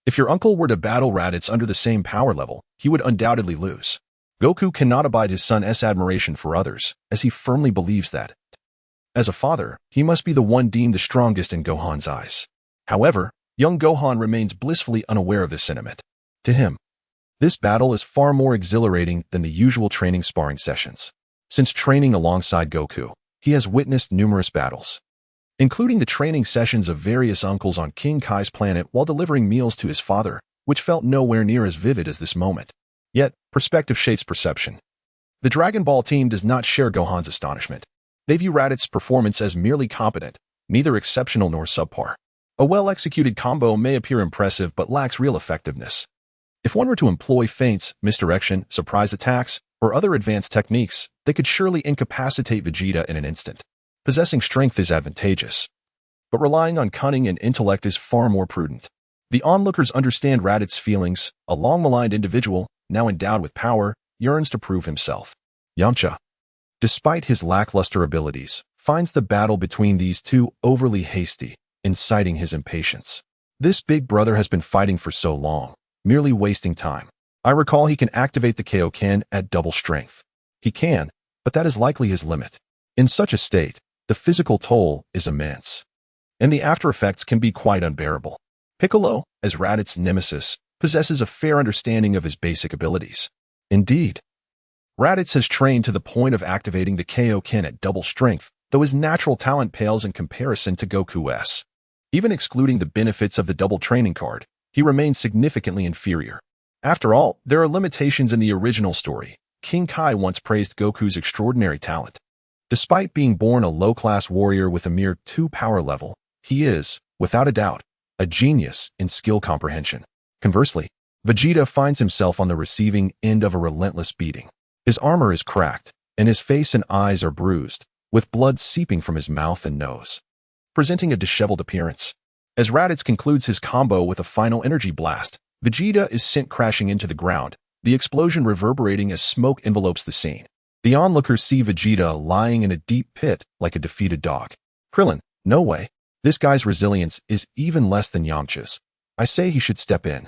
If your uncle were to battle Raditz under the same power level, he would undoubtedly lose. Goku cannot abide his son's admiration for others, as he firmly believes that, as a father, he must be the one deemed the strongest in Gohan's eyes. However, young Gohan remains blissfully unaware of this sentiment. To him, this battle is far more exhilarating than the usual training sparring sessions. Since training alongside Goku, he has witnessed numerous battles, including the training sessions of various uncles on King Kai's planet while delivering meals to his father, which felt nowhere near as vivid as this moment. Yet, perspective shapes perception. The Dragon Ball team does not share Gohan's astonishment. They view Raditz's performance as merely competent, neither exceptional nor subpar. A well-executed combo may appear impressive but lacks real effectiveness. If one were to employ feints, misdirection, surprise attacks, or other advanced techniques, they could surely incapacitate Vegeta in an instant. Possessing strength is advantageous, but relying on cunning and intellect is far more prudent. The onlookers understand Raditz's feelings. A long-maligned individual, now endowed with power, yearns to prove himself. Yamcha, despite his lackluster abilities, finds the battle between these two overly hasty, inciting his impatience. This big brother has been fighting for so long, merely wasting time. I recall he can activate the Kaioken at double strength. He can, but that is likely his limit. In such a state, the physical toll is immense, and the after effects can be quite unbearable. Piccolo, as Raditz's nemesis, possesses a fair understanding of his basic abilities. Indeed, Raditz has trained to the point of activating the Kaioken at double strength, though his natural talent pales in comparison to Goku's. Even excluding the benefits of the double training card, he remains significantly inferior. After all, there are limitations in the original story. King Kai once praised Goku's extraordinary talent. Despite being born a low-class warrior with a mere 2 power level, he is, without a doubt, a genius in skill comprehension. Conversely, Vegeta finds himself on the receiving end of a relentless beating. His armor is cracked, and his face and eyes are bruised, with blood seeping from his mouth and nose, presenting a disheveled appearance. As Raditz concludes his combo with a final energy blast, Vegeta is sent crashing into the ground, the explosion reverberating as smoke envelopes the scene. The onlookers see Vegeta lying in a deep pit like a defeated dog. Krillin, no way. This guy's resilience is even less than Yamcha's. I say he should step in.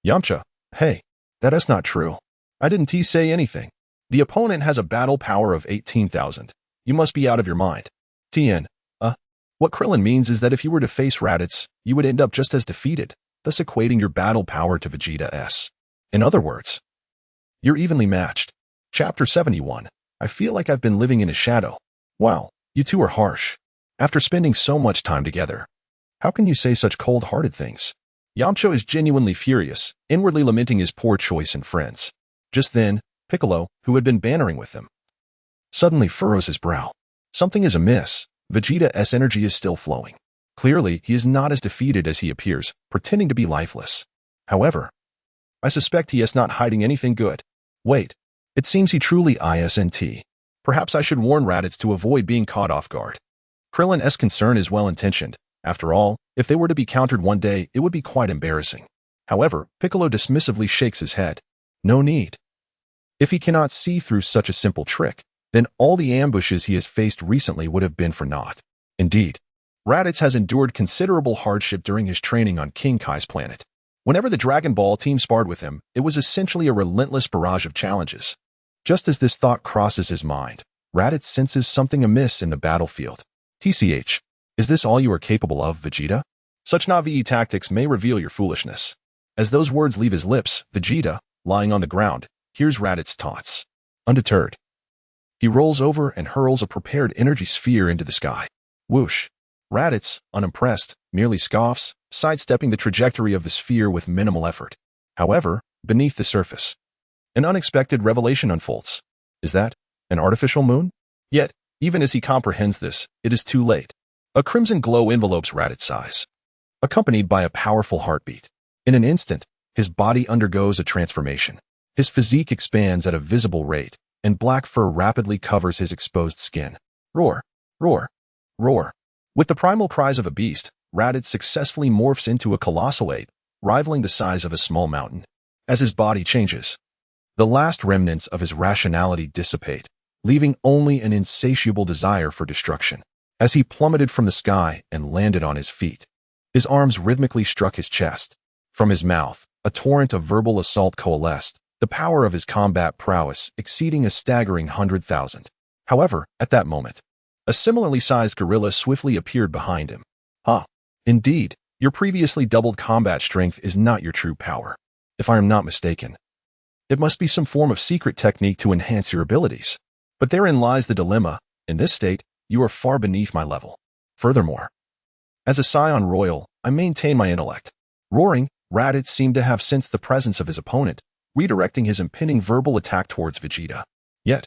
Yamcha, hey, that is not true. I didn't say anything. The opponent has a battle power of 18,000. You must be out of your mind. Tien. What Krillin means is that if you were to face Raditz, you would end up just as defeated, thus equating your battle power to Vegeta's. In other words, you're evenly matched. Chapter 71. I feel like I've been living in his shadow. Wow, you two are harsh. After spending so much time together, how can you say such cold-hearted things? Yamcha is genuinely furious, inwardly lamenting his poor choice in friends. Just then, Piccolo, who had been bantering with him, suddenly furrows his brow. Something is amiss. Vegeta's energy is still flowing. Clearly, he is not as defeated as he appears, pretending to be lifeless. However, I suspect he is not hiding anything good. Wait, it seems he truly isn't. Perhaps I should warn Raditz to avoid being caught off guard. Krillin's concern is well-intentioned. After all, if they were to be countered one day, it would be quite embarrassing. However, Piccolo dismissively shakes his head. No need. If he cannot see through such a simple trick, then all the ambushes he has faced recently would have been for naught. Indeed, Raditz has endured considerable hardship during his training on King Kai's planet. Whenever the Dragon Ball team sparred with him, it was essentially a relentless barrage of challenges. Just as this thought crosses his mind, Raditz senses something amiss in the battlefield. TCH, is this all you are capable of, Vegeta? Such Navi tactics may reveal your foolishness. As those words leave his lips, Vegeta, lying on the ground, hears Raditz's taunts. Undeterred, he rolls over and hurls a prepared energy sphere into the sky. Whoosh. Raditz, unimpressed, merely scoffs, sidestepping the trajectory of the sphere with minimal effort. However, beneath the surface, an unexpected revelation unfolds. Is that an artificial moon? Yet, even as he comprehends this, it is too late. A crimson glow envelopes Raditz's eyes, accompanied by a powerful heartbeat. In an instant, his body undergoes a transformation. His physique expands at a visible rate, and black fur rapidly covers his exposed skin. Roar, roar, roar. With the primal cries of a beast, Raditz successfully morphs into a colossal ape, rivaling the size of a small mountain. As his body changes, the last remnants of his rationality dissipate, leaving only an insatiable desire for destruction. As he plummeted from the sky and landed on his feet, his arms rhythmically struck his chest. From his mouth, a torrent of verbal assault coalesced, the power of his combat prowess exceeding a staggering 100,000. However, at that moment, a similarly sized gorilla swiftly appeared behind him. Indeed, your previously doubled combat strength is not your true power. If I am not mistaken, it must be some form of secret technique to enhance your abilities. But therein lies the dilemma. In this state, you are far beneath my level. Furthermore, as a Saiyan royal, I maintain my intellect. Roaring, Raditz seemed to have sensed the presence of his opponent, redirecting his impending verbal attack towards Vegeta. Yet,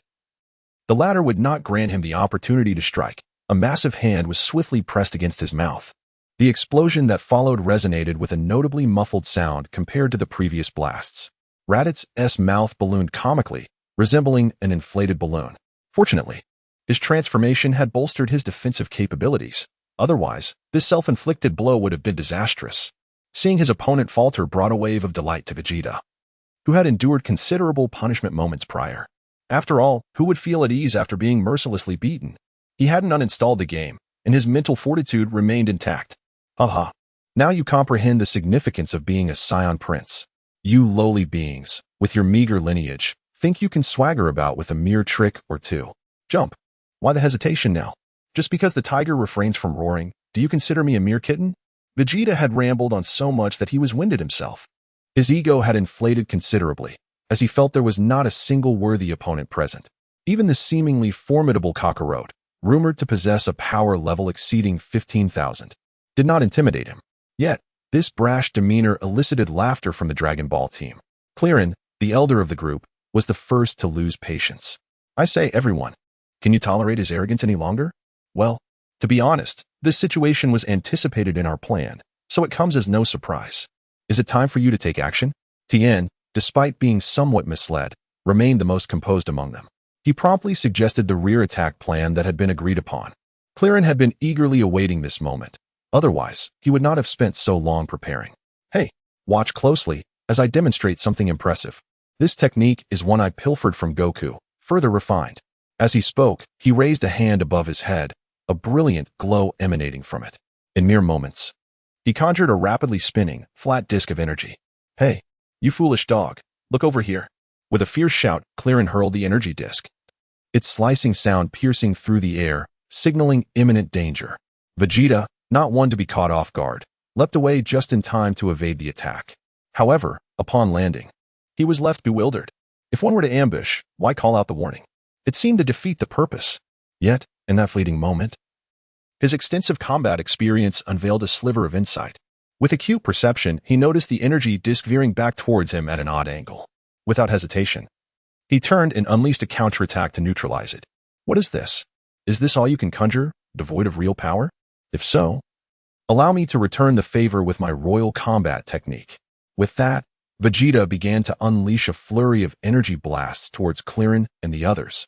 the latter would not grant him the opportunity to strike. A massive hand was swiftly pressed against his mouth. The explosion that followed resonated with a notably muffled sound compared to the previous blasts. Raditz's mouth ballooned comically, resembling an inflated balloon. Fortunately, his transformation had bolstered his defensive capabilities. Otherwise, this self-inflicted blow would have been disastrous. Seeing his opponent falter brought a wave of delight to Vegeta, who had endured considerable punishment moments prior. After all, who would feel at ease after being mercilessly beaten? He hadn't uninstalled the game, and his mental fortitude remained intact. Now you comprehend the significance of being a Saiyan prince. You lowly beings, with your meager lineage, think you can swagger about with a mere trick or two. Jump. Why the hesitation now? Just because the tiger refrains from roaring, do you consider me a mere kitten? Vegeta had rambled on so much that he was winded himself. His ego had inflated considerably, as he felt there was not a single worthy opponent present. Even the seemingly formidable Kakarot, rumored to possess a power level exceeding 15,000, did not intimidate him. Yet, this brash demeanor elicited laughter from the Dragon Ball team. Clearin, the elder of the group, was the first to lose patience. I say, everyone, can you tolerate his arrogance any longer? Well, to be honest, this situation was anticipated in our plan, so it comes as no surprise. Is it time for you to take action? Tien, despite being somewhat misled, remained the most composed among them. He promptly suggested the rear attack plan that had been agreed upon. Clearin had been eagerly awaiting this moment. Otherwise, he would not have spent so long preparing. Hey, watch closely as I demonstrate something impressive. This technique is one I pilfered from Goku, further refined. As he spoke, he raised a hand above his head, a brilliant glow emanating from it. In mere moments, he conjured a rapidly spinning, flat disk of energy. Hey, you foolish dog, look over here. With a fierce shout, Clearin hurled the energy disc. Its slicing sound piercing through the air, signaling imminent danger. Vegeta, not one to be caught off guard, leapt away just in time to evade the attack. However, upon landing, he was left bewildered. If one were to ambush, why call out the warning? It seemed to defeat the purpose. Yet, in that fleeting moment, his extensive combat experience unveiled a sliver of insight. With acute perception, he noticed the energy disc veering back towards him at an odd angle. Without hesitation, he turned and unleashed a counterattack to neutralize it. What is this? Is this all you can conjure, devoid of real power? If so, allow me to return the favor with my royal combat technique. With that, Vegeta began to unleash a flurry of energy blasts towards Clearin and the others,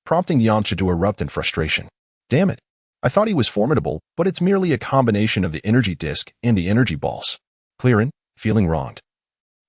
prompting Yamcha to erupt in frustration. Damn it. I thought he was formidable, but it's merely a combination of the energy disc and the energy balls. Clearin, feeling wronged,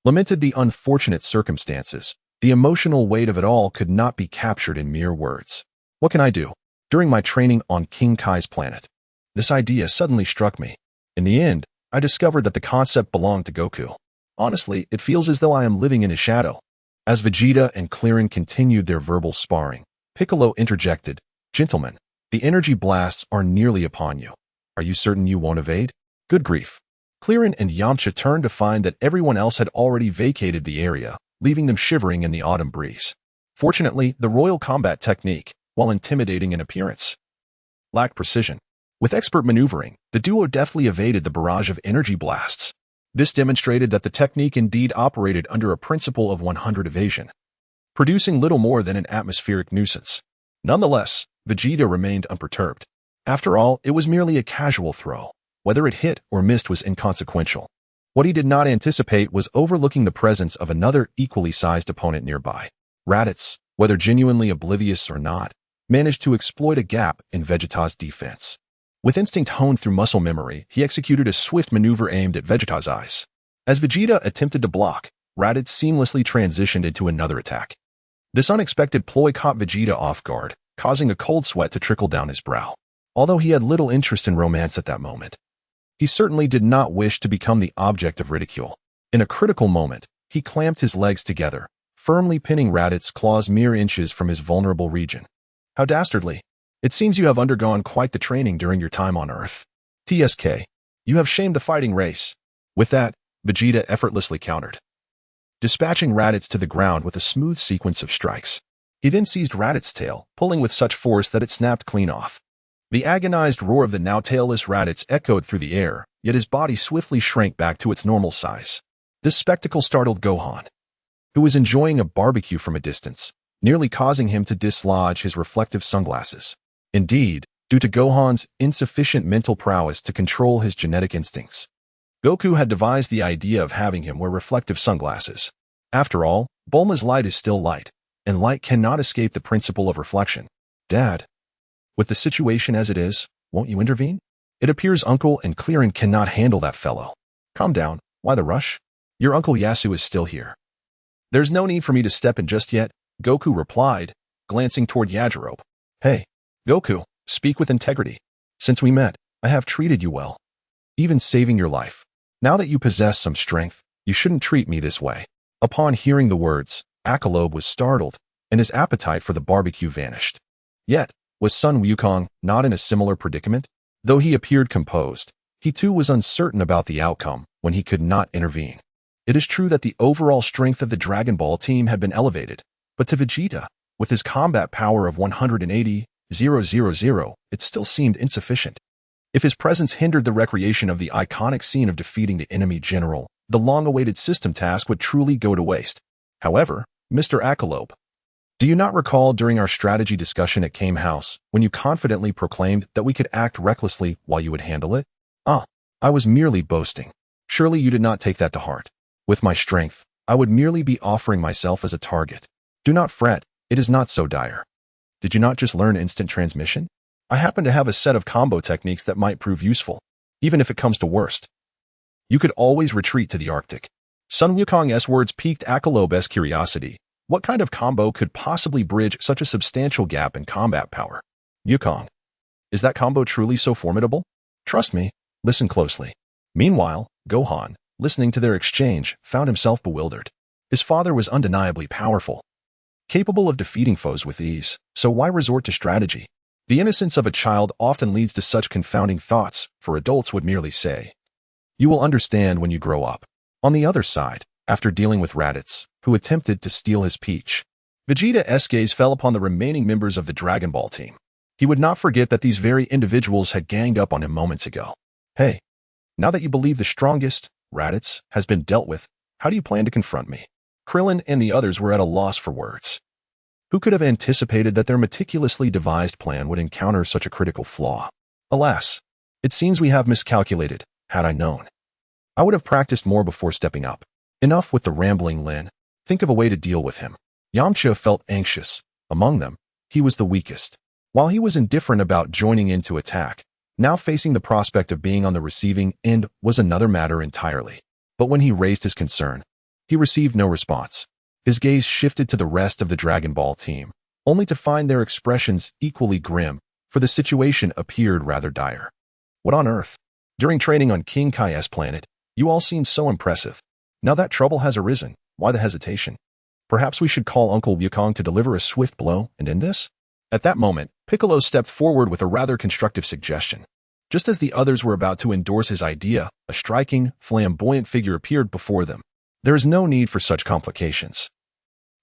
lamented the unfortunate circumstances. The emotional weight of it all could not be captured in mere words. What can I do? During my training on King Kai's planet, this idea suddenly struck me. In the end, I discovered that the concept belonged to Goku. Honestly, it feels as though I am living in his shadow. As Vegeta and Clearin continued their verbal sparring, Piccolo interjected, Gentlemen, the energy blasts are nearly upon you. Are you certain you won't evade? Good grief. Clearin and Yamcha turned to find that everyone else had already vacated the area, leaving them shivering in the autumn breeze. Fortunately, the royal combat technique, while intimidating in appearance, lacked precision. With expert maneuvering, the duo deftly evaded the barrage of energy blasts. This demonstrated that the technique indeed operated under a principle of 100 evasion, producing little more than an atmospheric nuisance. Nonetheless, Vegeta remained unperturbed. After all, it was merely a casual throw. Whether it hit or missed was inconsequential. What he did not anticipate was overlooking the presence of another equally sized opponent nearby. Raditz, whether genuinely oblivious or not, managed to exploit a gap in Vegeta's defense. With instinct honed through muscle memory, he executed a swift maneuver aimed at Vegeta's eyes. As Vegeta attempted to block, Raditz seamlessly transitioned into another attack. This unexpected ploy caught Vegeta off guard, causing a cold sweat to trickle down his brow. Although he had little interest in romance at that moment, he certainly did not wish to become the object of ridicule. In a critical moment, he clamped his legs together, firmly pinning Raditz's claws mere inches from his vulnerable region. How dastardly. It seems you have undergone quite the training during your time on Earth. TSK. You have shamed the fighting race. With that, Vegeta effortlessly countered, dispatching Raditz to the ground with a smooth sequence of strikes. He then seized Raditz's tail, pulling with such force that it snapped clean off. The agonized roar of the now tailless Raditz echoed through the air, yet his body swiftly shrank back to its normal size. This spectacle startled Gohan, who was enjoying a barbecue from a distance, nearly causing him to dislodge his reflective sunglasses. Indeed, due to Gohan's insufficient mental prowess to control his genetic instincts, Goku had devised the idea of having him wear reflective sunglasses. After all, Bulma's light is still light, and light cannot escape the principle of reflection. Dad, with the situation as it is, won't you intervene? It appears Uncle and Clearin cannot handle that fellow. Calm down. Why the rush? Your Uncle Yasu is still here. There's no need for me to step in just yet, Goku replied, glancing toward Yajirobe. Hey, Goku, speak with integrity. Since we met, I have treated you well, even saving your life. Now that you possess some strength, you shouldn't treat me this way. Upon hearing the words, Akalobe was startled, and his appetite for the barbecue vanished. Yet, was Son Wukong not in a similar predicament? Though he appeared composed, he too was uncertain about the outcome when he could not intervene. It is true that the overall strength of the Dragon Ball team had been elevated, but to Vegeta, with his combat power of 180,000, it still seemed insufficient. If his presence hindered the recreation of the iconic scene of defeating the enemy general, the long-awaited system task would truly go to waste. However, Mr. Akalobe, do you not recall during our strategy discussion at Kame House when you confidently proclaimed that we could act recklessly while you would handle it? I was merely boasting. Surely you did not take that to heart. With my strength, I would merely be offering myself as a target. Do not fret, it is not so dire. Did you not just learn instant transmission? I happen to have a set of combo techniques that might prove useful, even if it comes to worst. You could always retreat to the Arctic. Son Wukong's words piqued Akalobe's curiosity. What kind of combo could possibly bridge such a substantial gap in combat power? Wukong, is that combo truly so formidable? Trust me, listen closely. Meanwhile, Gohan, listening to their exchange, found himself bewildered. His father was undeniably powerful, capable of defeating foes with ease, so why resort to strategy? The innocence of a child often leads to such confounding thoughts, for adults would merely say, "You will understand when you grow up." On the other side, after dealing with Raditz, who attempted to steal his peach, Vegeta's gaze fell upon the remaining members of the Dragon Ball team. He would not forget that these very individuals had ganged up on him moments ago. "Hey, now that you believe the strongest, Raditz, has been dealt with, how do you plan to confront me?" Krillin and the others were at a loss for words. Who could have anticipated that their meticulously devised plan would encounter such a critical flaw? Alas, it seems we have miscalculated. Had I known, I would have practiced more before stepping up. Enough with the rambling Lin. Think of a way to deal with him. Yamcha felt anxious. Among them, he was the weakest. While he was indifferent about joining in to attack, now facing the prospect of being on the receiving end was another matter entirely. But when he raised his concern, he received no response. His gaze shifted to the rest of the Dragon Ball team, only to find their expressions equally grim, for the situation appeared rather dire. What on earth? During training on King Kai's planet, you all seemed so impressive. Now that trouble has arisen, why the hesitation? Perhaps we should call Uncle Wukong to deliver a swift blow and end this? At that moment, Piccolo stepped forward with a rather constructive suggestion. Just as the others were about to endorse his idea, a striking, flamboyant figure appeared before them. There is no need for such complications.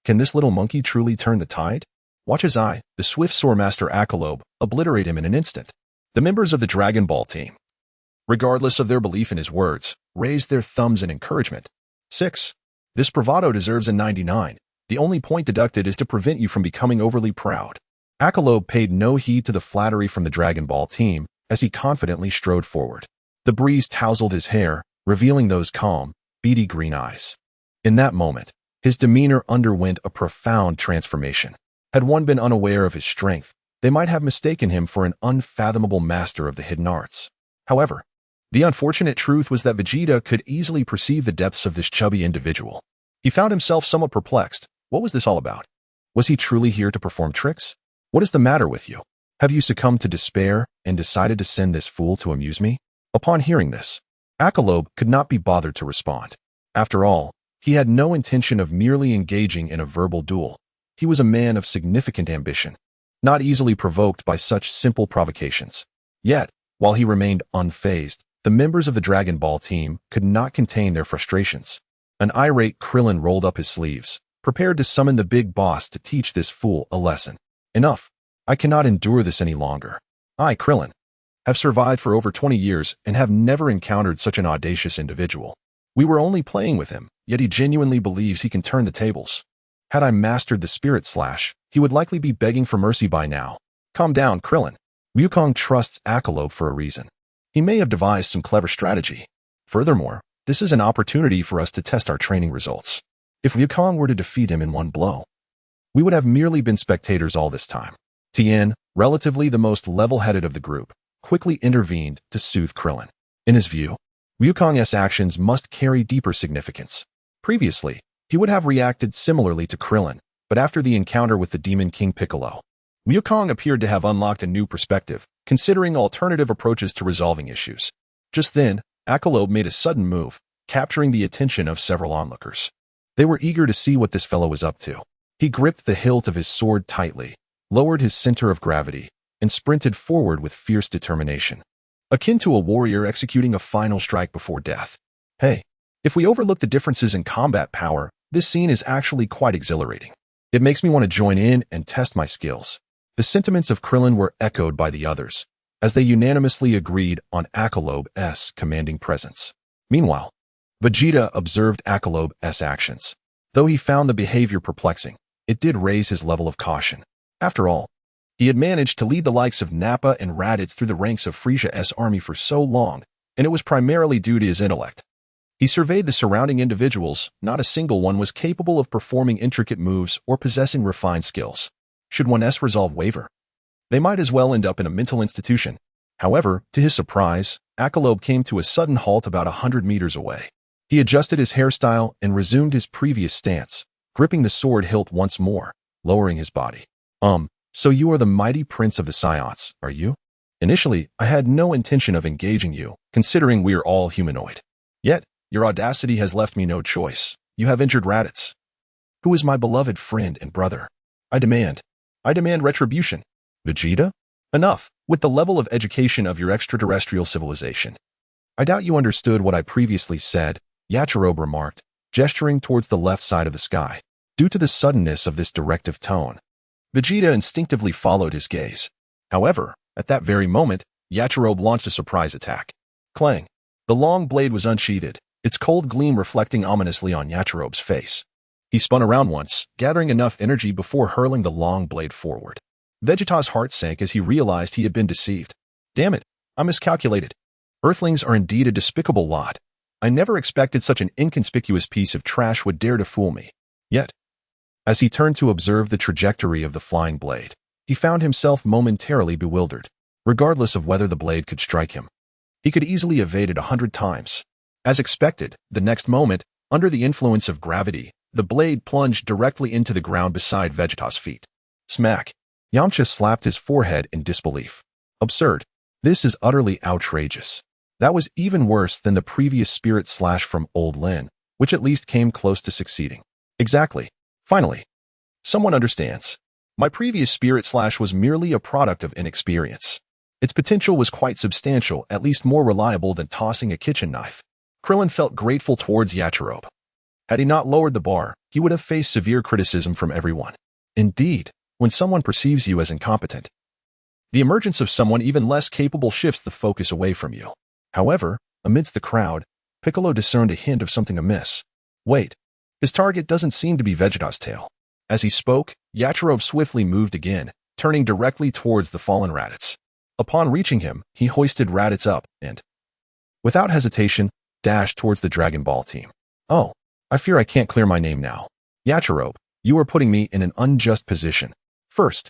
Can this little monkey truly turn the tide? Watch as I, the swift Swordmaster Akalobe, obliterate him in an instant. The members of the Dragon Ball team, regardless of their belief in his words, raised their thumbs in encouragement. 6. This bravado deserves a 99. The only point deducted is to prevent you from becoming overly proud. Akalobe paid no heed to the flattery from the Dragon Ball team as he confidently strode forward. The breeze tousled his hair, revealing those calm, beady green eyes. In that moment, his demeanor underwent a profound transformation. Had one been unaware of his strength, they might have mistaken him for an unfathomable master of the hidden arts. However, the unfortunate truth was that Vegeta could easily perceive the depths of this chubby individual. He found himself somewhat perplexed. What was this all about? Was he truly here to perform tricks? What is the matter with you? Have you succumbed to despair and decided to send this fool to amuse me? Upon hearing this, Akalobe could not be bothered to respond. After all, he had no intention of merely engaging in a verbal duel. He was a man of significant ambition, not easily provoked by such simple provocations. Yet, while he remained unfazed, the members of the Dragon Ball team could not contain their frustrations. An irate Krillin rolled up his sleeves, prepared to summon the big boss to teach this fool a lesson. Enough. I cannot endure this any longer. I, Krillin, have survived for over 20 years and have never encountered such an audacious individual. We were only playing with him, yet he genuinely believes he can turn the tables. Had I mastered the Spirit Slash, he would likely be begging for mercy by now. Calm down, Krillin. Wukong trusts Akalobe for a reason. He may have devised some clever strategy. Furthermore, this is an opportunity for us to test our training results. If Wukong were to defeat him in one blow, we would have merely been spectators all this time. Tien, relatively the most level-headed of the group, quickly intervened to soothe Krillin. In his view, Wukong's actions must carry deeper significance. Previously, he would have reacted similarly to Krillin, but after the encounter with the Demon King Piccolo, Wukong appeared to have unlocked a new perspective, considering alternative approaches to resolving issues. Just then, Akalobe made a sudden move, capturing the attention of several onlookers. They were eager to see what this fellow was up to. He gripped the hilt of his sword tightly, lowered his center of gravity, and sprinted forward with fierce determination, akin to a warrior executing a final strike before death. Hey, if we overlook the differences in combat power, this scene is actually quite exhilarating. It makes me want to join in and test my skills. The sentiments of Krillin were echoed by the others, as they unanimously agreed on Akalobe's commanding presence. Meanwhile, Vegeta observed Akalobe's actions. Though he found the behavior perplexing, it did raise his level of caution. After all, he had managed to lead the likes of Nappa and Raditz through the ranks of Frisia's army for so long, and it was primarily due to his intellect. He surveyed the surrounding individuals. Not a single one was capable of performing intricate moves or possessing refined skills. Should one's resolve waver, they might as well end up in a mental institution. However, to his surprise, Akalobe came to a sudden halt about 100 meters away. He adjusted his hairstyle and resumed his previous stance, gripping the sword hilt once more, lowering his body. So you are the mighty prince of the Saiyans, are you? Initially, I had no intention of engaging you, considering we are all humanoid. Yet, your audacity has left me no choice. You have injured Raditz. who is my beloved friend and brother. I demand retribution. Vegeta? Enough, with the level of education of your extraterrestrial civilization. I doubt you understood what I previously said, Yajirobe remarked, gesturing towards the left side of the sky. Due to the suddenness of this directive tone, Vegeta instinctively followed his gaze. However, at that very moment, Yajirobe launched a surprise attack. Clang! The long blade was unsheathed, its cold gleam reflecting ominously on Yajirobe's face. He spun around once, gathering enough energy before hurling the long blade forward. Vegeta's heart sank as he realized he had been deceived. Damn it, I miscalculated. Earthlings are indeed a despicable lot. I never expected such an inconspicuous piece of trash would dare to fool me. Yet, as he turned to observe the trajectory of the flying blade, he found himself momentarily bewildered, regardless of whether the blade could strike him. He could easily evade it 100 times. As expected, the next moment, under the influence of gravity, the blade plunged directly into the ground beside Vegeta's feet. Smack! Yamcha slapped his forehead in disbelief. Absurd. This is utterly outrageous. That was even worse than the previous spirit slash from Old Lin, which at least came close to succeeding. Exactly. Finally. Someone understands. My previous spirit slash was merely a product of inexperience. Its potential was quite substantial, at least more reliable than tossing a kitchen knife. Krillin felt grateful towards Yajirobe. Had he not lowered the bar, he would have faced severe criticism from everyone. Indeed, when someone perceives you as incompetent, the emergence of someone even less capable shifts the focus away from you. However, amidst the crowd, Piccolo discerned a hint of something amiss. Wait, his target doesn't seem to be Vegeta's tail. As he spoke, Yajirobe swiftly moved again, turning directly towards the fallen Raditz. Upon reaching him, he hoisted Raditz up and, without hesitation, dashed towards the Dragon Ball team. Oh, I fear I can't clear my name now. Yajirobe, you are putting me in an unjust position. First,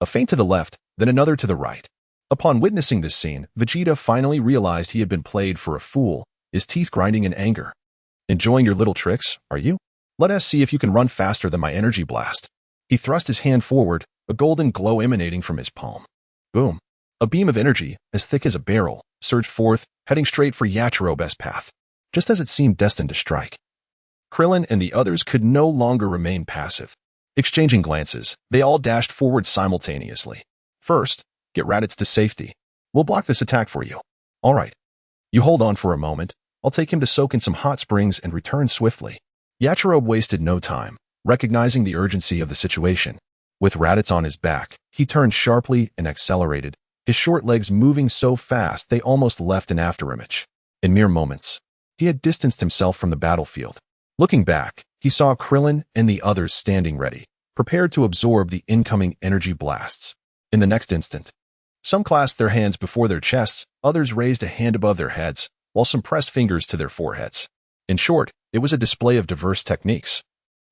a feint to the left, then another to the right. Upon witnessing this scene, Vegeta finally realized he had been played for a fool, his teeth grinding in anger. Enjoying your little tricks, are you? Let us see if you can run faster than my energy blast. He thrust his hand forward, a golden glow emanating from his palm. Boom. A beam of energy, as thick as a barrel, surged forth, heading straight for Yajirobe's path, just as it seemed destined to strike. Krillin and the others could no longer remain passive. Exchanging glances, they all dashed forward simultaneously. First, get Raditz to safety. We'll block this attack for you. All right. You hold on for a moment. I'll take him to soak in some hot springs and return swiftly. Yajirobe wasted no time, recognizing the urgency of the situation. With Raditz on his back, he turned sharply and accelerated, his short legs moving so fast they almost left an afterimage. In mere moments, he had distanced himself from the battlefield. Looking back, he saw Krillin and the others standing ready, prepared to absorb the incoming energy blasts. In the next instant, some clasped their hands before their chests, others raised a hand above their heads, while some pressed fingers to their foreheads. In short, it was a display of diverse techniques,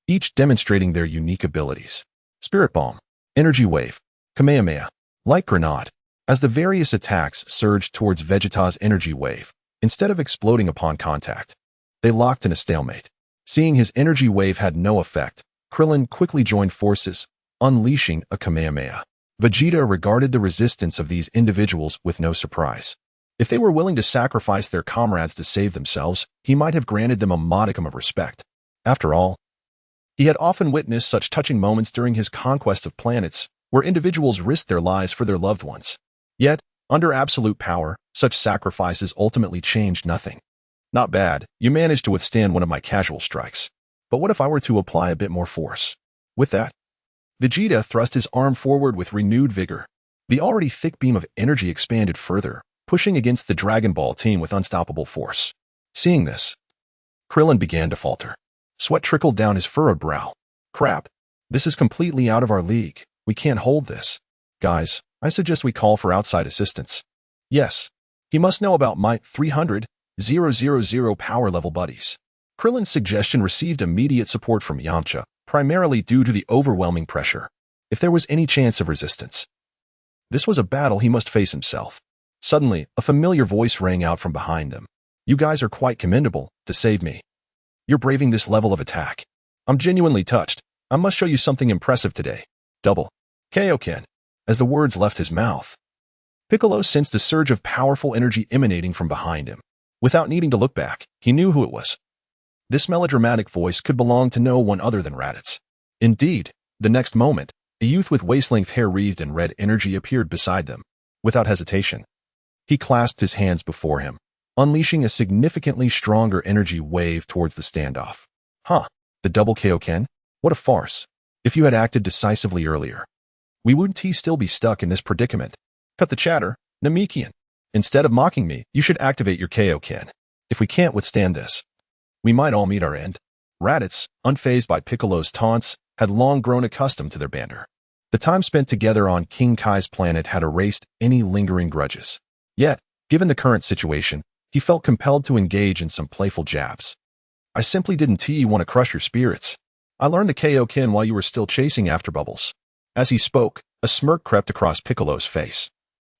each demonstrating their unique abilities. Spirit Bomb, Energy Wave, Kamehameha, Light Grenade. As the various attacks surged towards Vegeta's energy wave, instead of exploding upon contact, they locked in a stalemate. Seeing his energy wave had no effect, Krillin quickly joined forces, unleashing a Kamehameha. Vegeta regarded the resistance of these individuals with no surprise. If they were willing to sacrifice their comrades to save themselves, he might have granted them a modicum of respect. After all, he had often witnessed such touching moments during his conquest of planets, where individuals risked their lives for their loved ones. Yet, under absolute power, such sacrifices ultimately changed nothing. Not bad, you managed to withstand one of my casual strikes. But what if I were to apply a bit more force? With that, Vegeta thrust his arm forward with renewed vigor. The already thick beam of energy expanded further, pushing against the Dragon Ball team with unstoppable force. Seeing this, Krillin began to falter. Sweat trickled down his furrowed brow. Crap, this is completely out of our league. We can't hold this. Guys, I suggest we call for outside assistance. Yes, he must know about my 300,000 power level buddies. Krillin's suggestion received immediate support from Yamcha, primarily due to the overwhelming pressure. If there was any chance of resistance, this was a battle he must face himself. Suddenly, a familiar voice rang out from behind them. You guys are quite commendable, to save me. You're braving this level of attack. I'm genuinely touched. I must show you something impressive today. Double. Kaioken. As the words left his mouth, Piccolo sensed a surge of powerful energy emanating from behind him. Without needing to look back, he knew who it was. This melodramatic voice could belong to no one other than Raditz. Indeed, the next moment, a youth with waist-length hair wreathed in red energy appeared beside them. Without hesitation, he clasped his hands before him, unleashing a significantly stronger energy wave towards the standoff. The double Kaioken? What a farce. If you had acted decisively earlier, we wouldn't still be stuck in this predicament. Cut the chatter, Namekian. Instead of mocking me, you should activate your Kaioken. If we can't withstand this, we might all meet our end. Raditz, unfazed by Piccolo's taunts, had long grown accustomed to their banter. The time spent together on King Kai's planet had erased any lingering grudges. Yet, given the current situation, he felt compelled to engage in some playful jabs. I simply didn't want to crush your spirits. I learned the Kaioken while you were still chasing after bubbles. As he spoke, a smirk crept across Piccolo's face,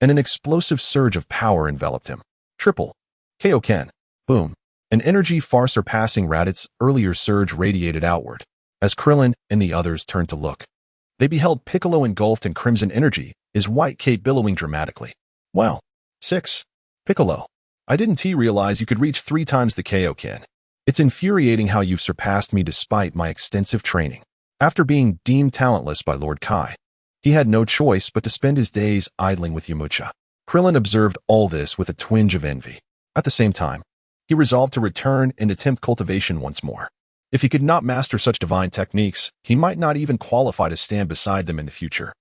and an explosive surge of power enveloped him. Triple Kaioken. Boom. An energy far surpassing Raditz's earlier surge radiated outward. As Krillin and the others turned to look, they beheld Piccolo engulfed in crimson energy, his white cape billowing dramatically. Wow. 6. Piccolo. I didn't realize you could reach 3 times the Kaioken. It's infuriating how you've surpassed me despite my extensive training. After being deemed talentless by Lord Kai, he had no choice but to spend his days idling with Yamcha. Krillin observed all this with a twinge of envy. At the same time, he resolved to return and attempt cultivation once more. If he could not master such divine techniques, he might not even qualify to stand beside them in the future.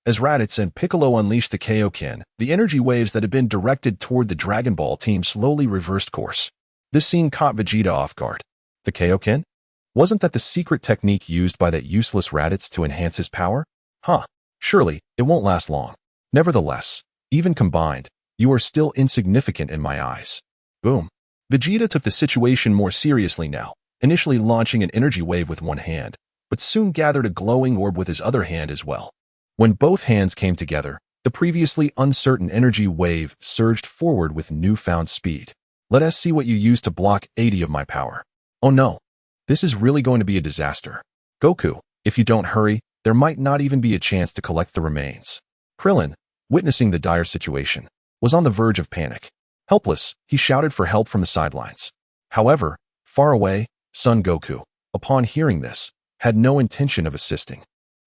As Raditz and Piccolo unleashed the Kaioken, the energy waves that had been directed toward the Dragon Ball team slowly reversed course. This scene caught Vegeta off guard. The Kaioken? Wasn't that the secret technique used by that useless Raditz to enhance his power? Surely, it won't last long. Nevertheless, even combined, you are still insignificant in my eyes. Boom. Vegeta took the situation more seriously now, initially launching an energy wave with one hand, but soon gathered a glowing orb with his other hand as well. When both hands came together, the previously uncertain energy wave surged forward with newfound speed. Let us see what you use to block 80 of my power. Oh no. This is really going to be a disaster. Goku, if you don't hurry, there might not even be a chance to collect the remains. Krillin, witnessing the dire situation, was on the verge of panic. Helpless, he shouted for help from the sidelines. However, far away, Son Goku, upon hearing this, had no intention of assisting.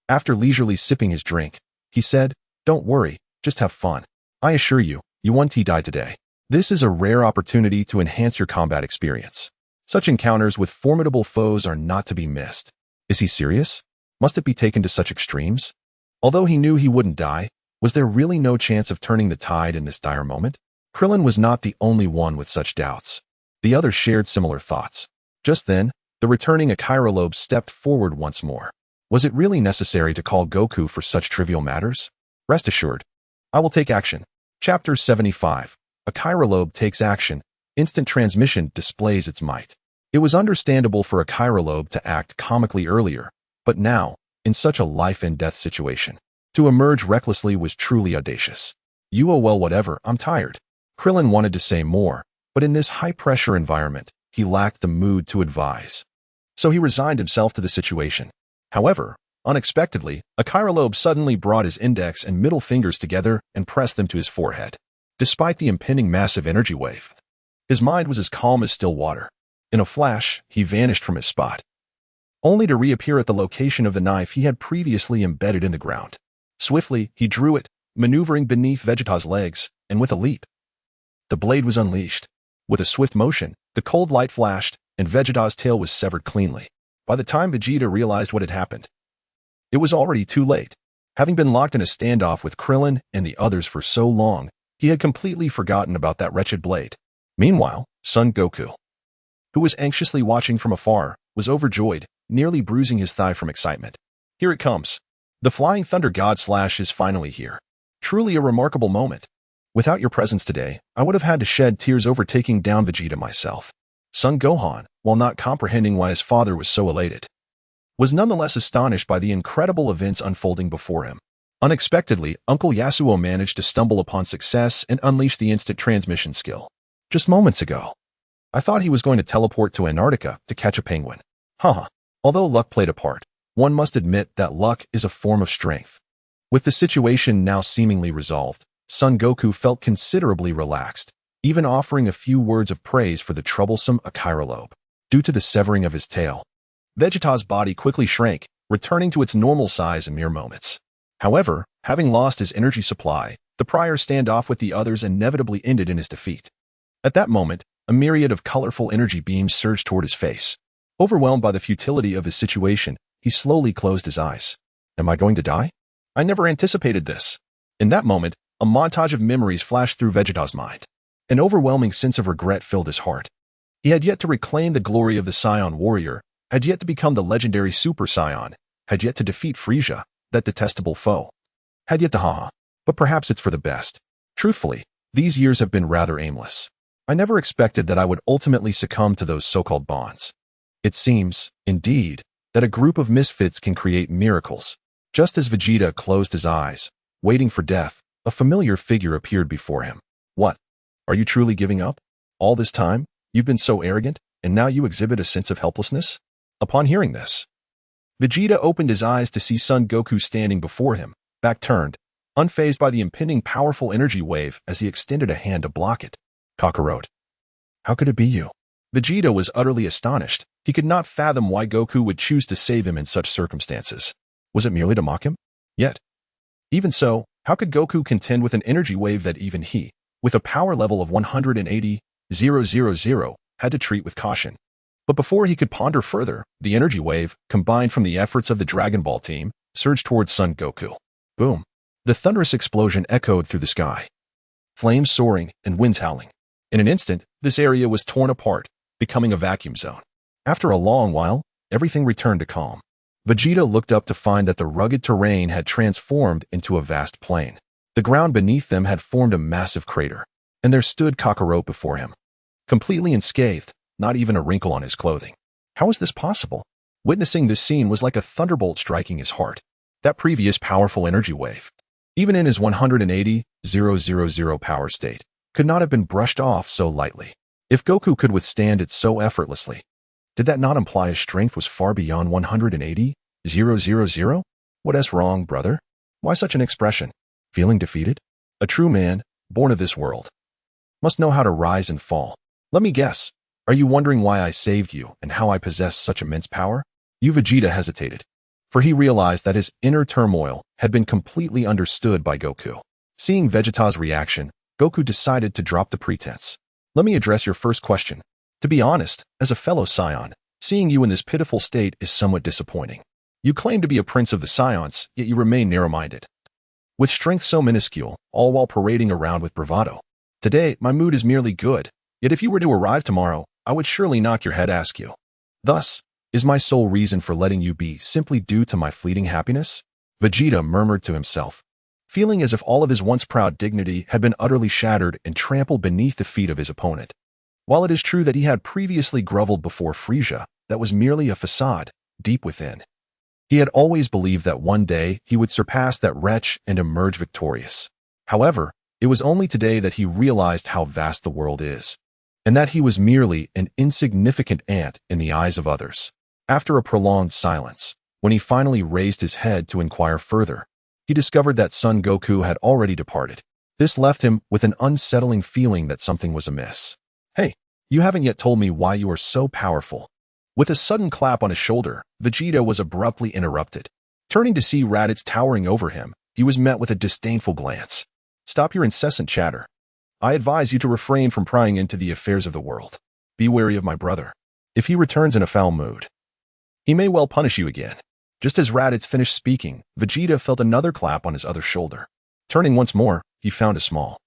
After leisurely sipping his drink, he said, "Don't worry, just have fun. I assure you, you won't die today. This is a rare opportunity to enhance your combat experience. Such encounters with formidable foes are not to be missed." Is he serious? Must it be taken to such extremes? Although he knew he wouldn't die, was there really no chance of turning the tide in this dire moment? Krillin was not the only one with such doubts. The others shared similar thoughts. Just then, the returning Akira Lobe stepped forward once more. Was it really necessary to call Goku for such trivial matters? Rest assured, I will take action. Chapter 75. Akira Lobe takes action. Instant transmission displays its might. It was understandable for Akira Lobe to act comically earlier, but now, in such a life-and-death situation, to emerge recklessly was truly audacious. Well, whatever, I'm tired. Krillin wanted to say more, but in this high-pressure environment, he lacked the mood to advise. So he resigned himself to the situation. However, unexpectedly, Akira Lobe suddenly brought his index and middle fingers together and pressed them to his forehead. Despite the impending massive energy wave, his mind was as calm as still water. In a flash, he vanished from his spot, only to reappear at the location of the knife he had previously embedded in the ground. Swiftly, he drew it, maneuvering beneath Vegeta's legs, and with a leap, the blade was unleashed. With a swift motion, the cold light flashed, and Vegeta's tail was severed cleanly. By the time Vegeta realized what had happened, it was already too late. Having been locked in a standoff with Krillin and the others for so long, he had completely forgotten about that wretched blade. Meanwhile, Son Goku, who was anxiously watching from afar, was overjoyed, nearly bruising his thigh from excitement. Here it comes. The Flying Thunder God Slash is finally here. Truly a remarkable moment. Without your presence today, I would have had to shed tears over taking down Vegeta myself. Son Gohan, while not comprehending why his father was so elated, was nonetheless astonished by the incredible events unfolding before him. Unexpectedly, Uncle Yasuo managed to stumble upon success and unleash the instant transmission skill. Just moments ago, I thought he was going to teleport to Antarctica to catch a penguin. Although luck played a part, one must admit that luck is a form of strength. With the situation now seemingly resolved, Son Goku felt considerably relaxed, even offering a few words of praise for the troublesome Akira Lobe. Due to the severing of his tail, Vegeta's body quickly shrank, returning to its normal size in mere moments. However, having lost his energy supply, the prior standoff with the others inevitably ended in his defeat. At that moment, a myriad of colorful energy beams surged toward his face. Overwhelmed by the futility of his situation, he slowly closed his eyes. Am I going to die? I never anticipated this. In that moment, a montage of memories flashed through Vegeta's mind. An overwhelming sense of regret filled his heart. He had yet to reclaim the glory of the Saiyan warrior, had yet to become the legendary Super Saiyan, had yet to defeat Frieza, that detestable foe. Had yet to haha. But perhaps it's for the best. Truthfully, these years have been rather aimless. I never expected that I would ultimately succumb to those so-called bonds. It seems, indeed, that a group of misfits can create miracles. Just as Vegeta closed his eyes, waiting for death, a familiar figure appeared before him. What? Are you truly giving up? All this time, you've been so arrogant, and now you exhibit a sense of helplessness? Upon hearing this, Vegeta opened his eyes to see Son Goku standing before him, back turned, unfazed by the impending powerful energy wave as he extended a hand to block it. Kakarot. How could it be you? Vegeta was utterly astonished. He could not fathom why Goku would choose to save him in such circumstances. Was it merely to mock him? Yet, even so, how could Goku contend with an energy wave that even he, with a power level of 180,000, had to treat with caution? But before he could ponder further, the energy wave, combined from the efforts of the Dragon Ball team, surged towards Son Goku. Boom. The thunderous explosion echoed through the sky. Flames soaring and winds howling. In an instant, this area was torn apart, becoming a vacuum zone. After a long while, everything returned to calm. Vegeta looked up to find that the rugged terrain had transformed into a vast plain. The ground beneath them had formed a massive crater, and there stood Kakarot before him. Completely unscathed, not even a wrinkle on his clothing. How was this possible? Witnessing this scene was like a thunderbolt striking his heart. That previous powerful energy wave, even in his 180,000 power state, could not have been brushed off so lightly. If Goku could withstand it so effortlessly, did that not imply his strength was far beyond 180,000? What's wrong, brother? Why such an expression? Feeling defeated? A true man, born of this world, must know how to rise and fall. Let me guess. Are you wondering why I saved you and how I possess such immense power? Vegeta hesitated, for he realized that his inner turmoil had been completely understood by Goku. Seeing Vegeta's reaction, Goku decided to drop the pretense. Let me address your first question. To be honest, as a fellow Saiyan, seeing you in this pitiful state is somewhat disappointing. You claim to be a prince of the Saiyans, yet you remain narrow-minded. With strength so minuscule, all while parading around with bravado. Today, my mood is merely good, yet if you were to arrive tomorrow, I would surely knock your head askew. Thus, is my sole reason for letting you be simply due to my fleeting happiness? Vegeta murmured to himself, feeling as if all of his once proud dignity had been utterly shattered and trampled beneath the feet of his opponent. While it is true that he had previously groveled before Frieza, that was merely a facade, deep within. He had always believed that one day he would surpass that wretch and emerge victorious. However, it was only today that he realized how vast the world is, and that he was merely an insignificant ant in the eyes of others. After a prolonged silence, when he finally raised his head to inquire further, he discovered that Son Goku had already departed. This left him with an unsettling feeling that something was amiss. Hey, you haven't yet told me why you are so powerful. With a sudden clap on his shoulder, Vegeta was abruptly interrupted. Turning to see Raditz towering over him, he was met with a disdainful glance. Stop your incessant chatter. I advise you to refrain from prying into the affairs of the world. Be wary of my brother. If he returns in a foul mood, he may well punish you again. Just as Raditz finished speaking, Vegeta felt another clap on his other shoulder. Turning once more, he found a small,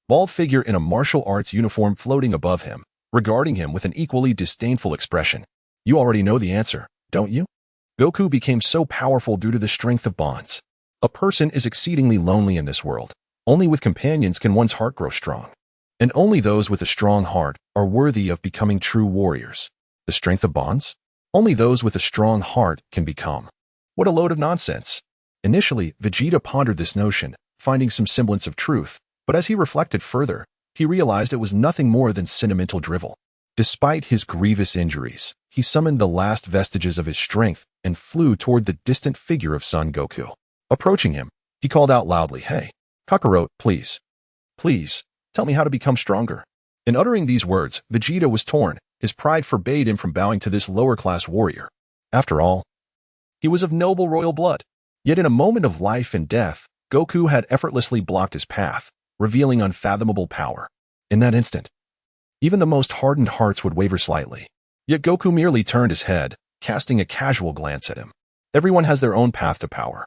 bald figure in a martial arts uniform floating above him, regarding him with an equally disdainful expression. You already know the answer, don't you? Goku became so powerful due to the strength of bonds. A person is exceedingly lonely in this world. Only with companions can one's heart grow strong. And only those with a strong heart are worthy of becoming true warriors. The strength of bonds? Only those with a strong heart can become. What a load of nonsense. Initially, Vegeta pondered this notion, finding some semblance of truth, but as he reflected further, he realized it was nothing more than sentimental drivel. Despite his grievous injuries, he summoned the last vestiges of his strength and flew toward the distant figure of Son Goku. Approaching him, he called out loudly, "Hey, Kakarot, please, tell me how to become stronger." In uttering these words, Vegeta was torn. His pride forbade him from bowing to this lower-class warrior. After all, He was of noble royal blood. Yet in a moment of life and death, Goku had effortlessly blocked his path, revealing unfathomable power. In that instant, even the most hardened hearts would waver slightly. Yet Goku merely turned his head, casting a casual glance at him. Everyone has their own path to power.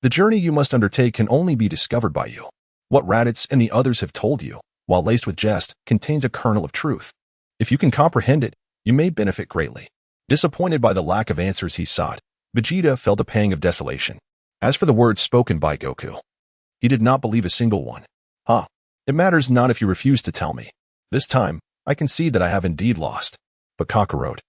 The journey you must undertake can only be discovered by you. What Raditz and the others have told you, while laced with jest, contains a kernel of truth. If you can comprehend it, you may benefit greatly. Disappointed by the lack of answers he sought, Vegeta felt a pang of desolation. As for the words spoken by Goku, he did not believe a single one. It matters not if you refuse to tell me. This time, I concede that I have indeed lost. But Kakarot,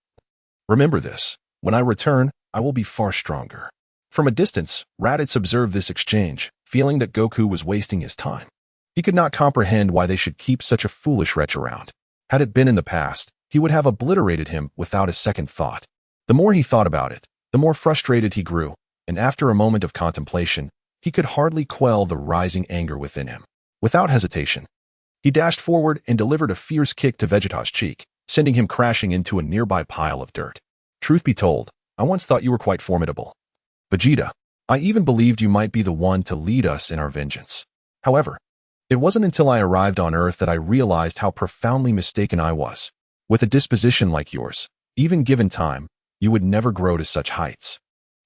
remember this. When I return, I will be far stronger. From a distance, Raditz observed this exchange, feeling that Goku was wasting his time. He could not comprehend why they should keep such a foolish wretch around. Had it been in the past, he would have obliterated him without a second thought. The more he thought about it, the more frustrated he grew, and after a moment of contemplation, he could hardly quell the rising anger within him. Without hesitation, he dashed forward and delivered a fierce kick to Vegeta's cheek, sending him crashing into a nearby pile of dirt. Truth be told, I once thought you were quite formidable. Vegeta, I even believed you might be the one to lead us in our vengeance. However, it wasn't until I arrived on Earth that I realized how profoundly mistaken I was. With a disposition like yours, even given time, you would never grow to such heights.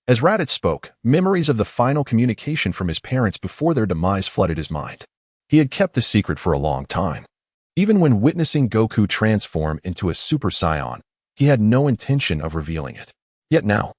As Raditz spoke, memories of the final communication from his parents before their demise flooded his mind. He had kept the secret for a long time. Even when witnessing Goku transform into a Super Saiyan, he had no intention of revealing it. Yet now,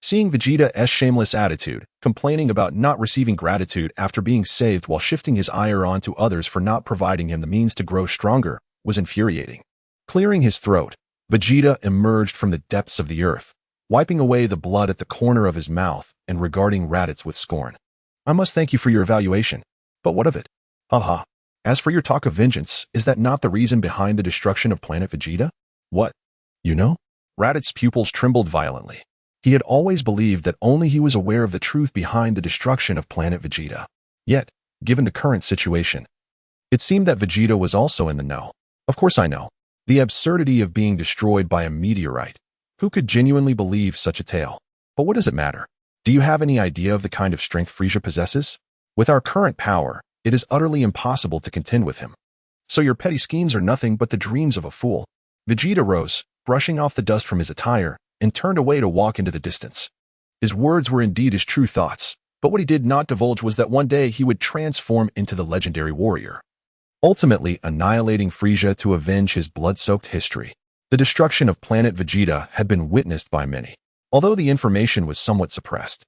seeing Vegeta's shameless attitude, complaining about not receiving gratitude after being saved while shifting his ire onto others for not providing him the means to grow stronger, was infuriating. Clearing his throat, Vegeta emerged from the depths of the earth, wiping away the blood at the corner of his mouth and regarding Raditz with scorn. I must thank you for your evaluation. But what of it? As for your talk of vengeance, is that not the reason behind the destruction of planet Vegeta? What? You know? Raditz's pupils trembled violently. He had always believed that only he was aware of the truth behind the destruction of planet Vegeta. Yet, given the current situation, it seemed that Vegeta was also in the know. Of course I know. The absurdity of being destroyed by a meteorite. Who could genuinely believe such a tale? But what does it matter? Do you have any idea of the kind of strength Frieza possesses? With our current power, it is utterly impossible to contend with him. So your petty schemes are nothing but the dreams of a fool. Vegeta rose, brushing off the dust from his attire, and turned away to walk into the distance. His words were indeed his true thoughts, but what he did not divulge was that one day he would transform into the legendary warrior, ultimately annihilating Frieza to avenge his blood-soaked history. The destruction of planet Vegeta had been witnessed by many, although the information was somewhat suppressed.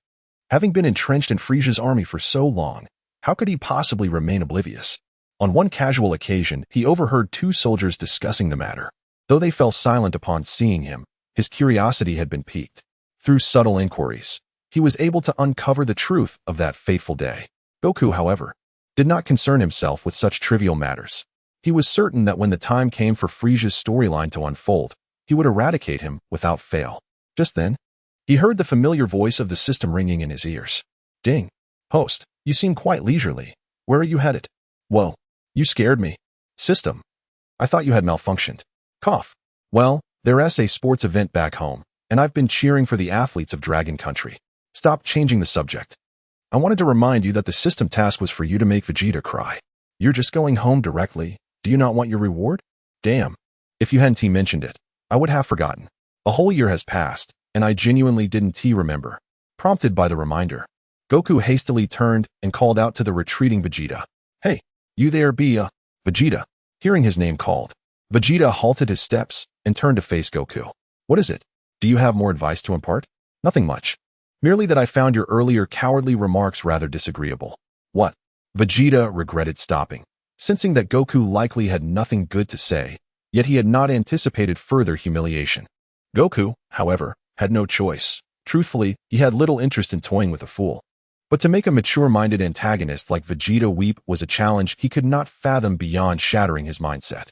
Having been entrenched in Frieza's army for so long, how could he possibly remain oblivious? On one casual occasion, he overheard two soldiers discussing the matter. Though they fell silent upon seeing him, his curiosity had been piqued. Through subtle inquiries, he was able to uncover the truth of that fateful day. Goku, however, did not concern himself with such trivial matters. He was certain that when the time came for Frieza's storyline to unfold, he would eradicate him without fail. Just then, he heard the familiar voice of the system ringing in his ears. Ding. Host, you seem quite leisurely. Where are you headed? Whoa, you scared me. System. I thought you had malfunctioned. Cough. Well, there's a sports event back home, and I've been cheering for the athletes of Dragon Country. Stop changing the subject. I wanted to remind you that the system task was for you to make Vegeta cry. You're just going home directly. Do you not want your reward? Damn. If you hadn't mentioned it, I would have forgotten. A whole year has passed, and I genuinely didn't remember. Prompted by the reminder, Goku hastily turned and called out to the retreating Vegeta. Hey, you there Vegeta. Hearing his name called, Vegeta halted his steps and turned to face Goku. What is it? Do you have more advice to impart? Nothing much. Merely that I found your earlier cowardly remarks rather disagreeable. What? Vegeta regretted stopping, sensing that Goku likely had nothing good to say, yet he had not anticipated further humiliation. Goku, however, had no choice. Truthfully, he had little interest in toying with a fool. But to make a mature-minded antagonist like Vegeta weep was a challenge he could not fathom beyond shattering his mindset.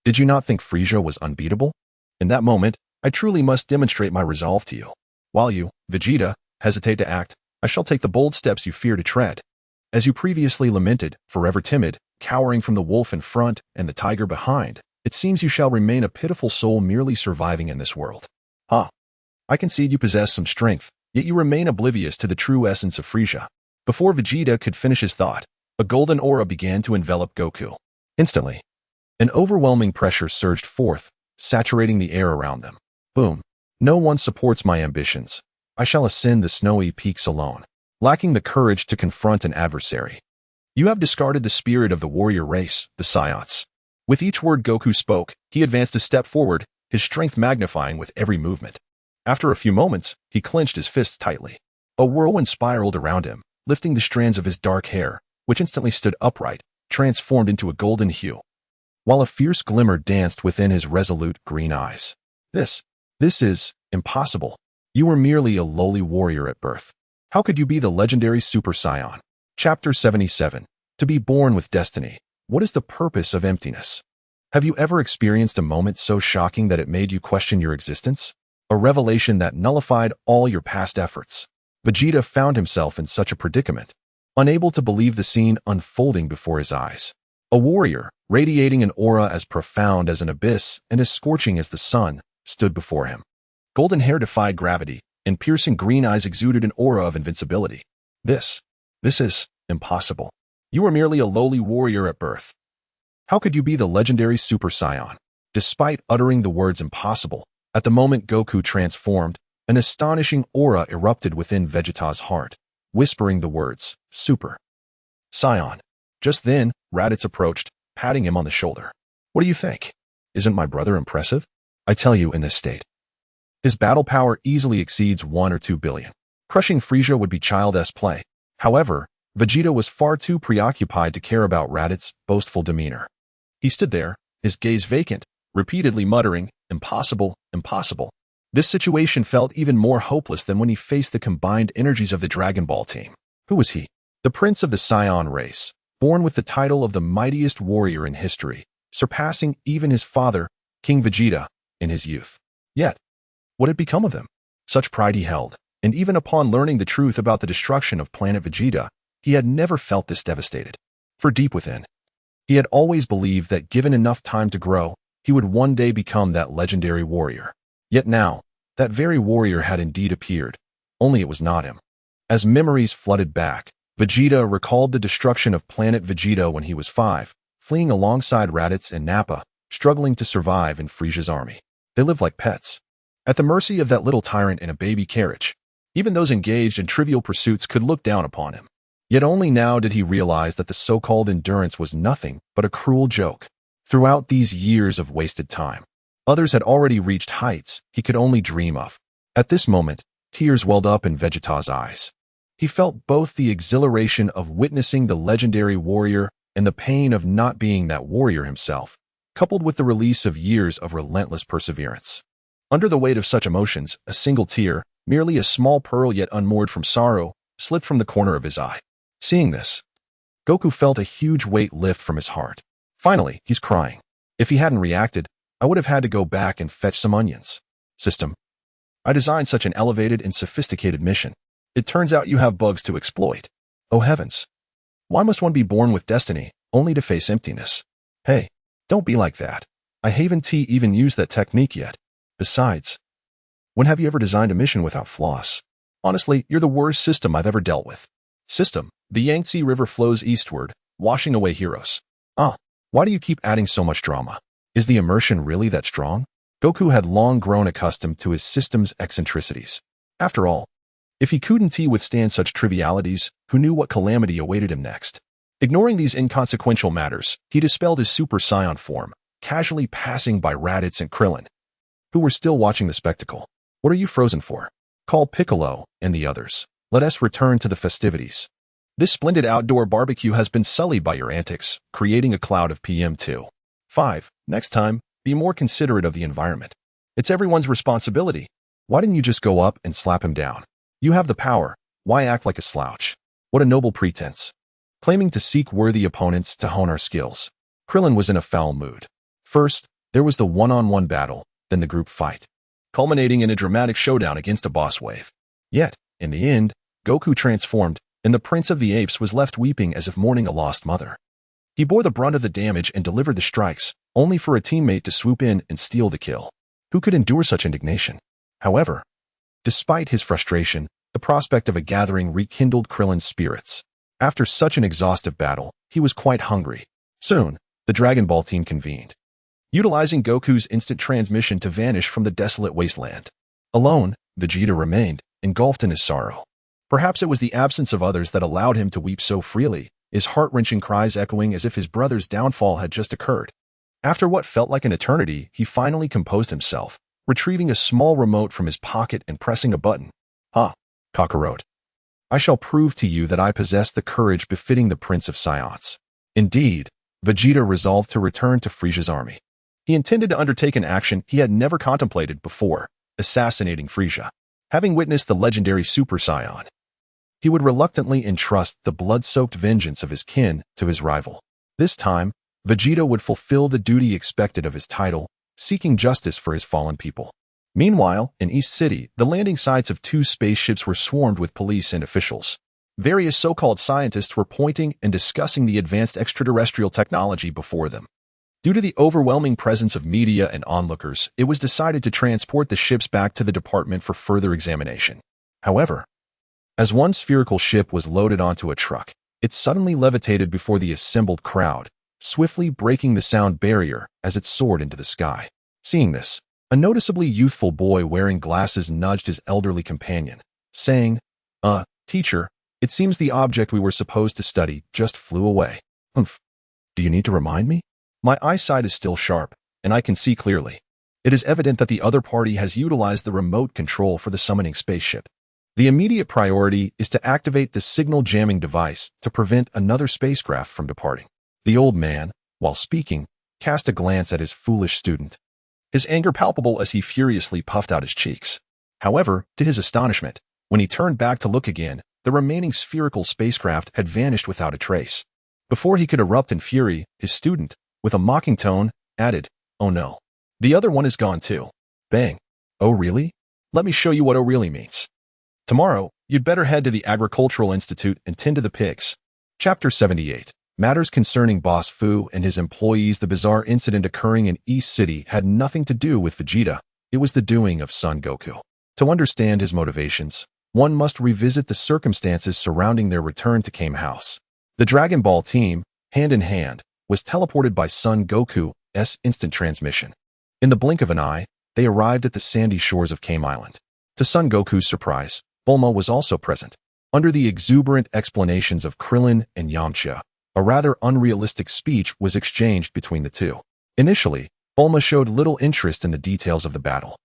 Did you not think Frieza was unbeatable? In that moment, I truly must demonstrate my resolve to you. While you, Vegeta, hesitate to act, I shall take the bold steps you fear to tread. As you previously lamented, forever timid, cowering from the wolf in front and the tiger behind, it seems you shall remain a pitiful soul merely surviving in this world. I concede you possess some strength, yet you remain oblivious to the true essence of Frieza. Before Vegeta could finish his thought, a golden aura began to envelop Goku. Instantly, an overwhelming pressure surged forth, saturating the air around them. Boom. No one supports my ambitions. I shall ascend the snowy peaks alone, lacking the courage to confront an adversary. You have discarded the spirit of the warrior race, the Saiyans. With each word Goku spoke, he advanced a step forward, his strength magnifying with every movement. After a few moments, he clenched his fists tightly. A whirlwind spiraled around him, lifting the strands of his dark hair, which instantly stood upright, transformed into a golden hue, while a fierce glimmer danced within his resolute green eyes. This is impossible. You were merely a lowly warrior at birth. How could you be the legendary Super Saiyan? Chapter 77. To be born with destiny. What is the purpose of emptiness? Have you ever experienced a moment so shocking that it made you question your existence? A revelation that nullified all your past efforts. Vegeta found himself in such a predicament, unable to believe the scene unfolding before his eyes. A warrior, radiating an aura as profound as an abyss and as scorching as the sun, stood before him. Golden hair defied gravity, and piercing green eyes exuded an aura of invincibility. This is impossible. You are merely a lowly warrior at birth. How could you be the legendary Super Saiyan? Despite uttering the words impossible, at the moment Goku transformed, an astonishing aura erupted within Vegeta's heart, whispering the words, Super Saiyan. Just then, Raditz approached, patting him on the shoulder. What do you think? Isn't my brother impressive? I tell you, in this state, his battle power easily exceeds 1 or 2 billion. Crushing Frieza would be childish play. However, Vegeta was far too preoccupied to care about Raditz's boastful demeanor. He stood there, his gaze vacant, repeatedly muttering, impossible, impossible. This situation felt even more hopeless than when he faced the combined energies of the Dragon Ball team. Who was he? The prince of the Saiyan race, born with the title of the mightiest warrior in history, surpassing even his father, King Vegeta, in his youth. Yet, what had become of him? Such pride he held, and even upon learning the truth about the destruction of planet Vegeta, he had never felt this devastated. For deep within, he had always believed that given enough time to grow, he would one day become that legendary warrior. Yet now, that very warrior had indeed appeared, only it was not him. As memories flooded back, Vegeta recalled the destruction of planet Vegeta when he was 5, fleeing alongside Raditz and Nappa, struggling to survive in Frieza's army. They lived like pets, at the mercy of that little tyrant in a baby carriage. Even those engaged in trivial pursuits could look down upon him. Yet only now did he realize that the so-called endurance was nothing but a cruel joke. Throughout these years of wasted time, others had already reached heights he could only dream of. At this moment, tears welled up in Vegeta's eyes. He felt both the exhilaration of witnessing the legendary warrior and the pain of not being that warrior himself, coupled with the release of years of relentless perseverance. Under the weight of such emotions, a single tear, merely a small pearl yet unmoored from sorrow, slipped from the corner of his eye. Seeing this, Goku felt a huge weight lift from his heart. Finally, he's crying. If he hadn't reacted, I would have had to go back and fetch some onions. System. I designed such an elevated and sophisticated mission. It turns out you have bugs to exploit. Oh heavens. Why must one be born with destiny, only to face emptiness? Hey, don't be like that. I haven't even used that technique yet. Besides, when have you ever designed a mission without flaws? Honestly, you're the worst system I've ever dealt with. System. The Yangtze River flows eastward, washing away heroes. Why do you keep adding so much drama? Is the immersion really that strong? Goku had long grown accustomed to his system's eccentricities. After all, if he couldn't withstand such trivialities, who knew what calamity awaited him next? Ignoring these inconsequential matters, he dispelled his Super Saiyan form, casually passing by Raditz and Krillin, who were still watching the spectacle. What are you frozen for? Call Piccolo and the others. Let us return to the festivities. This splendid outdoor barbecue has been sullied by your antics, creating a cloud of PM2.5. Next time, be more considerate of the environment. It's everyone's responsibility. Why didn't you just go up and slap him down? You have the power. Why act like a slouch? What a noble pretense. Claiming to seek worthy opponents to hone our skills. Krillin was in a foul mood. First, there was the one-on-one battle, then the group fight, culminating in a dramatic showdown against a boss wave. Yet, in the end, Goku transformed, and the Prince of the Apes was left weeping as if mourning a lost mother. He bore the brunt of the damage and delivered the strikes, only for a teammate to swoop in and steal the kill. Who could endure such indignation? However, despite his frustration, The prospect of a gathering rekindled Krillin's spirits. After such an exhaustive battle, he was quite hungry. Soon, the Dragon Ball team convened, utilizing Goku's instant transmission to vanish from the desolate wasteland. Alone, Vegeta remained, engulfed in his sorrow. Perhaps it was the absence of others that allowed him to weep so freely, his heart-wrenching cries echoing as if his brother's downfall had just occurred. After what felt like an eternity, he finally composed himself, retrieving a small remote from his pocket and pressing a button. Kakarot. I shall prove to you that I possess the courage befitting the Prince of Saiyans. Indeed, Vegeta resolved to return to Frieza's army. He intended to undertake an action he had never contemplated before, assassinating Frieza. Having witnessed the legendary Super Saiyan, he would reluctantly entrust the blood-soaked vengeance of his kin to his rival. This time, Vegeta would fulfill the duty expected of his title, seeking justice for his fallen people. Meanwhile, in East City, the landing sites of 2 spaceships were swarmed with police and officials. Various so-called scientists were pointing and discussing the advanced extraterrestrial technology before them. Due to the overwhelming presence of media and onlookers, it was decided to transport the ships back to the department for further examination. However, as one spherical ship was loaded onto a truck, it suddenly levitated before the assembled crowd, swiftly breaking the sound barrier as it soared into the sky. Seeing this, a noticeably youthful boy wearing glasses nudged his elderly companion, saying, Teacher, it seems the object we were supposed to study just flew away. Humph. Do you need to remind me? My eyesight is still sharp, and I can see clearly. It is evident that the other party has utilized the remote control for the summoning spaceship. The immediate priority is to activate the signal jamming device to prevent another spacecraft from departing. The old man, while speaking, cast a glance at his foolish student, his anger palpable as he furiously puffed out his cheeks. However, to his astonishment, when he turned back to look again, the remaining spherical spacecraft had vanished without a trace. Before he could erupt in fury, his student, with a mocking tone, added, "Oh no. The other one is gone too." Bang. "Oh really? Let me show you what oh really means. Tomorrow, you'd better head to the Agricultural Institute and tend to the pigs." Chapter 78. Matters concerning Boss Fu and his employees. The bizarre incident occurring in East City had nothing to do with Vegeta. It was the doing of Son Goku. To understand his motivations, one must revisit the circumstances surrounding their return to Kame House. The Dragon Ball team, hand in hand, was teleported by Son Goku's instant transmission. In the blink of an eye, they arrived at the sandy shores of Kame Island. To Son Goku's surprise, Bulma was also present. Under the exuberant explanations of Krillin and Yamcha, a rather unrealistic speech was exchanged between the two. Initially, Bulma showed little interest in the details of the battle.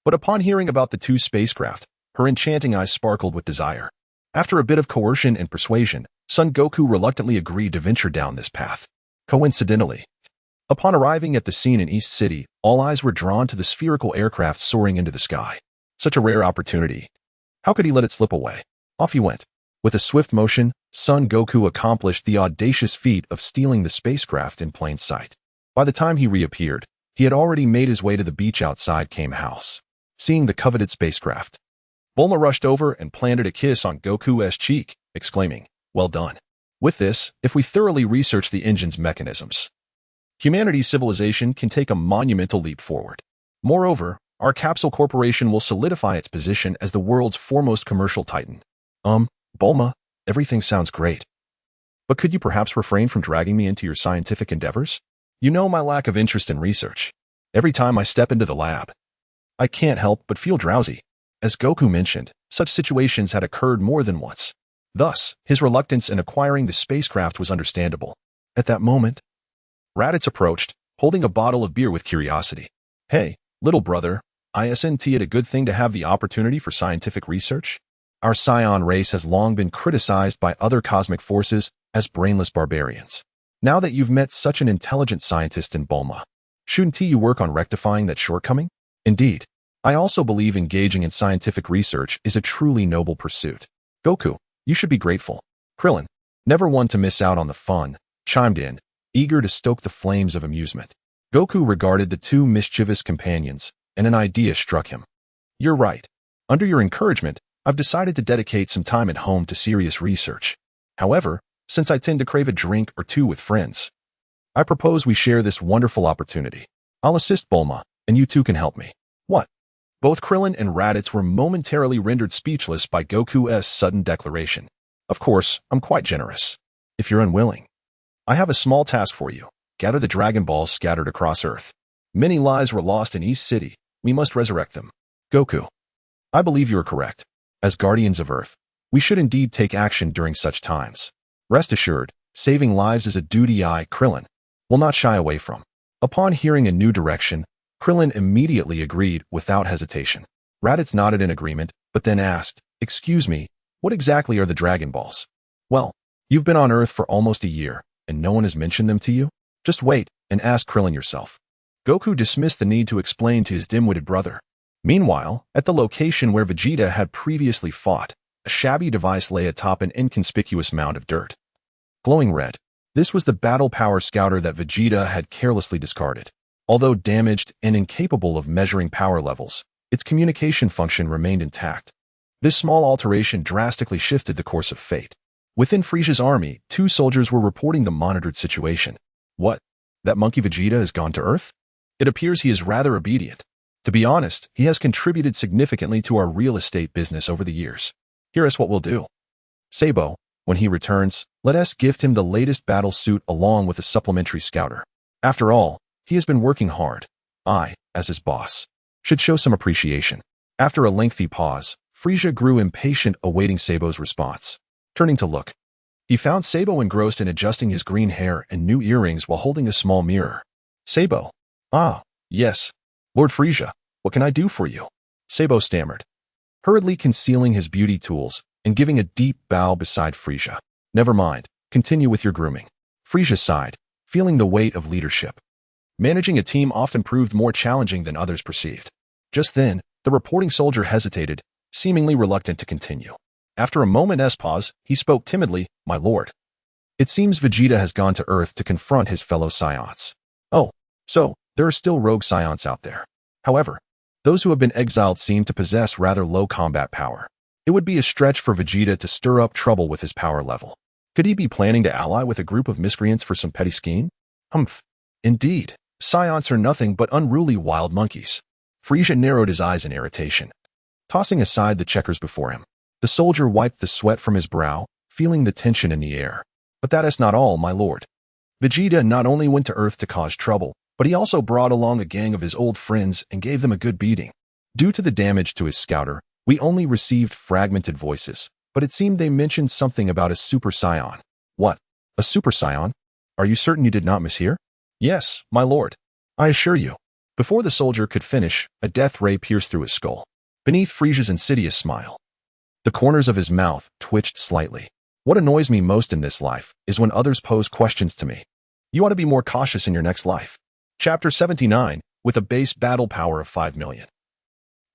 But upon hearing about the 2 spacecraft, her enchanting eyes sparkled with desire. After a bit of coercion and persuasion, Son Goku reluctantly agreed to venture down this path. Coincidentally, upon arriving at the scene in East City, all eyes were drawn to the spherical aircraft soaring into the sky. Such a rare opportunity. How could he let it slip away? Off he went. With a swift motion, Son Goku accomplished the audacious feat of stealing the spacecraft in plain sight. By the time he reappeared, he had already made his way to the beach outside Kame House. Seeing the coveted spacecraft, Bulma rushed over and planted a kiss on Goku's cheek, exclaiming, "Well done." With this, if we thoroughly research the engine's mechanisms, humanity's civilization can take a monumental leap forward. Moreover, our Capsule Corporation will solidify its position as the world's foremost commercial titan. Bulma, everything sounds great. But could you perhaps refrain from dragging me into your scientific endeavors? You know my lack of interest in research. Every time I step into the lab, I can't help but feel drowsy. As Goku mentioned, such situations had occurred more than once. Thus, his reluctance in acquiring the spacecraft was understandable. At that moment, Raditz approached, holding a bottle of beer with curiosity. "Hey, little brother, isn't it a good thing to have the opportunity for scientific research? Our Saiyan race has long been criticized by other cosmic forces as brainless barbarians. Now that you've met such an intelligent scientist in Bulma, shouldn't you work on rectifying that shortcoming? Indeed, I also believe engaging in scientific research is a truly noble pursuit. Goku, you should be grateful." Krillin, never one to miss out on the fun, chimed in, eager to stoke the flames of amusement. Goku regarded the 2 mischievous companions, and an idea struck him. "You're right. Under your encouragement, I've decided to dedicate some time at home to serious research. However, since I tend to crave a drink or 2 with friends, I propose we share this wonderful opportunity. I'll assist Bulma, and you 2 can help me." "What? Both Krillin and Raditz were momentarily rendered speechless by Goku's sudden declaration. Of course, I'm quite generous. If you're unwilling, I have a small task for you. Gather the Dragon Balls scattered across Earth. Many lives were lost in East City. We must resurrect them. Goku, I believe you are correct. As guardians of Earth, we should indeed take action during such times. Rest assured, saving lives is a duty I, Krillin, will not shy away from. Upon hearing a new direction, Krillin immediately agreed without hesitation. Raditz nodded in agreement, but then asked, "Excuse me, what exactly are the Dragon Balls?" "Well, you've been on Earth for almost a year, and no one has mentioned them to you? Just wait and ask Krillin yourself." Goku dismissed the need to explain to his dim-witted brother. Meanwhile, at the location where Vegeta had previously fought, a shabby device lay atop an inconspicuous mound of dirt. Glowing red. This was the battle power scouter that Vegeta had carelessly discarded. Although damaged and incapable of measuring power levels, its communication function remained intact. This small alteration drastically shifted the course of fate. Within Frieza's army, 2 soldiers were reporting the monitored situation. What? That monkey Vegeta has gone to Earth? It appears he is rather obedient. To be honest, he has contributed significantly to our real estate business over the years. Here's what we'll do. Sabo, when he returns, let us gift him the latest battle suit along with a supplementary scouter. After all, he has been working hard. I, as his boss, should show some appreciation. After a lengthy pause, Frieza grew impatient awaiting Sabo's response. Turning to look, he found Sabo engrossed in adjusting his green hair and new earrings while holding a small mirror. Sabo. Ah, yes. Lord Frieza, what can I do for you? Sabo stammered, hurriedly concealing his beauty tools and giving a deep bow beside Frieza. Never mind, continue with your grooming. Frieza sighed, feeling the weight of leadership. Managing a team often proved more challenging than others perceived. Just then, the reporting soldier hesitated, seemingly reluctant to continue. After a moment's pause, he spoke timidly, "My lord. It seems Vegeta has gone to Earth to confront his fellow Saiyans." "Oh, so, there are still rogue Saiyans out there. However, those who have been exiled seem to possess rather low combat power. It would be a stretch for Vegeta to stir up trouble with his power level. Could he be planning to ally with a group of miscreants for some petty scheme? Humph. Indeed, Saiyans are nothing but unruly wild monkeys." Frieza narrowed his eyes in irritation. Tossing aside the checkers before him, the soldier wiped the sweat from his brow, feeling the tension in the air. "But that is not all, my lord. Vegeta not only went to Earth to cause trouble, but he also brought along a gang of his old friends and gave them a good beating. Due to the damage to his scouter, we only received fragmented voices, but it seemed they mentioned something about a Super Saiyan." "What? A Super Saiyan? Are you certain you did not mishear?" "Yes, my lord. I assure you." Before the soldier could finish, a death ray pierced through his skull. Beneath Frieza's insidious smile, the corners of his mouth twitched slightly. "What annoys me most in this life is when others pose questions to me. You ought to be more cautious in your next life." Chapter 79, with a base battle power of 5 million.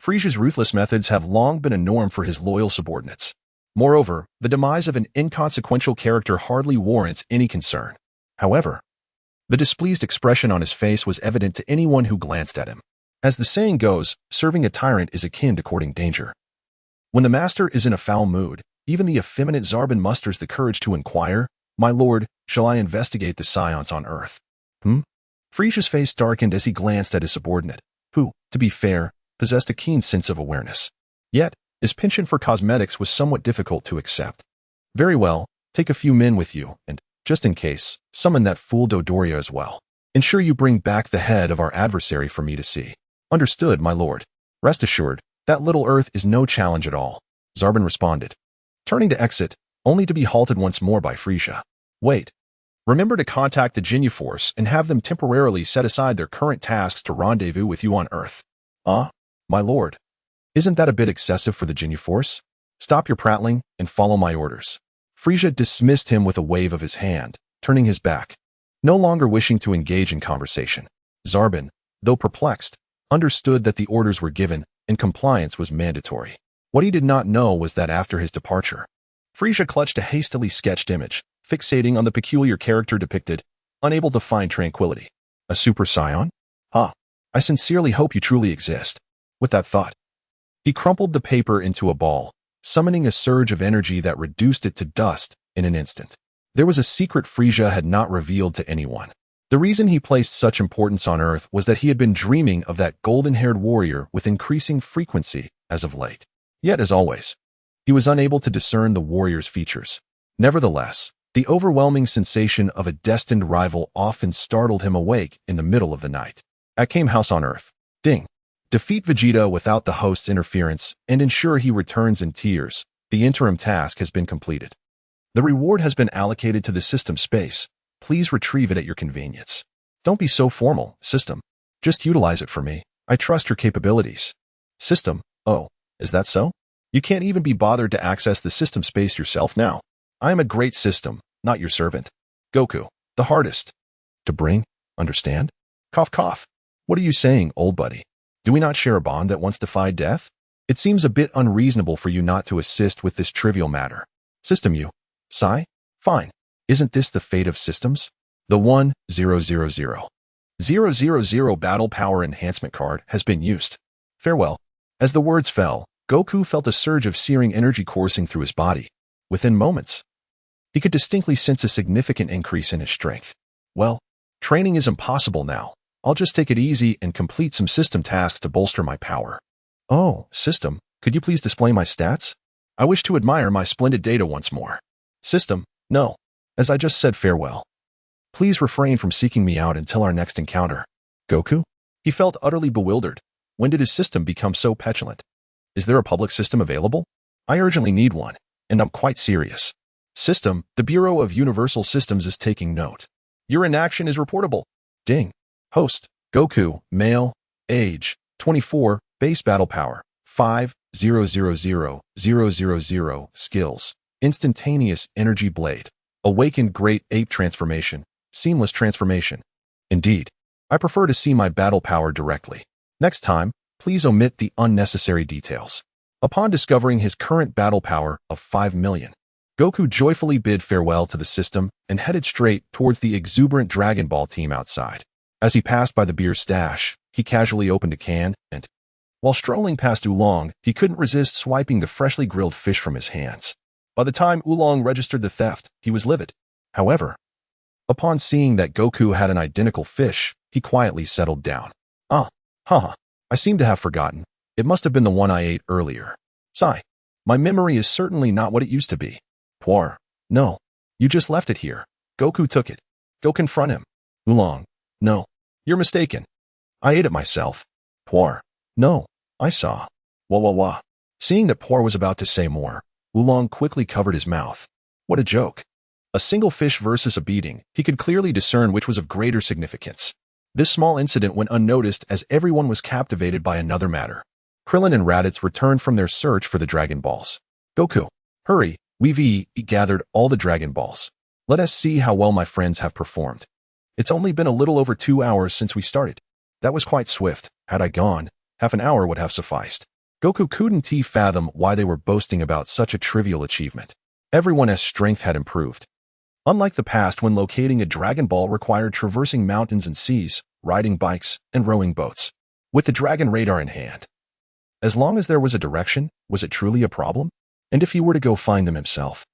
Frieza's ruthless methods have long been a norm for his loyal subordinates. Moreover, the demise of an inconsequential character hardly warrants any concern. However, the displeased expression on his face was evident to anyone who glanced at him. As the saying goes, serving a tyrant is akin to courting danger. When the master is in a foul mood, even the effeminate Zarbin musters the courage to inquire, "My lord, shall I investigate the Saiyans on Earth?" Frieza's face darkened as he glanced at his subordinate, who, to be fair, possessed a keen sense of awareness. Yet, his penchant for cosmetics was somewhat difficult to accept. "Very well, take a few men with you, and, just in case, summon that fool Dodoria as well. Ensure you bring back the head of our adversary for me to see." "Understood, my lord. Rest assured, that little Earth is no challenge at all," Zarbin responded, turning to exit, only to be halted once more by Frieza. "Wait. Remember to contact the Ginyu Force and have them temporarily set aside their current tasks to rendezvous with you on Earth." "Ah, my lord. Isn't that a bit excessive for the Ginyu Force? Stop your prattling and follow my orders." Frieza dismissed him with a wave of his hand, turning his back, no longer wishing to engage in conversation. Zarbin, though perplexed, understood that the orders were given and compliance was mandatory. What he did not know was that after his departure, Frieza clutched a hastily sketched image, fixating on the peculiar character depicted, unable to find tranquility. "A Super Saiyan? I sincerely hope you truly exist." With that thought, he crumpled the paper into a ball, summoning a surge of energy that reduced it to dust in an instant. There was a secret Frieza had not revealed to anyone. The reason he placed such importance on Earth was that he had been dreaming of that golden-haired warrior with increasing frequency as of late. Yet, as always, he was unable to discern the warrior's features. Nevertheless, the overwhelming sensation of a destined rival often startled him awake in the middle of the night. At Came House on Earth. Ding. Defeat Vegeta without the host's interference and ensure he returns in tears. The interim task has been completed. The reward has been allocated to the system space. Please retrieve it at your convenience. Don't be so formal, system. Just utilize it for me. I trust your capabilities. System. Oh, is that so? You can't even be bothered to access the system space yourself now. I am a great system, not your servant. Goku. The hardest to bring. Understand? Cough cough. What are you saying, old buddy? Do we not share a bond that once defied death? It seems a bit unreasonable for you not to assist with this trivial matter. System you. Sigh? Fine. Isn't this the fate of systems? The 1000 battle power enhancement card has been used. Farewell. As the words fell, Goku felt a surge of searing energy coursing through his body. Within moments, he could distinctly sense a significant increase in his strength. Well, training is impossible now. I'll just take it easy and complete some system tasks to bolster my power. Oh, system, could you please display my stats? I wish to admire my splendid data once more. System, no. As I just said farewell. Please refrain from seeking me out until our next encounter. Goku? He felt utterly bewildered. When did his system become so petulant? Is there a public system available? I urgently need one, and I'm quite serious. System, the Bureau of Universal Systems is taking note. Your inaction is reportable. Ding. Host, Goku, male, age, 24, base battle power, 5000, skills, instantaneous energy blade, awakened great ape transformation, seamless transformation. Indeed, I prefer to see my battle power directly. Next time, please omit the unnecessary details. Upon discovering his current battle power of 5 million, Goku joyfully bid farewell to the system and headed straight towards the exuberant Dragon Ball team outside. As he passed by the beer stash, he casually opened a can and, while strolling past Oolong, he couldn't resist swiping the freshly grilled fish from his hands. By the time Oolong registered the theft, he was livid. However, upon seeing that Goku had an identical fish, he quietly settled down. I seem to have forgotten. It must have been the one I ate earlier. Sigh. My memory is certainly not what it used to be. Poor. No. You just left it here. Goku took it. Go confront him. Oolong. No. You're mistaken. I ate it myself. Poor. No. I saw. Wah. Seeing that Poor was about to say more, Oolong quickly covered his mouth. What a joke. A single fish versus a beating, he could clearly discern which was of greater significance. This small incident went unnoticed as everyone was captivated by another matter. Krillin and Raditz returned from their search for the Dragon Balls. Goku, hurry, we've gathered all the Dragon Balls. Let us see how well my friends have performed. It's only been a little over 2 hours since we started. That was quite swift. Had I gone, half an hour would have sufficed. Goku couldn't fathom why they were boasting about such a trivial achievement. Everyone's strength had improved. Unlike the past when locating a Dragon Ball required traversing mountains and seas, riding bikes, and rowing boats. With the Dragon Radar in hand. As long as there was a direction, was it truly a problem? And if he were to go find them himself?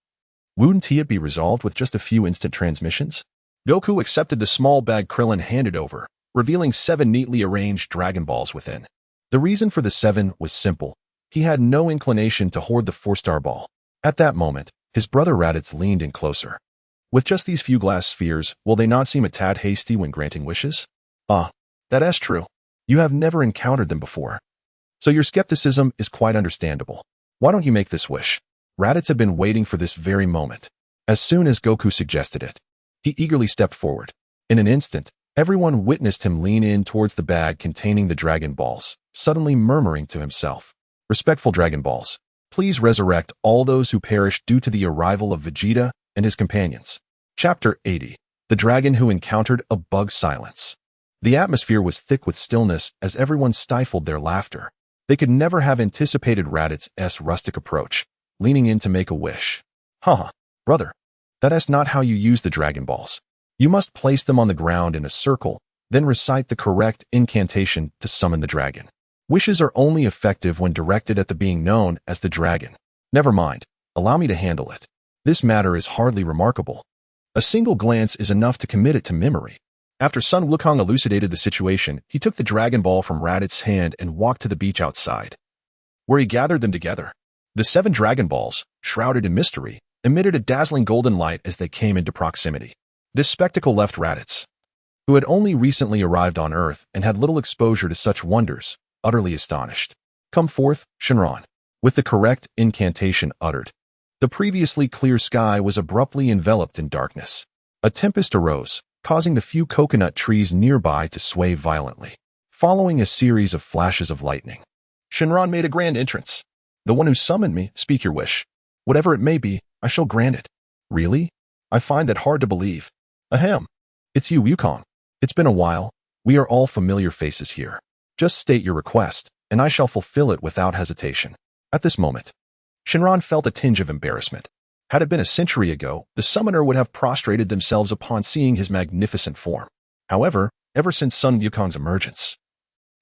Wouldn't it be resolved with just a few instant transmissions? Goku accepted the small bag Krillin handed over, revealing 7 neatly arranged Dragon Balls within. The reason for the 7 was simple. He had no inclination to hoard the 4-star ball. At that moment, his brother Raditz leaned in closer. With just these few glass spheres, will they not seem a tad hasty when granting wishes? That's true. You have never encountered them before. So your skepticism is quite understandable. Why don't you make this wish? Raditz had been waiting for this very moment. As soon as Goku suggested it, he eagerly stepped forward. In an instant, everyone witnessed him lean in towards the bag containing the Dragon Balls, suddenly murmuring to himself, "Respectful Dragon Balls, please resurrect all those who perished due to the arrival of Vegeta and his companions." Chapter 80. The Dragon Who Encountered a Bug Silence. The atmosphere was thick with stillness as everyone stifled their laughter. They could never have anticipated Raditz's rustic approach, leaning in to make a wish. Brother, that's not how you use the Dragon Balls. You must place them on the ground in a circle, then recite the correct incantation to summon the dragon. Wishes are only effective when directed at the being known as the dragon. Never mind, allow me to handle it. This matter is hardly remarkable. A single glance is enough to commit it to memory. After Son Wukong elucidated the situation, he took the Dragon Ball from Raditz's hand and walked to the beach outside, where he gathered them together. The 7 Dragon Balls, shrouded in mystery, emitted a dazzling golden light as they came into proximity. This spectacle left Raditz, who had only recently arrived on Earth and had little exposure to such wonders, utterly astonished. "Come forth, Shenron." With the correct incantation uttered, the previously clear sky was abruptly enveloped in darkness. A tempest arose, causing the few coconut trees nearby to sway violently, following a series of flashes of lightning. Shenron made a grand entrance. "The one who summoned me, speak your wish. Whatever it may be, I shall grant it." "Really? I find that hard to believe." "Ahem. It's you, Wukong. It's been a while. We are all familiar faces here. Just state your request, and I shall fulfill it without hesitation." At this moment, Shenron felt a tinge of embarrassment. Had it been a century ago, the summoner would have prostrated themselves upon seeing his magnificent form. However, ever since Son Wukong's emergence,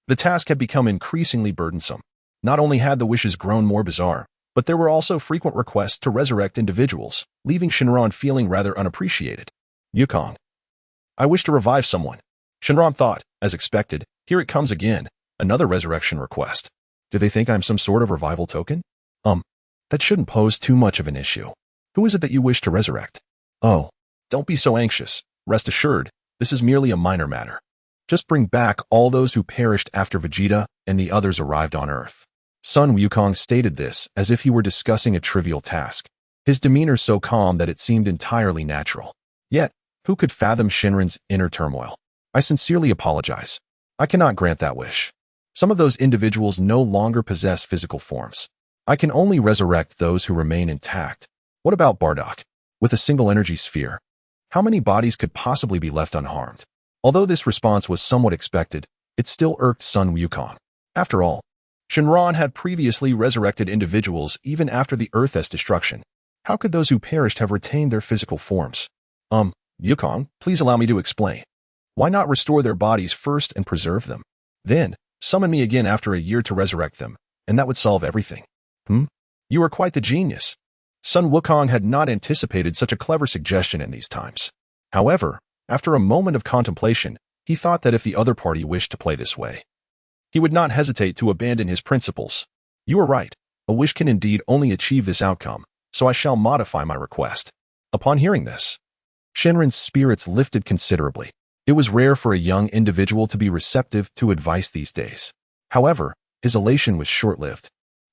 the task had become increasingly burdensome. Not only had the wishes grown more bizarre, but there were also frequent requests to resurrect individuals, leaving Shenron feeling rather unappreciated. "Wukong, I wish to revive someone." Shenron thought, as expected, here it comes again, another resurrection request. Do they think I'm some sort of revival token? That shouldn't pose too much of an issue. Who is it that you wish to resurrect? "Oh, don't be so anxious. Rest assured, this is merely a minor matter. Just bring back all those who perished after Vegeta and the others arrived on Earth." Son Wukong stated this as if he were discussing a trivial task, his demeanor so calm that it seemed entirely natural. Yet, who could fathom Shenron's inner turmoil? "I sincerely apologize. I cannot grant that wish. Some of those individuals no longer possess physical forms. I can only resurrect those who remain intact." What about Bardock? With a single energy sphere, how many bodies could possibly be left unharmed? Although this response was somewhat expected, it still irked Son Wukong. After all, Shenron had previously resurrected individuals even after the Earth's destruction. How could those who perished have retained their physical forms? Wukong, please allow me to explain. Why not restore their bodies first and preserve them? Then, summon me again after a year to resurrect them, and that would solve everything. You are quite the genius. Son Wukong had not anticipated such a clever suggestion in these times. However, after a moment of contemplation, he thought that if the other party wished to play this way, he would not hesitate to abandon his principles. "You are right. A wish can indeed only achieve this outcome, so I shall modify my request." Upon hearing this, Shenron's spirits lifted considerably. It was rare for a young individual to be receptive to advice these days. However, his elation was short-lived,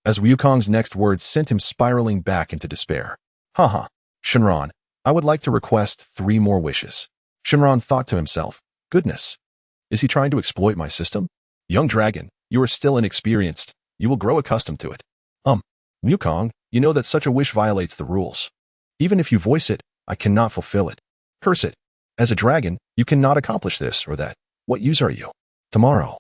as Wukong's next words sent him spiraling back into despair. Shenron, I would like to request 3 more wishes." Shenron thought to himself, "Goodness, is he trying to exploit my system? Young dragon, you are still inexperienced. You will grow accustomed to it." Wukong, you know that such a wish violates the rules. Even if you voice it, I cannot fulfill it. Curse it. As a dragon, you cannot accomplish this or that. What use are you? Tomorrow,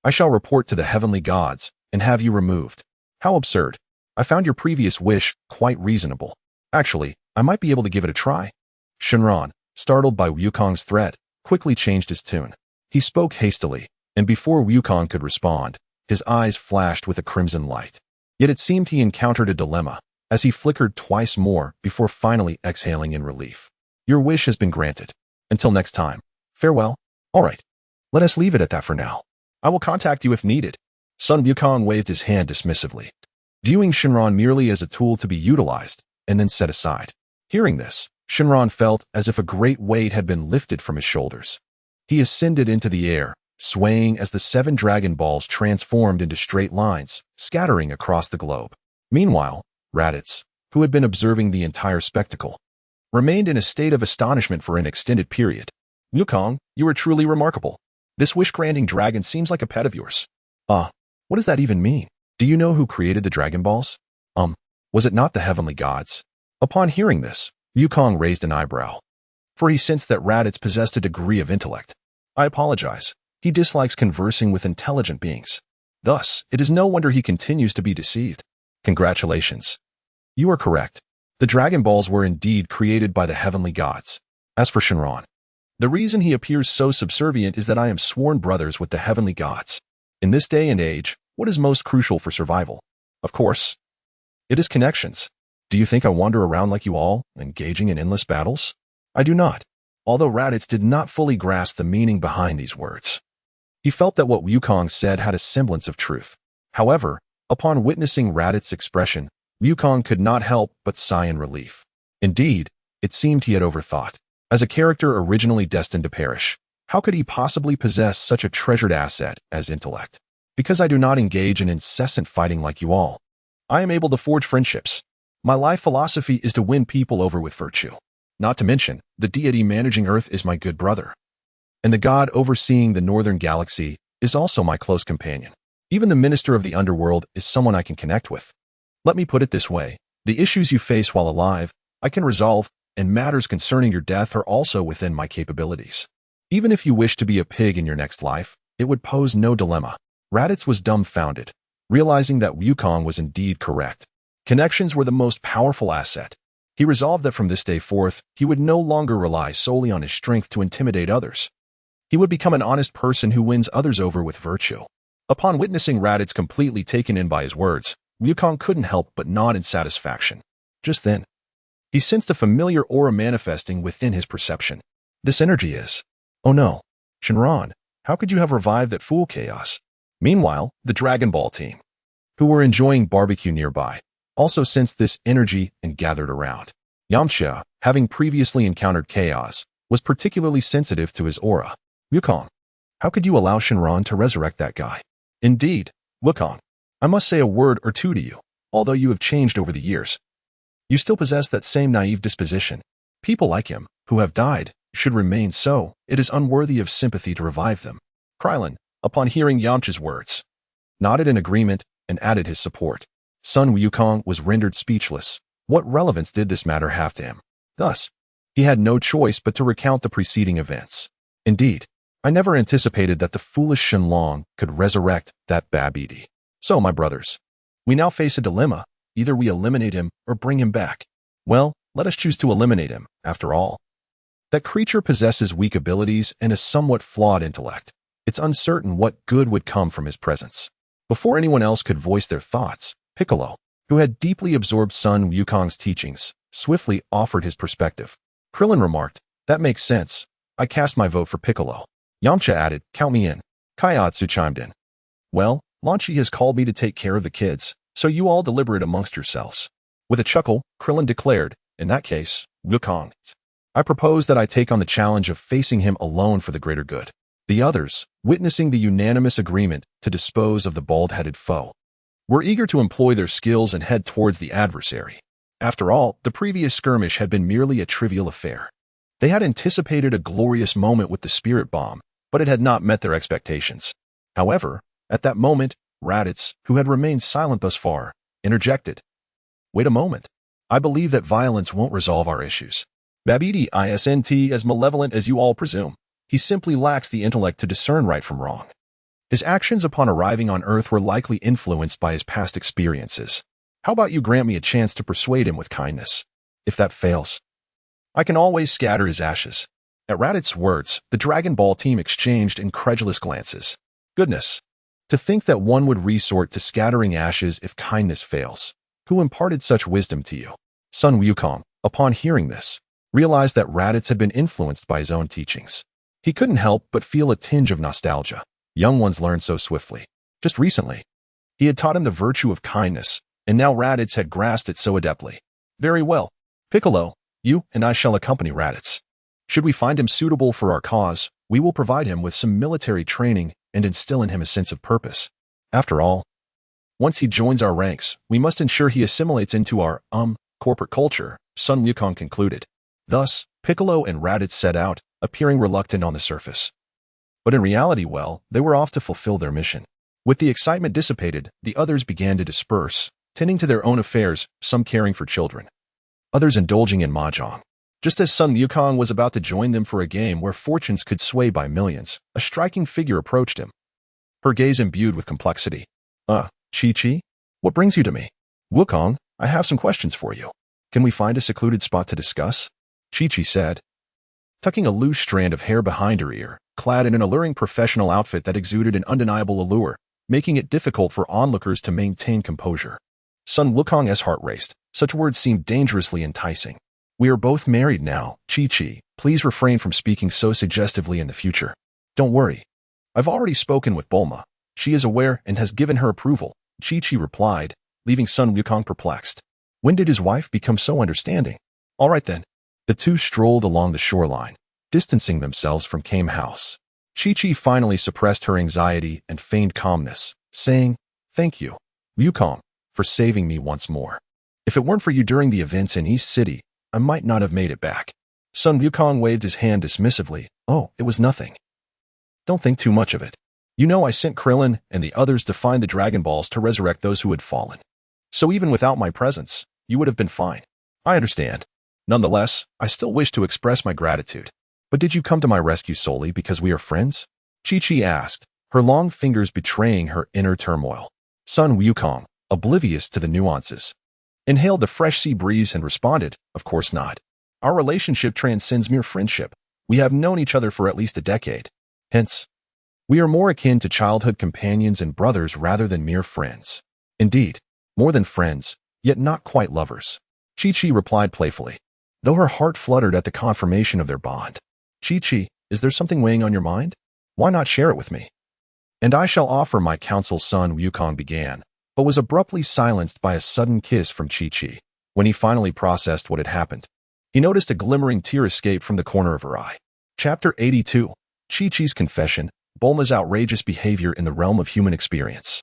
I shall report to the heavenly gods and have you removed." How absurd. I found your previous wish quite reasonable. Actually, I might be able to give it a try. Shenron, startled by Wukong's threat, quickly changed his tune. He spoke hastily, and before Wukong could respond, his eyes flashed with a crimson light. Yet it seemed he encountered a dilemma, as he flickered twice more before finally exhaling in relief. "Your wish has been granted. Until next time, farewell." "All right. Let us leave it at that for now. I will contact you if needed." Son Wukong waved his hand dismissively, viewing Shenron merely as a tool to be utilized and then set aside. Hearing this, Shenron felt as if a great weight had been lifted from his shoulders. He ascended into the air, swaying as the 7 Dragon Balls transformed into straight lines, scattering across the globe. Meanwhile, Raditz, who had been observing the entire spectacle, remained in a state of astonishment for an extended period. "Wukong, you are truly remarkable. This wish-granting dragon seems like a pet of yours." What does that even mean? Do you know who created the Dragon Balls? Was it not the heavenly gods?" Upon hearing this, Wukong raised an eyebrow, for he sensed that Raditz possessed a degree of intellect. "I apologize. He dislikes conversing with intelligent beings. Thus, it is no wonder he continues to be deceived." "Congratulations. You are correct. The Dragon Balls were indeed created by the heavenly gods. As for Shenron, the reason he appears so subservient is that I am sworn brothers with the heavenly gods. In this day and age, what is most crucial for survival? Of course, it is connections. Do you think I wander around like you all, engaging in endless battles? I do not. although Raditz did not fully grasp the meaning behind these words. He felt that what Wukong said had a semblance of truth. However, upon witnessing Raditz's expression, Wukong could not help but sigh in relief. Indeed, it seemed he had overthought. As a character originally destined to perish, how could he possibly possess such a treasured asset as intellect? Because I do not engage in incessant fighting like you all, I am able to forge friendships. My life philosophy is to win people over with virtue. Not to mention, the deity managing Earth is my good brother. And the god overseeing the northern galaxy is also my close companion. Even the minister of the underworld is someone I can connect with. Let me put it this way, the issues you face while alive, I can resolve, and matters concerning your death are also within my capabilities. Even if you wish to be a pig in your next life, it would pose no dilemma. Raditz was dumbfounded, realizing that Wukong was indeed correct. Connections were the most powerful asset. He resolved that from this day forth, he would no longer rely solely on his strength to intimidate others. He would become an honest person who wins others over with virtue. Upon witnessing Raditz completely taken in by his words, Wukong couldn't help but nod in satisfaction. Just then, he sensed a familiar aura manifesting within his perception. This energy is... Oh no, Shenron, how could you have revived that fool chaos? Meanwhile, the Dragon Ball team, who were enjoying barbecue nearby, also sensed this energy and gathered around. Yamcha, having previously encountered chaos, was particularly sensitive to his aura. Wukong, how could you allow Shenron to resurrect that guy? Indeed, Wukong, I must say a word or two to you, although you have changed over the years. You still possess that same naive disposition. People like him, who have died, should remain so. It is unworthy of sympathy to revive them. Krillin, upon hearing Yamcha's words, nodded in agreement and added his support. Son Wukong was rendered speechless. What relevance did this matter have to him? Thus, he had no choice but to recount the preceding events. Indeed, I never anticipated that the foolish Shenlong could resurrect that Babidi. So, my brothers, we now face a dilemma. Either we eliminate him or bring him back. Well, let us choose to eliminate him, after all. That creature possesses weak abilities and a somewhat flawed intellect. It's uncertain what good would come from his presence. Before anyone else could voice their thoughts, Piccolo, who had deeply absorbed Son Wukong's teachings, swiftly offered his perspective. Krillin remarked, that makes sense. I cast my vote for Piccolo. Yamcha added, count me in. Kaiatsu chimed in. Well, Lanchi has called me to take care of the kids, so you all deliberate amongst yourselves. With a chuckle, Krillin declared, in that case, Wukong, I propose that I take on the challenge of facing him alone for the greater good. The others, witnessing the unanimous agreement to dispose of the bald-headed foe, were eager to employ their skills and head towards the adversary. After all, the previous skirmish had been merely a trivial affair. They had anticipated a glorious moment with the spirit bomb, but it had not met their expectations. However, at that moment, Raditz, who had remained silent thus far, interjected. Wait a moment. I believe that violence won't resolve our issues. Babidi isn't as malevolent as you all presume. He simply lacks the intellect to discern right from wrong. His actions upon arriving on Earth were likely influenced by his past experiences. How about you grant me a chance to persuade him with kindness? If that fails, I can always scatter his ashes. At Raditz's words, the Dragon Ball team exchanged incredulous glances. Goodness. To think that one would resort to scattering ashes if kindness fails. Who imparted such wisdom to you? Son Wukong, upon hearing this, realized that Raditz had been influenced by his own teachings. He couldn't help but feel a tinge of nostalgia. Young ones learn so swiftly. Just recently, he had taught him the virtue of kindness, and now Raditz had grasped it so adeptly. Very well. Piccolo, you and I shall accompany Raditz. Should we find him suitable for our cause, we will provide him with some military training and instill in him a sense of purpose. After all, once he joins our ranks, we must ensure he assimilates into our, corporate culture, Son Wukong concluded. Thus, Piccolo and Raditz set out, appearing reluctant on the surface. But in reality, well, they were off to fulfill their mission. With the excitement dissipated, the others began to disperse, tending to their own affairs, some caring for children, others indulging in mahjong. Just as Son Wukong was about to join them for a game where fortunes could sway by millions, a striking figure approached him, her gaze imbued with complexity. Chi-Chi? What brings you to me? Wukong, I have some questions for you. Can we find a secluded spot to discuss? Chi-Chi said, tucking a loose strand of hair behind her ear, clad in an alluring professional outfit that exuded an undeniable allure, making it difficult for onlookers to maintain composure. Son Wukong's heart raced. Such words seemed dangerously enticing. We are both married now, Chi-Chi, Please refrain from speaking so suggestively in the future. Don't worry. I've already spoken with Bulma. She is aware and has given her approval, Chi-Chi replied, leaving Son Wukong perplexed. When did his wife become so understanding? All right then. The two strolled along the shoreline, distancing themselves from Kame House. Chi-Chi finally suppressed her anxiety and feigned calmness, saying, Thank you, Wukong, for saving me once more. If it weren't for you during the events in East City, I might not have made it back. Son Wukong waved his hand dismissively. Oh, it was nothing. Don't think too much of it. You know I sent Krillin and the others to find the Dragon Balls to resurrect those who had fallen. So even without my presence, you would have been fine. I understand. Nonetheless, I still wish to express my gratitude. But did you come to my rescue solely because we are friends? Chi-Chi asked, her long fingers betraying her inner turmoil. Son Wukong, oblivious to the nuances, inhaled the fresh sea breeze and responded, Of course not. Our relationship transcends mere friendship. We have known each other for at least a decade. Hence, we are more akin to childhood companions and brothers rather than mere friends. Indeed, more than friends, yet not quite lovers. Chi-Chi replied playfully, though her heart fluttered at the confirmation of their bond. Chi-Chi, is there something weighing on your mind? Why not share it with me? And I shall offer my counsel, Son Wukong began, but was abruptly silenced by a sudden kiss from Chi-Chi. When he finally processed what had happened, he noticed a glimmering tear escape from the corner of her eye. Chapter 82. Chi-Chi's Confession, Bulma's outrageous behavior in the realm of human experience.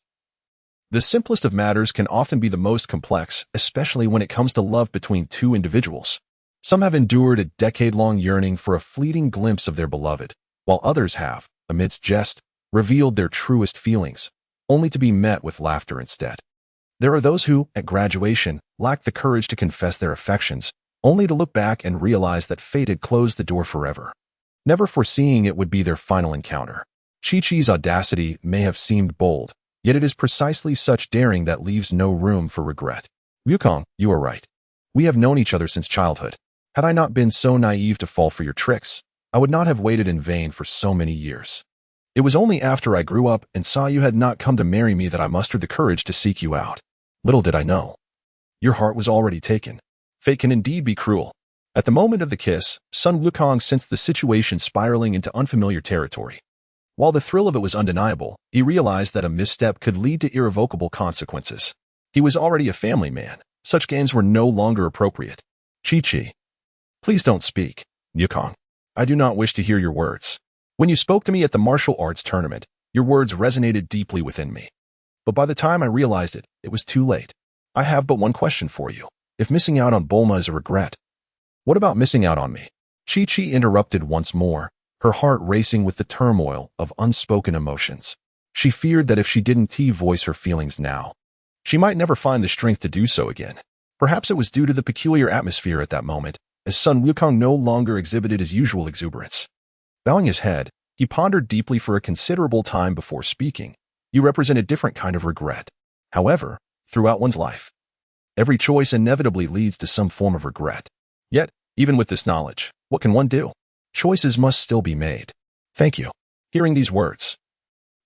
The simplest of matters can often be the most complex, especially when it comes to love between two individuals. Some have endured a decade-long yearning for a fleeting glimpse of their beloved, while others have, amidst jest, revealed their truest feelings, only to be met with laughter instead. There are those who, at graduation, lack the courage to confess their affections, only to look back and realize that fate had closed the door forever, never foreseeing it would be their final encounter. Chi-Chi's audacity may have seemed bold, yet it is precisely such daring that leaves no room for regret. Wukong, you are right. We have known each other since childhood. Had I not been so naive to fall for your tricks, I would not have waited in vain for so many years. It was only after I grew up and saw you had not come to marry me that I mustered the courage to seek you out. Little did I know. Your heart was already taken. Fate can indeed be cruel. At the moment of the kiss, Son Wukong sensed the situation spiraling into unfamiliar territory. While the thrill of it was undeniable, he realized that a misstep could lead to irrevocable consequences. He was already a family man. Such games were no longer appropriate. Chi-Chi. Please don't speak, Wukong. I do not wish to hear your words. When you spoke to me at the martial arts tournament, your words resonated deeply within me. But by the time I realized it, it was too late. I have but one question for you. If missing out on Bulma is a regret, what about missing out on me? Chi-Chi interrupted once more, her heart racing with the turmoil of unspoken emotions. She feared that if she didn't voice her feelings now, she might never find the strength to do so again. Perhaps it was due to the peculiar atmosphere at that moment, as Son Wukong no longer exhibited his usual exuberance. Bowing his head, he pondered deeply for a considerable time before speaking. You represent a different kind of regret. However, throughout one's life, every choice inevitably leads to some form of regret. Yet, even with this knowledge, what can one do? Choices must still be made. Thank you. Hearing these words,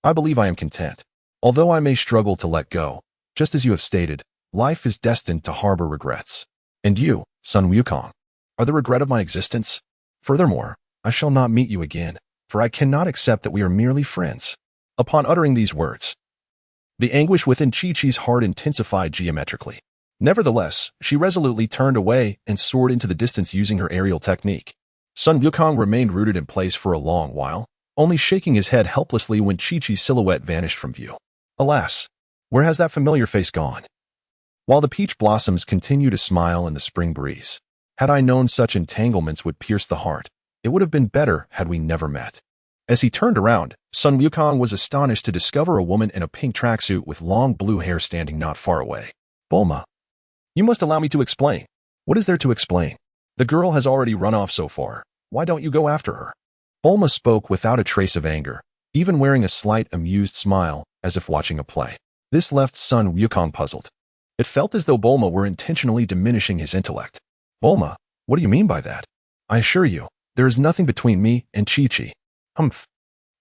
I believe I am content. Although I may struggle to let go, just as you have stated, life is destined to harbor regrets. And you, Son Wukong, are the regret of my existence. Furthermore, I shall not meet you again, for I cannot accept that we are merely friends. Upon uttering these words, the anguish within Chi-Chi's heart intensified geometrically. Nevertheless, she resolutely turned away and soared into the distance using her aerial technique. Son Wukong remained rooted in place for a long while, only shaking his head helplessly when Chi-Chi's silhouette vanished from view. Alas, where has that familiar face gone? While the peach blossoms continue to smile in the spring breeze, had I known such entanglements would pierce the heart, it would have been better had we never met. As he turned around, Son Wukong was astonished to discover a woman in a pink tracksuit with long blue hair standing not far away. Bulma. You must allow me to explain. What is there to explain? The girl has already run off so far. Why don't you go after her? Bulma spoke without a trace of anger, even wearing a slight amused smile, as if watching a play. This left Son Wukong puzzled. It felt as though Bulma were intentionally diminishing his intellect. Bulma, what do you mean by that? I assure you, there is nothing between me and Chi-Chi. Humph.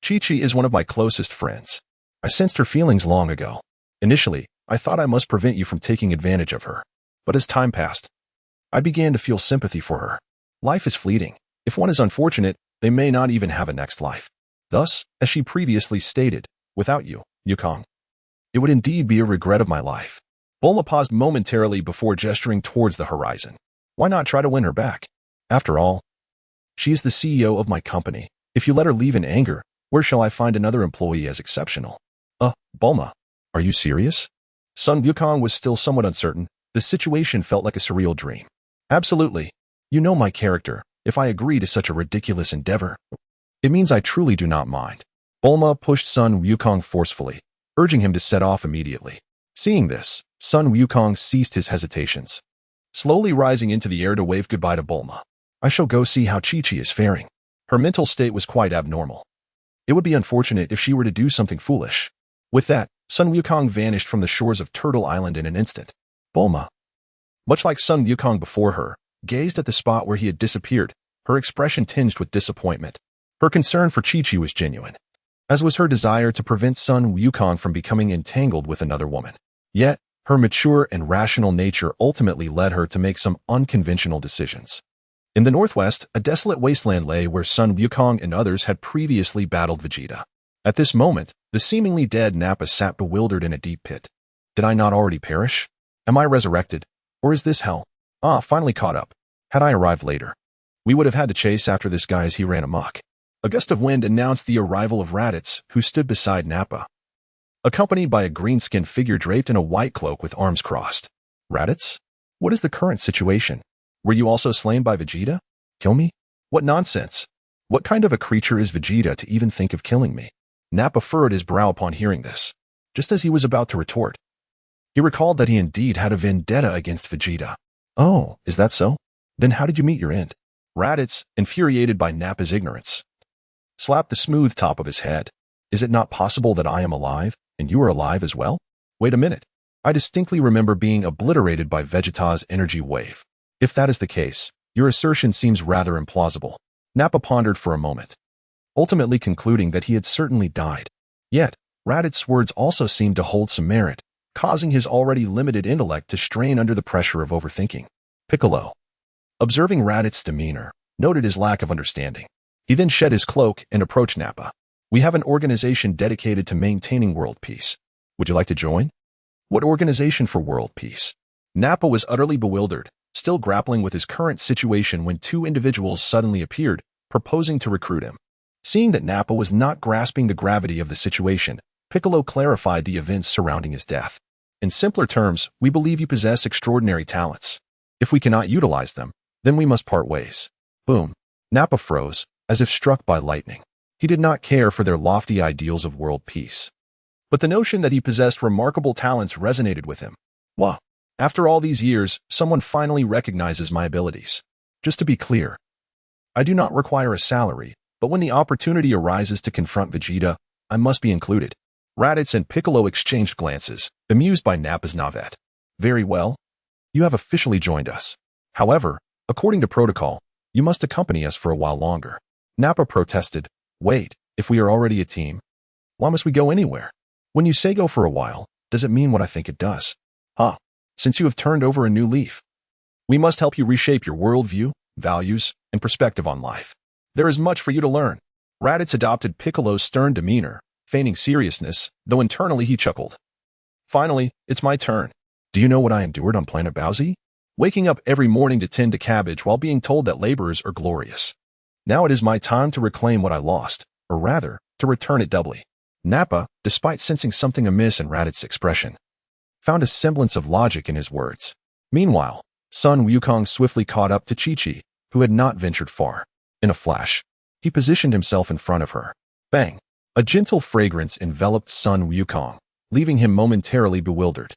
Chi-Chi is one of my closest friends. I sensed her feelings long ago. Initially, I thought I must prevent you from taking advantage of her. But as time passed, I began to feel sympathy for her. Life is fleeting. If one is unfortunate, they may not even have a next life. Thus, as she previously stated, without you, Wukong, it would indeed be a regret of my life. Bulma paused momentarily before gesturing towards the horizon. Why not try to win her back? After all, she is the CEO of my company. If you let her leave in anger, where shall I find another employee as exceptional? Bulma, are you serious? Son Wukong was still somewhat uncertain. The situation felt like a surreal dream. Absolutely. You know my character. If I agree to such a ridiculous endeavor, it means I truly do not mind. Bulma pushed Son Wukong forcefully, urging him to set off immediately. Seeing this, Son Wukong ceased his hesitations, slowly rising into the air to wave goodbye to Bulma. I shall go see how Chi-Chi is faring. Her mental state was quite abnormal. It would be unfortunate if she were to do something foolish. With that, Son Wukong vanished from the shores of Turtle Island in an instant. Bulma, much like Son Wukong before her, gazed at the spot where he had disappeared, her expression tinged with disappointment. Her concern for Chi-Chi was genuine, as was her desire to prevent Son Wukong from becoming entangled with another woman. Yet, her mature and rational nature ultimately led her to make some unconventional decisions. In the northwest, a desolate wasteland lay where Son Wukong and others had previously battled Vegeta. At this moment, the seemingly dead Nappa sat bewildered in a deep pit. Did I not already perish? Am I resurrected? Or is this hell? Finally caught up. Had I arrived later, we would have had to chase after this guy as he ran amok. A gust of wind announced the arrival of Raditz, who stood beside Nappa, accompanied by a green-skinned figure draped in a white cloak with arms crossed. Raditz? What is the current situation? Were you also slain by Vegeta? Kill me? What nonsense! What kind of a creature is Vegeta to even think of killing me? Nappa furrowed his brow upon hearing this. Just as he was about to retort, he recalled that he indeed had a vendetta against Vegeta. Oh, is that so? Then how did you meet your end? Raditz, infuriated by Nappa's ignorance, slapped the smooth top of his head. Is it not possible that I am alive, and you are alive as well? Wait a minute. I distinctly remember being obliterated by Vegeta's energy wave. If that is the case, your assertion seems rather implausible. Nappa pondered for a moment, ultimately concluding that he had certainly died. Yet, Raditz's words also seemed to hold some merit, causing his already limited intellect to strain under the pressure of overthinking. Piccolo, observing Raditz's demeanor, noted his lack of understanding. He then shed his cloak and approached Nappa. We have an organization dedicated to maintaining world peace. Would you like to join? What organization for world peace? Nappa was utterly bewildered, still grappling with his current situation when two individuals suddenly appeared, proposing to recruit him. Seeing that Nappa was not grasping the gravity of the situation, Piccolo clarified the events surrounding his death. In simpler terms, we believe you possess extraordinary talents. If we cannot utilize them, then we must part ways. Boom. Nappa froze, as if struck by lightning. He did not care for their lofty ideals of world peace, but the notion that he possessed remarkable talents resonated with him. Wow. After all these years, someone finally recognizes my abilities. Just to be clear, I do not require a salary, but when the opportunity arises to confront Vegeta, I must be included. Raditz and Piccolo exchanged glances, amused by Nappa's navet. Very well. You have officially joined us. However, according to protocol, you must accompany us for a while longer. Nappa protested. Wait, if we are already a team, why must we go anywhere? When you say go for a while, does it mean what I think it does? Since you have turned over a new leaf, we must help you reshape your worldview, values, and perspective on life. There is much for you to learn. Raditz adopted Piccolo's stern demeanor, feigning seriousness, though internally he chuckled. Finally, it's my turn. Do you know what I endured on planet Bowsy? Waking up every morning to tend to cabbage while being told that laborers are glorious. Now it is my time to reclaim what I lost, or rather, to return it doubly. Nappa, despite sensing something amiss in Raditz's expression, found a semblance of logic in his words. Meanwhile, Son Wukong swiftly caught up to Chi-Chi, who had not ventured far. In a flash, he positioned himself in front of her. Bang! A gentle fragrance enveloped Son Wukong, leaving him momentarily bewildered.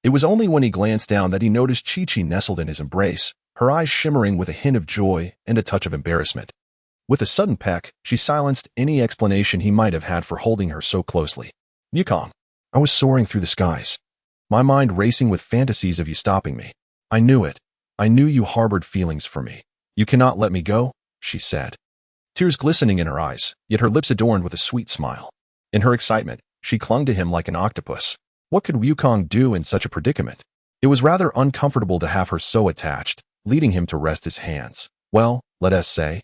It was only when he glanced down that he noticed Chi-Chi nestled in his embrace, her eyes shimmering with a hint of joy and a touch of embarrassment. With a sudden peck, she silenced any explanation he might have had for holding her so closely. Wukong, I was soaring through the skies, my mind racing with fantasies of you stopping me. I knew it. I knew you harbored feelings for me. You cannot let me go, she said, tears glistening in her eyes, yet her lips adorned with a sweet smile. In her excitement, she clung to him like an octopus. What could Wukong do in such a predicament? It was rather uncomfortable to have her so attached, leading him to rest his hands. Well, let us say,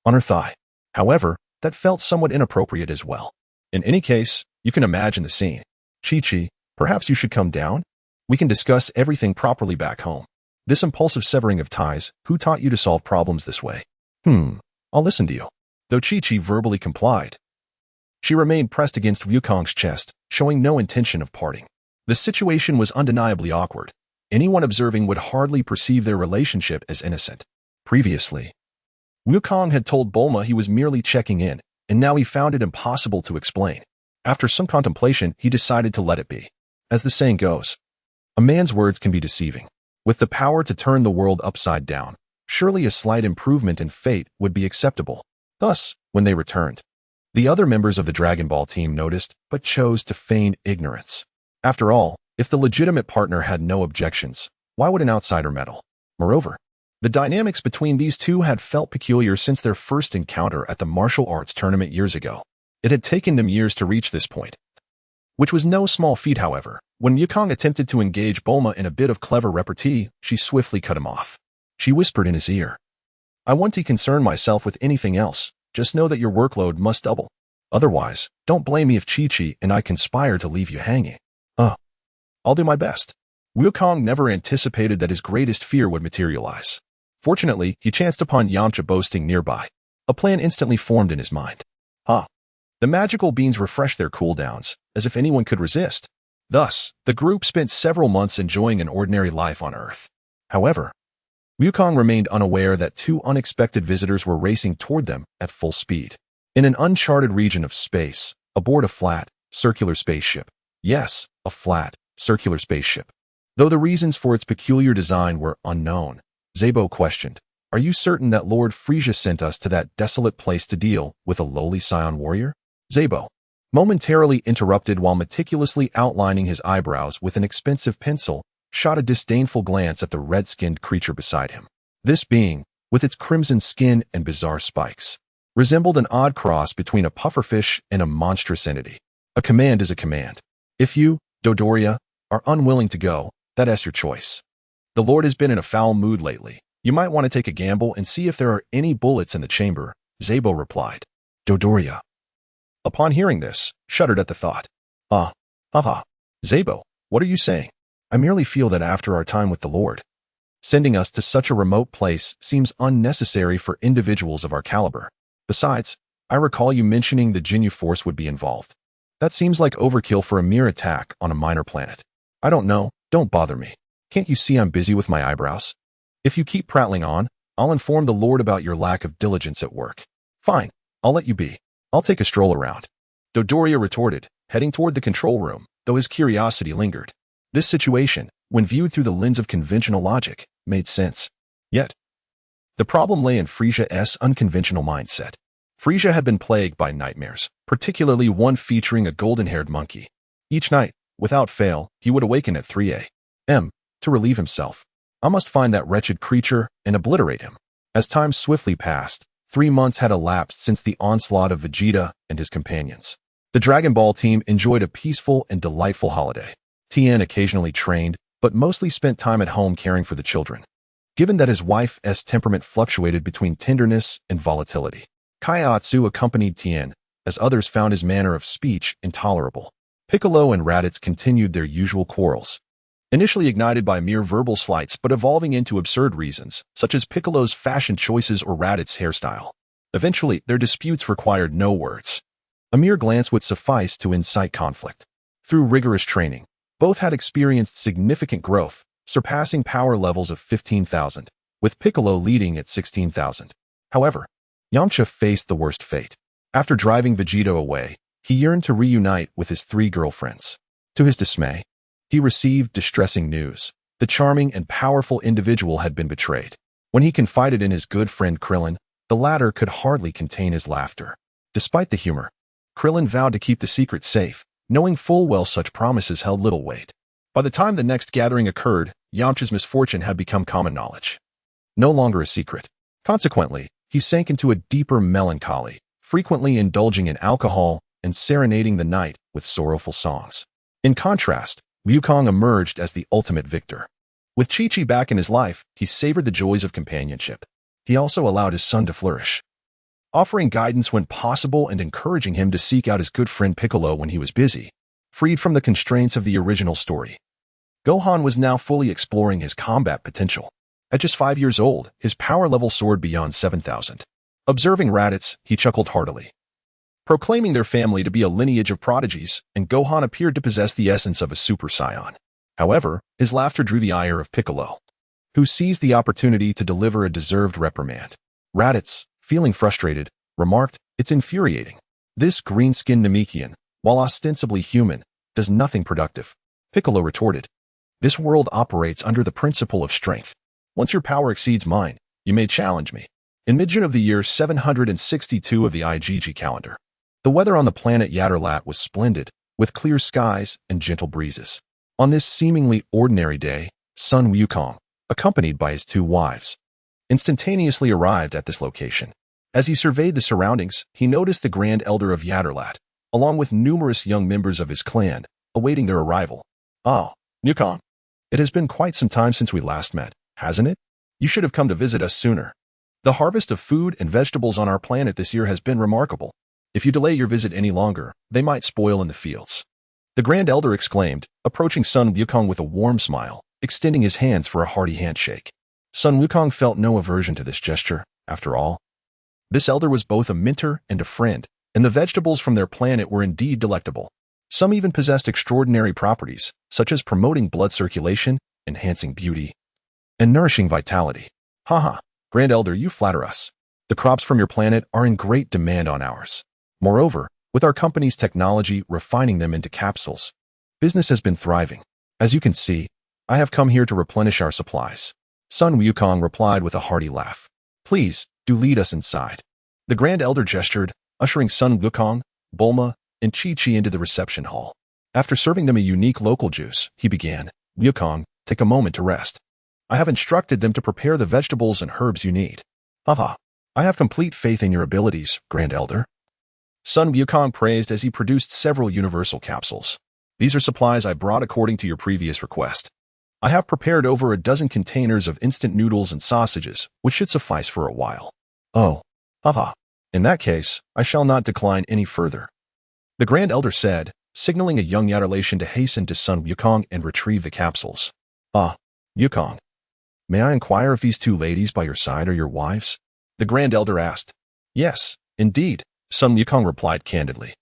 on her thigh. However, that felt somewhat inappropriate as well. In any case, you can imagine the scene. Chi-Chi, perhaps you should come down? We can discuss everything properly back home. This impulsive severing of ties, who taught you to solve problems this way? I'll listen to you. Though Chi-Chi verbally complied, she remained pressed against Wukong's chest, showing no intention of parting. The situation was undeniably awkward. Anyone observing would hardly perceive their relationship as innocent. Previously, Wukong had told Bulma he was merely checking in, and now he found it impossible to explain. After some contemplation, he decided to let it be. As the saying goes, a man's words can be deceiving. With the power to turn the world upside down, surely a slight improvement in fate would be acceptable. Thus, when they returned, the other members of the Dragon Ball team noticed, but chose to feign ignorance. After all, if the legitimate partner had no objections, why would an outsider meddle? Moreover, the dynamics between these two had felt peculiar since their first encounter at the martial arts tournament years ago. It had taken them years to reach this point, which was no small feat, however. When Wukong attempted to engage Bulma in a bit of clever repartee, she swiftly cut him off. She whispered in his ear, "I won't concern myself with anything else. Just know that your workload must double. Otherwise, don't blame me if Chi-Chi and I conspire to leave you hanging." I'll do my best. Wukong never anticipated that his greatest fear would materialize. Fortunately, he chanced upon Yamcha boasting nearby. A plan instantly formed in his mind. The magical beans refreshed their cooldowns, as if anyone could resist. Thus, the group spent several months enjoying an ordinary life on Earth. However, Wukong remained unaware that two unexpected visitors were racing toward them at full speed. In an uncharted region of space, aboard a flat, circular spaceship. Yes, a flat, circular spaceship. Though the reasons for its peculiar design were unknown, Zabo questioned, "Are you certain that Lord Frisia sent us to that desolate place to deal with a lowly Saiyan warrior?" Zabo momentarily interrupted while meticulously outlining his eyebrows with an expensive pencil, shot a disdainful glance at the red-skinned creature beside him. This being, with its crimson skin and bizarre spikes, resembled an odd cross between a pufferfish and a monstrous entity. A command is a command. If you, Dodoria, are unwilling to go, that's your choice. The Lord has been in a foul mood lately. You might want to take a gamble and see if there are any bullets in the chamber, Zabo replied. Dodoria, upon hearing this, shuddered at the thought. Zabo, what are you saying? I merely feel that after our time with the Lord, sending us to such a remote place seems unnecessary for individuals of our caliber. Besides, I recall you mentioning the Jinyu force would be involved. That seems like overkill for a mere attack on a minor planet. I don't know, don't bother me. Can't you see I'm busy with my eyebrows? If you keep prattling on, I'll inform the Lord about your lack of diligence at work. Fine, I'll let you be. I'll take a stroll around. Dodoria retorted, heading toward the control room, though his curiosity lingered. This situation, when viewed through the lens of conventional logic, made sense. Yet, the problem lay in Frisia's unconventional mindset. Frisia had been plagued by nightmares, particularly one featuring a golden-haired monkey. Each night, without fail, he would awaken at 3 a.m. to relieve himself. I must find that wretched creature and obliterate him. As time swiftly passed, 3 months had elapsed since the onslaught of Vegeta and his companions. The Dragon Ball team enjoyed a peaceful and delightful holiday. Tien occasionally trained, but mostly spent time at home caring for the children. Given that his wife's temperament fluctuated between tenderness and volatility, Kaiatsu accompanied Tien, as others found his manner of speech intolerable. Piccolo and Raditz continued their usual quarrels, initially ignited by mere verbal slights but evolving into absurd reasons, such as Piccolo's fashion choices or Raditz's hairstyle. Eventually, their disputes required no words. A mere glance would suffice to incite conflict. Through rigorous training, both had experienced significant growth, surpassing power levels of 15,000, with Piccolo leading at 16,000. However, Yamcha faced the worst fate. After driving Vegeta away, he yearned to reunite with his 3 girlfriends. To his dismay, he received distressing news. The charming and powerful individual had been betrayed. When he confided in his good friend Krillin, the latter could hardly contain his laughter. Despite the humor, Krillin vowed to keep the secret safe, knowing full well such promises held little weight. By the time the next gathering occurred, Yamcha's misfortune had become common knowledge. No longer a secret. Consequently, he sank into a deeper melancholy, frequently indulging in alcohol and serenading the night with sorrowful songs. In contrast, Wukong emerged as the ultimate victor. With Chi-Chi back in his life, he savored the joys of companionship. He also allowed his son to flourish. offering guidance when possible and encouraging him to seek out his good friend Piccolo when he was busy, freed from the constraints of the original story. Gohan was now fully exploring his combat potential. At just 5 years old, his power level soared beyond 7,000. Observing Raditz, he chuckled heartily, proclaiming their family to be a lineage of prodigies, and Gohan appeared to possess the essence of a Super Saiyan. However, his laughter drew the ire of Piccolo, who seized the opportunity to deliver a deserved reprimand. Raditz, feeling frustrated, remarked, "It's infuriating. This green-skinned Namekian, while ostensibly human, does nothing productive." Piccolo retorted, "This world operates under the principle of strength. Once your power exceeds mine, you may challenge me." In mid-June of the year 762 of the IGG calendar, the weather on the planet Yatterlat was splendid, with clear skies and gentle breezes. On this seemingly ordinary day, Son Wukong, accompanied by his 2 wives, instantaneously arrived at this location. As he surveyed the surroundings, he noticed the Grand Elder of Yatterlat, along with numerous young members of his clan, awaiting their arrival. "Oh, Wukong, it has been quite some time since we last met, hasn't it? You should have come to visit us sooner. The harvest of food and vegetables on our planet this year has been remarkable. If you delay your visit any longer, they might spoil in the fields." The Grand Elder exclaimed, approaching Son Wukong with a warm smile, extending his hands for a hearty handshake. Son Wukong felt no aversion to this gesture, after all. This elder was both a mentor and a friend, and the vegetables from their planet were indeed delectable. Some even possessed extraordinary properties, such as promoting blood circulation, enhancing beauty, and nourishing vitality. Haha, Grand Elder, you flatter us. The crops from your planet are in great demand on ours. Moreover, with our company's technology refining them into capsules, business has been thriving. As you can see, I have come here to replenish our supplies. Son Wukong replied with a hearty laugh. "Please, do lead us inside." The Grand Elder gestured, ushering Son Wukong, Bulma, and Chi-Chi into the reception hall. After serving them a unique local juice, he began, "Wukong, take a moment to rest. I have instructed them to prepare the vegetables and herbs you need." "Haha, I have complete faith in your abilities, Grand Elder." Son Wukong praised as he produced several universal capsules. "These are supplies I brought according to your previous request. I have prepared over a dozen containers of instant noodles and sausages, which should suffice for a while." "Oh, haha. In that case, I shall not decline any further," the Grand Elder said, signaling a young Yatterlatian to hasten to Son Wukong and retrieve the capsules. "Ah, Wukong, may I inquire if these 2 ladies by your side are your wives?" the Grand Elder asked. "Yes, indeed," Son Wukong replied candidly,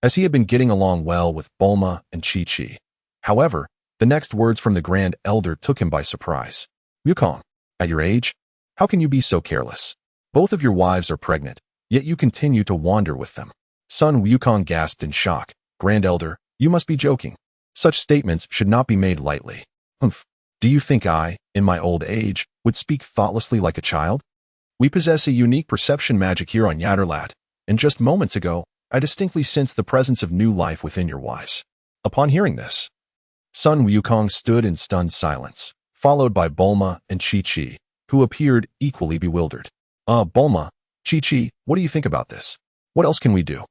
as he had been getting along well with Bulma and Chi-Chi. However, the next words from the Grand Elder took him by surprise. "Wukong, at your age, how can you be so careless? Both of your wives are pregnant, yet you continue to wander with them." Son Wukong gasped in shock. "Grand Elder, you must be joking. Such statements should not be made lightly." "Humph, do you think I, in my old age, would speak thoughtlessly like a child? We possess a unique perception magic here on Yatterlat, and just moments ago, I distinctly sensed the presence of new life within your wives." Upon hearing this, Son Wukong stood in stunned silence, followed by Bulma and Chi-Chi, who appeared equally bewildered. Bulma, Chi-Chi, what do you think about this? What else can we do?"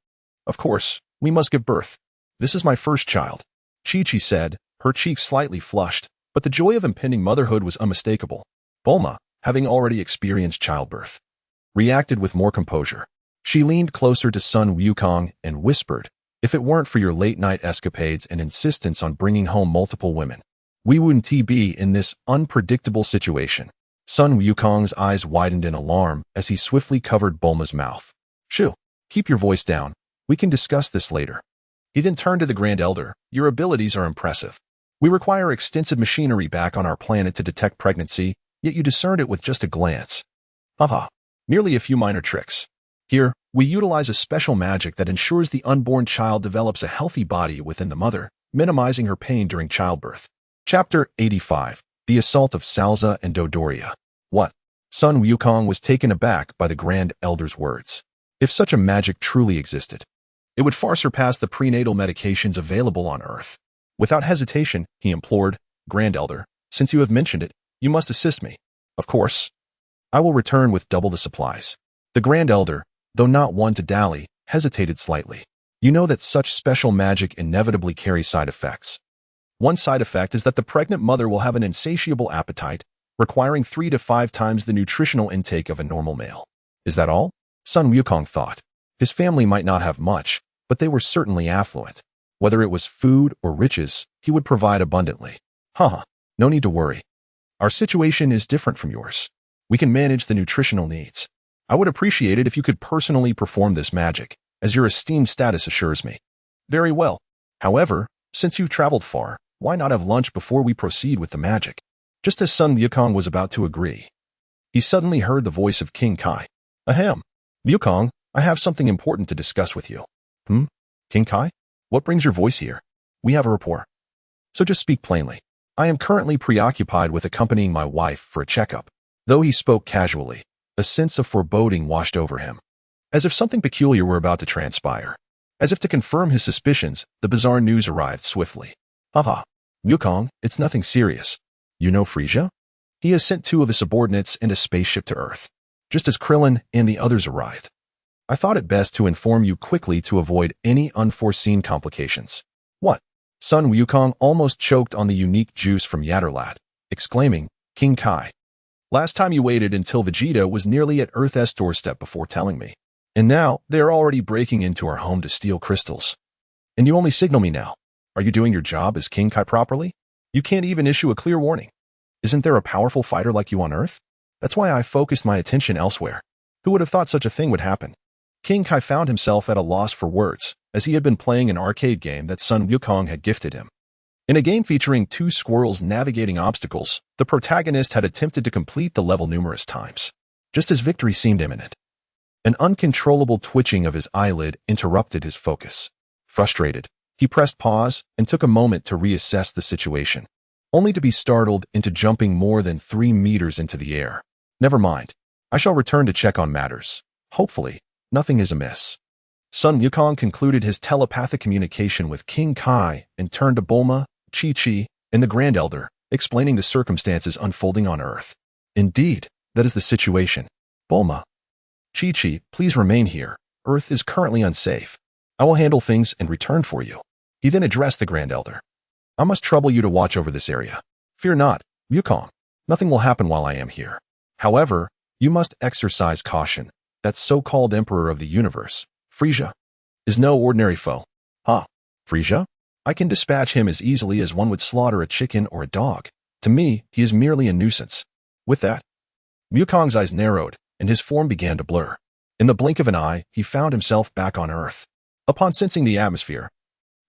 "Of course, we must give birth. This is my first child," Chi-Chi said, her cheeks slightly flushed, but the joy of impending motherhood was unmistakable. Bulma, having already experienced childbirth, reacted with more composure. She leaned closer to Son Wukong and whispered, "If it weren't for your late-night escapades and insistence on bringing home multiple women, we wouldn't be in this unpredictable situation." Son Wukong's eyes widened in alarm as he swiftly covered Bulma's mouth. "Shoo, keep your voice down. We can discuss this later." He then turned to the Grand Elder. "Your abilities are impressive. We require extensive machinery back on our planet to detect pregnancy, yet you discerned it with just a glance. Haha, merely a few minor tricks. Here, we utilize a special magic that ensures the unborn child develops a healthy body within the mother, minimizing her pain during childbirth." Chapter 85. The Assault of Salza and Dodoria. "What?" Son Wukong was taken aback by the Grand Elder's words. If such a magic truly existed, it would far surpass the prenatal medications available on Earth. Without hesitation, he implored, "Grand Elder, since you have mentioned it, you must assist me." "Of course. I will return with double the supplies." The Grand Elder, though not one to dally, hesitated slightly. "You know that such special magic inevitably carries side effects. One side effect is that the pregnant mother will have an insatiable appetite, requiring 3 to 5 times the nutritional intake of a normal male. Is that all?" Son Wukong thought. His family might not have much, but they were certainly affluent. Whether it was food or riches, he would provide abundantly. Haha, no need to worry. Our situation is different from yours. We can manage the nutritional needs. I would appreciate it if you could personally perform this magic, as your esteemed status assures me. Very well. However, since you've traveled far, why not have lunch before we proceed with the magic? Just as Son Wukong was about to agree, he suddenly heard the voice of King Kai. Ahem. Wukong, I have something important to discuss with you. King Kai? What brings your voice here? We have a rapport. So just speak plainly. I am currently preoccupied with accompanying my wife for a checkup. Though he spoke casually, a sense of foreboding washed over him, as if something peculiar were about to transpire. As if to confirm his suspicions, the bizarre news arrived swiftly. Haha. Wukong, it's nothing serious. You know Frisia? He has sent 2 of his subordinates and a spaceship to Earth, just as Krillin and the others arrived. I thought it best to inform you quickly to avoid any unforeseen complications. What? Son Wukong almost choked on the unique juice from Yatterlat, exclaiming, King Kai. Last time you waited until Vegeta was nearly at Earth's doorstep before telling me. And now, they are already breaking into our home to steal crystals. And you only signal me now. Are you doing your job as King Kai properly? You can't even issue a clear warning. Isn't there a powerful fighter like you on Earth? That's why I focused my attention elsewhere. Who would have thought such a thing would happen? King Kai found himself at a loss for words, as he had been playing an arcade game that Son Wukong had gifted him. In a game featuring 2 squirrels navigating obstacles, the protagonist had attempted to complete the level numerous times, just as victory seemed imminent. An uncontrollable twitching of his eyelid interrupted his focus. Frustrated, he pressed pause and took a moment to reassess the situation, only to be startled into jumping more than 3 meters into the air. Never mind. I shall return to check on matters. Hopefully, nothing is amiss. Son Wukong concluded his telepathic communication with King Kai and turned to Bulma, Chi-Chi, and the Grand Elder, explaining the circumstances unfolding on Earth. Indeed, that is the situation. Bulma. Chi-Chi, please remain here. Earth is currently unsafe. I will handle things and return for you. He then addressed the Grand Elder. I must trouble you to watch over this area. Fear not, Wukong. Nothing will happen while I am here. However, you must exercise caution. That so-called Emperor of the Universe, Frisia, is no ordinary foe. Frisia? I can dispatch him as easily as one would slaughter a chicken or a dog. To me, he is merely a nuisance. With that, Wukong's eyes narrowed, and his form began to blur. In the blink of an eye, he found himself back on Earth. Upon sensing the atmosphere,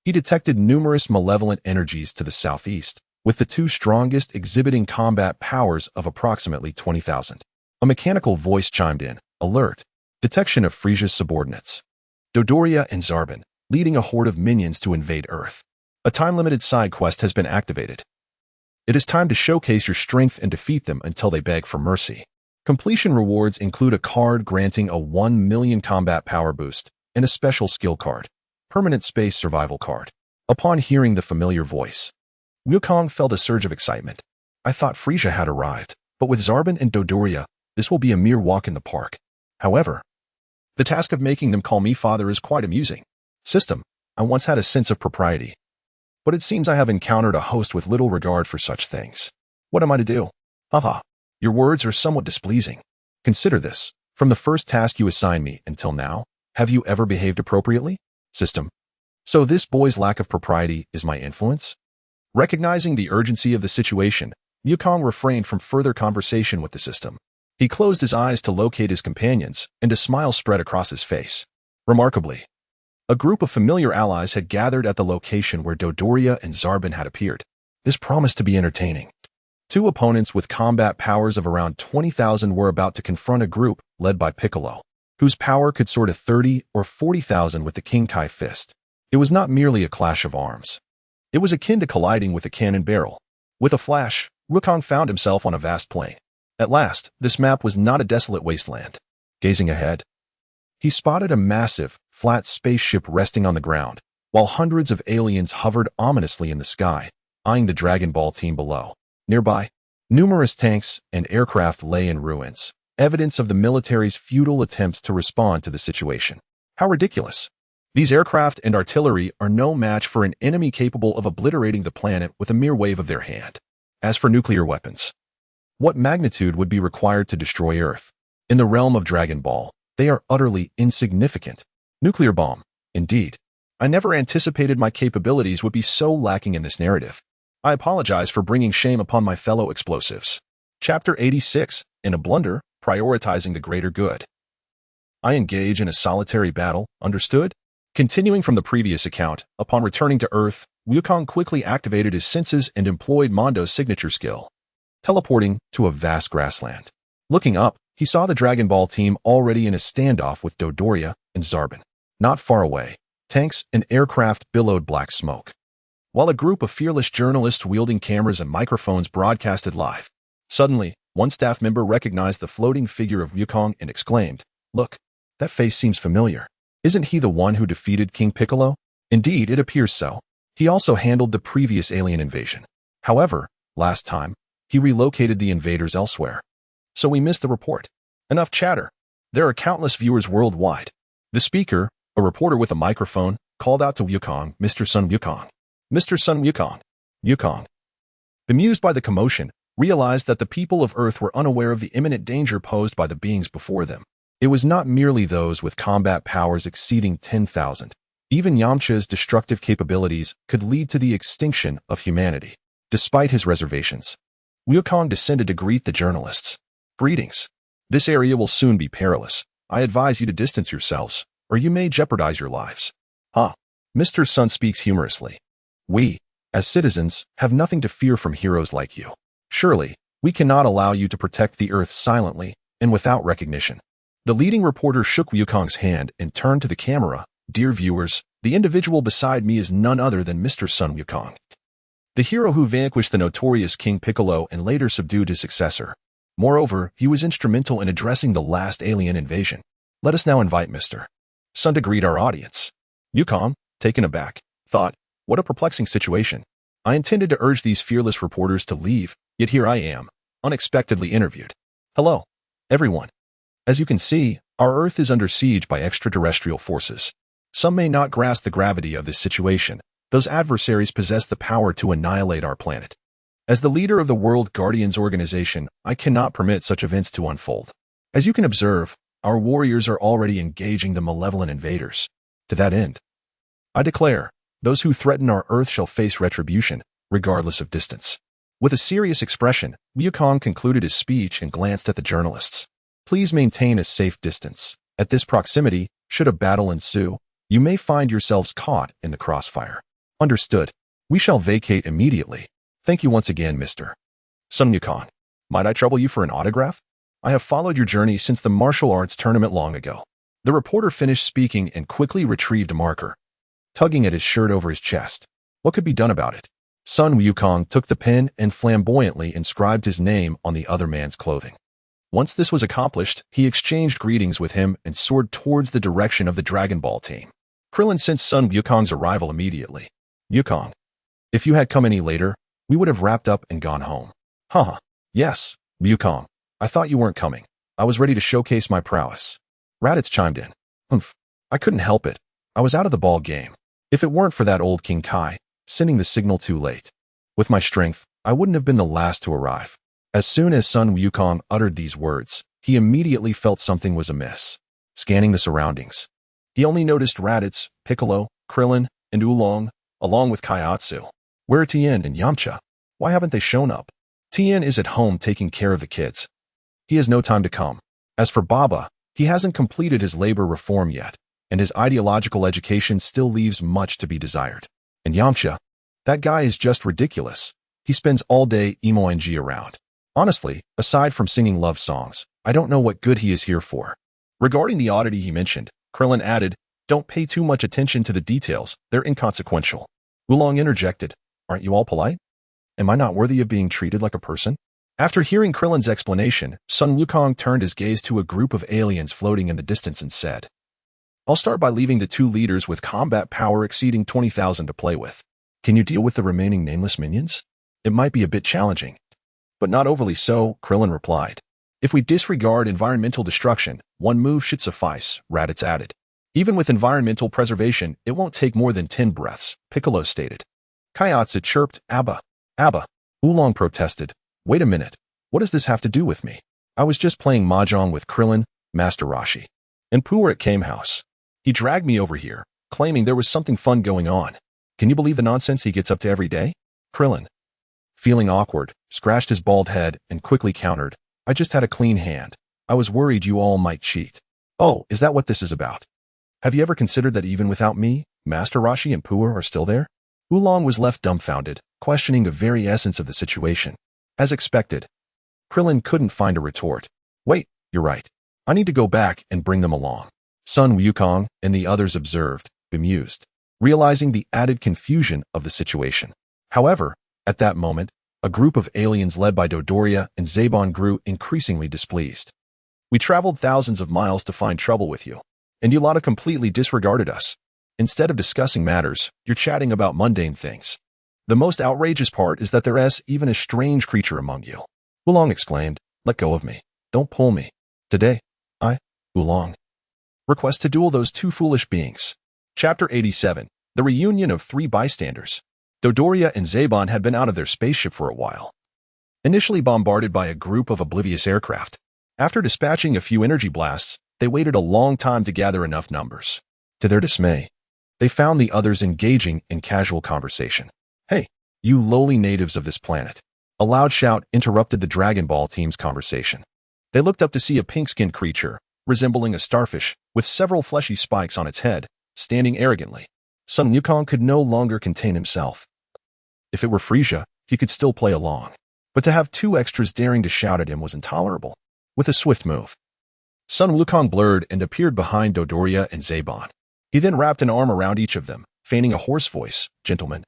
he detected numerous malevolent energies to the southeast, with the 2 strongest exhibiting combat powers of approximately 20,000. A mechanical voice chimed in, alert, detection of Frisia's subordinates. Dodoria and Zarbon, leading a horde of minions to invade Earth. A time-limited side quest has been activated. It is time to showcase your strength and defeat them until they beg for mercy. Completion rewards include a card granting a 1 million combat power boost and a special skill card, permanent space survival card. Upon hearing the familiar voice, Wukong felt a surge of excitement. I thought Frisia had arrived, but with Zarbon and Dodoria, this will be a mere walk in the park. However, the task of making them call me father is quite amusing. System, I once had a sense of propriety, but it seems I have encountered a host with little regard for such things. What am I to do? Haha, your words are somewhat displeasing. Consider this. From the first task you assigned me until now, have you ever behaved appropriately? System. So this boy's lack of propriety is my influence? Recognizing the urgency of the situation, Wukong refrained from further conversation with the system. He closed his eyes to locate his companions, and a smile spread across his face. Remarkably, a group of familiar allies had gathered at the location where Dodoria and Zarbon had appeared. This promised to be entertaining. 2 opponents with combat powers of around 20,000 were about to confront a group led by Piccolo, whose power could soar to 30 or 40,000 with the King Kai fist. It was not merely a clash of arms. It was akin to colliding with a cannon barrel. With a flash, Wukong found himself on a vast plain. At last, this map was not a desolate wasteland. Gazing ahead, he spotted a massive, flat spaceship resting on the ground, while hundreds of aliens hovered ominously in the sky, eyeing the Dragon Ball team below. Nearby, numerous tanks and aircraft lay in ruins, evidence of the military's futile attempts to respond to the situation. How ridiculous! These aircraft and artillery are no match for an enemy capable of obliterating the planet with a mere wave of their hand. As for nuclear weapons, what magnitude would be required to destroy Earth? In the realm of Dragon Ball, They are utterly insignificant. Nuclear bomb. Indeed. I never anticipated my capabilities would be so lacking in this narrative. I apologize for bringing shame upon my fellow explosives. Chapter 86. In a blunder, prioritizing the greater good. I engage in a solitary battle, understood? Continuing from the previous account, upon returning to Earth, Wukong quickly activated his senses and employed Mondo's signature skill, teleporting to a vast grassland. Looking up, he saw the Dragon Ball team already in a standoff with Dodoria and Zarbon. Not far away, tanks and aircraft billowed black smoke, while a group of fearless journalists wielding cameras and microphones broadcasted live. Suddenly, one staff member recognized the floating figure of Wukong and exclaimed, "Look, that face seems familiar. Isn't he the one who defeated King Piccolo?" Indeed, it appears so. He also handled the previous alien invasion. However, last time, he relocated the invaders elsewhere. So we missed the report. Enough chatter. There are countless viewers worldwide. The speaker, a reporter with a microphone, called out to Wukong, "Mr. Son Wukong. Mr. Son Wukong." Wukong, bemused by the commotion, realized that the people of Earth were unaware of the imminent danger posed by the beings before them. It was not merely those with combat powers exceeding 10,000. Even Yamcha's destructive capabilities could lead to the extinction of humanity. Despite his reservations, Wukong descended to greet the journalists. "Greetings. This area will soon be perilous. I advise you to distance yourselves, or you may jeopardize your lives." Mr. Sun speaks humorously. "We, as citizens, have nothing to fear from heroes like you. Surely, we cannot allow you to protect the Earth silently and without recognition." The leading reporter shook Wukong's hand and turned to the camera. "Dear viewers, the individual beside me is none other than Mr. Son Wukong, the hero who vanquished the notorious King Piccolo and later subdued his successor. Moreover, he was instrumental in addressing the last alien invasion. Let us now invite Mr. Son to greet our audience." Wukong, taken aback, thought, "What a perplexing situation. I intended to urge these fearless reporters to leave, yet here I am, unexpectedly interviewed. Hello, everyone. As you can see, our Earth is under siege by extraterrestrial forces. Some may not grasp the gravity of this situation. Those adversaries possess the power to annihilate our planet. As the leader of the World Guardians organization, I cannot permit such events to unfold. As you can observe, our warriors are already engaging the malevolent invaders. To that end, I declare, those who threaten our Earth shall face retribution, regardless of distance." With a serious expression, Wukong concluded his speech and glanced at the journalists. "Please maintain a safe distance. At this proximity, should a battle ensue, you may find yourselves caught in the crossfire." "Understood. We shall vacate immediately. Thank you once again, Mr. Son Wukong. Might I trouble you for an autograph? I have followed your journey since the martial arts tournament long ago." The reporter finished speaking and quickly retrieved a marker, tugging at his shirt over his chest. What could be done about it? Son Wukong took the pen and flamboyantly inscribed his name on the other man's clothing. Once this was accomplished, he exchanged greetings with him and soared towards the direction of the Dragon Ball team. Krillin sensed Son Wukong's arrival immediately. "Wukong, if you had come any later, we would have wrapped up and gone home." Yes, Wukong. I thought you weren't coming. I was ready to showcase my prowess." Raditz chimed in. "Humph. I couldn't help it. I was out of the ball game. If it weren't for that old King Kai sending the signal too late. With my strength, I wouldn't have been the last to arrive." As soon as Son Wukong uttered these words, he immediately felt something was amiss. Scanning the surroundings, he only noticed Raditz, Piccolo, Krillin, and Oolong, along with Kaiatsu. Where are Tien and Yamcha? Why haven't they shown up? Tien is at home taking care of the kids. He has no time to come. As for Baba, he hasn't completed his labor reform yet, and his ideological education still leaves much to be desired. And Yamcha, that guy is just ridiculous. He spends all day emoing around. Honestly, aside from singing love songs, I don't know what good he is here for. Regarding the oddity he mentioned, Krillin added, "Don't pay too much attention to the details, they're inconsequential." Oolong interjected, "Aren't you all polite? Am I not worthy of being treated like a person?" After hearing Krillin's explanation, Son Wukong turned his gaze to a group of aliens floating in the distance and said, "I'll start by leaving the two leaders with combat power exceeding 20,000 to play with. Can you deal with the remaining nameless minions? It might be a bit challenging." "But not overly so," Krillin replied. "If we disregard environmental destruction, one move should suffice," Raditz added. "Even with environmental preservation, it won't take more than 10 breaths," Piccolo stated. Kaiatsu chirped, "Abba, Abba." Oolong protested, "Wait a minute. What does this have to do with me? I was just playing mahjong with Krillin, Master Roshi." And Pooh were at Kame House. He dragged me over here, claiming there was something fun going on. Can you believe the nonsense he gets up to every day? Krillin, feeling awkward, scratched his bald head and quickly countered, I just had a clean hand. I was worried you all might cheat. Oh, is that what this is about? Have you ever considered that even without me, Master Roshi and Pooh are still there? Oolong was left dumbfounded, questioning the very essence of the situation. As expected, Krillin couldn't find a retort. Wait, you're right. I need to go back and bring them along. Son Wukong and the others observed, bemused, realizing the added confusion of the situation. However, at that moment, a group of aliens led by Dodoria and Zaban grew increasingly displeased. We traveled thousands of miles to find trouble with you, and you lot completely disregarded us. Instead of discussing matters, you're chatting about mundane things. The most outrageous part is that there's even a strange creature among you. Oolong exclaimed, let go of me. Don't pull me. Today, I, Oolong, request to duel those two foolish beings. Chapter 87, The Reunion of Three Bystanders. Dodoria and Zaban had been out of their spaceship for a while. Initially bombarded by a group of oblivious aircraft, after dispatching a few energy blasts, they waited a long time to gather enough numbers. To their dismay, they found the others engaging in casual conversation. Hey, you lowly natives of this planet. A loud shout interrupted the Dragon Ball team's conversation. They looked up to see a pink-skinned creature, resembling a starfish, with several fleshy spikes on its head, standing arrogantly. Son Wukong could no longer contain himself. If it were Frieza, he could still play along. But to have two extras daring to shout at him was intolerable. With a swift move, Son Wukong blurred and appeared behind Dodoria and Zaban. He then wrapped an arm around each of them, feigning a hoarse voice. Gentlemen,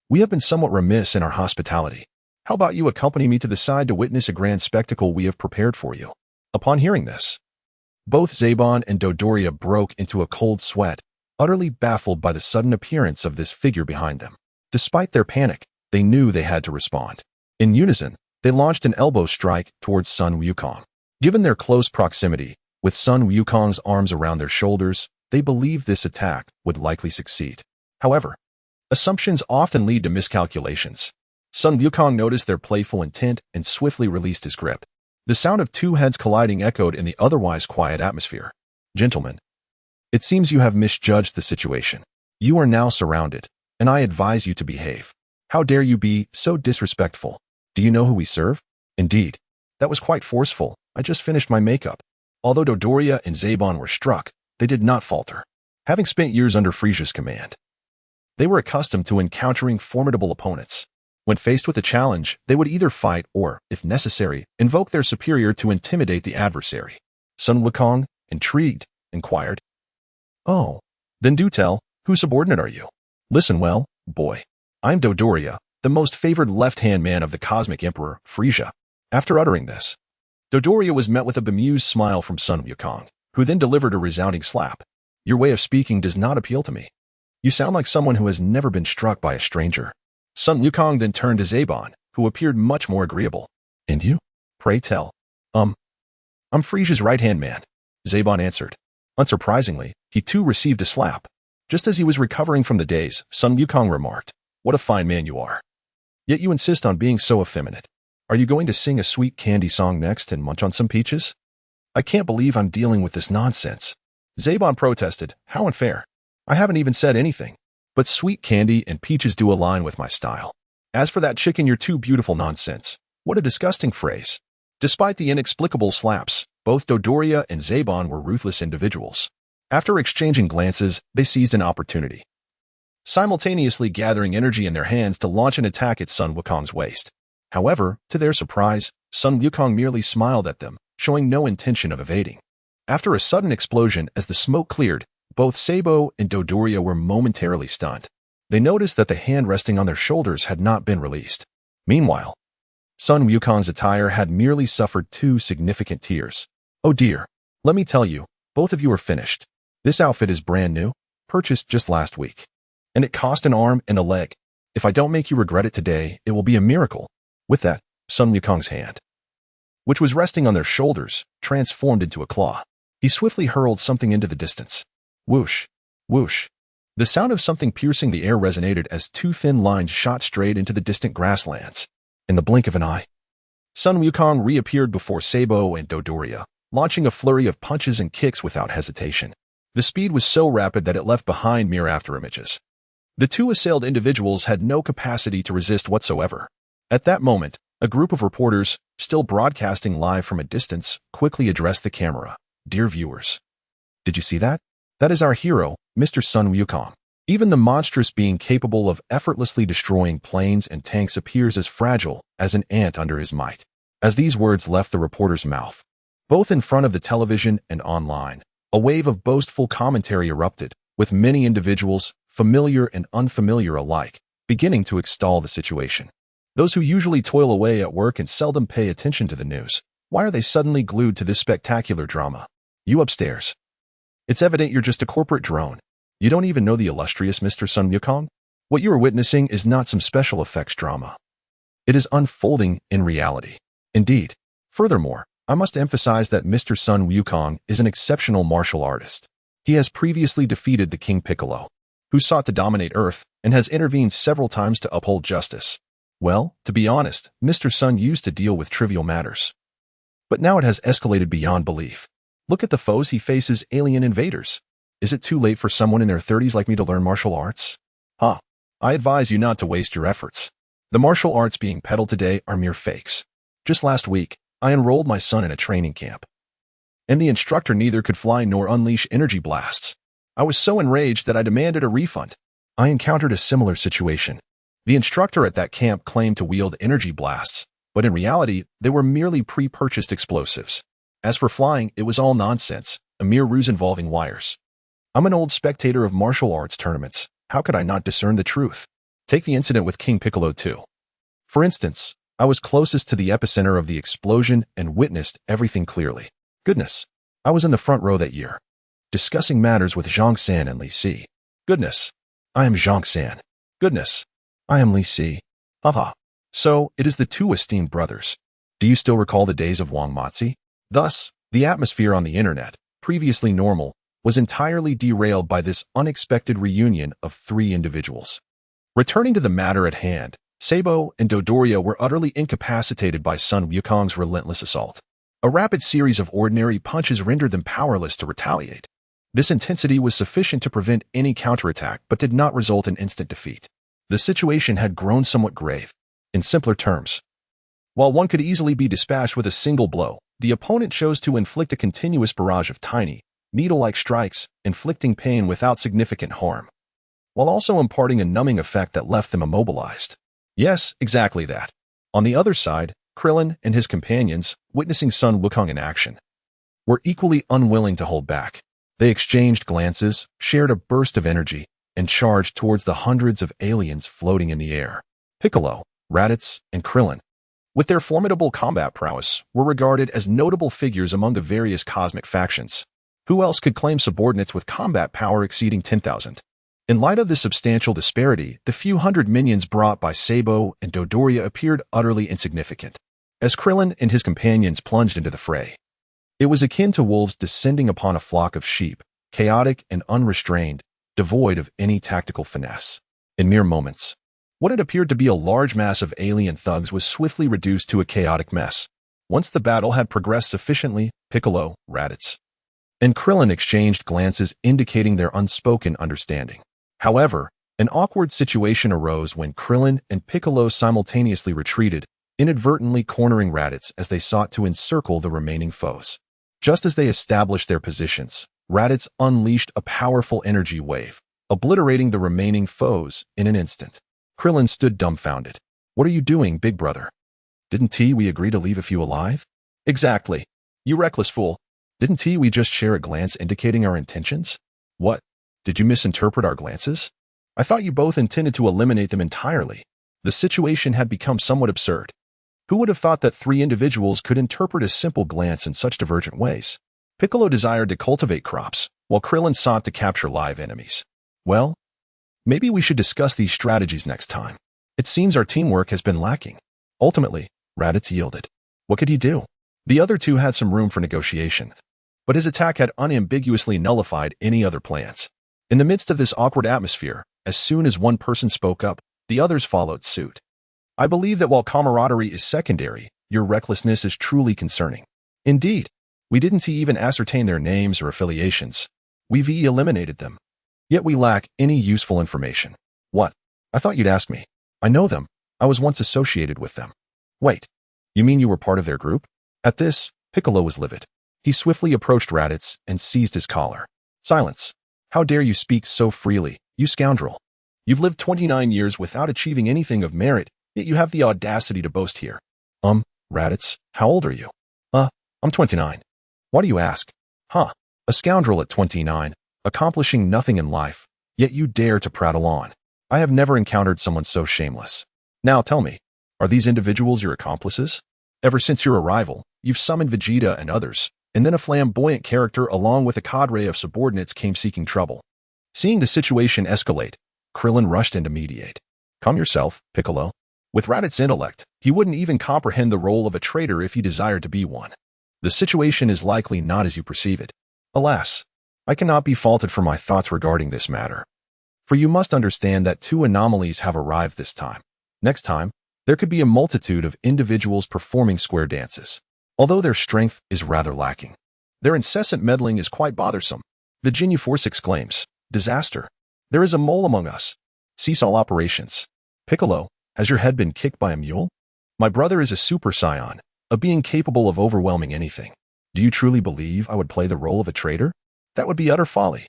we have been somewhat remiss in our hospitality. How about you accompany me to the side to witness a grand spectacle we have prepared for you? Upon hearing this, both Zaban and Dodoria broke into a cold sweat, utterly baffled by the sudden appearance of this figure behind them. Despite their panic, they knew they had to respond. In unison, they launched an elbow strike towards Son Wukong. Given their close proximity, with Son Wukong's arms around their shoulders, they believed this attack would likely succeed. However, assumptions often lead to miscalculations. Son Wukong noticed their playful intent and swiftly released his grip. The sound of two heads colliding echoed in the otherwise quiet atmosphere. Gentlemen, it seems you have misjudged the situation. You are now surrounded, and I advise you to behave. How dare you be so disrespectful? Do you know who we serve? Indeed, that was quite forceful. I just finished my makeup. Although Dodoria and Zaban were struck, they did not falter. Having spent years under Frieza's command, they were accustomed to encountering formidable opponents. When faced with a challenge, they would either fight or, if necessary, invoke their superior to intimidate the adversary. Son Wukong, intrigued, inquired, Oh, then do tell, whose subordinate are you? Listen well, boy. I'm Dodoria, the most favored left-hand man of the Cosmic Emperor, Frieza. After uttering this, Dodoria was met with a bemused smile from Son Wukong, who then delivered a resounding slap. Your way of speaking does not appeal to me. You sound like someone who has never been struck by a stranger. Son Wukong then turned to Zaban, who appeared much more agreeable. And you? Pray tell. I'm Frieza's right-hand man, Zaban answered. Unsurprisingly, he too received a slap. Just as he was recovering from the daze, Son Wukong remarked, What a fine man you are. Yet you insist on being so effeminate. Are you going to sing a sweet candy song next and munch on some peaches? I can't believe I'm dealing with this nonsense. Zaban protested, How unfair. I haven't even said anything. But sweet candy and peaches do align with my style. As for that chicken you're too beautiful nonsense, what a disgusting phrase. Despite the inexplicable slaps, both Dodoria and Zaban were ruthless individuals. After exchanging glances, they seized an opportunity, simultaneously gathering energy in their hands to launch an attack at Son Wukong's waist. However, to their surprise, Son Wukong merely smiled at them, showing no intention of evading. After a sudden explosion as the smoke cleared, both Sabo and Dodoria were momentarily stunned. They noticed that the hand resting on their shoulders had not been released. Meanwhile, Son Wukong's attire had merely suffered 2 significant tears. Oh dear, let me tell you, both of you are finished. This outfit is brand new, purchased just last week. And it cost an arm and a leg. If I don't make you regret it today, it will be a miracle. With that, Son Wukong's hand, which was resting on their shoulders, transformed into a claw. He swiftly hurled something into the distance. Whoosh, whoosh. The sound of something piercing the air resonated as 2 thin lines shot straight into the distant grasslands. In the blink of an eye, Son Wukong reappeared before Sabo and Dodoria, launching a flurry of punches and kicks without hesitation. The speed was so rapid that it left behind mere afterimages. The two assailed individuals had no capacity to resist whatsoever. At that moment, a group of reporters, still broadcasting live from a distance, quickly addressed the camera. "Dear viewers, did you see that? That is our hero, Mr. Son Wukong. Even the monstrous being capable of effortlessly destroying planes and tanks appears as fragile as an ant under his might." As these words left the reporter's mouth, both in front of the television and online, a wave of boastful commentary erupted, with many individuals, familiar and unfamiliar alike, beginning to extol the situation. Those who usually toil away at work and seldom pay attention to the news, why are they suddenly glued to this spectacular drama? You upstairs. It's evident you're just a corporate drone. You don't even know the illustrious Mr. Son Wukong? What you are witnessing is not some special effects drama. It is unfolding in reality. Indeed. Furthermore, I must emphasize that Mr. Son Wukong is an exceptional martial artist. He has previously defeated the King Piccolo, who sought to dominate Earth and has intervened several times to uphold justice. Well, to be honest, Mr. Son used to deal with trivial matters. But now it has escalated beyond belief. Look at the foes he faces: alien invaders. Is it too late for someone in their 30s like me to learn martial arts? I advise you not to waste your efforts. The martial arts being peddled today are mere fakes. Just last week, I enrolled my son in a training camp, and the instructor neither could fly nor unleash energy blasts. I was so enraged that I demanded a refund. I encountered a similar situation. The instructor at that camp claimed to wield energy blasts, but in reality, they were merely pre-purchased explosives. As for flying, it was all nonsense, a mere ruse involving wires. I'm an old spectator of martial arts tournaments. How could I not discern the truth? Take the incident with King Piccolo too. For instance, I was closest to the epicenter of the explosion and witnessed everything clearly. Goodness, I was in the front row that year, discussing matters with Zhang San and Li Si. Goodness, I am Zhang San. Goodness, I am Li Si. Haha. So, it is the two esteemed brothers. Do you still recall the days of Wang Mozi? Thus, the atmosphere on the internet, previously normal, was entirely derailed by this unexpected reunion of three individuals. Returning to the matter at hand, Sabo and Dodoria were utterly incapacitated by Son Wukong's relentless assault. A rapid series of ordinary punches rendered them powerless to retaliate. This intensity was sufficient to prevent any counterattack but did not result in instant defeat. The situation had grown somewhat grave. In simpler terms, while one could easily be dispatched with a single blow, the opponent chose to inflict a continuous barrage of tiny, needle-like strikes, inflicting pain without significant harm, while also imparting a numbing effect that left them immobilized. Yes, exactly that. On the other side, Krillin and his companions, witnessing Son Wukong in action, were equally unwilling to hold back. They exchanged glances, shared a burst of energy, and charged towards the hundreds of aliens floating in the air. Piccolo, Raditz, and Krillin, with their formidable combat prowess, were regarded as notable figures among the various cosmic factions. Who else could claim subordinates with combat power exceeding 10,000? In light of this substantial disparity, the few hundred minions brought by Sabo and Dodoria appeared utterly insignificant. As Krillin and his companions plunged into the fray, it was akin to wolves descending upon a flock of sheep, chaotic and unrestrained, devoid of any tactical finesse. In mere moments, what had appeared to be a large mass of alien thugs was swiftly reduced to a chaotic mess. Once the battle had progressed sufficiently, Piccolo, Raditz, and Krillin exchanged glances indicating their unspoken understanding. However, an awkward situation arose when Krillin and Piccolo simultaneously retreated, inadvertently cornering Raditz as they sought to encircle the remaining foes. Just as they established their positions, Raditz unleashed a powerful energy wave, obliterating the remaining foes in an instant. Krillin stood dumbfounded. What are you doing, big brother? Didn't we agree to leave a few alive? Exactly. You reckless fool. Didn't we just share a glance indicating our intentions? What? Did you misinterpret our glances? I thought you both intended to eliminate them entirely. The situation had become somewhat absurd. Who would have thought that three individuals could interpret a simple glance in such divergent ways? Piccolo desired to cultivate crops, while Krillin sought to capture live enemies. Well, maybe we should discuss these strategies next time. It seems our teamwork has been lacking. Ultimately, Raditz yielded. What could he do? The other two had some room for negotiation, but his attack had unambiguously nullified any other plans. In the midst of this awkward atmosphere, as soon as one person spoke up, the others followed suit. I believe that while camaraderie is secondary, your recklessness is truly concerning. Indeed, We didn't even ascertain their names or affiliations. We've eliminated them. Yet we lack any useful information. What? I thought you'd ask me. I know them. I was once associated with them. Wait. You mean you were part of their group? At this, Piccolo was livid. He swiftly approached Raditz and seized his collar. Silence. How dare you speak so freely, you scoundrel? You've lived 29 years without achieving anything of merit, yet you have the audacity to boast here. Raditz, how old are you? I'm 29. Why do you ask? A scoundrel at 29, accomplishing nothing in life, yet you dare to prattle on. I have never encountered someone so shameless. Now tell me, are these individuals your accomplices? Ever since your arrival, you've summoned Vegeta and others, and then a flamboyant character along with a cadre of subordinates came seeking trouble. Seeing the situation escalate, Krillin rushed in to mediate. Calm yourself, Piccolo. With Raditz's intellect, he wouldn't even comprehend the role of a traitor if he desired to be one. The situation is likely not as you perceive it. Alas, I cannot be faulted for my thoughts regarding this matter. For you must understand that two anomalies have arrived this time. Next time, there could be a multitude of individuals performing square dances, although their strength is rather lacking. Their incessant meddling is quite bothersome. The Ginyu Force exclaims, "Disaster! There is a mole among us. Cease all operations." Piccolo, has your head been kicked by a mule? My brother is a Super Saiyan, a being capable of overwhelming anything. Do you truly believe I would play the role of a traitor? That would be utter folly.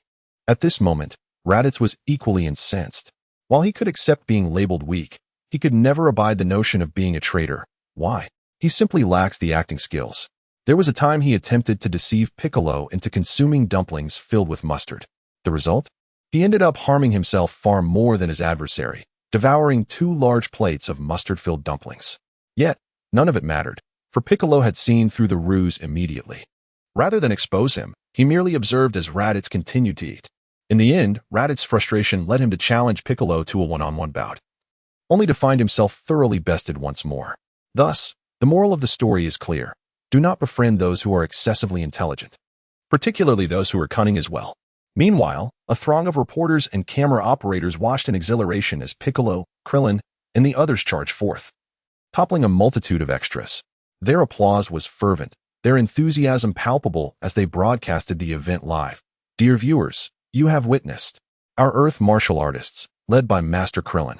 At this moment, Raditz was equally incensed. While he could accept being labeled weak, he could never abide the notion of being a traitor. Why? He simply lacks the acting skills. There was a time he attempted to deceive Piccolo into consuming dumplings filled with mustard. The result? He ended up harming himself far more than his adversary, devouring 2 large plates of mustard-filled dumplings. Yet, none of it mattered, for Piccolo had seen through the ruse immediately. Rather than expose him, he merely observed as Raditz continued to eat. In the end, Raditz's frustration led him to challenge Piccolo to a one-on-one bout, only to find himself thoroughly bested once more. Thus, the moral of the story is clear. Do not befriend those who are excessively intelligent, particularly those who are cunning as well. Meanwhile, a throng of reporters and camera operators watched in exhilaration as Piccolo, Krillin, and the others charged forth, toppling a multitude of extras. Their applause was fervent, their enthusiasm palpable as they broadcasted the event live. Dear viewers, you have witnessed. Our Earth martial artists, led by Master Krillin,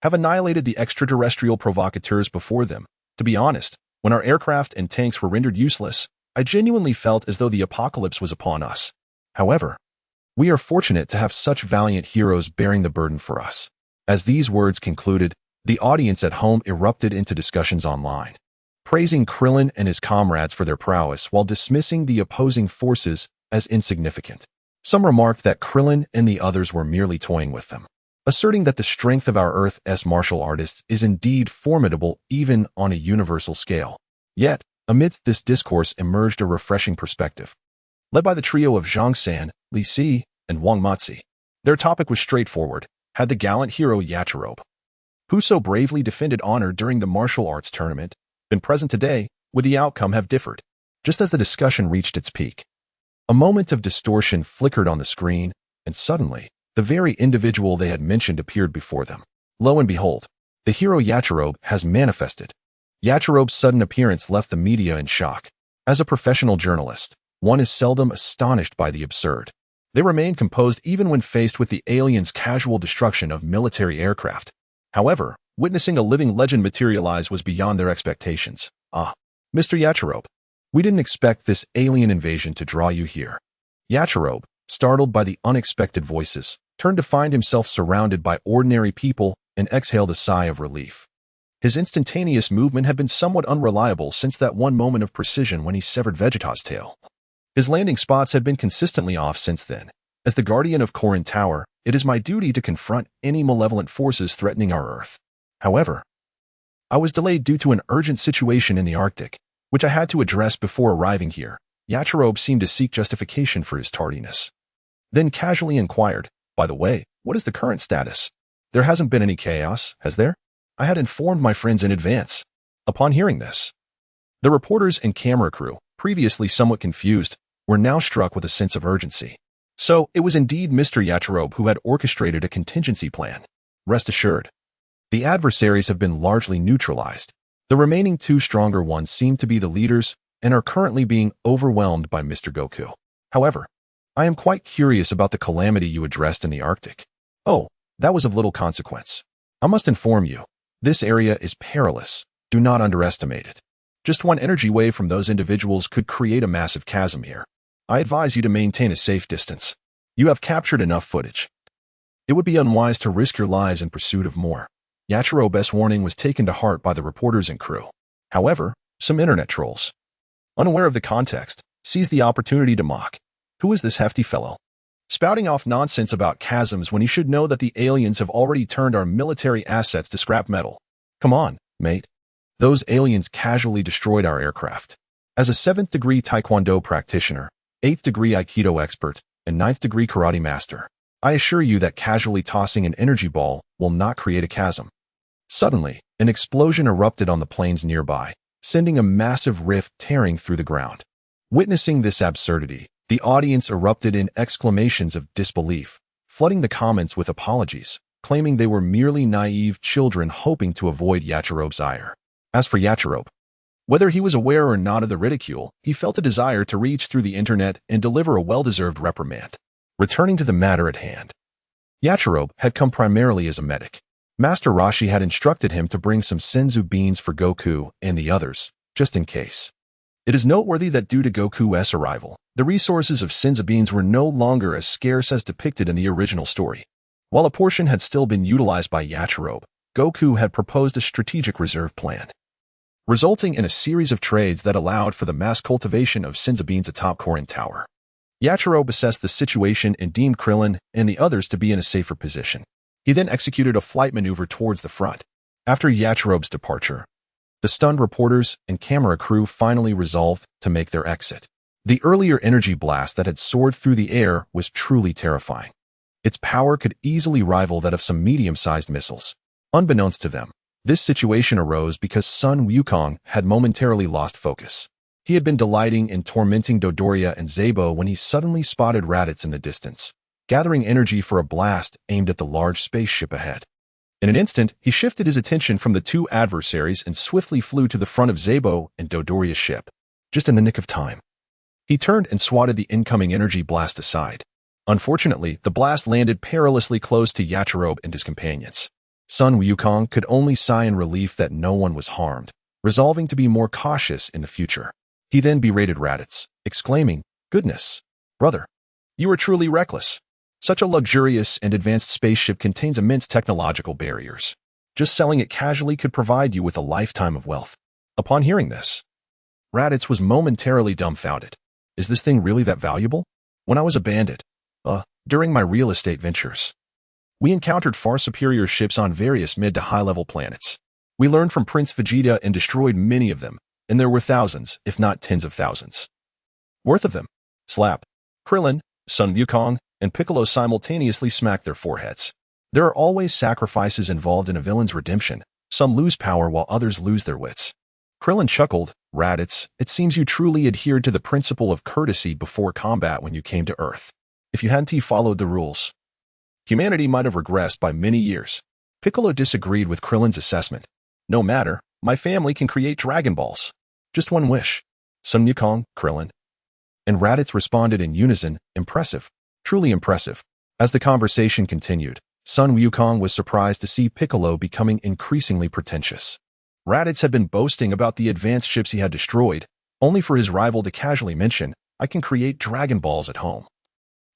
have annihilated the extraterrestrial provocateurs before them. To be honest, when our aircraft and tanks were rendered useless, I genuinely felt as though the apocalypse was upon us. However, we are fortunate to have such valiant heroes bearing the burden for us. As these words concluded, the audience at home erupted into discussions online, praising Krillin and his comrades for their prowess while dismissing the opposing forces as insignificant. Some remarked that Krillin and the others were merely toying with them, asserting that the strength of our Earth's martial artists is indeed formidable even on a universal scale. Yet, amidst this discourse emerged a refreshing perspective, led by the trio of Zhang San, Li Si, and Wang Matzi. Their topic was straightforward. Had the gallant hero Yachirobe, who so bravely defended honor during the martial arts tournament, been present today, would the outcome have differed? Just as the discussion reached its peak, a moment of distortion flickered on the screen, and suddenly, the very individual they had mentioned appeared before them. Lo and behold, the hero Yachirobe has manifested. Yachirobe's sudden appearance left the media in shock. As a professional journalist, one is seldom astonished by the absurd. They remained composed even when faced with the aliens' casual destruction of military aircraft. However, witnessing a living legend materialize was beyond their expectations. Mr. Yachirobe, we didn't expect this alien invasion to draw you here. Yachirobe, startled by the unexpected voices, turned to find himself surrounded by ordinary people and exhaled a sigh of relief. His instantaneous movement had been somewhat unreliable since that one moment of precision when he severed Vegeta's tail. His landing spots had been consistently off since then. As the guardian of Korin Tower, it is my duty to confront any malevolent forces threatening our Earth. However, I was delayed due to an urgent situation in the Arctic, which I had to address before arriving here. Yachirobe seemed to seek justification for his tardiness, then casually inquired, by the way, what is the current status? There hasn't been any chaos, has there? I had informed my friends in advance. Upon hearing this, the reporters and camera crew, previously somewhat confused, were now struck with a sense of urgency. So, it was indeed Mr. Yachirobe who had orchestrated a contingency plan. Rest assured, the adversaries have been largely neutralized. The remaining 2 stronger ones seem to be the leaders, and are currently being overwhelmed by Mr. Goku. However, I am quite curious about the calamity you addressed in the Arctic. Oh, that was of little consequence. I must inform you, this area is perilous. Do not underestimate it. Just one energy wave from those individuals could create a massive chasm here. I advise you to maintain a safe distance. You have captured enough footage. It would be unwise to risk your lives in pursuit of more. Yachirobe's warning was taken to heart by the reporters and crew. However, some internet trolls, unaware of the context, seized the opportunity to mock. Who is this hefty fellow? Spouting off nonsense about chasms when he should know that the aliens have already turned our military assets to scrap metal. Come on, mate. Those aliens casually destroyed our aircraft. As a 7th degree Taekwondo practitioner, 8th degree Aikido expert, and 9th degree karate master, I assure you that casually tossing an energy ball will not create a chasm. Suddenly, an explosion erupted on the plains nearby, sending a massive rift tearing through the ground. Witnessing this absurdity, the audience erupted in exclamations of disbelief, flooding the comments with apologies, claiming they were merely naive children hoping to avoid Yachirobe's ire. As for Yachirobe, whether he was aware or not of the ridicule, he felt a desire to reach through the internet and deliver a well-deserved reprimand. Returning to the matter at hand, Yachirobe had come primarily as a medic. Master Roshi had instructed him to bring some senzu beans for Goku and the others, just in case. It is noteworthy that due to Goku's arrival, the resources of senzu beans were no longer as scarce as depicted in the original story. While a portion had still been utilized by Yachirobe, Goku had proposed a strategic reserve plan, resulting in a series of trades that allowed for the mass cultivation of senzu beans atop Korin Tower. Yachirobe assessed the situation and deemed Krillin and the others to be in a safer position. He then executed a flight maneuver towards the front. After Yachirobe's departure, the stunned reporters and camera crew finally resolved to make their exit. The earlier energy blast that had soared through the air was truly terrifying. Its power could easily rival that of some medium-sized missiles. Unbeknownst to them, this situation arose because Son Wukong had momentarily lost focus. He had been delighting in tormenting Dodoria and Zabo when he suddenly spotted Raditz in the distance, gathering energy for a blast aimed at the large spaceship ahead. In an instant, he shifted his attention from the two adversaries and swiftly flew to the front of Zabo and Dodoria's ship. Just in the nick of time, he turned and swatted the incoming energy blast aside. Unfortunately, the blast landed perilously close to Yachirobe and his companions. Son Wukong could only sigh in relief that no one was harmed, resolving to be more cautious in the future. He then berated Raditz, exclaiming, "Goodness, brother, you are truly reckless. Such a luxurious and advanced spaceship contains immense technological barriers. Just selling it casually could provide you with a lifetime of wealth." Upon hearing this, Raditz was momentarily dumbfounded. Is this thing really that valuable? When I was a bandit, during my real estate ventures, we encountered far superior ships on various mid to high-level planets. We learned from Prince Vegeta and destroyed many of them, and there were thousands, if not tens of thousands, worth of them. Slap. Krillin, Son Wukong, and Piccolo simultaneously smacked their foreheads. There are always sacrifices involved in a villain's redemption. Some lose power while others lose their wits. Krillin chuckled. Raditz, it seems you truly adhered to the principle of courtesy before combat when you came to Earth. If you hadn't followed the rules, humanity might have regressed by many years. Piccolo disagreed with Krillin's assessment. No matter, my family can create Dragon Balls. Just one wish. Son Wukong, Krillin, and Raditz responded in unison, impressive. Truly impressive. As the conversation continued, Son Wukong was surprised to see Piccolo becoming increasingly pretentious. Raditz had been boasting about the advanced ships he had destroyed, only for his rival to casually mention, "I can create Dragon Balls at home.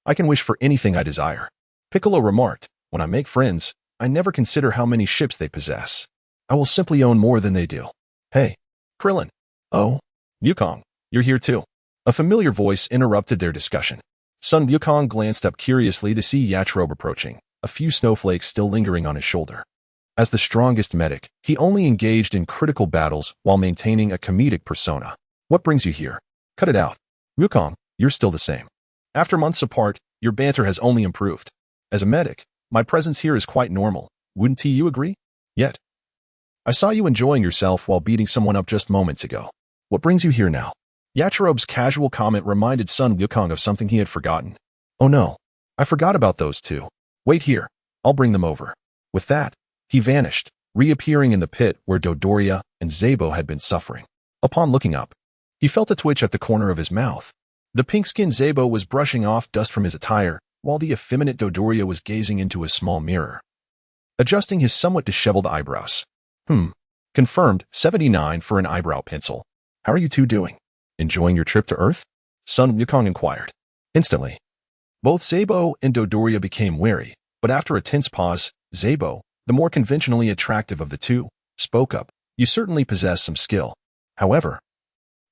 I can wish for anything I desire." Piccolo remarked, "When I make friends, I never consider how many ships they possess. I will simply own more than they do." "Hey, Krillin." "Oh, Wukong, you're here too." A familiar voice interrupted their discussion. Son Wukong glanced up curiously to see Yachirobe approaching, a few snowflakes still lingering on his shoulder. As the strongest medic, he only engaged in critical battles while maintaining a comedic persona. "What brings you here? Cut it out. Wukong, you're still the same. After months apart, your banter has only improved. As a medic, my presence here is quite normal. Wouldn't you agree? Yet, I saw you enjoying yourself while beating someone up just moments ago. What brings you here now?" Yachirobe's casual comment reminded Son Wukong of something he had forgotten. "Oh no, I forgot about those two. Wait here, I'll bring them over." With that, he vanished, reappearing in the pit where Dodoria and Zabo had been suffering. Upon looking up, He felt a twitch at the corner of his mouth. The pink-skinned Zabo was brushing off dust from his attire, while the effeminate Dodoria was gazing into a small mirror, adjusting his somewhat disheveled eyebrows. Confirmed, 79 for an eyebrow pencil. How are you two doing? Enjoying your trip to Earth? Son Wukong inquired. Instantly, both Zabo and Dodoria became wary, but after a tense pause, Zabo, the more conventionally attractive of the two, spoke up. You certainly possess some skill. However,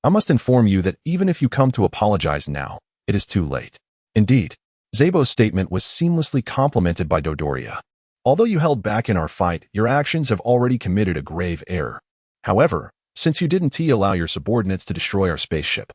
I must inform you that even if you come to apologize now, it is too late. Indeed, Zabo's statement was seamlessly complemented by Dodoria. Although you held back in our fight, your actions have already committed a grave error. However, since you didn't allow your subordinates to destroy our spaceship,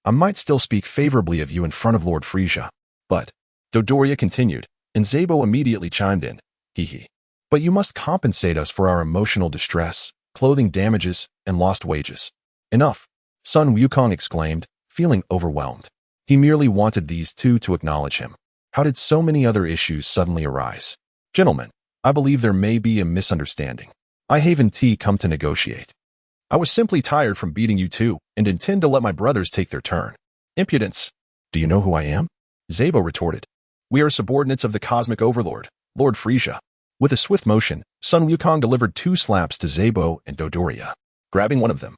I might still speak favorably of you in front of Lord Frisia. But, Dodoria continued, and Zabo immediately chimed in, hee. But you must compensate us for our emotional distress, clothing damages, and lost wages. Enough, Son Wukong exclaimed, feeling overwhelmed. He merely wanted these two to acknowledge him. How did so many other issues suddenly arise? Gentlemen, I believe there may be a misunderstanding. I haven't come to negotiate. I was simply tired from beating you two and intend to let my brothers take their turn. Impudence. Do you know who I am? Zabo retorted. We are subordinates of the cosmic overlord, Lord Frisia. With a swift motion, Son Wukong delivered 2 slaps to Zabo and Dodoria. Grabbing one of them,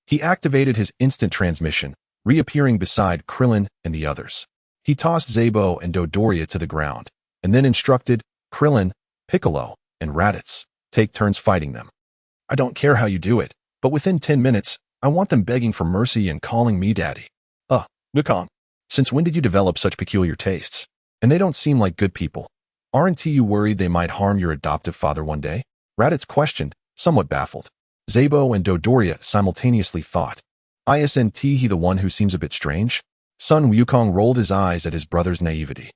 he activated his instant transmission, reappearing beside Krillin and the others. He tossed Zabo and Dodoria to the ground, and then instructed Krillin, Piccolo, and Raditz, take turns fighting them. I don't care how you do it, but within 10 minutes, I want them begging for mercy and calling me daddy. Wukong, since when did you develop such peculiar tastes? And they don't seem like good people. Aren't you worried they might harm your adoptive father one day? Raditz questioned, somewhat baffled. Zabo and Dodoria simultaneously thought. Isn't he the one who seems a bit strange? Son Wukong rolled his eyes at his brother's naivety.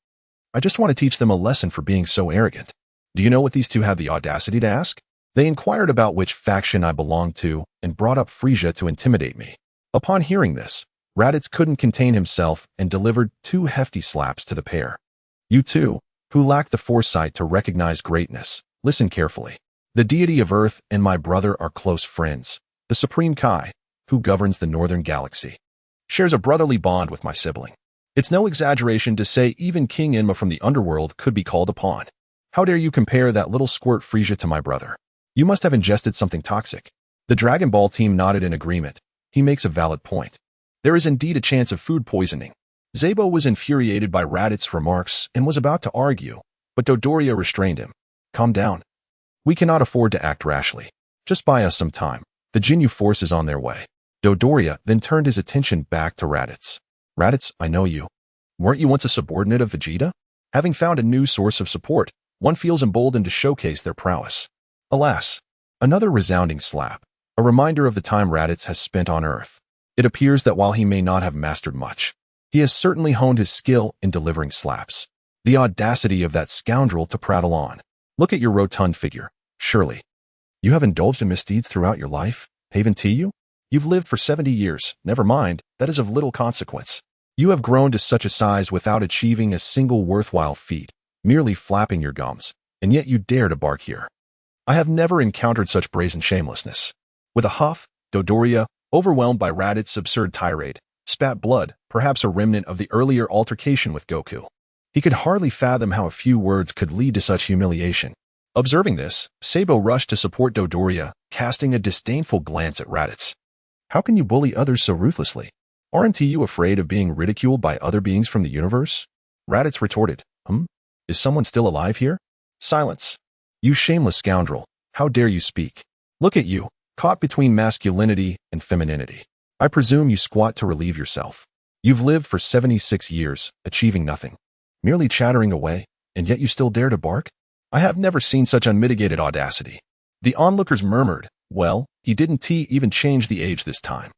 I just want to teach them a lesson for being so arrogant. Do you know what these two had the audacity to ask? They inquired about which faction I belonged to and brought up Frisia to intimidate me. Upon hearing this, Raditz couldn't contain himself and delivered 2 hefty slaps to the pair. You two, who lack the foresight to recognize greatness, listen carefully. The deity of Earth and my brother are close friends. The Supreme Kai, who governs the Northern Galaxy, shares a brotherly bond with my sibling. It's no exaggeration to say even King Enma from the underworld could be called upon. How dare you compare that little squirt Frisia to my brother? You must have ingested something toxic. The Dragon Ball team nodded in agreement. He makes a valid point. There is indeed a chance of food poisoning. Zabo was infuriated by Raditz's remarks and was about to argue, but Dodoria restrained him. Calm down. We cannot afford to act rashly. Just buy us some time. The Jinyu force is on their way. Dodoria then turned his attention back to Raditz. Raditz, I know you. Weren't you once a subordinate of Vegeta? Having found a new source of support, one feels emboldened to showcase their prowess. Alas, another resounding slap, a reminder of the time Raditz has spent on Earth. It appears that while he may not have mastered much, he has certainly honed his skill in delivering slaps. The audacity of that scoundrel to prattle on. Look at your rotund figure. Surely, you have indulged in misdeeds throughout your life, haven't you? You've lived for 70 years, never mind, that is of little consequence. You have grown to such a size without achieving a single worthwhile feat, merely flapping your gums, and yet you dare to bark here. I have never encountered such brazen shamelessness. With a huff, Dodoria, overwhelmed by Raditz's absurd tirade, spat blood, perhaps a remnant of the earlier altercation with Goku. He could hardly fathom how a few words could lead to such humiliation. Observing this, Zabo rushed to support Dodoria, casting a disdainful glance at Raditz. How can you bully others so ruthlessly? Aren't you afraid of being ridiculed by other beings from the universe? Raditz retorted, Is someone still alive here? Silence. You shameless scoundrel, how dare you speak? Look at you, caught between masculinity and femininity. I presume you squat to relieve yourself. You've lived for 76 years, achieving nothing. Merely chattering away, and yet you still dare to bark? I have never seen such unmitigated audacity. The onlookers murmured, well, he didn't even change the age this time.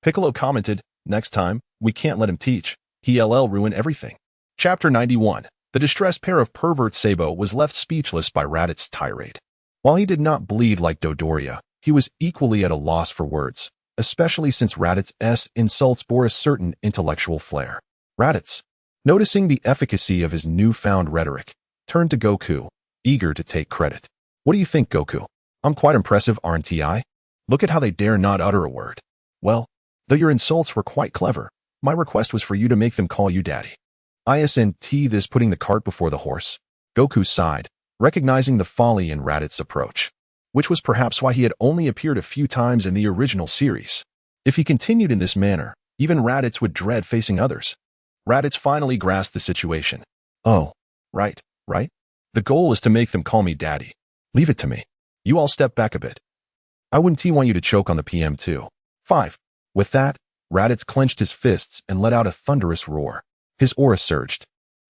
Piccolo commented, next time, we can't let him teach. He'll ruin everything. Chapter 91. The distressed pair of perverts. Zabo was left speechless by Raditz's tirade. While he did not bleed like Dodoria, he was equally at a loss for words, especially since Raditz's insults bore a certain intellectual flair. Raditz, noticing the efficacy of his newfound rhetoric, turned to Goku, eager to take credit. What do you think, Goku? I'm quite impressive, aren't I? Look at how they dare not utter a word. Well, Though your insults were quite clever, my request was for you to make them call you daddy. Isn't this putting the cart before the horse? Goku sighed, recognizing the folly in Raditz's approach, which was perhaps why he had only appeared a few times in the original series. If he continued in this manner, even Raditz would dread facing others. Raditz finally grasped the situation. Oh, right. The goal is to make them call me daddy. Leave it to me. You all step back a bit. I wouldn't want you to choke on the PM too. 5. With that, Raditz clenched his fists and let out a thunderous roar. His aura surged,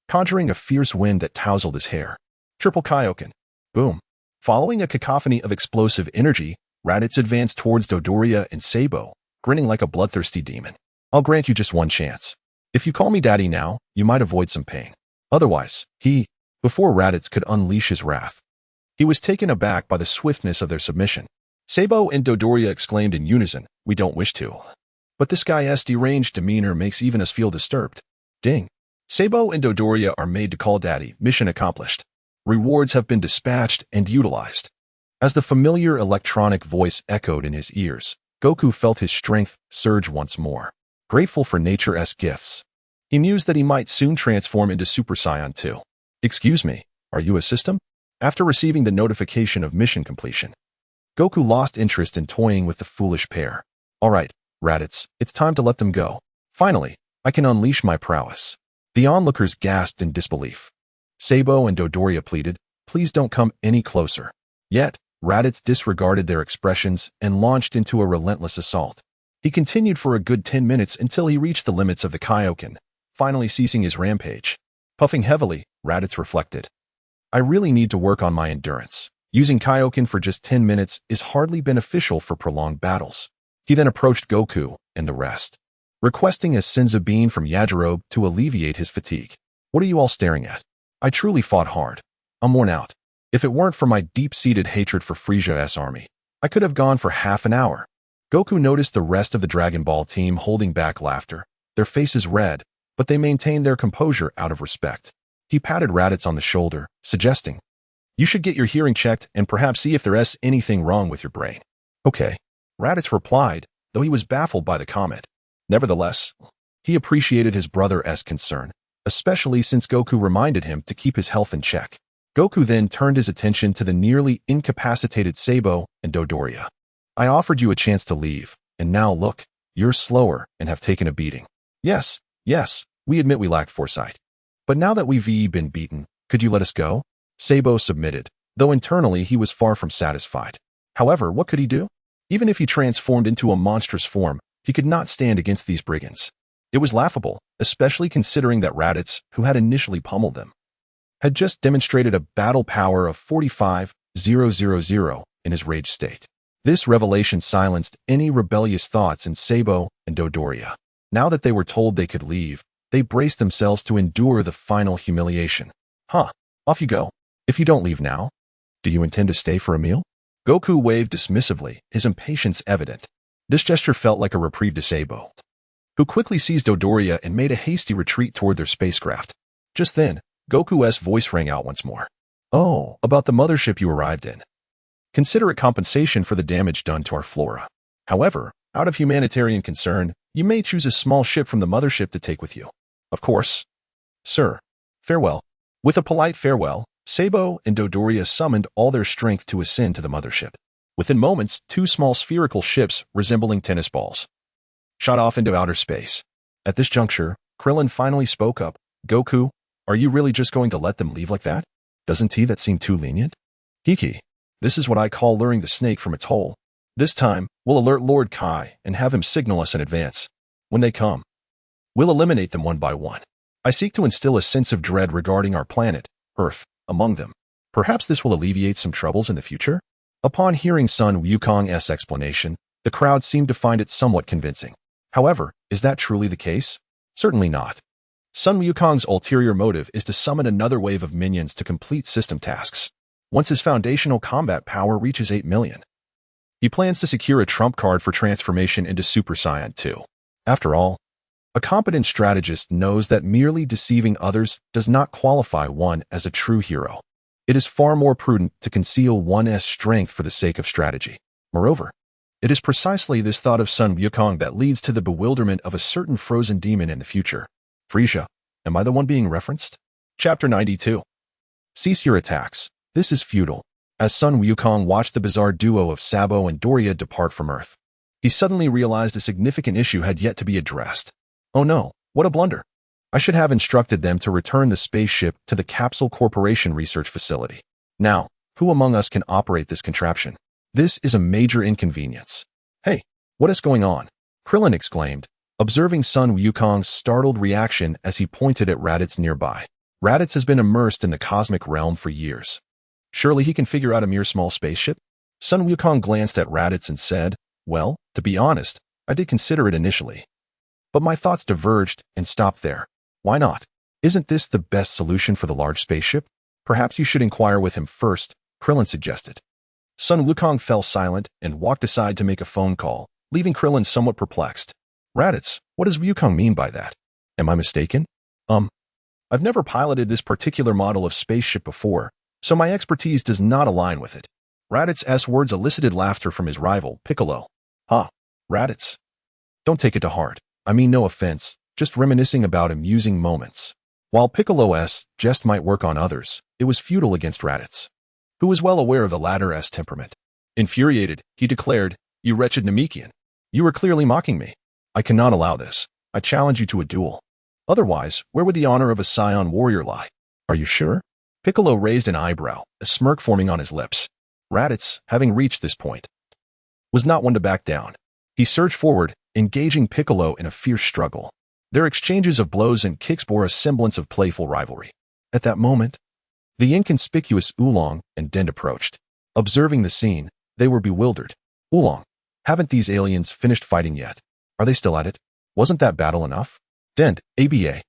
conjuring a fierce wind that tousled his hair. Triple Kaioken. Boom. Following a cacophony of explosive energy, Raditz advanced towards Dodoria and Sabo, grinning like a bloodthirsty demon. I'll grant you just one chance. If you call me daddy now, you might avoid some pain. Otherwise, before Raditz could unleash his wrath, he was taken aback by the swiftness of their submission. Sabo and Dodoria exclaimed in unison, we don't wish to. But this guy's deranged demeanor makes even us feel disturbed. Ding. Sabo and Dodoria are made to call daddy. Mission accomplished. Rewards have been dispatched and utilized. As the familiar electronic voice echoed in his ears, Goku felt his strength surge once more. Grateful for nature's gifts, he mused that he might soon transform into Super Saiyan 2. Excuse me, are you a system? After receiving the notification of mission completion, Goku lost interest in toying with the foolish pair. All right, Raditz, it's time to let them go. Finally, I can unleash my prowess. The onlookers gasped in disbelief. Sabo and Dodoria pleaded, please don't come any closer. Yet, Raditz disregarded their expressions and launched into a relentless assault. He continued for a good 10 minutes until he reached the limits of the Kaioken, finally ceasing his rampage. Puffing heavily, Raditz reflected. I really need to work on my endurance. Using Kaioken for just 10 minutes is hardly beneficial for prolonged battles. He then approached Goku and the rest, requesting a Senzu bean from Yajirobe to alleviate his fatigue. What are you all staring at? I truly fought hard. I'm worn out. If it weren't for my deep-seated hatred for Frisia's army, I could have gone for half an hour. Goku noticed the rest of the Dragon Ball team holding back laughter, their faces red, but they maintained their composure out of respect. He patted Raditz on the shoulder, suggesting, you should get your hearing checked and perhaps see if there's anything wrong with your brain. Okay. Raditz replied, though he was baffled by the comment. Nevertheless, he appreciated his brother's concern, especially since Goku reminded him to keep his health in check. Goku then turned his attention to the nearly incapacitated Sabo and Dodoria. I offered you a chance to leave, and now look, you're slower and have taken a beating. Yes, we admit we lacked foresight. But now that we've been beaten, could you let us go? Sabo submitted, though internally he was far from satisfied. However, what could he do? Even if he transformed into a monstrous form, he could not stand against these brigands. It was laughable, especially considering that Raditz, who had initially pummeled them, had just demonstrated a battle power of 45,000 in his rage state. This revelation silenced any rebellious thoughts in Sabo and Dodoria. Now that they were told they could leave, they braced themselves to endure the final humiliation. Off you go. If you don't leave now, do you intend to stay for a meal? Goku waved dismissively, his impatience evident. This gesture felt like a reprieve to Sabo, who quickly seized Dodoria and made a hasty retreat toward their spacecraft. Just then, Goku's voice rang out once more. Oh, about the mothership you arrived in. Consider it compensation for the damage done to our flora. However, out of humanitarian concern, you may choose a small ship from the mothership to take with you. Of course. Sir. Farewell. With a polite farewell, Sabo and Dodoria summoned all their strength to ascend to the mothership. Within moments, two small spherical ships resembling tennis balls shot off into outer space. At this juncture, Krillin finally spoke up. Goku, are you really just going to let them leave like that? Doesn't that seem too lenient? Hiki, this is what I call luring the snake from its hole. This time, we'll alert Lord Kai and have him signal us in advance. When they come, we'll eliminate them one by one. I seek to instill a sense of dread regarding our planet, Earth, among them. Perhaps this will alleviate some troubles in the future? Upon hearing Son Wukong's explanation, the crowd seemed to find it somewhat convincing. However, is that truly the case? Certainly not. Son Wukong's ulterior motive is to summon another wave of minions to complete system tasks. Once his foundational combat power reaches 8 million, he plans to secure a trump card for transformation into Super Saiyan 2. After all, a competent strategist knows that merely deceiving others does not qualify one as a true hero. It is far more prudent to conceal one's strength for the sake of strategy. Moreover, It is precisely this thought of Son Wukong that leads to the bewilderment of a certain frozen demon in the future. Frisia, am I the one being referenced? Chapter 92. Cease your attacks. This is futile. As Son Wukong watched the bizarre duo of Sabo and Doria depart from Earth, he suddenly realized a significant issue had yet to be addressed. Oh no, what a blunder. I should have instructed them to return the spaceship to the Capsule Corporation research facility. Now, who among us can operate this contraption? This is a major inconvenience. Hey, what is going on? Krillin exclaimed, observing Son Wukong's startled reaction as he pointed at Raditz nearby. Raditz has been immersed in the cosmic realm for years. Surely he can figure out a mere small spaceship? Son Wukong glanced at Raditz and said, well, to be honest, I did consider it initially. But my thoughts diverged and stopped there. Why not? Isn't this the best solution for the large spaceship? Perhaps you should inquire with him first, Krillin suggested. Son Wukong fell silent and walked aside to make a phone call, leaving Krillin somewhat perplexed. Raditz, what does Wukong mean by that? Am I mistaken? I've never piloted this particular model of spaceship before, so my expertise does not align with it. Raditz's words elicited laughter from his rival, Piccolo. Raditz. Don't take it to heart. I mean no offense, just reminiscing about amusing moments. While Piccolo's jest might work on others, it was futile against Raditz, who was well aware of the latter's temperament. Infuriated, he declared, you wretched Namekian. You are clearly mocking me. I cannot allow this. I challenge you to a duel. Otherwise, where would the honor of a Saiyan warrior lie? Are you sure? Piccolo raised an eyebrow, a smirk forming on his lips. Raditz, having reached this point, was not one to back down. He surged forward, engaging Piccolo in a fierce struggle. Their exchanges of blows and kicks bore a semblance of playful rivalry. At that moment, the inconspicuous Oolong and Dent approached. Observing the scene, they were bewildered. Oolong, haven't these aliens finished fighting yet? Are they still at it? Wasn't that battle enough? Dent, ABA.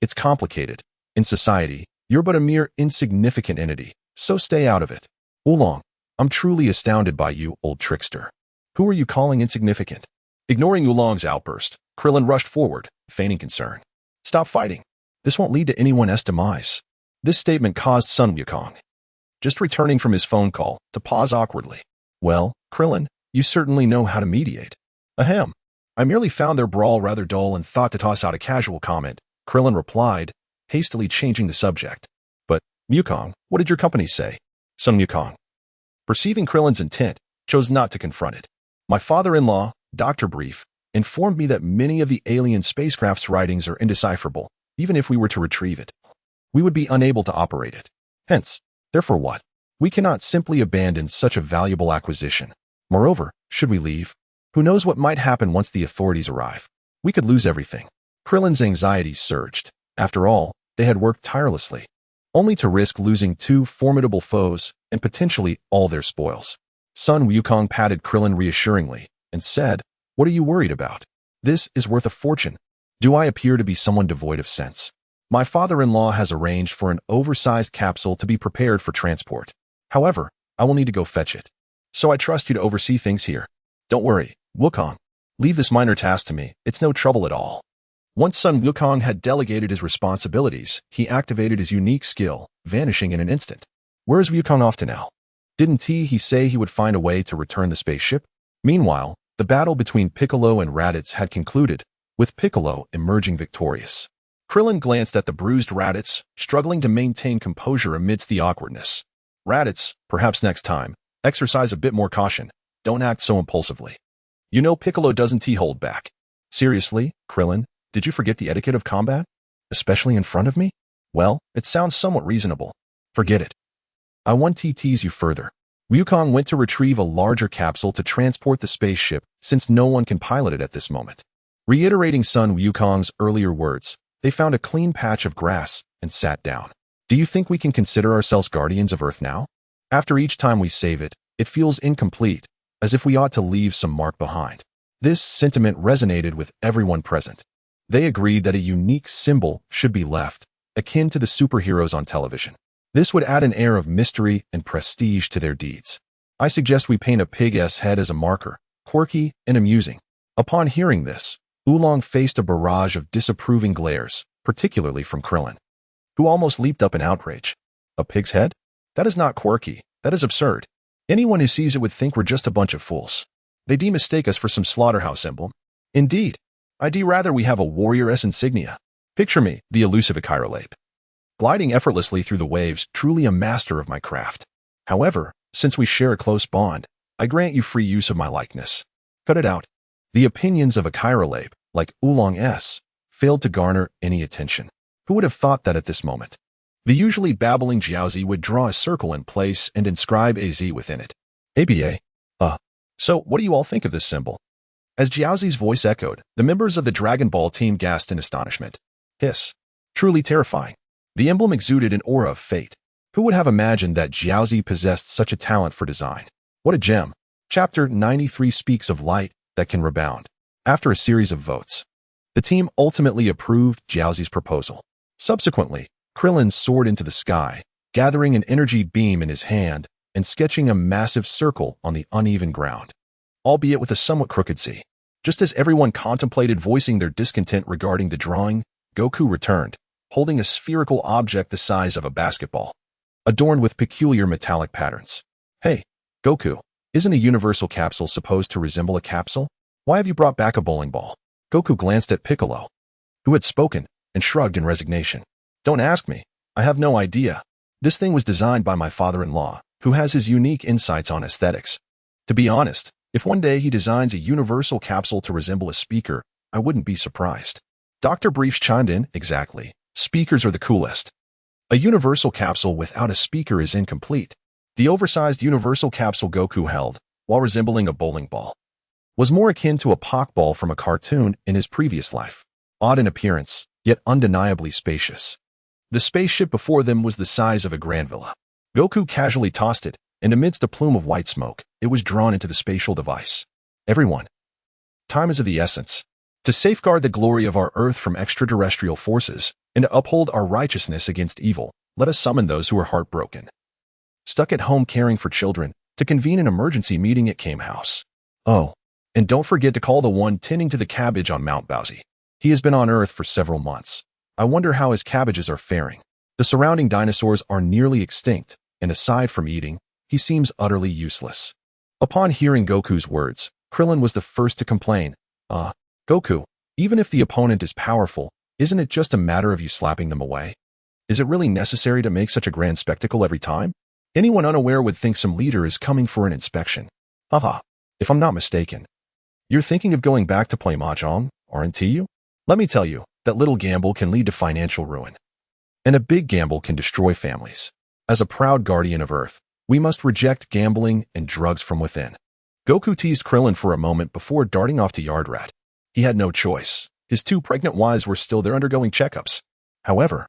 It's complicated. In society, you're but a mere insignificant entity, so stay out of it. Oolong, I'm truly astounded by you, old trickster. Who are you calling insignificant? Ignoring Oolong's outburst, Krillin rushed forward, feigning concern. Stop fighting. This won't lead to anyone's demise. This statement caused Son Wukong, just returning from his phone call, to pause awkwardly. Well, Krillin, you certainly know how to mediate. Ahem. I merely found their brawl rather dull and thought to toss out a casual comment, Krillin replied, hastily changing the subject. But, Wukong, what did your company say? Son Wukong, perceiving Krillin's intent, chose not to confront it. My father-in-law, Dr. Brief, informed me that many of the alien spacecraft's writings are indecipherable. Even if we were to retrieve it, we would be unable to operate it. Hence, therefore what? We cannot simply abandon such a valuable acquisition. Moreover, should we leave? Who knows what might happen once the authorities arrive? We could lose everything. Krillin's anxieties surged. After all, they had worked tirelessly, only to risk losing two formidable foes and potentially all their spoils. Son Wukong patted Krillin reassuringly and said, what are you worried about? This is worth a fortune. Do I appear to be someone devoid of sense? My father-in-law has arranged for an oversized capsule to be prepared for transport. However, I will need to go fetch it. So I trust you to oversee things here. Don't worry, Wukong. Leave this minor task to me. It's no trouble at all. Once Son Wukong had delegated his responsibilities, he activated his unique skill, vanishing in an instant. Where is Wukong off to now? Didn't he say he would find a way to return the spaceship? Meanwhile, the battle between Piccolo and Raditz had concluded, with Piccolo emerging victorious. Krillin glanced at the bruised Raditz, struggling to maintain composure amidst the awkwardness. Raditz, perhaps next time, exercise a bit more caution. Don't act so impulsively. You know Piccolo doesn't hold back. Seriously, Krillin, did you forget the etiquette of combat? Especially in front of me? Well, it sounds somewhat reasonable. Forget it. I want to tease you further. Wukong went to retrieve a larger capsule to transport the spaceship since no one can pilot it at this moment. Reiterating Son Wukong's earlier words, they found a clean patch of grass and sat down. Do you think we can consider ourselves guardians of Earth now? After each time we save it, it feels incomplete, as if we ought to leave some mark behind. This sentiment resonated with everyone present. They agreed that a unique symbol should be left, akin to the superheroes on television. This would add an air of mystery and prestige to their deeds. I suggest we paint a pig's head as a marker, quirky and amusing. Upon hearing this, Oolong faced a barrage of disapproving glares, particularly from Krillin, who almost leaped up in outrage. A pig's head? That is not quirky. That is absurd. Anyone who sees it would think we're just a bunch of fools. They mistake us for some slaughterhouse emblem. Indeed, I'd rather we have a warrior-s insignia. Picture me, the elusive Achirolape, gliding effortlessly through the waves, truly a master of my craft. However, since we share a close bond, I grant you free use of my likeness. Cut it out. The opinions of Achirolape, like Oolong S, failed to garner any attention. Who would have thought that at this moment? The usually babbling Jiaozi would draw a circle in place and inscribe AZ within it. ABA. So what do you all think of this symbol? As Jiaozi's voice echoed, the members of the Dragon Ball team gasped in astonishment. Hiss. Truly terrifying. The emblem exuded an aura of fate. Who would have imagined that Jiaozi possessed such a talent for design? What a gem. Chapter 93 speaks of light that can rebound. After a series of votes, the team ultimately approved Jiaozi's proposal. Subsequently, Krillin soared into the sky, gathering an energy beam in his hand and sketching a massive circle on the uneven ground, albeit with a somewhat crooked Z. Just as everyone contemplated voicing their discontent regarding the drawing, Goku returned, holding a spherical object the size of a basketball, adorned with peculiar metallic patterns. Hey, Goku, isn't a universal capsule supposed to resemble a capsule? Why have you brought back a bowling ball? Goku glanced at Piccolo, who had spoken, and shrugged in resignation. Don't ask me. I have no idea. This thing was designed by my father-in-law, who has his unique insights on aesthetics. To be honest, if one day he designs a universal capsule to resemble a speaker, I wouldn't be surprised. Dr. Briefs chimed in, exactly. Speakers are the coolest. A universal capsule without a speaker is incomplete. The oversized universal capsule Goku held, while resembling a bowling ball, was more akin to a Pokeball from a cartoon in his previous life. Odd in appearance, yet undeniably spacious. The spaceship before them was the size of a grand villa. Goku casually tossed it, and amidst a plume of white smoke, it was drawn into the spatial device. Everyone. Time is of the essence. To safeguard the glory of our Earth from extraterrestrial forces, and to uphold our righteousness against evil, let us summon those who are heartbroken, stuck at home caring for children, to convene an emergency meeting at Kame House. Oh, and don't forget to call the one tending to the cabbage on Mount Bowsy. He has been on Earth for several months. I wonder how his cabbages are faring. The surrounding dinosaurs are nearly extinct, and aside from eating, he seems utterly useless. Upon hearing Goku's words, Krillin was the first to complain. Goku, even if the opponent is powerful, isn't it just a matter of you slapping them away? Is it really necessary to make such a grand spectacle every time? Anyone unaware would think some leader is coming for an inspection. If I'm not mistaken. You're thinking of going back to play Mahjong, aren't you? Let me tell you, that little gamble can lead to financial ruin. And a big gamble can destroy families. As a proud guardian of Earth, we must reject gambling and drugs from within. Goku teased Krillin for a moment before darting off to Yard Rat. He had no choice. His 2 pregnant wives were still there undergoing checkups. However,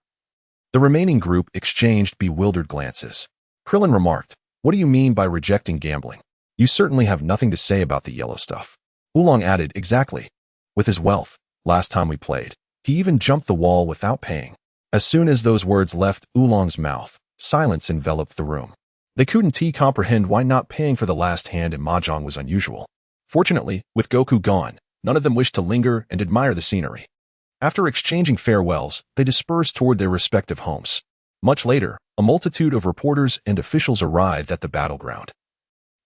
the remaining group exchanged bewildered glances. Krillin remarked, "What do you mean by rejecting gambling? You certainly have nothing to say about the yellow stuff." Oolong added, "Exactly. With his wealth, last time we played, he even jumped the wall without paying." As soon as those words left Oolong's mouth, silence enveloped the room. They couldn't comprehend why not paying for the last hand in Mahjong was unusual. Fortunately, with Goku gone, none of them wished to linger and admire the scenery. After exchanging farewells, they dispersed toward their respective homes. Much later, a multitude of reporters and officials arrived at the battleground,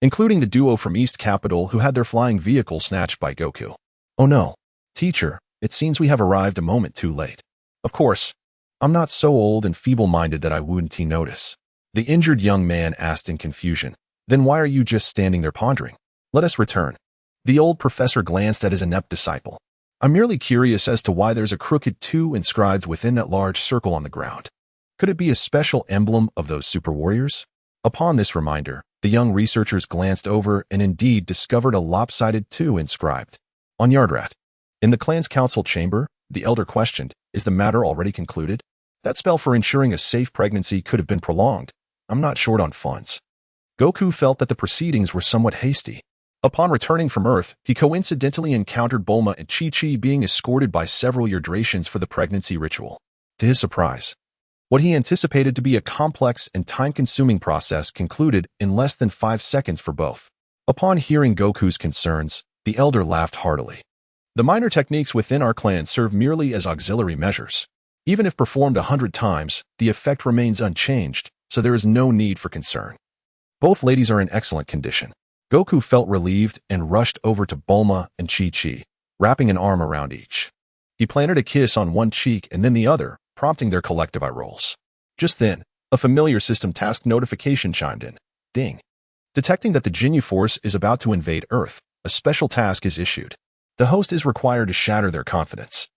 including the duo from East Capital who had their flying vehicle snatched by Goku. "Oh no, teacher, it seems we have arrived a moment too late." "Of course, I'm not so old and feeble-minded that I wouldn't notice," the injured young man asked in confusion. "Then why are you just standing there pondering? Let us return." The old professor glanced at his inept disciple. "I'm merely curious as to why there's a crooked 2 inscribed within that large circle on the ground. Could it be a special emblem of those super warriors?" Upon this reminder, the young researchers glanced over and indeed discovered a lopsided 2 inscribed on Yardrat. In the clan's council chamber, the elder questioned, "Is the matter already concluded? That spell for ensuring a safe pregnancy could have been prolonged. I'm not short on funds." Goku felt that the proceedings were somewhat hasty. Upon returning from Earth, he coincidentally encountered Bulma and Chi-Chi being escorted by several Yardratians for the pregnancy ritual. To his surprise, what he anticipated to be a complex and time-consuming process concluded in less than 5 seconds for both. Upon hearing Goku's concerns, the elder laughed heartily. "The minor techniques within our clan serve merely as auxiliary measures. Even if performed 100 times, the effect remains unchanged, so there is no need for concern." Both ladies are in excellent condition. Goku felt relieved and rushed over to Bulma and Chi-Chi, wrapping an arm around each. He planted a kiss on one cheek and then the other, prompting their collective eye rolls. Just then, a familiar system task notification chimed in. Ding. Detecting that the Ginyu Force is about to invade Earth, a special task is issued. The host is required to shatter their confidence,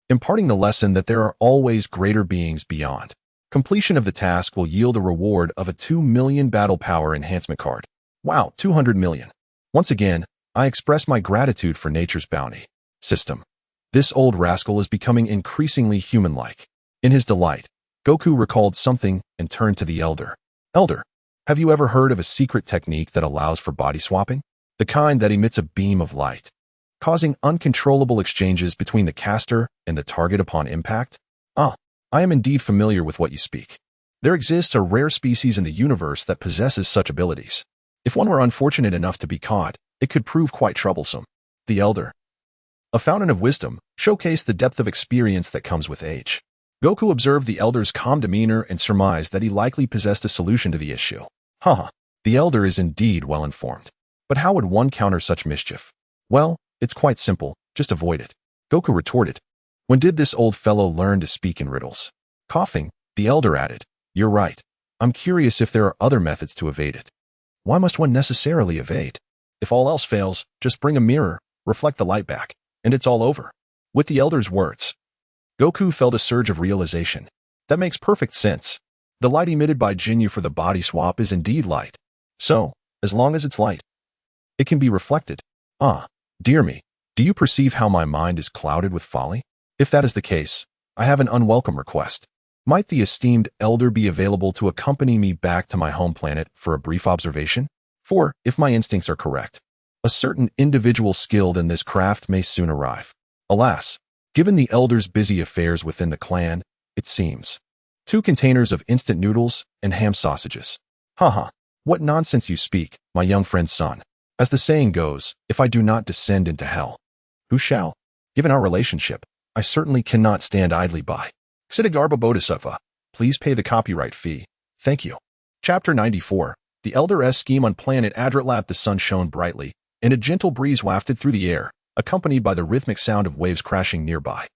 imparting the lesson that there are always greater beings beyond. Completion of the task will yield a reward of a 2 million battle power enhancement card. Wow, 200 million. Once again, I express my gratitude for nature's bounty. System. This old rascal is becoming increasingly human-like. In his delight, Goku recalled something and turned to the Elder. Elder, have you ever heard of a secret technique that allows for body swapping? The kind that emits a beam of light, causing uncontrollable exchanges between the caster and the target upon impact? I am indeed familiar with what you speak. There exists a rare species in the universe that possesses such abilities. If one were unfortunate enough to be caught, it could prove quite troublesome. The Elder, a fountain of wisdom, showcased the depth of experience that comes with age. Goku observed the Elder's calm demeanor and surmised that he likely possessed a solution to the issue. The Elder is indeed well informed. But how would one counter such mischief? Well, it's quite simple, just avoid it. Goku retorted. When did this old fellow learn to speak in riddles? Coughing, the Elder added, You're right. I'm curious if there are other methods to evade it. Why must one necessarily evade? If all else fails, just bring a mirror, reflect the light back, and it's all over. With the Elder's words, Goku felt a surge of realization. That makes perfect sense. The light emitted by Ginyu for the body swap is indeed light. So, as long as it's light, it can be reflected. Dear me, do you perceive how my mind is clouded with folly? If that is the case, I have an unwelcome request. Might the esteemed Elder be available to accompany me back to my home planet for a brief observation? For, if my instincts are correct, a certain individual skilled in this craft may soon arrive. Alas, given the Elder's busy affairs within the clan, it seems. 2 containers of instant noodles and ham sausages. What nonsense you speak, my young friend's son. As the saying goes, if I do not descend into hell, who shall? Given our relationship, I certainly cannot stand idly by. Ksitigarbha Bodhisattva, please pay the copyright fee. Thank you. Chapter 94. The Elder's scheme on planet Adratlat. The sun shone brightly, and a gentle breeze wafted through the air, accompanied by the rhythmic sound of waves crashing nearby.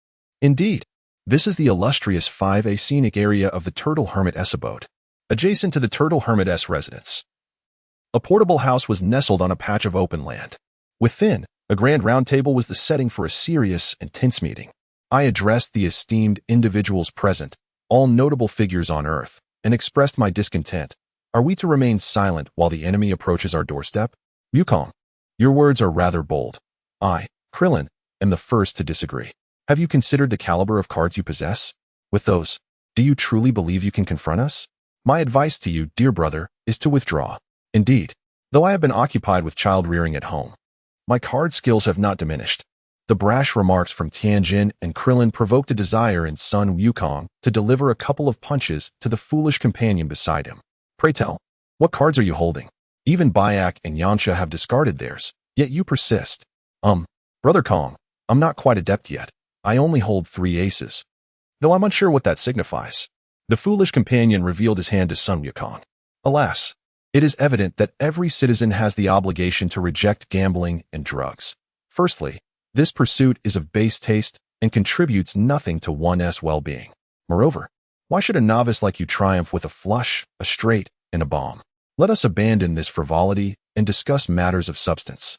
Indeed, this is the illustrious 5A scenic area of the Turtle Hermit's abode, adjacent to the Turtle Hermit's residence. A portable house was nestled on a patch of open land. Within, a grand round table was the setting for a serious and tense meeting. I addressed the esteemed individuals present, all notable figures on Earth, and expressed my discontent. Are we to remain silent while the enemy approaches our doorstep? Wukong, your words are rather bold. I, Krillin, am the first to disagree. Have you considered the caliber of cards you possess? With those, do you truly believe you can confront us? My advice to you, dear brother, is to withdraw. Indeed, though I have been occupied with child rearing at home, my card skills have not diminished. The brash remarks from Tianjin and Krillin provoked a desire in Son Wukong to deliver a couple of punches to the foolish companion beside him. Pray tell, what cards are you holding? Even Byac and Yansha have discarded theirs, yet you persist. Brother Kong, I'm not quite adept yet. I only hold 3 aces, though I'm unsure what that signifies. The foolish companion revealed his hand to Son Wukong. Alas, it is evident that every citizen has the obligation to reject gambling and drugs. Firstly, this pursuit is of base taste and contributes nothing to one's well-being. Moreover, why should a novice like you triumph with a flush, a straight, and a bomb? Let us abandon this frivolity and discuss matters of substance.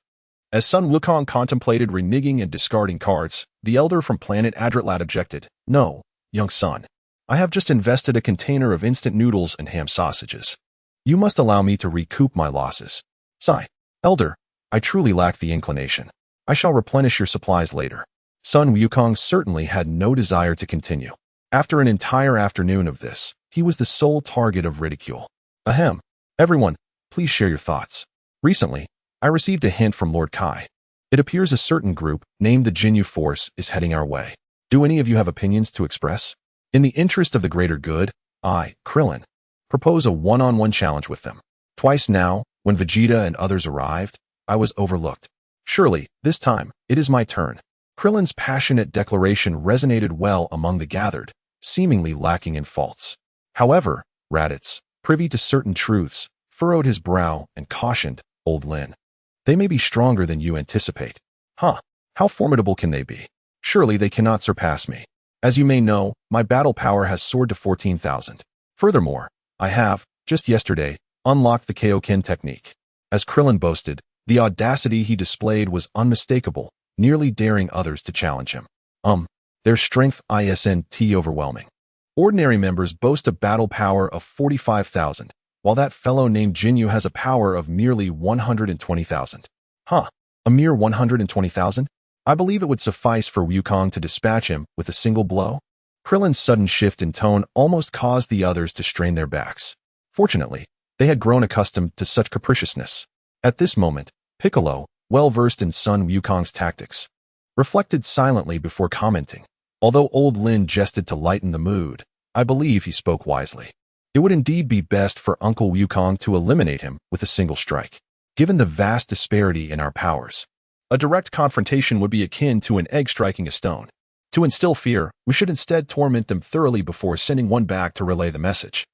As Son Wukong contemplated reneging and discarding cards, the Elder from planet Adratlat objected. No, young son. I have just invested a container of instant noodles and ham sausages. You must allow me to recoup my losses. Sigh. Elder, I truly lack the inclination. I shall replenish your supplies later. Son Wukong certainly had no desire to continue. After an entire afternoon of this, he was the sole target of ridicule. Ahem. Everyone, please share your thoughts. Recently, I received a hint from Lord Kai. It appears a certain group, named the Ginyu Force, is heading our way. Do any of you have opinions to express? In the interest of the greater good, I, Krillin, propose a one-on-one challenge with them. Twice now, when Vegeta and others arrived, I was overlooked. Surely, this time, it is my turn. Krillin's passionate declaration resonated well among the gathered, seemingly lacking in faults. However, Raditz, privy to certain truths, furrowed his brow and cautioned old Lin. They may be stronger than you anticipate. Huh, how formidable can they be? Surely they cannot surpass me. As you may know, my battle power has soared to 14,000. Furthermore, I have, just yesterday, unlocked the Kaioken technique. As Krillin boasted, the audacity he displayed was unmistakable, nearly daring others to challenge him. Their strength isn't overwhelming. Ordinary members boast a battle power of 45,000, while that fellow named Jinyu has a power of merely 120,000. Huh, a mere 120,000? I believe it would suffice for Wukong to dispatch him with a single blow. Krillin's sudden shift in tone almost caused the others to strain their backs. Fortunately, they had grown accustomed to such capriciousness. At this moment, Piccolo, well-versed in Son Wukong's tactics, reflected silently before commenting. Although old Lin jested to lighten the mood, I believe he spoke wisely. It would indeed be best for Uncle Wukong to eliminate him with a single strike. Given the vast disparity in our powers, a direct confrontation would be akin to an egg striking a stone. To instill fear, we should instead torment them thoroughly before sending one back to relay the message.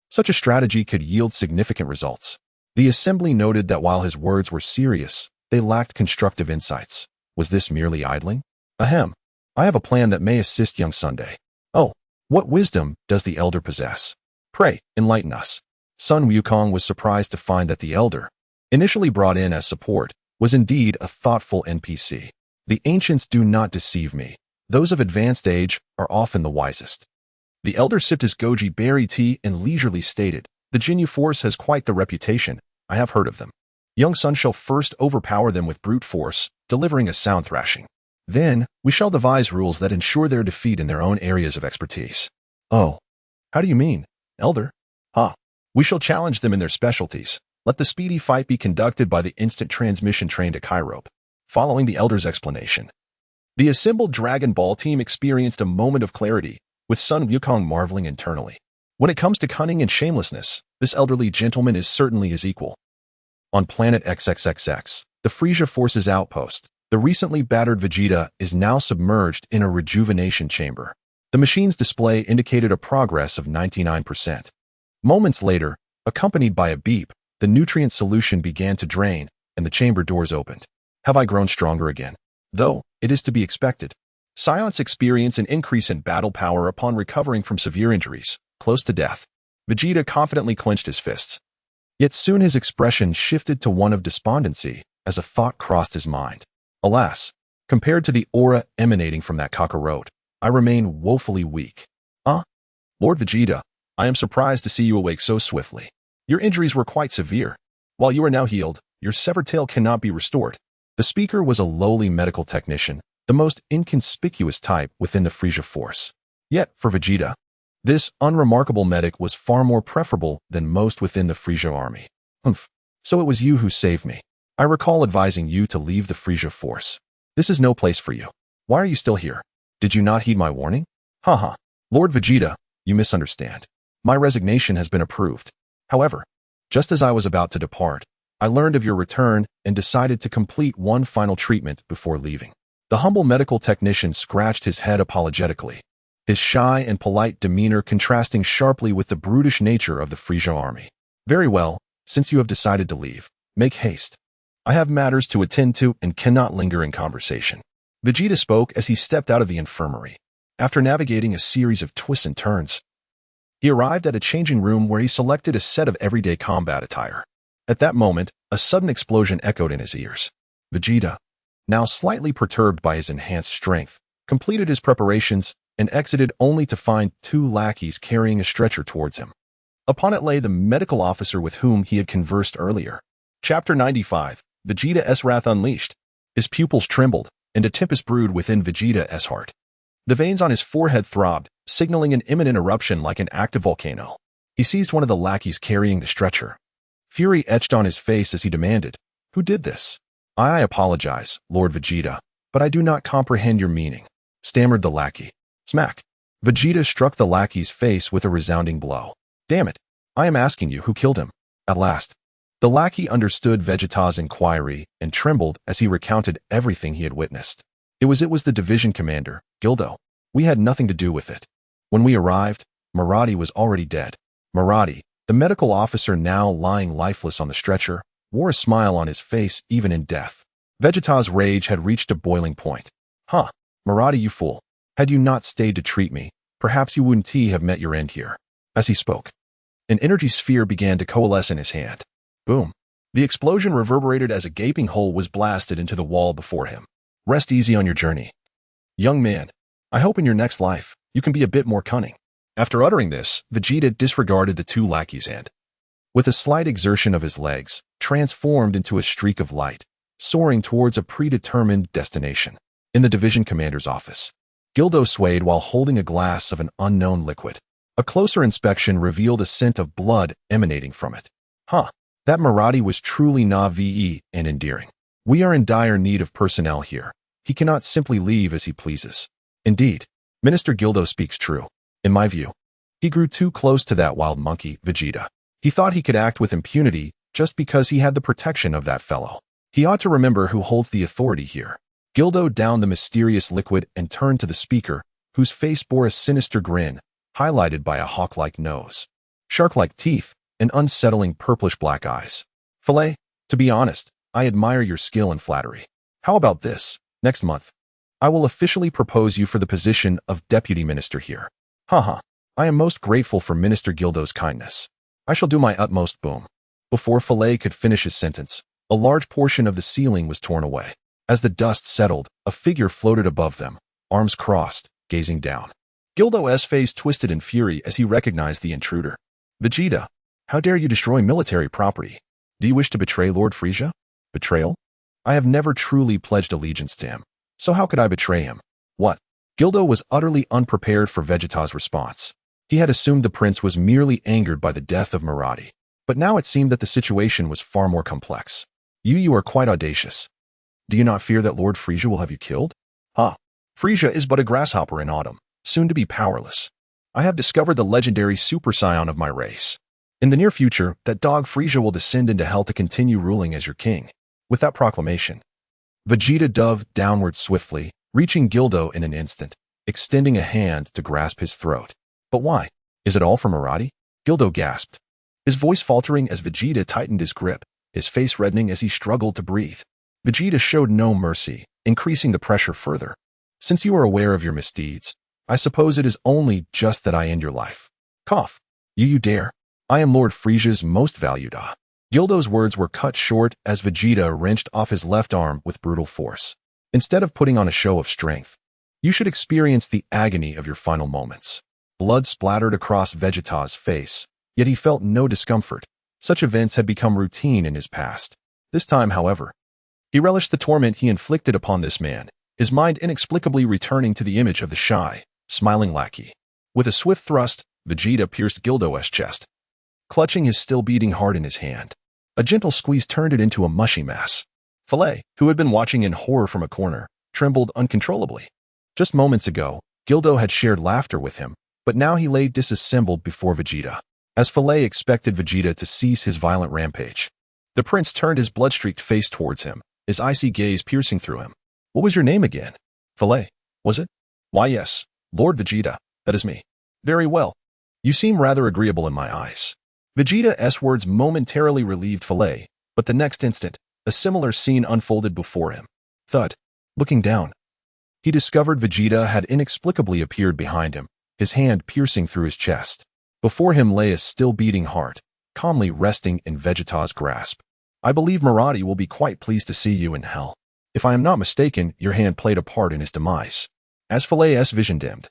Such a strategy could yield significant results. The assembly noted that while his words were serious, they lacked constructive insights. Was this merely idling? Ahem. I have a plan that may assist young Sunday. Oh, what wisdom does the elder possess? Pray, enlighten us. Son Wukong was surprised to find that the elder, initially brought in as support, was indeed a thoughtful NPC. The ancients do not deceive me. Those of advanced age are often the wisest. The elder sipped his goji berry tea and leisurely stated, the Jinyu force has quite the reputation. I have heard of them. Young Sun shall first overpower them with brute force, delivering a sound thrashing. Then, we shall devise rules that ensure their defeat in their own areas of expertise. Oh, how do you mean, elder? We shall challenge them in their specialties. Let the speedy fight be conducted by the instant transmission trained at Kairope. Following the elder's explanation, the assembled Dragon Ball team experienced a moment of clarity, with Son Wukong marveling internally. When it comes to cunning and shamelessness, this elderly gentleman is certainly his equal. On planet XXXX, the Frisia Force's outpost, the recently battered Vegeta is now submerged in a rejuvenation chamber. The machine's display indicated a progress of 99%. Moments later, accompanied by a beep, the nutrient solution began to drain, and the chamber doors opened. Have I grown stronger again? Though, it is to be expected. Saiyans experience an increase in battle power upon recovering from severe injuries, close to death. Vegeta confidently clenched his fists. Yet soon his expression shifted to one of despondency, as a thought crossed his mind. Alas, compared to the aura emanating from that Kakarot, I remain woefully weak. Lord Vegeta, I am surprised to see you awake so swiftly. Your injuries were quite severe. While you are now healed, your severed tail cannot be restored. The speaker was a lowly medical technician, the most inconspicuous type within the Frisia Force. Yet, for Vegeta, this unremarkable medic was far more preferable than most within the Frisia army. Humph. So it was you who saved me. I recall advising you to leave the Frisia Force. This is no place for you. Why are you still here? Did you not heed my warning? Lord Vegeta, you misunderstand. My resignation has been approved. However, just as I was about to depart, I learned of your return and decided to complete one final treatment before leaving. The humble medical technician scratched his head apologetically, his shy and polite demeanor contrasting sharply with the brutish nature of the Frisia army. Very well, since you have decided to leave, make haste. I have matters to attend to and cannot linger in conversation. Vegeta spoke as he stepped out of the infirmary. After navigating a series of twists and turns, he arrived at a changing room where he selected a set of everyday combat attire. At that moment, a sudden explosion echoed in his ears. Vegeta, now slightly perturbed by his enhanced strength, completed his preparations and exited only to find two lackeys carrying a stretcher towards him. Upon it lay the medical officer with whom he had conversed earlier. Chapter 95, Vegeta's Wrath Unleashed. His pupils trembled, and a tempest brewed within Vegeta's heart. The veins on his forehead throbbed, signaling an imminent eruption like an active volcano. He seized one of the lackeys carrying the stretcher. Fury etched on his face as he demanded, "Who did this?" "I apologize, Lord Vegeta, but I do not comprehend your meaning," stammered the lackey. Smack! Vegeta struck the lackey's face with a resounding blow. "Damn it! I am asking you who killed him." At last, the lackey understood Vegeta's inquiry and trembled as he recounted everything he had witnessed. It was the division commander, Gildo. We had nothing to do with it. When we arrived, Maradi was already dead. Maradi, The medical officer, now lying lifeless on the stretcher, wore a smile on his face even in death. Vegeta's rage had reached a boiling point. Huh, Marathi, you fool. Had you not stayed to treat me, perhaps you wouldn't have met your end here. As he spoke, an energy sphere began to coalesce in his hand. Boom. The explosion reverberated as a gaping hole was blasted into the wall before him. Rest easy on your journey. Young man, I hope in your next life, you can be a bit more cunning. After uttering this, Vegeta disregarded the two lackeys and, with a slight exertion of his legs, transformed into a streak of light, soaring towards a predetermined destination. In the division commander's office, Gildo swayed while holding a glass of an unknown liquid. A closer inspection revealed a scent of blood emanating from it. Huh, that Marathi was truly naive and endearing. We are in dire need of personnel here. He cannot simply leave as he pleases. Indeed, Minister Gildo speaks true. In my view, he grew too close to that wild monkey, Vegeta. He thought he could act with impunity just because he had the protection of that fellow. He ought to remember who holds the authority here. Gildo downed the mysterious liquid and turned to the speaker, whose face bore a sinister grin, highlighted by a hawk-like nose, shark-like teeth, and unsettling purplish-black eyes. Filet, to be honest, I admire your skill and flattery. How about this? Next month, I will officially propose you for the position of deputy minister here. Haha, I am most grateful for Minister Gildo's kindness. I shall do my utmost. Boom. Before Filet could finish his sentence, a large portion of the ceiling was torn away. As the dust settled, a figure floated above them, arms crossed, gazing down. Gildo's face twisted in fury as he recognized the intruder. Vegeta, how dare you destroy military property? Do you wish to betray Lord Frieza? Betrayal? I have never truly pledged allegiance to him, so how could I betray him? What? Gildo was utterly unprepared for Vegeta's response. He had assumed the prince was merely angered by the death of Marathi, but now it seemed that the situation was far more complex. You are quite audacious. Do you not fear that Lord Frieza will have you killed? Ha! Frieza is but a grasshopper in autumn, soon to be powerless. I have discovered the legendary Super Saiyan of my race. In the near future, that dog Frieza will descend into hell to continue ruling as your king. With that proclamation, Vegeta dove downward swiftly, reaching Gildo in an instant, extending a hand to grasp his throat. But why? Is it all for Marathi? Gildo gasped, his voice faltering as Vegeta tightened his grip, his face reddening as he struggled to breathe. Vegeta showed no mercy, increasing the pressure further. Since you are aware of your misdeeds, I suppose it is only just that I end your life. Cough. You dare. I am Lord Frieza's most valued. Gildo's words were cut short as Vegeta wrenched off his left arm with brutal force. Instead of putting on a show of strength, you should experience the agony of your final moments. Blood splattered across Vegeta's face, yet he felt no discomfort. Such events had become routine in his past. This time, however, he relished the torment he inflicted upon this man, his mind inexplicably returning to the image of the shy, smiling lackey. With a swift thrust, Vegeta pierced Gildo's chest, clutching his still-beating heart in his hand. A gentle squeeze turned it into a mushy mass. Filet, who had been watching in horror from a corner, trembled uncontrollably. Just moments ago, Gildo had shared laughter with him, but now he lay disassembled before Vegeta. As Filet expected Vegeta to cease his violent rampage, the prince turned his blood-streaked face towards him, his icy gaze piercing through him. What was your name again? Filet, was it? Why yes, Lord Vegeta, that is me. Very well. You seem rather agreeable in my eyes. Vegeta's words momentarily relieved Filet, but the next instant, a similar scene unfolded before him. Thud. Looking down, he discovered Vegeta had inexplicably appeared behind him, his hand piercing through his chest. Before him lay a still-beating heart, calmly resting in Vegeta's grasp. I believe Marathi will be quite pleased to see you in hell. If I am not mistaken, your hand played a part in his demise. As Filet's vision dimmed,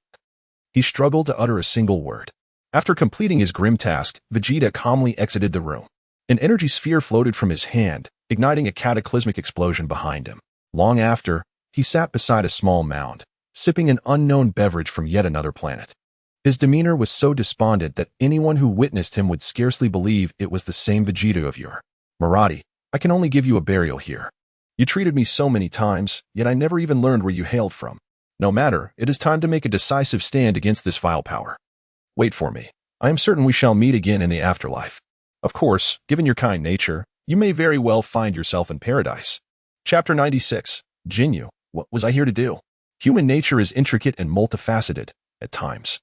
he struggled to utter a single word. After completing his grim task, Vegeta calmly exited the room. An energy sphere floated from his hand, igniting a cataclysmic explosion behind him. Long after, he sat beside a small mound, sipping an unknown beverage from yet another planet. His demeanor was so despondent that anyone who witnessed him would scarcely believe it was the same Vegeta of yore. Marathi, I can only give you a burial here. You treated me so many times, yet I never even learned where you hailed from. No matter, it is time to make a decisive stand against this vile power. Wait for me. I am certain we shall meet again in the afterlife. Of course, given your kind nature, you may very well find yourself in paradise. Chapter 96. Jinyu, what was I here to do? Human nature is intricate and multifaceted, at times.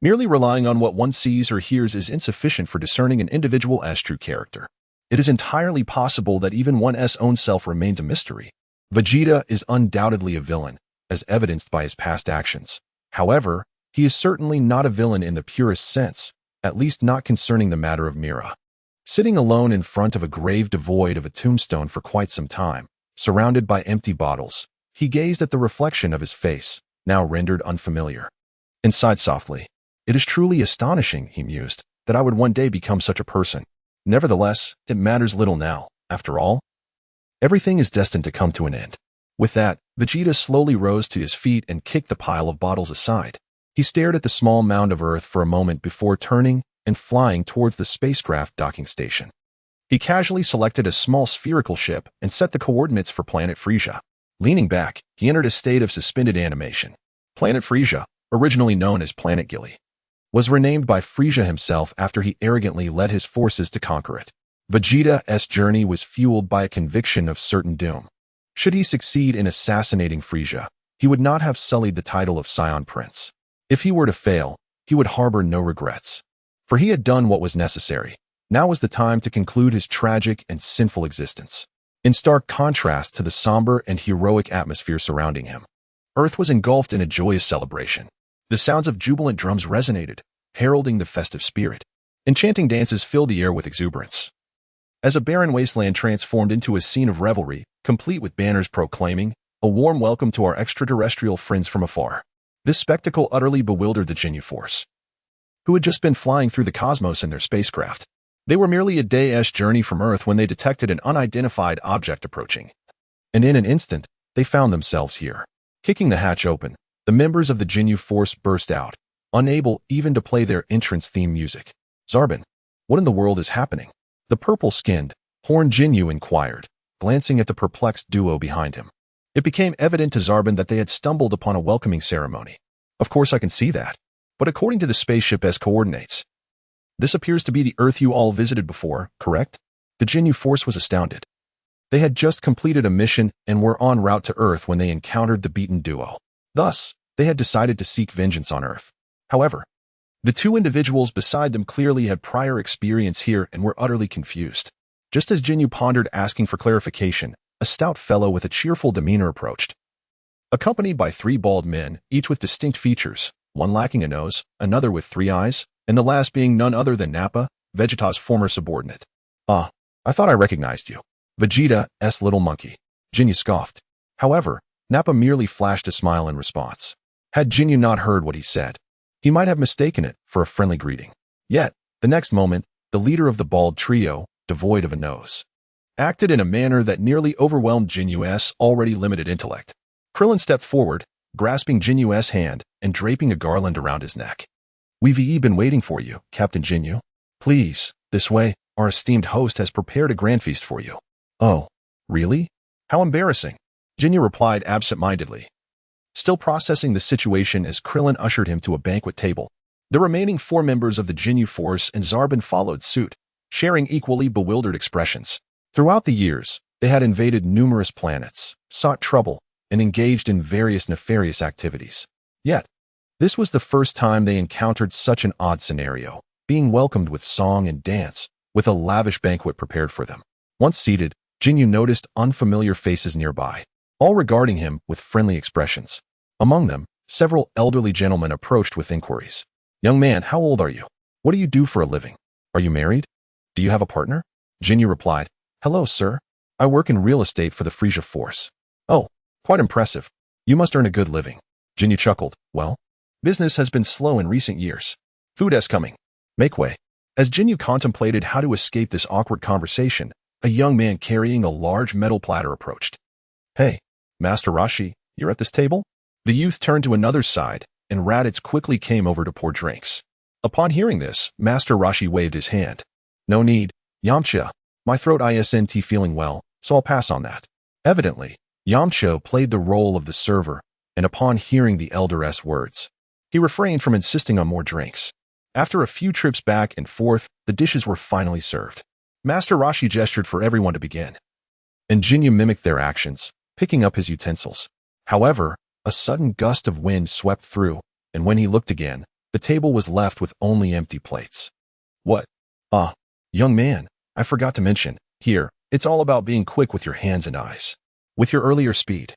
Merely relying on what one sees or hears is insufficient for discerning an individual as true character. It is entirely possible that even one's own self remains a mystery. Vegeta is undoubtedly a villain, as evidenced by his past actions. However, he is certainly not a villain in the purest sense, at least not concerning the matter of Mira. Sitting alone in front of a grave devoid of a tombstone for quite some time, surrounded by empty bottles, he gazed at the reflection of his face, now rendered unfamiliar, and sighed softly. It is truly astonishing, he mused, that I would one day become such a person. Nevertheless, it matters little now. After all, everything is destined to come to an end. With that, Vegeta slowly rose to his feet and kicked the pile of bottles aside. He stared at the small mound of Earth for a moment before turning and flying towards the spacecraft docking station. He casually selected a small spherical ship and set the coordinates for planet Frisia. Leaning back, he entered a state of suspended animation. Planet Frisia, originally known as Planet Gilly, was renamed by Frisia himself after he arrogantly led his forces to conquer it. Vegeta's journey was fueled by a conviction of certain doom. Should he succeed in assassinating Frisia, he would not have sullied the title of Scion Prince. If he were to fail, he would harbor no regrets. For he had done what was necessary. Now was the time to conclude his tragic and sinful existence. In stark contrast to the somber and heroic atmosphere surrounding him, Earth was engulfed in a joyous celebration. The sounds of jubilant drums resonated, heralding the festive spirit. Enchanting dances filled the air with exuberance. As a barren wasteland transformed into a scene of revelry, complete with banners proclaiming, "A warm welcome to our extraterrestrial friends from afar." This spectacle utterly bewildered the Ginyu Force, who had just been flying through the cosmos in their spacecraft. They were merely a day's journey from Earth when they detected an unidentified object approaching. And in an instant, they found themselves here. Kicking the hatch open, the members of the Ginyu Force burst out, unable even to play their entrance theme music. "Zarbin, what in the world is happening?" The purple-skinned, horned Ginyu inquired, glancing at the perplexed duo behind him. It became evident to Zarbin that they had stumbled upon a welcoming ceremony. "Of course I can see that. But according to the spaceship's coordinates, this appears to be the Earth you all visited before, correct?" The Ginyu Force was astounded. They had just completed a mission and were en route to Earth when they encountered the beaten duo. Thus, they had decided to seek vengeance on Earth. However, the two individuals beside them clearly had prior experience here and were utterly confused. Just as Ginyu pondered asking for clarification, a stout fellow with a cheerful demeanor approached. Accompanied by three bald men, each with distinct features, one lacking a nose, another with 3 eyes, and the last being none other than Nappa, Vegeta's former subordinate. "Ah, I thought I recognized you. Vegeta's little monkey." Ginyu scoffed. However, Nappa merely flashed a smile in response. Had Ginyu not heard what he said, he might have mistaken it for a friendly greeting. Yet, the next moment, the leader of the bald trio, devoid of a nose, acted in a manner that nearly overwhelmed Jinyu's already limited intellect. Krillin stepped forward, grasping Jinyu's hand and draping a garland around his neck. "We've been waiting for you, Captain Ginyu. Please, this way, our esteemed host has prepared a grand feast for you." "Oh, really? How embarrassing," Ginyu replied absent-mindedly, still processing the situation as Krillin ushered him to a banquet table. The remaining 4 members of the Ginyu Force and Zarbin followed suit, sharing equally bewildered expressions. Throughout the years, they had invaded numerous planets, sought trouble, and engaged in various nefarious activities. Yet, this was the first time they encountered such an odd scenario, being welcomed with song and dance, with a lavish banquet prepared for them. Once seated, Ginyu noticed unfamiliar faces nearby, all regarding him with friendly expressions. Among them, several elderly gentlemen approached with inquiries. "Young man, how old are you? What do you do for a living? Are you married? Do you have a partner?" Ginyu replied, "Hello, sir. I work in real estate for the Frisia Force." "Oh, quite impressive. You must earn a good living." Ginyu chuckled. "Well, business has been slow in recent years. Food is coming. Make way." As Ginyu contemplated how to escape this awkward conversation, a young man carrying a large metal platter approached. "Hey, Master Rashi, you're at this table?" The youth turned to another side, and Raditz quickly came over to pour drinks. Upon hearing this, Master Rashi waved his hand. "No need, Yamcha. My throat isn't feeling well, so I'll pass on that." Evidently, Yamcha played the role of the server, and upon hearing the elder's words, he refrained from insisting on more drinks. After a few trips back and forth, the dishes were finally served. Master Rashi gestured for everyone to begin, and Ginyu mimicked their actions, picking up his utensils. However, a sudden gust of wind swept through, and when he looked again, The table was left with only empty plates. What? Ah, young man, I forgot to mention, here, it's all about being quick with your hands and eyes. With your earlier speed,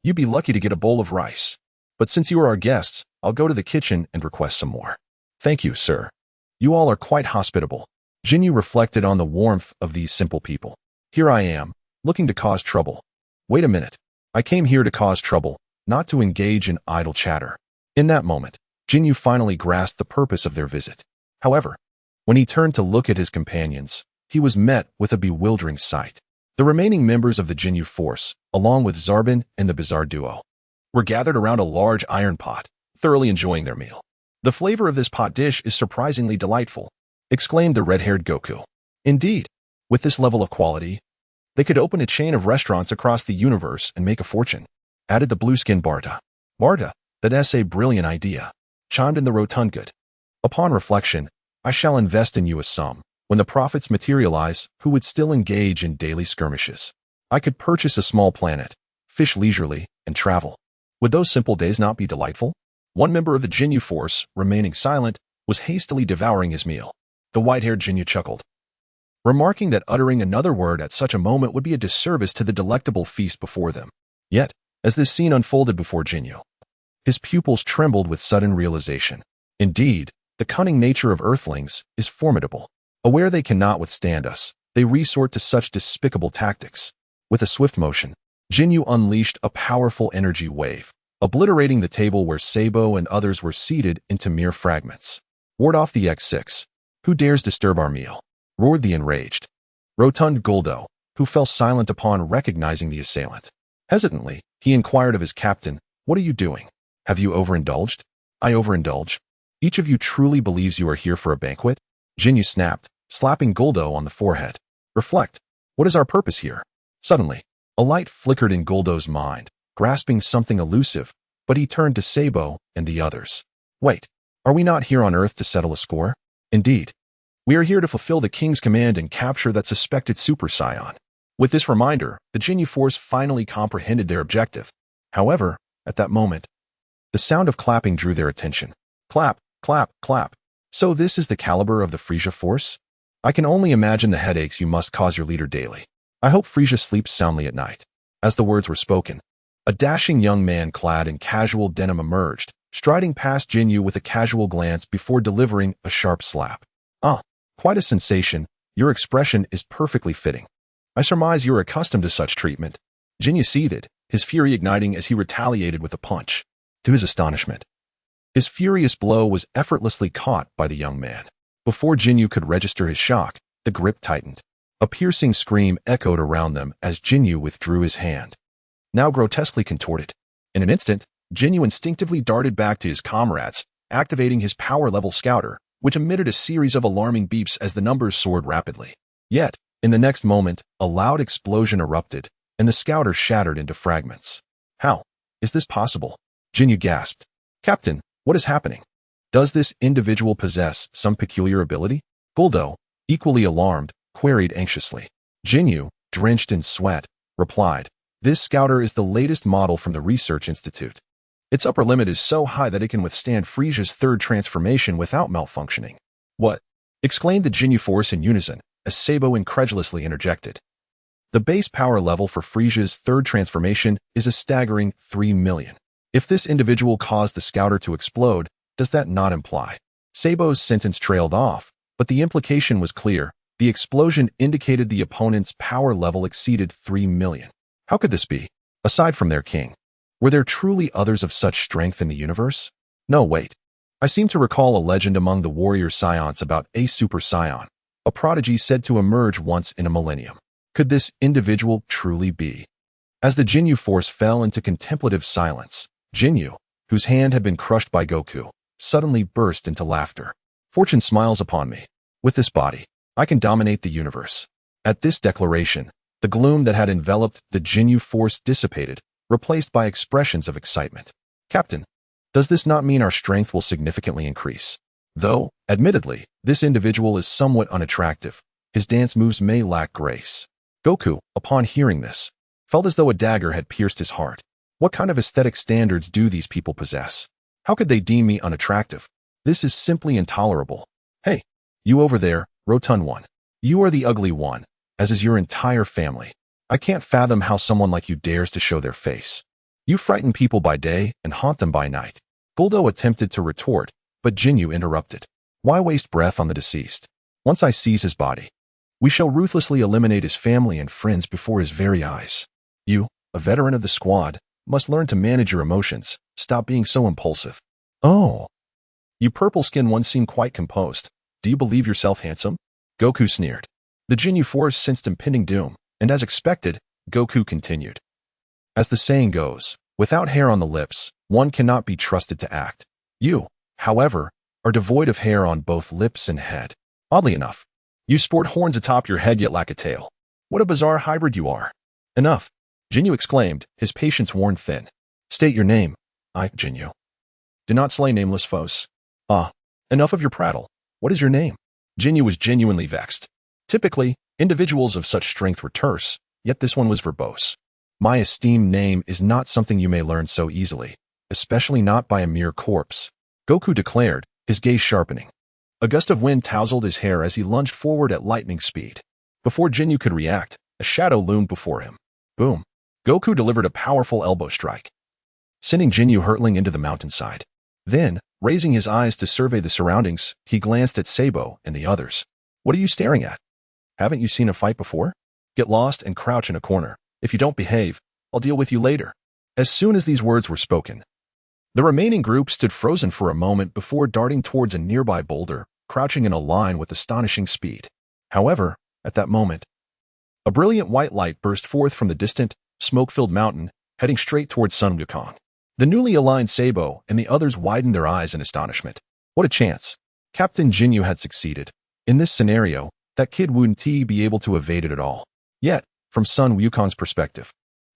you'd be lucky to get a bowl of rice. But since you are our guests, I'll go to the kitchen and request some more. Thank you, sir. You all are quite hospitable. Jinyu reflected on the warmth of these simple people. Here I am, looking to cause trouble. Wait a minute. I came here to cause trouble, not to engage in idle chatter. In that moment, Jinyu finally grasped the purpose of their visit. However, when he turned to look at his companions, he was met with a bewildering sight. The remaining members of the Jinyu force, along with Zarbin and the bizarre duo, were gathered around a large iron pot, thoroughly enjoying their meal. The flavor of this pot dish is surprisingly delightful, exclaimed the red-haired Goku. Indeed, with this level of quality, they could open a chain of restaurants across the universe and make a fortune, added the blue-skinned Barta. Barta, that's a brilliant idea, chimed in the rotund good. Upon reflection, I shall invest in you a sum. When the profits materialize, who would still engage in daily skirmishes? I could purchase a small planet, fish leisurely, and travel. Would those simple days not be delightful? One member of the Jinyu force, remaining silent, was hastily devouring his meal. The white-haired Jinyu chuckled, remarking that uttering another word at such a moment would be a disservice to the delectable feast before them. Yet, as this scene unfolded before Jinyu, his pupils trembled with sudden realization. Indeed, the cunning nature of Earthlings is formidable. Aware they cannot withstand us, they resort to such despicable tactics. With a swift motion, Jinyu unleashed a powerful energy wave, obliterating the table where Sabo and others were seated into mere fragments. Ward off the X6. Who dares disturb our meal? Roared the enraged rotund Guldo, who fell silent upon recognizing the assailant. Hesitantly, he inquired of his captain, "What are you doing? Have you overindulged?" "I overindulge? Each of you truly believes you are here for a banquet?" Jinyu snapped, slapping Guldo on the forehead. "Reflect. What is our purpose here?" Suddenly, a light flickered in Guldo's mind, grasping something elusive, but he turned to Sabo and the others. "Wait, are we not here on Earth to settle a score?" "Indeed. We are here to fulfill the king's command and capture that suspected Super Saiyan." With this reminder, the Jinyu force finally comprehended their objective. However, at that moment, the sound of clapping drew their attention. Clap, clap, clap. So this is the caliber of the Frisia force? I can only imagine the headaches you must cause your leader daily. I hope Frisia sleeps soundly at night. As the words were spoken, a dashing young man clad in casual denim emerged, striding past Jinyu with a casual glance before delivering a sharp slap. "Ah, quite a sensation. Your expression is perfectly fitting. I surmise you're accustomed to such treatment." Jinyu seethed, his fury igniting as he retaliated with a punch. To his astonishment, his furious blow was effortlessly caught by the young man. Before Jinyu could register his shock, the grip tightened. A piercing scream echoed around them as Jinyu withdrew his hand, now grotesquely contorted. In an instant, Jinyu instinctively darted back to his comrades, activating his power-level scouter, which emitted a series of alarming beeps as the numbers soared rapidly. Yet, in the next moment, a loud explosion erupted, and the scouter shattered into fragments. "How is this possible?" Jinyu gasped. "Captain, what is happening? Does this individual possess some peculiar ability?" Guldo, equally alarmed, queried anxiously. Jinyu, drenched in sweat, replied, "This scouter is the latest model from the Research Institute. Its upper limit is so high that it can withstand Frisia's third transformation without malfunctioning." "What?" exclaimed the Jinyu force in unison, as Sabo incredulously interjected. "The base power level for Frisia's third transformation is a staggering 3 million. If this individual caused the scouter to explode, does that not imply?" Sabo's sentence trailed off, but the implication was clear. The explosion indicated the opponent's power level exceeded 3 million. How could this be? Aside from their king, were there truly others of such strength in the universe? No, wait. I seem to recall a legend among the warrior Saiyans about a Super Saiyan, a prodigy said to emerge once in a millennium. Could this individual truly be? As the Jinyu force fell into contemplative silence, Jinyu, whose hand had been crushed by Goku, suddenly burst into laughter. "Fortune smiles upon me. With this body, I can dominate the universe." At this declaration, the gloom that had enveloped the Jinyu force dissipated, replaced by expressions of excitement. "Captain, does this not mean our strength will significantly increase? Though, admittedly, this individual is somewhat unattractive. His dance moves may lack grace." Goku, upon hearing this, felt as though a dagger had pierced his heart. What kind of aesthetic standards do these people possess? How could they deem me unattractive? This is simply intolerable. Hey, you over there, rotund one. You are the ugly one, as is your entire family. I can't fathom how someone like you dares to show their face. You frighten people by day and haunt them by night. Guldo attempted to retort, but Jinyu interrupted. Why waste breath on the deceased? Once I seize his body, we shall ruthlessly eliminate his family and friends before his very eyes. You, a veteran of the squad, must learn to manage your emotions. Stop being so impulsive. Oh. You purple-skinned ones seem quite composed. Do you believe yourself handsome? Goku sneered. The Jinyu force sensed impending doom, and as expected, Goku continued. As the saying goes, without hair on the lips, one cannot be trusted to act. You, however, are devoid of hair on both lips and head. Oddly enough, you sport horns atop your head yet lack a tail. What a bizarre hybrid you are. Enough, Jinyu exclaimed, his patience worn thin. State your name. I, Jinyu. Do not slay nameless foes. Ah, enough of your prattle. What is your name? Jinyu was genuinely vexed. Typically, individuals of such strength were terse, yet this one was verbose. My esteemed name is not something you may learn so easily, especially not by a mere corpse, Goku declared, his gaze sharpening. A gust of wind tousled his hair as he lunged forward at lightning speed. Before Jinyu could react, a shadow loomed before him. Boom. Goku delivered a powerful elbow strike, sending Jinyu hurtling into the mountainside. Then, raising his eyes to survey the surroundings, he glanced at Sabo and the others. What are you staring at? Haven't you seen a fight before? Get lost and crouch in a corner. If you don't behave, I'll deal with you later. As soon as these words were spoken, the remaining group stood frozen for a moment before darting towards a nearby boulder, crouching in a line with astonishing speed. However, at that moment, a brilliant white light burst forth from the distant, smoke-filled mountain, heading straight towards Son Wukong. The newly aligned Sabo and the others widened their eyes in astonishment. What a chance. Captain Jinyu had succeeded. In this scenario, that kid wouldn't be able to evade it at all. Yet, from Son Wukong's perspective,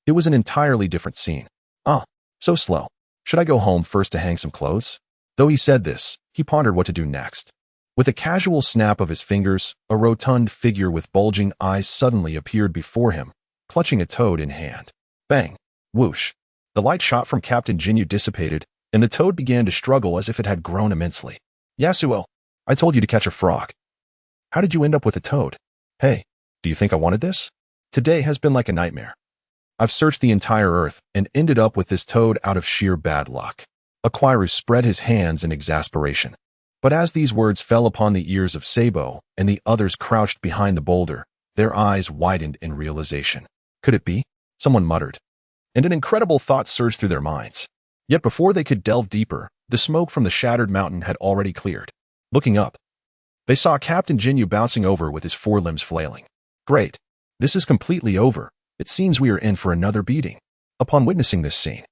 it was an entirely different scene. Ah, so slow. Should I go home first to hang some clothes? Though he said this, he pondered what to do next. With a casual snap of his fingers, a rotund figure with bulging eyes suddenly appeared before him, clutching a toad in hand. Bang! Whoosh! The light shot from Captain Jinyu dissipated, and the toad began to struggle as if it had grown immensely. Yasuo, I told you to catch a frog. How did you end up with a toad? Hey, do you think I wanted this? Today has been like a nightmare. I've searched the entire earth and ended up with this toad out of sheer bad luck. Aquirus spread his hands in exasperation. But as these words fell upon the ears of Sabo and the others crouched behind the boulder, their eyes widened in realization. Could it be? Someone muttered. And an incredible thought surged through their minds. Yet before they could delve deeper, the smoke from the shattered mountain had already cleared. Looking up, they saw Captain Jinyu bouncing over with his forelimbs flailing. Great. This is completely over. It seems we are in for another beating. Upon witnessing this scene,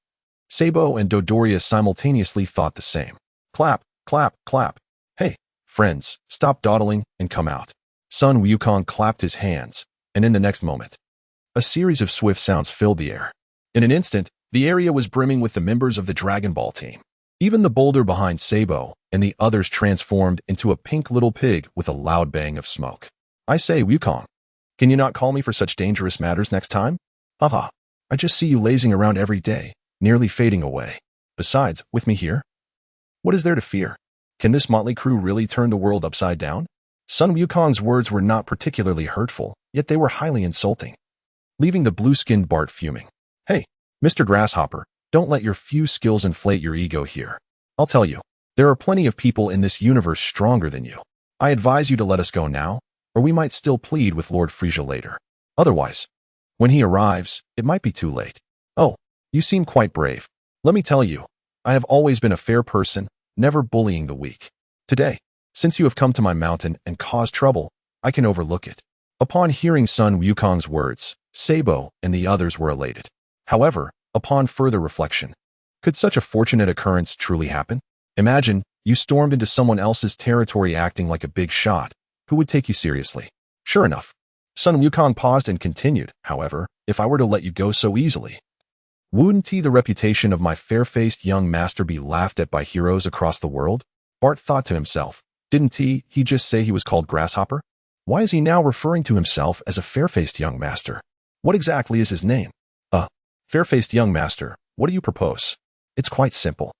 Sabo and Dodoria simultaneously thought the same. Clap, clap, clap. Hey, friends, stop dawdling and come out. Son Wukong clapped his hands, and in the next moment, a series of swift sounds filled the air. In an instant, the area was brimming with the members of the Dragon Ball team. Even the boulder behind Sabo and the others transformed into a pink little pig with a loud bang of smoke. I say, Wukong, can you not call me for such dangerous matters next time? Haha, I just see you lazing around every day, nearly fading away. Besides, with me here, what is there to fear? Can this motley crew really turn the world upside down? Son Wukong's words were not particularly hurtful, yet they were highly insulting, leaving the blue-skinned Bart fuming. Hey, Mr. Grasshopper, don't let your few skills inflate your ego here. I'll tell you, there are plenty of people in this universe stronger than you. I advise you to let us go now, or we might still plead with Lord Frieza later. Otherwise, when he arrives, it might be too late. Oh, you seem quite brave. Let me tell you, I have always been a fair person, never bullying the weak. Today, since you have come to my mountain and caused trouble, I can overlook it. Upon hearing Son Wukong's words, Sabo and the others were elated. However, upon further reflection, could such a fortunate occurrence truly happen? Imagine, you stormed into someone else's territory acting like a big shot. Who would take you seriously? Sure enough. Son Wukong paused and continued, however, if I were to let you go so easily, wouldn't the reputation of my fair-faced young master be laughed at by heroes across the world? Bart thought to himself, didn't he just say he was called Grasshopper? Why is he now referring to himself as a fair-faced young master? What exactly is his name? Fair-faced young master, what do you propose? It's quite simple.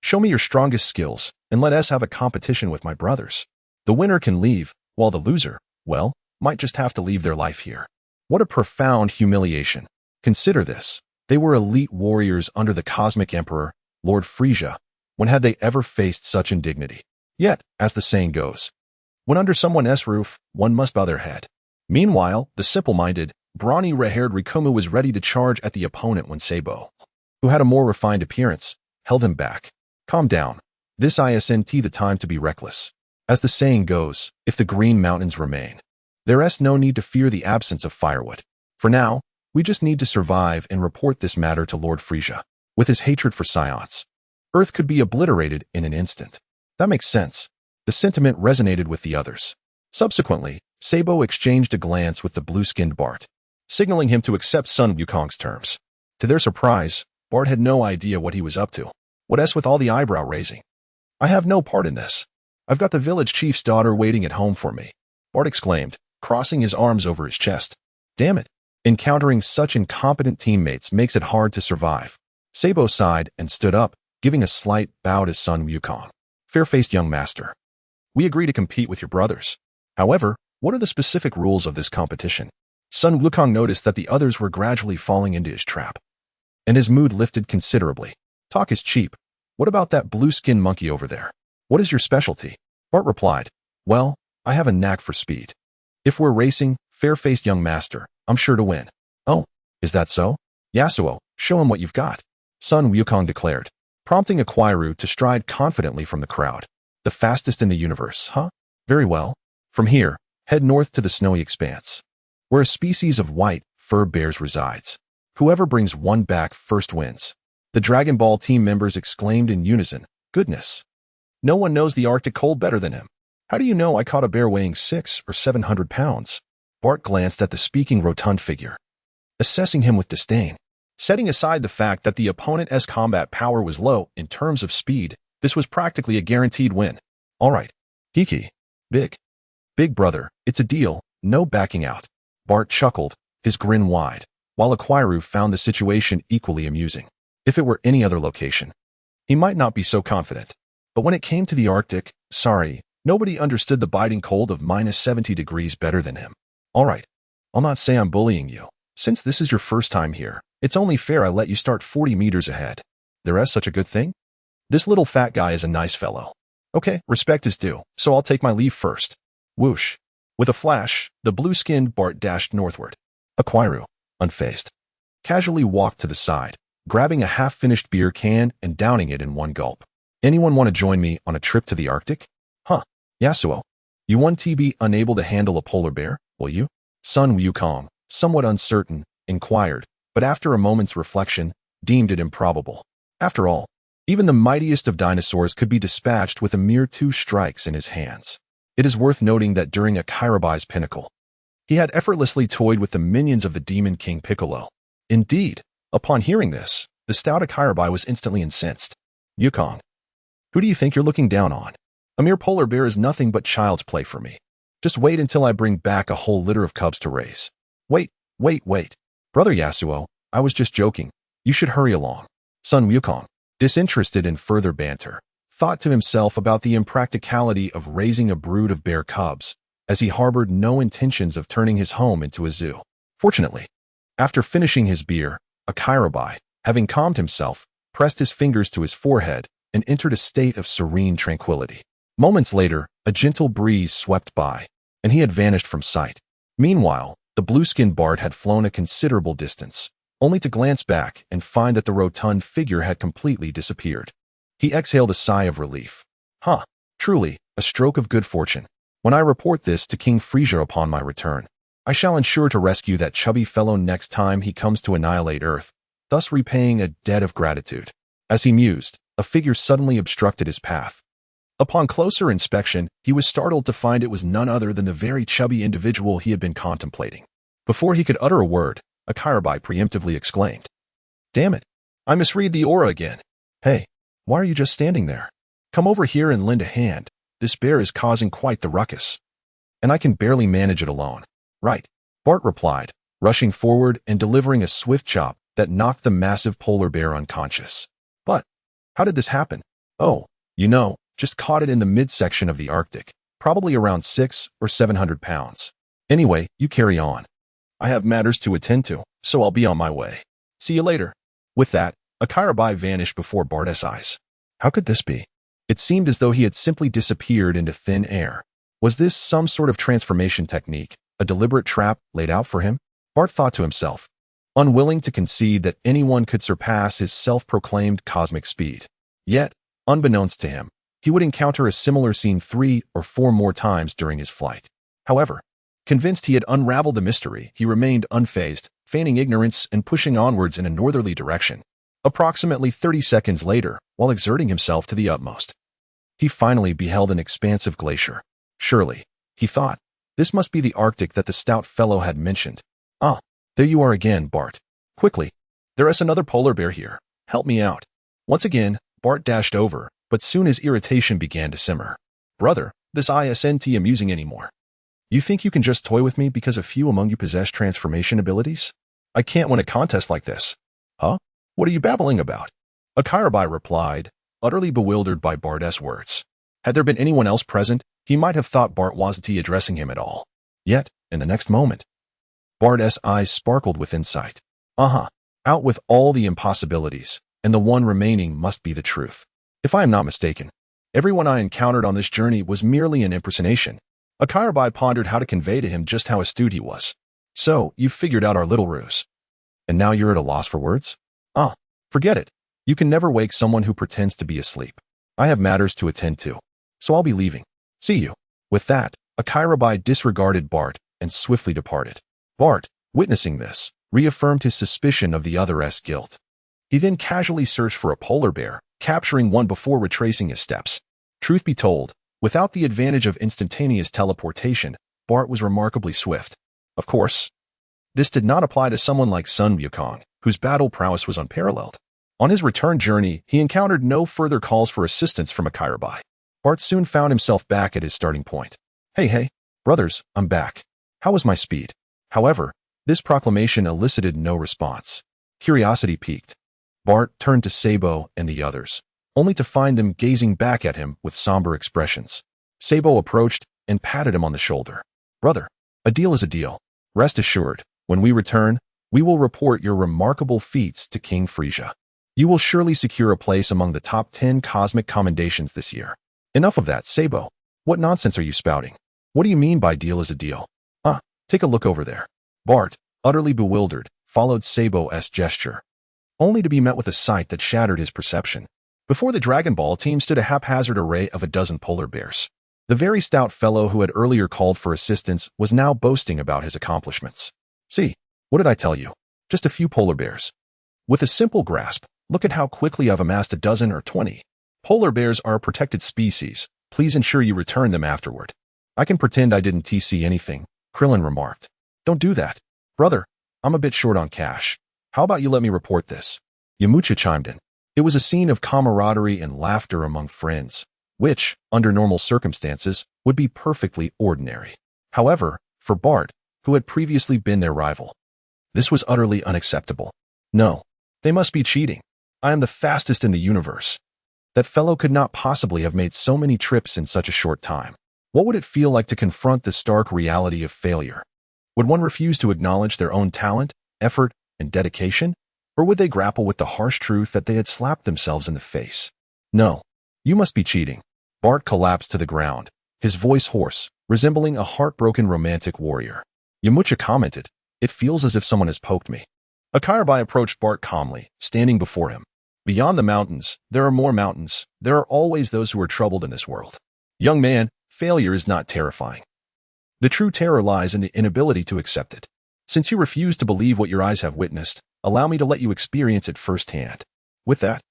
Show me your strongest skills, and let us have a competition with my brothers. The winner can leave, while the loser, well, might just have to leave their life here. What a profound humiliation. Consider this. They were elite warriors under the cosmic emperor, Lord Frisia. When had they ever faced such indignity? Yet, as the saying goes, when under someone's roof, one must bow their head. Meanwhile, the simple-minded, brawny red-haired Rikumu was ready to charge at the opponent when Sabo, who had a more refined appearance, held him back. Calm down. This isn't the time to be reckless. As the saying goes, if the green mountains remain, there's no need to fear the absence of firewood. For now, we just need to survive and report this matter to Lord Frisia. With his hatred for Saiyans, Earth could be obliterated in an instant. That makes sense. The sentiment resonated with the others. Subsequently, Sabo exchanged a glance with the blue-skinned Bart, signaling him to accept Son Wukong's terms. To their surprise, Bart had no idea what he was up to. What's with all the eyebrow raising? I have no part in this. I've got the village chief's daughter waiting at home for me, Bart exclaimed, crossing his arms over his chest. Damn it. Encountering such incompetent teammates makes it hard to survive. Sabo sighed and stood up, giving a slight bow to Son Wukong. Fair-faced young master. We agree to compete with your brothers. However, what are the specific rules of this competition? Son Wukong noticed that the others were gradually falling into his trap, and his mood lifted considerably. Talk is cheap. What about that blue-skinned monkey over there? What is your specialty? Bart replied, well, I have a knack for speed. If we're racing, fair-faced young master, I'm sure to win. Oh, is that so? Yasuo, show him what you've got. Son Wukong declared, prompting Akairu to stride confidently from the crowd. The fastest in the universe, huh? Very well. From here, head north to the snowy expanse, where a species of white fur bears resides. Whoever brings one back first wins. The Dragon Ball team members exclaimed in unison, goodness. No one knows the Arctic cold better than him. How do you know I caught a bear weighing 600 or 700 pounds? Bart glanced at the speaking rotund figure, assessing him with disdain. Setting aside the fact that the opponent's combat power was low in terms of speed, this was practically a guaranteed win. All right. Hiki. Big brother, it's a deal, no backing out. Bart chuckled, his grin wide, while Akairu found the situation equally amusing. If it were any other location, he might not be so confident. But when it came to the Arctic, sorry, nobody understood the biting cold of -70 degrees better than him. All right. I'll not say I'm bullying you. Since this is your first time here, it's only fair I let you start 40 meters ahead. There is such a good thing? This little fat guy is a nice fellow. Okay, respect is due, so I'll take my leave first. Whoosh. With a flash, the blue-skinned Bart dashed northward. Akairu, unfazed, casually walked to the side, grabbing a half-finished beer can and downing it in one gulp. Anyone want to join me on a trip to the Arctic? Huh. Yasuo, you 1TB unable to handle a polar bear, will you? Son Wukong, somewhat uncertain, inquired, but after a moment's reflection, deemed it improbable. After all, even the mightiest of dinosaurs could be dispatched with a mere 2 strikes in his hands. It is worth noting that during Akairabai's pinnacle, he had effortlessly toyed with the minions of the Demon King Piccolo. Indeed, upon hearing this, the stout Akairabai was instantly incensed. Wukong, who do you think you're looking down on? A mere polar bear is nothing but child's play for me. Just wait until I bring back a whole litter of cubs to raise. Wait. Brother Yasuo, I was just joking. You should hurry along. Son Wukong, disinterested in further banter, thought to himself about the impracticality of raising a brood of bear cubs, as he harbored no intentions of turning his home into a zoo. Fortunately, after finishing his beer, Akairabai, having calmed himself, pressed his fingers to his forehead and entered a state of serene tranquility. Moments later, a gentle breeze swept by, and he had vanished from sight. Meanwhile, the blue-skinned Bart had flown a considerable distance, only to glance back and find that the rotund figure had completely disappeared. He exhaled a sigh of relief. Huh, truly, a stroke of good fortune. When I report this to King Frisia upon my return, I shall ensure to rescue that chubby fellow next time he comes to annihilate Earth, thus repaying a debt of gratitude. As he mused, a figure suddenly obstructed his path. Upon closer inspection, he was startled to find it was none other than the very chubby individual he had been contemplating. Before he could utter a word, Akairabai preemptively exclaimed, Damn it, I misread the aura again. Hey, why are you just standing there? Come over here and lend a hand. This bear is causing quite the ruckus, and I can barely manage it alone. Right, Bart replied, rushing forward and delivering a swift chop that knocked the massive polar bear unconscious. But how did this happen? Oh, just caught it in the midsection of the Arctic, probably around 600 or 700 pounds. Anyway, you carry on. I have matters to attend to, so I'll be on my way. See you later. With that, Akirabai vanished before Bart's eyes. How could this be? It seemed as though he had simply disappeared into thin air. Was this some sort of transformation technique, a deliberate trap laid out for him? Bart thought to himself, unwilling to concede that anyone could surpass his self-proclaimed cosmic speed. Yet, unbeknownst to him, he would encounter a similar scene 3 or 4 more times during his flight. However, convinced he had unraveled the mystery, he remained unfazed, feigning ignorance and pushing onwards in a northerly direction. Approximately 30 seconds later, while exerting himself to the utmost, he finally beheld an expansive glacier. Surely, he thought, this must be the Arctic that the stout fellow had mentioned. Ah, there you are again, Bart. Quickly, there is another polar bear here. Help me out. Once again, Bart dashed over, but soon his irritation began to simmer. Brother, this isn't amusing anymore. You think you can just toy with me because a few among you possess transformation abilities? I can't win a contest like this. Huh? What are you babbling about? Akirabai replied, utterly bewildered by Bart's words. Had there been anyone else present, he might have thought Bart wasn't addressing him at all. Yet, in the next moment, Bart's eyes sparkled with insight. Out with all the impossibilities, and the one remaining must be the truth. If I am not mistaken, everyone I encountered on this journey was merely an impersonation. Akirabai pondered how to convey to him just how astute he was. So, you've figured out our little ruse. And now you're at a loss for words? Forget it. You can never wake someone who pretends to be asleep. I have matters to attend to, so I'll be leaving. See you. With that, Akirabai disregarded Bart and swiftly departed. Bart, witnessing this, reaffirmed his suspicion of the other's guilt. He then casually searched for a polar bear, capturing one before retracing his steps. Truth be told, without the advantage of instantaneous teleportation, Bart was remarkably swift. Of course, this did not apply to someone like Son Wukong, whose battle prowess was unparalleled. On his return journey, he encountered no further calls for assistance from Akirabai. Bart soon found himself back at his starting point. Hey, brothers, I'm back. How was my speed? However, this proclamation elicited no response. Curiosity piqued. Bart turned to Sabo and the others, only to find them gazing back at him with somber expressions. Sabo approached and patted him on the shoulder. Brother, a deal is a deal. Rest assured, when we return, we will report your remarkable feats to King Frisia. You will surely secure a place among the top 10 cosmic commendations this year. Enough of that, Sabo. What nonsense are you spouting? What do you mean by deal is a deal? Take a look over there. Bart, utterly bewildered, followed Sabo's gesture, only to be met with a sight that shattered his perception. Before the Dragon Ball team stood a haphazard array of a dozen polar bears. The very stout fellow who had earlier called for assistance was now boasting about his accomplishments. See, what did I tell you? Just a few polar bears. With a simple grasp, look at how quickly I've amassed a dozen or 20. Polar bears are a protected species. Please ensure you return them afterward. I can pretend I didn't see anything, Krillin remarked. Don't do that. Brother, I'm a bit short on cash. How about you let me report this? Yamcha chimed in. It was a scene of camaraderie and laughter among friends, which, under normal circumstances, would be perfectly ordinary. However, for Bart, who had previously been their rival, this was utterly unacceptable. No, they must be cheating. I am the fastest in the universe. That fellow could not possibly have made so many trips in such a short time. What would it feel like to confront the stark reality of failure? Would one refuse to acknowledge their own talent, effort, and dedication? Or would they grapple with the harsh truth that they had slapped themselves in the face? No, you must be cheating. Bart collapsed to the ground, his voice hoarse, resembling a heartbroken romantic warrior. Yamcha commented, It feels as if someone has poked me. Akirabai approached Bart calmly, standing before him. Beyond the mountains, there are more mountains. There are always those who are troubled in this world. Young man, failure is not terrifying. The true terror lies in the inability to accept it. Since you refuse to believe what your eyes have witnessed, allow me to let you experience it firsthand. With that,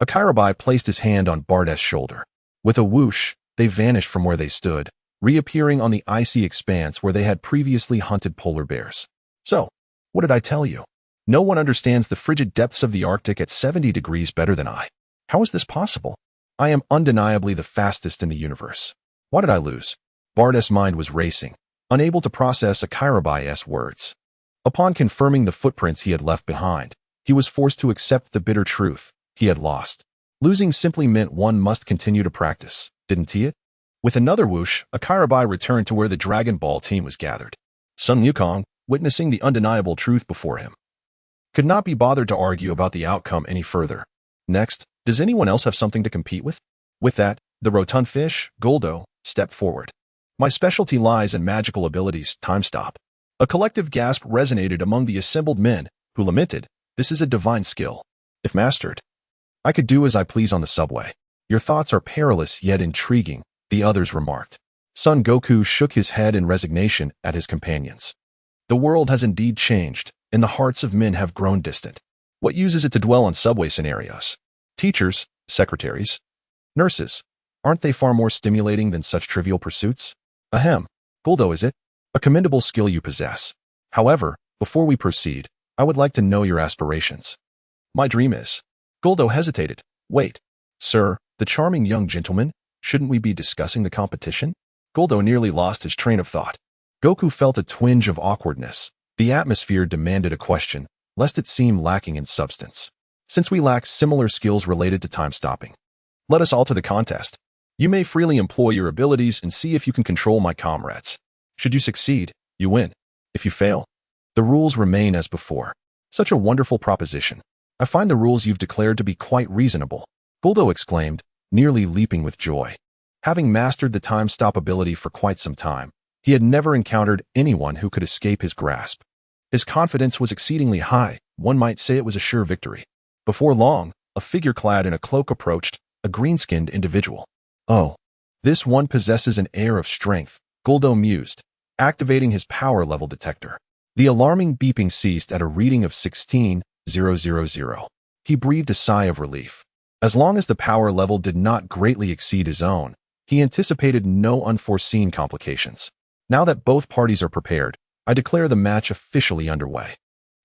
Akirabai placed his hand on Bart's shoulder. With a whoosh, they vanished from where they stood, reappearing on the icy expanse where they had previously hunted polar bears. So, what did I tell you? No one understands the frigid depths of the Arctic at 70 degrees better than I. How is this possible? I am undeniably the fastest in the universe. Why did I lose? Bart's mind was racing, unable to process Akirabai's words. Upon confirming the footprints he had left behind, he was forced to accept the bitter truth. He had lost. Losing simply meant one must continue to practice, didn't he? With another whoosh, a Kairobai returned to where the Dragon Ball team was gathered. Son Wukong, witnessing the undeniable truth before him, could not be bothered to argue about the outcome any further. Next, does anyone else have something to compete with? With that, the rotund fish, Goldo, stepped forward. My specialty lies in magical abilities, time stop. A collective gasp resonated among the assembled men, who lamented, this is a divine skill. If mastered, I could do as I please on the subway. Your thoughts are perilous yet intriguing, the others remarked. Son Goku shook his head in resignation at his companions. The world has indeed changed, and the hearts of men have grown distant. What use is it to dwell on subway scenarios? Teachers, secretaries, nurses, aren't they far more stimulating than such trivial pursuits? Ahem. Goldo, is it? A commendable skill you possess. However, before we proceed, I would like to know your aspirations. My dream is... Goldo hesitated. Wait. Sir, the charming young gentleman, shouldn't we be discussing the competition? Goldo nearly lost his train of thought. Goku felt a twinge of awkwardness. The atmosphere demanded a question, lest it seem lacking in substance. Since we lack similar skills related to time stopping, let us alter the contest. You may freely employ your abilities and see if you can control my comrades. Should you succeed, you win. If you fail, the rules remain as before. Such a wonderful proposition. I find the rules you've declared to be quite reasonable. Goldo exclaimed, nearly leaping with joy. Having mastered the time stop ability for quite some time, he had never encountered anyone who could escape his grasp. His confidence was exceedingly high. One might say it was a sure victory. Before long, a figure clad in a cloak approached, a green-skinned individual. Oh, this one possesses an air of strength, Goldo mused, activating his power level detector. The alarming beeping ceased at a reading of 16,000. He breathed a sigh of relief. As long as the power level did not greatly exceed his own, he anticipated no unforeseen complications. Now that both parties are prepared, I declare the match officially underway.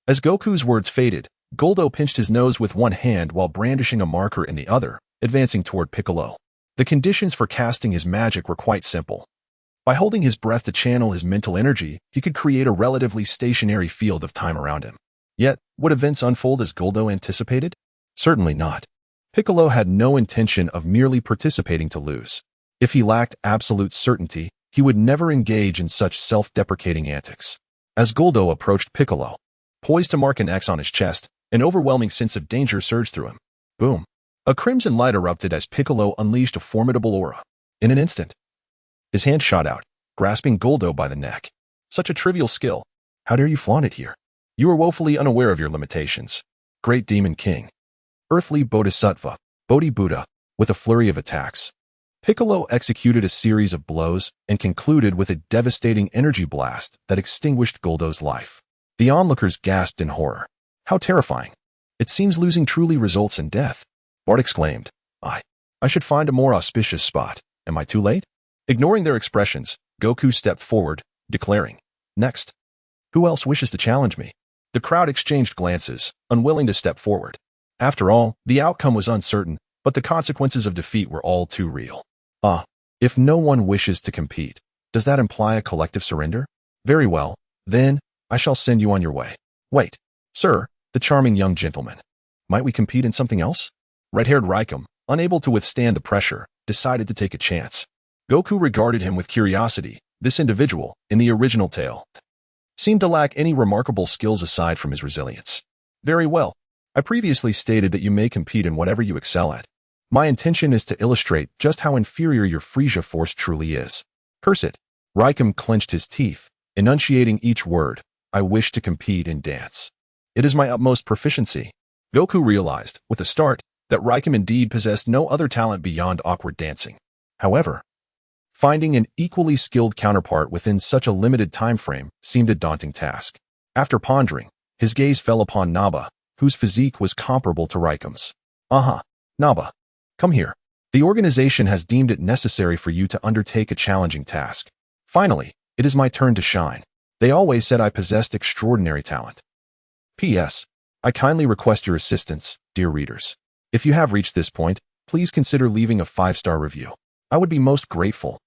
As Goku's words faded, Goldo pinched his nose with one hand while brandishing a marker in the other, advancing toward Piccolo. The conditions for casting his magic were quite simple. By holding his breath to channel his mental energy, he could create a relatively stationary field of time around him. Yet, would events unfold as Goldo anticipated? Certainly not. Piccolo had no intention of merely participating to lose. If he lacked absolute certainty, he would never engage in such self-deprecating antics. As Goldo approached Piccolo, poised to mark an X on his chest, an overwhelming sense of danger surged through him. Boom. A crimson light erupted as Piccolo unleashed a formidable aura. In an instant, his hand shot out, grasping Goldo by the neck. Such a trivial skill. How dare you flaunt it here? You are woefully unaware of your limitations. Great Demon King. Earthly Bodhisattva, Bodhi Buddha, with a flurry of attacks. Piccolo executed a series of blows and concluded with a devastating energy blast that extinguished Goldo's life. The onlookers gasped in horror. How terrifying. It seems losing truly results in death. Bart exclaimed. I should find a more auspicious spot. Am I too late? Ignoring their expressions, Goku stepped forward, declaring, Next. Who else wishes to challenge me? The crowd exchanged glances, unwilling to step forward. After all, the outcome was uncertain, but the consequences of defeat were all too real. If no one wishes to compete, does that imply a collective surrender? Very well, then, I shall send you on your way. Wait, sir, the charming young gentleman. Might we compete in something else? Red-haired Raikum, unable to withstand the pressure, decided to take a chance. Goku regarded him with curiosity. This individual, in the original tale, seemed to lack any remarkable skills aside from his resilience. Very well. I previously stated that you may compete in whatever you excel at. My intention is to illustrate just how inferior your Frisia force truly is. Curse it. Raikum clenched his teeth, enunciating each word. I wish to compete in dance. It is my utmost proficiency. Goku realized, with a start, that Raikum indeed possessed no other talent beyond awkward dancing. However, finding an equally skilled counterpart within such a limited time frame seemed a daunting task. After pondering, his gaze fell upon Naba, whose physique was comparable to Raikum's. Naba, come here. The organization has deemed it necessary for you to undertake a challenging task. Finally, it is my turn to shine. They always said I possessed extraordinary talent. P.S. I kindly request your assistance, dear readers. If you have reached this point, please consider leaving a 5-star review. I would be most grateful.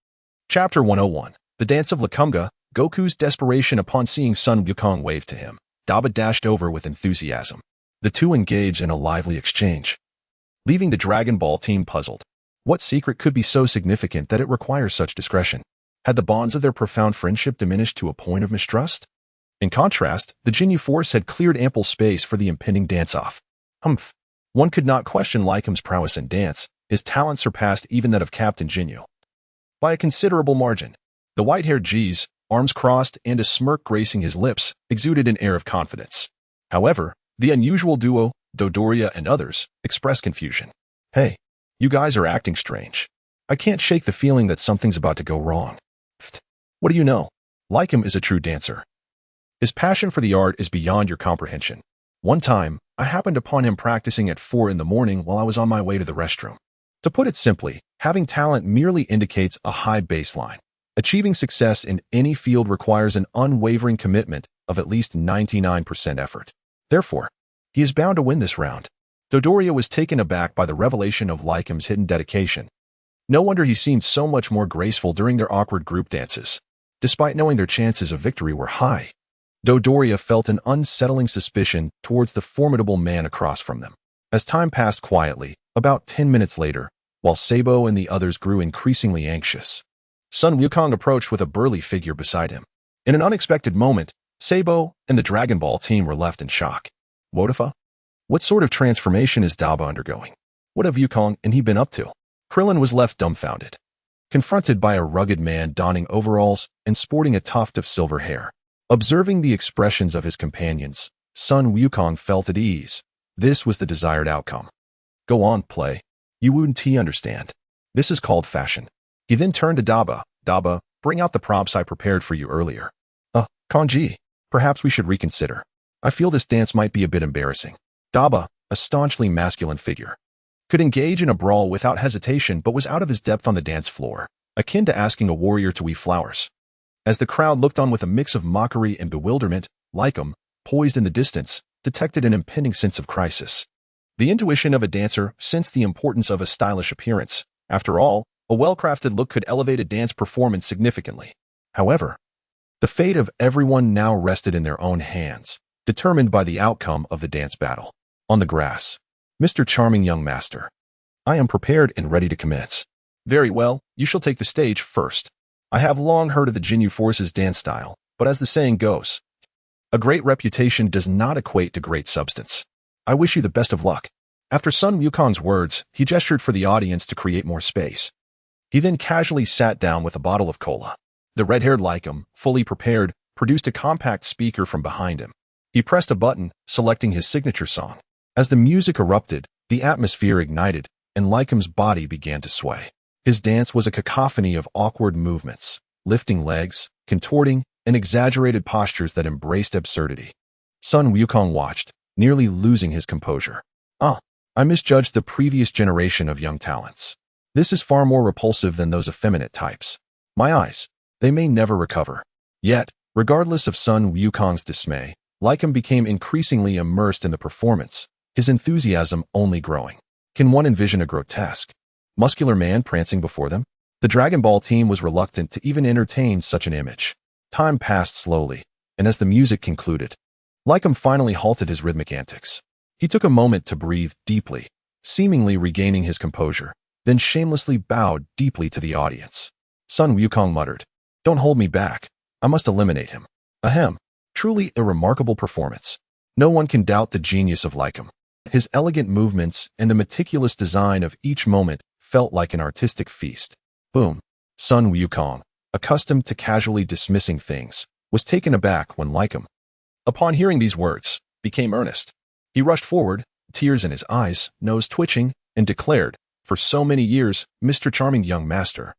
Chapter 101. The Dance of Lakumga. Goku's desperation upon seeing Son Wukong wave to him. Daba dashed over with enthusiasm. The two engaged in a lively exchange. leaving the Dragon Ball team puzzled. What secret could be so significant that it requires such discretion? Had the bonds of their profound friendship diminished to a point of mistrust? In contrast, the Ginyu Force had cleared ample space for the impending dance-off. Humph! One could not question Lycom's prowess in dance. His talent surpassed even that of Captain Ginyu by a considerable margin. The white-haired G's, arms crossed and a smirk gracing his lips, exuded an air of confidence. However, the unusual duo, Dodoria and others, expressed confusion. Hey, you guys are acting strange. I can't shake the feeling that something's about to go wrong. What do you know? Lycom is a true dancer. His passion for the art is beyond your comprehension. One time, I happened upon him practicing at 4 in the morning while I was on my way to the restroom. To put it simply, having talent merely indicates a high baseline. Achieving success in any field requires an unwavering commitment of at least 99% effort. Therefore, he is bound to win this round. Dodoria was taken aback by the revelation of Lycom's hidden dedication. No wonder he seemed so much more graceful during their awkward group dances. Despite knowing their chances of victory were high, Dodoria felt an unsettling suspicion towards the formidable man across from them. As time passed quietly, about 10 minutes later, while Sabo and the others grew increasingly anxious, Son Wukong approached with a burly figure beside him. In an unexpected moment, Sabo and the Dragon Ball team were left in shock. Wotifa? What sort of transformation is Daba undergoing? What have Wukong and he been up to? Krillin was left dumbfounded, confronted by a rugged man donning overalls and sporting a tuft of silver hair. Observing the expressions of his companions, Son Wukong felt at ease. This was the desired outcome. Go on, play. You wouldn't understand. This is called fashion. He then turned to Daba. Daba, bring out the props I prepared for you earlier. Kanji, perhaps we should reconsider. I feel this dance might be a bit embarrassing. Daba, a staunchly masculine figure, could engage in a brawl without hesitation but was out of his depth on the dance floor, akin to asking a warrior to weave flowers. As the crowd looked on with a mix of mockery and bewilderment, Lycom, poised in the distance, detected an impending sense of crisis. The intuition of a dancer sensed the importance of a stylish appearance. After all, a well-crafted look could elevate a dance performance significantly. However, the fate of everyone now rested in their own hands, determined by the outcome of the dance battle. On the grass, Mr. Charming Young Master. I am prepared and ready to commence. Very well, you shall take the stage first. I have long heard of the Ginyu Force's dance style, but as the saying goes, a great reputation does not equate to great substance. I wish you the best of luck. After Son Wukong's words, he gestured for the audience to create more space. He then casually sat down with a bottle of cola. The red-haired Lycom, fully prepared, produced a compact speaker from behind him. He pressed a button, selecting his signature song. As the music erupted, the atmosphere ignited, and Lycom's body began to sway. His dance was a cacophony of awkward movements, lifting legs, contorting, and exaggerated postures that embraced absurdity. Son Wukong watched, nearly losing his composure. I misjudged the previous generation of young talents. This is far more repulsive than those effeminate types. My eyes, they may never recover. Yet, regardless of Son Wukong's dismay, Lycom became increasingly immersed in the performance, his enthusiasm only growing. Can one envision a grotesque, muscular man prancing before them? The Dragon Ball team was reluctant to even entertain such an image. Time passed slowly, and as the music concluded, Lycom finally halted his rhythmic antics. He took a moment to breathe deeply, seemingly regaining his composure, then shamelessly bowed deeply to the audience. Son Wukong muttered, "Don't hold me back. I must eliminate him." Ahem. Truly a remarkable performance. No one can doubt the genius of Lycom. His elegant movements and the meticulous design of each moment felt like an artistic feast. Boom. Son Wukong, accustomed to casually dismissing things, was taken aback when Lycom, upon hearing these words, became earnest. He rushed forward, tears in his eyes, nose twitching, and declared, "For so many years, Mr. Charming Young Master,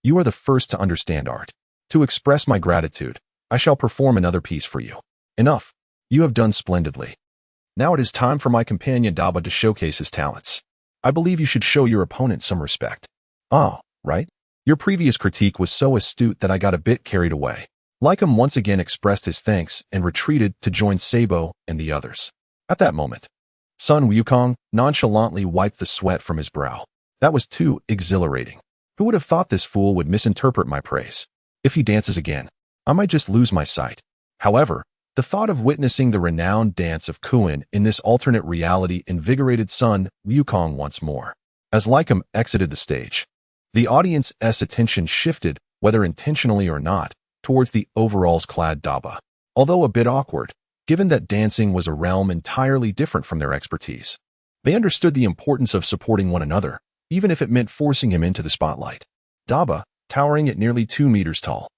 you are the first to understand art. To express my gratitude, I shall perform another piece for you. Enough. You have done splendidly. Now it is time for my companion Daba to showcase his talents. I believe you should show your opponent some respect." "Oh, right. Your previous critique was so astute that I got a bit carried away." Lycom once again expressed his thanks and retreated to join Sabo and the others. At that moment, Son Wukong nonchalantly wiped the sweat from his brow. That was too exhilarating. Who would have thought this fool would misinterpret my praise? If he dances again, I might just lose my sight. However, The thought of witnessing the renowned dance of Kuin in this alternate reality invigorated Son Wukong once more. As Lycum exited the stage, the audience's attention shifted, whether intentionally or not, towards the overalls-clad Daba. Although a bit awkward, given that dancing was a realm entirely different from their expertise. They understood the importance of supporting one another, even if it meant forcing him into the spotlight. Daba, towering at nearly 2 meters tall,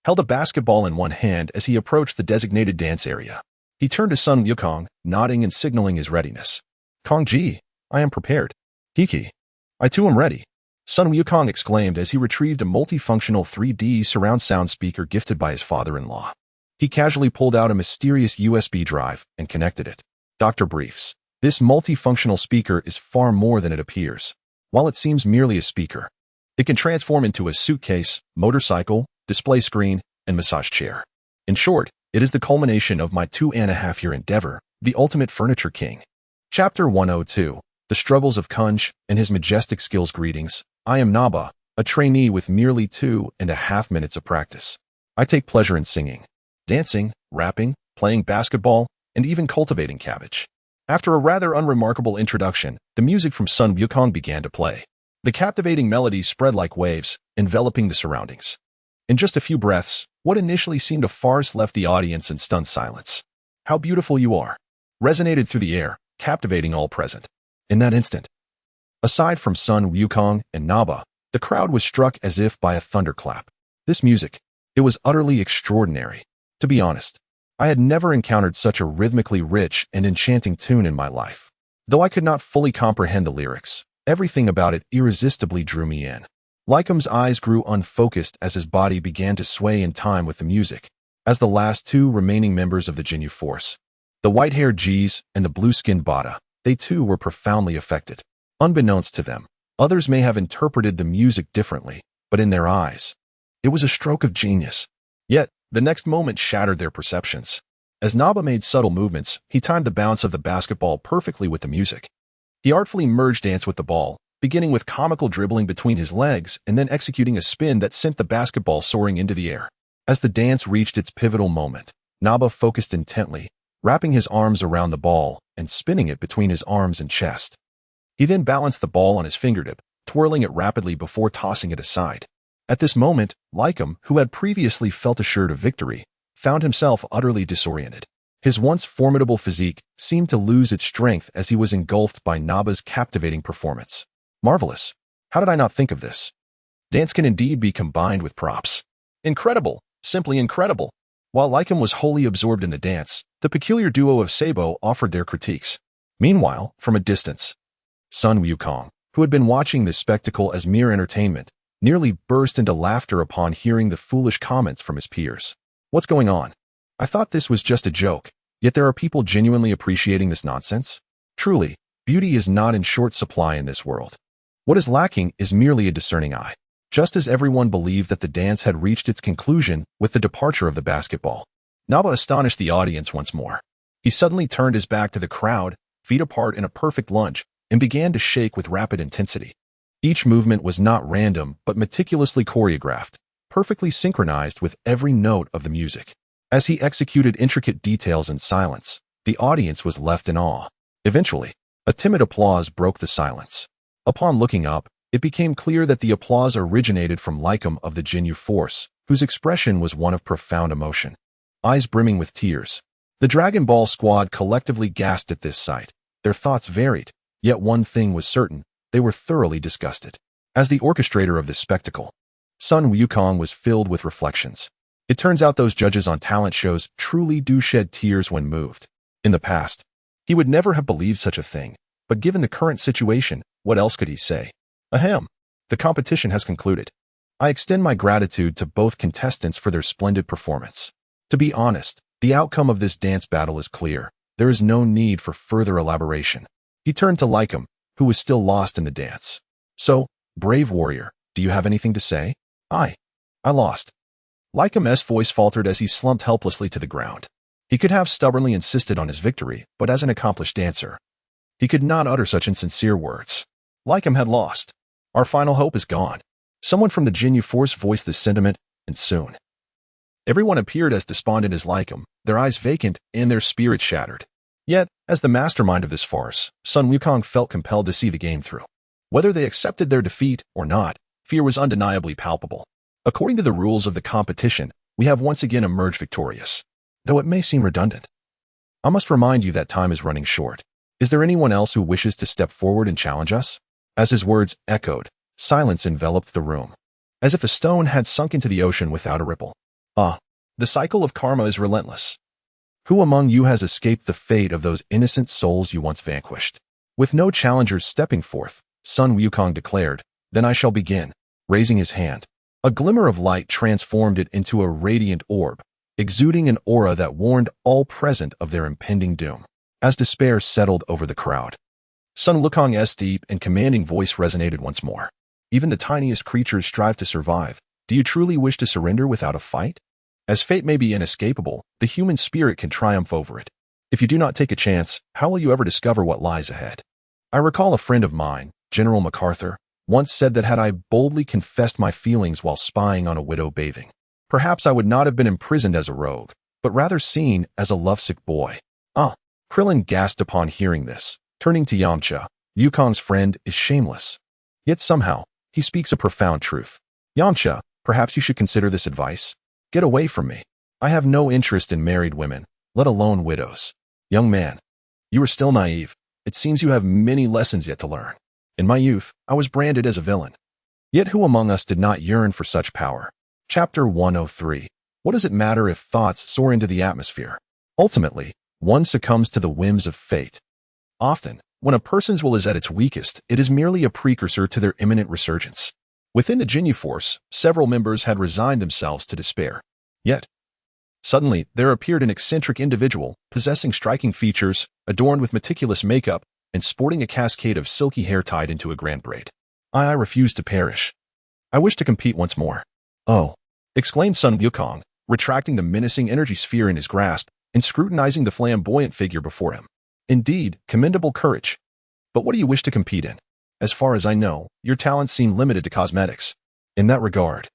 held a basketball in one hand as he approached the designated dance area. He turned to Son Wukong, nodding and signaling his readiness. Kong-ji, I am prepared. Hiki, I too am ready. Son Wukong exclaimed as he retrieved a multifunctional 3D surround sound speaker gifted by his father-in-law. He casually pulled out a mysterious USB drive and connected it. Dr. Briefs. This multifunctional speaker is far more than it appears. While it seems merely a speaker, it can transform into a suitcase, motorcycle, display screen, and massage chair. In short, it is the culmination of my 2.5-year endeavor, the ultimate furniture king. Chapter 102. The Struggles of Kunj and His Majestic Skills. Greetings. I am Naba, a trainee with merely 2.5 minutes of practice. I take pleasure in singing, dancing, rapping, playing basketball, and even cultivating cabbage. After a rather unremarkable introduction, the music from Son Wukong began to play. The captivating melody spread like waves, enveloping the surroundings. In just a few breaths, what initially seemed a farce left the audience in stunned silence. How beautiful you are, resonated through the air, captivating all present. In that instant, aside from Son Wukong and Naba, the crowd was struck as if by a thunderclap. This music, it was utterly extraordinary. To be honest, I had never encountered such a rhythmically rich and enchanting tune in my life. Though I could not fully comprehend the lyrics, everything about it irresistibly drew me in. Lycum's eyes grew unfocused as his body began to sway in time with the music. As the last 2 remaining members of the Jinyu force, the white-haired Jis and the blue-skinned Bada, they too were profoundly affected. Unbeknownst to them, others may have interpreted the music differently, but in their eyes, it was a stroke of genius. Yet, the next moment shattered their perceptions. As Naba made subtle movements, he timed the bounce of the basketball perfectly with the music. He artfully merged dance with the ball, beginning with comical dribbling between his legs and then executing a spin that sent the basketball soaring into the air. As the dance reached its pivotal moment, Naba focused intently, wrapping his arms around the ball and spinning it between his arms and chest. He then balanced the ball on his fingertip, twirling it rapidly before tossing it aside. At this moment, Lycum, who had previously felt assured of victory, found himself utterly disoriented. His once formidable physique seemed to lose its strength as he was engulfed by Naba's captivating performance. Marvelous. How did I not think of this? Dance can indeed be combined with props. Incredible. Simply incredible. While Lycum was wholly absorbed in the dance, the peculiar duo of Sabo offered their critiques. Meanwhile, from a distance, Son Wukong, who had been watching this spectacle as mere entertainment, nearly burst into laughter upon hearing the foolish comments from his peers. What's going on? I thought this was just a joke, yet there are people genuinely appreciating this nonsense? Truly, beauty is not in short supply in this world. What is lacking is merely a discerning eye. Just as everyone believed that the dance had reached its conclusion with the departure of the basketball, Naba astonished the audience once more. He suddenly turned his back to the crowd, feet apart in a perfect lunge, and began to shake with rapid intensity. Each movement was not random but meticulously choreographed, perfectly synchronized with every note of the music. As he executed intricate details in silence, the audience was left in awe. Eventually, a timid applause broke the silence. Upon looking up, it became clear that the applause originated from Lycum of the Jinyu force, whose expression was one of profound emotion. Eyes brimming with tears, the Dragon Ball squad collectively gasped at this sight. Their thoughts varied, yet one thing was certain: they were thoroughly disgusted. As the orchestrator of this spectacle, Son Wukong was filled with reflections. It turns out those judges on talent shows truly do shed tears when moved. In the past, he would never have believed such a thing, but given the current situation, what else could he say? Ahem. The competition has concluded. I extend my gratitude to both contestants for their splendid performance. To be honest, the outcome of this dance battle is clear. There is no need for further elaboration. He turned to Lycum, who was still lost in the dance. So, brave warrior, do you have anything to say? I lost. Lycum's voice faltered as he slumped helplessly to the ground. He could have stubbornly insisted on his victory, but as an accomplished dancer, he could not utter such insincere words. Lycum had lost. Our final hope is gone. Someone from the Jinyu force voiced this sentiment, and soon everyone appeared as despondent as Lycum, their eyes vacant and their spirits shattered. Yet, as the mastermind of this farce, Son Wukong felt compelled to see the game through. Whether they accepted their defeat or not, fear was undeniably palpable. According to the rules of the competition, we have once again emerged victorious. Though it may seem redundant. I must remind you that time is running short. Is there anyone else who wishes to step forward and challenge us? As his words echoed, silence enveloped the room, as if a stone had sunk into the ocean without a ripple. Ah, the cycle of karma is relentless. Who among you has escaped the fate of those innocent souls you once vanquished? With no challengers stepping forth, Son Wukong declared, "Then I shall begin." Raising his hand, a glimmer of light transformed it into a radiant orb, exuding an aura that warned all present of their impending doom. As despair settled over the crowd, Son Wukong's deep and commanding voice resonated once more. Even the tiniest creatures strive to survive. Do you truly wish to surrender without a fight? As fate may be inescapable, the human spirit can triumph over it. If you do not take a chance, how will you ever discover what lies ahead? I recall a friend of mine, General MacArthur, once said that had I boldly confessed my feelings while spying on a widow bathing, perhaps I would not have been imprisoned as a rogue, but rather seen as a lovesick boy. Ah, Krillin gasped upon hearing this. Turning to Yamcha, Wukong's friend is shameless. Yet somehow, he speaks a profound truth. Yamcha, perhaps you should consider this advice. Get away from me. I have no interest in married women, let alone widows. Young man, you are still naive. It seems you have many lessons yet to learn. In my youth, I was branded as a villain. Yet who among us did not yearn for such power? Chapter 103. What does it matter if thoughts soar into the atmosphere? Ultimately, one succumbs to the whims of fate. Often, when a person's will is at its weakest, it is merely a precursor to their imminent resurgence. Within the Jinyu force, several members had resigned themselves to despair. Yet, suddenly, there appeared an eccentric individual, possessing striking features, adorned with meticulous makeup, and sporting a cascade of silky hair tied into a grand braid. I refuse to perish. I wish to compete once more. Oh, exclaimed Son Wukong, retracting the menacing energy sphere in his grasp and scrutinizing the flamboyant figure before him. Indeed, commendable courage. But what do you wish to compete in? As far as I know, your talents seem limited to cosmetics. In that regard,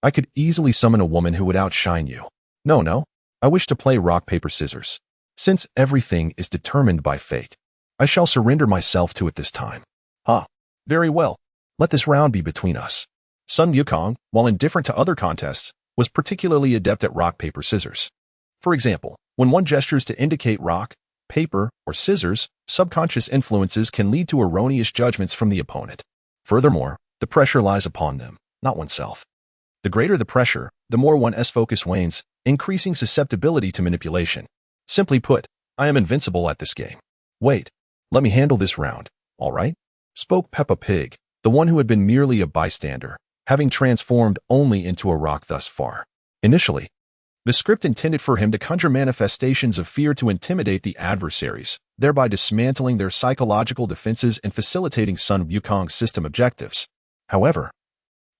I could easily summon a woman who would outshine you. No, I wish to play rock, paper, scissors. Since everything is determined by fate, I shall surrender myself to it this time. Ah, very well. Let this round be between us. Son Wukong, while indifferent to other contests, was particularly adept at rock, paper, scissors. For example, when one gestures to indicate rock, paper, or scissors, subconscious influences can lead to erroneous judgments from the opponent. Furthermore, the pressure lies upon them, not oneself. The greater the pressure, the more one's focus wanes, increasing susceptibility to manipulation. Simply put, I am invincible at this game. Wait, let me handle this round, all right? Spoke Peppa Pig, the one who had been merely a bystander, having transformed only into a rock thus far. Initially, the script intended for him to conjure manifestations of fear to intimidate the adversaries, thereby dismantling their psychological defenses and facilitating Son Wukong's system objectives. However,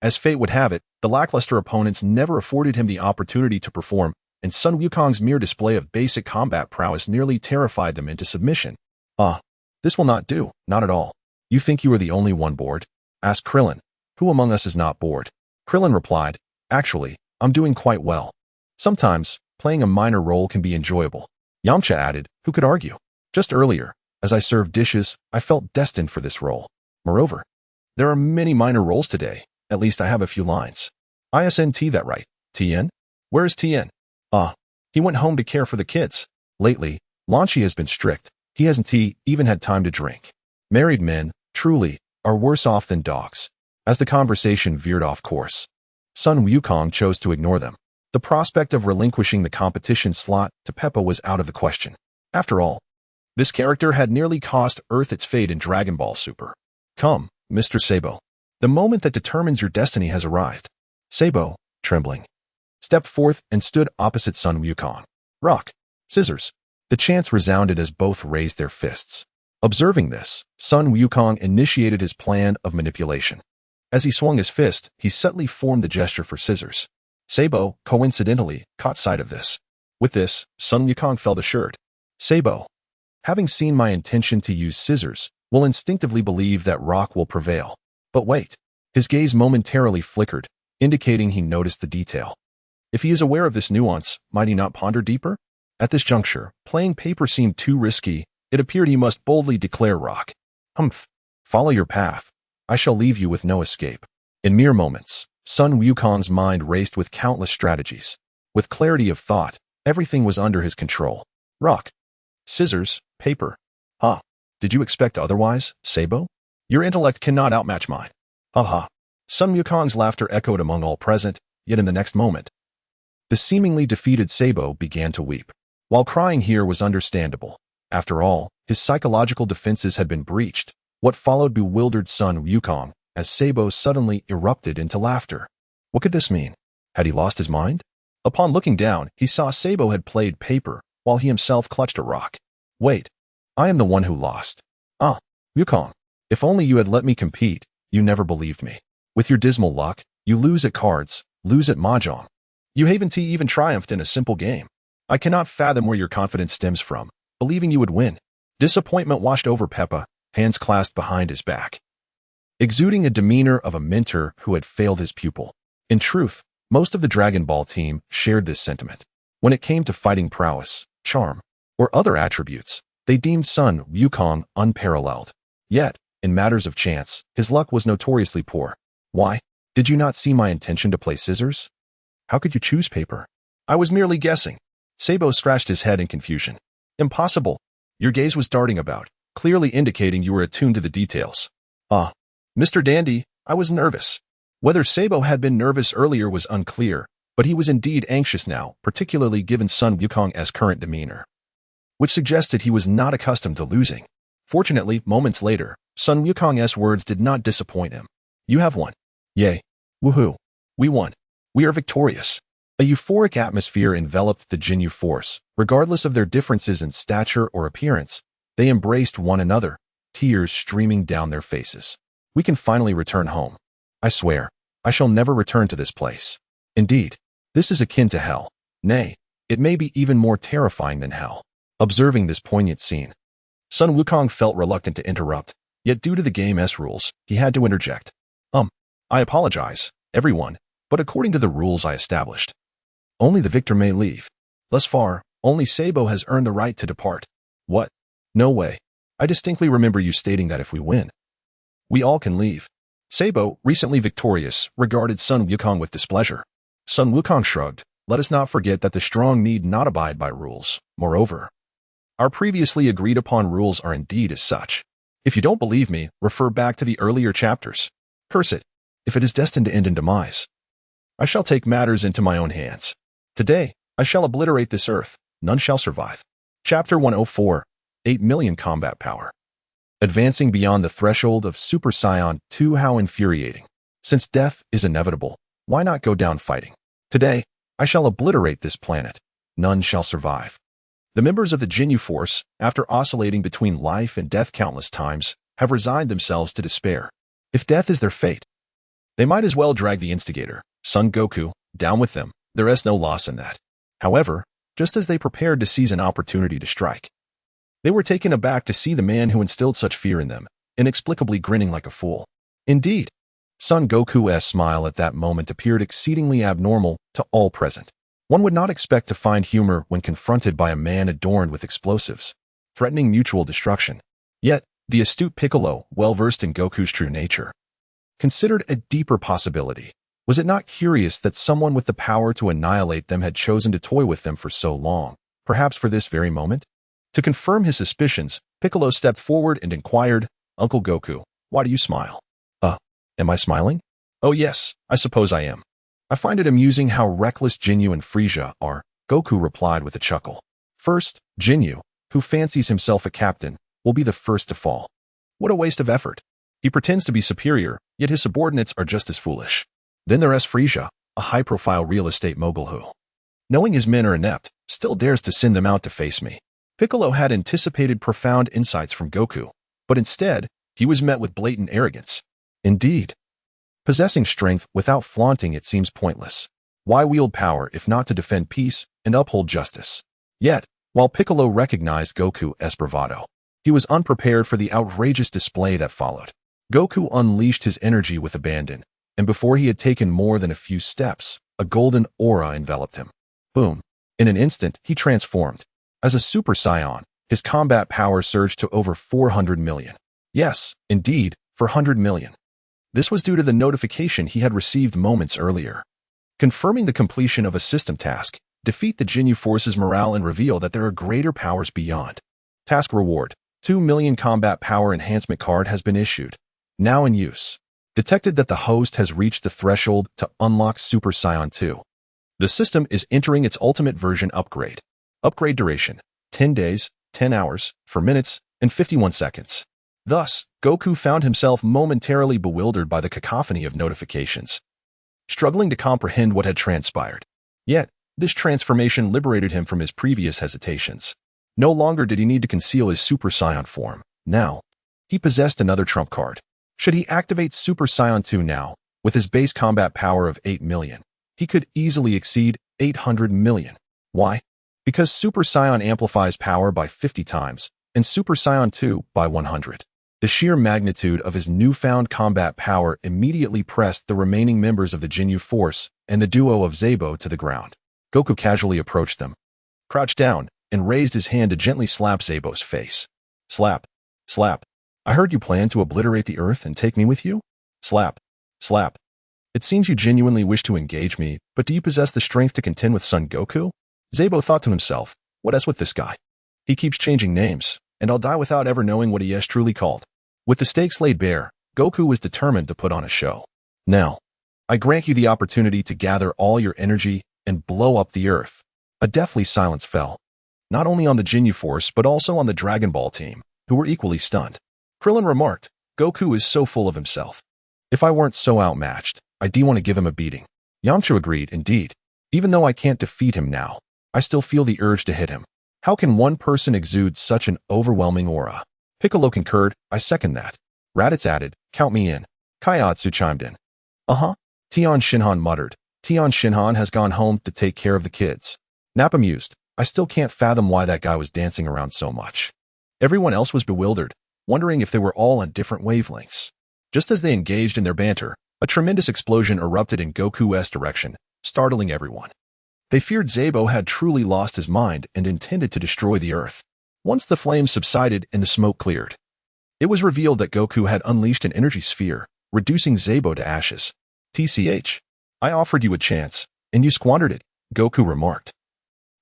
as fate would have it, the lackluster opponents never afforded him the opportunity to perform, and Son Wukong's mere display of basic combat prowess nearly terrified them into submission. Ah, this will not do, not at all. You think you are the only one bored? Asked Krillin. Who among us is not bored? Krillin replied, actually, I'm doing quite well. Sometimes, playing a minor role can be enjoyable. Yamcha added, who could argue? Just earlier, as I served dishes, I felt destined for this role. Moreover, there are many minor roles today. At least I have a few lines. ISNT that right. Tien? Where is Tien? Ah, he went home to care for the kids. Lately, Lanchi has been strict. He hasn't even had time to drink. Married men, truly, are worse off than dogs. As the conversation veered off course, Son Wukong chose to ignore them. The prospect of relinquishing the competition slot to Peppa was out of the question. After all, this character had nearly cost Earth its fate in Dragon Ball Super. Come, Mr. Sabo. The moment that determines your destiny has arrived. Sabo, trembling, stepped forth and stood opposite Son Wukong. Rock, scissors. The chants resounded as both raised their fists. Observing this, Son Wukong initiated his plan of manipulation. As he swung his fist, he subtly formed the gesture for scissors. Sabo, coincidentally, caught sight of this. With this, Son Wukong felt assured. Sabo, having seen my intention to use scissors, will instinctively believe that rock will prevail. But wait, his gaze momentarily flickered, indicating he noticed the detail. If he is aware of this nuance, might he not ponder deeper? At this juncture, playing paper seemed too risky. It appeared he must boldly declare rock. Humph. Follow your path. I shall leave you with no escape. In mere moments, Son Wukong's mind raced with countless strategies. With clarity of thought, everything was under his control. Rock. Scissors. Paper. Ha. Did you expect otherwise, Sabo? Your intellect cannot outmatch mine. Ha ha. Son Wukong's laughter echoed among all present, yet in the next moment, the seemingly defeated Sabo began to weep. While crying here was understandable. After all, his psychological defenses had been breached. What followed bewildered Son Wukong, as Sabo suddenly erupted into laughter. What could this mean? Had he lost his mind? Upon looking down, he saw Sabo had played paper, while he himself clutched a rock. Wait, I am the one who lost. Ah, Wukong, if only you had let me compete. You never believed me. With your dismal luck, you lose at cards, lose at mahjong. You haven't even triumphed in a simple game. I cannot fathom where your confidence stems from, believing you would win. Disappointment washed over Peppa, hands clasped behind his back, exuding a demeanor of a mentor who had failed his pupil. In truth, most of the Dragon Ball team shared this sentiment. When it came to fighting prowess, charm, or other attributes, they deemed Son Wukong unparalleled. Yet, in matters of chance, his luck was notoriously poor. Why? Did you not see my intention to play scissors? How could you choose paper? I was merely guessing. Sabo scratched his head in confusion. Impossible. Your gaze was darting about, clearly indicating you were attuned to the details. Ah, Mr. Dandy, I was nervous. Whether Sabo had been nervous earlier was unclear, but he was indeed anxious now, particularly given Son Wukong's current demeanor, which suggested he was not accustomed to losing. Fortunately, moments later, Son Wukong's words did not disappoint him. You have won. Yay. Woohoo. We won. We are victorious. A euphoric atmosphere enveloped the Jinyu force. Regardless of their differences in stature or appearance, they embraced one another, tears streaming down their faces. We can finally return home. I swear, I shall never return to this place. Indeed, this is akin to hell. Nay, it may be even more terrifying than hell. Observing this poignant scene, Son Wukong felt reluctant to interrupt, yet due to the game's rules, he had to interject. I apologize, everyone, but according to the rules I established, only the victor may leave. Thus far, only Sabo has earned the right to depart. What? No way. I distinctly remember you stating that if we win, we all can leave. Sabo, recently victorious, regarded Son Wukong with displeasure. Son Wukong shrugged. Let us not forget that the strong need not abide by rules. Moreover, our previously agreed upon rules are indeed as such. If you don't believe me, refer back to the earlier chapters. Curse it. If it is destined to end in demise, I shall take matters into my own hands. Today, I shall obliterate this earth. None shall survive. Chapter 104. 8 million combat power. Advancing beyond the threshold of Super Saiyan 2. How infuriating. Since death is inevitable, why not go down fighting? Today, I shall obliterate this planet. None shall survive. The members of the Jinyu force, after oscillating between life and death countless times, have resigned themselves to despair. If death is their fate, they might as well drag the instigator, Son Goku, down with them. There is no loss in that. However, just as they prepared to seize an opportunity to strike, they were taken aback to see the man who instilled such fear in them, inexplicably grinning like a fool. Indeed, Son Goku's smile at that moment appeared exceedingly abnormal to all present. One would not expect to find humor when confronted by a man adorned with explosives, threatening mutual destruction. Yet, the astute Piccolo, well-versed in Goku's true nature, considered a deeper possibility. Was it not curious that someone with the power to annihilate them had chosen to toy with them for so long, perhaps for this very moment? To confirm his suspicions, Piccolo stepped forward and inquired, Uncle Goku, why do you smile? Am I smiling? Oh yes, I suppose I am. I find it amusing how reckless Jinyu and Frieza are, Goku replied with a chuckle. First, Jinyu, who fancies himself a captain, will be the first to fall. What a waste of effort. He pretends to be superior, yet his subordinates are just as foolish. Then there is Frieza, a high-profile real estate mogul who, knowing his men are inept, still dares to send them out to face me. Piccolo had anticipated profound insights from Goku, but instead, he was met with blatant arrogance. Indeed, possessing strength without flaunting it seems pointless. Why wield power if not to defend peace and uphold justice? Yet, while Piccolo recognized Goku's bravado, he was unprepared for the outrageous display that followed. Goku unleashed his energy with abandon, and before he had taken more than a few steps, a golden aura enveloped him. Boom! In an instant, he transformed. As a Super Saiyan, his combat power surged to over 400 million. Yes, indeed, 400 million. This was due to the notification he had received moments earlier, confirming the completion of a system task. Defeat the Jinyu forces morale and reveal that there are greater powers beyond. Task reward. 2 million combat power enhancement card has been issued. Now in use. Detected that the host has reached the threshold to unlock Super Saiyan 2. The system is entering its ultimate version upgrade. Upgrade duration. 10 days, 10 hours, 4 minutes, and 51 seconds. Thus, Goku found himself momentarily bewildered by the cacophony of notifications, struggling to comprehend what had transpired. Yet, this transformation liberated him from his previous hesitations. No longer did he need to conceal his Super Saiyan form. Now, he possessed another trump card. Should he activate Super Saiyan 2 now, with his base combat power of 8 million, he could easily exceed 800 million. Why? Because Super Saiyan amplifies power by 50 times, and Super Saiyan 2 by 100. The sheer magnitude of his newfound combat power immediately pressed the remaining members of the Jinyu force and the duo of Zebo to the ground. Goku casually approached them, crouched down, and raised his hand to gently slap Zebo's face. Slap. Slap. I heard you plan to obliterate the earth and take me with you? Slap. Slap. It seems you genuinely wish to engage me, but do you possess the strength to contend with Son Goku? Zebo thought to himself, what is with this guy? He keeps changing names, and I'll die without ever knowing what he is truly called. With the stakes laid bare, Goku was determined to put on a show. Now, I grant you the opportunity to gather all your energy and blow up the earth. A deathly silence fell, not only on the Jinyu force but also on the Dragon Ball team, who were equally stunned. Krillin remarked, Goku is so full of himself. If I weren't so outmatched, I do want to give him a beating. Yamcha agreed, indeed. Even though I can't defeat him now, I still feel the urge to hit him. How can one person exude such an overwhelming aura? Piccolo concurred, I second that. Raditz added, count me in. Kaiatsu chimed in. Tian Shinhan muttered. Tian Shinhan has gone home to take care of the kids. Nappa mused, I still can't fathom why that guy was dancing around so much. Everyone else was bewildered, wondering if they were all on different wavelengths. Just as they engaged in their banter, a tremendous explosion erupted in Goku's direction, startling everyone. They feared Zebo had truly lost his mind and intended to destroy the earth. Once the flames subsided and the smoke cleared, it was revealed that Goku had unleashed an energy sphere, reducing Zebo to ashes. TCH. I offered you a chance, and you squandered it, Goku remarked,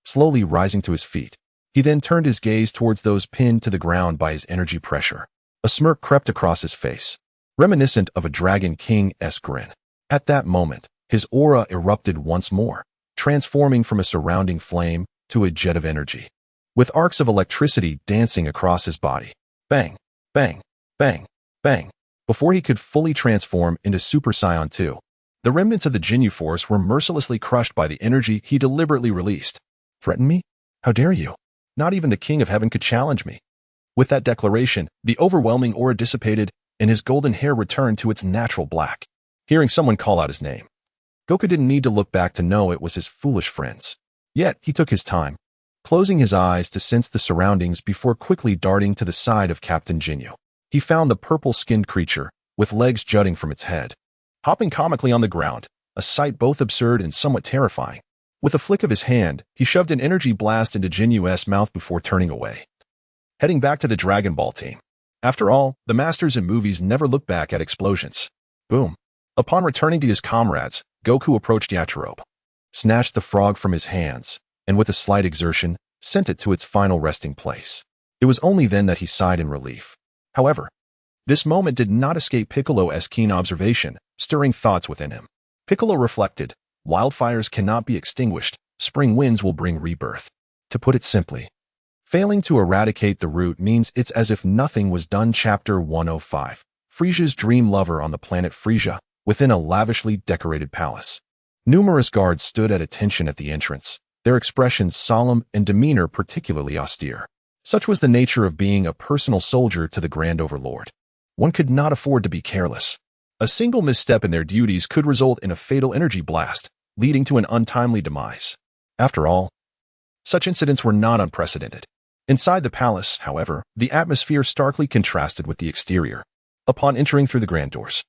slowly rising to his feet. He then turned his gaze towards those pinned to the ground by his energy pressure. A smirk crept across his face, reminiscent of a Dragon King-esque grin. At that moment, his aura erupted once more, transforming from a surrounding flame to a jet of energy, with arcs of electricity dancing across his body. Bang, bang, bang, bang. Before he could fully transform into Super Saiyan 2, the remnants of the Jinyu force were mercilessly crushed by the energy he deliberately released. Threaten me? How dare you? Not even the King of Heaven could challenge me. With that declaration, the overwhelming aura dissipated, and his golden hair returned to its natural black. Hearing someone call out his name, Goku didn't need to look back to know it was his foolish friends. Yet, he took his time, closing his eyes to sense the surroundings before quickly darting to the side of Captain Jinyu. He found the purple-skinned creature, with legs jutting from its head, hopping comically on the ground, a sight both absurd and somewhat terrifying. With a flick of his hand, he shoved an energy blast into Jinyu's mouth before turning away, heading back to the Dragon Ball team. After all, the masters in movies never look back at explosions. Boom. Upon returning to his comrades, Goku approached Yachirobe, snatched the frog from his hands, and with a slight exertion, sent it to its final resting place. It was only then that he sighed in relief. However, this moment did not escape Piccolo's keen observation, stirring thoughts within him. Piccolo reflected, wildfires cannot be extinguished, spring winds will bring rebirth. To put it simply, failing to eradicate the root means it's as if nothing was done. Chapter 105. Frisia's dream lover on the planet Frisia, within a lavishly decorated palace. Numerous guards stood at attention at the entrance, their expressions solemn and demeanor particularly austere. Such was the nature of being a personal soldier to the Grand Overlord. One could not afford to be careless. A single misstep in their duties could result in a fatal energy blast, leading to an untimely demise. After all, such incidents were not unprecedented. Inside the palace, however, the atmosphere starkly contrasted with the exterior. Upon entering through the grand doors,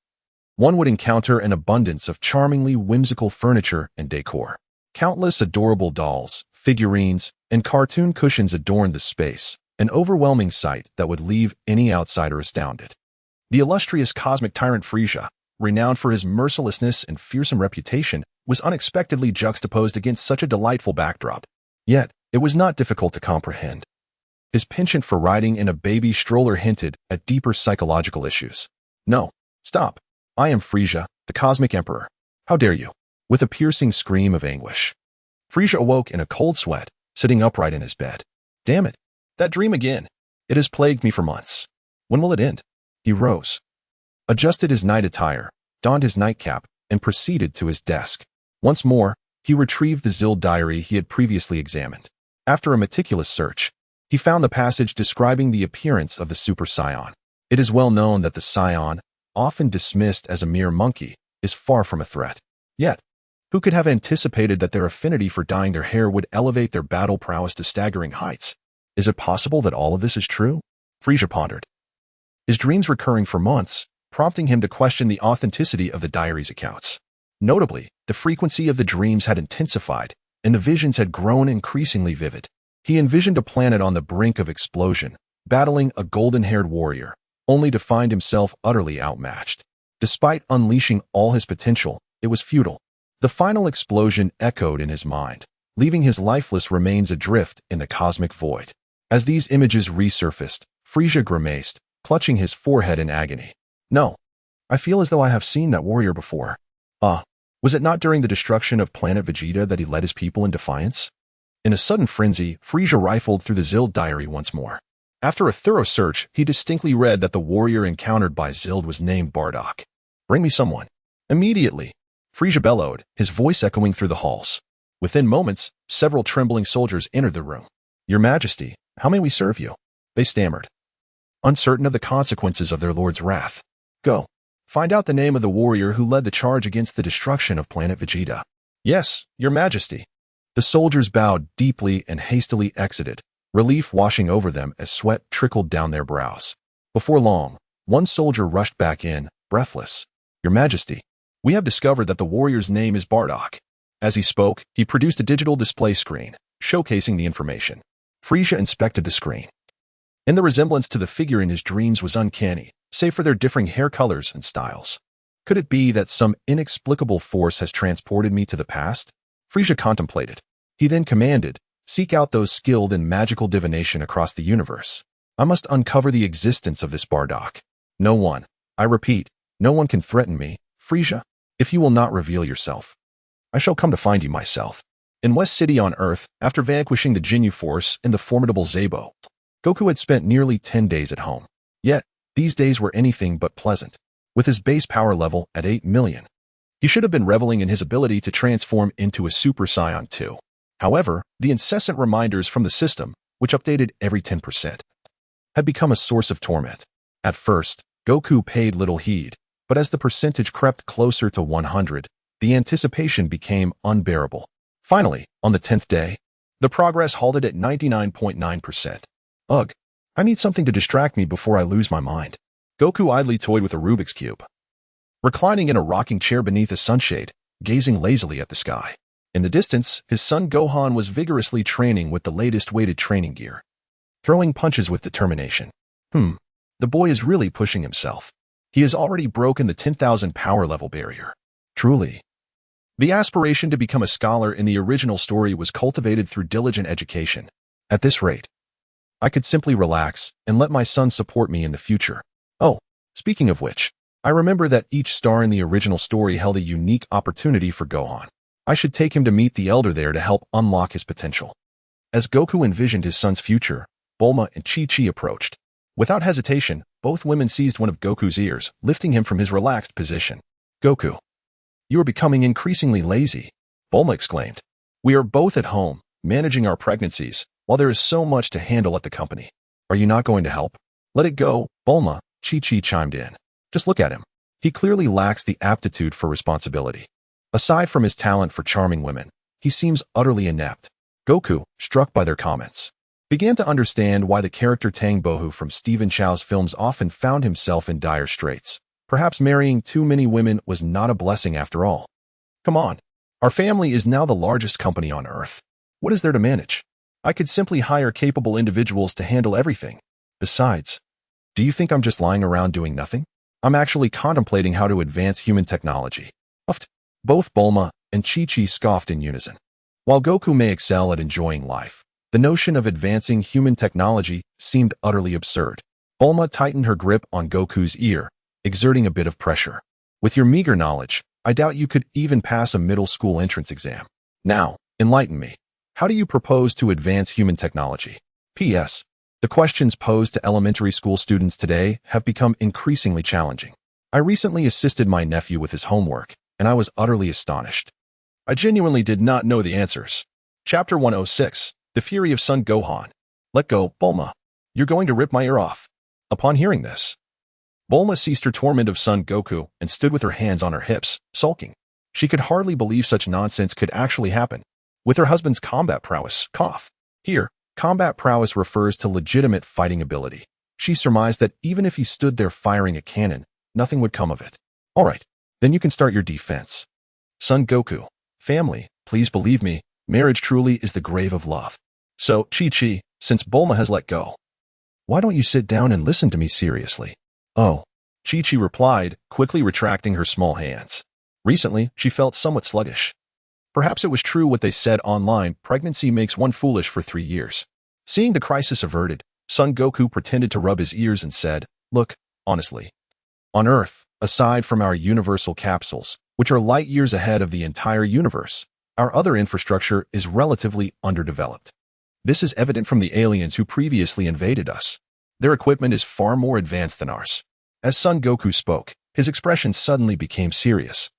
one would encounter an abundance of charmingly whimsical furniture and decor. Countless adorable dolls, figurines, and cartoon cushions adorned the space, an overwhelming sight that would leave any outsider astounded. The illustrious cosmic tyrant Frisia, renowned for his mercilessness and fearsome reputation, was unexpectedly juxtaposed against such a delightful backdrop. Yet, it was not difficult to comprehend. His penchant for riding in a baby stroller hinted at deeper psychological issues. "No, stop. I am Frisia, the Cosmic Emperor. How dare you?" With a piercing scream of anguish, Frisia awoke in a cold sweat, sitting upright in his bed. "Damn it. That dream again. It has plagued me for months. When will it end?" He rose, adjusted his night attire, donned his nightcap, and proceeded to his desk. Once more, he retrieved the Zild diary he had previously examined. After a meticulous search, he found the passage describing the appearance of the Super Saiyan. It is well known that the Saiyan, often dismissed as a mere monkey, is far from a threat. Yet, who could have anticipated that their affinity for dyeing their hair would elevate their battle prowess to staggering heights? Is it possible that all of this is true? Frisia pondered, his dreams recurring for months, prompting him to question the authenticity of the diary's accounts. Notably, the frequency of the dreams had intensified, and the visions had grown increasingly vivid. He envisioned a planet on the brink of explosion, battling a golden-haired warrior, only to find himself utterly outmatched. Despite unleashing all his potential, it was futile. The final explosion echoed in his mind, leaving his lifeless remains adrift in the cosmic void. As these images resurfaced, Frisia grimaced, clutching his forehead in agony. "No, I feel as though I have seen that warrior before. Was it not during the destruction of planet Vegeta that he led his people in defiance?" In a sudden frenzy, Frisia rifled through the Zild diary once more. After a thorough search, he distinctly read that the warrior encountered by Zild was named Bardock. "Bring me someone." Immediately, Frisia bellowed, his voice echoing through the halls. Within moments, several trembling soldiers entered the room. "Your Majesty, how may we serve you?" they stammered, uncertain of the consequences of their lord's wrath. "Go. Find out the name of the warrior who led the charge against the destruction of planet Vegeta." "Yes, Your Majesty." The soldiers bowed deeply and hastily exited, relief washing over them as sweat trickled down their brows. Before long, one soldier rushed back in, breathless. "Your Majesty, we have discovered that the warrior's name is Bardock." As he spoke, he produced a digital display screen, showcasing the information. Frisia inspected the screen, and the resemblance to the figure in his dreams was uncanny, save for their differing hair colors and styles. Could it be that some inexplicable force has transported me to the past? Frisia contemplated. He then commanded, "Seek out those skilled in magical divination across the universe. I must uncover the existence of this Bardock. No one, I repeat, no one can threaten me, Frisia, if you will not reveal yourself. I shall come to find you myself." In West City on Earth, after vanquishing the Ginyu Force and the formidable Zabo, Goku had spent nearly 10 days at home. Yet, these days were anything but pleasant. With his base power level at 8 million, he should have been reveling in his ability to transform into a Super Saiyan too. However, the incessant reminders from the system, which updated every 10%, had become a source of torment. At first, Goku paid little heed, but as the percentage crept closer to 100, the anticipation became unbearable. Finally, on the 10th day, the progress halted at 99.9%. Ugh, I need something to distract me before I lose my mind. Goku idly toyed with a Rubik's Cube, reclining in a rocking chair beneath a sunshade, gazing lazily at the sky. In the distance, his son Gohan was vigorously training with the latest weighted training gear, throwing punches with determination. The boy is really pushing himself. He has already broken the 10,000 power level barrier. Truly. The aspiration to become a scholar in the original story was cultivated through diligent education. At this rate, I could simply relax and let my son support me in the future. Oh, speaking of which, I remember that each star in the original story held a unique opportunity for Gohan. I should take him to meet the Elder there to help unlock his potential. As Goku envisioned his son's future, Bulma and Chi-Chi approached. Without hesitation, both women seized one of Goku's ears, lifting him from his relaxed position. "Goku, you are becoming increasingly lazy," Bulma exclaimed. "We are both at home, managing our pregnancies, while there is so much to handle at the company. Are you not going to help?" "Let it go, Bulma," Chi-Chi chimed in. "Just look at him. He clearly lacks the aptitude for responsibility. Aside from his talent for charming women, he seems utterly inept." Goku, struck by their comments, began to understand why the character Tang Bohu from Stephen Chow's films often found himself in dire straits. Perhaps marrying too many women was not a blessing after all. "Come on. Our family is now the largest company on Earth. What is there to manage? I could simply hire capable individuals to handle everything. Besides, do you think I'm just lying around doing nothing? I'm actually contemplating how to advance human technology. Humph. Both Bulma and Chi-Chi scoffed in unison. While Goku may excel at enjoying life, the notion of advancing human technology seemed utterly absurd. Bulma tightened her grip on Goku's ear, exerting a bit of pressure. With your meager knowledge, I doubt you could even pass a middle school entrance exam. Now, enlighten me. How do you propose to advance human technology? P.S. The questions posed to elementary school students today have become increasingly challenging. I recently assisted my nephew with his homework, and I was utterly astonished. I genuinely did not know the answers. Chapter 106, The Fury of Son Gohan. Let go, Bulma. You're going to rip my ear off. Upon hearing this, Bulma ceased her torment of Son Goku and stood with her hands on her hips, sulking. She could hardly believe such nonsense could actually happen. With her husband's combat prowess, cough. Here, combat prowess refers to legitimate fighting ability. She surmised that even if he stood there firing a cannon, nothing would come of it. All right, then you can start your defense. Son Goku, family, please believe me, marriage truly is the grave of love. So, Chi-Chi, since Bulma has let go, why don't you sit down and listen to me seriously? Oh, Chi-Chi replied, quickly retracting her small hands. Recently, she felt somewhat sluggish. Perhaps it was true what they said online, pregnancy makes one foolish for 3 years. Seeing the crisis averted, Son Goku pretended to rub his ears and said, look, honestly. On Earth, aside from our universal capsules, which are light years ahead of the entire universe, our other infrastructure is relatively underdeveloped. This is evident from the aliens who previously invaded us. Their equipment is far more advanced than ours. As Son Goku spoke, his expression suddenly became serious.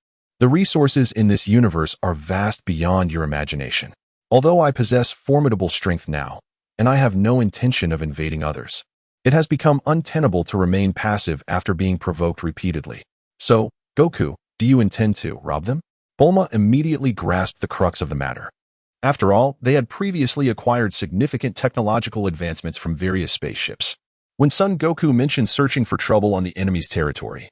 The resources in this universe are vast beyond your imagination. Although I possess formidable strength now, and I have no intention of invading others, it has become untenable to remain passive after being provoked repeatedly. So, Goku, do you intend to rob them? Bulma immediately grasped the crux of the matter. After all, they had previously acquired significant technological advancements from various spaceships. When Son Goku mentioned searching for trouble on the enemy's territory,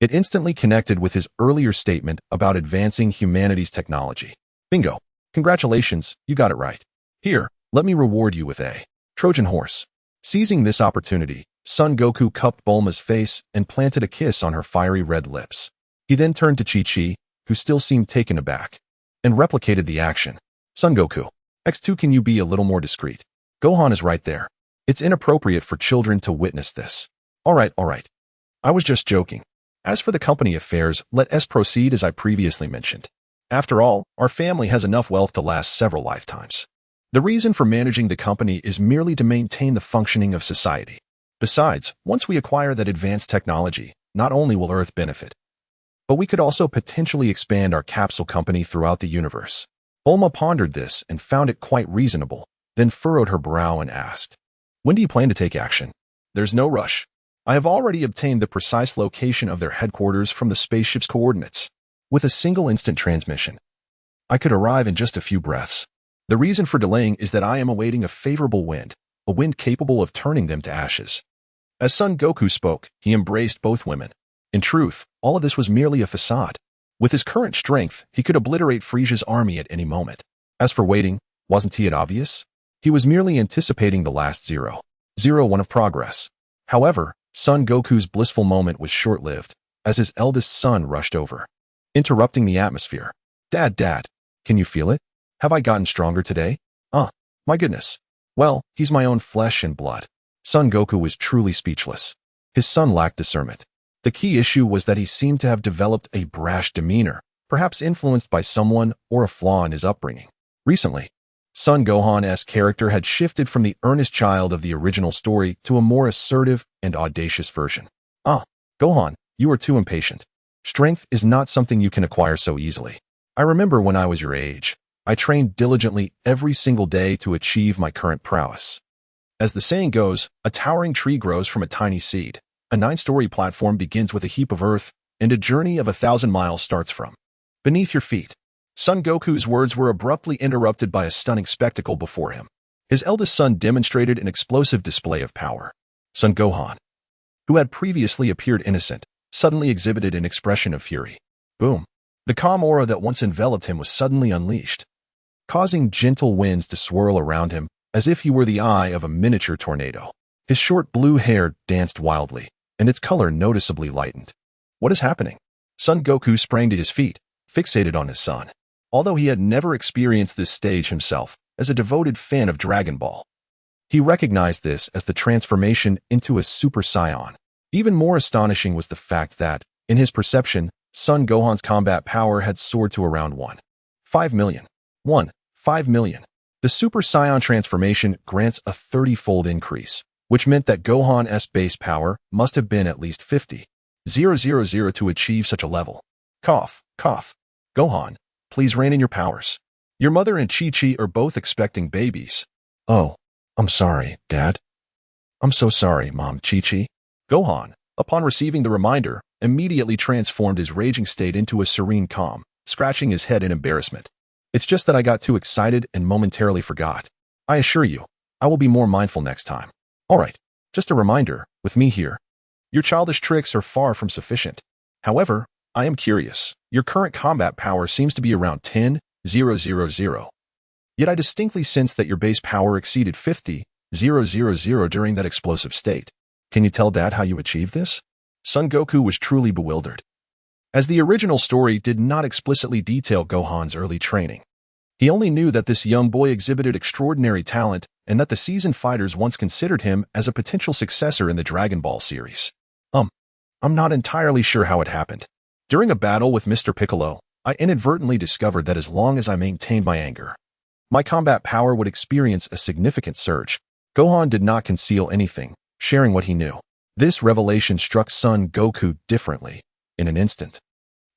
it instantly connected with his earlier statement about advancing humanity's technology. Bingo. Congratulations, you got it right. Here, let me reward you with a Trojan horse. Seizing this opportunity, Son Goku cupped Bulma's face and planted a kiss on her fiery red lips. He then turned to Chi-Chi, who still seemed taken aback, and replicated the action. Son Goku, X2, can you be a little more discreet? Gohan is right there. It's inappropriate for children to witness this. All right. I was just joking. As for the company affairs, let us proceed as I previously mentioned. After all, our family has enough wealth to last several lifetimes. The reason for managing the company is merely to maintain the functioning of society. Besides, once we acquire that advanced technology, not only will Earth benefit, but we could also potentially expand our capsule company throughout the universe. Bulma pondered this and found it quite reasonable, then furrowed her brow and asked, when do you plan to take action? There's no rush. I have already obtained the precise location of their headquarters from the spaceship's coordinates. With a single instant transmission, I could arrive in just a few breaths. The reason for delaying is that I am awaiting a favorable wind, a wind capable of turning them to ashes. As Son Goku spoke, he embraced both women. In truth, all of this was merely a facade. With his current strength, he could obliterate Frisia's army at any moment. As for waiting, wasn't it obvious? He was merely anticipating the last 0.01 of progress. However, Son Goku's blissful moment was short-lived, as his eldest son rushed over, interrupting the atmosphere. Dad, can you feel it? Have I gotten stronger today? My goodness. Well, he's my own flesh and blood. Son Goku was truly speechless. His son lacked discernment. The key issue was that he seemed to have developed a brash demeanor, perhaps influenced by someone or a flaw in his upbringing. Recently, Son Gohan's character had shifted from the earnest child of the original story to a more assertive and audacious version. Gohan, you are too impatient. Strength is not something you can acquire so easily. I remember when I was your age, I trained diligently every single day to achieve my current prowess. As the saying goes, a towering tree grows from a tiny seed. A 9-story platform begins with a heap of earth, and a journey of 1,000 miles starts from beneath your feet. Son Goku's words were abruptly interrupted by a stunning spectacle before him. His eldest son demonstrated an explosive display of power. Son Gohan, who had previously appeared innocent, suddenly exhibited an expression of fury. Boom. The calm aura that once enveloped him was suddenly unleashed. causing gentle winds to swirl around him as if he were the eye of a miniature tornado. His short blue hair danced wildly, and its color noticeably lightened. What is happening? Son Goku sprang to his feet, fixated on his son. Although he had never experienced this stage himself, as a devoted fan of Dragon Ball, he recognized this as the transformation into a Super Saiyan. Even more astonishing was the fact that, in his perception, Son Gohan's combat power had soared to around 1.5 million. 1.5 million. The Super Saiyan transformation grants a 30-fold increase, which meant that Gohan's base power must have been at least 50,000 to achieve such a level. Cough, cough. Gohan, please rein in your powers. Your mother and Chi-Chi are both expecting babies. Oh, I'm sorry, Dad. I'm so sorry, Mom. Chi-Chi. Gohan, upon receiving the reminder, immediately transformed his raging state into a serene calm, scratching his head in embarrassment. It's just that I got too excited and momentarily forgot. I assure you, I will be more mindful next time. All right, just a reminder, with me here. Your childish tricks are far from sufficient. However, I am curious. Your current combat power seems to be around 10,000. Yet I distinctly sense that your base power exceeded 50,000 during that explosive state. Can you tell Dad how you achieved this? Son Goku was truly bewildered, as the original story did not explicitly detail Gohan's early training. He only knew that this young boy exhibited extraordinary talent and that the seasoned fighters once considered him as a potential successor in the Dragon Ball series. I'm not entirely sure how it happened. During a battle with Mr. Piccolo, I inadvertently discovered that as long as I maintained my anger, my combat power would experience a significant surge. Gohan did not conceal anything, sharing what he knew. This revelation struck Son Goku differently. In an instant,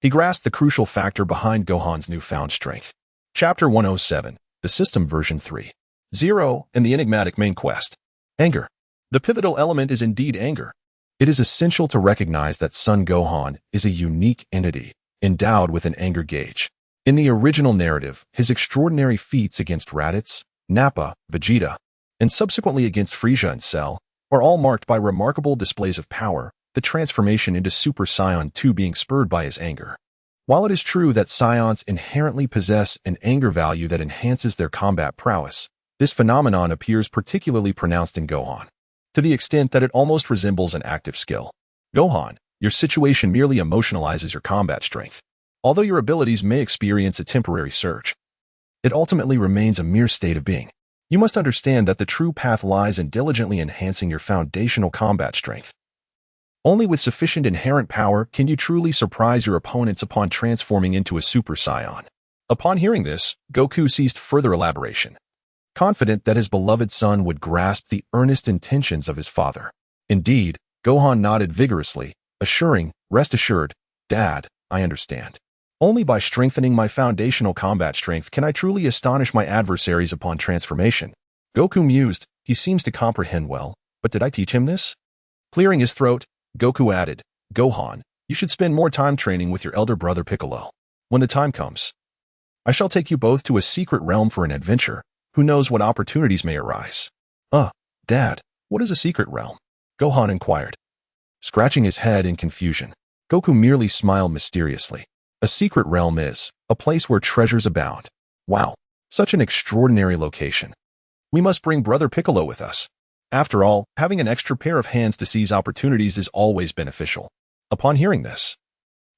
he grasped the crucial factor behind Gohan's newfound strength. Chapter 107, The System Version 3.0, and the enigmatic main quest. Anger. The pivotal element is indeed anger. It is essential to recognize that Son Gohan is a unique entity, endowed with an anger gauge. In the original narrative, his extraordinary feats against Raditz, Nappa, Vegeta, and subsequently against Frieza and Cell, are all marked by remarkable displays of power, the transformation into Super Saiyan 2 being spurred by his anger. While it is true that Saiyans inherently possess an anger value that enhances their combat prowess, this phenomenon appears particularly pronounced in Gohan, to the extent that it almost resembles an active skill. Gohan, your situation merely emotionalizes your combat strength. Although your abilities may experience a temporary surge, it ultimately remains a mere state of being. You must understand that the true path lies in diligently enhancing your foundational combat strength. Only with sufficient inherent power can you truly surprise your opponents upon transforming into a Super Saiyan. Upon hearing this, Goku ceased further elaboration, confident that his beloved son would grasp the earnest intentions of his father. Indeed, Gohan nodded vigorously, assuring, "Rest assured, Dad, I understand. Only by strengthening my foundational combat strength can I truly astonish my adversaries upon transformation." Goku mused, "He seems to comprehend well, but did I teach him this?" Clearing his throat, Goku added, "Gohan, you should spend more time training with your elder brother Piccolo. When the time comes, I shall take you both to a secret realm for an adventure. Who knows what opportunities may arise?" Dad, what is a secret realm?" Gohan inquired. Scratching his head in confusion, Goku merely smiled mysteriously. "A secret realm is a place where treasures abound." Wow, such an extraordinary location. We must bring Brother Piccolo with us. After all, having an extra pair of hands to seize opportunities is always beneficial. Upon hearing this,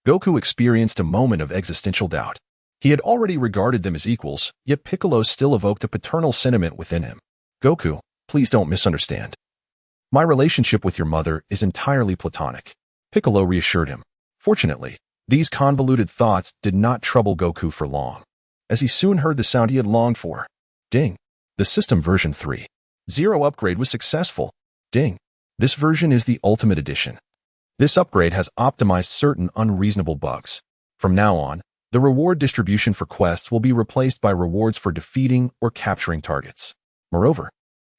Goku experienced a moment of existential doubt. He had already regarded them as equals, yet Piccolo still evoked a paternal sentiment within him. "Goku, please don't misunderstand. My relationship with your mother is entirely platonic," Piccolo reassured him. Fortunately, these convoluted thoughts did not trouble Goku for long, as he soon heard the sound he had longed for. Ding! The System Version 3.0 upgrade was successful. Ding! This version is the Ultimate Edition. This upgrade has optimized certain unreasonable bugs. From now on, the reward distribution for quests will be replaced by rewards for defeating or capturing targets. Moreover,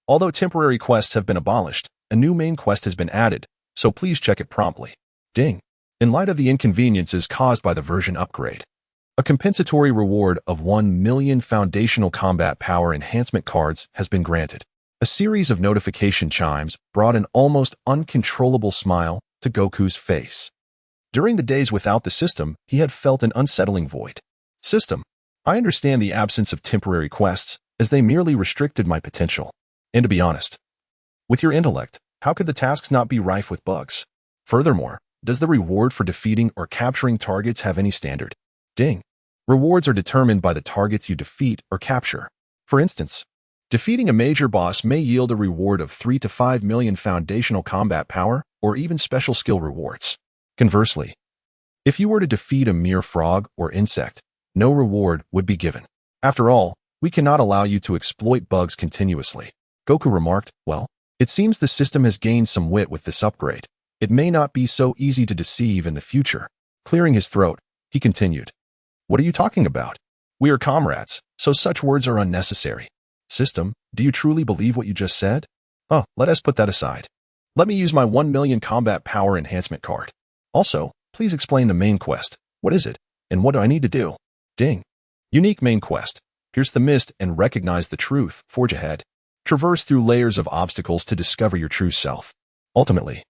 although temporary quests have been abolished, a new main quest has been added, so please check it promptly. Ding! In light of the inconveniences caused by the version upgrade, a compensatory reward of 1 million foundational combat power enhancement cards has been granted. A series of notification chimes brought an almost uncontrollable smile to Goku's face. During the days without the system, he had felt an unsettling void. System. I understand the absence of temporary quests, as they merely restricted my potential. And to be honest, with your intellect, how could the tasks not be rife with bugs? Furthermore, does the reward for defeating or capturing targets have any standard? Ding. Rewards are determined by the targets you defeat or capture. For instance, defeating a major boss may yield a reward of 3 to 5 million foundational combat power or even special skill rewards. Conversely, if you were to defeat a mere frog or insect, no reward would be given. After all, we cannot allow you to exploit bugs continuously. Goku remarked, well, it seems the system has gained some wit with this upgrade. It may not be so easy to deceive in the future. Clearing his throat, he continued, what are you talking about? We are comrades, so such words are unnecessary. System, do you truly believe what you just said? Oh, let us put that aside. Let me use my 1 million combat power enhancement card. Also, please explain the main quest. What is it? And what do I need to do? Ding. Unique main quest. Pierce the mist and recognize the truth. Forge ahead. Traverse through layers of obstacles to discover your true self. Ultimately,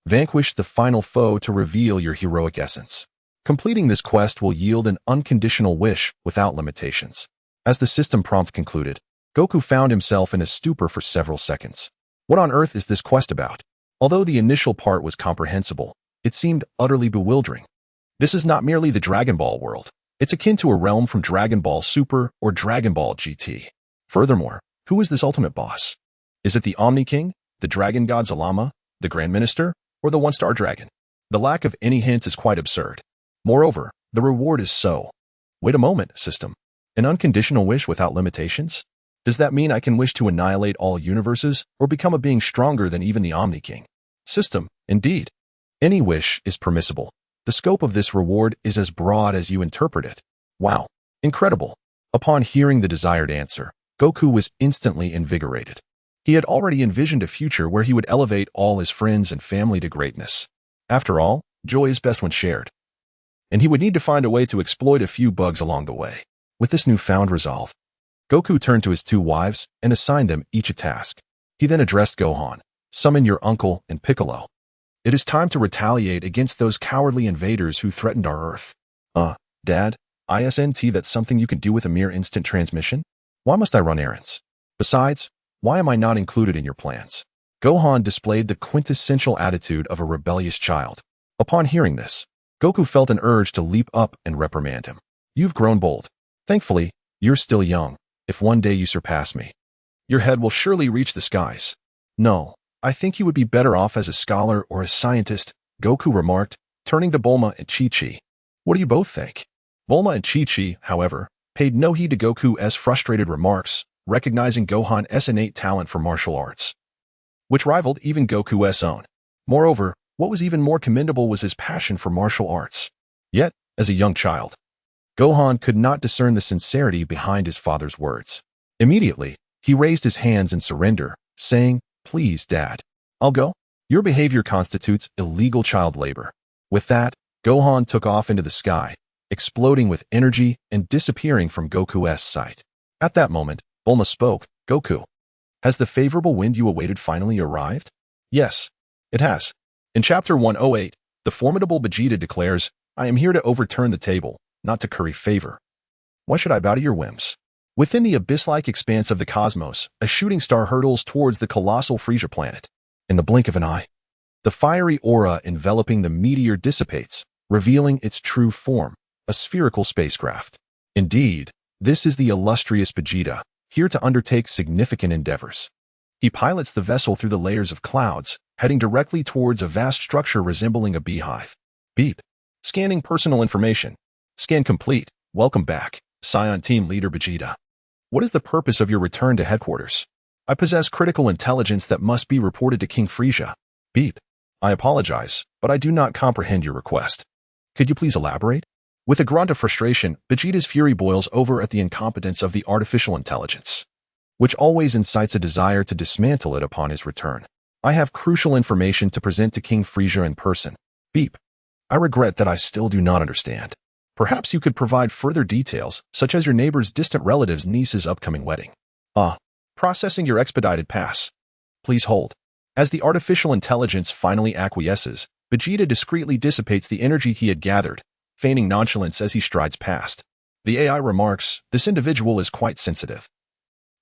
vanquish the final foe to reveal your heroic essence. Completing this quest will yield an unconditional wish without limitations. As the system prompt concluded, Goku found himself in a stupor for several seconds. What on earth is this quest about? Although the initial part was comprehensible, it seemed utterly bewildering. This is not merely the Dragon Ball world. It's akin to a realm from Dragon Ball Super or Dragon Ball GT. Furthermore, who is this ultimate boss? Is it the Omni King, the Dragon God Zalama, the Grand Minister, or the One-Star Dragon? The lack of any hints is quite absurd. Moreover, the reward is so. Wait a moment, system. An unconditional wish without limitations? Does that mean I can wish to annihilate all universes or become a being stronger than even the Omni King? System, indeed. Any wish is permissible. The scope of this reward is as broad as you interpret it. Wow. Incredible. Upon hearing the desired answer, Goku was instantly invigorated. He had already envisioned a future where he would elevate all his friends and family to greatness. After all, joy is best when shared. And he would need to find a way to exploit a few bugs along the way. With this newfound resolve, Goku turned to his two wives and assigned them each a task. He then addressed Gohan, summon your uncle and Piccolo. It is time to retaliate against those cowardly invaders who threatened our Earth. Dad, ISNT, that's something you can do with a mere instant transmission? Why must I run errands? Besides, why am I not included in your plans? Gohan displayed the quintessential attitude of a rebellious child. Upon hearing this, Goku felt an urge to leap up and reprimand him. You've grown bold. Thankfully, you're still young. If one day you surpass me, your head will surely reach the skies. No, I think you would be better off as a scholar or a scientist, Goku remarked, turning to Bulma and Chi-Chi. What do you both think? Bulma and Chi-Chi, however, paid no heed to Goku's frustrated remarks, recognizing Gohan's innate talent for martial arts, which rivaled even Goku's own. Moreover, what was even more commendable was his passion for martial arts. Yet, as a young child, Gohan could not discern the sincerity behind his father's words. Immediately, he raised his hands in surrender, saying, Please, Dad, I'll go. Your behavior constitutes illegal child labor. With that, Gohan took off into the sky, exploding with energy and disappearing from Goku's sight. At that moment, Bulma spoke, Goku, has the favorable wind you awaited finally arrived? Yes, it has. In Chapter 108, the formidable Vegeta declares, I am here to overturn the table, not to curry favor. Why should I bow to your whims? Within the abyss-like expanse of the cosmos, a shooting star hurtles towards the colossal Frisia planet. In the blink of an eye, the fiery aura enveloping the meteor dissipates, revealing its true form, a spherical spacecraft. Indeed, this is the illustrious Vegeta, here to undertake significant endeavors. He pilots the vessel through the layers of clouds, heading directly towards a vast structure resembling a beehive. Beep. Scanning personal information. Scan complete. Welcome back, Saiyan Team Leader Vegeta. What is the purpose of your return to headquarters? I possess critical intelligence that must be reported to King Frisia. Beep. I apologize, but I do not comprehend your request. Could you please elaborate? With a grunt of frustration, Vegeta's fury boils over at the incompetence of the artificial intelligence, which always incites a desire to dismantle it upon his return. I have crucial information to present to King Frisia in person. Beep. I regret that I still do not understand. Perhaps you could provide further details, such as your neighbor's distant relative's niece's upcoming wedding. Processing your expedited pass. Please hold. As the artificial intelligence finally acquiesces, Vegeta discreetly dissipates the energy he had gathered, feigning nonchalance as he strides past. The AI remarks, "This individual is quite sensitive.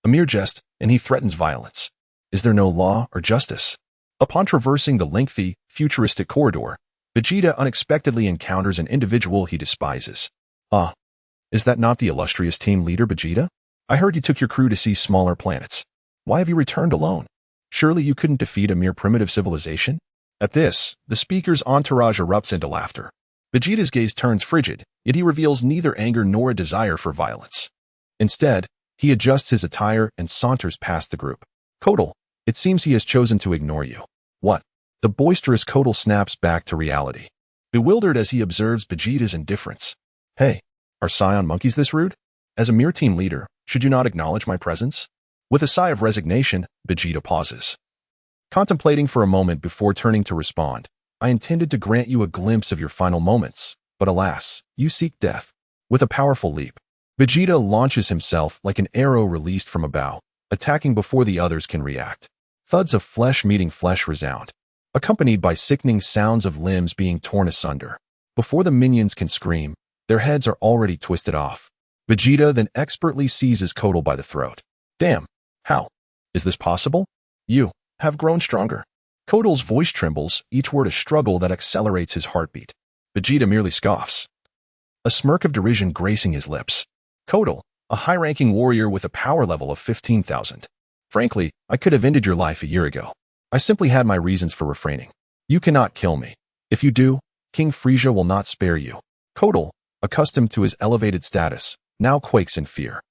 A mere jest, and he threatens violence. Is there no law or justice?" Upon traversing the lengthy, futuristic corridor, Vegeta unexpectedly encounters an individual he despises. "Ah, is that not the illustrious team leader, Vegeta? I heard you took your crew to see smaller planets. Why have you returned alone? Surely you couldn't defeat a mere primitive civilization?" At this, the speaker's entourage erupts into laughter. Vegeta's gaze turns frigid, yet he reveals neither anger nor a desire for violence. Instead, he adjusts his attire and saunters past the group. "Kotal, it seems he has chosen to ignore you." "What?" The boisterous Kotal snaps back to reality, bewildered as he observes Vegeta's indifference. "Hey, are Saiyan monkeys this rude? As a mere team leader, should you not acknowledge my presence?" With a sigh of resignation, Vegeta pauses, contemplating for a moment before turning to respond. "I intended to grant you a glimpse of your final moments, but alas, you seek death." With a powerful leap, Vegeta launches himself like an arrow released from a bow, attacking before the others can react. Thuds of flesh meeting flesh resound, accompanied by sickening sounds of limbs being torn asunder. Before the minions can scream, their heads are already twisted off. Vegeta then expertly seizes Kotal by the throat. "Damn, how is this possible? You have grown stronger." Kotal's voice trembles, each word a struggle that accelerates his heartbeat. Vegeta merely scoffs, a smirk of derision gracing his lips. "Kotal, a high-ranking warrior with a power level of 15,000. Frankly, I could have ended your life a year ago. I simply had my reasons for refraining. You cannot kill me. If you do, King Frieza will not spare you." Kotal, accustomed to his elevated status, now quakes in fear.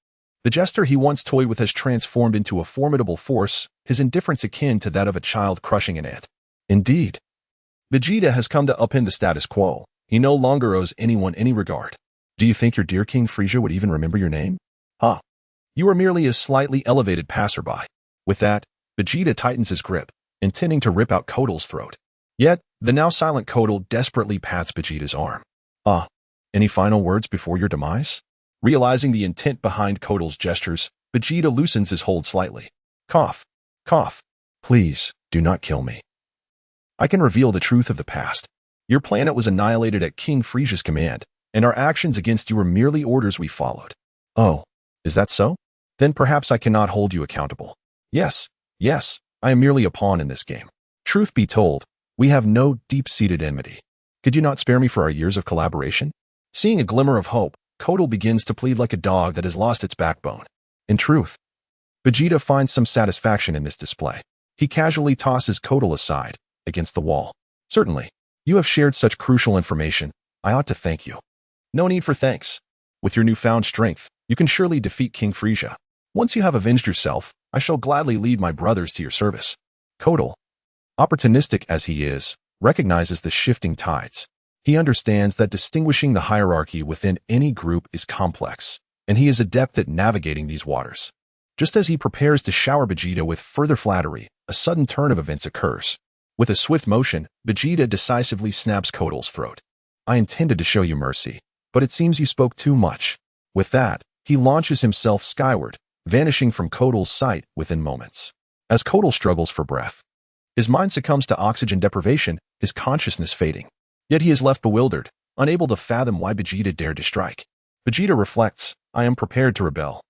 The jester he once toyed with has transformed into a formidable force, his indifference akin to that of a child crushing an ant. Indeed, Vegeta has come to upend the status quo. He no longer owes anyone any regard. "Do you think your dear King Frieza would even remember your name? Ha! You are merely a slightly elevated passerby." With that, Vegeta tightens his grip, intending to rip out Kotal's throat. Yet, the now silent Kotal desperately pats Vegeta's arm. "Ah, any final words before your demise?" Realizing the intent behind Kotal's gestures, Vegeta loosens his hold slightly. "Cough, cough. Please, do not kill me. I can reveal the truth of the past. Your planet was annihilated at King Frieza's command, and our actions against you were merely orders we followed." "Oh, is that so? Then perhaps I cannot hold you accountable." Yes, I am merely a pawn in this game. Truth be told, we have no deep-seated enmity. Could you not spare me for our years of collaboration?" Seeing a glimmer of hope, Kotal begins to plead like a dog that has lost its backbone. In truth, Vegeta finds some satisfaction in this display. He casually tosses Kotal aside, against the wall. "Certainly, you have shared such crucial information. I ought to thank you." "No need for thanks. With your newfound strength, you can surely defeat King Frieza. Once you have avenged yourself, I shall gladly lead my brothers to your service." Kotal, opportunistic as he is, recognizes the shifting tides. He understands that distinguishing the hierarchy within any group is complex, and he is adept at navigating these waters. Just as he prepares to shower Vegeta with further flattery, a sudden turn of events occurs. With a swift motion, Vegeta decisively snaps Kotal's throat. "I intended to show you mercy, but it seems you spoke too much." With that, he launches himself skyward, vanishing from Kotal's sight within moments. As Kotal struggles for breath, his mind succumbs to oxygen deprivation, his consciousness fading. Yet he is left bewildered, unable to fathom why Vegeta dared to strike. Vegeta reflects, "I am prepared to rebel.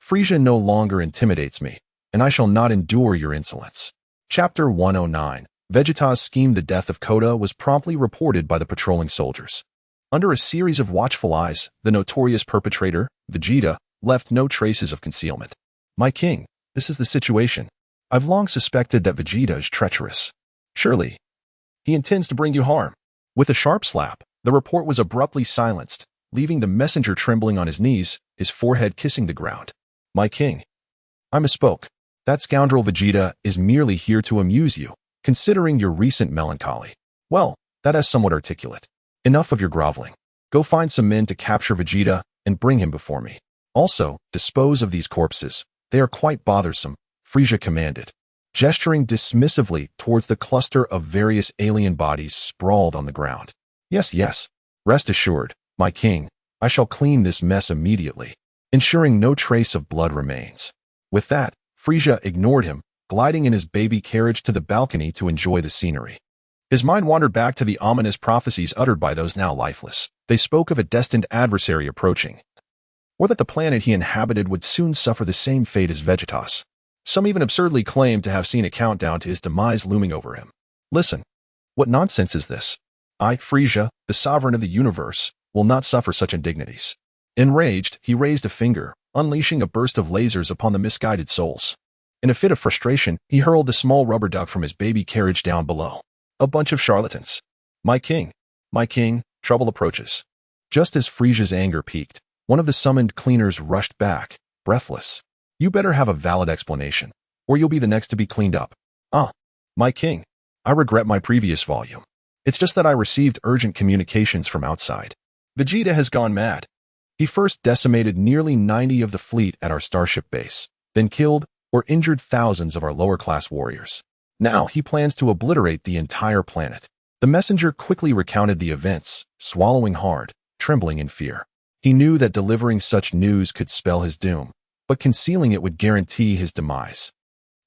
Frieza no longer intimidates me, and I shall not endure your insolence." Chapter 109. Vegeta's scheme. The death of Kota was promptly reported by the patrolling soldiers. Under a series of watchful eyes, the notorious perpetrator, Vegeta, left no traces of concealment. "My king, this is the situation. I've long suspected that Vegeta is treacherous. Surely, he intends to bring you harm." With a sharp slap, the report was abruptly silenced, leaving the messenger trembling on his knees, his forehead kissing the ground. "My king, I misspoke. That scoundrel Vegeta is merely here to amuse you, considering your recent melancholy." "Well, that is somewhat articulate. Enough of your groveling. Go find some men to capture Vegeta and bring him before me. Also, dispose of these corpses. They are quite bothersome," Frieza commanded, gesturing dismissively towards the cluster of various alien bodies sprawled on the ground. Yes. Rest assured, my king, I shall clean this mess immediately, ensuring no trace of blood remains." With that, Frieza ignored him, gliding in his baby carriage to the balcony to enjoy the scenery. His mind wandered back to the ominous prophecies uttered by those now lifeless. They spoke of a destined adversary approaching. or that the planet he inhabited would soon suffer the same fate as Vegetas. Some even absurdly claimed to have seen a countdown to his demise looming over him. Listen, what nonsense is this? I, Frisia, the sovereign of the universe, will not suffer such indignities. Enraged, he raised a finger, unleashing a burst of lasers upon the misguided souls. In a fit of frustration, he hurled the small rubber duck from his baby carriage down below. A bunch of charlatans. My king, trouble approaches. Just as Frisia's anger peaked, one of the summoned cleaners rushed back, breathless. You better have a valid explanation, or you'll be the next to be cleaned up. My king, I regret my previous volume. It's just that I received urgent communications from outside. Vegeta has gone mad. He first decimated nearly 90 of the fleet at our starship base, then killed or injured thousands of our lower-class warriors. Now he plans to obliterate the entire planet. The messenger quickly recounted the events, swallowing hard, trembling in fear. He knew that delivering such news could spell his doom, but concealing it would guarantee his demise.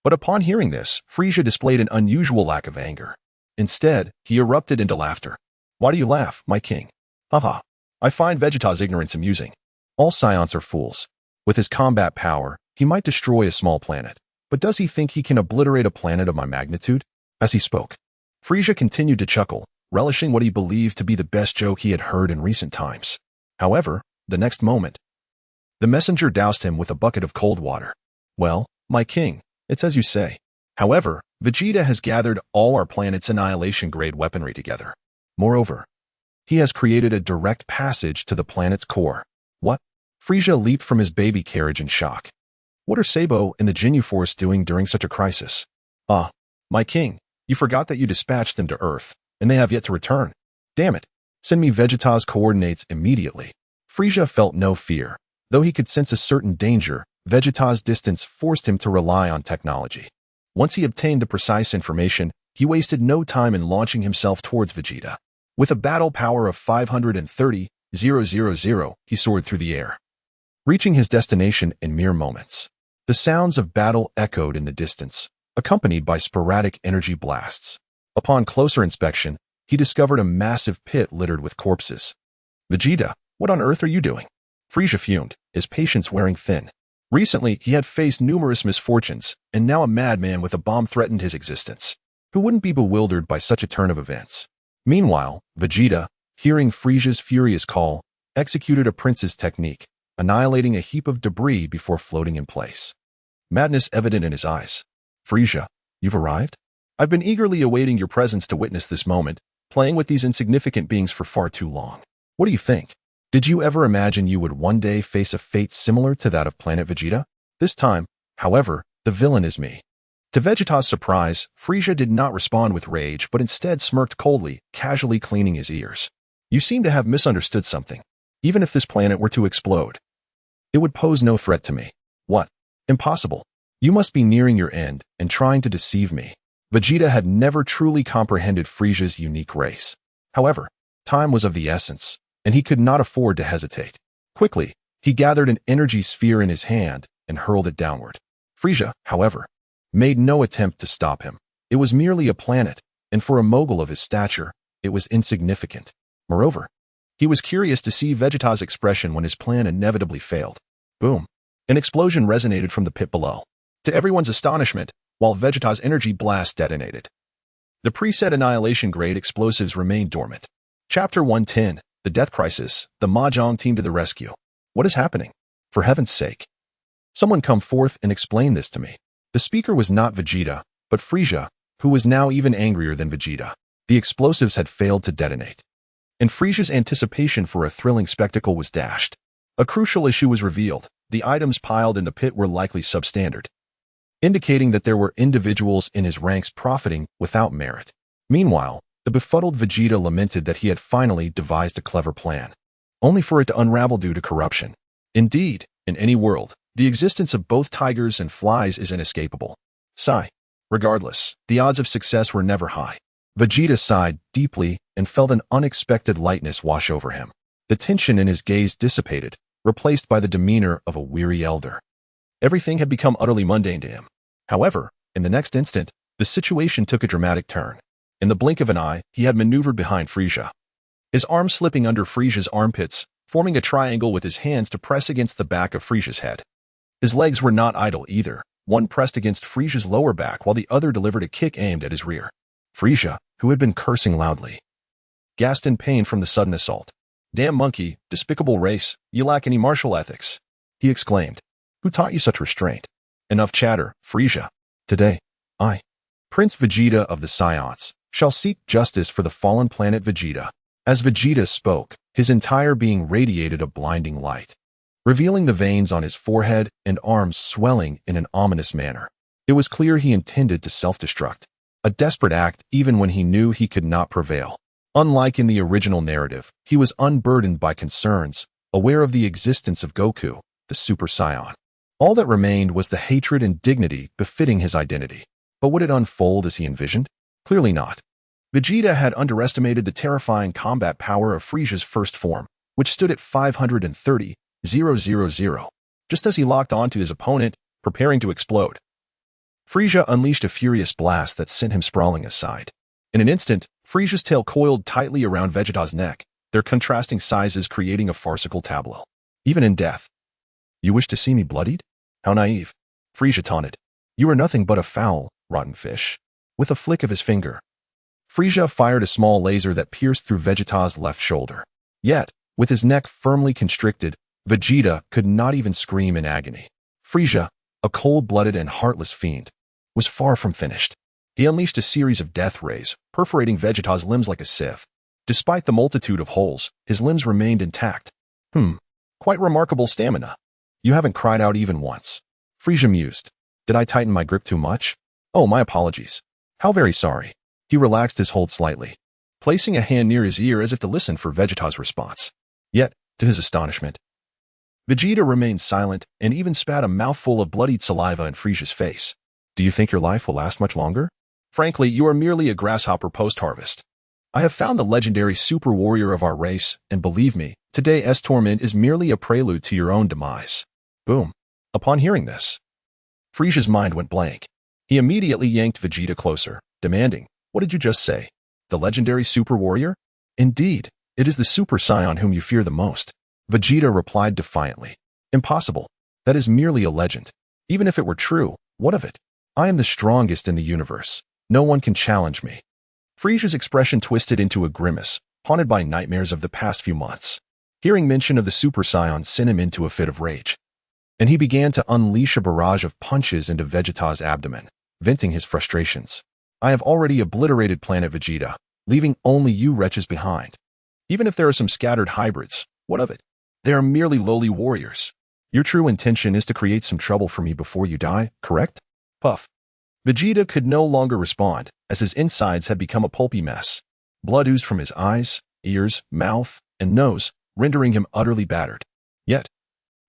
But upon hearing this, Frisia displayed an unusual lack of anger. Instead, he erupted into laughter. Why do you laugh, my king? Haha. I find Vegeta's ignorance amusing. All Saiyans are fools. With his combat power, he might destroy a small planet. But does he think he can obliterate a planet of my magnitude? As he spoke, Frisia continued to chuckle, relishing what he believed to be the best joke he had heard in recent times. However, the next moment, the messenger doused him with a bucket of cold water. Well, my king, it's as you say. However, Vegeta has gathered all our planet's annihilation-grade weaponry together. Moreover, he has created a direct passage to the planet's core. What? Frisia leaped from his baby carriage in shock. What are Sabo and the Ginyu Force doing during such a crisis? My king, you forgot that you dispatched them to Earth, and they have yet to return. Damn it. Send me Vegeta's coordinates immediately. Frisia felt no fear. Though he could sense a certain danger, Vegeta's distance forced him to rely on technology. Once he obtained the precise information, he wasted no time in launching himself towards Vegeta. With a battle power of 530,000, he soared through the air, reaching his destination in mere moments. The sounds of battle echoed in the distance, accompanied by sporadic energy blasts. Upon closer inspection, he discovered a massive pit littered with corpses. Vegeta, what on earth are you doing? Frisia fumed, his patience wearing thin. Recently, he had faced numerous misfortunes, and now a madman with a bomb threatened his existence. Who wouldn't be bewildered by such a turn of events? Meanwhile, Vegeta, hearing Frisia's furious call, executed a prince's technique, annihilating a heap of debris before floating in place. Madness evident in his eyes. Frisia, you've arrived? I've been eagerly awaiting your presence to witness this moment, playing with these insignificant beings for far too long. What do you think? Did you ever imagine you would one day face a fate similar to that of Planet Vegeta? This time, however, the villain is me. To Vegeta's surprise, Frisia did not respond with rage, but instead smirked coldly, casually cleaning his ears. You seem to have misunderstood something. Even if this planet were to explode, it would pose no threat to me. What? Impossible. You must be nearing your end and trying to deceive me. Vegeta had never truly comprehended Frisia's unique race. However, time was of the essence, and he could not afford to hesitate. Quickly, he gathered an energy sphere in his hand and hurled it downward. Frisia, however, made no attempt to stop him. It was merely a planet, and for a mogul of his stature, it was insignificant. Moreover, he was curious to see Vegeta's expression when his plan inevitably failed. Boom. An explosion resonated from the pit below. To everyone's astonishment, while Vegeta's energy blast detonated, the preset annihilation-grade explosives remained dormant. Chapter 110, The Death Crisis, the Mahjong team to the rescue. What is happening? For heaven's sake. Someone come forth and explain this to me. The speaker was not Vegeta, but Frisia, who was now even angrier than Vegeta. The explosives had failed to detonate, and Frisia's anticipation for a thrilling spectacle was dashed. A crucial issue was revealed. The items piled in the pit were likely substandard, indicating that there were individuals in his ranks profiting without merit. Meanwhile, the befuddled Vegeta lamented that he had finally devised a clever plan, only for it to unravel due to corruption. Indeed, in any world, the existence of both tigers and flies is inescapable. Sigh. Regardless, the odds of success were never high. Vegeta sighed deeply and felt an unexpected lightness wash over him. The tension in his gaze dissipated, replaced by the demeanor of a weary elder. Everything had become utterly mundane to him. However, in the next instant, the situation took a dramatic turn. In the blink of an eye, he had maneuvered behind Frisia. His arm slipping under Frisia's armpits, forming a triangle with his hands to press against the back of Frisia's head. His legs were not idle either. One pressed against Frisia's lower back while the other delivered a kick aimed at his rear. Frisia, who had been cursing loudly, gasped in pain from the sudden assault. "Damn monkey, despicable race, you lack any martial ethics," he exclaimed. "Who taught you such restraint?" "Enough chatter, Frisia. Today, I, Prince Vegeta of the Saiyans, shall seek justice for the fallen planet Vegeta." As Vegeta spoke, his entire being radiated a blinding light, revealing the veins on his forehead and arms swelling in an ominous manner. It was clear he intended to self-destruct, a desperate act even when he knew he could not prevail. Unlike in the original narrative, he was unburdened by concerns, aware of the existence of Goku, the Super Saiyan. All that remained was the hatred and dignity befitting his identity. But would it unfold as he envisioned? Clearly not. Vegeta had underestimated the terrifying combat power of Frisia's first form, which stood at 530,000, just as he locked onto his opponent, preparing to explode. Frisia unleashed a furious blast that sent him sprawling aside. In an instant, Frisia's tail coiled tightly around Vegeta's neck, their contrasting sizes creating a farcical tableau. Even in death. "You wish to see me bloodied? How naive," Frisia taunted. "You are nothing but a foul, rotten fish." With a flick of his finger, Frisia fired a small laser that pierced through Vegeta's left shoulder. Yet, with his neck firmly constricted, Vegeta could not even scream in agony. Frisia, a cold-blooded and heartless fiend, was far from finished. He unleashed a series of death rays, perforating Vegeta's limbs like a sieve. Despite the multitude of holes, his limbs remained intact. Quite remarkable stamina. You haven't cried out even once." Frisia mused. "Did I tighten my grip too much? Oh, my apologies. How very sorry." He relaxed his hold slightly, placing a hand near his ear as if to listen for Vegeta's response. Yet, to his astonishment, Vegeta remained silent and even spat a mouthful of bloodied saliva in Frisia's face. "Do you think your life will last much longer? Frankly, you are merely a grasshopper post-harvest. I have found the legendary super warrior of our race, and believe me, today's torment is merely a prelude to your own demise." Boom. Upon hearing this, Frisia's mind went blank. He immediately yanked Vegeta closer, demanding, "What did you just say? The legendary super warrior?" "Indeed, it is the Super Saiyan whom you fear the most," Vegeta replied defiantly. "Impossible. That is merely a legend. Even if it were true, what of it? I am the strongest in the universe. No one can challenge me." Frisia's expression twisted into a grimace, haunted by nightmares of the past few months. Hearing mention of the Super Saiyan sent him into a fit of rage, and he began to unleash a barrage of punches into Vegeta's abdomen, venting his frustrations. "I have already obliterated planet Vegeta, leaving only you wretches behind. Even if there are some scattered hybrids, what of it? They are merely lowly warriors. Your true intention is to create some trouble for me before you die, correct?" Puff. Vegeta could no longer respond, as his insides had become a pulpy mess. Blood oozed from his eyes, ears, mouth, and nose, rendering him utterly battered. Yet,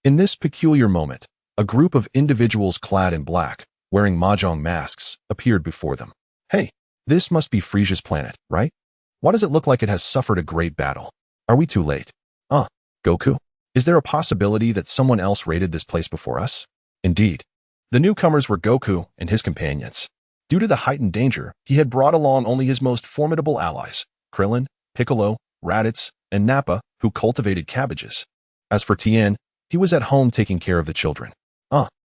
in this peculiar moment, a group of individuals clad in black, wearing mahjong masks, appeared before them. "Hey, this must be Frisia's planet, right? Why does it look like it has suffered a great battle? Are we too late? Goku? Is there a possibility that someone else raided this place before us?" Indeed, the newcomers were Goku and his companions. Due to the heightened danger, he had brought along only his most formidable allies, Krillin, Piccolo, Raditz, and Nappa, who cultivated cabbages. As for Tien, he was at home taking care of the children.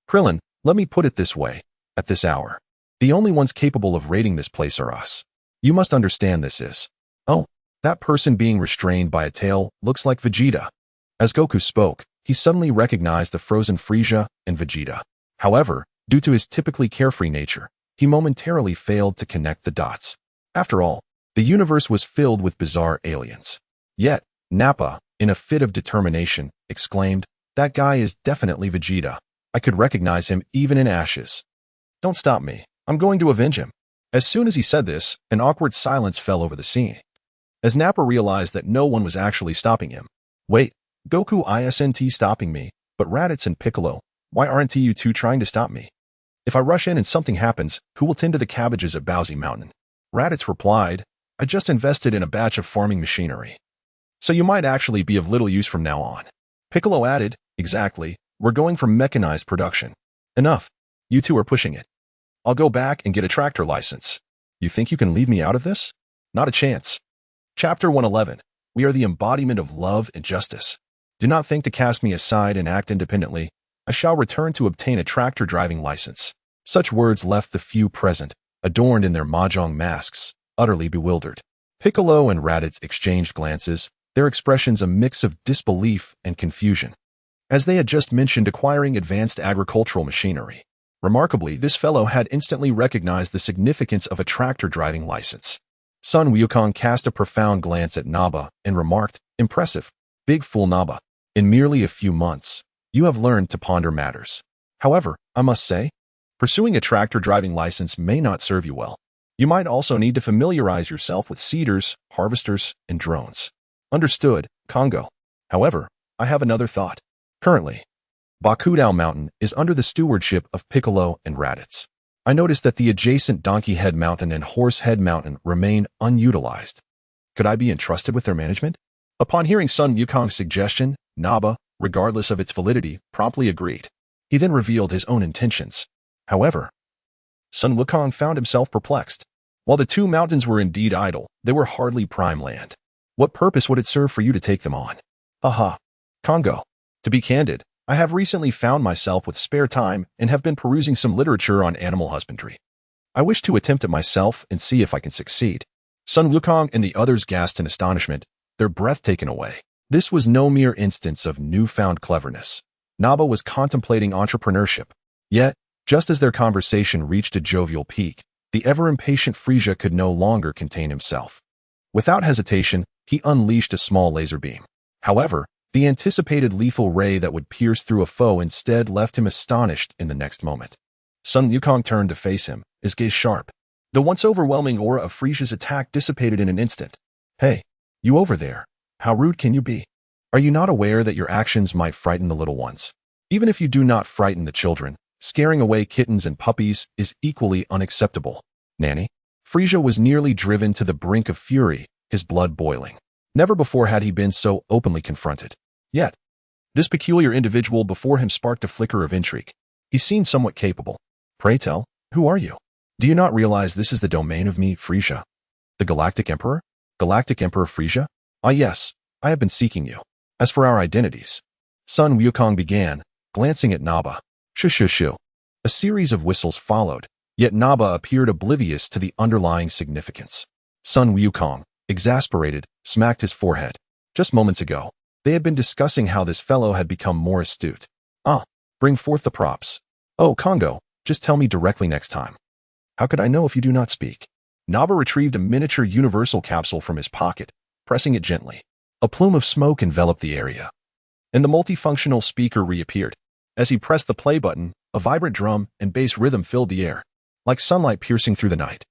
Krillin, let me put it this way. At this hour, the only ones capable of raiding this place are us. You must understand this is. Oh, that person being restrained by a tail looks like Vegeta. As Goku spoke, he suddenly recognized the frozen Frisia and Vegeta. However, due to his typically carefree nature, he momentarily failed to connect the dots. After all, the universe was filled with bizarre aliens. Yet, Nappa, in a fit of determination, exclaimed, "That guy is definitely Vegeta. I could recognize him even in ashes. Don't stop me. I'm going to avenge him." As soon as he said this, an awkward silence fell over the scene, as Nappa realized that no one was actually stopping him. "Wait, Goku isn't stopping me, but Raditz and Piccolo, why aren't you two trying to stop me? If I rush in and something happens, who will tend to the cabbages at Bowsy Mountain?" Raditz replied, "I just invested in a batch of farming machinery, so you might actually be of little use from now on." Piccolo added, "Exactly, we're going for mechanized production. Enough. You two are pushing it. I'll go back and get a tractor license. You think you can leave me out of this? Not a chance." Chapter 111. We are the embodiment of love and justice. Do not think to cast me aside and act independently. I shall return to obtain a tractor driving license. Such words left the few present, adorned in their mahjong masks, utterly bewildered. Piccolo and Raditz exchanged glances, their expressions a mix of disbelief and confusion. As they had just mentioned acquiring advanced agricultural machinery. Remarkably, this fellow had instantly recognized the significance of a tractor driving license. Son Wukong cast a profound glance at Naba and remarked, "Impressive. Big fool Naba. In merely a few months, you have learned to ponder matters. However, I must say, pursuing a tractor driving license may not serve you well. You might also need to familiarize yourself with seeders, harvesters, and drones." Understood, Congo. However, I have another thought. Currently, Bakudao Mountain is under the stewardship of Piccolo and Raditz. I noticed that the adjacent Donkey Head Mountain and Horse Head Mountain remain unutilized. Could I be entrusted with their management? Upon hearing Son Wukong's suggestion, Naba, regardless of its validity, promptly agreed. He then revealed his own intentions. However, Son Wukong found himself perplexed. While the two mountains were indeed idle, they were hardly prime land. What purpose would it serve for you to take them on? Aha. Congo. To be candid, I have recently found myself with spare time and have been perusing some literature on animal husbandry. I wish to attempt it myself and see if I can succeed. Son Wukong and the others gasped in astonishment, their breath taken away. This was no mere instance of newfound cleverness. Naba was contemplating entrepreneurship. Yet, just as their conversation reached a jovial peak, the ever-impatient Frisia could no longer contain himself. Without hesitation, he unleashed a small laser beam. However, the anticipated lethal ray that would pierce through a foe instead left him astonished in the next moment. Son Wukong turned to face him, his gaze sharp. The once overwhelming aura of Frisia's attack dissipated in an instant. "Hey, you over there. How rude can you be? Are you not aware that your actions might frighten the little ones? Even if you do not frighten the children, scaring away kittens and puppies is equally unacceptable." Nanny? Frisia was nearly driven to the brink of fury, his blood boiling. Never before had he been so openly confronted. Yet, this peculiar individual before him sparked a flicker of intrigue. He seemed somewhat capable. "Pray tell, who are you? Do you not realize this is the domain of me, Frisia? The Galactic Emperor? Galactic Emperor Frisia? Ah yes, I have been seeking you. As for our identities," Son Wukong began, glancing at Naba. Shoo. A series of whistles followed, yet Naba appeared oblivious to the underlying significance. Son Wukong, exasperated, smacked his forehead. Just moments ago, they had been discussing how this fellow had become more astute. Bring forth the props. Oh, Congo, just tell me directly next time. How could I know if you do not speak? Naba retrieved a miniature universal capsule from his pocket, pressing it gently. A plume of smoke enveloped the area, and the multifunctional speaker reappeared. As he pressed the play button, a vibrant drum and bass rhythm filled the air, like sunlight piercing through the night.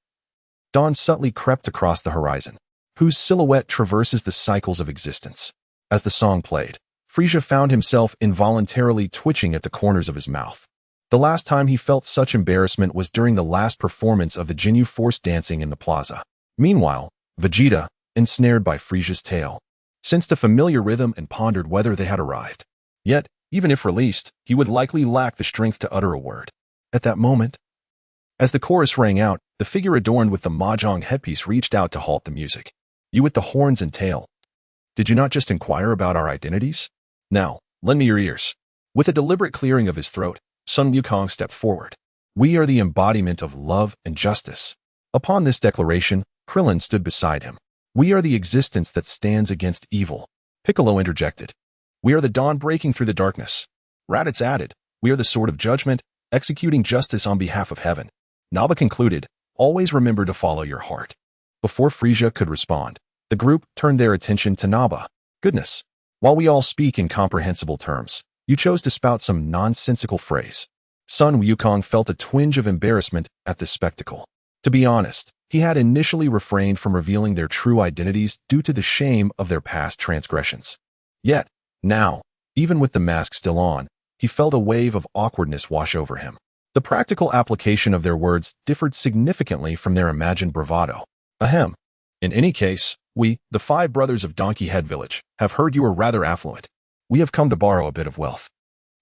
Dawn subtly crept across the horizon, whose silhouette traverses the cycles of existence. As the song played, Frisia found himself involuntarily twitching at the corners of his mouth. The last time he felt such embarrassment was during the last performance of the Ginyu Force dancing in the plaza. Meanwhile, Vegeta, ensnared by Frisia's tale, sensed a familiar rhythm and pondered whether they had arrived. Yet, even if released, he would likely lack the strength to utter a word. At that moment, as the chorus rang out, the figure adorned with the mahjong headpiece reached out to halt the music. "You with the horns and tail. Did you not just inquire about our identities? Now, lend me your ears." With a deliberate clearing of his throat, Son Wukong stepped forward. "We are the embodiment of love and justice." Upon this declaration, Krillin stood beside him. "We are the existence that stands against evil." Piccolo interjected. "We are the dawn breaking through the darkness." Raditz added, "We are the sword of judgment, executing justice on behalf of heaven." Naba concluded, "Always remember to follow your heart." Before Frisia could respond, the group turned their attention to Naba. "Goodness, while we all speak in comprehensible terms, you chose to spout some nonsensical phrase." Son Wukong felt a twinge of embarrassment at this spectacle. To be honest, he had initially refrained from revealing their true identities due to the shame of their past transgressions. Yet, now, even with the mask still on, he felt a wave of awkwardness wash over him. The practical application of their words differed significantly from their imagined bravado. Ahem. "In any case, we, the 5 brothers of Donkey Head Village, have heard you are rather affluent. We have come to borrow a bit of wealth."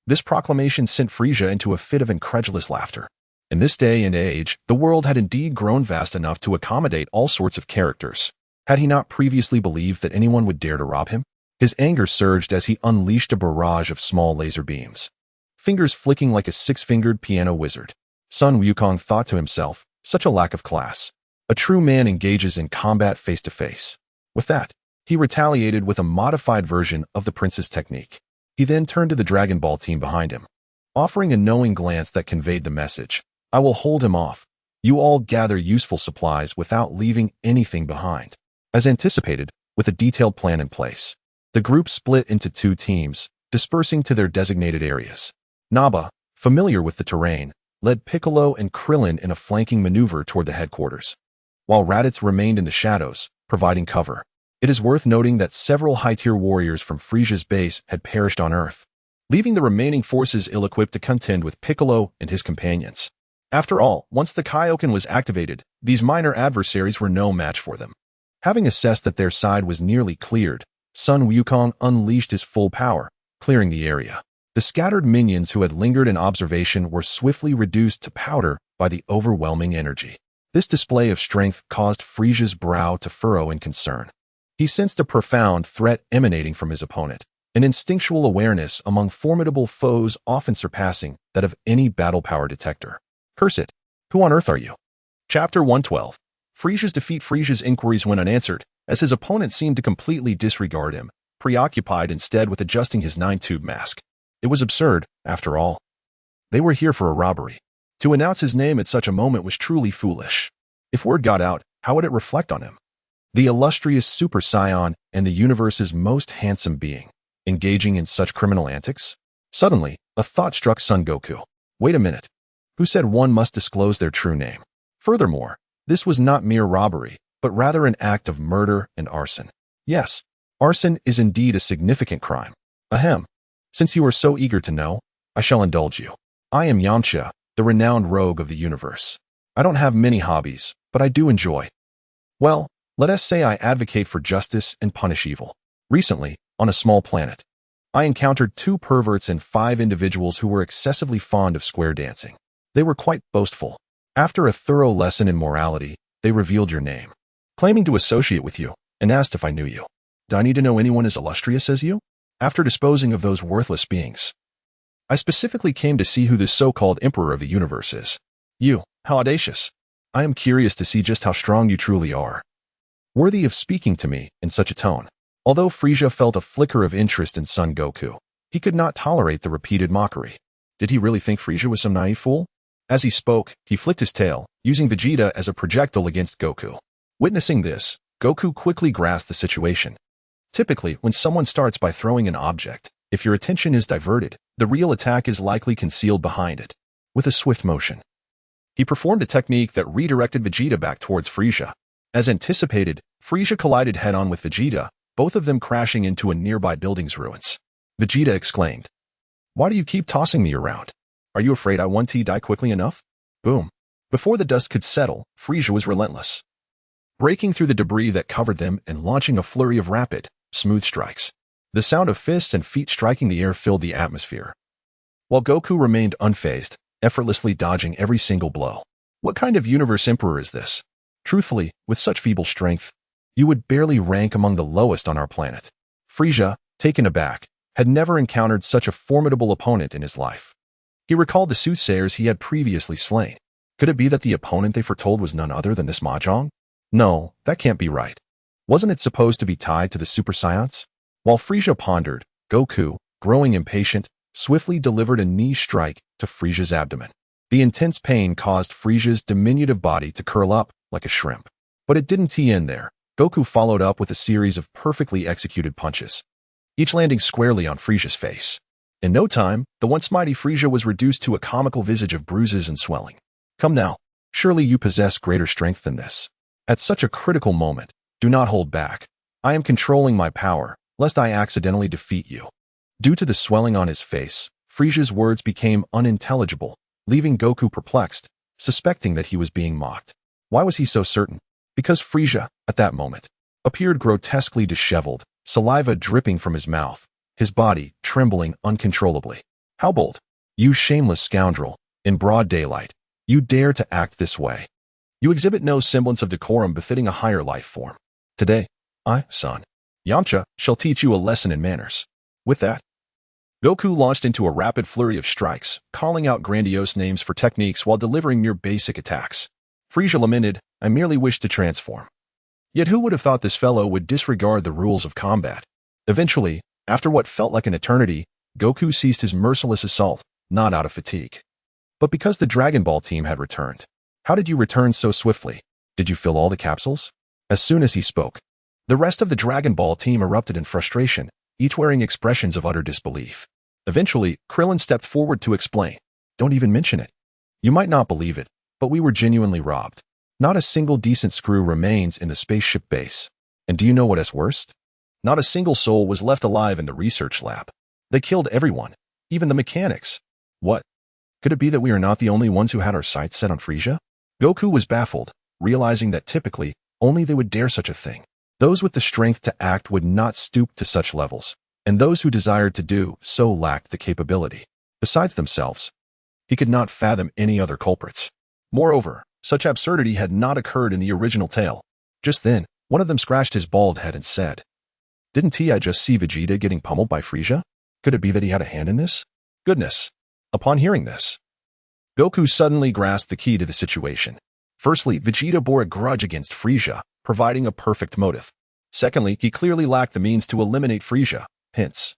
This proclamation sent Frisia into a fit of incredulous laughter. In this day and age, the world had indeed grown vast enough to accommodate all sorts of characters. Had he not previously believed that anyone would dare to rob him? His anger surged as he unleashed a barrage of small laser beams, fingers flicking like a six-fingered piano wizard. Son Wukong thought to himself, such a lack of class. A true man engages in combat face-to-face. With that, he retaliated with a modified version of the prince's technique. He then turned to the Dragon Ball team behind him, offering a knowing glance that conveyed the message. I will hold him off. You all gather useful supplies without leaving anything behind. As anticipated, with a detailed plan in place, the group split into two teams, dispersing to their designated areas. Naba, familiar with the terrain, led Piccolo and Krillin in a flanking maneuver toward the headquarters, while Raditz remained in the shadows, providing cover. It is worth noting that several high-tier warriors from Frisia's base had perished on Earth, leaving the remaining forces ill-equipped to contend with Piccolo and his companions. After all, once the Kaioken was activated, these minor adversaries were no match for them. Having assessed that their side was nearly cleared, Son Wukong unleashed his full power, clearing the area. The scattered minions who had lingered in observation were swiftly reduced to powder by the overwhelming energy. This display of strength caused Frisia's brow to furrow in concern. He sensed a profound threat emanating from his opponent, an instinctual awareness among formidable foes often surpassing that of any battle power detector. Curse it! Who on earth are you? Chapter 112. Frisia's defeat. Frisia's inquiries went unanswered, as his opponent seemed to completely disregard him, preoccupied instead with adjusting his nine-tube mask. It was absurd, after all. They were here for a robbery. To announce his name at such a moment was truly foolish. If word got out, how would it reflect on him? The illustrious Super Saiyan and the universe's most handsome being, engaging in such criminal antics? Suddenly, a thought struck Son Goku. Wait a minute. Who said one must disclose their true name? Furthermore, this was not mere robbery, but rather an act of murder and arson. Yes, arson is indeed a significant crime. Ahem. Since you are so eager to know, I shall indulge you. I am Yamcha, the renowned rogue of the universe. I don't have many hobbies, but I do enjoy. Well, let us say I advocate for justice and punish evil. Recently, on a small planet, I encountered 2 perverts and 5 individuals who were excessively fond of square dancing. They were quite boastful. After a thorough lesson in morality, they revealed your name, claiming to associate with you, and asked if I knew you. Do I need to know anyone as illustrious as you? After disposing of those worthless beings, I specifically came to see who this so-called emperor of the universe is. You, how audacious. I am curious to see just how strong you truly are, worthy of speaking to me in such a tone. Although Frisia felt a flicker of interest in Son Goku, he could not tolerate the repeated mockery. Did he really think Frisia was some naive fool? As he spoke, he flicked his tail, using Vegeta as a projectile against Goku. Witnessing this, Goku quickly grasped the situation. Typically, when someone starts by throwing an object, if your attention is diverted, the real attack is likely concealed behind it. With a swift motion, he performed a technique that redirected Vegeta back towards Frisia. As anticipated, Frisia collided head-on with Vegeta, both of them crashing into a nearby building's ruins. Vegeta exclaimed, "Why do you keep tossing me around? Are you afraid I won't die quickly enough?" Boom. Before the dust could settle, Frisia was relentless, breaking through the debris that covered them and launching a flurry of rapid, smooth strikes. The sound of fists and feet striking the air filled the atmosphere, while Goku remained unfazed, effortlessly dodging every single blow. What kind of universe emperor is this? Truthfully, with such feeble strength, you would barely rank among the lowest on our planet. Frisia, taken aback, had never encountered such a formidable opponent in his life. He recalled the soothsayers he had previously slain. Could it be that the opponent they foretold was none other than this Mahjong? No, that can't be right. Wasn't it supposed to be tied to the Super Saiyans? While Frisia pondered, Goku, growing impatient, swiftly delivered a knee strike to Frisia's abdomen. The intense pain caused Frisia's diminutive body to curl up like a shrimp. But it didn't end there. Goku followed up with a series of perfectly executed punches, each landing squarely on Frisia's face. In no time, the once mighty Frisia was reduced to a comical visage of bruises and swelling. Come now, surely you possess greater strength than this. At such a critical moment, do not hold back. I am controlling my power, lest I accidentally defeat you. Due to the swelling on his face, Frisia's words became unintelligible, leaving Goku perplexed, suspecting that he was being mocked. Why was he so certain? Because Frisia, at that moment, appeared grotesquely disheveled, saliva dripping from his mouth, his body trembling uncontrollably. How bold! You shameless scoundrel, in broad daylight, you dare to act this way. You exhibit no semblance of decorum befitting a higher life form. Today, I, son, Yamcha shall teach you a lesson in manners. With that, Goku launched into a rapid flurry of strikes, calling out grandiose names for techniques while delivering mere basic attacks. Frieza lamented, "I merely wished to transform." Yet who would have thought this fellow would disregard the rules of combat? Eventually, after what felt like an eternity, Goku ceased his merciless assault, not out of fatigue, but because the Dragon Ball team had returned. How did you return so swiftly? Did you fill all the capsules? As soon as he spoke, the rest of the Dragon Ball team erupted in frustration, each wearing expressions of utter disbelief. Eventually, Krillin stepped forward to explain. Don't even mention it. You might not believe it, but we were genuinely robbed. Not a single decent screw remains in the spaceship base. And do you know what is worst? Not a single soul was left alive in the research lab. They killed everyone, even the mechanics. What? Could it be that we are not the only ones who had our sights set on Frieza? Goku was baffled, realizing that typically, only they would dare such a thing. Those with the strength to act would not stoop to such levels, and those who desired to do so lacked the capability. Besides themselves, he could not fathom any other culprits. Moreover, such absurdity had not occurred in the original tale. Just then, one of them scratched his bald head and said, "Didn't I just see Vegeta getting pummeled by Frieza? Could it be that he had a hand in this?" Goodness. Upon hearing this, Goku suddenly grasped the key to the situation. Firstly, Vegeta bore a grudge against Frieza, providing a perfect motive. Secondly, he clearly lacked the means to eliminate Frieza, hence,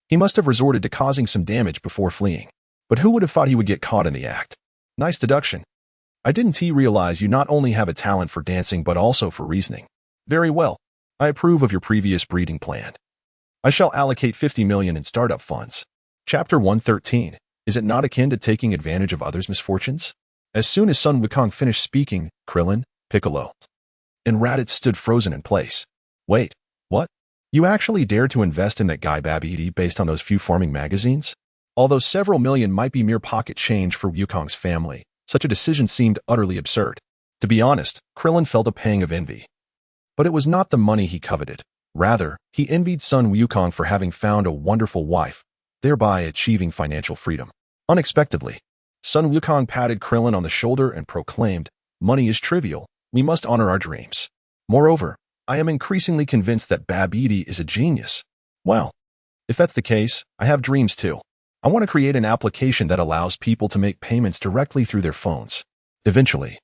he must have resorted to causing some damage before fleeing. But who would have thought he would get caught in the act? Nice deduction. I didn't realize you not only have a talent for dancing but also for reasoning. Very well. I approve of your previous breeding plan. I shall allocate 50 million in startup funds. Chapter 113. Is it not akin to taking advantage of others' misfortunes? As soon as Son Wukong finished speaking, Krillin, Piccolo, and Raditz stood frozen in place. Wait, what? You actually dare to invest in that guy Deity based on those few farming magazines? Although several million might be mere pocket change for Wukong's family, such a decision seemed utterly absurd. To be honest, Krillin felt a pang of envy. But it was not the money he coveted. Rather, he envied Son Wukong for having found a wonderful wife, thereby achieving financial freedom. Unexpectedly, Son Wukong patted Krillin on the shoulder and proclaimed, "Money is trivial. We must honor our dreams. Moreover, I am increasingly convinced that Deity is a genius." Well, if that's the case, I have dreams too. I want to create an application that allows people to make payments directly through their phones. Eventually,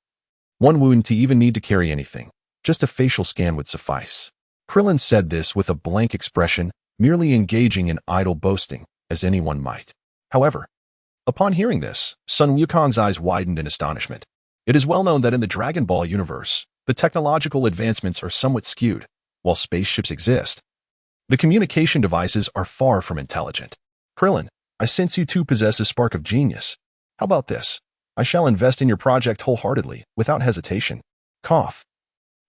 one wouldn't even need to carry anything. Just a facial scan would suffice. Krillin said this with a blank expression, merely engaging in idle boasting, as anyone might. However, upon hearing this, Son Wukong's eyes widened in astonishment. It is well known that in the Dragon Ball universe, the technological advancements are somewhat skewed. While spaceships exist, the communication devices are far from intelligent. Krillin, I sense you too possess a spark of genius. How about this? I shall invest in your project wholeheartedly, without hesitation. Cough.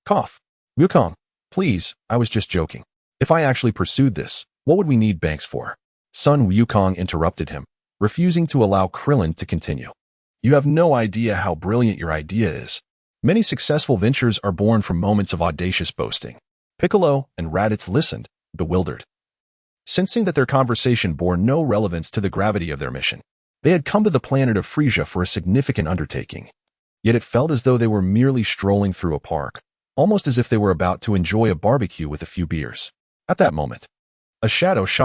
Cough. Wukong, please, I was just joking. If I actually pursued this, what would we need banks for? Son Wukong interrupted him, refusing to allow Krillin to continue. You have no idea how brilliant your idea is. Many successful ventures are born from moments of audacious boasting. Piccolo and Raditz listened, bewildered, sensing that their conversation bore no relevance to the gravity of their mission. They had come to the planet of Frieza for a significant undertaking. Yet it felt as though they were merely strolling through a park, almost as if they were about to enjoy a barbecue with a few beers. At that moment, a shadow shot